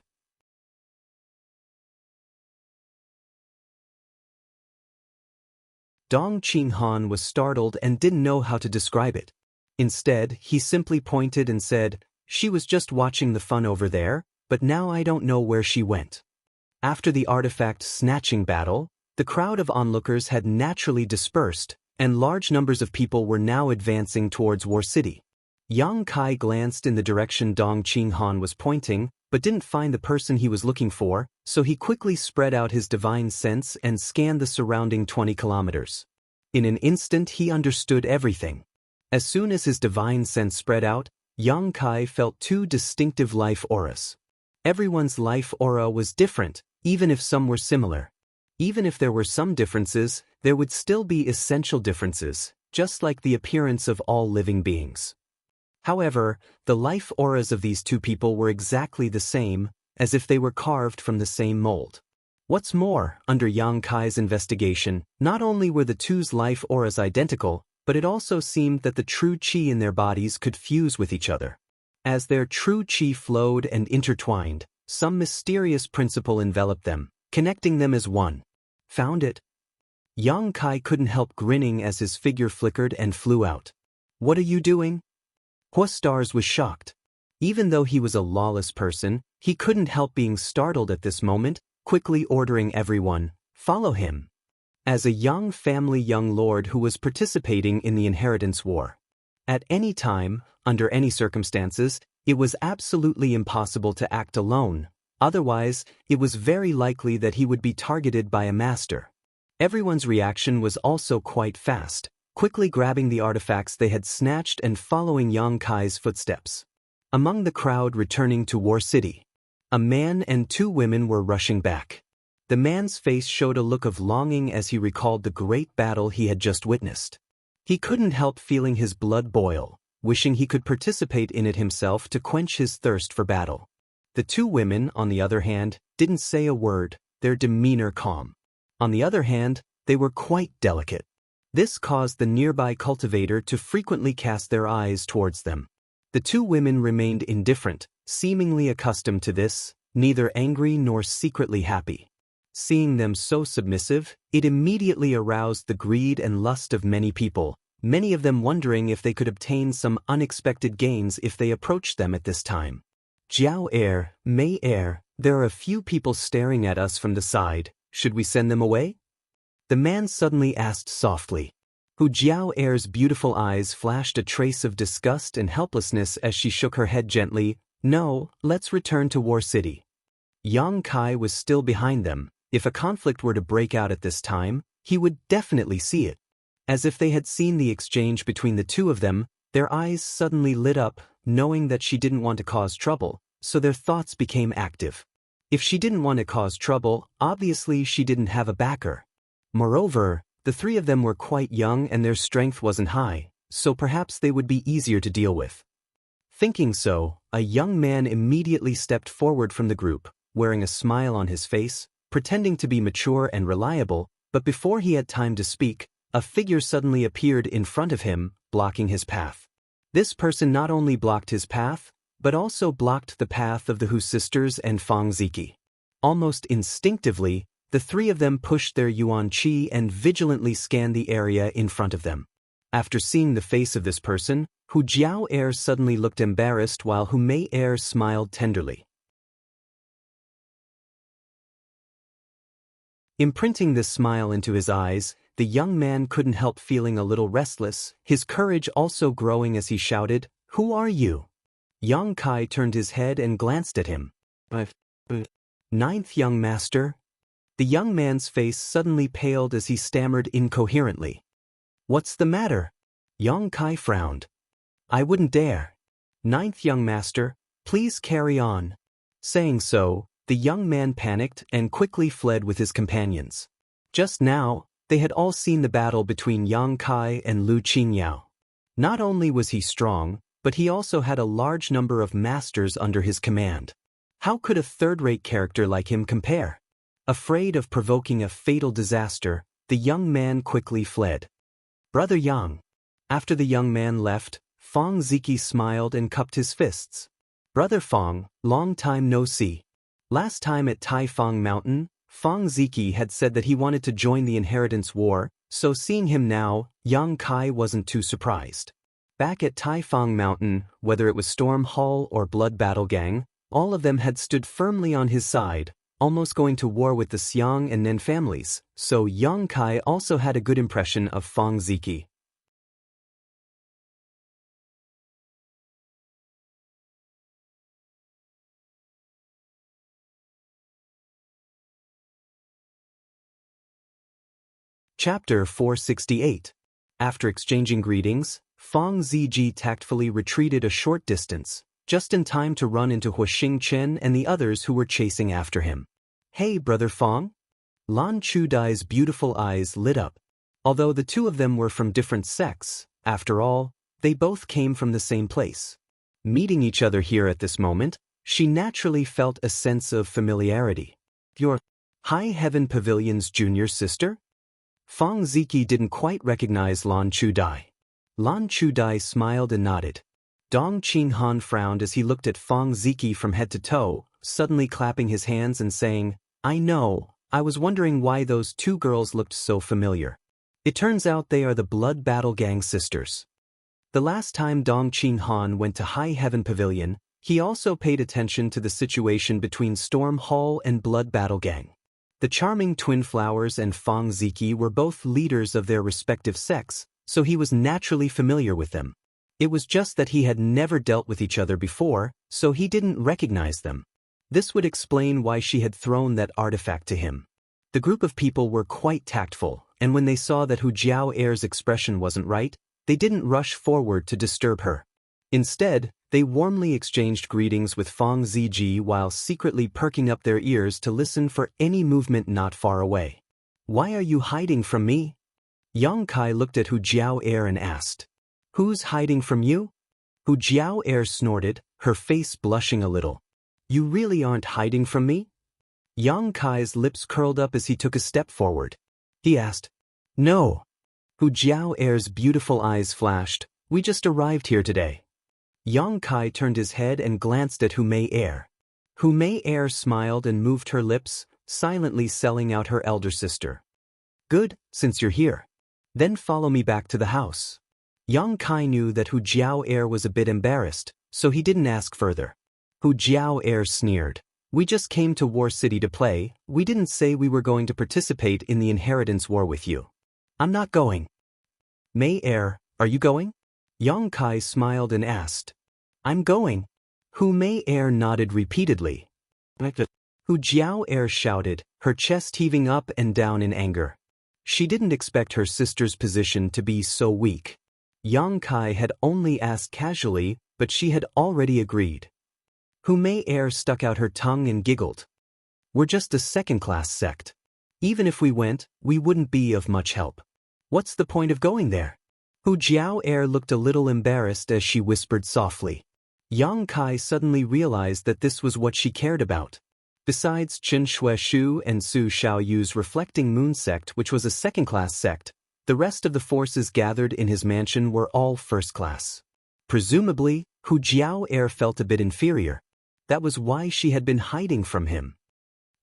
Dong Qinghan was startled and didn't know how to describe it. Instead, he simply pointed and said, "She was just watching the fun over there, but now I don't know where she went." After the artifact snatching battle, the crowd of onlookers had naturally dispersed, and large numbers of people were now advancing towards War City. Yang Kai glanced in the direction Dong Qinghan was pointing, but didn't find the person he was looking for, so he quickly spread out his divine sense and scanned the surrounding 20 kilometers. In an instant he understood everything. As soon as his divine sense spread out, Yang Kai felt two distinctive life auras. Everyone's life aura was different, even if some were similar. Even if there were some differences, there would still be essential differences, just like the appearance of all living beings. However, the life auras of these two people were exactly the same, as if they were carved from the same mold. What's more, under Yang Kai's investigation, not only were the two's life auras identical, but it also seemed that the true qi in their bodies could fuse with each other. As their true qi flowed and intertwined, some mysterious principle enveloped them, connecting them as one. Found it? Yang Kai couldn't help grinning as his figure flickered and flew out. What are you doing? Huastars was shocked. Even though he was a lawless person, he couldn't help being startled at this moment, quickly ordering everyone, "Follow him." As a young family young lord who was participating in the inheritance war. At any time, under any circumstances, it was absolutely impossible to act alone, otherwise, it was very likely that he would be targeted by a master. Everyone's reaction was also quite fast, quickly grabbing the artifacts they had snatched and following Yang Kai's footsteps. Among the crowd returning to War City, a man and two women were rushing back. The man's face showed a look of longing as he recalled the great battle he had just witnessed. He couldn't help feeling his blood boil, wishing he could participate in it himself to quench his thirst for battle. The two women, on the other hand, didn't say a word, their demeanor calm. On the other hand, they were quite delicate. This caused the nearby cultivator to frequently cast their eyes towards them. The two women remained indifferent, seemingly accustomed to this, neither angry nor secretly happy. Seeing them so submissive, it immediately aroused the greed and lust of many people, many of them wondering if they could obtain some unexpected gains if they approached them at this time. "Jiao Er, Mei Er, there are a few people staring at us from the side, should we send them away?" The man suddenly asked softly. Hu Jiao Er's beautiful eyes flashed a trace of disgust and helplessness as she shook her head gently. "No, let's return to War City." Yang Kai was still behind them. If a conflict were to break out at this time, he would definitely see it. As if they had seen the exchange between the two of them, their eyes suddenly lit up, knowing that she didn't want to cause trouble, so their thoughts became active. If she didn't want to cause trouble, obviously she didn't have a backer. Moreover, the three of them were quite young and their strength wasn't high, so perhaps they would be easier to deal with. Thinking so, a young man immediately stepped forward from the group, wearing a smile on his face, pretending to be mature and reliable, but before he had time to speak, a figure suddenly appeared in front of him, blocking his path. This person not only blocked his path, but also blocked the path of the Hu sisters and Fang Ziki. Almost instinctively, the three of them pushed their Yuan Qi and vigilantly scanned the area in front of them. After seeing the face of this person, Hu Jiao Er suddenly looked embarrassed while Hu Mei Er smiled tenderly. Imprinting this smile into his eyes, the young man couldn't help feeling a little restless, his courage also growing as he shouted, "Who are you?" Yang Kai turned his head and glanced at him. "Ninth young master?" The young man's face suddenly paled as he stammered incoherently. "What's the matter?" Yang Kai frowned. "I wouldn't dare." "Ninth young master, please carry on." Saying so, the young man panicked and quickly fled with his companions. Just now, they had all seen the battle between Yang Kai and Lu Qingyao. Not only was he strong, but he also had a large number of masters under his command. How could a third-rate character like him compare? Afraid of provoking a fatal disaster, the young man quickly fled. Brother Yang. After the young man left, Fong Ziki smiled and cupped his fists. Brother Fong, long time no see. Last time at Taifang Mountain, Fong Ziki had said that he wanted to join the inheritance war, so seeing him now, Yang Kai wasn't too surprised. Back at Taifang Mountain, whether it was Storm Hall or Blood Battle Gang, all of them had stood firmly on his side, almost going to war with the Xiang and Nen families, so Yang Kai also had a good impression of Fong Ziki. Chapter 468. After exchanging greetings, Fong Ziji tactfully retreated a short distance, just in time to run into Huixing Chen and the others who were chasing after him. Hey, Brother Fong? Lan Chudai's beautiful eyes lit up. Although the two of them were from different sects, after all, they both came from the same place. Meeting each other here at this moment, she naturally felt a sense of familiarity. Your High Heaven Pavilion's junior sister? Fong Ziki didn't quite recognize Lan Chudai. Lan Chudai smiled and nodded. Dong Qinghan frowned as he looked at Fong Ziki from head to toe, suddenly clapping his hands and saying, I know, I was wondering why those two girls looked so familiar. It turns out they are the Blood Battle Gang sisters. The last time Dong Qinghan went to High Heaven Pavilion, he also paid attention to the situation between Storm Hall and Blood Battle Gang. The charming twin flowers and Fong Ziki were both leaders of their respective sects, so he was naturally familiar with them. It was just that he had never dealt with each other before, so he didn't recognize them. This would explain why she had thrown that artifact to him. The group of people were quite tactful, and when they saw that Hu Jiao Er's expression wasn't right, they didn't rush forward to disturb her. Instead, they warmly exchanged greetings with Fong Ziji while secretly perking up their ears to listen for any movement not far away. Why are you hiding from me? Yang Kai looked at Hu Jiao Er and asked. Who's hiding from you? Hu Jiao Er snorted, her face blushing a little. You really aren't hiding from me? Yang Kai's lips curled up as he took a step forward. He asked. No. Hu Jiao Er's beautiful eyes flashed. We just arrived here today. Yang Kai turned his head and glanced at Hu Mei Er. Hu Mei Er smiled and moved her lips, silently selling out her elder sister. Good, since you're here. Then follow me back to the house. Yang Kai knew that Hu Jiao Er was a bit embarrassed, so he didn't ask further. Hu Jiao Er sneered. We just came to War City to play, we didn't say we were going to participate in the inheritance war with you. I'm not going. Mei Er, are you going? Yang Kai smiled and asked. I'm going. Hu Mei Er nodded repeatedly. Hu Jiao Er shouted, her chest heaving up and down in anger. She didn't expect her sister's position to be so weak. Yang Kai had only asked casually, but she had already agreed. Hu Mei Er stuck out her tongue and giggled. We're just a second-class sect. Even if we went, we wouldn't be of much help. What's the point of going there? Hu Jiao Er looked a little embarrassed as she whispered softly. Yang Kai suddenly realized that this was what she cared about. Besides Chen Shueshu and Su Xiaoyu's Reflecting Moon sect, which was a second-class sect, the rest of the forces gathered in his mansion were all first-class. Presumably, Hu Jiao Er felt a bit inferior. That was why she had been hiding from him.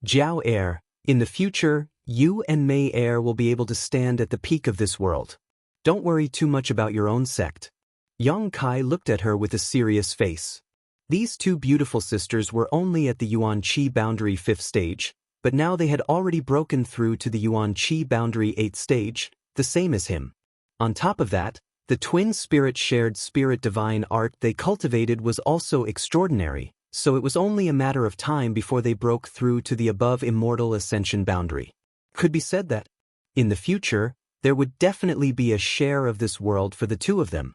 Jiao Er, in the future, you and Mei Er will be able to stand at the peak of this world. Don't worry too much about your own sect. Yang Kai looked at her with a serious face. These two beautiful sisters were only at the Yuan Qi boundary 5th stage, but now they had already broken through to the Yuan Qi boundary 8th stage, the same as him. On top of that, the twin spirit shared spirit divine art they cultivated was also extraordinary, so it was only a matter of time before they broke through to the above immortal ascension boundary. Could be said that, in the future, there would definitely be a share of this world for the two of them.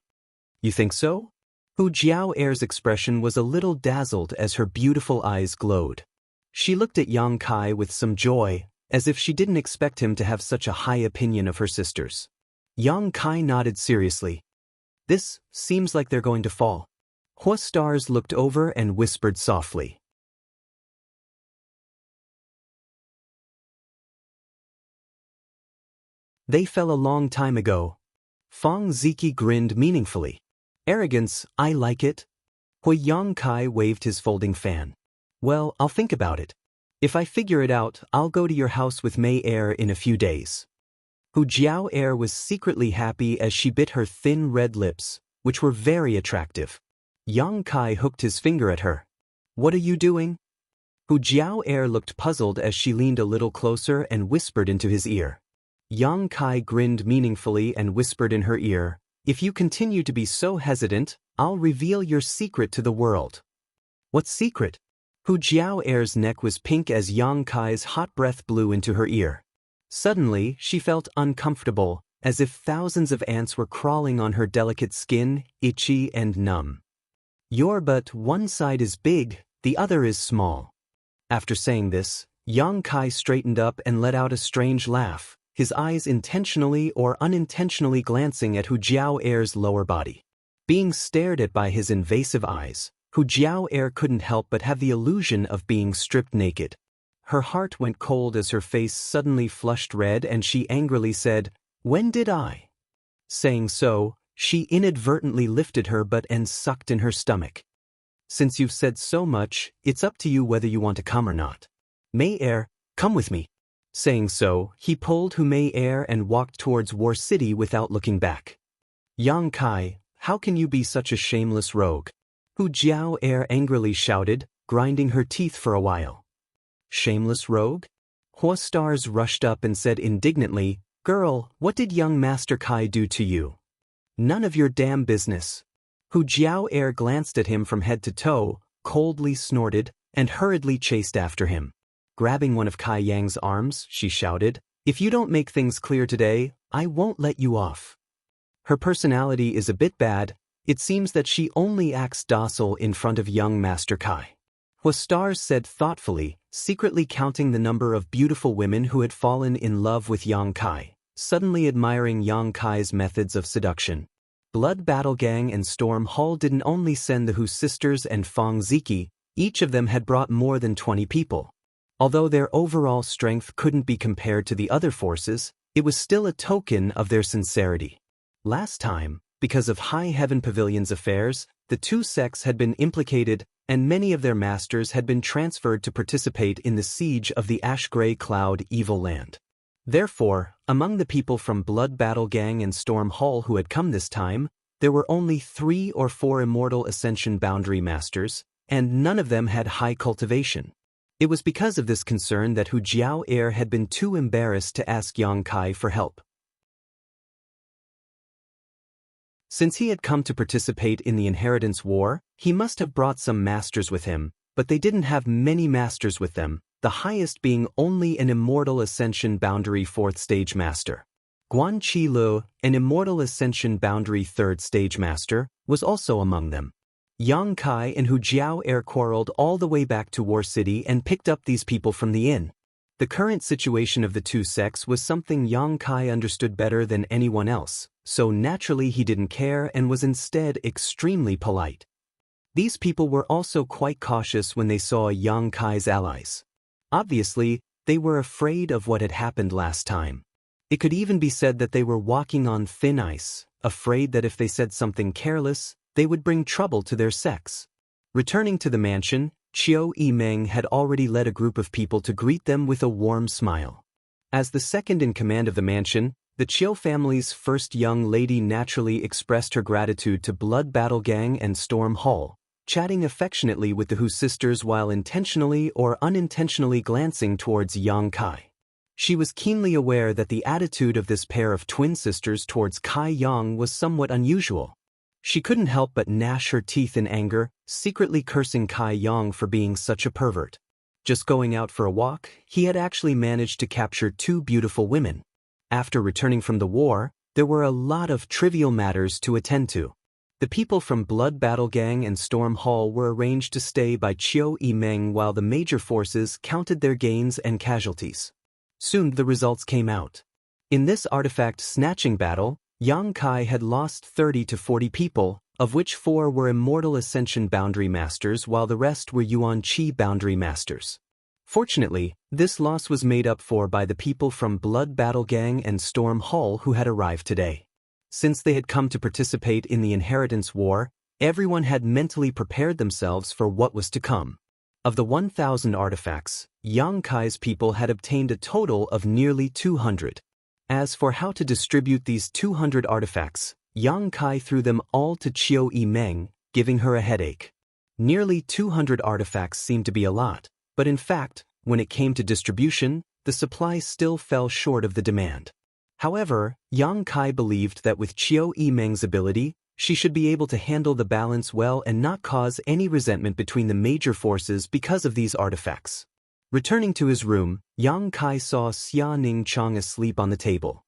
You think so? Hu Jiao'er's expression was a little dazzled as her beautiful eyes glowed. She looked at Yang Kai with some joy, as if she didn't expect him to have such a high opinion of her sisters. Yang Kai nodded seriously. This seems like they're going to fall. Hua Stars looked over and whispered softly. They fell a long time ago. Fang Ziki grinned meaningfully. Arrogance, I like it. Hui Yang Kai waved his folding fan. Well, I'll think about it. If I figure it out, I'll go to your house with Mei Er in a few days. Hu Jiao'er was secretly happy as she bit her thin red lips, which were very attractive. Yang Kai hooked his finger at her. What are you doing? Hu Jiao'er looked puzzled as she leaned a little closer and whispered into his ear. Yang Kai grinned meaningfully and whispered in her ear, If you continue to be so hesitant, I'll reveal your secret to the world. What secret? Hu Jiao'er's neck was pink as Yang Kai's hot breath blew into her ear. Suddenly, she felt uncomfortable, as if thousands of ants were crawling on her delicate skin, itchy and numb. But one side is big, the other is small. After saying this, Yang Kai straightened up and let out a strange laugh, his eyes intentionally or unintentionally glancing at Hu Jiao'er's lower body. Being stared at by his invasive eyes, Hu Jiao'er couldn't help but have the illusion of being stripped naked. Her heart went cold as her face suddenly flushed red and she angrily said, When did I? Saying so, she inadvertently lifted her butt and sucked in her stomach. Since you've said so much, it's up to you whether you want to come or not. Mei Er, come with me. Saying so, he pulled Hu Mei Er and walked towards War City without looking back. Yang Kai, how can you be such a shameless rogue? Hu Jiao'er angrily shouted, grinding her teeth for a while. Shameless rogue? Hua Stars rushed up and said indignantly, Girl, what did young Master Kai do to you? None of your damn business. Hu Jiao'er glanced at him from head to toe, coldly snorted, and hurriedly chased after him. Grabbing one of Kai Yang's arms, she shouted, If you don't make things clear today, I won't let you off. Her personality is a bit bad. It seems that she only acts docile in front of young Master Kai. Hua Stars said thoughtfully, secretly counting the number of beautiful women who had fallen in love with Yang Kai, suddenly admiring Yang Kai's methods of seduction. Blood Battle Gang and Storm Hall didn't only send the Hu sisters and Fang Ziki, each of them had brought more than 20 people. Although their overall strength couldn't be compared to the other forces, it was still a token of their sincerity. Last time, because of High Heaven Pavilion's affairs, the two sects had been implicated, and many of their masters had been transferred to participate in the siege of the Ash-Gray Cloud Evil Land. Therefore, among the people from Blood Battle Gang and Storm Hall who had come this time, there were only 3 or 4 Immortal Ascension Boundary Masters, and none of them had high cultivation. It was because of this concern that Hu Jiao'er had been too embarrassed to ask Yang Kai for help. Since he had come to participate in the Inheritance War, he must have brought some masters with him, but they didn't have many masters with them, the highest being only an Immortal Ascension Boundary 4th Stage Master. Guan Qilu, an Immortal Ascension Boundary 3rd Stage Master, was also among them. Yang Kai and Hu Jiao'er quarreled all the way back to War City and picked up these people from the inn. The current situation of the two sects was something Yang Kai understood better than anyone else, so naturally he didn't care and was instead extremely polite. These people were also quite cautious when they saw Yang Kai's allies. Obviously, they were afraid of what had happened last time. It could even be said that they were walking on thin ice, afraid that if they said something careless, they would bring trouble to their sects. Returning to the mansion, Qiu Yimeng had already led a group of people to greet them with a warm smile. As the second in command of the mansion, the Qiu family's first young lady naturally expressed her gratitude to Blood Battle Gang and Storm Hall, chatting affectionately with the Hu sisters while intentionally or unintentionally glancing towards Yang Kai. She was keenly aware that the attitude of this pair of twin sisters towards Kai Yang was somewhat unusual. She couldn't help but gnash her teeth in anger, secretly cursing Kai Yang for being such a pervert. Just going out for a walk, he had actually managed to capture 2 beautiful women. After returning from the war, there were a lot of trivial matters to attend to. The people from Blood Battle Gang and Storm Hall were arranged to stay by Qiu Yimeng while the major forces counted their gains and casualties. Soon the results came out. In this artifact snatching battle, Yang Kai had lost 30 to 40 people, of which 4 were Immortal Ascension Boundary Masters while the rest were Yuan Qi Boundary Masters. Fortunately, this loss was made up for by the people from Blood Battle Gang and Storm Hall who had arrived today. Since they had come to participate in the Inheritance War, everyone had mentally prepared themselves for what was to come. Of the 1,000 artifacts, Yang Kai's people had obtained a total of nearly 200. As for how to distribute these 200 artifacts, Yang Kai threw them all to Qiu Yimeng, giving her a headache. Nearly 200 artifacts seemed to be a lot, but in fact, when it came to distribution, the supply still fell short of the demand. However, Yang Kai believed that with Qiu Yimeng's ability, she should be able to handle the balance well and not cause any resentment between the major forces because of these artifacts. Returning to his room, Yang Kai saw Xia Ningchang asleep on the table.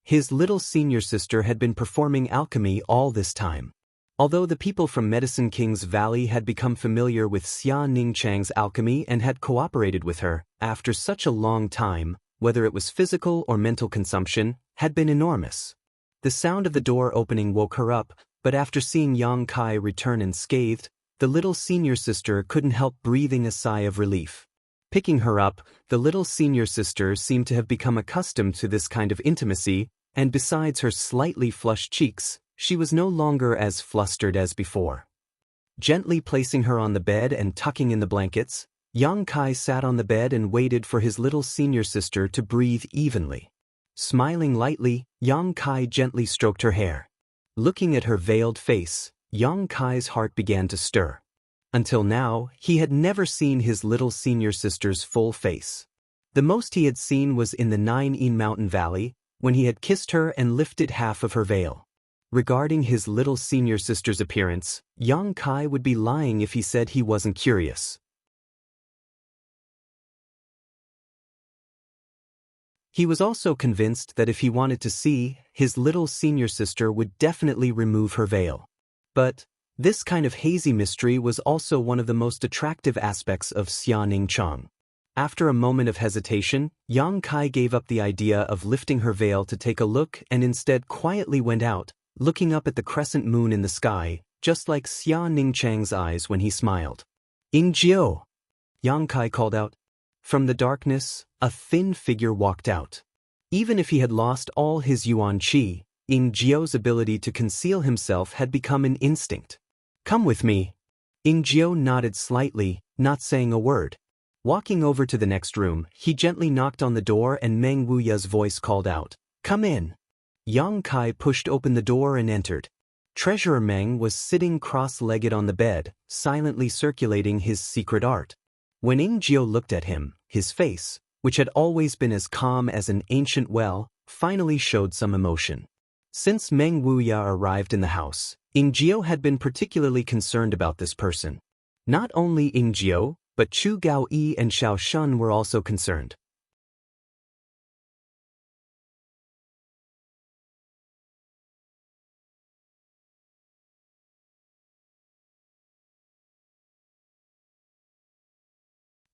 His little senior sister had been performing alchemy all this time. Although the people from Medicine King's Valley had become familiar with Xia Ningchang's alchemy and had cooperated with her, after such a long time, whether it was physical or mental consumption, had been enormous. The sound of the door opening woke her up, but after seeing Yang Kai return unscathed, the little senior sister couldn't help breathing a sigh of relief. Picking her up, the little senior sister seemed to have become accustomed to this kind of intimacy, and besides her slightly flushed cheeks, she was no longer as flustered as before. Gently placing her on the bed and tucking in the blankets, Yang Kai sat on the bed and waited for his little senior sister to breathe evenly. Smiling lightly, Yang Kai gently stroked her hair. Looking at her veiled face, Yang Kai's heart began to stir. Until now, he had never seen his little senior sister's full face. The most he had seen was in the Nine-Yin Mountain Valley, when he had kissed her and lifted half of her veil. Regarding his little senior sister's appearance, Yang Kai would be lying if he said he wasn't curious. He was also convinced that if he wanted to see, his little senior sister would definitely remove her veil. But this kind of hazy mystery was also one of the most attractive aspects of Xia Ningchang. After a moment of hesitation, Yang Kai gave up the idea of lifting her veil to take a look and instead quietly went out, looking up at the crescent moon in the sky, just like Xia Ningchang's eyes when he smiled. "Ingjiu!" Yang Kai called out. From the darkness, a thin figure walked out. Even if he had lost all his Yuan Qi, Ingjiu's ability to conceal himself had become an instinct. "Come with me." Ingjiu nodded slightly, not saying a word. Walking over to the next room, he gently knocked on the door and Meng Wuya's voice called out, "Come in." Yang Kai pushed open the door and entered. Treasurer Meng was sitting cross-legged on the bed, silently circulating his secret art. When Ingjiu looked at him, his face, which had always been as calm as an ancient well, finally showed some emotion. Since Meng Wuya arrived in the house, Ingjiu had been particularly concerned about this person. Not only Ingjiu, but Chu Gaoyi and Xiao Shun were also concerned.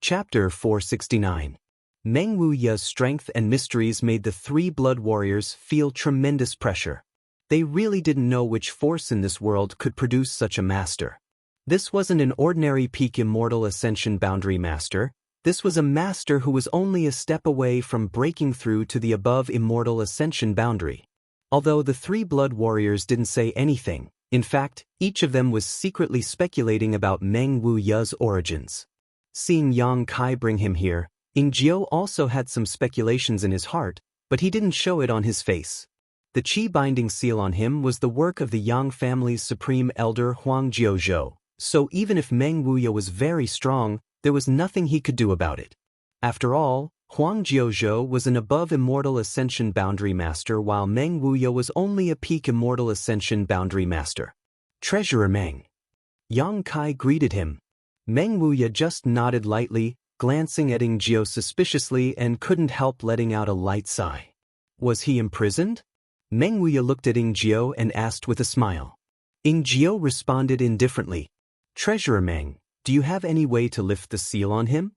Chapter 469. Meng Wuya's strength and mysteries made the 3 blood warriors feel tremendous pressure. They really didn't know which force in this world could produce such a master. This wasn't an ordinary peak Immortal Ascension Boundary Master. This was a master who was only a step away from breaking through to the above Immortal Ascension boundary. Although the 3 blood warriors didn't say anything, in fact, each of them was secretly speculating about Meng Wuya's origins. Seeing Yang Kai bring him here, Ingjiu also had some speculations in his heart, but he didn't show it on his face. The Qi binding seal on him was the work of the Yang family's supreme elder Huang Jiuzhou, so even if Meng Wuya was very strong, there was nothing he could do about it. After all, Huang Jiuzhou was an above Immortal Ascension Boundary Master while Meng Wuya was only a peak Immortal Ascension Boundary Master. "Treasurer Meng." Yang Kai greeted him. Meng Wuya just nodded lightly, glancing at Ingjiu suspiciously and couldn't help letting out a light sigh. Was he imprisoned? Meng Wuya looked at Ingjiu and asked with a smile. Ing Jiao responded indifferently. Treasurer Meng, do you have any way to lift the seal on him?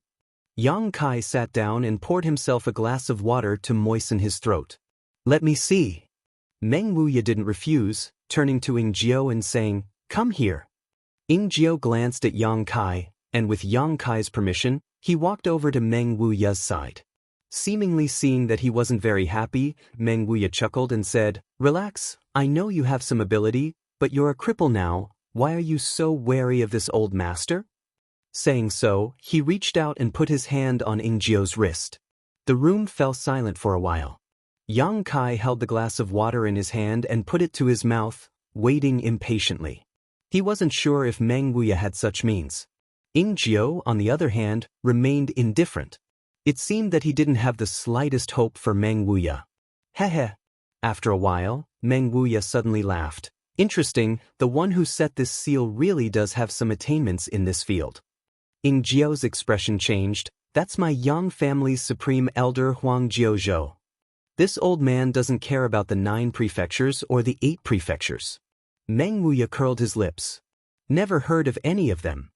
Yang Kai sat down and poured himself a glass of water to moisten his throat. Let me see. Meng Wuya didn't refuse, turning to Ing Jiao and saying, Come here. Ing Jiao glanced at Yang Kai, and with Yang Kai's permission, he walked over to Meng Wuya's side. Seemingly seeing that he wasn't very happy, Meng Wuya chuckled and said, Relax, I know you have some ability, but you're a cripple now. Why are you so wary of this old master? Saying so, he reached out and put his hand on Ing Jiao's wrist. The room fell silent for a while. Yang Kai held the glass of water in his hand and put it to his mouth, waiting impatiently. He wasn't sure if Meng Wuya had such means. Ing Jiao, on the other hand, remained indifferent. It seemed that he didn't have the slightest hope for Meng Wuya. Heh. After a while, Meng Wuya suddenly laughed. Interesting, the one who set this seal really does have some attainments in this field. Ing Jiao's expression changed. That's my Yang family's supreme elder Huang Jiuzhou. This old man doesn't care about the 9 prefectures or the 8 prefectures. Meng Wuya curled his lips. Never heard of any of them.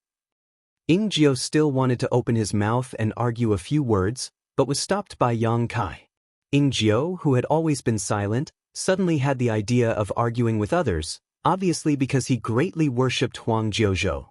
Ing Jiao still wanted to open his mouth and argue a few words, but was stopped by Yang Kai. Ing Jiao, who had always been silent, suddenly had the idea of arguing with others, obviously because he greatly worshipped Huang Jiuzhou.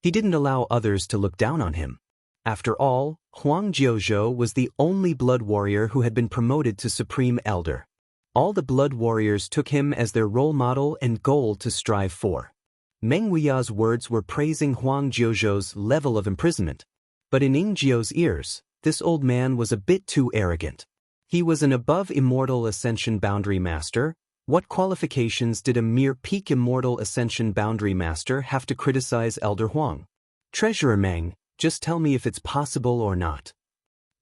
He didn't allow others to look down on him. After all, Huang Jiuzhou was the only blood warrior who had been promoted to Supreme Elder. All the blood warriors took him as their role model and goal to strive for. Meng Wuya's words were praising Huang Jiuzhou's level of imprisonment. But in Ing Jiao's ears, this old man was a bit too arrogant. He was an above Immortal Ascension Boundary Master. What qualifications did a mere peak Immortal Ascension Boundary Master have to criticize Elder Huang? Treasurer Meng, just tell me if it's possible or not.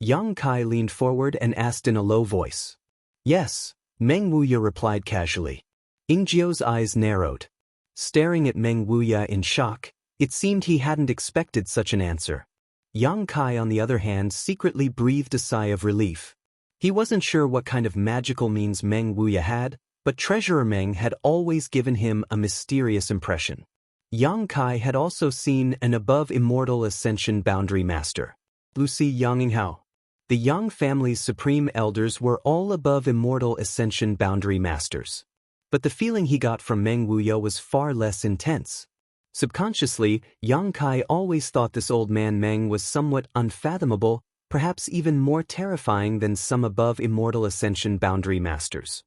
Yang Kai leaned forward and asked in a low voice. Yes, Meng Wuya replied casually. Ing Jiao's eyes narrowed. Staring at Meng Wuya in shock, it seemed he hadn't expected such an answer. Yang Kai, on the other hand, secretly breathed a sigh of relief. He wasn't sure what kind of magical means Meng Wuya had, but Treasurer Meng had always given him a mysterious impression. Yang Kai had also seen an above Immortal Ascension Boundary Master, Lucy Yanginghao. The Yang family's supreme elders were all above Immortal Ascension Boundary Masters. But the feeling he got from Meng Wuya was far less intense. Subconsciously, Yang Kai always thought this old man Meng was somewhat unfathomable, perhaps even more terrifying than some above Immortal Ascension Boundary Masters.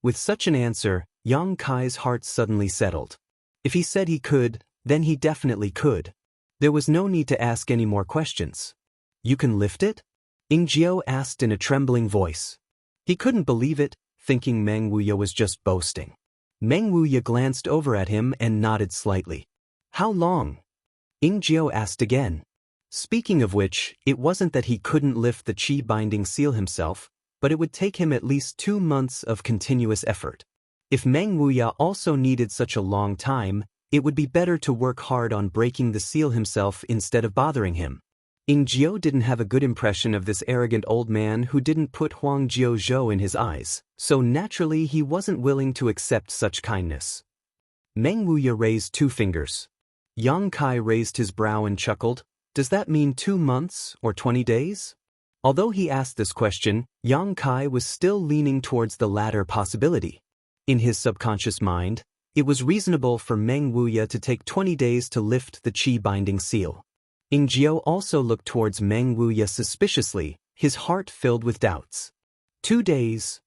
With such an answer, Yang Kai's heart suddenly settled. If he said he could, then he definitely could. There was no need to ask any more questions. You can lift it? Ing Jiao asked in a trembling voice. He couldn't believe it, thinking Meng Wuya was just boasting. Meng Wuya glanced over at him and nodded slightly. How long? Ing Jiao asked again. Speaking of which, it wasn't that he couldn't lift the Qi binding seal himself, but it would take him at least 2 months of continuous effort. If Meng Wuya also needed such a long time, it would be better to work hard on breaking the seal himself instead of bothering him. Ing Jiao didn't have a good impression of this arrogant old man who didn't put Huang Jiuzhou in his eyes, so naturally he wasn't willing to accept such kindness. Meng Wuya raised 2 fingers. Yang Kai raised his brow and chuckled. Does that mean 2 months or 20 days? Although he asked this question, Yang Kai was still leaning towards the latter possibility. In his subconscious mind, it was reasonable for Meng Wuya to take 20 days to lift the Qi binding seal. Ing Jiao also looked towards Meng Wuya suspiciously, his heart filled with doubts. 2 days.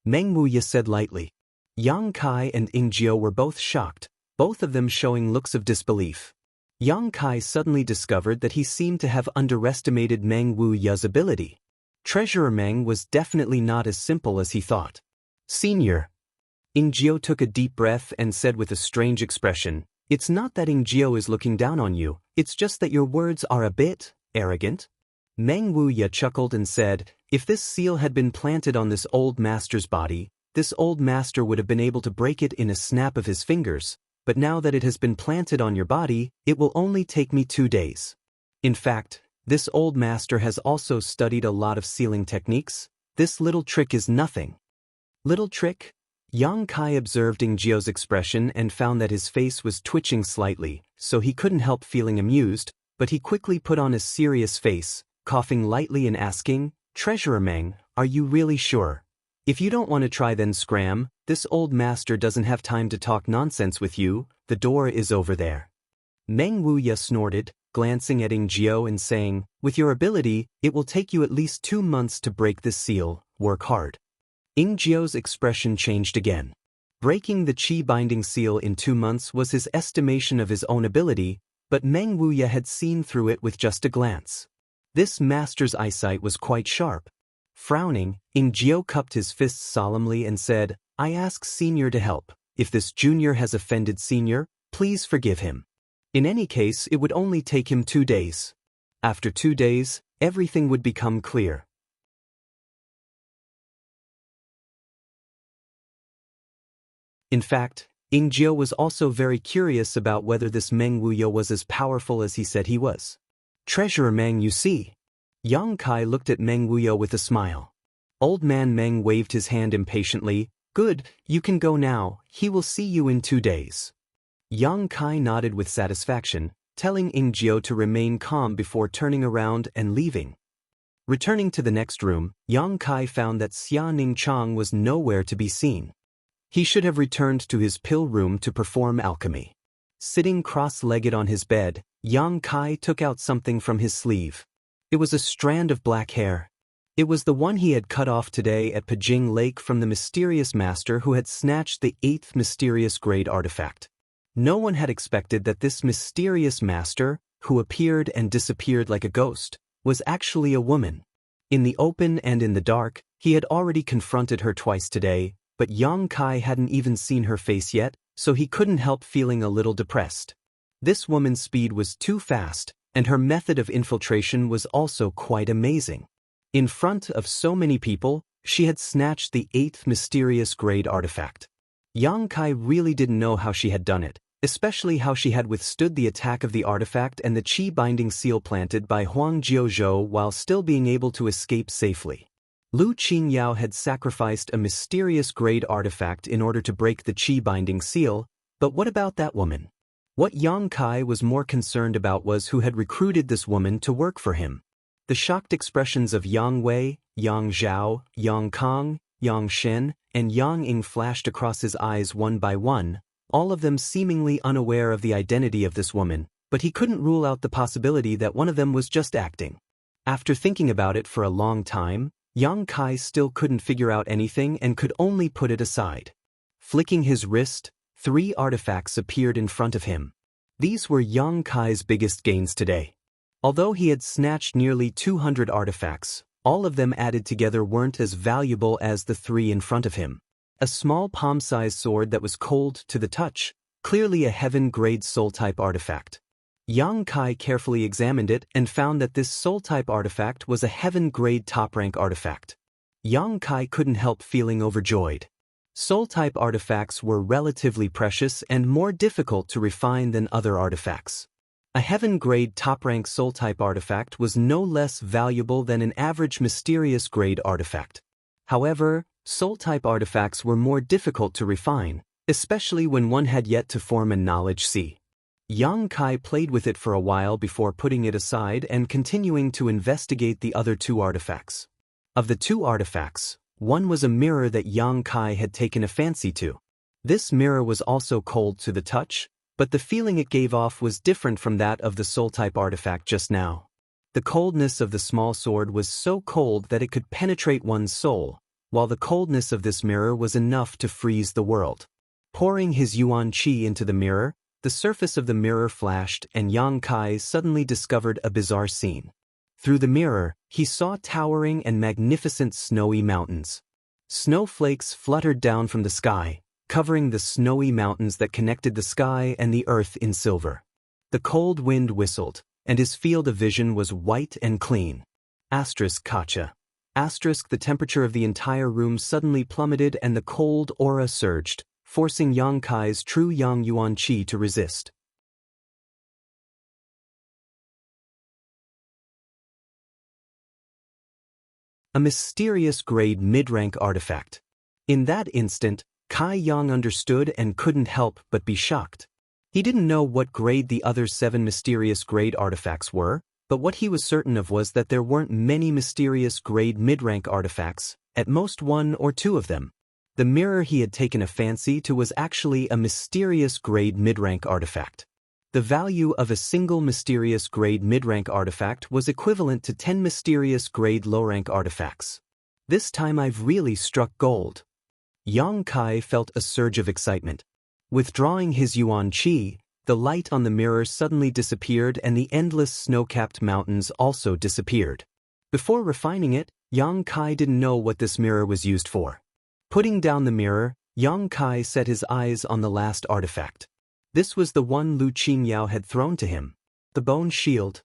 Meng Wuya said lightly. Yang Kai and Ing Jiao were both shocked, both of them showing looks of disbelief. Yang Kai suddenly discovered that he seemed to have underestimated Meng Wuya's ability. Treasurer Meng was definitely not as simple as he thought. Senior. Ing Jiao took a deep breath and said with a strange expression, It's not that Ing Jiao is looking down on you, it's just that your words are a bit arrogant. Meng Wuya chuckled and said, If this seal had been planted on this old master's body, this old master would have been able to break it in a snap of his fingers, but now that it has been planted on your body, it will only take me 2 days. In fact, this old master has also studied a lot of sealing techniques. This little trick is nothing. Little trick? Yang Kai observed Ing Jio's expression and found that his face was twitching slightly, so he couldn't help feeling amused, but he quickly put on a serious face, coughing lightly and asking, "Treasurer Meng, are you really sure? If you don't want to try then scram, this old master doesn't have time to talk nonsense with you, the door is over there." Meng Wuya snorted, glancing at Ing Jio and saying, "With your ability, it will take you at least 2 months to break this seal, work hard." Ing Jio's expression changed again. Breaking the Qi binding seal in 2 months was his estimation of his own ability, but Meng Wuya had seen through it with just a glance. This master's eyesight was quite sharp. Frowning, Ing Jio cupped his fists solemnly and said, "I ask Senior to help. If this junior has offended Senior, please forgive him. In any case, it would only take him 2 days. After 2 days, everything would become clear." In fact, Ing Jio was also very curious about whether this Meng Wuya was as powerful as he said he was. "Treasurer Meng, you see." Yang Kai looked at Meng Wuya with a smile. Old man Meng waved his hand impatiently. "Good, you can go now, he will see you in 2 days." Yang Kai nodded with satisfaction, telling Ing Jio to remain calm before turning around and leaving. Returning to the next room, Yang Kai found that Xia Ning Chang was nowhere to be seen. He should have returned to his pill room to perform alchemy. Sitting cross-legged on his bed, Yang Kai took out something from his sleeve. It was a strand of black hair. It was the one he had cut off today at Pajing Lake from the mysterious master who had snatched the 8th mysterious grade artifact. No one had expected that this mysterious master, who appeared and disappeared like a ghost, was actually a woman. In the open and in the dark, he had already confronted her twice today, but Yang Kai hadn't even seen her face yet, so he couldn't help feeling a little depressed. This woman's speed was too fast, and her method of infiltration was also quite amazing. In front of so many people, she had snatched the 8th mysterious grade artifact. Yang Kai really didn't know how she had done it, especially how she had withstood the attack of the artifact and the Qi binding seal planted by Huang Jiuzhou while still being able to escape safely. Lu Qingyao had sacrificed a mysterious grade artifact in order to break the Qi binding seal, but what about that woman? What Yang Kai was more concerned about was who had recruited this woman to work for him. The shocked expressions of Yang Wei, Yang Zhao, Yang Kong, Yang Shen, and Yang Ying flashed across his eyes one by one, all of them seemingly unaware of the identity of this woman, but he couldn't rule out the possibility that one of them was just acting. After thinking about it for a long time, Yang Kai still couldn't figure out anything and could only put it aside. Flicking his wrist, 3 artifacts appeared in front of him. These were Yang Kai's biggest gains today. Although he had snatched nearly 200 artifacts, all of them added together weren't as valuable as the 3 in front of him. A small palm-sized sword that was cold to the touch, clearly a heaven-grade soul-type artifact. Yang Kai carefully examined it and found that this soul-type artifact was a heaven-grade top-rank artifact. Yang Kai couldn't help feeling overjoyed. Soul-type artifacts were relatively precious and more difficult to refine than other artifacts. A heaven-grade top-rank soul-type artifact was no less valuable than an average mysterious-grade artifact. However, soul-type artifacts were more difficult to refine, especially when one had yet to form a knowledge sea. Yang Kai played with it for a while before putting it aside and continuing to investigate the other 2 artifacts. Of the 2 artifacts, one was a mirror that Yang Kai had taken a fancy to. This mirror was also cold to the touch, but the feeling it gave off was different from that of the soul-type artifact just now. The coldness of the small sword was so cold that it could penetrate one's soul, while the coldness of this mirror was enough to freeze the world. Pouring his Yuan Qi into the mirror, the surface of the mirror flashed and Yang Kai suddenly discovered a bizarre scene. Through the mirror, he saw towering and magnificent snowy mountains. Snowflakes fluttered down from the sky, covering the snowy mountains that connected the sky and the earth in silver. The cold wind whistled, and his field of vision was white and clean. Kacha. The temperature of the entire room suddenly plummeted and the cold aura surged, forcing Yang Kai's true Yang Yuan Qi to resist. A mysterious grade mid-rank artifact. In that instant, Kai Yang understood and couldn't help but be shocked. He didn't know what grade the other 7 mysterious grade artifacts were, but what he was certain of was that there weren't many mysterious grade mid-rank artifacts, at most 1 or 2 of them. The mirror he had taken a fancy to was actually a mysterious grade mid-rank artifact. The value of a single mysterious grade mid-rank artifact was equivalent to 10 mysterious grade low-rank artifacts. This time I've really struck gold. Yang Kai felt a surge of excitement. Withdrawing his yuan qi, the light on the mirror suddenly disappeared and the endless snow-capped mountains also disappeared. Before refining it, Yang Kai didn't know what this mirror was used for. Putting down the mirror, Yang Kai set his eyes on the last artifact. This was the one Lu Qingyao had thrown to him. The bone shield.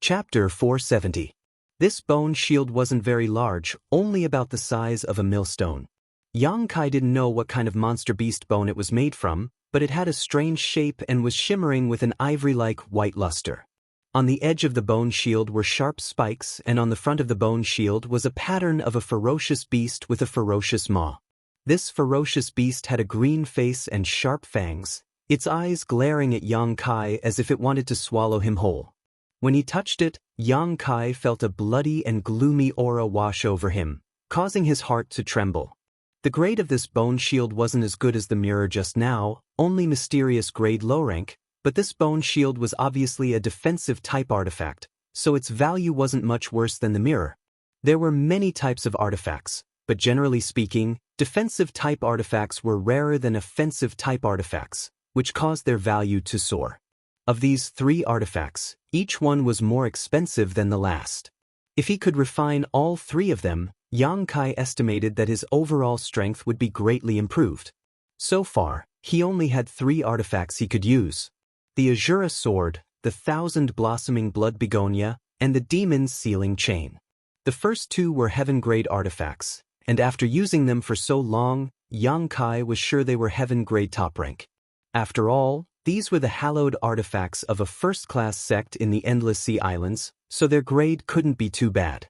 Chapter 470. This bone shield wasn't very large, only about the size of a millstone. Yang Kai didn't know what kind of monster beast bone it was made from, but it had a strange shape and was shimmering with an ivory-like white luster. On the edge of the bone shield were sharp spikes, and on the front of the bone shield was a pattern of a ferocious beast with a ferocious maw. This ferocious beast had a green face and sharp fangs, its eyes glaring at Yang Kai as if it wanted to swallow him whole. When he touched it, Yang Kai felt a bloody and gloomy aura wash over him, causing his heart to tremble. The grade of this bone shield wasn't as good as the mirror just now, only mysterious grade low rank, but this bone shield was obviously a defensive type artifact, so its value wasn't much worse than the mirror. There were many types of artifacts, but generally speaking, defensive type artifacts were rarer than offensive type artifacts, which caused their value to soar. Of these 3 artifacts, each one was more expensive than the last. If he could refine all 3 of them, Yang Kai estimated that his overall strength would be greatly improved. So far, he only had 3 artifacts he could use: the Azura Sword, the 1,000 Blossoming Blood Begonia, and the Demon's Sealing Chain. The first 2 were heaven-grade artifacts, and after using them for so long, Yang Kai was sure they were heaven-grade top rank. After all, these were the hallowed artifacts of a first-class sect in the Endless Sea Islands, so their grade couldn't be too bad.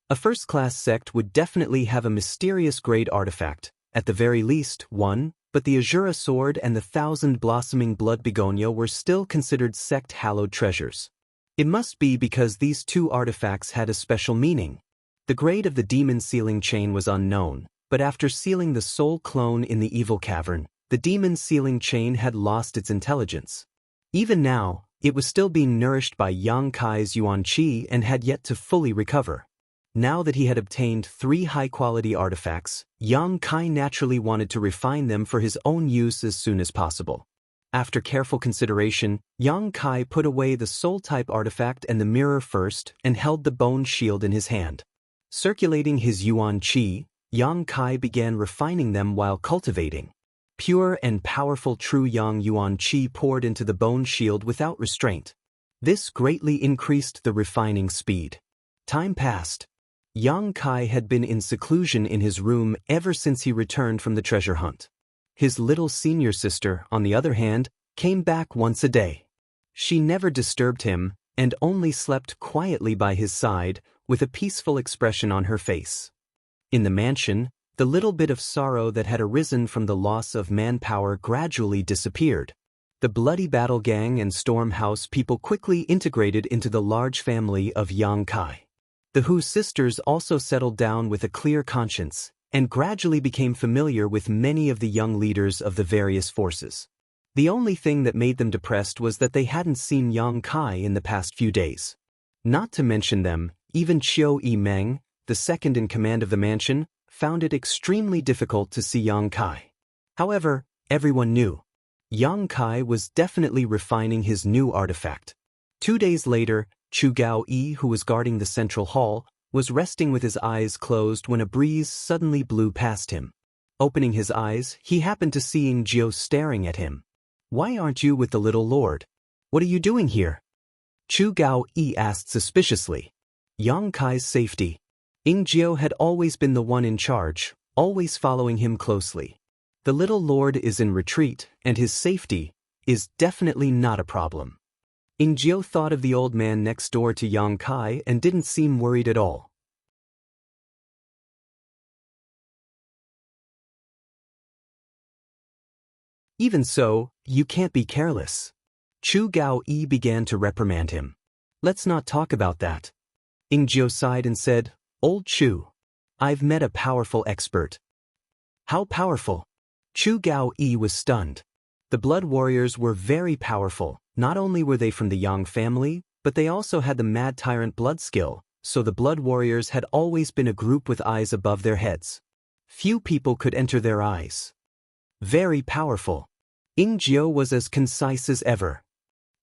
A first-class sect would definitely have a mysterious grade artifact, at the very least, 1, but the Azura Sword and the 1,000 Blossoming Blood Begonia were still considered sect-hallowed treasures. It must be because these 2 artifacts had a special meaning. The grade of the Demon's Sealing Chain was unknown, but after sealing the soul clone in the evil cavern, the Demon's Sealing Chain had lost its intelligence. Even now, it was still being nourished by Yang Kai's yuan qi and had yet to fully recover. Now that he had obtained 3 high-quality artifacts, Yang Kai naturally wanted to refine them for his own use as soon as possible. After careful consideration, Yang Kai put away the soul-type artifact and the mirror first and held the bone shield in his hand. Circulating his yuan qi, Yang Kai began refining them while cultivating. Pure and powerful true Yang Yuan Qi poured into the bone shield without restraint. This greatly increased the refining speed. Time passed. Yang Kai had been in seclusion in his room ever since he returned from the treasure hunt. His little senior sister, on the other hand, came back once a day. She never disturbed him and only slept quietly by his side with a peaceful expression on her face. In the mansion, the little bit of sorrow that had arisen from the loss of manpower gradually disappeared. The bloody battle gang and storm house people quickly integrated into the large family of Yang Kai. The Hu sisters also settled down with a clear conscience and gradually became familiar with many of the young leaders of the various forces. The only thing that made them depressed was that they hadn't seen Yang Kai in the past few days. Not to mention them, even Chiu Yimeng, the second in command of the mansion, found it extremely difficult to see Yang Kai. However, everyone knew. Yang Kai was definitely refining his new artifact. 2 days later, Chu Gao-yi, who was guarding the central hall, was resting with his eyes closed when a breeze suddenly blew past him. Opening his eyes, he happened to seeing Jiao staring at him. "Why aren't you with the little lord? What are you doing here?" Chu Gao-yi asked suspiciously. Yang Kai's safety. Jiao had always been the one in charge, always following him closely. The little lord is in retreat, and his safety is definitely not a problem. Jiao thought of the old man next door to Yang Kai and didn't seem worried at all. Even so, you can't be careless. Chu Gao Yi began to reprimand him. Let's not talk about that. Jiao sighed and said, Old Chu, I've met a powerful expert. How powerful? Chu Gao Yi was stunned. The blood warriors were very powerful. Not only were they from the Yang family, but they also had the mad tyrant blood skill, so the blood warriors had always been a group with eyes above their heads. Few people could enter their eyes. Very powerful. Jiao was as concise as ever.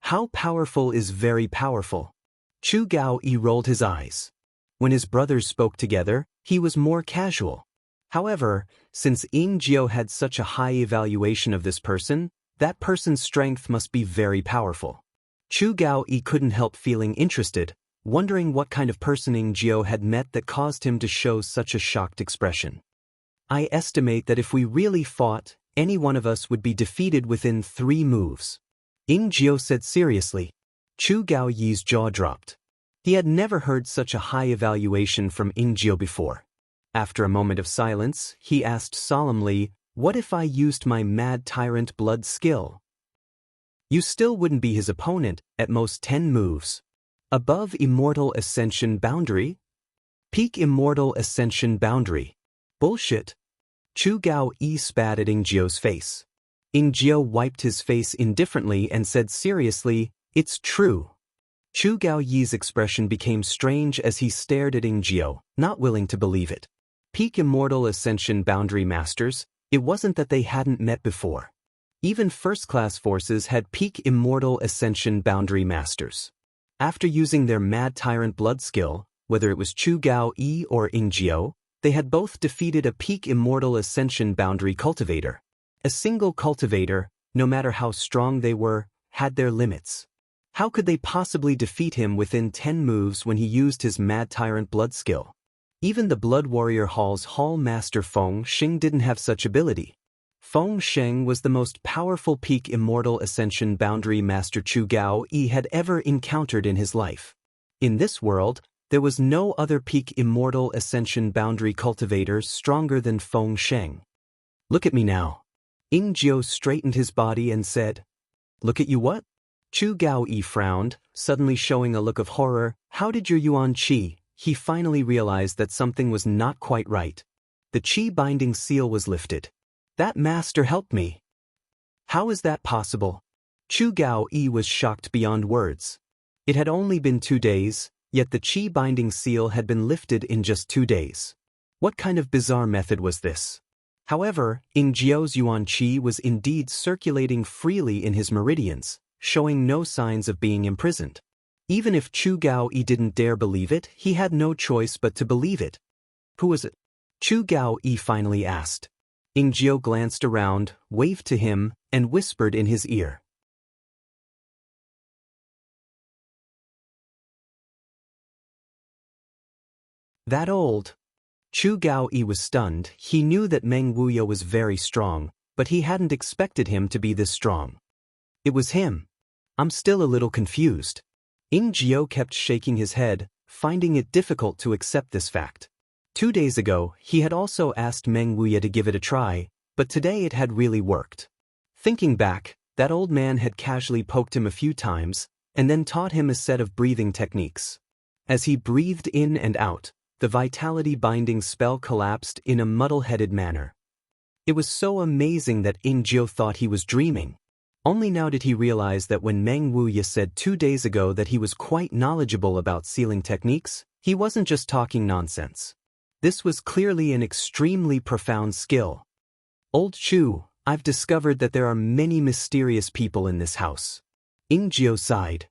How powerful is very powerful? Chu Gao Yi rolled his eyes. When his brothers spoke together, he was more casual. However, since Jiao had such a high evaluation of this person, that person's strength must be very powerful. Chu Gao Yi couldn't help feeling interested, wondering what kind of person Jiao had met that caused him to show such a shocked expression. I estimate that if we really fought, any one of us would be defeated within 3 moves. Jiao said seriously. Chu Gao Yi's jaw dropped. He had never heard such a high evaluation from Jiao before. After a moment of silence, he asked solemnly, What if I used my mad tyrant blood skill? You still wouldn't be his opponent, at most 10 moves. Above Immortal Ascension Boundary? Peak Immortal Ascension Boundary. Bullshit. Chu Gao Yi spat at Jiao's face. Jiao wiped his face indifferently and said seriously, It's true. Chu Gao Yi's expression became strange as he stared at Jiao, not willing to believe it. Peak Immortal Ascension Boundary Masters, it wasn't that they hadn't met before. Even first-class forces had peak Immortal Ascension Boundary Masters. After using their mad tyrant blood skill, whether it was Chu Gao Yi or Jiao, they had both defeated a peak Immortal Ascension Boundary cultivator. A single cultivator, no matter how strong they were, had their limits. How could they possibly defeat him within 10 moves when he used his mad tyrant blood skill? Even the Blood Warrior Hall's Hall Master Feng Xing didn't have such ability. Feng Sheng was the most powerful peak Immortal Ascension Boundary Master Chu Gao Yi had ever encountered in his life. In this world, there was no other peak Immortal Ascension Boundary cultivator stronger than Feng Sheng. Look at me now. Jiao straightened his body and said, Look at you what? Chu Gao Yi frowned, suddenly showing a look of horror. How did your Yuan Qi? He finally realized that something was not quite right. The Qi binding seal was lifted. That master helped me. How is that possible? Chu Gao Yi was shocked beyond words. It had only been 2 days, yet the Qi binding seal had been lifted in just 2 days. What kind of bizarre method was this? However, Jiao's Yuan Qi was indeed circulating freely in his meridians, showing no signs of being imprisoned. Even if Chu Gao Yi didn't dare believe it, he had no choice but to believe it. Who was it? Chu Gao Yi finally asked. Jiao glanced around, waved to him, and whispered in his ear. That old. Chu Gao Yi was stunned. He knew that Meng Wuya was very strong, but he hadn't expected him to be this strong. It was him. I'm still a little confused. Jiao kept shaking his head, finding it difficult to accept this fact. 2 days ago, he had also asked Meng Wuya to give it a try, but today it had really worked. Thinking back, that old man had casually poked him a few times, and then taught him a set of breathing techniques. As he breathed in and out, the vitality binding spell collapsed in a muddle-headed manner. It was so amazing that Jiao thought he was dreaming. Only now did he realize that when Meng Wuya said 2 days ago that he was quite knowledgeable about sealing techniques, he wasn't just talking nonsense. This was clearly an extremely profound skill. Old Chu, I've discovered that there are many mysterious people in this house. Jiao sighed.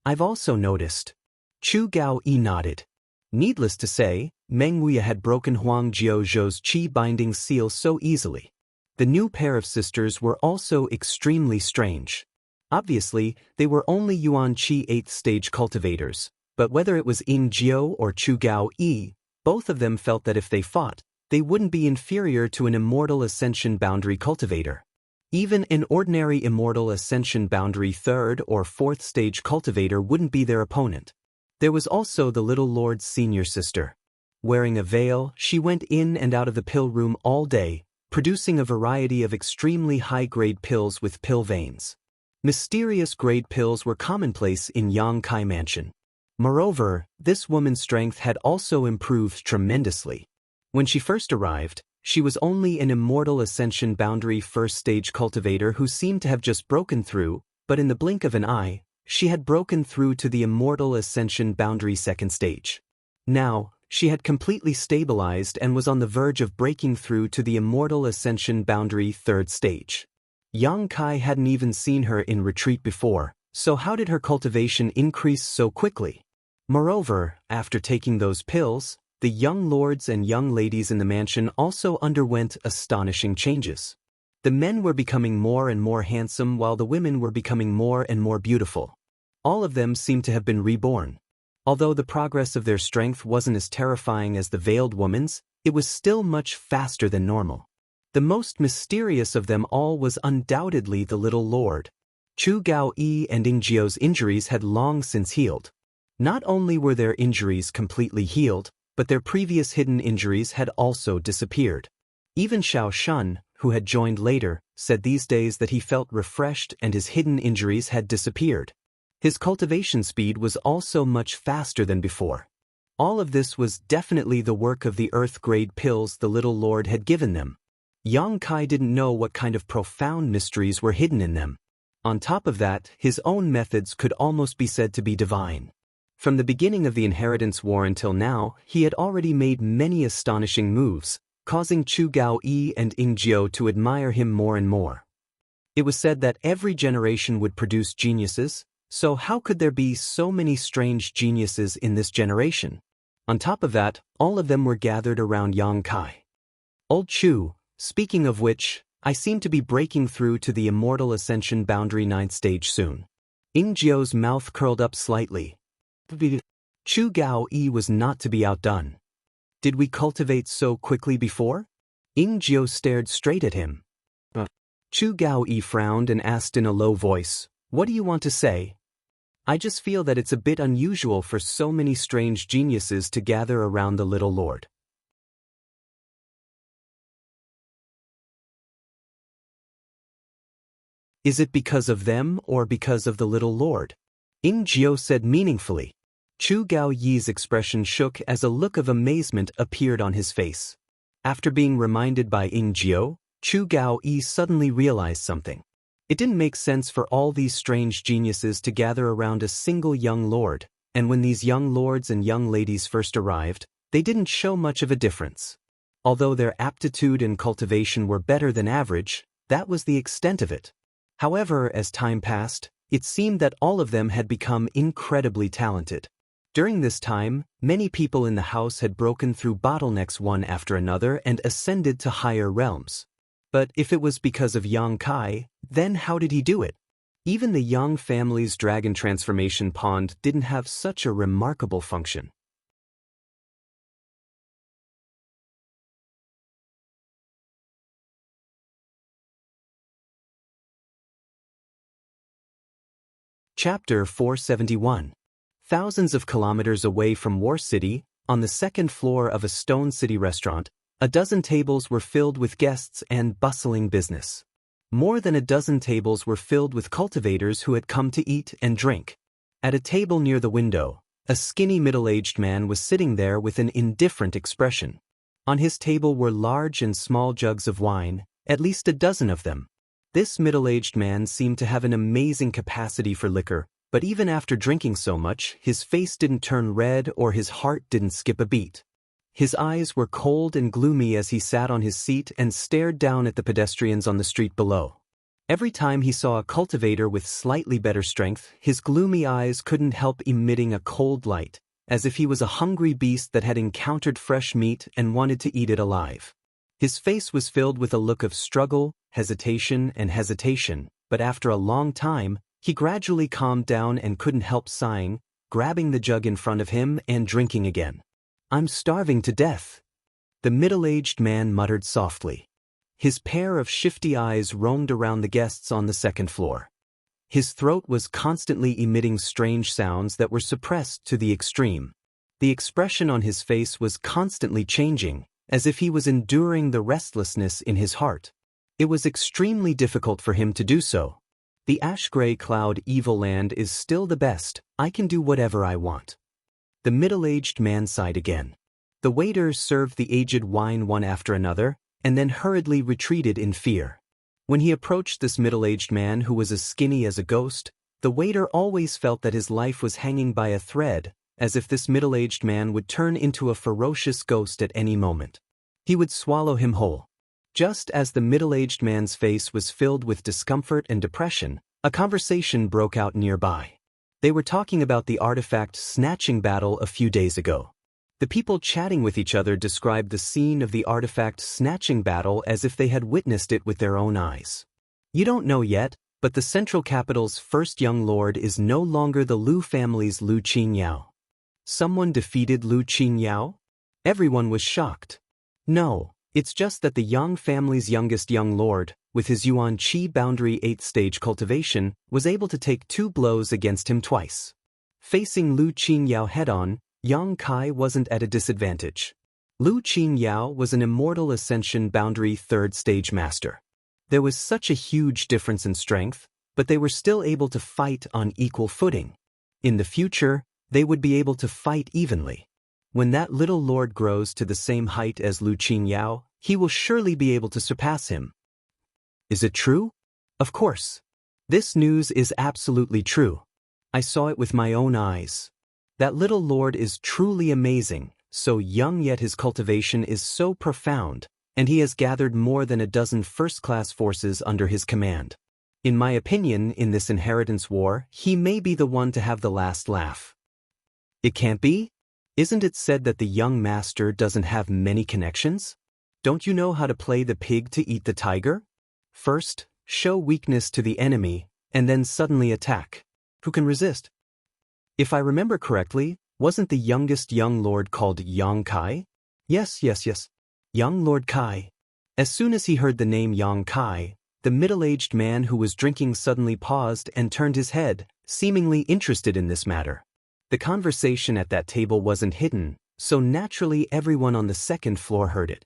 I've also noticed. Chu Gao Yi nodded. Needless to say, Meng Wuya had broken Huang Jiaozhou's Qi binding seal so easily. The new pair of sisters were also extremely strange. Obviously, they were only Yuan Qi 8th stage cultivators, but whether it was Jiao or Chu Gao Yi, both of them felt that if they fought, they wouldn't be inferior to an Immortal Ascension Boundary Cultivator. Even an ordinary Immortal Ascension Boundary 3rd or 4th stage cultivator wouldn't be their opponent. There was also the little lord's senior sister. Wearing a veil, she went in and out of the pill room all day, producing a variety of extremely high-grade pills with pill veins. Mysterious grade pills were commonplace in Yang Kai Mansion. Moreover, this woman's strength had also improved tremendously. When she first arrived, she was only an Immortal Ascension Boundary 1st stage cultivator who seemed to have just broken through, but in the blink of an eye, she had broken through to the Immortal Ascension Boundary 2nd stage. Now, she had completely stabilized and was on the verge of breaking through to the Immortal Ascension Boundary 3rd stage. Yang Kai hadn't even seen her in retreat before, so how did her cultivation increase so quickly? Moreover, after taking those pills, the young lords and young ladies in the mansion also underwent astonishing changes. The men were becoming more and more handsome while the women were becoming more and more beautiful. All of them seemed to have been reborn. Although the progress of their strength wasn't as terrifying as the veiled woman's, it was still much faster than normal. The most mysterious of them all was undoubtedly the little lord. Chu Gao-yi and Yingjiu's injuries had long since healed. Not only were their injuries completely healed, but their previous hidden injuries had also disappeared. Even Xiao Shun, who had joined later, said these days that he felt refreshed and his hidden injuries had disappeared. His cultivation speed was also much faster than before. All of this was definitely the work of the earth-grade pills the little lord had given them. Yang Kai didn't know what kind of profound mysteries were hidden in them. On top of that, his own methods could almost be said to be divine. From the beginning of the Inheritance War until now, he had already made many astonishing moves, causing Chu Gao-yi and Yingjiu to admire him more and more. It was said that every generation would produce geniuses, so how could there be so many strange geniuses in this generation? On top of that, all of them were gathered around Yang Kai. Old Chu, speaking of which, I seem to be breaking through to the Immortal Ascension Boundary 9th stage soon. Yingjiu's mouth curled up slightly. Chu Gao-yi was not to be outdone. Did we cultivate so quickly before? Yingjiu stared straight at him. Chu Gao-yi frowned and asked in a low voice, "What do you want to say?" "I just feel that it's a bit unusual for so many strange geniuses to gather around the little lord." "Is it because of them or because of the little lord?" Yingjiu said meaningfully. Chu Gao-yi's expression shook as a look of amazement appeared on his face. After being reminded by Yingjiu, Chu Gao-yi suddenly realized something. It didn't make sense for all these strange geniuses to gather around a single young lord, and when these young lords and young ladies first arrived, they didn't show much of a difference. Although their aptitude and cultivation were better than average, that was the extent of it. However, as time passed, it seemed that all of them had become incredibly talented. During this time, many people in the house had broken through bottlenecks one after another and ascended to higher realms. But if it was because of Yang Kai, then how did he do it? Even the Yang family's dragon transformation pond didn't have such a remarkable function. Chapter 471. Thousands of kilometers away from War City, on the second floor of a Stone City restaurant, a dozen tables were filled with guests and bustling business. More than a dozen tables were filled with cultivators who had come to eat and drink. At a table near the window, a skinny middle-aged man was sitting there with an indifferent expression. On his table were large and small jugs of wine, at least a dozen of them. This middle-aged man seemed to have an amazing capacity for liquor, but even after drinking so much, his face didn't turn red or his heart didn't skip a beat. His eyes were cold and gloomy as he sat on his seat and stared down at the pedestrians on the street below. Every time he saw a cultivator with slightly better strength, his gloomy eyes couldn't help emitting a cold light, as if he was a hungry beast that had encountered fresh meat and wanted to eat it alive. His face was filled with a look of struggle, hesitation, but after a long time, he gradually calmed down and couldn't help sighing, grabbing the jug in front of him and drinking again. "I'm starving to death." The middle-aged man muttered softly. His pair of shifty eyes roamed around the guests on the second floor. His throat was constantly emitting strange sounds that were suppressed to the extreme. The expression on his face was constantly changing, as if he was enduring the restlessness in his heart. It was extremely difficult for him to do so. The ash-gray cloud evil land is still the best. I can do whatever I want. The middle-aged man sighed again. The waiters served the aged wine one after another, and then hurriedly retreated in fear. When he approached this middle-aged man who was as skinny as a ghost, the waiter always felt that his life was hanging by a thread, as if this middle-aged man would turn into a ferocious ghost at any moment. He would swallow him whole. Just as the middle-aged man's face was filled with discomfort and depression, a conversation broke out nearby. They were talking about the artifact snatching battle a few days ago. The people chatting with each other described the scene of the artifact snatching battle as if they had witnessed it with their own eyes. You don't know yet, but the Central Capital's first young lord is no longer the Lu family's Lu Qingyao. Someone defeated Lu Qingyao? Everyone was shocked. No, it's just that the Yang family's youngest young lord, with his Yuan Qi boundary 8th stage cultivation, was able to take 2 blows against him twice. Facing Lu Qingyao head-on, Yang Kai wasn't at a disadvantage. Lu Qingyao was an Immortal Ascension boundary 3rd stage master. There was such a huge difference in strength, but they were still able to fight on equal footing. In the future, they would be able to fight evenly. When that little lord grows to the same height as Lu Qingyao, he will surely be able to surpass him. Is it true? Of course. This news is absolutely true. I saw it with my own eyes. That little lord is truly amazing, so young yet his cultivation is so profound, and he has gathered more than a dozen first-class forces under his command. In my opinion, in this inheritance war, he may be the one to have the last laugh. It can't be? Isn't it said that the young master doesn't have many connections? Don't you know how to play the pig to eat the tiger? First, show weakness to the enemy, and then suddenly attack. Who can resist? If I remember correctly, wasn't the youngest young lord called Yang Kai? Yes. Young Lord Kai. As soon as he heard the name Yang Kai, the middle-aged man who was drinking suddenly paused and turned his head, seemingly interested in this matter. The conversation at that table wasn't hidden, so naturally everyone on the second floor heard it.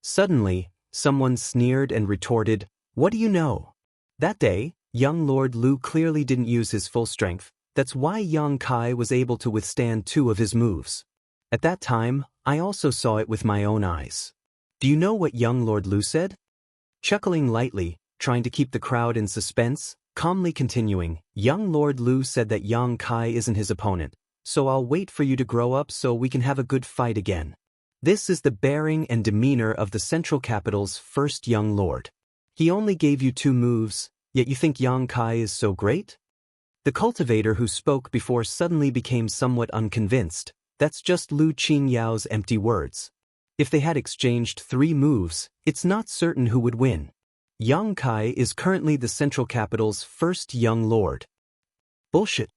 Suddenly, someone sneered and retorted, "What do you know?" That day, young Lord Lu clearly didn't use his full strength. That's why Yang Kai was able to withstand 2 of his moves. At that time, I also saw it with my own eyes. Do you know what young Lord Lu said? Chuckling lightly, trying to keep the crowd in suspense, calmly continuing, young Lord Lu said that Yang Kai isn't his opponent, so I'll wait for you to grow up so we can have a good fight again. This is the bearing and demeanor of the Central Capital's first young lord. He only gave you 2 moves, yet you think Yang Kai is so great? The cultivator who spoke before suddenly became somewhat unconvinced. That's just Lu Qingyao's empty words. If they had exchanged 3 moves, it's not certain who would win. Yang Kai is currently the Central Capital's first young lord. Bullshit.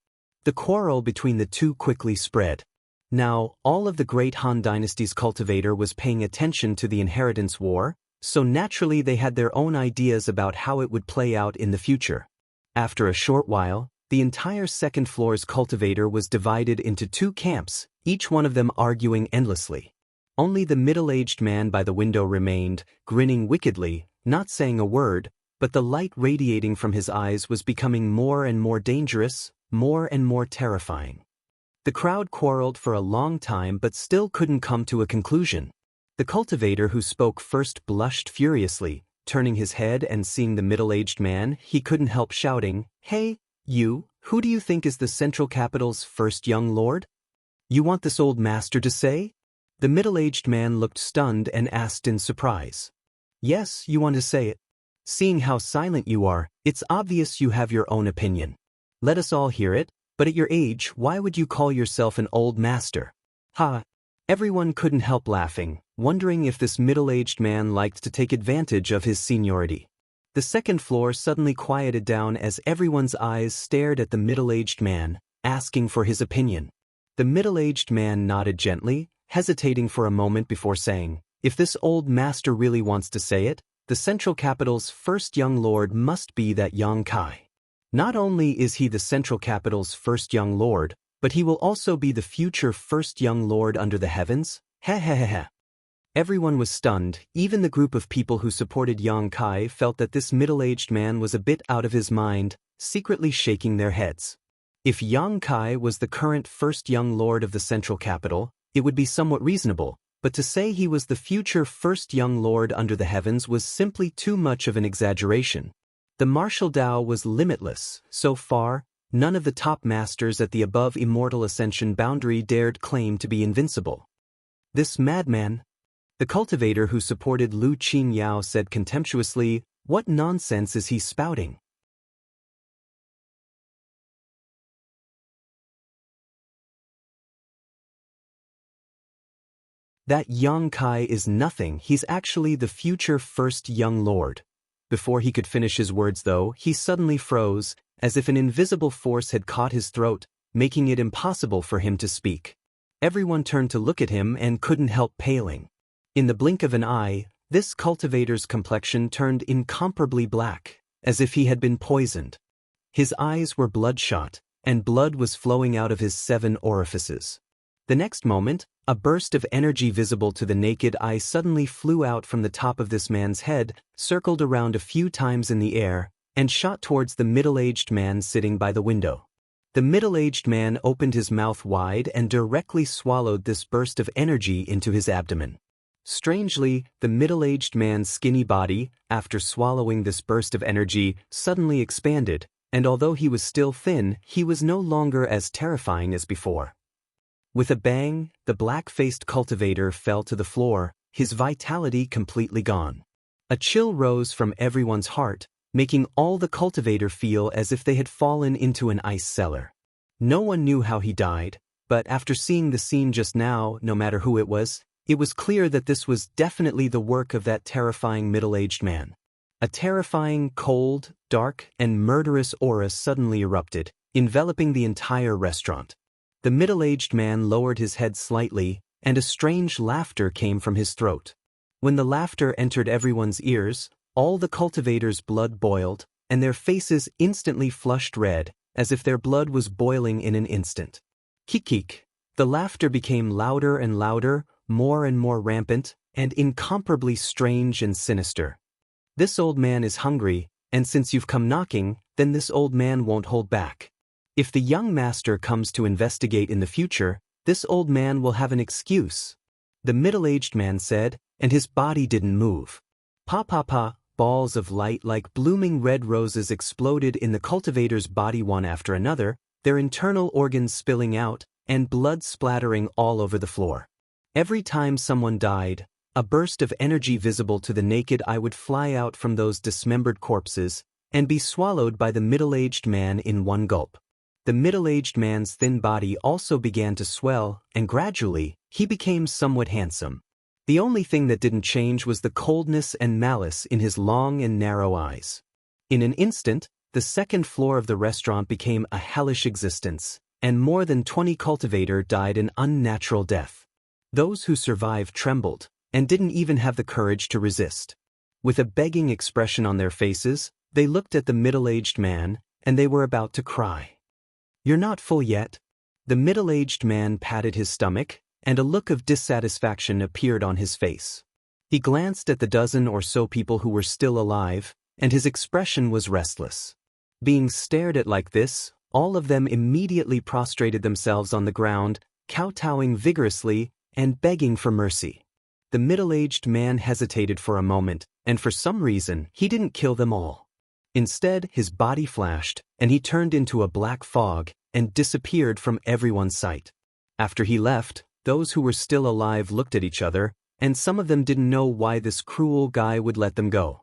The quarrel between the 2 quickly spread. Now, all of the great Han Dynasty's cultivator was paying attention to the inheritance war, so naturally they had their own ideas about how it would play out in the future. After a short while, the entire second floor's cultivator was divided into 2 camps, each one of them arguing endlessly. Only the middle-aged man by the window remained, grinning wickedly, not saying a word, but the light radiating from his eyes was becoming more and more dangerous, more and more terrifying. The crowd quarreled for a long time but still couldn't come to a conclusion. The cultivator who spoke first blushed furiously, turning his head and seeing the middle-aged man, he couldn't help shouting, "Hey, you, who do you think is the Central Capital's first young lord? You want this old master to say?" The middle-aged man looked stunned and asked in surprise. "Yes, you want to say it. Seeing how silent you are, it's obvious you have your own opinion. Let us all hear it. But at your age, why would you call yourself an old master?" Ha! Everyone couldn't help laughing, wondering if this middle-aged man liked to take advantage of his seniority. The second floor suddenly quieted down as everyone's eyes stared at the middle-aged man, asking for his opinion. The middle-aged man nodded gently, hesitating for a moment before saying, "If this old master really wants to say it, the central capital's first young lord must be that Yang Kai. Not only is he the central capital's first young lord, but he will also be the future first young lord under the heavens? Heh. Everyone was stunned. Even the group of people who supported Yang Kai felt that this middle-aged man was a bit out of his mind, secretly shaking their heads. If Yang Kai was the current first young lord of the central capital, it would be somewhat reasonable, but to say he was the future first young lord under the heavens was simply too much of an exaggeration. The martial Dao was limitless. So far, none of the top masters at the above Immortal Ascension boundary dared claim to be invincible. This madman? The cultivator who supported Lu Qingyao said contemptuously, "What nonsense is he spouting?" That Yang Kai is nothing. He's actually the future first young lord. Before he could finish his words though, he suddenly froze, as if an invisible force had caught his throat, making it impossible for him to speak. Everyone turned to look at him and couldn't help paling. In the blink of an eye, this cultivator's complexion turned incomparably black, as if he had been poisoned. His eyes were bloodshot, and blood was flowing out of his 7 orifices. The next moment, a burst of energy visible to the naked eye suddenly flew out from the top of this man's head, circled around a few times in the air, and shot towards the middle-aged man sitting by the window. The middle-aged man opened his mouth wide and directly swallowed this burst of energy into his abdomen. Strangely, the middle-aged man's skinny body, after swallowing this burst of energy, suddenly expanded, and although he was still thin, he was no longer as terrifying as before. With a bang, the black-faced cultivator fell to the floor, his vitality completely gone. A chill rose from everyone's heart, making all the cultivator feel as if they had fallen into an ice cellar. No one knew how he died, but after seeing the scene just now, no matter who it was clear that this was definitely the work of that terrifying middle-aged man. A terrifying, cold, dark, and murderous aura suddenly erupted, enveloping the entire restaurant. The middle-aged man lowered his head slightly, and a strange laughter came from his throat. When the laughter entered everyone's ears, all the cultivators' blood boiled, and their faces instantly flushed red, as if their blood was boiling in an instant. Kik. The laughter became louder and louder, more and more rampant, and incomparably strange and sinister. This old man is hungry, and since you've come knocking, then this old man won't hold back. If the young master comes to investigate in the future, this old man will have an excuse. The middle-aged man said, and his body didn't move. Pa. Balls of light like blooming red roses exploded in the cultivator's body one after another, their internal organs spilling out, and blood splattering all over the floor. Every time someone died, a burst of energy visible to the naked eye would fly out from those dismembered corpses, and be swallowed by the middle-aged man in one gulp. The middle-aged man's thin body also began to swell, and gradually, he became somewhat handsome. The only thing that didn't change was the coldness and malice in his long and narrow eyes. In an instant, the second floor of the restaurant became a hellish existence, and more than 20 cultivators died an unnatural death. Those who survived trembled, and didn't even have the courage to resist. With a begging expression on their faces, they looked at the middle-aged man, and they were about to cry. "You're not full yet?" The middle-aged man patted his stomach, and a look of dissatisfaction appeared on his face. He glanced at the dozen or so people who were still alive, and his expression was restless. Being stared at like this, all of them immediately prostrated themselves on the ground, kowtowing vigorously and begging for mercy. The middle-aged man hesitated for a moment, and for some reason, he didn't kill them all. Instead, his body flashed, and he turned into a black fog and disappeared from everyone's sight. After he left, those who were still alive looked at each other, and some of them didn't know why this cruel guy would let them go.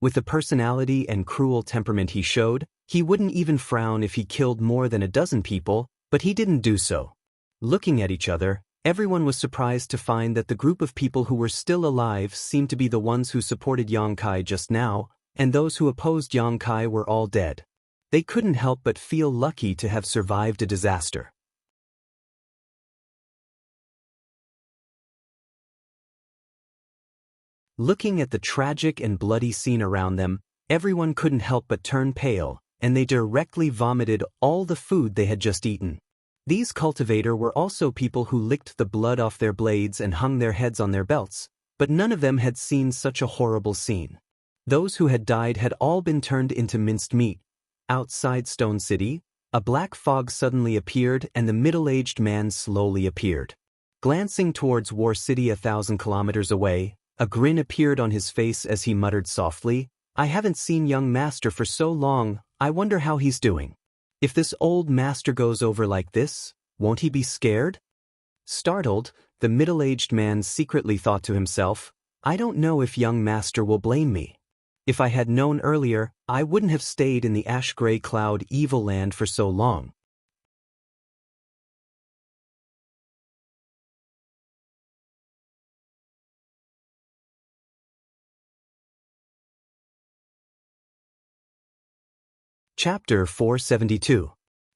With the personality and cruel temperament he showed, he wouldn't even frown if he killed more than a dozen people, but he didn't do so. Looking at each other, everyone was surprised to find that the group of people who were still alive seemed to be the ones who supported Yang Kai just now, and those who opposed Yang Kai were all dead. They couldn't help but feel lucky to have survived a disaster. Looking at the tragic and bloody scene around them, everyone couldn't help but turn pale, and they directly vomited all the food they had just eaten. These cultivators were also people who licked the blood off their blades and hung their heads on their belts, but none of them had seen such a horrible scene. Those who had died had all been turned into minced meat. Outside Stone City, a black fog suddenly appeared and the middle-aged man slowly appeared. Glancing towards War City 1,000 kilometers away, a grin appeared on his face as he muttered softly, "I haven't seen young master for so long, I wonder how he's doing. If this old master goes over like this, won't he be scared?" Startled, the middle-aged man secretly thought to himself, "I don't know if young master will blame me. If I had known earlier, I wouldn't have stayed in the ash-gray cloud evil land for so long." Chapter 472.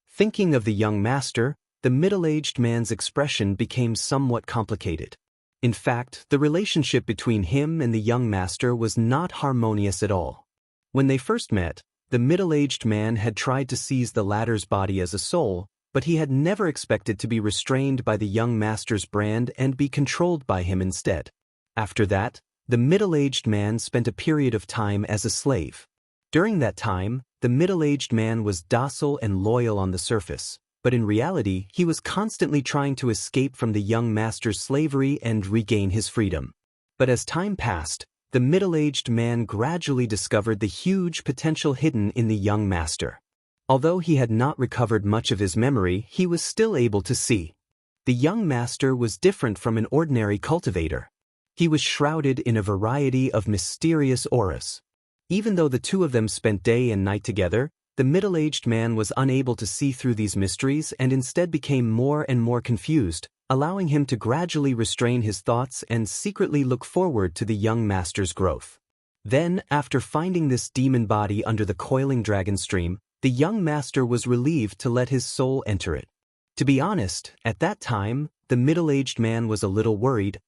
Thinking of the young master, the middle-aged man's expression became somewhat complicated. In fact, the relationship between him and the young master was not harmonious at all. When they first met, the middle-aged man had tried to seize the latter's body as a soul, but he had never expected to be restrained by the young master's brand and be controlled by him instead. After that, the middle-aged man spent a period of time as a slave. During that time, the middle-aged man was docile and loyal on the surface, but in reality he was constantly trying to escape from the young master's slavery and regain his freedom. But as time passed, the middle-aged man gradually discovered the huge potential hidden in the young master. Although he had not recovered much of his memory, he was still able to see. The young master was different from an ordinary cultivator. He was shrouded in a variety of mysterious auras. Even though the two of them spent day and night together, the middle-aged man was unable to see through these mysteries and instead became more and more confused, allowing him to gradually restrain his thoughts and secretly look forward to the young master's growth. Then, after finding this demon body under the coiling dragon stream, the young master was relieved to let his soul enter it. To be honest, at that time, the middle-aged man was a little worried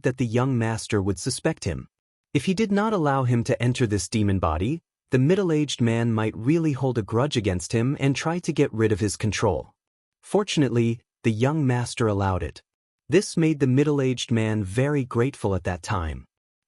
that the young master would suspect him. If he did not allow him to enter this demon body, the middle-aged man might really hold a grudge against him and try to get rid of his control. Fortunately, the young master allowed it. This made the middle-aged man very grateful at that time.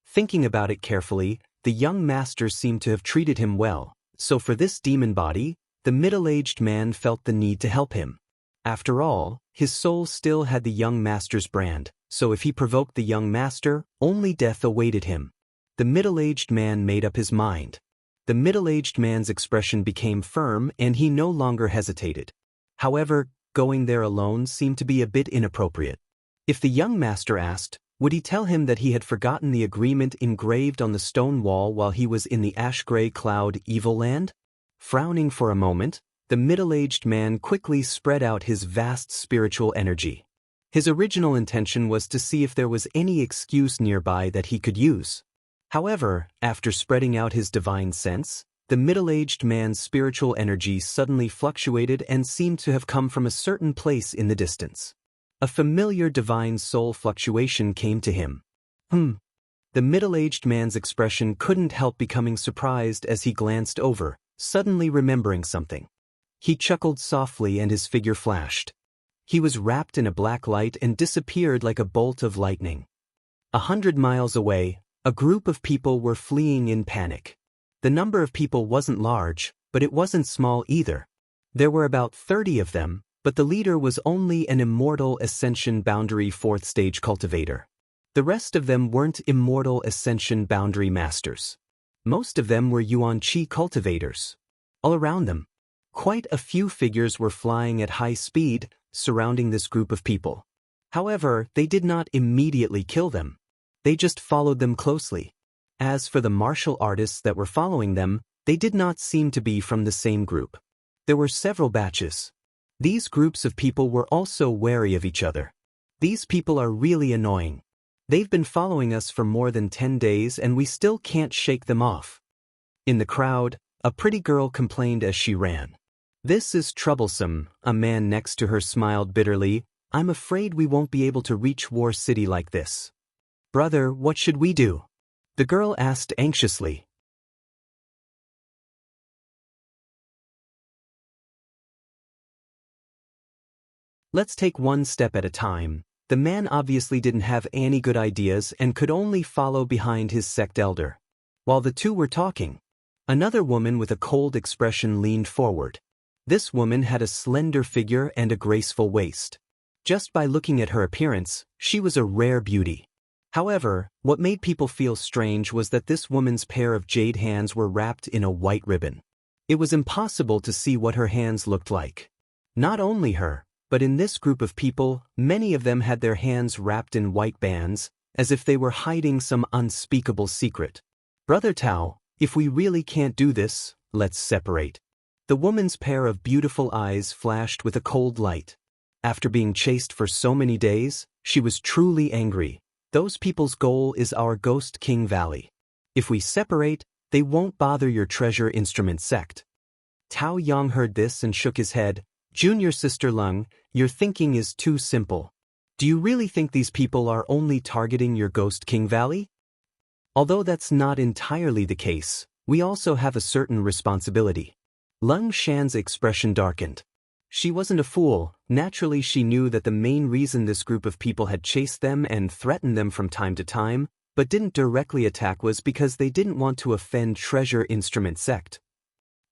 Thinking about it carefully, the young master seemed to have treated him well, so for this demon body, the middle-aged man felt the need to help him. After all, his soul still had the young master's brand, so if he provoked the young master, only death awaited him. The middle-aged man made up his mind. The middle-aged man's expression became firm and he no longer hesitated. However, going there alone seemed to be a bit inappropriate. If the young master asked, would he tell him that he had forgotten the agreement engraved on the stone wall while he was in the ash-gray cloud evil land? Frowning for a moment, the middle-aged man quickly spread out his vast spiritual energy. His original intention was to see if there was any excuse nearby that he could use. However, after spreading out his divine sense, the middle-aged man's spiritual energy suddenly fluctuated and seemed to have come from a certain place in the distance. A familiar divine soul fluctuation came to him. The middle-aged man's expression couldn't help becoming surprised as he glanced over, suddenly remembering something. He chuckled softly and his figure flashed. He was wrapped in a black light and disappeared like a bolt of lightning. 100 miles away, a group of people were fleeing in panic. The number of people wasn't large, but it wasn't small either. There were about 30 of them, but the leader was only an Immortal Ascension Boundary 4th Stage cultivator. The rest of them weren't Immortal Ascension Boundary Masters. Most of them were Yuan Qi cultivators. All around them, quite a few figures were flying at high speed, surrounding this group of people. However, they did not immediately kill them. They just followed them closely. As for the martial artists that were following them, they did not seem to be from the same group. There were several batches. These groups of people were also wary of each other. These people are really annoying. They've been following us for more than 10 days and we still can't shake them off. In the crowd, A pretty girl complained as she ran. "This is troublesome," a man next to her smiled bitterly. "I'm afraid we won't be able to reach War City like this." "Brother, what should we do?" the girl asked anxiously. "Let's take one step at a time." The man obviously didn't have any good ideas and could only follow behind his sect elder. While the two were talking, another woman with a cold expression leaned forward. This woman had a slender figure and a graceful waist. Just by looking at her appearance, she was a rare beauty. However, what made people feel strange was that this woman's pair of jade hands were wrapped in a white ribbon. It was impossible to see what her hands looked like. Not only her, but in this group of people, many of them had their hands wrapped in white bands, as if they were hiding some unspeakable secret. "Brother Tao, if we really can't do this, let's separate." The woman's pair of beautiful eyes flashed with a cold light. After being chased for so many days, she was truly angry. "Those people's goal is our Ghost King Valley. If we separate, they won't bother your treasure instrument sect." Tao Yang heard this and shook his head. "Junior Sister Lung, your thinking is too simple. Do you really think these people are only targeting your Ghost King Valley? Although that's not entirely the case, we also have a certain responsibility." Lung Shan's expression darkened. She wasn't a fool. Naturally, she knew that the main reason this group of people had chased them and threatened them from time to time, but didn't directly attack, was because they didn't want to offend Treasure Instrument Sect.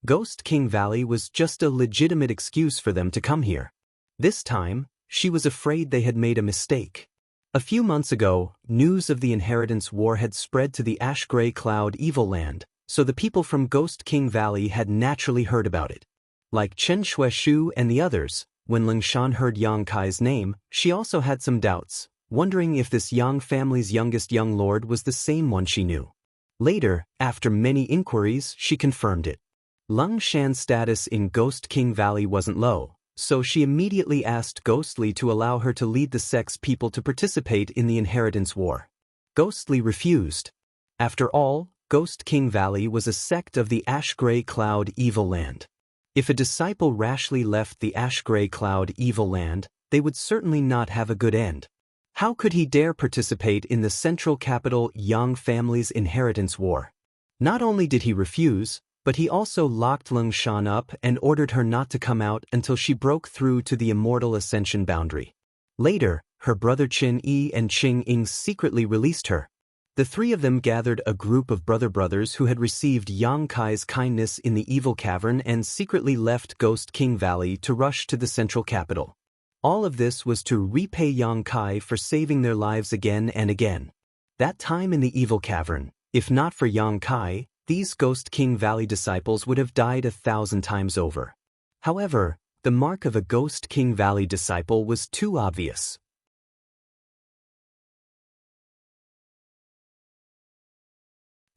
Ghost King Valley was just a legitimate excuse for them to come here. This time, she was afraid they had made a mistake. A few months ago, news of the Inheritance War had spread to the Ash Gray Cloud Evil Land, so the people from Ghost King Valley had naturally heard about it. Like Chen Shueshu and the others, when Ling Shan heard Yang Kai's name, she also had some doubts, wondering if this Yang family's youngest young lord was the same one she knew. Later, after many inquiries, she confirmed it. Lung Shan's status in Ghost King Valley wasn't low, so she immediately asked Ghostly to allow her to lead the sect's people to participate in the Inheritance War. Ghostly refused. After all, Ghost King Valley was a sect of the Ash Gray Cloud Evil Land. If a disciple rashly left the Ash Gray Cloud Evil Land, they would certainly not have a good end. How could he dare participate in the central capital Yang family's Inheritance War? Not only did he refuse, but he also locked Lung Shan up and ordered her not to come out until she broke through to the Immortal Ascension boundary. Later, her brother Qin Yi and Qing Ying secretly released her. The three of them gathered a group of brothers who had received Yang Kai's kindness in the Evil Cavern and secretly left Ghost King Valley to rush to the central capital. All of this was to repay Yang Kai for saving their lives again and again. That time in the Evil Cavern, if not for Yang Kai, these Ghost King Valley disciples would have died 1,000 times over. However, the mark of a Ghost King Valley disciple was too obvious.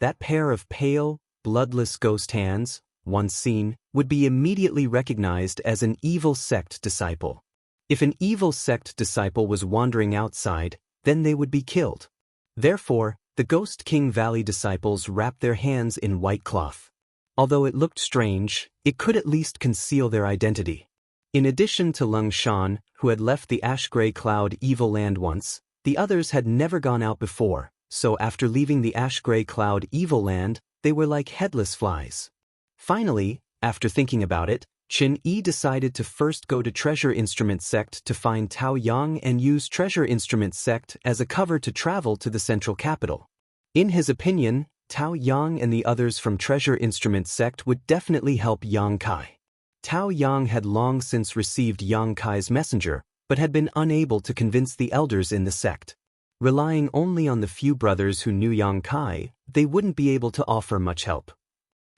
That pair of pale, bloodless ghost hands, once seen, would be immediately recognized as an evil sect disciple. If an evil sect disciple was wandering outside, then they would be killed. Therefore, the Ghost King Valley disciples wrapped their hands in white cloth. Although it looked strange, it could at least conceal their identity. In addition to Lung Shan, who had left the Ash Gray Cloud Evil Land once, the others had never gone out before, so after leaving the Ash Gray Cloud Evil Land, they were like headless flies. Finally, after thinking about it, Qin Yi decided to first go to Treasure Instrument Sect to find Tao Yang and use Treasure Instrument Sect as a cover to travel to the central capital. In his opinion, Tao Yang and the others from Treasure Instrument Sect would definitely help Yang Kai. Tao Yang had long since received Yang Kai's messenger, but had been unable to convince the elders in the sect. Relying only on the few brothers who knew Yang Kai, they wouldn't be able to offer much help.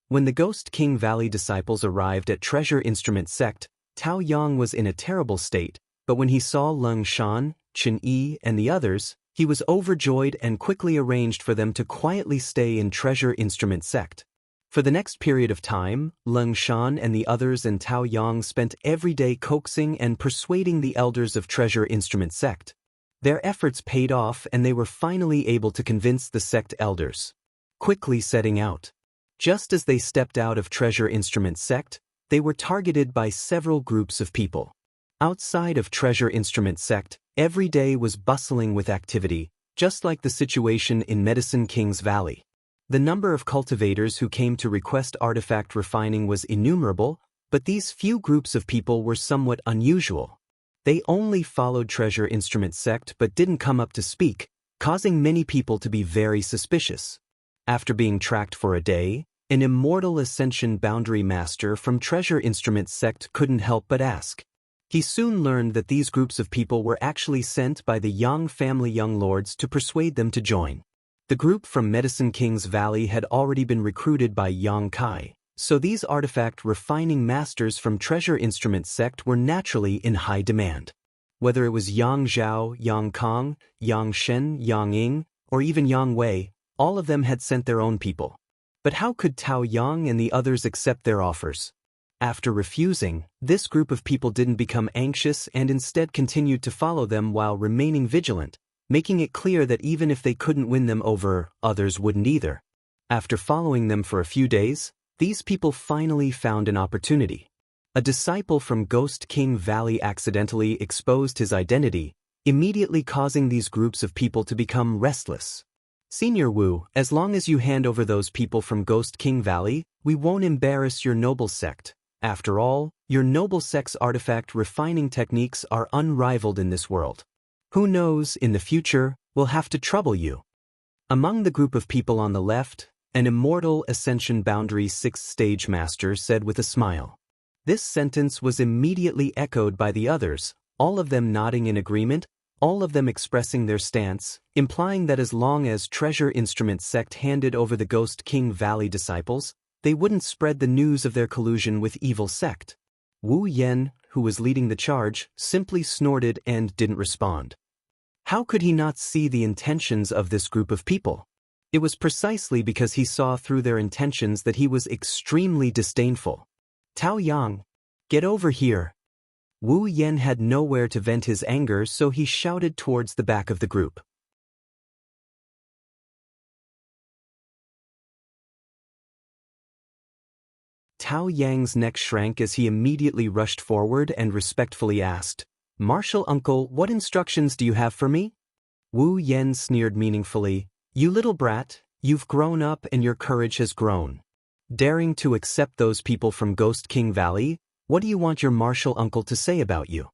When the Ghost King Valley disciples arrived at Treasure Instrument Sect, Tao Yang was in a terrible state, but when he saw Lung Shan, Qin Yi, and the others, he was overjoyed and quickly arranged for them to quietly stay in Treasure Instrument Sect. For the next period of time, Lung Shan and the others and Tao Yang spent every day coaxing and persuading the elders of Treasure Instrument Sect. Their efforts paid off and they were finally able to convince the sect elders. Quickly setting out. Just as they stepped out of Treasure Instrument Sect, they were targeted by several groups of people. Outside of Treasure Instrument Sect, every day was bustling with activity, just like the situation in Medicine King's Valley. The number of cultivators who came to request artifact refining was innumerable, but these few groups of people were somewhat unusual. They only followed Treasure Instrument Sect but didn't come up to speak, causing many people to be very suspicious. After being tracked for a day, an Immortal Ascension Boundary Master from Treasure Instrument Sect couldn't help but ask. He soon learned that these groups of people were actually sent by the Yang family young lords to persuade them to join. The group from Medicine King's Valley had already been recruited by Yang Kai, so these artifact refining masters from Treasure Instrument Sect were naturally in high demand. Whether it was Yang Zhao, Yang Kong, Yang Shen, Yang Ying, or even Yang Wei, all of them had sent their own people. But how could Tao Yang and the others accept their offers? After refusing, this group of people didn't become anxious and instead continued to follow them while remaining vigilant, making it clear that even if they couldn't win them over, others wouldn't either. After following them for a few days, these people finally found an opportunity. A disciple from Ghost King Valley accidentally exposed his identity, immediately causing these groups of people to become restless. Senior Wu, as long as you hand over those people from Ghost King Valley, we won't embarrass your noble sect. After all, your noble sect's artifact refining techniques are unrivaled in this world. Who knows, in the future, we'll have to trouble you. Among the group of people on the left, an Immortal Ascension Boundary 6th Stage Master said with a smile. This sentence was immediately echoed by the others, all of them nodding in agreement, all of them expressing their stance, implying that as long as Treasure Instrument Sect handed over the Ghost King Valley disciples, they wouldn't spread the news of their collusion with evil sect. Wu Yan, who was leading the charge, simply snorted and didn't respond. How could he not see the intentions of this group of people? It was precisely because he saw through their intentions that he was extremely disdainful. Tao Yang, get over here. Wu Yan had nowhere to vent his anger, so he shouted towards the back of the group. Tao Yang's neck shrank as he immediately rushed forward and respectfully asked, "Martial uncle, what instructions do you have for me?" Wu Yan sneered meaningfully, "You little brat, you've grown up and your courage has grown. Daring to accept those people from Ghost King Valley, what do you want your martial uncle to say about you?"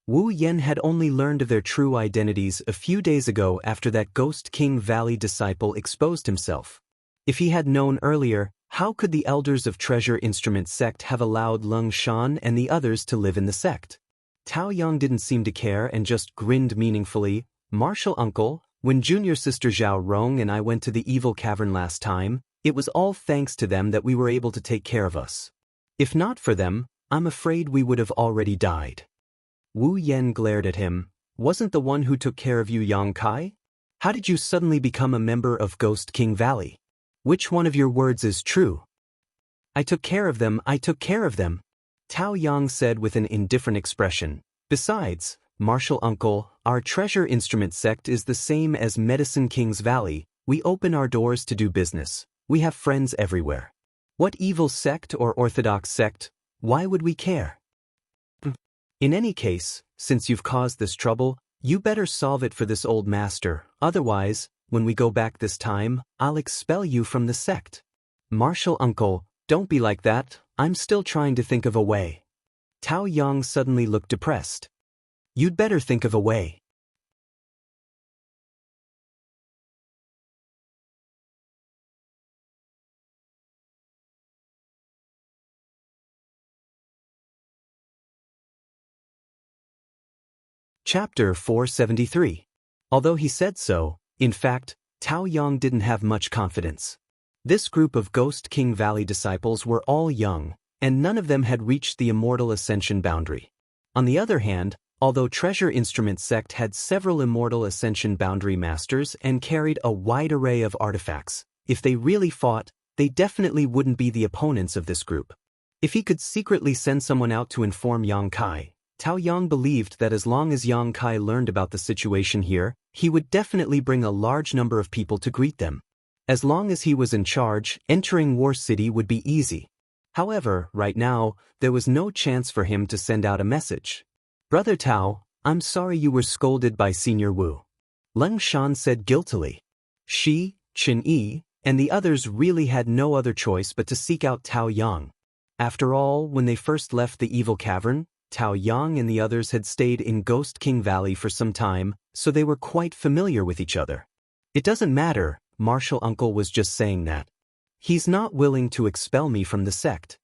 Wu Yan had only learned of their true identities a few days ago after that Ghost King Valley disciple exposed himself. If he had known earlier, how could the elders of Treasure Instrument Sect have allowed Lung Shan and the others to live in the sect? Tao Yang didn't seem to care and just grinned meaningfully, "Martial uncle, when junior sister Zhao Rong and I went to the evil cavern last time, it was all thanks to them that we were able to take care of us. If not for them, I'm afraid we would have already died." Wu Yan glared at him. "Wasn't the one who took care of you Yang Kai? How did you suddenly become a member of Ghost King Valley? Which one of your words is true?" I took care of them, Tao Yang said with an indifferent expression. "Besides, martial uncle, our Treasure Instrument Sect is the same as Medicine King's Valley. We open our doors to do business. We have friends everywhere. What evil sect or orthodox sect? Why would we care? In any case, since you've caused this trouble, you better solve it for this old master, otherwise, when we go back this time, I'll expel you from the sect." "Martial uncle, don't be like that, I'm still trying to think of a way." Tao Yang suddenly looked depressed. "You'd better think of a way." Chapter 473. Although he said so, in fact, Tao Yang didn't have much confidence. This group of Ghost King Valley disciples were all young, and none of them had reached the Immortal Ascension boundary. On the other hand, although Treasure Instrument Sect had several Immortal Ascension boundary masters and carried a wide array of artifacts, if they really fought, they definitely wouldn't be the opponents of this group. If he could secretly send someone out to inform Yang Kai, Tao Yang believed that as long as Yang Kai learned about the situation here, he would definitely bring a large number of people to greet them. As long as he was in charge, entering War City would be easy. However, right now, there was no chance for him to send out a message. Brother Tao, I'm sorry you were scolded by Senior Wu. Leng Shan said guiltily. She, Chen Yi, and the others really had no other choice but to seek out Tao Yang. After all, when they first left the evil cavern, Tao Yang and the others had stayed in Ghost King Valley for some time, so they were quite familiar with each other. It doesn't matter, Martial Uncle was just saying that. He's not willing to expel me from the sect.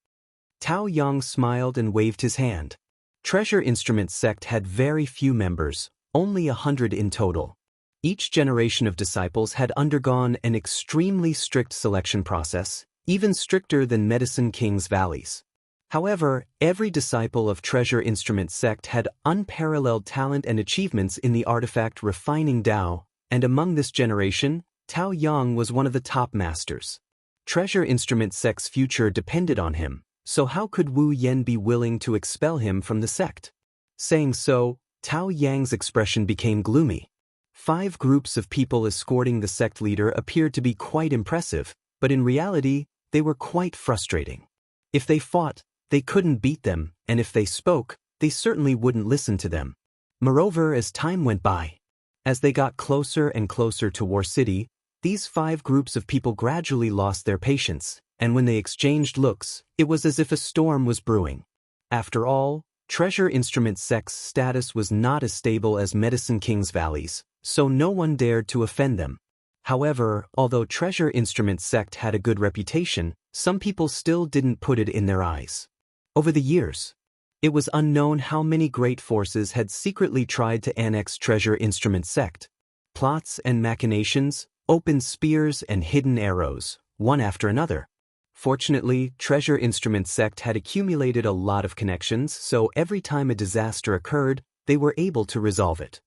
Tao Yang smiled and waved his hand. Treasure Instrument sect had very few members, only 100 in total. Each generation of disciples had undergone an extremely strict selection process, even stricter than Medicine King's valleys. However, every disciple of Treasure Instrument sect had unparalleled talent and achievements in the artifact refining Dao, and among this generation, Tao Yang was one of the top masters. Treasure Instrument sect's future depended on him, so how could Wu Yen be willing to expel him from the sect? Saying so, Tao Yang's expression became gloomy. 5 groups of people escorting the sect leader appeared to be quite impressive, but in reality, they were quite frustrating. If they fought, they couldn't beat them, and if they spoke, they certainly wouldn't listen to them. Moreover, as time went by, as they got closer and closer to War City, these 5 groups of people gradually lost their patience, and when they exchanged looks, it was as if a storm was brewing. After all, Treasure Instrument sect's status was not as stable as Medicine King's valleys, so no one dared to offend them. However, although Treasure Instrument sect had a good reputation, some people still didn't put it in their eyes. Over the years, it was unknown how many great forces had secretly tried to annex Treasure Instrument sect. Plots and machinations, open spears and hidden arrows, one after another. Fortunately, Treasure Instrument sect had accumulated a lot of connections, so every time a disaster occurred, they were able to resolve it.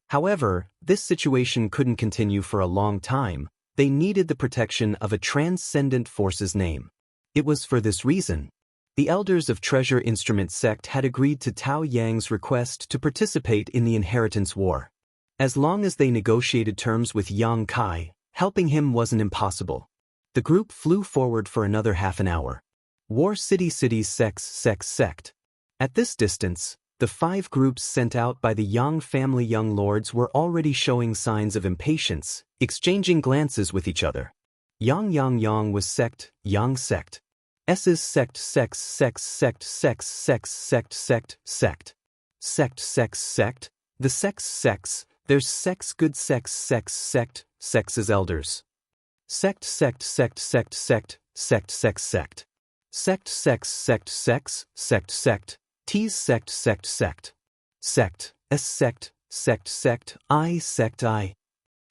However, this situation couldn't continue for a long time. They needed the protection of a transcendent force's name. It was for this reason the elders of Treasure Instrument sect had agreed to Tao Yang's request to participate in the inheritance war. As long as they negotiated terms with Yang Kai, helping him wasn't impossible. The group flew forward for another half an hour. War City sect. At this distance, the 5 groups sent out by the Yang family young lords were already showing signs of impatience, exchanging glances with each other. Yang was sect, Yang sect. S's sect. The sex. There's sex good sect. Sex's elders. Sect. T's sect. S sect, I.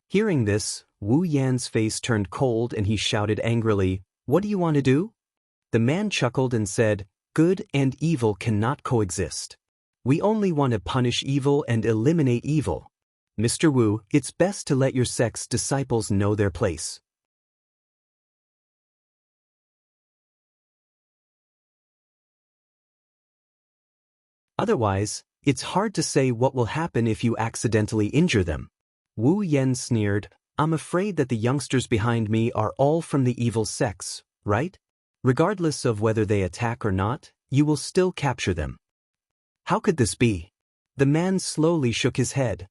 Hearing this, Wu Yan's face turned cold and he shouted angrily, "What do you want to do?" The man chuckled and said, "Good and evil cannot coexist. We only want to punish evil and eliminate evil. Mr. Wu, it's best to let your sect's disciples know their place." Otherwise, it's hard to say what will happen if you accidentally injure them. Wu Yen sneered, "I'm afraid that the youngsters behind me are all from the evil sects, right? Regardless of whether they attack or not, you will still capture them." How could this be? The man slowly shook his head.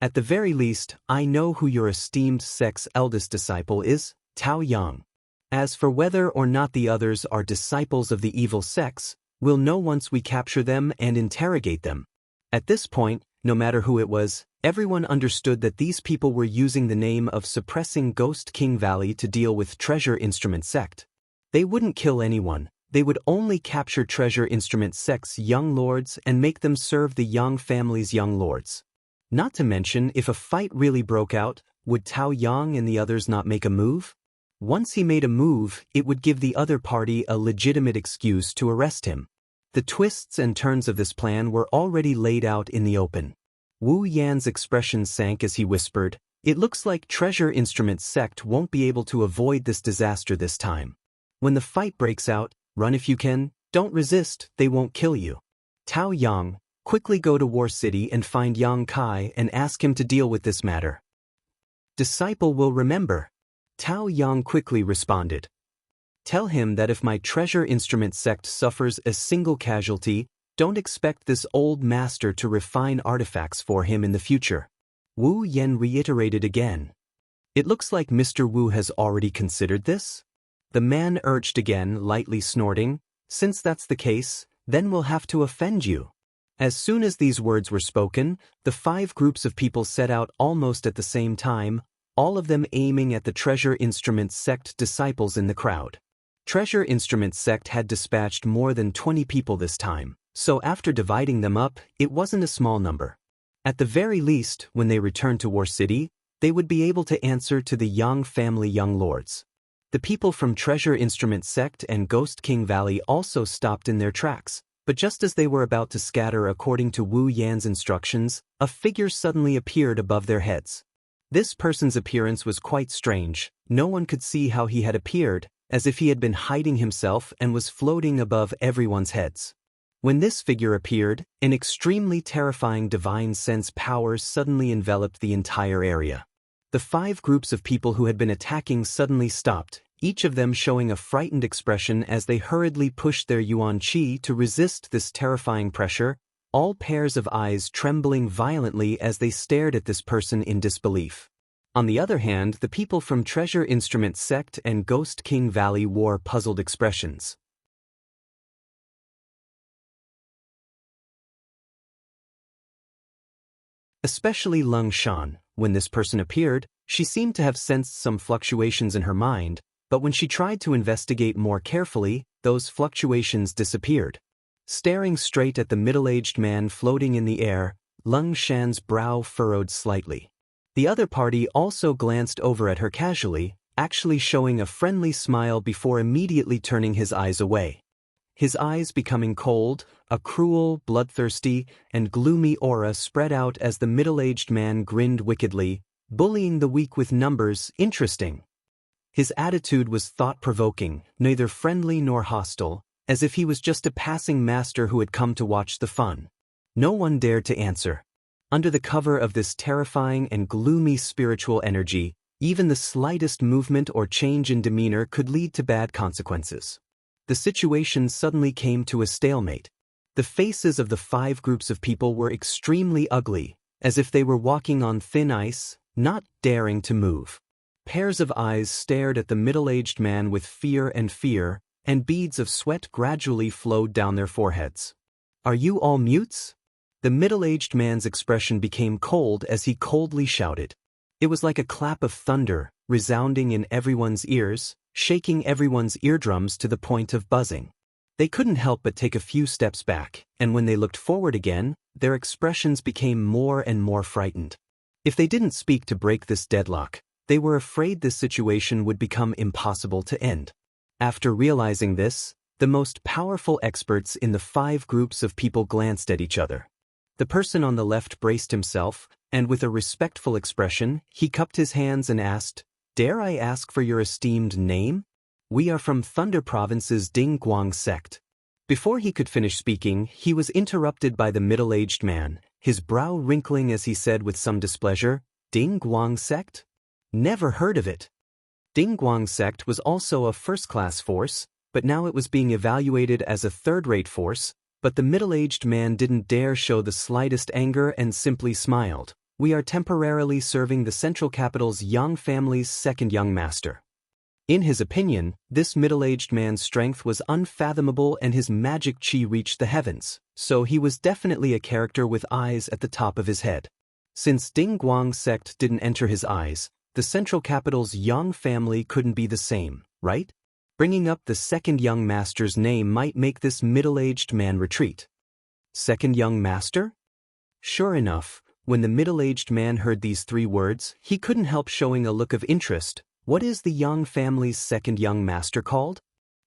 At the very least, I know who your esteemed sect's eldest disciple is, Tao Yang. As for whether or not the others are disciples of the evil sects, we'll know once we capture them and interrogate them. At this point, no matter who it was, everyone understood that these people were using the name of suppressing Ghost King Valley to deal with Treasure Instrument sect. They wouldn't kill anyone, they would only capture Treasure Instrument sect's young lords and make them serve the Yang family's young lords. Not to mention, if a fight really broke out, would Tao Yang and the others not make a move? Once he made a move, it would give the other party a legitimate excuse to arrest him. The twists and turns of this plan were already laid out in the open. Wu Yan's expression sank as he whispered, "It looks like Treasure Instrument sect won't be able to avoid this disaster this time. When the fight breaks out, run if you can, don't resist, they won't kill you. Tao Yang, quickly go to War City and find Yang Kai and ask him to deal with this matter." Disciple will remember. Tao Yang quickly responded. Tell him that if my treasure instrument sect suffers a single casualty, don't expect this old master to refine artifacts for him in the future. Wu Yan reiterated again. It looks like Mr. Wu has already considered this? The man urged again, lightly snorting. Since that's the case, then we'll have to offend you. As soon as these words were spoken, the 5 groups of people set out almost at the same time, all of them aiming at the Treasure Instrument Sect disciples in the crowd. Treasure Instrument Sect had dispatched more than 20 people this time, so after dividing them up, it wasn't a small number. At the very least, when they returned to War City, they would be able to answer to the Yang family young lords. The people from Treasure Instrument Sect and Ghost King Valley also stopped in their tracks, but just as they were about to scatter according to Wu Yan's instructions, a figure suddenly appeared above their heads. This person's appearance was quite strange. No one could see how he had appeared, as if he had been hiding himself and was floating above everyone's heads. When this figure appeared, an extremely terrifying divine sense powers suddenly enveloped the entire area. The 5 groups of people who had been attacking suddenly stopped, each of them showing a frightened expression as they hurriedly pushed their yuan qi to resist this terrifying pressure, all pairs of eyes trembling violently as they stared at this person in disbelief. On the other hand, the people from Treasure Instrument Sect and Ghost King Valley wore puzzled expressions. Especially Lung Shan. When this person appeared, she seemed to have sensed some fluctuations in her mind, but when she tried to investigate more carefully, those fluctuations disappeared. Staring straight at the middle-aged man floating in the air, Lung Shan's brow furrowed slightly. The other party also glanced over at her casually, actually showing a friendly smile before immediately turning his eyes away. His eyes becoming cold, a cruel, bloodthirsty, and gloomy aura spread out as the middle-aged man grinned wickedly, bullying the weak with numbers. Interesting. His attitude was thought-provoking, neither friendly nor hostile, as if he was just a passing master who had come to watch the fun. No one dared to answer. Under the cover of this terrifying and gloomy spiritual energy, even the slightest movement or change in demeanor could lead to bad consequences. The situation suddenly came to a stalemate. The faces of the 5 groups of people were extremely ugly, as if they were walking on thin ice, not daring to move. Pairs of eyes stared at the middle-aged man with fear, and beads of sweat gradually flowed down their foreheads. Are you all mutes? The middle-aged man's expression became cold as he coldly shouted. It was like a clap of thunder, resounding in everyone's ears, shaking everyone's eardrums to the point of buzzing. They couldn't help but take a few steps back, and when they looked forward again, their expressions became more and more frightened. If they didn't speak to break this deadlock, they were afraid this situation would become impossible to end. After realizing this, the most powerful experts in the 5 groups of people glanced at each other. The person on the left braced himself, and with a respectful expression, he cupped his hands and asked, "Dare I ask for your esteemed name? We are from Thunder Province's Dingguang sect." Before he could finish speaking, he was interrupted by the middle-aged man, his brow wrinkling as he said with some displeasure, "Dingguang sect? Never heard of it." Dingguang sect was also a first-class force, but now it was being evaluated as a third-rate force, but the middle-aged man didn't dare show the slightest anger and simply smiled. "We are temporarily serving the central capital's Yang family's second young master." In his opinion, this middle-aged man's strength was unfathomable and his magic chi reached the heavens, so he was definitely a character with eyes at the top of his head. Since Dingguang sect didn't enter his eyes, the central capital's Yang family couldn't be the same, right? Bringing up the second young master's name might make this middle-aged man retreat. Second young master? Sure enough, when the middle-aged man heard these 3 words, he couldn't help showing a look of interest. What is the Yang family's second young master called?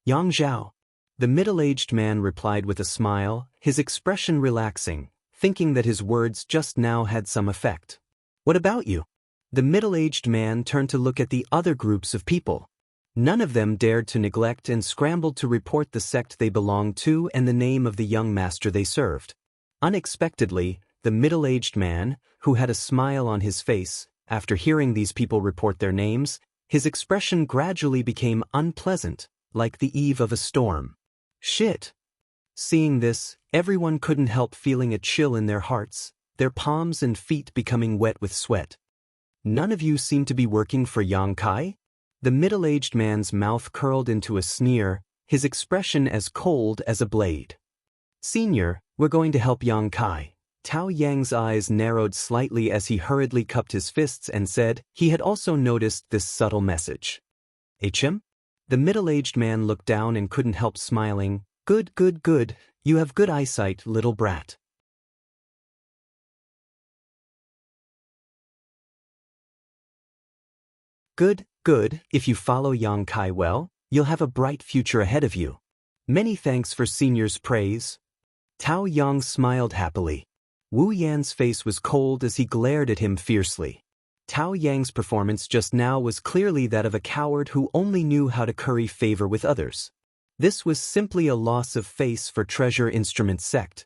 Yang Zhao. The middle-aged man replied with a smile, his expression relaxing, thinking that his words just now had some effect. What about you? The middle-aged man turned to look at the other groups of people. None of them dared to neglect and scrambled to report the sect they belonged to and the name of the young master they served. Unexpectedly, the middle-aged man, who had a smile on his face, after hearing these people report their names, His expression gradually became unpleasant, like the eve of a storm. Shit! Seeing this, everyone couldn't help feeling a chill in their hearts, their palms and feet becoming wet with sweat. None of you seem to be working for Yang Kai? The middle-aged man's mouth curled into a sneer, his expression as cold as a blade. Senior, we're going to help Yang Kai. Tao Yang's eyes narrowed slightly as he hurriedly cupped his fists and said he had also noticed this subtle message. HM? The middle-aged man looked down and couldn't help smiling. Good, good, good. You have good eyesight, little brat. Good, good. If you follow Yang Kai well, you'll have a bright future ahead of you. Many thanks for Senior's praise. Tao Yang smiled happily. Wu Yan's face was cold as he glared at him fiercely. Tao Yang's performance just now was clearly that of a coward who only knew how to curry favor with others. This was simply a loss of face for Treasure Instrument sect.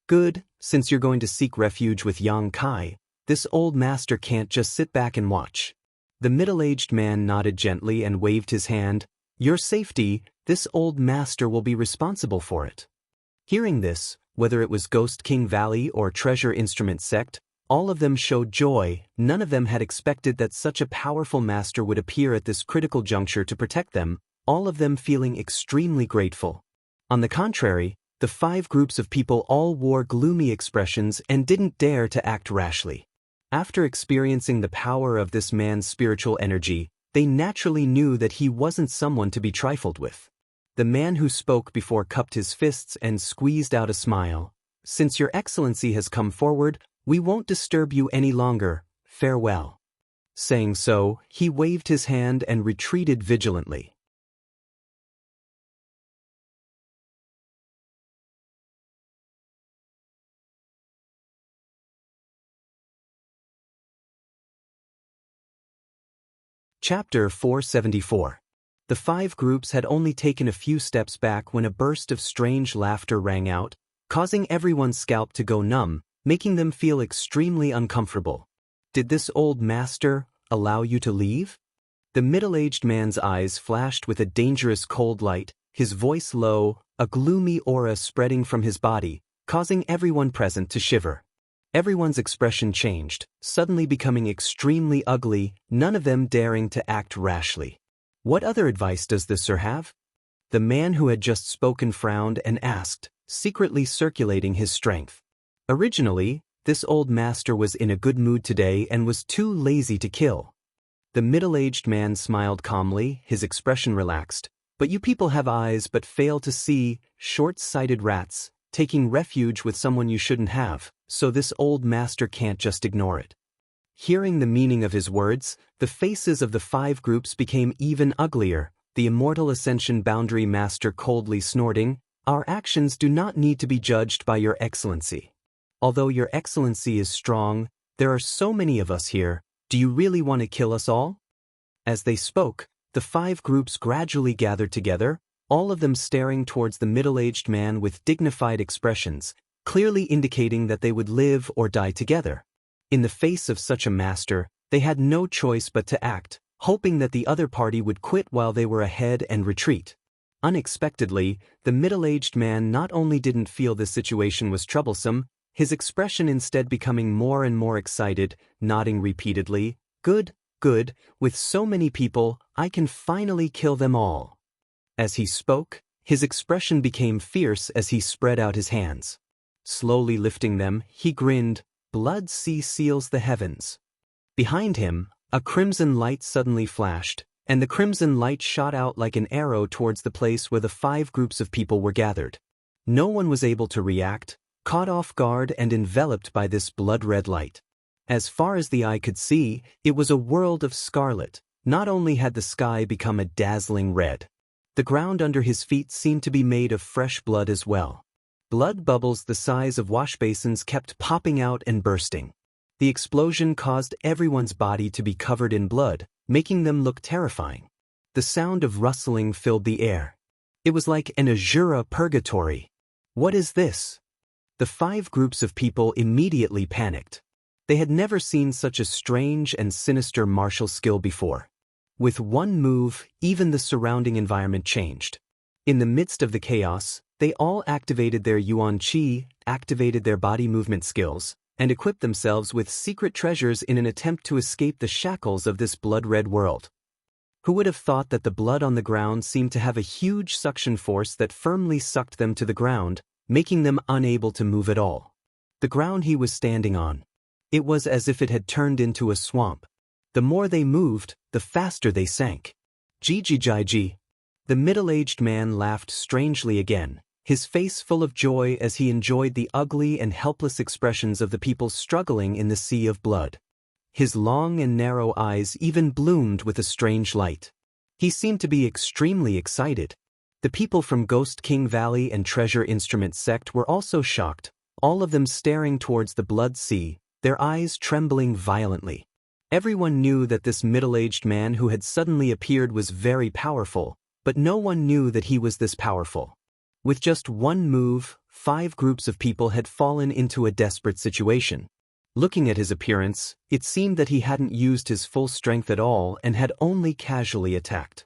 Good, since you're going to seek refuge with Yang Kai, this old master can't just sit back and watch. The middle-aged man nodded gently and waved his hand. Your safety, this old master will be responsible for it. Hearing this, whether it was Ghost King Valley or Treasure Instrument sect, all of them showed joy. None of them had expected that such a powerful master would appear at this critical juncture to protect them, all of them feeling extremely grateful. On the contrary, the 5 groups of people all wore gloomy expressions and didn't dare to act rashly. After experiencing the power of this man's spiritual energy, they naturally knew that he wasn't someone to be trifled with. The man who spoke before cupped his fists and squeezed out a smile. Since your excellency has come forward, we won't disturb you any longer. Farewell. Saying so, he waved his hand and retreated vigilantly. Chapter 474. The 5 groups had only taken a few steps back when a burst of strange laughter rang out, causing everyone's scalp to go numb, making them feel extremely uncomfortable. Did this old master allow you to leave? The middle-aged man's eyes flashed with a dangerous cold light, his voice low, a gloomy aura spreading from his body, causing everyone present to shiver. Everyone's expression changed, suddenly becoming extremely ugly, none of them daring to act rashly. What other advice does the sir have? The man who had just spoken frowned and asked, secretly circulating his strength. Originally, this old master was in a good mood today and was too lazy to kill. The middle-aged man smiled calmly, his expression relaxed. But you people have eyes but fail to see, short-sighted rats, taking refuge with someone you shouldn't have, so this old master can't just ignore it. Hearing the meaning of his words, the faces of the 5 groups became even uglier, the Immortal Ascension Boundary Master coldly snorting, our actions do not need to be judged by your excellency. Although your excellency is strong, there are so many of us here, do you really want to kill us all? As they spoke, the 5 groups gradually gathered together, all of them staring towards the middle-aged man with dignified expressions, clearly indicating that they would live or die together. In the face of such a master, they had no choice but to act, hoping that the other party would quit while they were ahead and retreat. Unexpectedly, the middle-aged man not only didn't feel the situation was troublesome, his expression instead becoming more and more excited, nodding repeatedly, "Good, good, with so many people, I can finally kill them all." As he spoke, his expression became fierce as he spread out his hands. Slowly lifting them, he grinned, "Blood sea seals the heavens." Behind him, a crimson light suddenly flashed, and the crimson light shot out like an arrow towards the place where the 5 groups of people were gathered. No one was able to react, caught off guard and enveloped by this blood-red light. As far as the eye could see, it was a world of scarlet. Not only had the sky become a dazzling red, the ground under his feet seemed to be made of fresh blood as well. Blood bubbles the size of washbasins kept popping out and bursting. The explosion caused everyone's body to be covered in blood, making them look terrifying. The sound of rustling filled the air. It was like an Azura purgatory. What is this? The 5 groups of people immediately panicked. They had never seen such a strange and sinister martial skill before. With one move, even the surrounding environment changed. In the midst of the chaos, they all activated their Yuan Qi, activated their body movement skills, and equipped themselves with secret treasures in an attempt to escape the shackles of this blood-red world. Who would have thought that the blood on the ground seemed to have a huge suction force that firmly sucked them to the ground, making them unable to move at all? The ground he was standing on. It was as if it had turned into a swamp. The more they moved, the faster they sank. Ji. The middle-aged man laughed strangely again, his face full of joy as he enjoyed the ugly and helpless expressions of the people struggling in the sea of blood. His long and narrow eyes even bloomed with a strange light. He seemed to be extremely excited. The people from Ghost King Valley and Treasure Instrument Sect were also shocked, all of them staring towards the blood sea, their eyes trembling violently. Everyone knew that this middle-aged man who had suddenly appeared was very powerful, but no one knew that he was this powerful. With just one move, 5 groups of people had fallen into a desperate situation. Looking at his appearance, it seemed that he hadn't used his full strength at all and had only casually attacked.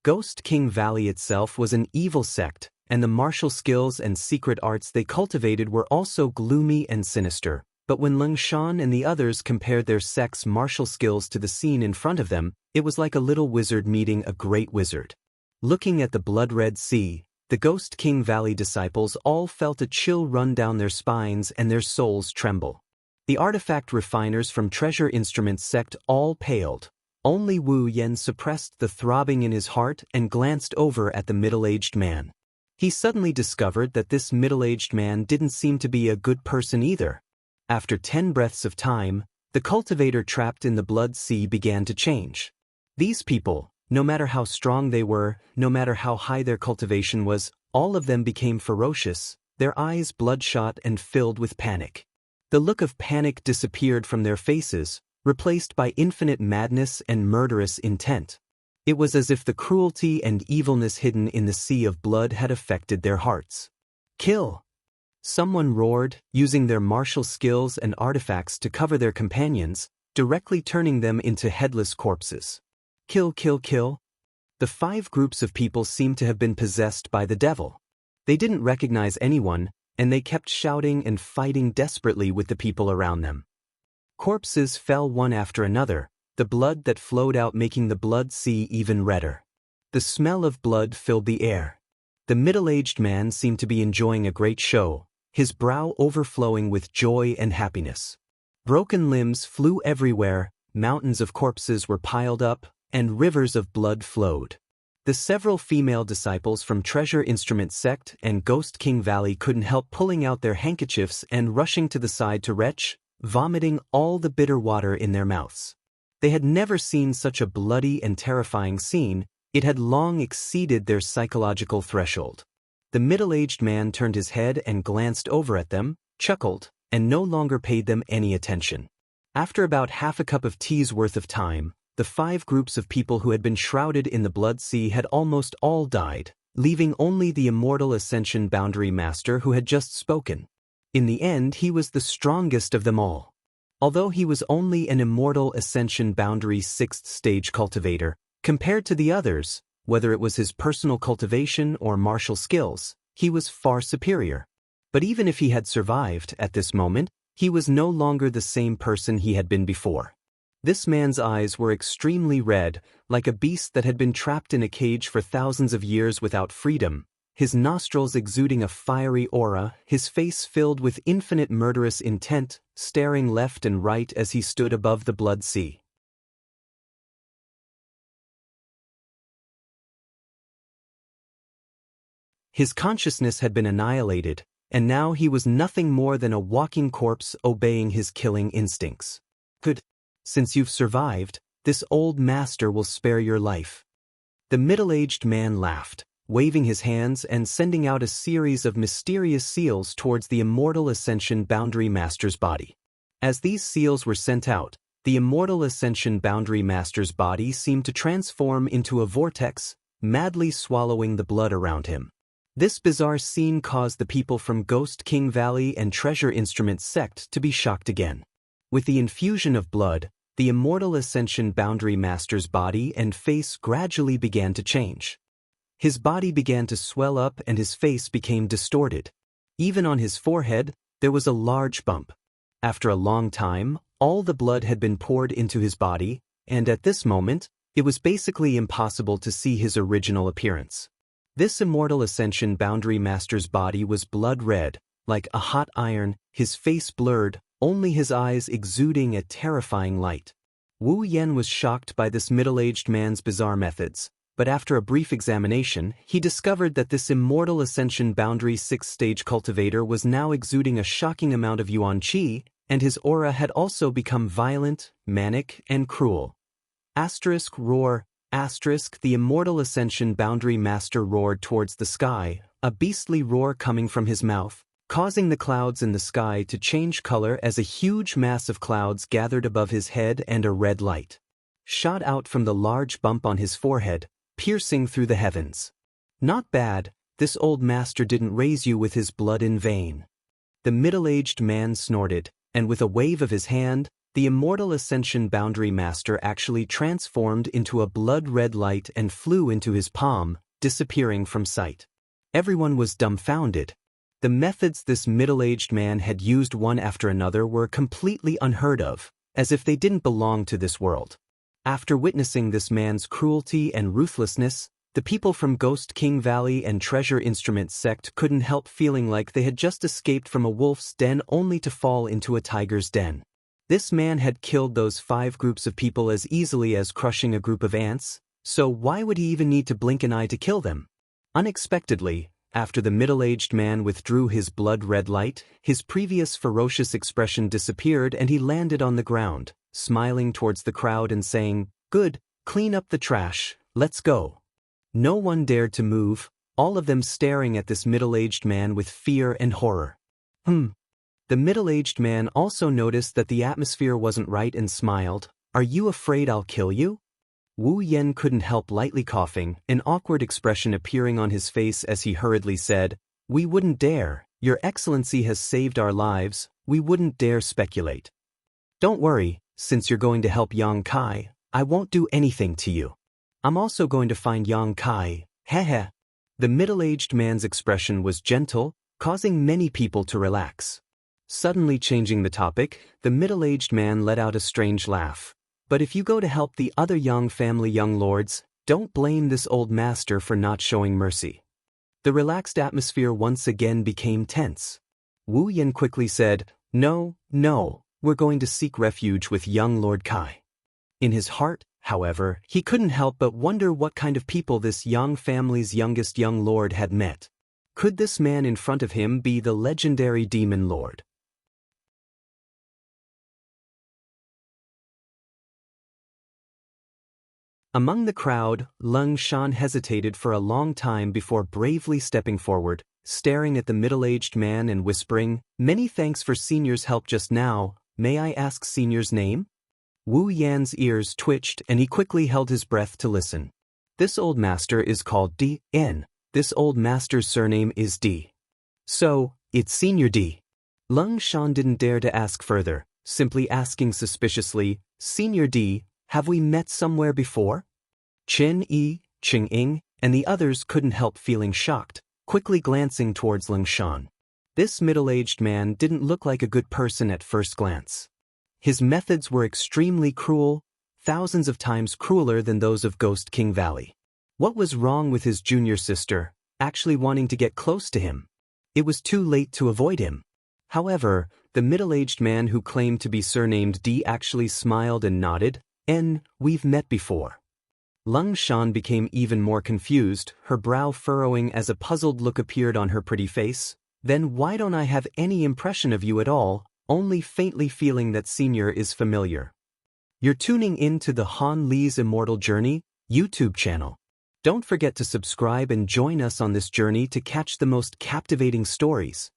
Ghost King Valley itself was an evil sect, and the martial skills and secret arts they cultivated were also gloomy and sinister. But when Leng Shan and the others compared their sect's martial skills to the scene in front of them, it was like a little wizard meeting a great wizard. Looking at the blood-red sea, the Ghost King Valley disciples all felt a chill run down their spines and their souls tremble. The artifact refiners from Treasure Instrument Sect all paled. Only Wu Yen suppressed the throbbing in his heart and glanced over at the middle-aged man. He suddenly discovered that this middle-aged man didn't seem to be a good person either. After 10 breaths of time, the cultivator trapped in the blood sea began to change. These people, no matter how strong they were, no matter how high their cultivation was, all of them became ferocious, their eyes bloodshot and filled with panic. The look of panic disappeared from their faces, replaced by infinite madness and murderous intent. It was as if the cruelty and evilness hidden in the sea of blood had affected their hearts. Kill! Someone roared, using their martial skills and artifacts to cover their companions, directly turning them into headless corpses. Kill, kill, kill! The 5 groups of people seemed to have been possessed by the devil. They didn't recognize anyone, and they kept shouting and fighting desperately with the people around them. Corpses fell one after another, the blood that flowed out making the blood sea even redder. The smell of blood filled the air. The middle-aged man seemed to be enjoying a great show, his brow overflowing with joy and happiness. Broken limbs flew everywhere, mountains of corpses were piled up, and rivers of blood flowed. The several female disciples from Treasure Instrument Sect and Ghost King Valley couldn't help pulling out their handkerchiefs and rushing to the side to retch, vomiting all the bitter water in their mouths. They had never seen such a bloody and terrifying scene, it had long exceeded their psychological threshold. The middle-aged man turned his head and glanced over at them, chuckled, and no longer paid them any attention. After about half a cup of tea's worth of time, the 5 groups of people who had been shrouded in the blood sea had almost all died, leaving only the Immortal Ascension Boundary Master who had just spoken. In the end, he was the strongest of them all. Although he was only an Immortal Ascension Boundary 6th stage cultivator, compared to the others, whether it was his personal cultivation or martial skills, he was far superior. But even if he had survived at this moment, he was no longer the same person he had been before. This man's eyes were extremely red, like a beast that had been trapped in a cage for thousands of years without freedom, his nostrils exuding a fiery aura, his face filled with infinite murderous intent, staring left and right as he stood above the blood sea. His consciousness had been annihilated, and now he was nothing more than a walking corpse obeying his killing instincts. Good. Since you've survived, this old master will spare your life. The middle-aged man laughed, waving his hands and sending out a series of mysterious seals towards the Immortal Ascension Boundary Master's body. As these seals were sent out, the Immortal Ascension Boundary Master's body seemed to transform into a vortex, madly swallowing the blood around him. This bizarre scene caused the people from Ghost King Valley and Treasure Instrument sect to be shocked again. With the infusion of blood, the Immortal Ascension Boundary Master's body and face gradually began to change. His body began to swell up and his face became distorted. Even on his forehead, there was a large bump. After a long time, all the blood had been poured into his body, and at this moment, it was basically impossible to see his original appearance. This Immortal Ascension Boundary Master's body was blood red, like a hot iron, his face blurred, only his eyes exuding a terrifying light. Wu Yan was shocked by this middle-aged man's bizarre methods, but after a brief examination, he discovered that this Immortal Ascension Boundary 6th-stage cultivator was now exuding a shocking amount of Yuan Qi, and his aura had also become violent, manic, and cruel. Roar. The Immortal Ascension Boundary Master roared towards the sky, a beastly roar coming from his mouth, causing the clouds in the sky to change color as a huge mass of clouds gathered above his head and a red light shot out from the large bump on his forehead, piercing through the heavens. Not bad, this old master didn't raise you with his blood in vain. The middle-aged man snorted, and with a wave of his hand, the Immortal Ascension Boundary Master actually transformed into a blood-red light and flew into his palm, disappearing from sight. Everyone was dumbfounded. The methods this middle-aged man had used one after another were completely unheard of, as if they didn't belong to this world. After witnessing this man's cruelty and ruthlessness, the people from Ghost King Valley and Treasure Instrument sect couldn't help feeling like they had just escaped from a wolf's den only to fall into a tiger's den. This man had killed those 5 groups of people as easily as crushing a group of ants, so why would he even need to blink an eye to kill them? Unexpectedly, after the middle-aged man withdrew his blood-red light, his previous ferocious expression disappeared and he landed on the ground, smiling towards the crowd and saying, "Good, clean up the trash, let's go." No one dared to move, all of them staring at this middle-aged man with fear and horror. The middle-aged man also noticed that the atmosphere wasn't right and smiled. "Are you afraid I'll kill you?" Wu Yan couldn't help lightly coughing, an awkward expression appearing on his face as he hurriedly said, "We wouldn't dare. Your Excellency has saved our lives. We wouldn't dare speculate." "Don't worry, since you're going to help Yang Kai, I won't do anything to you. I'm also going to find Yang Kai, heh." The middle-aged man's expression was gentle, causing many people to relax. Suddenly changing the topic, the middle-aged man let out a strange laugh. "But if you go to help the other Yang family young lords, don't blame this old master for not showing mercy." The relaxed atmosphere once again became tense. Wu Yan quickly said, No, we're going to seek refuge with young Lord Kai." In his heart, however, he couldn't help but wonder what kind of people this Yang family's youngest young lord had met. Could this man in front of him be the legendary demon lord? Among the crowd, Lung Shan hesitated for a long time before bravely stepping forward, staring at the middle-aged man and whispering, "Many thanks for Senior's help just now. May I ask Senior's name?" Wu Yan's ears twitched and he quickly held his breath to listen. "This old master is called D.N. This old master's surname is D. So, it's Senior D." Lung Shan didn't dare to ask further, simply asking suspiciously, "Senior D, have we met somewhere before?" Chen Yi, Ching Ying, and the others couldn't help feeling shocked, quickly glancing towards Lung Shan. This middle-aged man didn't look like a good person at first glance. His methods were extremely cruel, thousands of times crueler than those of Ghost King Valley. What was wrong with his junior sister, actually wanting to get close to him? It was too late to avoid him. However, the middle-aged man who claimed to be surnamed D actually smiled and nodded, "We've met before." Lung Shan became even more confused, her brow furrowing as a puzzled look appeared on her pretty face. "Then why don't I have any impression of you at all, only faintly feeling that Senior is familiar?" You're tuning in to the Han Li's Immortal Journey YouTube channel. Don't forget to subscribe and join us on this journey to catch the most captivating stories.